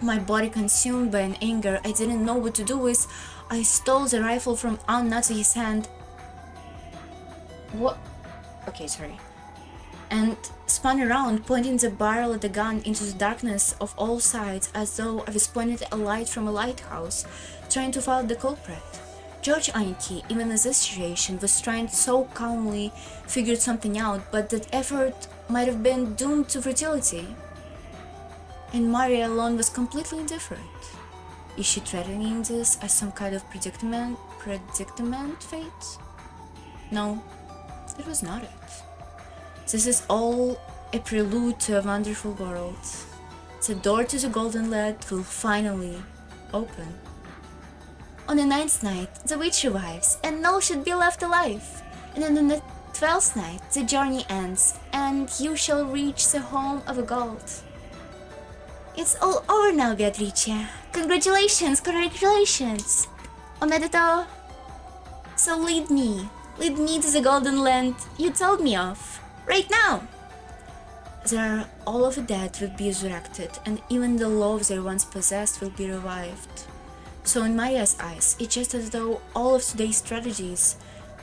My body consumed by an anger I didn't know what to do with, I stole the rifle from Aunt Natsuki's hand. What? Okay, sorry. And spun around, pointing the barrel of the gun into the darkness of all sides as though I was pointing a light from a lighthouse, trying to follow the culprit. George Anki, even in this situation, was trying so calmly figured something out, but that effort might have been doomed to futility. And Maria alone was completely indifferent. Is she threatening this as some kind of predicament fate? No, it was not it. This is all a prelude to a wonderful world. The door to the Golden Land will finally open. On the 9th night, the witch revives, and no should be left alive. And on the 12th night, the journey ends, and you shall reach the home of a gold. It's all over now, Beatrice. Congratulations! Omedeto! So lead me to the Golden Land you told me of, right now! There, all of the dead will be resurrected, and even the loves they once possessed will be revived. So in Maria's eyes, it's just as though all of today's strategies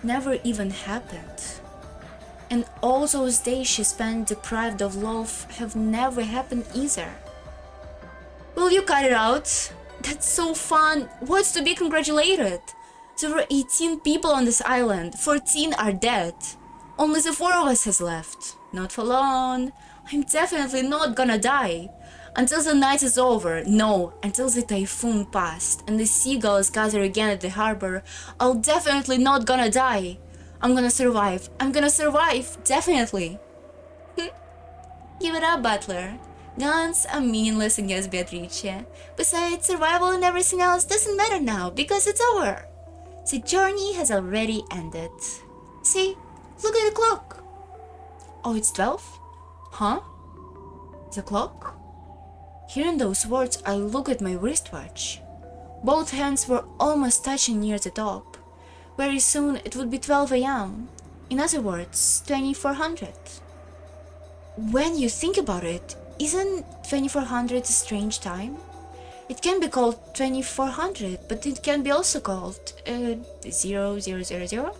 never even happened. And all those days she spent deprived of love have never happened either. Will you cut it out? That's so fun! What's to be congratulated? There were 18 people on this island, 14 are dead. Only the 4 of us has left. Not for long. I'm definitely not gonna die. Until the night is over, no, until the typhoon passed and the seagulls gather again at the harbor, I'll definitely not gonna die. I'm gonna survive, definitely. Give it up, Butler. Guns are meaningless against Beatrice. Besides, survival and everything else doesn't matter now because it's over. The journey has already ended. See, look at the clock. Oh, it's 12? Huh? The clock? Hearing those words, I look at my wristwatch. Both hands were almost touching near the top. Very soon it would be 12 a.m. In other words, 2400. When you think about it, isn't 2400 a strange time? It can be called 2400, but it can be also called 0000.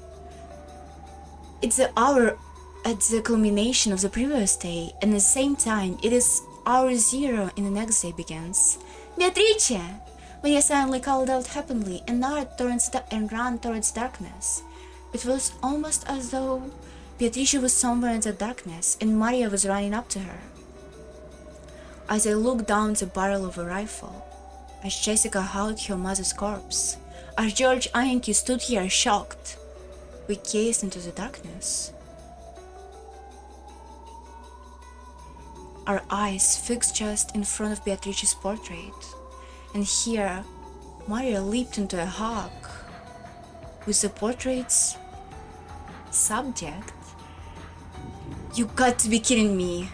It's the hour at the culmination of the previous day, and at the same time, it is hour 0 in the next day begins. Beatrice! Maria suddenly called out happily and ran towards darkness. It was almost as though Beatrice was somewhere in the darkness and Maria was running up to her. As I looked down the barrel of a rifle, as Jessica held her mother's corpse, as George Anki stood here shocked, we gazed into the darkness. Our eyes fixed just in front of Beatrice's portrait, and here Maria leaped into a hug with the portrait's subject. You got to be kidding me.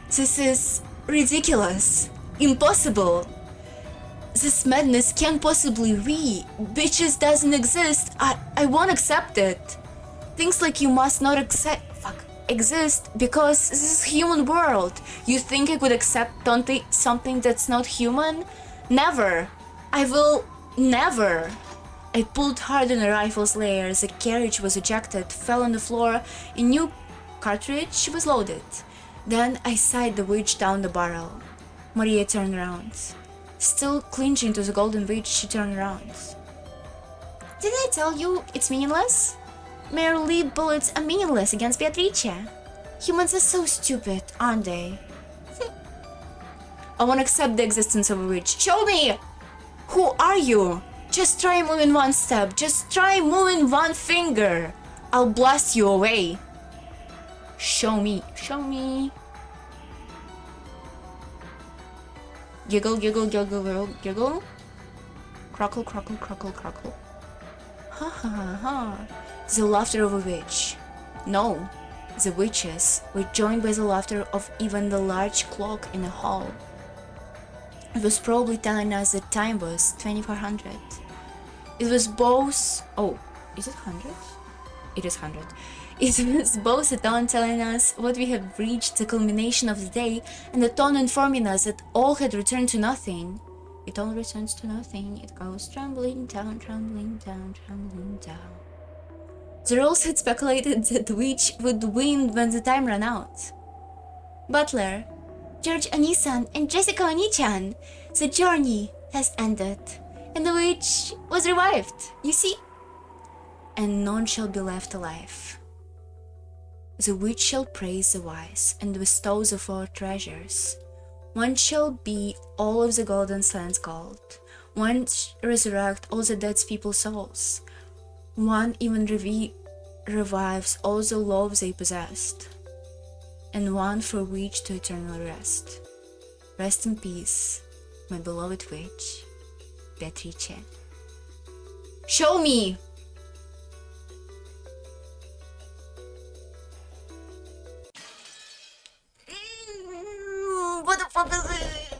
This is ridiculous. Impossible. This madness can't possibly be. Bitches doesn't exist. I won't accept it. Things like you must not exist because this is human world. You think I could accept something that's not human? Never. I will never. I pulled hard on the rifle's layers. The carriage was ejected, fell on the floor. A new cartridge was loaded. Then I sighted the witch down the barrel. Maria turned around. Still clinging to the golden witch, she turned around. Didn't I tell you it's meaningless? Mere lead bullets are meaningless against Beatrice. Humans are so stupid, aren't they? I won't accept the existence of a witch. Show me! Who are you? Just try moving one step. Just try moving one finger. I'll blast you away. Show me. Show me. Giggle, giggle, giggle, giggle, giggle. Crackle, crackle, crackle, crackle. Ha ha ha ha. The laughter of a witch. No, the witches were joined by the laughter of even the large clock in the hall. It was probably telling us that time was 2400. It was both... Oh, is it 100? It is 100. It was both a dawn telling us what we had reached the culmination of the day, and the dawn informing us that all had returned to nothing. It all returns to nothing. It goes trembling down, trembling down, trembling down. The rules had speculated that the witch would win when the time ran out. Butler, George Onisan, and Jessica Onichan, the journey has ended, and the witch was revived, you see? And none shall be left alive. The witch shall praise the wise, and bestow the four treasures. One shall be all of the golden sands gold. One resurrect all the dead people's souls. One even revives all the loves they possessed. And one for which to eternal rest. Rest in peace, my beloved witch, Beatrice. Show me! What the fuck is this?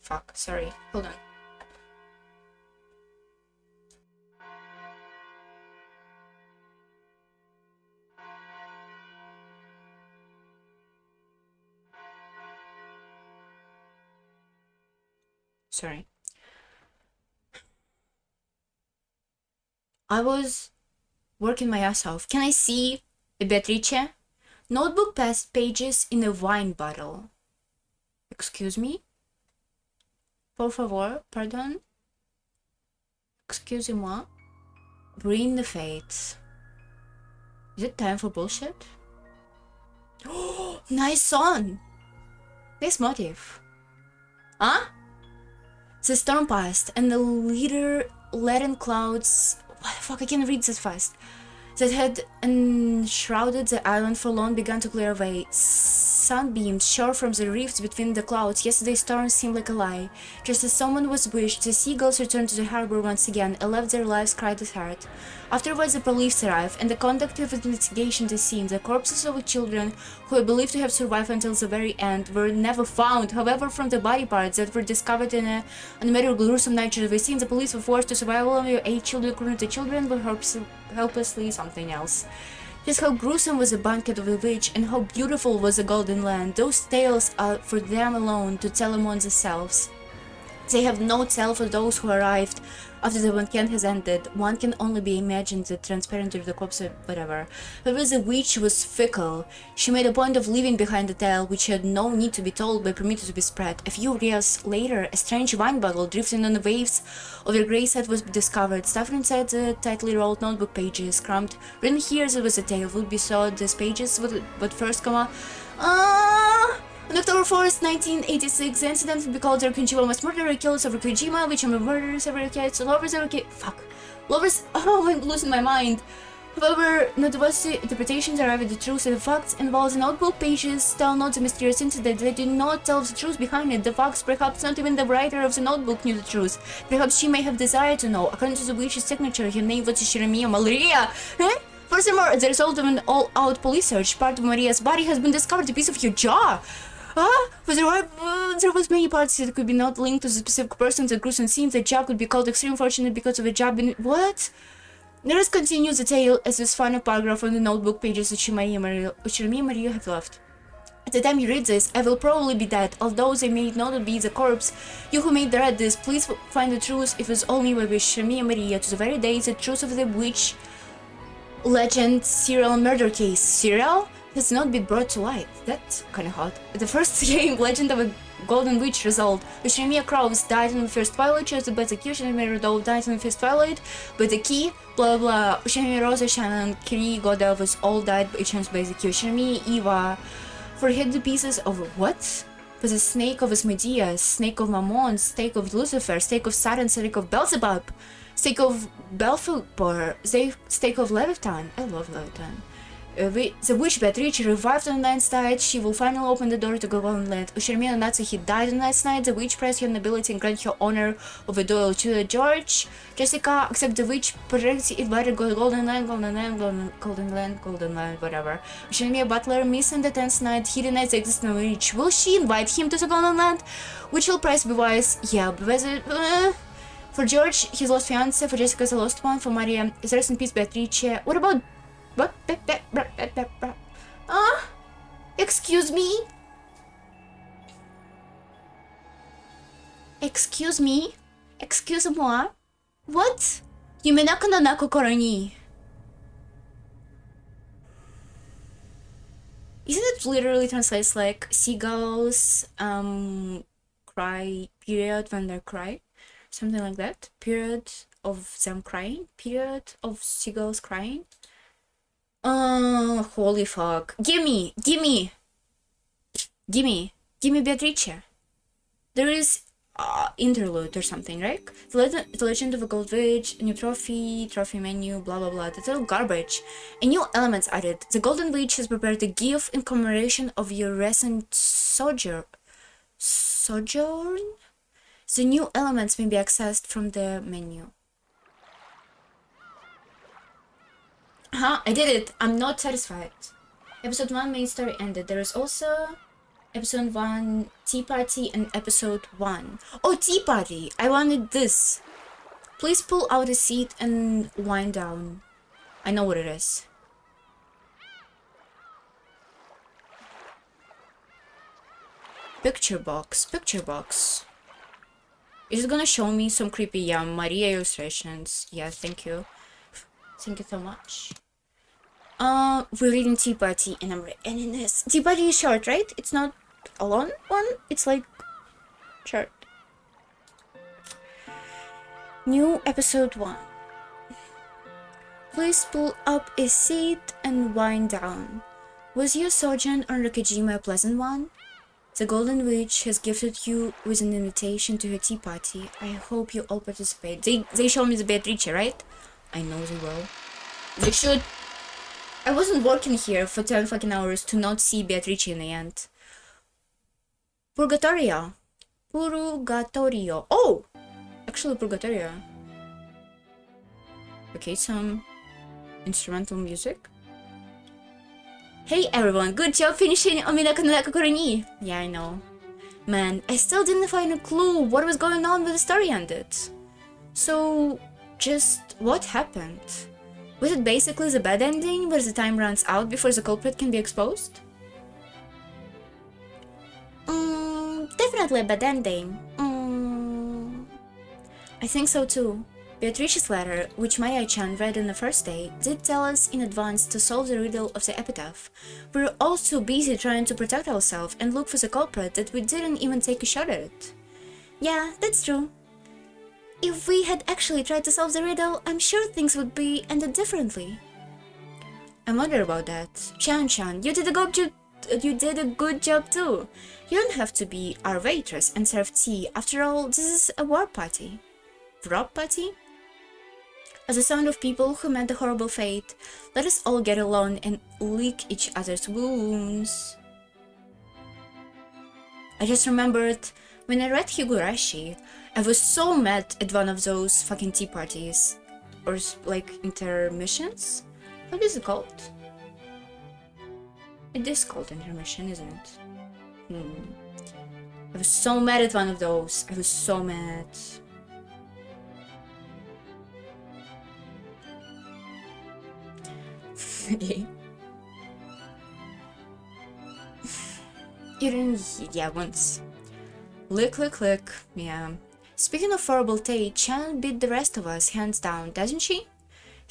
Fuck, sorry, hold on. Sorry. I was working my ass off. Can I see Beatrice? Notebook pages in a wine bottle. Excuse me? Por favor, pardon? Excusez-moi. Bring the fates. Is it time for bullshit? Oh, nice song! Nice motive. Huh? The storm passed, and the leaden clouds... What the fuck, I can't read this fast. That had enshrouded the island for long began to clear away. Sunbeams shone from the rifts between the clouds. Yesterday's storm seemed like a lie. Just as someone was wished, the seagulls returned to the harbor once again and left their lives cried with heart. Afterwards, the police arrived, and the conduct of the investigation to see the corpses of the children who were believed to have survived until the very end were never found. However, from the body parts that were discovered in a unmeasured gruesome nature, we seen the police were forced to survive only 8 children, according to children, were helplessly something else. Just how gruesome was the banquet of the witch, and how beautiful was the golden land. Those tales are for them alone to tell among themselves. They have no tale for those who arrived after the banquet has ended. One can only be imagined the transparency of the corpse or whatever. However, the witch was fickle. She made a point of leaving behind the tale, which had no need to be told but permitted to be spread. A few years later, a strange wine bottle drifting on the waves of the grey set was discovered. Stuffed inside the tightly rolled notebook pages, crammed. Written here there was a tale. Would be saw these pages would first come up. On October 4th, 1986, the incident would be called the Konjiwa mass murder killers of Kojima, which are murders every kids, lovers every kid. Fuck. Lovers. Oh, I'm losing my mind. However, Notivasi interpretations arrive at the truth of the facts, and while the notebook pages tell not the mysterious incident, they do not tell the truth behind it. The facts, perhaps not even the writer of the notebook knew the truth. Perhaps she may have desired to know. According to the witch's signature, her name was Shiremiya Malaria. Eh? Furthermore, as a result of an all-out police search, part of Maria's body has been discovered, a piece of her jaw. But there was many parts that could be not linked to the specific person. The gruesome scenes. The job could be called extremely fortunate because of a job in what? Let us continue the tale as this final paragraph on the notebook pages which Shiremiya Maria have left. At the time you read this, I will probably be dead. Although they may not be the corpse, you who made read this, please find the truth. If it's only by Shiremiya Maria to the very day, the truth of the witch legend serial murder case. Serial? has not been brought to light. That's kind of hot. The first game, Legend of a Golden Witch, result. Ushirimiya Crows died in the first twilight, chose the execution, Meridol died in the first twilight, but the key, blah blah. Ushirimiya Rosa, Shannon, Kiri, God Elvis all died by chance by execution. Ushirimiya Eva, forget the pieces of what? But the snake of Asmodeus, snake of Mammon, snake of Lucifer, snake of Saturn, snake of Beelzebub, snake of Belphegor, snake of Leviathan. I love Leviathan. The witch Beatrice revived on the Night's Night. She will finally open the door to Golden Land. Ushirimiya Natsuhi died on the Night's Night. The witch praised her nobility and granted her honor of a duel to George. Jessica, except the witch, predicts invited Golden Land, whatever. Ushirimiya Butler, missing the 10th night. He denies the existence of the witch. Will she invite him to the Golden Land? Which will price be wise? Yeah, but for George, his lost fiance. For Jessica, the lost one. For Maria, is rest in peace, Beatrice. What about what? Excuse me? Excuse me? Excuse-moi? What? Umineko no nakokoro ni. Isn't it literally translates like seagulls cry period when they cry? Something like that? Period of them crying? Period of seagulls crying? Holy fuck. Gimme Beatrice. There is interlude or something, right? The Legend of a Gold Witch, new trophy menu, blah blah blah. That's all garbage. A new elements added. The Golden Witch has prepared a gift in commemoration of your recent sojourn. The new elements may be accessed from the menu. I did it. I'm not satisfied. Episode 1 main story ended. There is also episode 1 Tea Party and episode 1. Oh, Tea Party! I wanted this. Please pull out a seat and wind down. I know what it is. Picture box. Is it gonna show me some creepy Maria illustrations? Yeah, thank you. Thank you so much. We're reading Tea Party and I'm ending this. Tea Party is short, right? It's not a long one? It's like short. New episode 1. Please pull up a seat and wind down. Was your sojourn on Rokujima a pleasant one? The Golden Witch has gifted you with an invitation to her tea party. I hope you all participate. They show me the Beatrice, right? I know they will. They should. I wasn't working here for 10 fucking hours to not see Beatrice in the end. Purgatorio. Oh! Actually, Purgatorio. Okay, some instrumental music. Hey everyone, good job finishing Umineko no nakokoro ni. Yeah, I know. Man, I still didn't find a clue what was going on when the story ended. So, just what happened? Was it basically the bad ending where the time runs out before the culprit can be exposed? Definitely a bad ending. I think so too. Beatrice's letter, which Maya-chan read on the first day, did tell us in advance to solve the riddle of the epitaph. We were all so busy trying to protect ourselves and look for the culprit that we didn't even take a shot at it. Yeah, that's true. If we had actually tried to solve the riddle, I'm sure things would be ended differently. I wonder about that. Chan-chan, you did a good job too. You don't have to be our waitress and serve tea. After all, this is a war party. Rob party? As a sound of people who met the horrible fate, let us all get along and lick each other's wounds. I just remembered, when I read Higurashi, I was so mad at one of those fucking tea parties. Or like intermissions? What is it called? It is called intermission, isn't it? I was so mad at one of those. I was so mad. Okay. Yeah, once. Look. Yeah. Speaking of horrible Tay, Chan beat the rest of us hands down, doesn't she?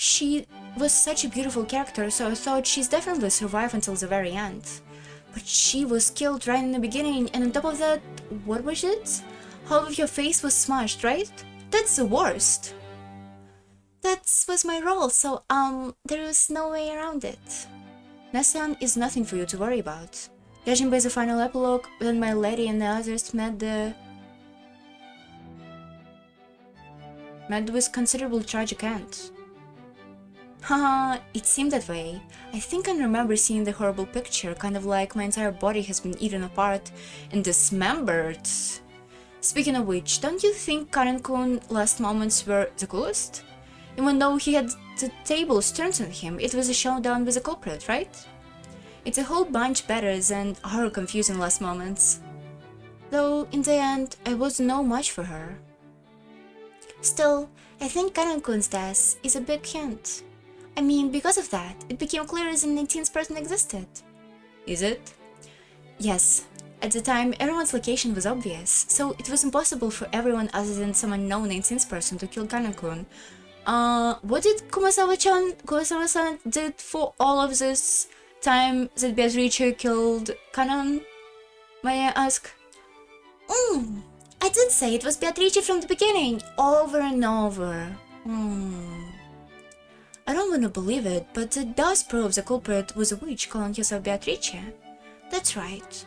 She was such a beautiful character, so I thought she's definitely survived until the very end. But she was killed right in the beginning, and on top of that, what was it? Half of your face was smashed, right? That's the worst. That was my role, so there was no way around it. Nessan is nothing for you to worry about. Judging by the final epilogue, when my lady and the others met with considerable tragic end. Haha, it seemed that way. I think I remember seeing the horrible picture, kind of like my entire body has been eaten apart and dismembered. Speaking of which, don't you think Karen-kun's last moments were the coolest? Even though he had the tables turned on him, it was a showdown with a culprit, right? It's a whole bunch better than her confusing last moments. Though, in the end, I was no match for her. Still, I think Karen-kun's death is a big hint. I mean, because of that, it became clear that an 18th person existed. Is it? Yes. At the time, everyone's location was obvious, so it was impossible for everyone other than some unknown 18th person to kill Karen-kun. What did Kumasawa-san did for all of this time that Beatrice killed Kanan? May I ask? I did say it was Beatrice from the beginning, over and over. I don't want to believe it, but it does prove the culprit was a witch calling herself Beatrice. That's right.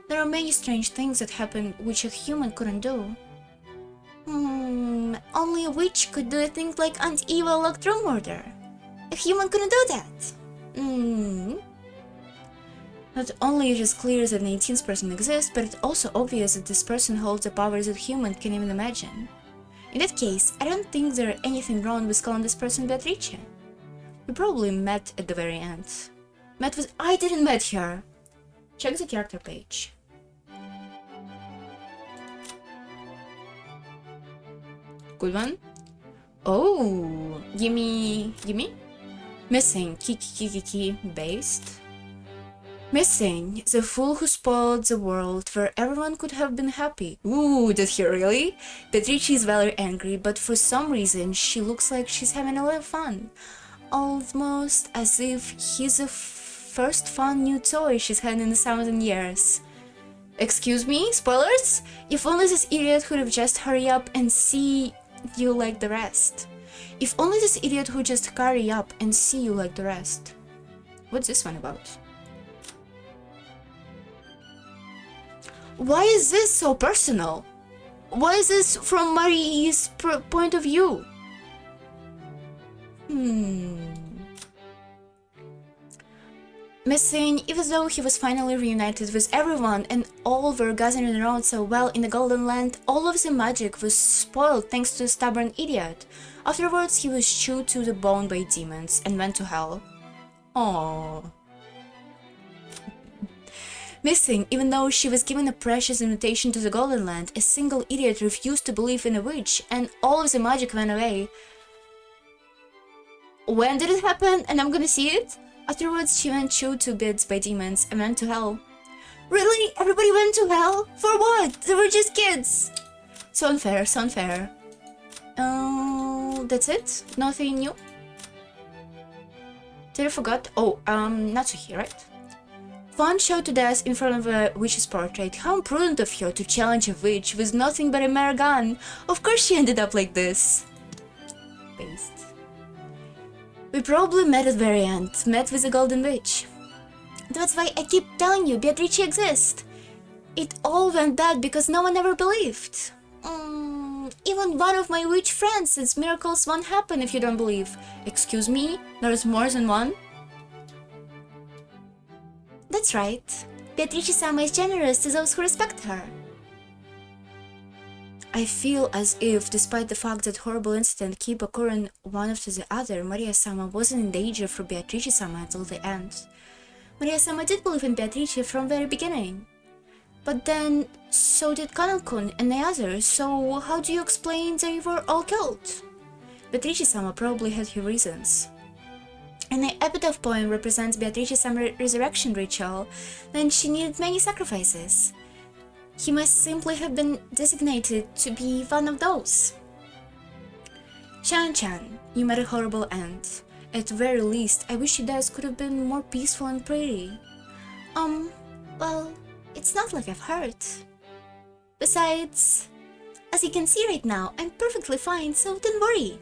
There are many strange things that happen which a human couldn't do. Only a witch could do a thing like Aunt Eva locked room murder. A human couldn't do that. Not only is it clear that an 18th person exists, but it's also obvious that this person holds the powers that humans can even imagine. In that case, I don't think there's anything wrong with calling this person Beatrice. We probably met at the very end. I didn't met her! Check the character page. Good one? Oh, gimme? Missing, kiki, based. Missing, the fool who spoiled the world where everyone could have been happy. Ooh, did he really? Beatrice is very angry, but for some reason she looks like she's having a lot of fun. Almost as if he's the first fun new toy she's had in 1,000 years. Excuse me? Spoilers? If only this idiot would have just hurry up and see you like the rest. If only this idiot would just hurry up and see you like the rest. What's this one about? Why is this so personal? Why is this from Marie's point of view? Missing, even though he was finally reunited with everyone and all were gathering around so well in the Golden Land, all of the magic was spoiled thanks to a stubborn idiot. Afterwards, he was chewed to the bone by demons and went to hell. Aww. Missing, even though she was given a precious invitation to the Golden Land, a single idiot refused to believe in a witch and all of the magic went away. When did it happen? And I'm gonna see it? Afterwards, she went chewed to bits by demons and went to hell. Really? Everybody went to hell? For what? They were just kids! So unfair, so unfair. That's it? Nothing new? Did I forgot? Oh, Natsuki, right? Fawn shot to death in front of a witch's portrait. How imprudent of her to challenge a witch with nothing but a mere gun. Of course she ended up like this. Paste. We probably met at the very end. Met with the Golden Witch. That's why I keep telling you Beatrice exists. It all went bad because no one ever believed. Even one of my witch friends says miracles won't happen if you don't believe. Excuse me? There's more than one? That's right. Beatrice-sama is generous to those who respect her. I feel as if, despite the fact that horrible incidents keep occurring one after the other, Maria-sama wasn't in danger for Beatrice-sama until the end. Maria-sama did believe in Beatrice from the very beginning. But then, so did Kanan-kun and the others, so how do you explain they were all killed? Beatrice-sama probably had her reasons. And the epitaph poem represents Beatrice-sama's resurrection ritual, then she needed many sacrifices. He must simply have been designated to be one of those. Shan-chan, you met a horrible end. At the very least, I wish your death could have been more peaceful and pretty. Well, it's not like I've hurt. Besides, as you can see right now, I'm perfectly fine, so don't worry.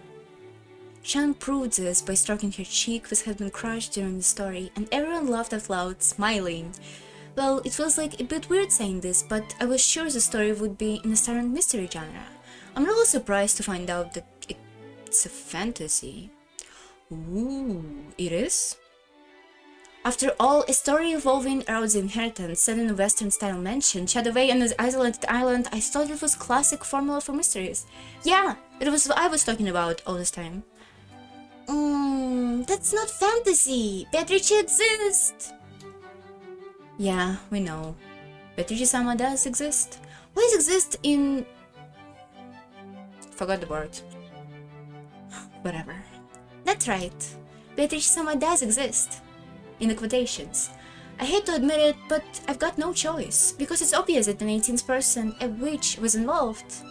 Shan proved this by stroking her cheek, which had been crushed during the story, and everyone laughed out loud, smiling. Well, it feels like a bit weird saying this, but I was sure the story would be in the silent mystery genre. I'm really surprised to find out that it's a fantasy. Ooh, it is? After all, a story revolving around the inheritance set in a western-style mansion, shut away on an isolated island, I thought it was classic formula for mysteries. Yeah, it was what I was talking about all this time. That's not fantasy! Beatrice exists! Yeah, we know. Beatrice-sama does exist. Why does exist in... Forgot the word. Whatever. That's right. Beatrice-sama does exist. In the quotations. I hate to admit it, but I've got no choice, because it's obvious that an 18th person, a witch, was involved.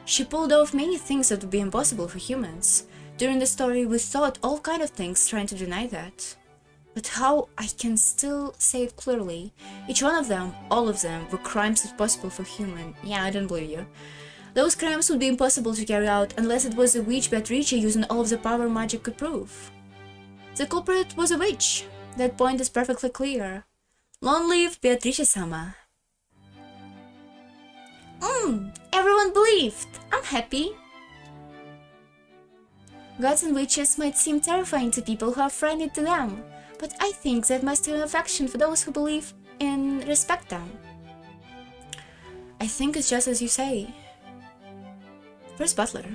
She pulled off many things that would be impossible for humans. During the story, we thought all kind of things trying to deny that. But how I can still say it clearly, each one of them, all of them, were crimes impossible for human. Yeah, I don't believe you. Those crimes would be impossible to carry out unless it was a witch Beatrice using all of the power magic could prove. The culprit was a witch. That point is perfectly clear. Long live Beatrice-sama. Everyone believed. I'm happy. Gods and witches might seem terrifying to people who are friendly to them, but I think that must have affection for those who believe and respect them. I think it's just as you say. Where's Butler?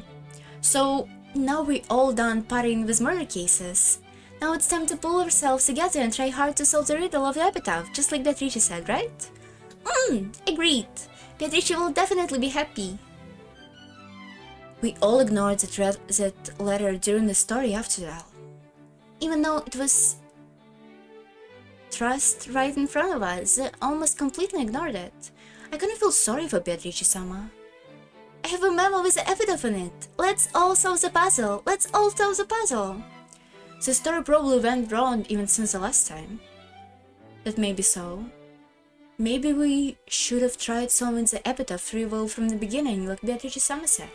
So, now we're all done partying with murder cases. Now it's time to pull ourselves together and try hard to solve the riddle of the epitaph, just like Beatrice said, right? Agreed. Beatrice will definitely be happy. We all ignored that letter during the story after all. Even though it was thrust right in front of us, I almost completely ignored it. I couldn't feel sorry for Beatrice-sama. I have a memo with the epitaph in it. Let's all solve the puzzle. Let's all solve the puzzle. The story probably went wrong even since the last time. That may be so. Maybe we should have tried solving the epitaph free will from the beginning, like Beatrice-sama said.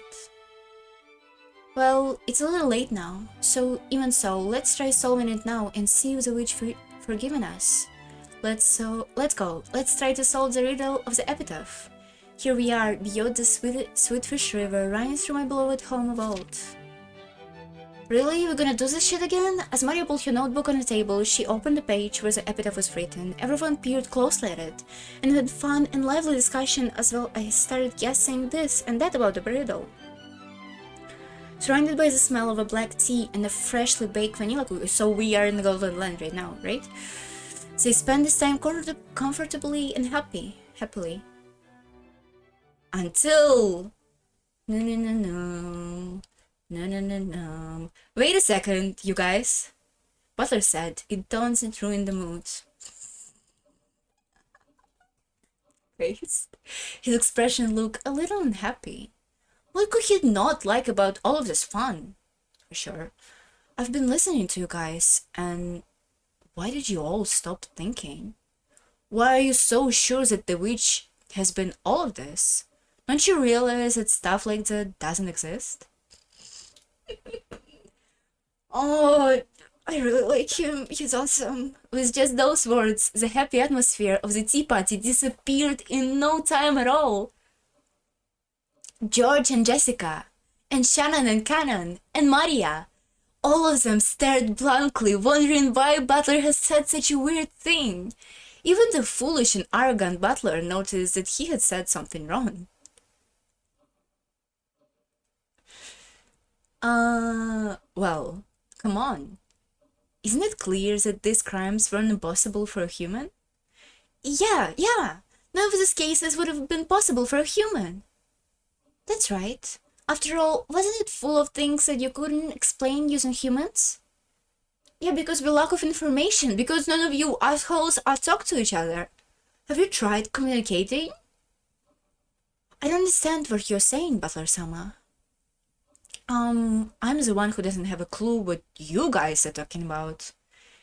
Well, it's a little late now, so even so, let's try solving it now and see if the witch forgiven us. Let's go. Let's try to solve the riddle of the epitaph. Here we are, beyond the Sweetfish River, running through my beloved home of old. Really? We're gonna do this shit again? As Mario pulled her notebook on the table, she opened the page where the epitaph was written. Everyone peered closely at it, and had fun and lively discussion as well. I started guessing this and that about the riddle. Surrounded by the smell of a black tea and a freshly baked vanilla cookie, so we are in the Golden Land right now, right? They spend this time comfortably and happily. Until... No. Wait a second, you guys. Butler said, it doesn't ruin the mood. Face. His expression looked a little unhappy. What could he not like about all of this fun? For sure. I've been listening to you guys, and why did you all stop thinking? Why are you so sure that the witch has been all of this? Don't you realize that stuff like that doesn't exist? Oh, I really like him. He's awesome. With just those words, the happy atmosphere of the tea party disappeared in no time at all. George and Jessica, and Shannon and Cannon, and Maria, all of them stared blankly, wondering why Butler has said such a weird thing. Even the foolish and arrogant Butler noticed that he had said something wrong. Well, come on. Isn't it clear that these crimes weren't impossible for a human? Yeah. None of these cases would have been possible for a human. That's right. After all, wasn't it full of things that you couldn't explain using humans? Yeah, because we lack of information, because none of you assholes are talk to each other. Have you tried communicating? I don't understand what you're saying, Butler-sama. I'm the one who doesn't have a clue what you guys are talking about.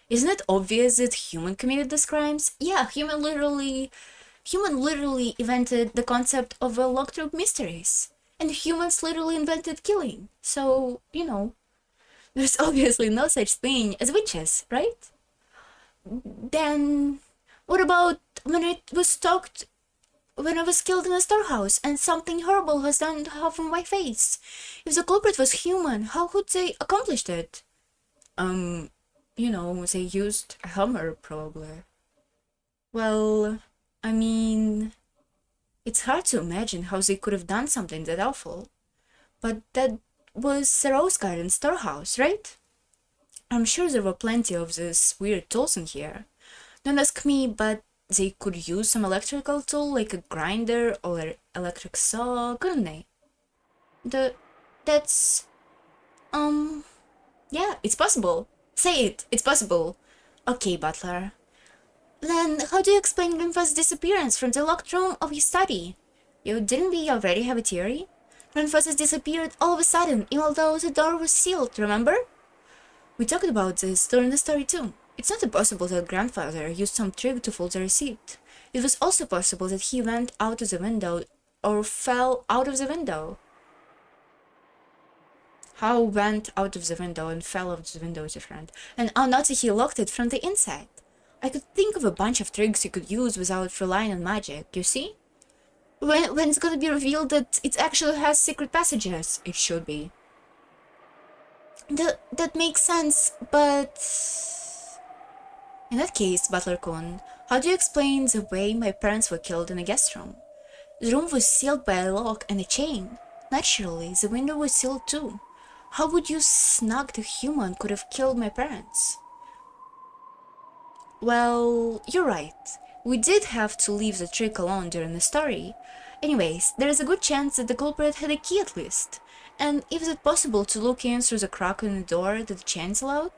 Isn't it obvious that human committed these crimes? Yeah, human literally invented the concept of a locked room mysteries. And humans literally invented killing. So, there's obviously no such thing as witches, right? Then, what about when I was killed in a storehouse and something horrible was done to half of my face? If the culprit was human, how could they accomplish it? They used a hammer, probably. Well, I mean, it's hard to imagine how they could have done something that awful. But that was a rose garden storehouse, right? I'm sure there were plenty of these weird tools in here. Don't ask me, but they could use some electrical tool like a grinder or an electric saw, couldn't they? The that's yeah, it's possible. Say it, it's possible. Okay, Butler. Then how do you explain Grimfa's disappearance from the locked room of his study? Didn't we already have a theory? Grimfa's has disappeared all of a sudden, even though the door was sealed, remember? We talked about this during the story too. It's not impossible that grandfather used some trick to fold the receipt. It was also possible that he went out of the window or fell out of the window. How went out of the window and fell out of the window is different. And not that he locked it from the inside. I could think of a bunch of tricks you could use without relying on magic, you see? When it's gonna be revealed that it actually has secret passages, it should be. That makes sense, but... In that case, Butler-kun, how do you explain the way my parents were killed in a guest room? The room was sealed by a lock and a chain. Naturally, the window was sealed too. How would you snug the human could have killed my parents? Well, you're right. We did have to leave the trick alone during the story. Anyways, there is a good chance that the culprit had a key at least. And is it possible to look in through the crack in the door that the chains allowed?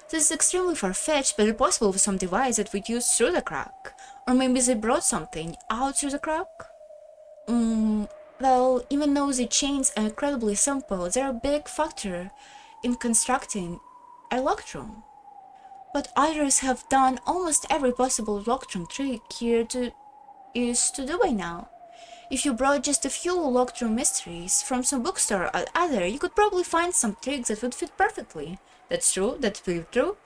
This is extremely far-fetched, but it's possible with some device that would use through the crack. Or maybe they brought something out through the crack? Well, even though the chains are incredibly simple, they're a big factor in constructing a locked room. But others have done almost every possible locked room trick here is to do by now. If you brought just a few locked room mysteries from some bookstore or other, you could probably find some tricks that would fit perfectly. That's true, that's pretty true.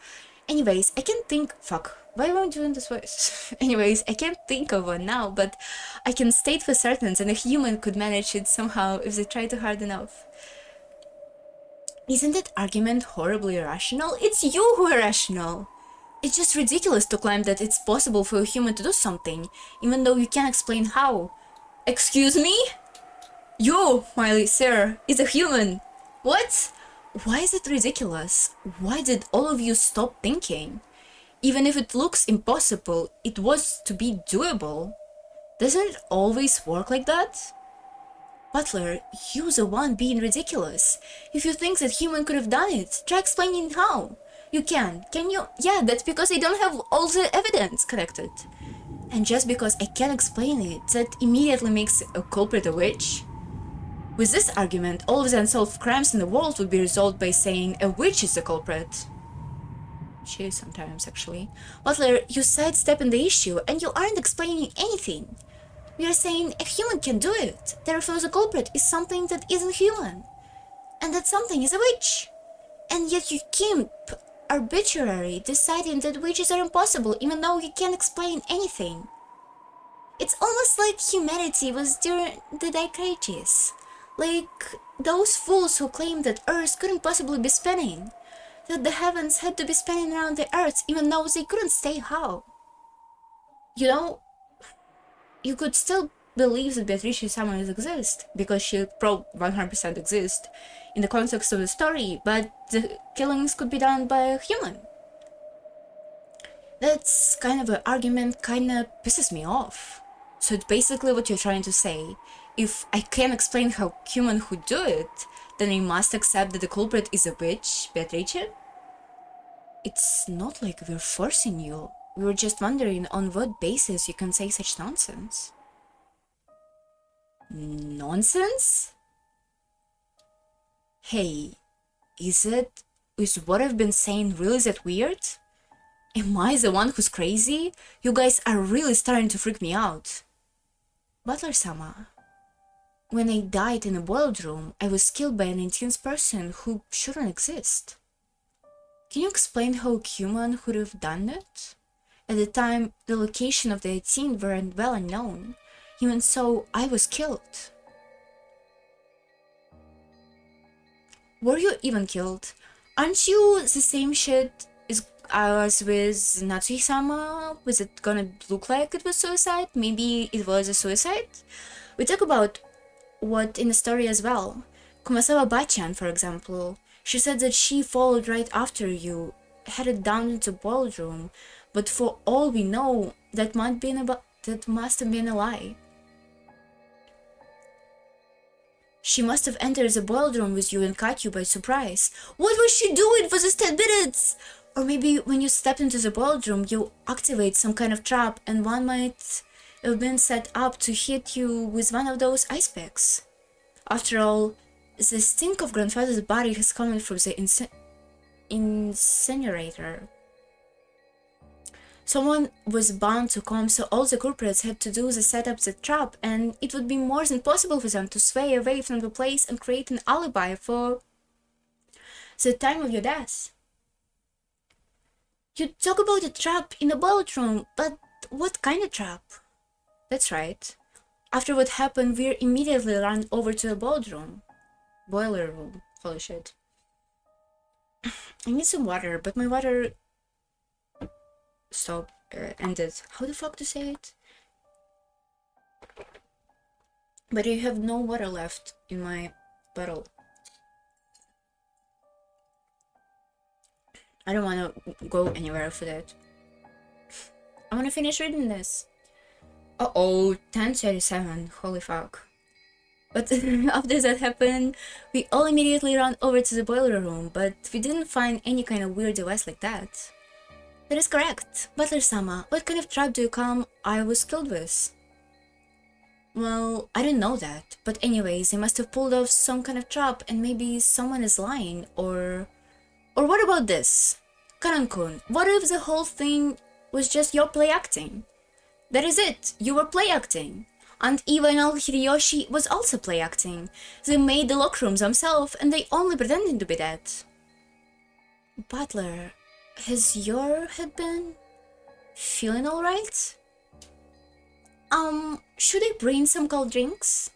Anyways, I can't think... Fuck, why am I doing this voice? Anyways, I can't think of one now, but I can state for certain that a human could manage it somehow if they try too hard enough. Isn't that argument horribly irrational? It's you who are irrational! It's just ridiculous to claim that it's possible for a human to do something, even though you can't explain how. Excuse me? You, my sir, is a human! What? Why is it ridiculous? Why did all of you stop thinking? Even if it looks impossible, it was to be doable. Doesn't it always work like that? Butler, you're the one being ridiculous. If you think that human could have done it, try explaining how. You can you? Yeah, that's because I don't have all the evidence connected. And just because I can't explain it, that immediately makes a culprit a witch? With this argument, all of the unsolved crimes in the world would be resolved by saying a witch is the culprit. She is sometimes, actually. Butler, you sidestepping the issue, and you aren't explaining anything. We are saying a human can do it, therefore the culprit is something that isn't human. And that something is a witch. And yet you keep arbitrarily deciding that witches are impossible even though you can't explain anything. It's almost like humanity was during the Dark Ages. Like those fools who claimed that Earth couldn't possibly be spinning. That the heavens had to be spinning around the Earth even though they couldn't say how. You could still believe that Beatrice Summers exists, because she probably 100% exists in the context of the story, but the killings could be done by a human. That's kind of an argument kinda pisses me off. So it's basically what you're trying to say. If I can't explain how human would do it, then I must accept that the culprit is a witch, Beatrice? It's not like we're forcing you. We were just wondering on what basis you can say such nonsense. Nonsense? Hey, is what I've been saying really that weird? Am I the one who's crazy? You guys are really starting to freak me out. Butler-sama, when I died in a boiled room, I was killed by an intense person who shouldn't exist. Can you explain how a human would have done it? At the time, the location of the 18th weren't well unknown. Even so, I was killed. Were you even killed? Aren't you the same shit as with Natsui-sama? Was it gonna look like it was suicide? Maybe it was a suicide? We talk about what in the story as well. Kumasawa Bachan, for example, she said that she followed right after you, headed down into boiled room, but for all we know, that must have been a lie. She must have entered the boiled room with you and caught you by surprise. What was she doing for these 10 minutes? Or maybe when you stepped into the boiled room, you activate some kind of trap and one might have been set up to hit you with one of those ice picks. After all, the stink of grandfather's body is coming from the incinerator. Someone was bound to come, so all the culprits had to do was set up the trap, and it would be more than possible for them to sway away from the place and create an alibi for the time of your death. You talk about a trap in a boiled room, but what kind of trap? That's right. After what happened, we immediately ran over to the boiler room. Holy shit. I need some water, but my water ended. How the fuck to say it? But I have no water left in my bottle. I don't want to go anywhere for that. I want to finish reading this. Uh-oh, 10:37. Holy fuck. But after that happened, we all immediately ran over to the boiler room, but we didn't find any kind of weird device like that. That is correct. Butler-sama, what kind of trap do you come I was killed with? Well, I don't know that, but anyways, they must have pulled off some kind of trap and maybe someone is lying, or what about this? Karan-kun, what if the whole thing was just your play acting? That is it, you were play acting. And even Hideyoshi was also play acting. They made the locker rooms themselves and they only pretended to be that. Butler, has your head been feeling alright? Should I bring some cold drinks?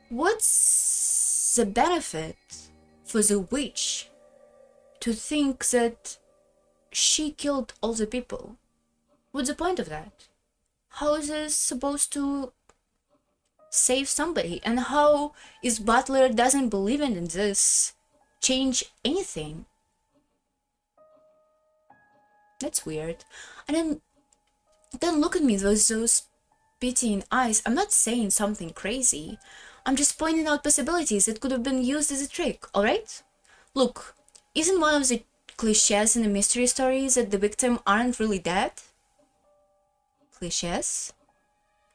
What's the benefit for the witch to think that she killed all the people? What's the point of that? How is this supposed to save somebody? And how is Butler doesn't believe in this change anything? That's weird. And then look at me with those pitying eyes. I'm not saying something crazy. I'm just pointing out possibilities that could have been used as a trick, alright? Look, isn't one of the cliches in the mystery stories that the victim aren't really dead? Cliches?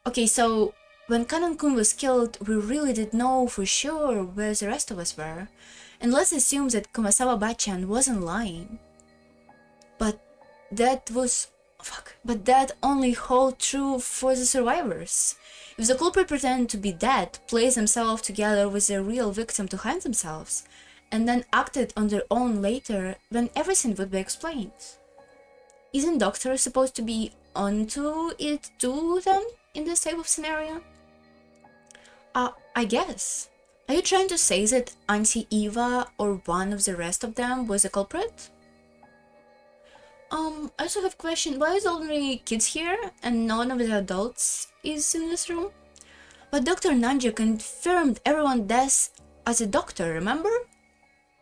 Okay, so when Kanan-kun was killed, we really didn't know for sure where the rest of us were. And let's assume that Kumasawa Bachan wasn't lying. But that only hold true for the survivors. If the culprit pretended to be dead, placed themselves together with the real victim to hang themselves, and then acted on their own later, then everything would be explained. Isn't Doctor supposed to be onto it too then, in this type of scenario? I guess. Are you trying to say that Auntie Eva or one of the rest of them was a culprit? I also have a question. Why is only kids here and none of the adults is in this room? But Dr. Nanja confirmed everyone's death as a doctor, remember?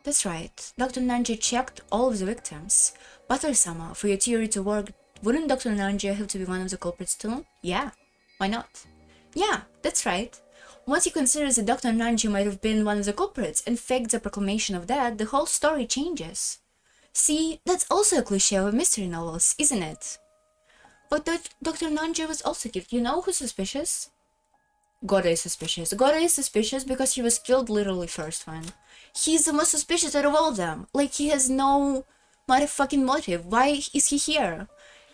That's right. Dr. Nanja checked all of the victims. Butler-sama, for your theory to work, wouldn't Dr. Nanja have to be one of the culprits too? Yeah. Why not? Yeah, that's right. Once you consider that Dr. Nanja might have been one of the culprits and faked the proclamation of death, the whole story changes. See, that's also a cliché of mystery novels, isn't it? But Dr. Nanja was also killed. You know who's suspicious? Goda is suspicious. Goda is suspicious because he was killed literally first one. He's the most suspicious out of all of them. Like, he has no motherfucking motive. Why is he here?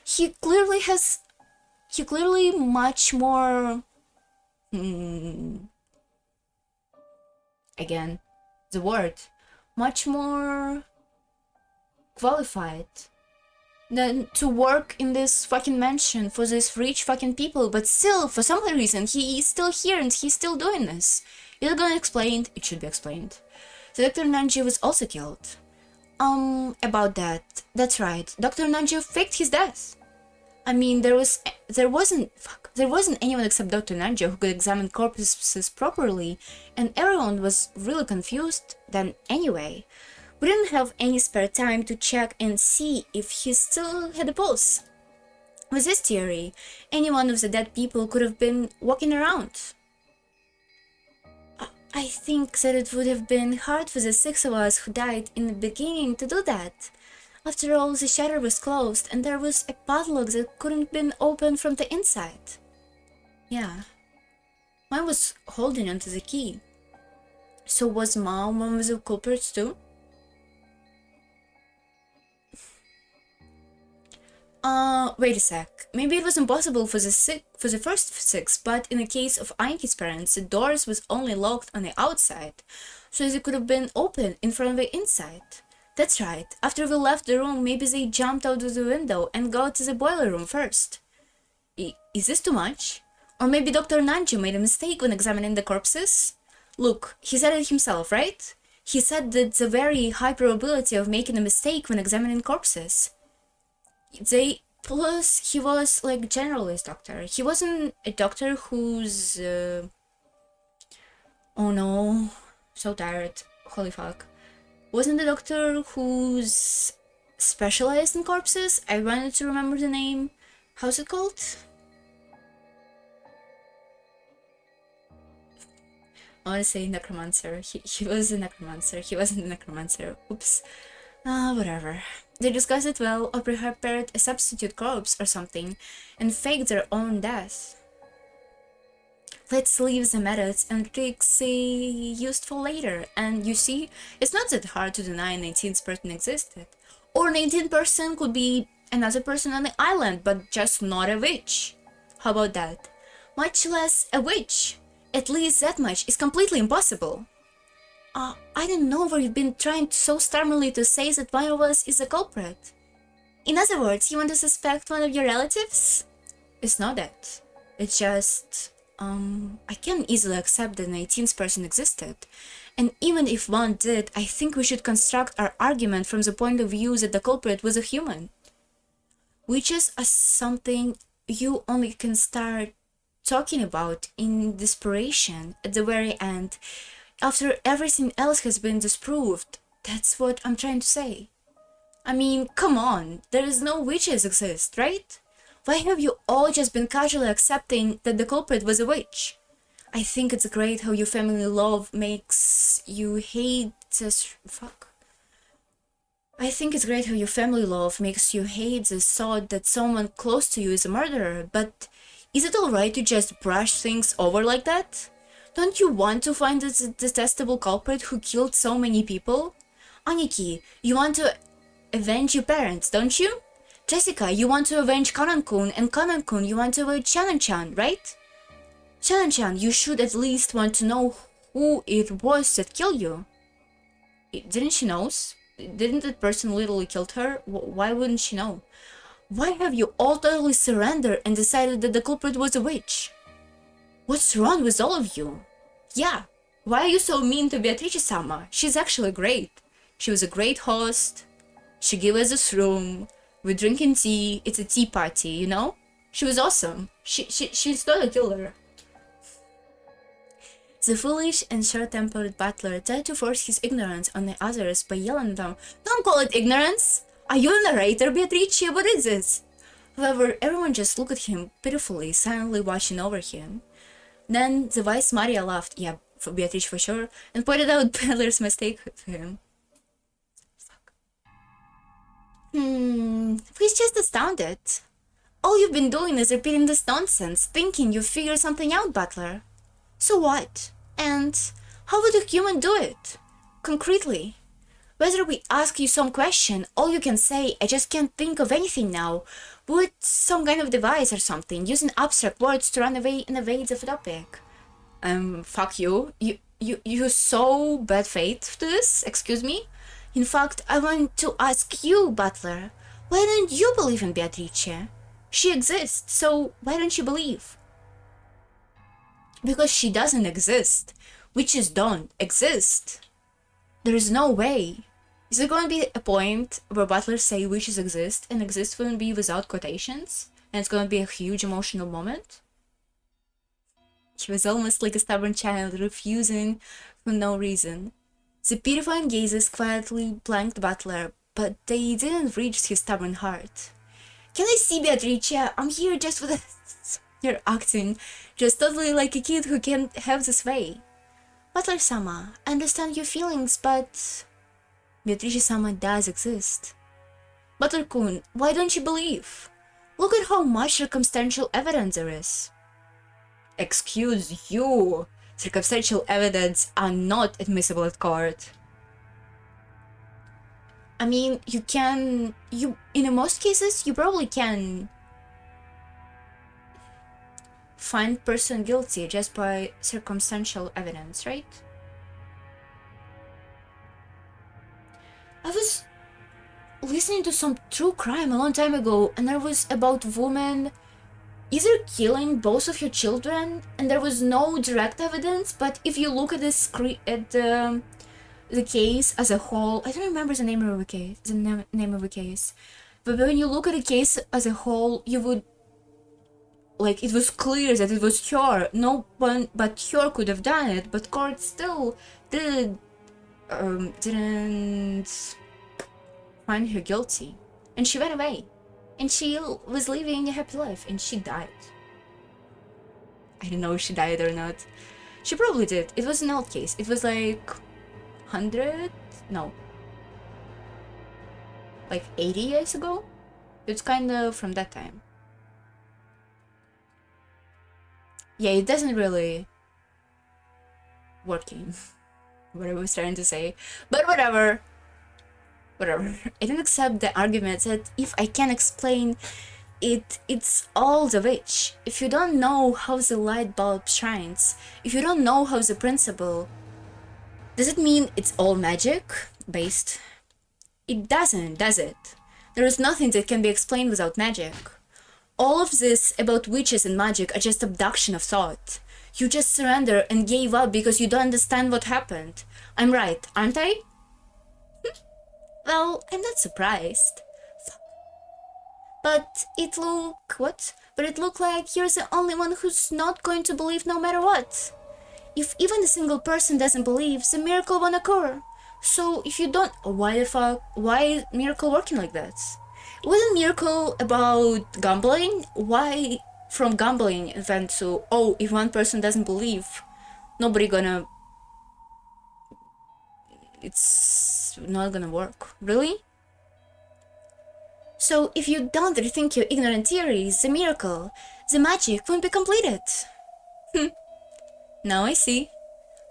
He clearly much more... again, the word. Much more qualified than to work in this fucking mansion for these rich fucking people, but still, for some reason, he is still here and he's still doing this. Is it gonna explain? It should be explained. So Dr. Nanji was also killed. About that. That's right. Dr. Nanji faked his death. I mean, there wasn't anyone except Dr. Nanji who could examine corpses properly, and everyone was really confused then anyway. We didn't have any spare time to check and see if he still had a pulse. With this theory, any one of the dead people could have been walking around. I think that it would have been hard for the 6 of us who died in the beginning to do that. After all, the shutter was closed and there was a padlock that couldn't have been opened from the inside. Yeah. Mine was holding onto the key. So was Mom one of the culprits too? Wait a sec. Maybe it was impossible for the first 6, but in the case of Anki's parents, the doors was only locked on the outside, so they could have been open in front of the inside. That's right. After we left the room, maybe they jumped out of the window and got to the boiler room first. Is this too much? Or maybe Dr. Nanji made a mistake when examining the corpses? Look, he said it himself, right? He said that's a very high probability of making a mistake when examining corpses. Plus, he was like generalist doctor. He wasn't a doctor who's... oh no, so tired. Holy fuck. Wasn't a doctor who's specialized in corpses? I wanted to remember the name. How's it called? I want to say necromancer. He was a necromancer. He wasn't a necromancer. Oops. Whatever. They discussed it well, or prepared a substitute corpse or something, and faked their own death. Let's leave the methods and tricks used for later. And you see, it's not that hard to deny 19th person existed. Or 19th person could be another person on the island, but just not a witch. How about that? Much less a witch. At least that much is completely impossible. I don't know where you've been trying so stubbornly to say that one of us is a culprit. In other words, you want to suspect one of your relatives? It's not that. It's just... I can easily accept that an 18th person existed. And even if one did, I think we should construct our argument from the point of view that the culprit was a human. Which is something you only can start talking about in desperation at the very end, after everything else has been disproved. That's what I'm trying to say. I mean, come on, there is no witches exist, right? Why have you all just been casually accepting that the culprit was a witch? I think it's great how your family love makes you hate this... Fuck. I think it's great how your family love makes you hate the thought that someone close to you is a murderer, but is it alright to just brush things over like that? Don't you want to find this detestable culprit who killed so many people? Aniki, you want to avenge your parents, don't you? Jessica, you want to avenge Kanan-kun, and Kanan-kun, you want to avenge Shannon-chan, right? Shannon-chan, you should at least want to know who it was that killed you. Didn't she know? Didn't that person literally killed her? Why wouldn't she know? Why have you all totally surrendered and decided that the culprit was a witch? What's wrong with all of you? Yeah, why are you so mean to Beatrice-sama? She's actually great. She was a great host. She gave us this room. We're drinking tea. It's a tea party, you know? She was awesome. She's not a killer. The foolish and short-tempered butler tried to force his ignorance on the others by yelling at them, "Don't call it ignorance! Are you a narrator, Beatrice? What is this?" However, everyone just looked at him pitifully, silently watching over him. Then the wise Maria laughed, yeah, for Beatrice for sure, and pointed out Peddler's mistake to him. Fuck. He's just astounded. All you've been doing is repeating this nonsense, thinking you figured something out, Butler. So what? And how would a human do it? Concretely? Whether we ask you some question, all you can say, I just can't think of anything now, with some kind of device or something, using abstract words to run away and evade the topic. Fuck you. You so bad faith to this? Excuse me? In fact, I want to ask you, Butler, why don't you believe in Beatrice? She exists, so why don't you believe? Because she doesn't exist. Witches don't exist. There is no way. Is there going to be a point where Butler say witches exist and exist wouldn't be without quotations? And it's going to be a huge emotional moment? He was almost like a stubborn child, refusing for no reason. The petrifying gazes quietly blanked Butler, but they didn't reach his stubborn heart. Can I see Beatrice? I'm here just for the... You're acting just totally like a kid who can't have this way. Butler-sama, I understand your feelings, but... Beatrice-sama does exist. Butler-kun, why don't you believe? Look at how much circumstantial evidence there is. Excuse you. Circumstantial evidence are not admissible at court. I mean, in most cases, you probably can find person guilty just by circumstantial evidence, right? I was listening to some true crime a long time ago, and there was about women either killing both of your children, and there was no direct evidence, but if you look at the case as a whole, I don't remember the name of the case, but when you look at the case as a whole, you would, like, it was clear that it was her. No one but her could have done it, but court still didn't find her guilty, and she went away. And she was living a happy life, and she died. I don't know if she died or not. She probably did. It was an old case. It was like 100? No. Like 80 years ago? It's kind of from that time. Yeah, it doesn't really working. What I was trying to say. But whatever. Whatever. I don't accept the argument that if I can explain it, it's all the witch. If you don't know how the light bulb shines, if you don't know how the principle, does it mean it's all magic based? It doesn't, does it? There is nothing that can be explained without magic. All of this about witches and magic are just abduction of thought. You just surrender and gave up because you don't understand what happened. I'm right, aren't I? Well, I'm not surprised. But it looked like you're the only one who's not going to believe no matter what. If even a single person doesn't believe, the miracle won't occur. So if you don't, why is miracle working like that? Wasn't miracle about gambling? Why from gambling event to, oh, if one person doesn't believe, nobody gonna... It's not gonna work. Really? So if you don't rethink your ignorant theories, the miracle, the magic won't be completed. Now I see.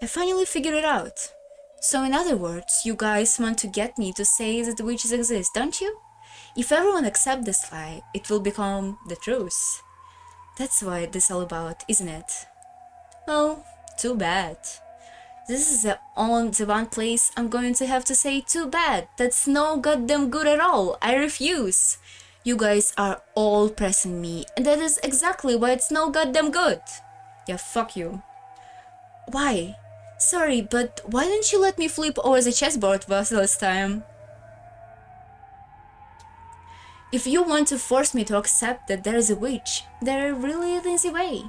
I finally figured it out. So in other words, you guys want to get me to say that the witches exist, don't you? If everyone accepts this lie, it will become the truth. That's what this is all about, isn't it? Well, too bad. This is the one place I'm going to have to say too bad. That's no goddamn good at all. I refuse. You guys are all pressing me, and that is exactly why it's no goddamn good. Yeah, fuck you. Why? Sorry, but why didn't you let me flip over the chessboard last time? If you want to force me to accept that there is a witch, there really is an easy way.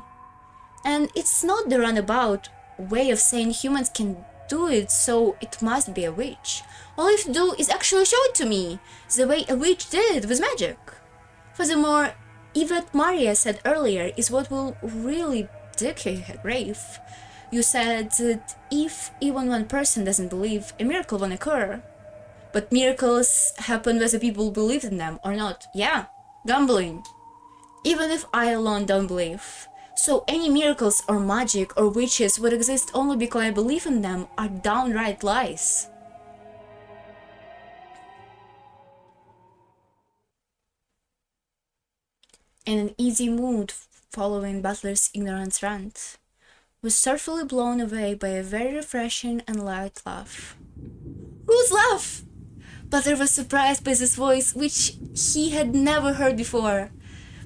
And it's not the roundabout way of saying humans can do it, so it must be a witch. All you have to do is actually show it to me, the way a witch did it with magic. Furthermore, Yvette Maria said earlier is what will really dig her grave. You said that if even one person doesn't believe, a miracle won't occur. But miracles happen whether people believe in them or not. Yeah, gambling. Even if I alone don't believe. So any miracles or magic or witches would exist only because I believe in them are downright lies. In an easy mood following Butler's ignorant rant, was thoroughly blown away by a very refreshing and light laugh. Whose laugh? Butler was surprised by this voice, which he had never heard before.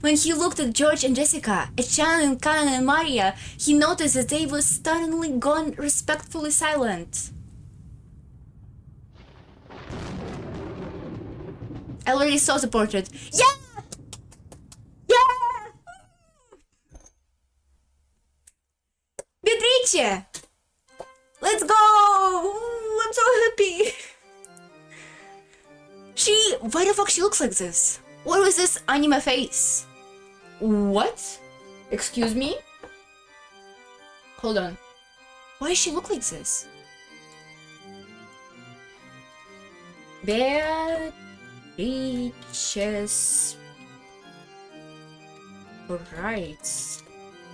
When he looked at George and Jessica, at Shannon, Kanan, and Maria, he noticed that they were stunningly gone respectfully silent. I already saw the portrait. Yeah! Yeah! Beatrice! Let's go! Ooh, I'm so happy! Why the fuck she looks like this? What was this anime face? What? Excuse me? Hold on. Why does she look like this? Beatrice's rights.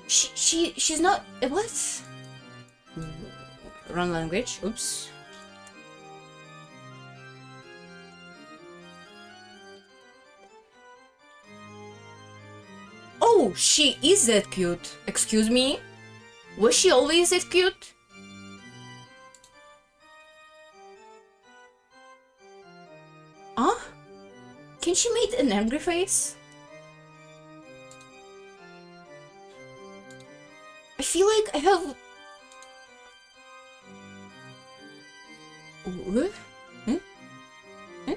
She's not. What? Wrong language. Oops. Oh, she is that cute. Excuse me? Was she always that cute? Huh? Can she make an angry face? I feel like I have... What? Hmm? Hmm?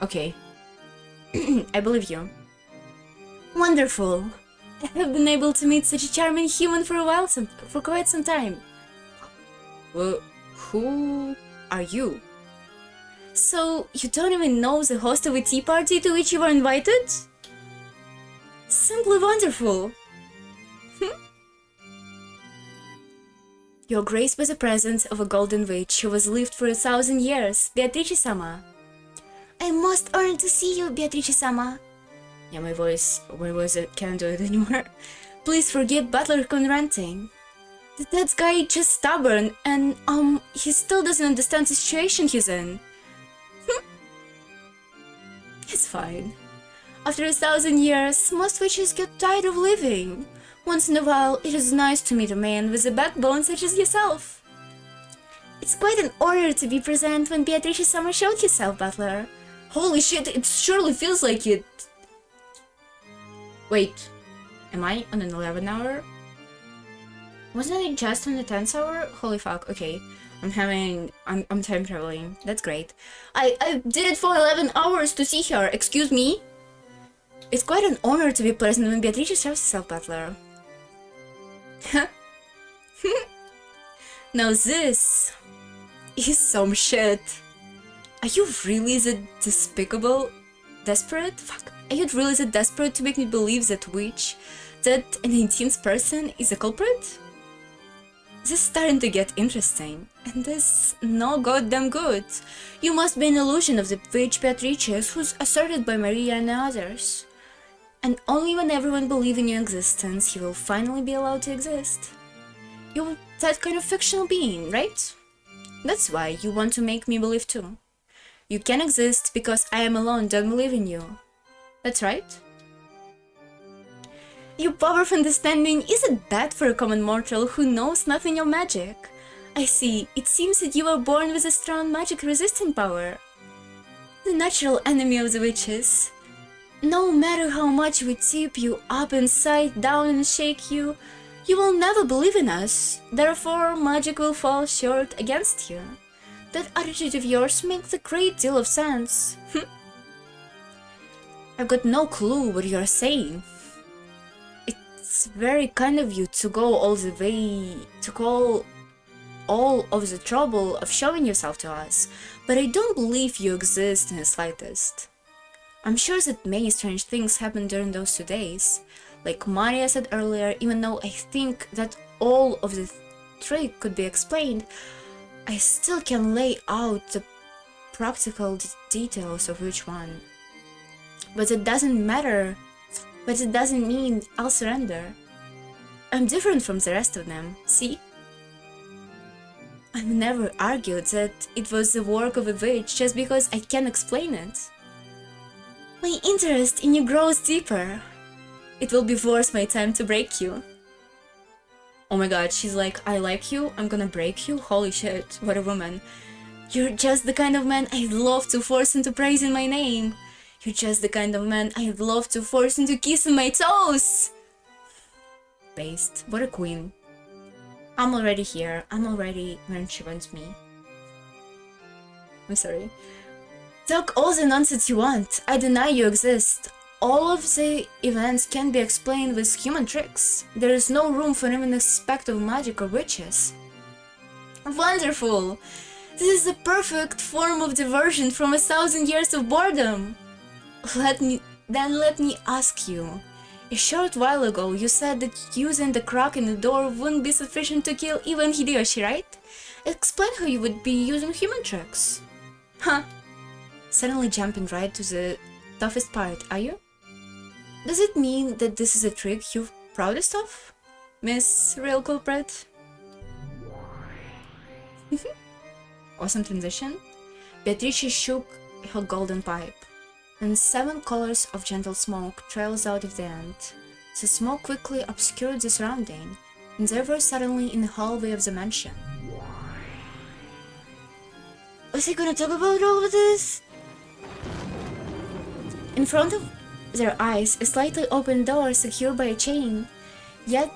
Okay. I believe you. Wonderful. I have been able to meet such a charming human for quite some time. Well, who are you? So, you don't even know the host of a tea party to which you were invited? Simply wonderful. Your Grace was the presence of a golden witch who was lived for 1,000 years, Beatrice-sama. I'm most honored to see you, Beatrice-sama. Yeah, my voice can't do it anymore. Please forgive Butler ranting. That guy just stubborn and, he still doesn't understand the situation he's in. It's fine. After 1,000 years, most witches get tired of living. Once in a while, it is nice to meet a man with a backbone such as yourself. It's quite an honor to be present when Beatrice-sama showed herself, Butler. Holy shit, it surely feels like it. Wait, am I on an 11 hour? Wasn't it just on the 10th hour? Holy fuck, okay. I'm time traveling. That's great. I did it for 11 hours to see her, excuse me? It's quite an honor to be present when Beatrice shows herself, Butler. Now this is some shit. Are you really that desperate? Fuck. Are you really that desperate to make me believe that an 18th person is a culprit? This is starting to get interesting, and this no goddamn good. You must be an illusion of the witch Beatrice who's asserted by Maria and others. And only when everyone believes in your existence, you will finally be allowed to exist. You're that kind of fictional being, right? That's why you want to make me believe too. You can exist because I am alone, don't believe in you. That's right? Your power of understanding isn't bad for a common mortal who knows nothing of magic. I see, it seems that you were born with a strong magic-resistant power. The natural enemy of the witches. No matter how much we tip you up inside down and shake you, you will never believe in us. Therefore, magic will fall short against you. That attitude of yours makes a great deal of sense. I've got no clue what you're saying. It's very kind of you to go all the way, to call all of the trouble of showing yourself to us, but I don't believe you exist in the slightest. I'm sure that many strange things happened during those 2 days. Like Maria said earlier, even though I think that all of the trick could be explained, I still can lay out the practical details of each one. But it doesn't matter But it doesn't mean I'll surrender. I'm different from the rest of them, see? I've never argued that it was the work of a witch just because I can't explain it. My interest in you grows deeper. It will be worth my time to break you. Oh my god, she's like, I like you, I'm gonna break you? Holy shit, what a woman. You're just the kind of man I'd love to force into praising my name. You're just the kind of man I'd love to force into kissing my toes. Based, what a queen. I'm already here, I'm already when she wants me. I'm sorry. Talk all the nonsense you want, I deny you exist. All of the events can be explained with human tricks. There is no room for even the aspect of magic or witches. Wonderful! This is the perfect form of diversion from 1,000 years of boredom. Let me ask you. A short while ago, you said that using the crack in the door wouldn't be sufficient to kill even Hideyoshi, right? Explain how you would be using human tricks. Huh. Suddenly jumping right to the toughest part, are you? Does it mean that this is a trick you're proudest of, Miss Real Culprit? Awesome transition. Beatrice shook her golden pipe, and 7 colors of gentle smoke trails out of the end. The smoke quickly obscured the surrounding, and they were suddenly in the hallway of the mansion. Was he gonna talk about all of this? In front of their eyes, a slightly open door secured by a chain. Yet,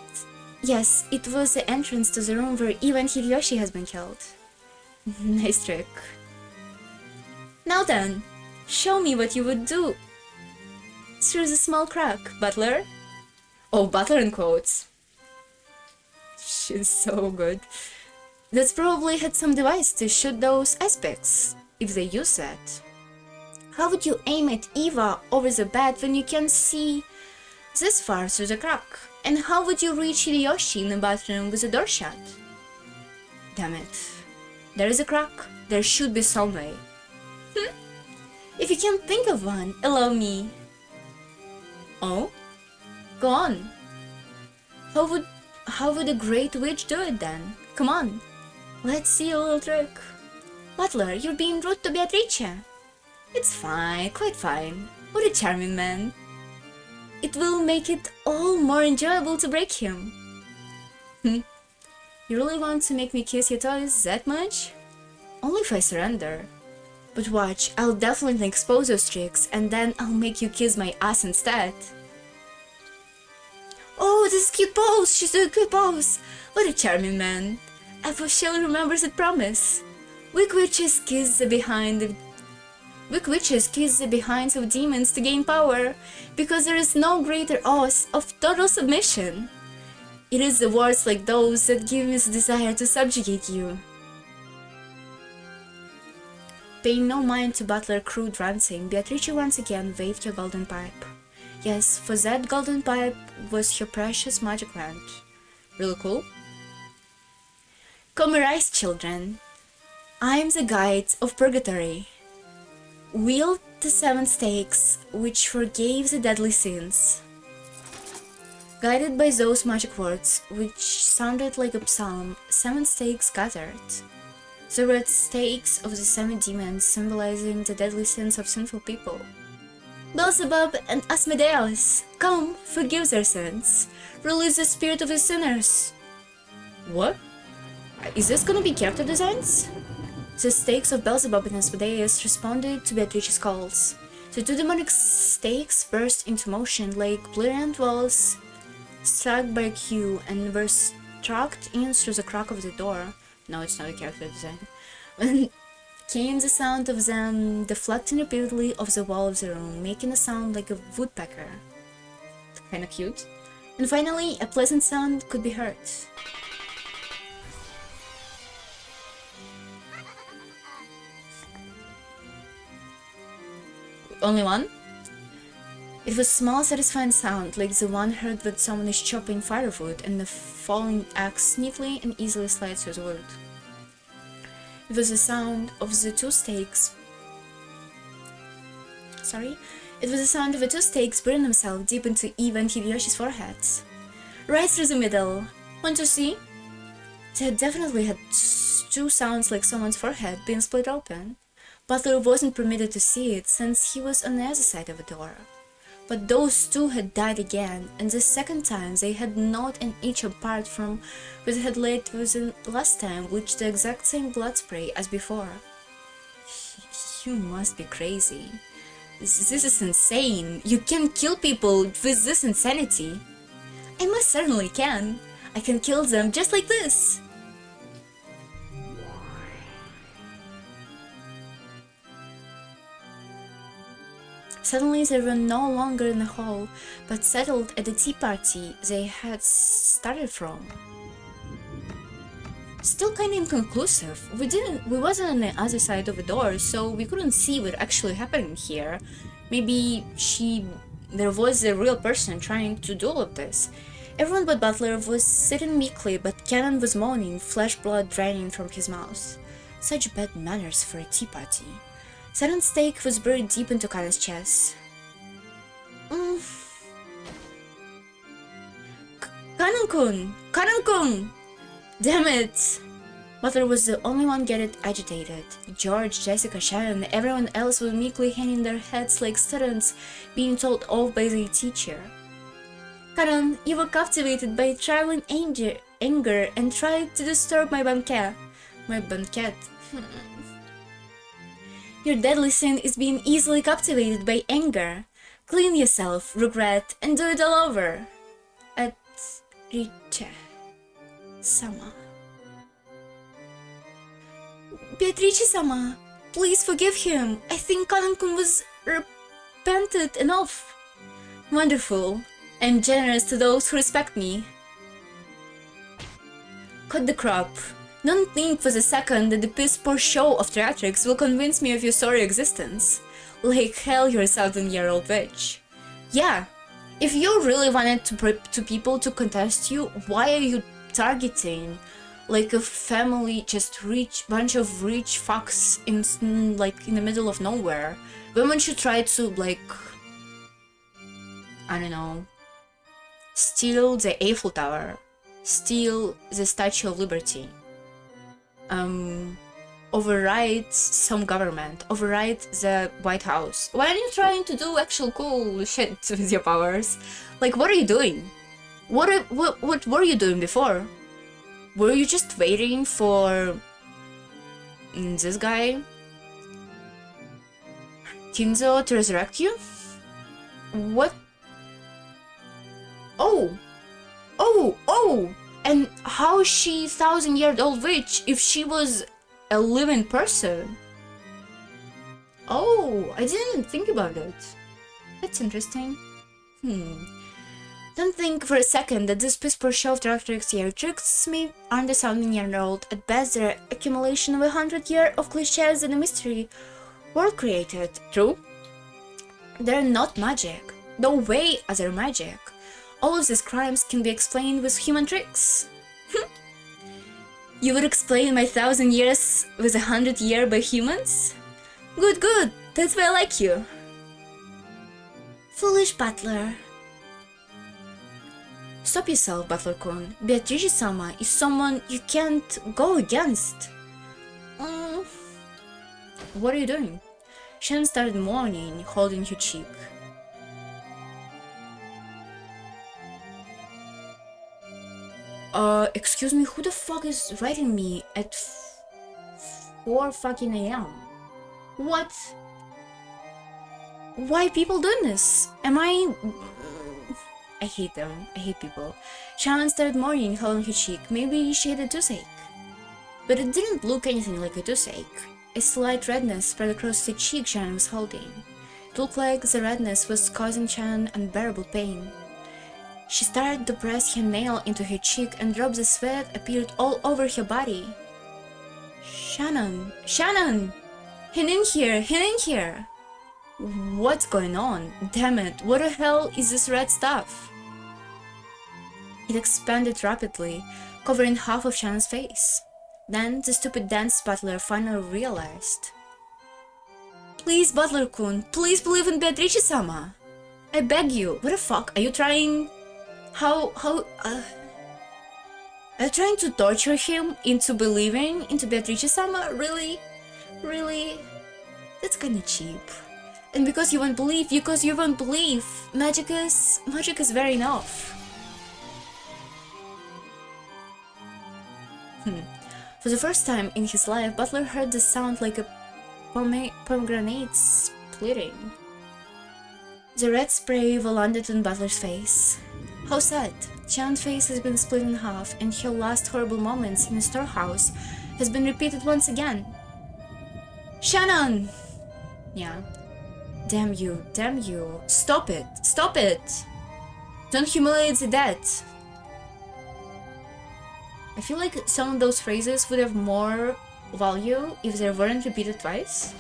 yes, it was the entrance to the room where even Hideyoshi has been killed. Nice trick. Now then, show me what you would do through the small crack, butler. Oh, butler in quotes. She's so good. That's probably had some device to shoot those aspects, if they use that. How would you aim at Eva over the bed when you can see this far through the crack? And how would you reach Hideyoshi in the bathroom with the door shut? Damn it. There is a crack. There should be some way. If you can't think of one, allow me. Oh? Go on. How would a great witch do it then? Come on. Let's see a little trick. Butler, you're being rude to Beatrice. It's fine, quite fine. What a charming man. It will make it all more enjoyable to break him. You really want to make me kiss your toys that much? Only if I surrender. But watch, I'll definitely expose those tricks, and then I'll make you kiss my ass instead. Oh, this is cute pose! She's doing a cute pose! What a charming man. I for sure remembers that promise. Weak witches kiss the behinds of demons to gain power, because there is no greater oath of total submission. It is the words like those that give me the desire to subjugate you. Paying no mind to Butler crude ranting, Beatrice once again waved her golden pipe. Yes, for that golden pipe was her precious magic wand. Really cool. Come arise, children. I am the guide of purgatory. Wield the 7 stakes, which forgave the deadly sins. Guided by those magic words, which sounded like a psalm, 7 stakes gathered. The red stakes of the 7 demons symbolizing the deadly sins of sinful people. Beelzebub and Asmodeus, come, forgive their sins. Release the spirit of the sinners. What? Is this gonna be character designs? The stakes of Beelzebub and Asmodeus responded to Beatrice's calls. The 2 demonic stakes burst into motion like brilliant walls struck by a cue and were struck in through the crack of the door. No, it's not a character design. When came the sound of them deflecting repeatedly off the wall of the room, making a sound like a woodpecker. Kinda cute. And finally, a pleasant sound could be heard. Only one? It was a small, satisfying sound, like the one heard when someone is chopping firewood and the falling axe neatly and easily slides through the wood. It was the sound of the 2 stakes. It was the sound of two stakes burning themselves deep into Eva and Hideyoshi's foreheads. Right through the middle. Want to see? They had definitely had two sounds like someone's forehead being split open. Butler wasn't permitted to see it since he was on the other side of the door. But those two had died again, and the second time they had gnawed an inch apart from what they had laid within last time, which the exact same blood spray as before. You must be crazy. This is insane. You can kill people with this insanity. I most certainly can. I can kill them just like this. Suddenly they were no longer in the hall, but settled at the tea party they had started from. Still kinda inconclusive. We wasn't on the other side of the door, so we couldn't see what actually happened here. Maybe there was a real person trying to do all of this. Everyone but Butler was sitting meekly, but Cannon was moaning, flesh blood draining from his mouth. Such bad manners for a tea party. Sudden stake was buried deep into Cannon's chest. Cannon-kun! Cannon-kun! Damn it! Butler was the only one getting agitated. George, Jessica, Shannon, everyone else were meekly hanging their heads like students being told off by the teacher. Cannon, you were captivated by tribal anger and tried to disturb my banquet. My banquet. Your deadly sin is being easily captivated by anger. Clean yourself, regret, and do it all over. At Riche-sama. Beatrice-sama, please forgive him. I think Cannon-kun was repentant enough. Wonderful. I'm generous to those who respect me. Cut the crap. Don't think for a second that the piss-poor show of theatrics will convince me of your sorry existence. Like hell, you're a 1,000-year-old witch. Yeah, if you really wanted to people to contest you, why are you targeting like a family, just bunch of rich fucks in the middle of nowhere? Women should try to like, I don't know, steal the Eiffel Tower, steal the Statue of Liberty, override some government, override the White House. Why are you trying to do actual cool shit with your powers? Like, what are you doing? What were you doing before? Were you just waiting for this guy, Kinzo, to resurrect you? What? Oh! And how is she 1,000-year-old witch if she was a living person? Oh, I didn't think about it. That's interesting. Don't think for a second that this piss-poor show of theatrics me aren't a 1,000-year-old. At best, they're accumulation of 100 years of cliches and a mystery world created. True? They're not magic. No way are they magic. All of these crimes can be explained with human tricks. You would explain my 1,000 years with 100 years by humans? Good. That's why I like you. Foolish butler. Stop yourself, Butler-kun. Beatrice-sama is someone you can't go against. What are you doing? Shan started mourning, holding her cheek. Excuse me, who the fuck is writing me at 4 fucking AM? What? Why people doing this? I hate them. I hate people. Shannon started mourning, holding her cheek. Maybe she had a toothache. But it didn't look anything like a toothache. A slight redness spread across the cheek Shannon was holding. It looked like the redness was causing Shannon unbearable pain. She started to press her nail into her cheek and drops of sweat appeared all over her body. Shannon! Hang in here! What's going on? Damn it, what the hell is this red stuff? It expanded rapidly, covering half of Shannon's face. Then the stupid dance butler finally realized. Please, Butler-kun, please believe in Beatrice-sama. I beg you. What the fuck? Are you trying... Are you trying to torture him into believing into Beatrice-sama? Really? Really? That's kinda cheap. And because you won't believe, magic is very enough. For the first time in his life, Butler heard the sound like a pomegranate splitting. The red spray landed on Butler's face. How sad. Shannon's face has been split in half, and her last horrible moments in the storehouse has been repeated once again. Shannon! Yeah. Damn you, damn you. Stop it, stop it! Don't humiliate the dead. I feel like some of those phrases would have more value if they weren't repeated twice.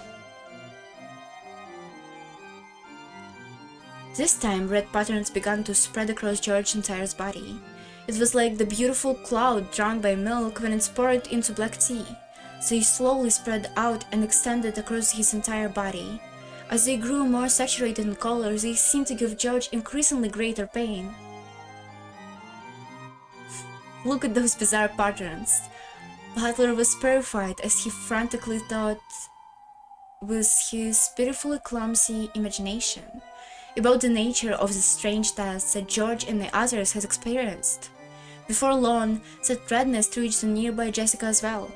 This time, red patterns began to spread across George's entire body. It was like the beautiful cloud drowned by milk when it's poured into black tea. They slowly spread out and extended across his entire body. As they grew more saturated in color, they seemed to give George increasingly greater pain. Look at those bizarre patterns. Butler was terrified as he frantically thought with his pitifully clumsy imagination about the nature of the strange tests that George and the others had experienced. Before long, that redness reached the nearby Jessica as well.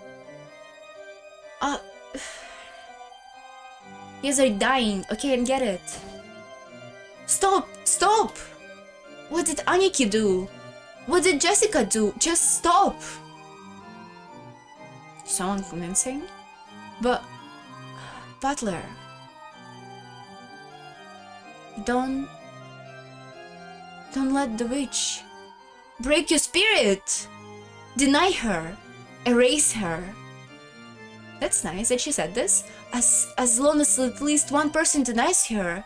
Yes, they're dying. Okay, I get it. Stop! Stop! What did Aniki do? What did Jessica do? Just stop! Someone convincing? But... Butler... Don't let the witch break your spirit! Deny her! Erase her! That's nice that she said this. As long as at least one person denies her,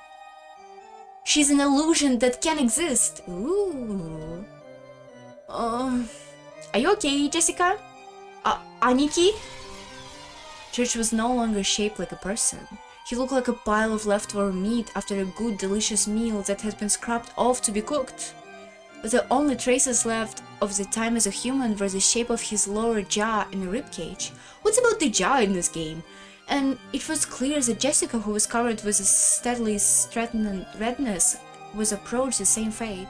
she's an illusion that can exist. Ooh. Are you okay, Jessica? Aniki? George was no longer shaped like a person. He looked like a pile of leftover meat after a good, delicious meal that has been scrapped off to be cooked. But the only traces left of the time as a human were the shape of his lower jaw and a ribcage. What's about the jaw in this game? And it was clear that Jessica, who was covered with a steadily threatening redness, was approached the same fate.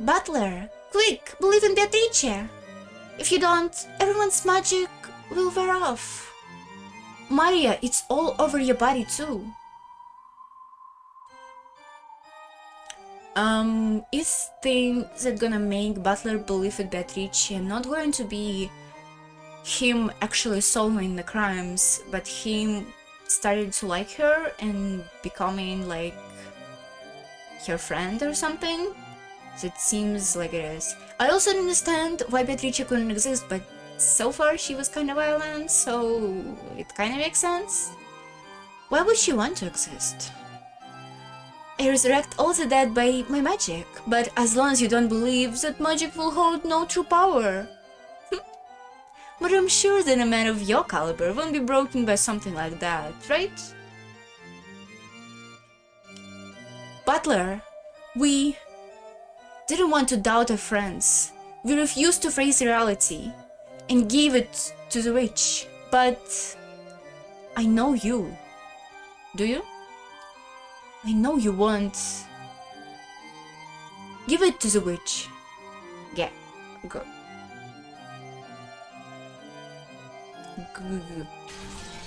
Butler, quick, believe in Beatrice! If you don't, everyone's magic will wear off. Maria, it's all over your body too. Is things that gonna make Butler believe in Beatrice not going to be him actually solving the crimes, but him starting to like her and becoming like her friend or something? It seems like it is. I also don't understand why Beatrice couldn't exist, but so far she was kind of violent, so it kind of makes sense. Why would she want to exist? I resurrect all the dead by my magic, but as long as you don't believe, that magic will hold no true power. But I'm sure that a man of your caliber won't be broken by something like that, right? Butler, we didn't want to doubt our friends. We refused to face reality and gave it to the witch. But I know you. Do you? I know you won't. Give it to the witch. Yeah, go.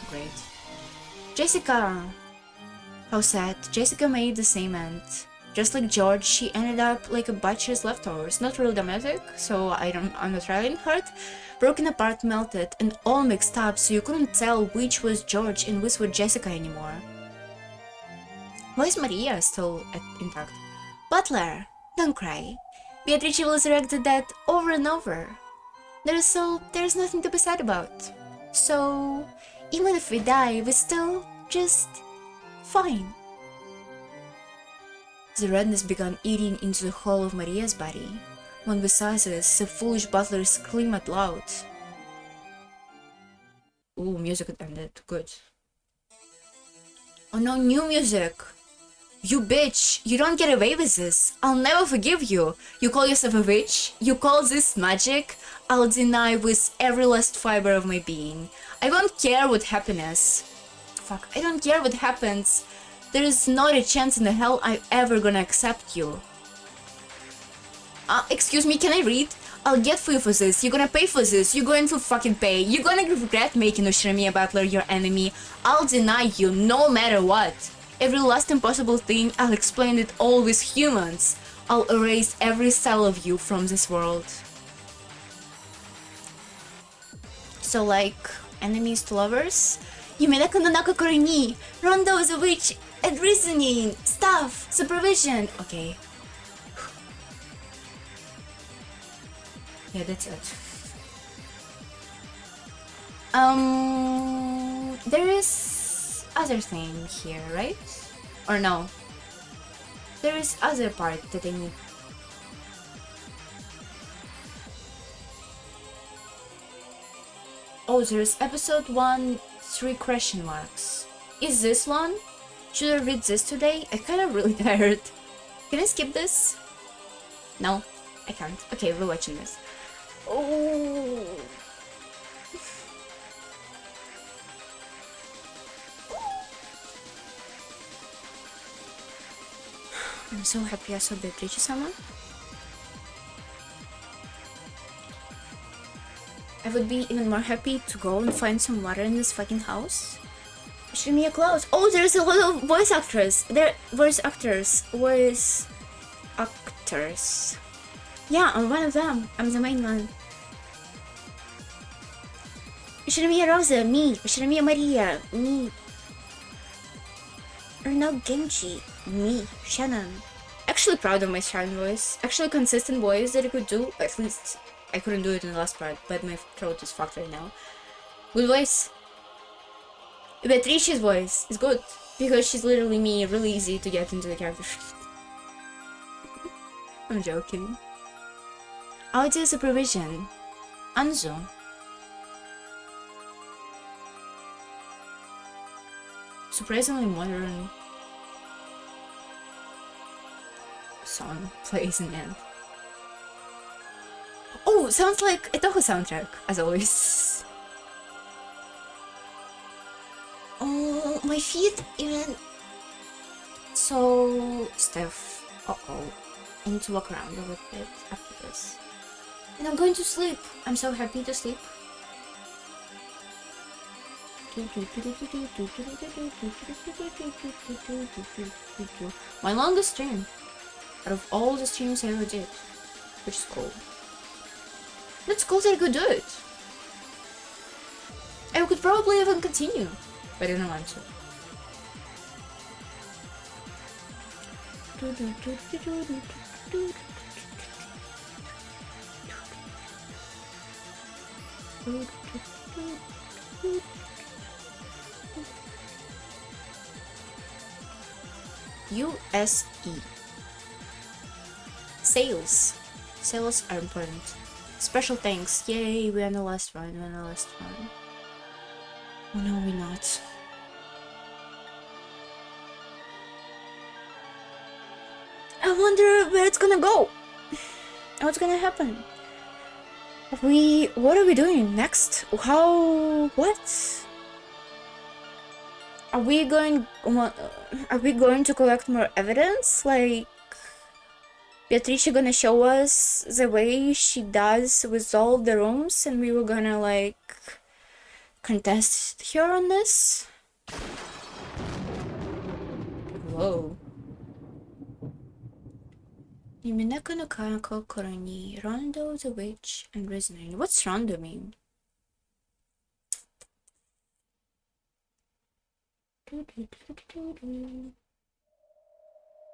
Great. Jessica! How sad. Jessica made the same end. Just like George, she ended up like a butcher's leftovers. Not real dramatic, so I'm not really hurt. Broken apart, melted, and all mixed up, so you couldn't tell which was George and which was Jessica anymore. Why is Maria still intact? Butler, don't cry. Beatrice will resurrect the dead over and over. There's nothing to be sad about. So, even if we die, we're still just fine. The redness began eating into the whole of Maria's body. When we saw this, the foolish butler screamed out loud. Ooh, music ended. Good. Oh no, new music. You bitch, you don't get away with this. I'll never forgive you. You call yourself a witch? You call this magic? I'll deny with every last fiber of my being. I don't care what happiness. Fuck, I don't care what happens. There is not a chance in the hell I'm ever gonna accept you. Excuse me, can I read? I'll get for you for this. You're gonna pay for this. You're going to fucking pay. You're gonna regret making Ushiramiya Butler your enemy. I'll deny you no matter what. Every last impossible thing, I'll explain it all with humans. I'll erase every cell of you from this world. So like, enemies to lovers? Umineko no Nakokoro ni, Rondo is a witch, and reasoning, stuff, supervision. Okay. Yeah, that's it. There is other thing here, right? Or no? There is other part that I need. Oh, there's episode 1, 3 question marks. Is this one? Should I read this today? I'm kind of really tired. Can I skip this? No, I can't. Okay, we're watching this. Oh. I'm so happy I saw Beatrice-sama. I would be even more happy to go and find some water in this fucking house. Show me a clothes. Oh, there's a lot of voice actors. Voice actors. Yeah, I'm one of them. I'm the main one. Ushiramiya Rosa, me. Ushiramiya Maria, me. Erno Genji, me. Shannon. Actually proud of my Shannon voice. Actually consistent voice that I could do. At least I couldn't do it in the last part, but my throat is fucked right now. Good voice. Beatrice's voice is good because she's literally me, really easy to get into the character. I'm joking. Audio supervision. Anzo. Surprisingly modern song plays in the end. Oh, sounds like a Toho soundtrack, as always. Oh, my feet even so stiff. Uh-oh. I need to walk around a little bit after this. And I'm going to sleep. I'm so happy to sleep. My longest stream out of all the streams I ever did, which is cool. That's cool that I could do it. I could probably even continue, but I don't want to. USE. Sales. Sales are important. Special thanks. Yay, we're on the last one. Oh no, we're not. I wonder where it's gonna go. What's gonna happen? What are we doing next? What? Are we going to collect more evidence? Like, Beatrice gonna show us the way she does with all the rooms and we were gonna, like, contest her on this? Whoa. Umineko no Nakokoro ni, Rondo the Witch, and Reasoning. What's Rondo mean?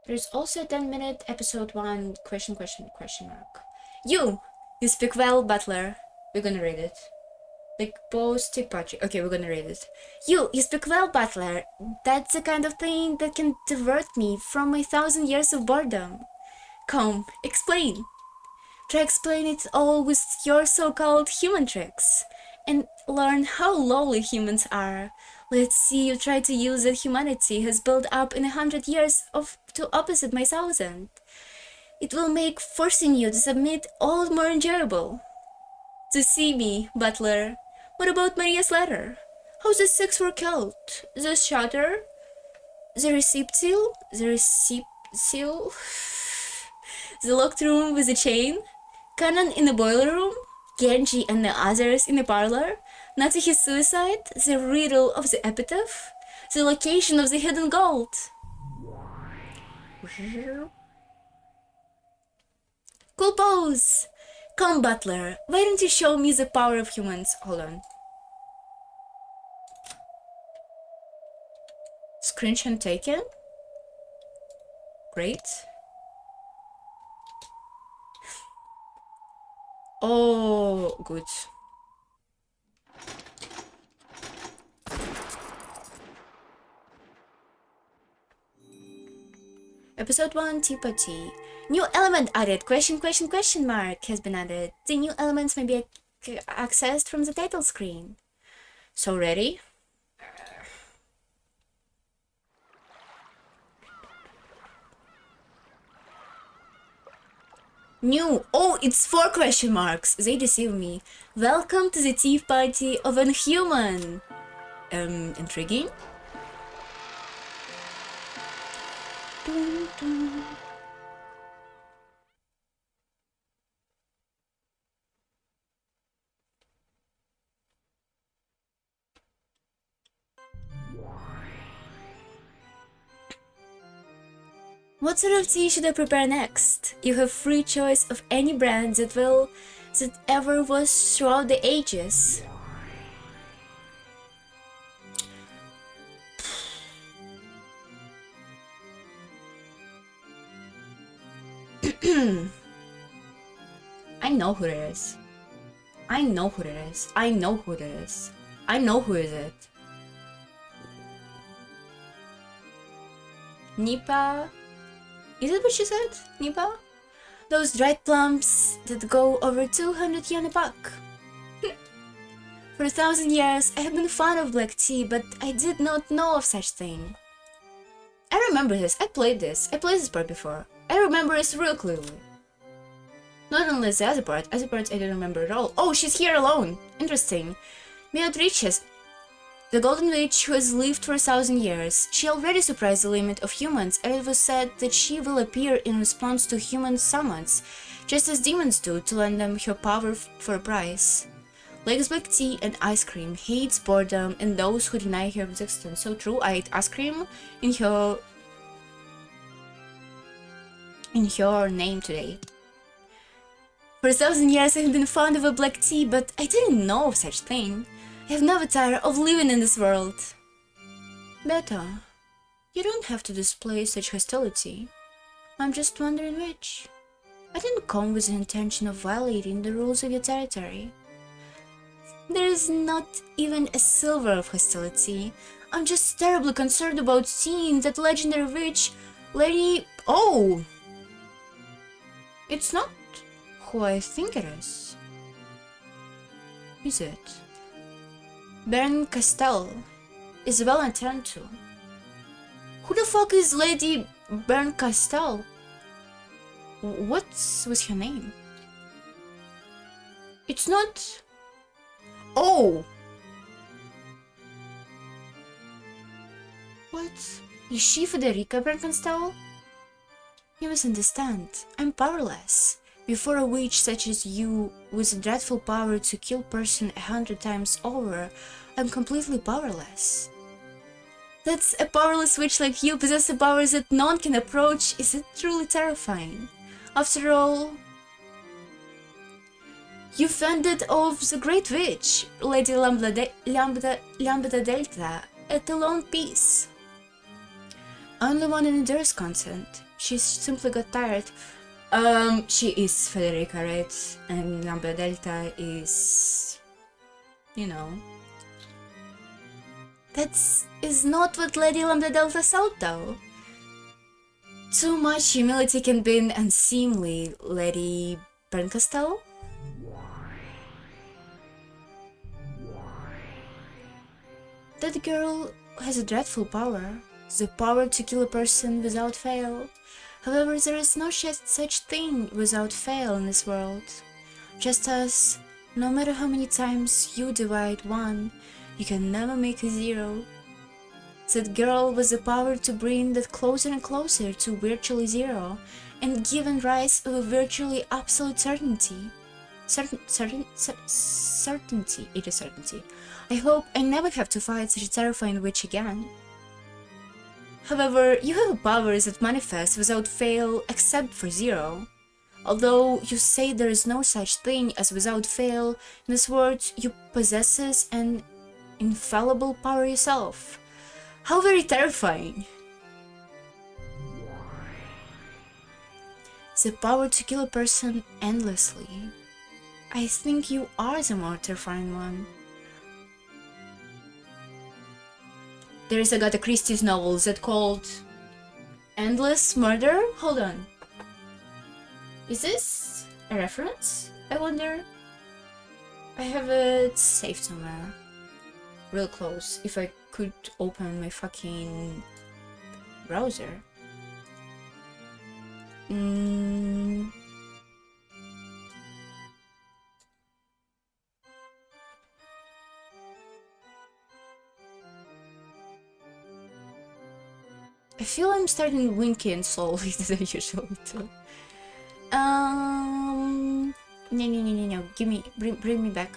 There's also a 10-minute episode 1 question mark. You speak well, Butler. We're gonna read it. Like post Patrick. Okay, we're gonna read it. You speak well, Butler. That's the kind of thing that can divert me from my 1,000 years of boredom. Come, explain. Try explain it all with your so-called human tricks. And learn how lowly humans are. Let's see you try to use that humanity has built up in 100 years to opposite my 1,000. It will make forcing you to submit all more endurable. To see me, butler. What about Maria's letter? How's the 6 work out? The shutter? The receipt seal? The receipt seal? The locked room with a chain? Cannon in the boiler room? Genji and the others in the parlor? Not to his suicide? The riddle of the epitaph? The location of the hidden gold? Cool pose! Come, butler, why don't you show me the power of humans? Hold on. Screenshot taken? Great. Oh, good. Episode 1, Tea Party. New element added! Question mark has been added. The new elements may be accessed from the title screen. So ready? New! Oh, it's 4 question marks! They deceive me. Welcome to the tea party of a human! Intriguing? Dun, dun. What sort of tea should I prepare next? You have free choice of any brand that ever was throughout the ages. I know who it is. I know who it is. I know who it is. I know who is it. Nipa? Is it what she said? Nipa? Those dried plums that go over 200 yen a buck. For 1,000 years, I have been fond of black tea, but I did not know of such thing. I remember this. I played this part before. I remember this real clearly. Not only the other parts I don't remember at all. Oh, she's here alone. Interesting. Beatrice, the Golden Witch who has lived for 1,000 years. She already surprised the limit of humans, and it was said that she will appear in response to human summons, just as demons do, to lend them her power for a price. Likes black tea and ice cream, hates boredom and those who deny her existence. So true, I ate ice cream in her name today. For 1,000 years I have been fond of a black tea, but I didn't know of such thing. I have never tired of living in this world. Beta, you don't have to display such hostility. I'm just wondering which. I didn't come with the intention of violating the rules of your territory. There is not even a silver of hostility. I'm just terribly concerned about seeing that legendary witch, Lady... Oh! It's not who I think it is. Is it? Baron Castell is well attended to. Who the fuck is Lady Baron Castell? What's with her name? It's not... Oh! What? Is she Federica Baron Castell? You misunderstand. I'm powerless. Before a witch such as you, with a dreadful power to kill person 100 times over, I'm completely powerless. That's a powerless witch like you possessing powers that none can approach. Is it truly terrifying? After all, you fended off the Great Witch, Lady Lambda Delta, at a lone piece. Only one endures consent. She simply got tired. She is Federica, right? And Lambda Delta is... you know... That is not what Lady Lambda Delta thought, though. Too much humility can be unseemly, Lady Berncastel. That girl has a dreadful power, the power to kill a person without fail. However, there is no such thing without fail in this world. Just as, no matter how many times you divide 1, you can never make a 0. That girl was the power to bring that closer and closer to virtually 0, and given rise of a virtually absolute certainty. Certainty. It is certainty. I hope I never have to fight such a terrifying witch again. However, you have powers that manifest without fail except for 0. Although you say there is no such thing as without fail, in this world you possess an infallible power yourself. How very terrifying! The power to kill a person endlessly. I think you are the more terrifying one. There is Agatha Christie's novel that called Endless Murder? Hold on. Is this a reference? I wonder. I have it saved somewhere. Real close. If I could open my fucking browser. I feel I'm starting winking slowly than I usually do. No. Give me, bring me back.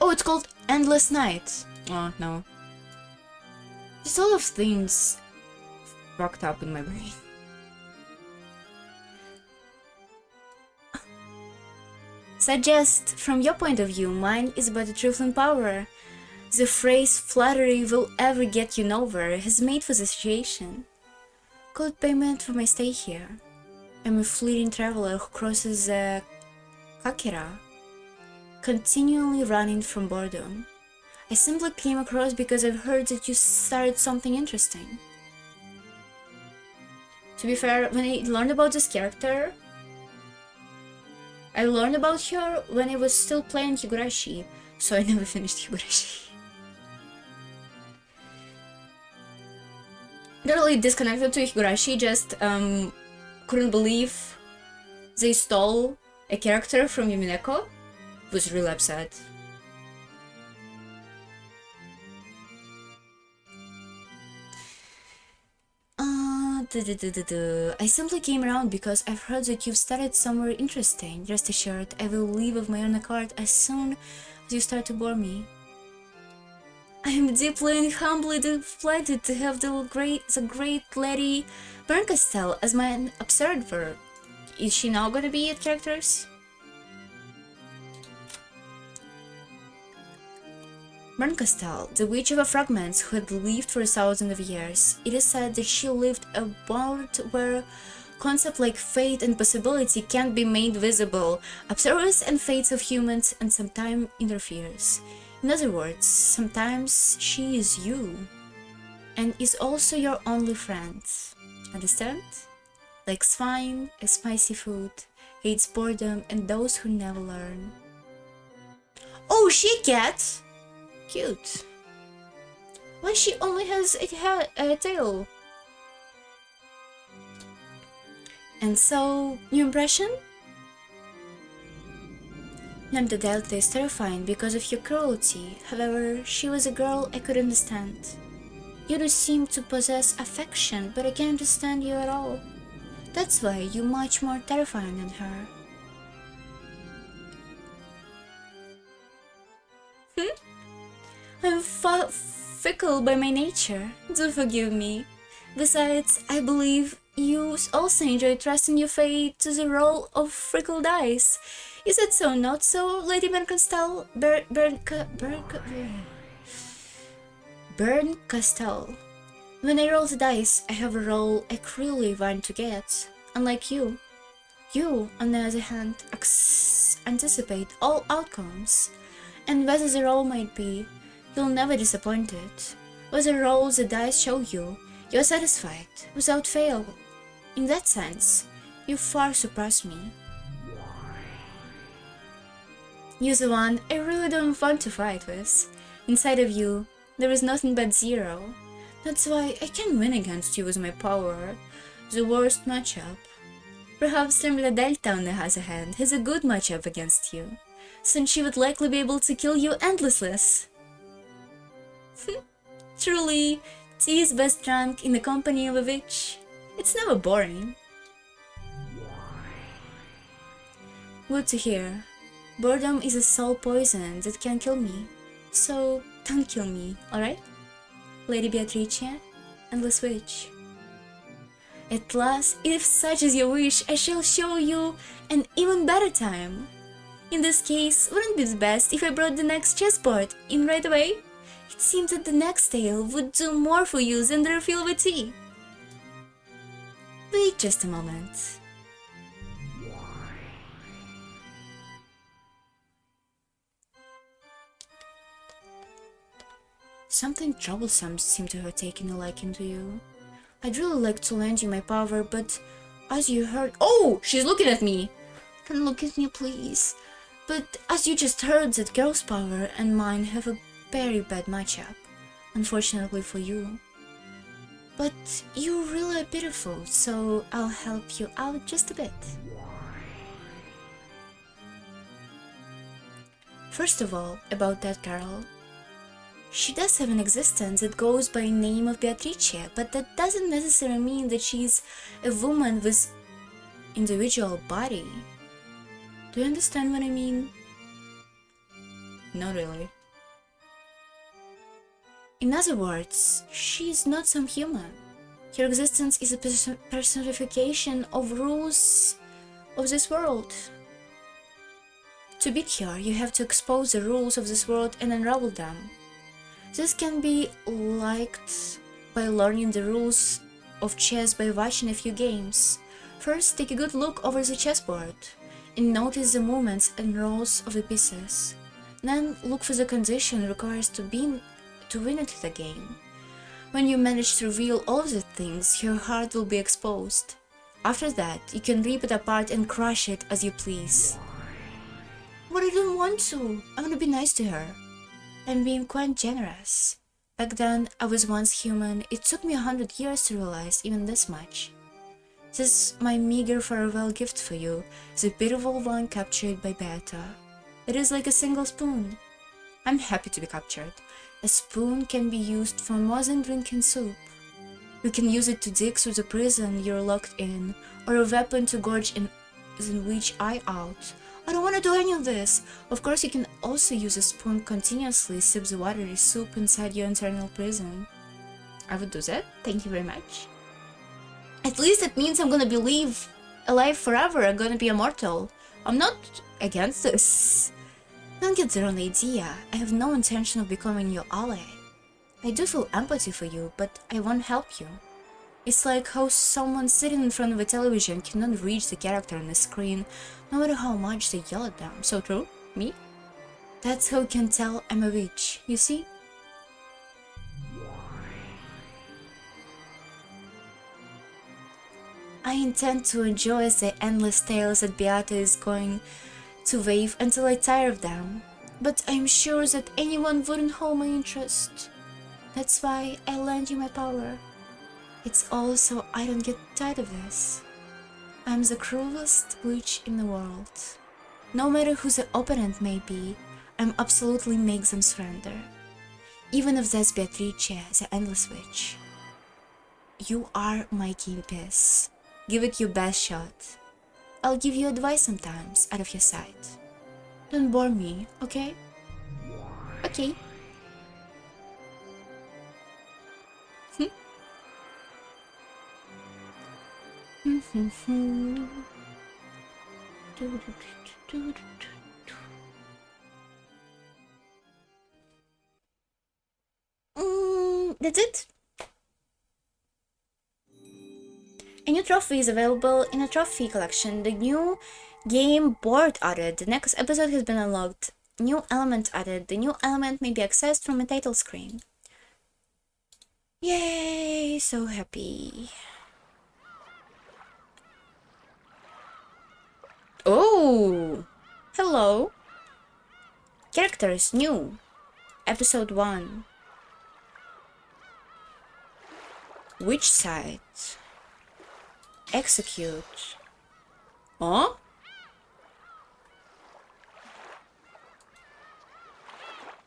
Oh, it's called Endless Night. Oh, no. There's a lot of things rocked up in my brain. Suggest, from your point of view, mine is but a trifling power. The phrase flattery will ever get you nowhere has made for the situation. Call it payment for my stay here. I'm a fleeting traveler who crosses the Kakira, continually running from boredom. I simply came across because I've heard that you started something interesting. To be fair, when I learned about this character, I learned about her when I was still playing Higurashi, so I never finished Higurashi. Totally disconnected to Higurashi, just couldn't believe they stole a character from Umineko. Was really upset. I simply came around because I've heard that you've started somewhere interesting. Rest assured, I will leave of my own accord as soon as you start to bore me. I am deeply and humbly delighted to have the great Lady Berncastel as my observer. Is she now gonna be at characters? Berncastel, the witch of the fragments who had lived for 1,000 of years. It is said that she lived a world where concepts like fate and possibility can't be made visible, observers and fates of humans, and sometimes interferes. In other words, sometimes she is you, and is also your only friend. Understand? Like swine, a spicy food, hates boredom, and those who never learn. Oh, she cat! Cute. Why she only has a tail? And so, new impression? Lambda Delta is terrifying because of your cruelty. However, she was a girl I could understand. You do seem to possess affection, but I can't understand you at all. That's why you're much more terrifying than her. I'm fickle by my nature. Do forgive me. Besides, I believe you also enjoy trusting your fate to the roll of fickle dice. Is it so, not so, Lady Berncastel? Berncastel. When I roll the dice, I have a roll I cruelly want to get. Unlike you. You, on the other hand, anticipate all outcomes. And whether the roll might be, you'll never disappoint it. Whether roll the dice show you, You're satisfied, without fail. In that sense, you far surpass me. You're the one I really don't want to fight with. Inside of you, there is nothing but zero. That's why I can win against you with my power. The worst matchup. Perhaps Limla Delta, on the other hand, has a good matchup against you, since she would likely be able to kill you endlessly. Truly, tea is best drunk in the company of a witch. It's never boring. Good to hear. Boredom is a soul poison that can kill me. So, don't kill me, alright? Lady Beatrice, Endless Witch. At last, if such is your wish, I shall show you an even better time. In this case, wouldn't it be the best if I brought the next chessboard in right away? It seems that the next tale would do more for you than the refill of a tea. Wait just a moment. Something troublesome seemed to have taken a liking to you. I'd really like to lend you my power, but as you heard— Oh! She's looking at me! Don't look at me, please. But as you just heard, that girl's power and mine have a very bad matchup, unfortunately for you. But you really are beautiful, so I'll help you out just a bit. First of all, about that girl. She does have an existence that goes by the name of Beatrice, but that doesn't necessarily mean that she's a woman with individual body. Do you understand what I mean? Not really. In other words, she's not some human. Her existence is a personification of rules of this world. To beat her, you have to expose the rules of this world and unravel them. This can be liked by learning the rules of chess by watching a few games. First, take a good look over the chessboard and notice the movements and roles of the pieces. Then, look for the condition required to win at the game. When you manage to reveal all of the things, your heart will be exposed. After that, you can rip it apart and crush it as you please. But I don't want to. I want to be nice to her. I'm being quite generous. Back then, I was once human. It took me 100 years to realize even this much. This is my meager farewell gift for you, the beautiful one captured by Beata. It is like a single spoon. I'm happy to be captured. A spoon can be used for more than drinking soup. You can use it to dig through the prison you're locked in, or a weapon to gorge an witch eye out. I don't want to do any of this. Of course, you can also use a spoon continuously sip the watery soup inside your internal prison. I would do that. Thank you very much. At least it means I'm gonna be alive forever. I'm gonna be immortal. I'm not against this. Don't get the wrong idea. I have no intention of becoming your ally. I do feel empathy for you, but I won't help you. It's like how someone sitting in front of a television cannot reach the character on the screen, no matter how much they yell at them. So true? Me? That's how you can tell I'm a witch, you see? I intend to enjoy the endless tales that Beata is going to wave until I tire of them, but I'm sure that anyone wouldn't hold my interest. That's why I lend you my power. It's all so I don't get tired of this. I'm the cruelest witch in the world. No matter who the opponent may be, I'm absolutely make them surrender. Even if that's Beatrice, the Endless Witch. You are my keen piece. Give it your best shot. I'll give you advice sometimes, out of your sight. Don't bore me, okay? Okay. That's it. A new trophy is available in a trophy collection. The new game board added. The next episode has been unlocked. New element added. The new element may be accessed from a title screen. Yay! so happy. Oh! Hello! Characters new. Episode 1. Which side? Execute. Huh?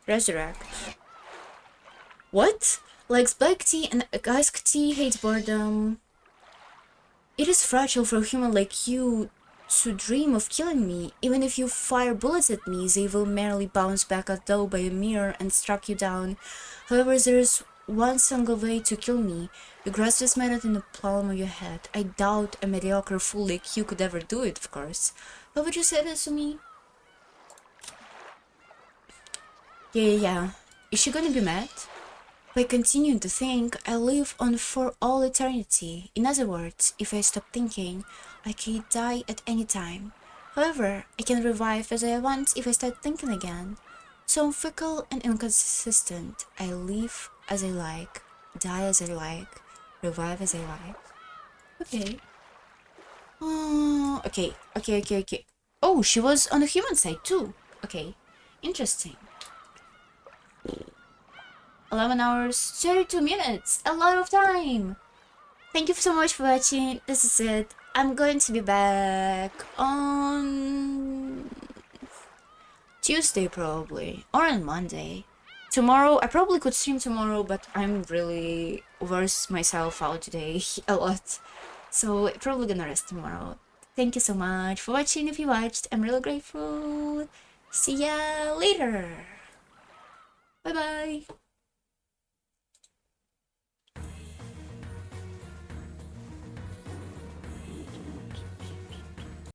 Resurrect. What? Likes black tea and iced tea, hates boredom. It is fragile for a human like you to dream of killing me. Even if you fire bullets at me, they will merely bounce back as though by a mirror and struck you down. However, there is one single way to kill me. You grasp this method in the palm of your head. I doubt a mediocre fool like you could ever do it, of course. Why would you say this to me? Yeah. Is she gonna be mad? By continuing to think, I live on for all eternity. In other words, if I stop thinking, I can die at any time. However, I can revive as I want if I start thinking again. So I'm fickle and inconsistent. I live as I like, die as I like, revive as I like. Okay. Okay. Oh, she was on the human side too. Okay. Interesting. 11 hours, 32 minutes, a lot of time. Thank you so much for watching. This is it. I'm going to be back on Tuesday probably, or on Monday. Tomorrow, I probably could stream tomorrow, but I'm really worse myself out today a lot. So probably gonna rest tomorrow. Thank you so much for watching. If you watched, I'm really grateful. See ya later. Bye bye.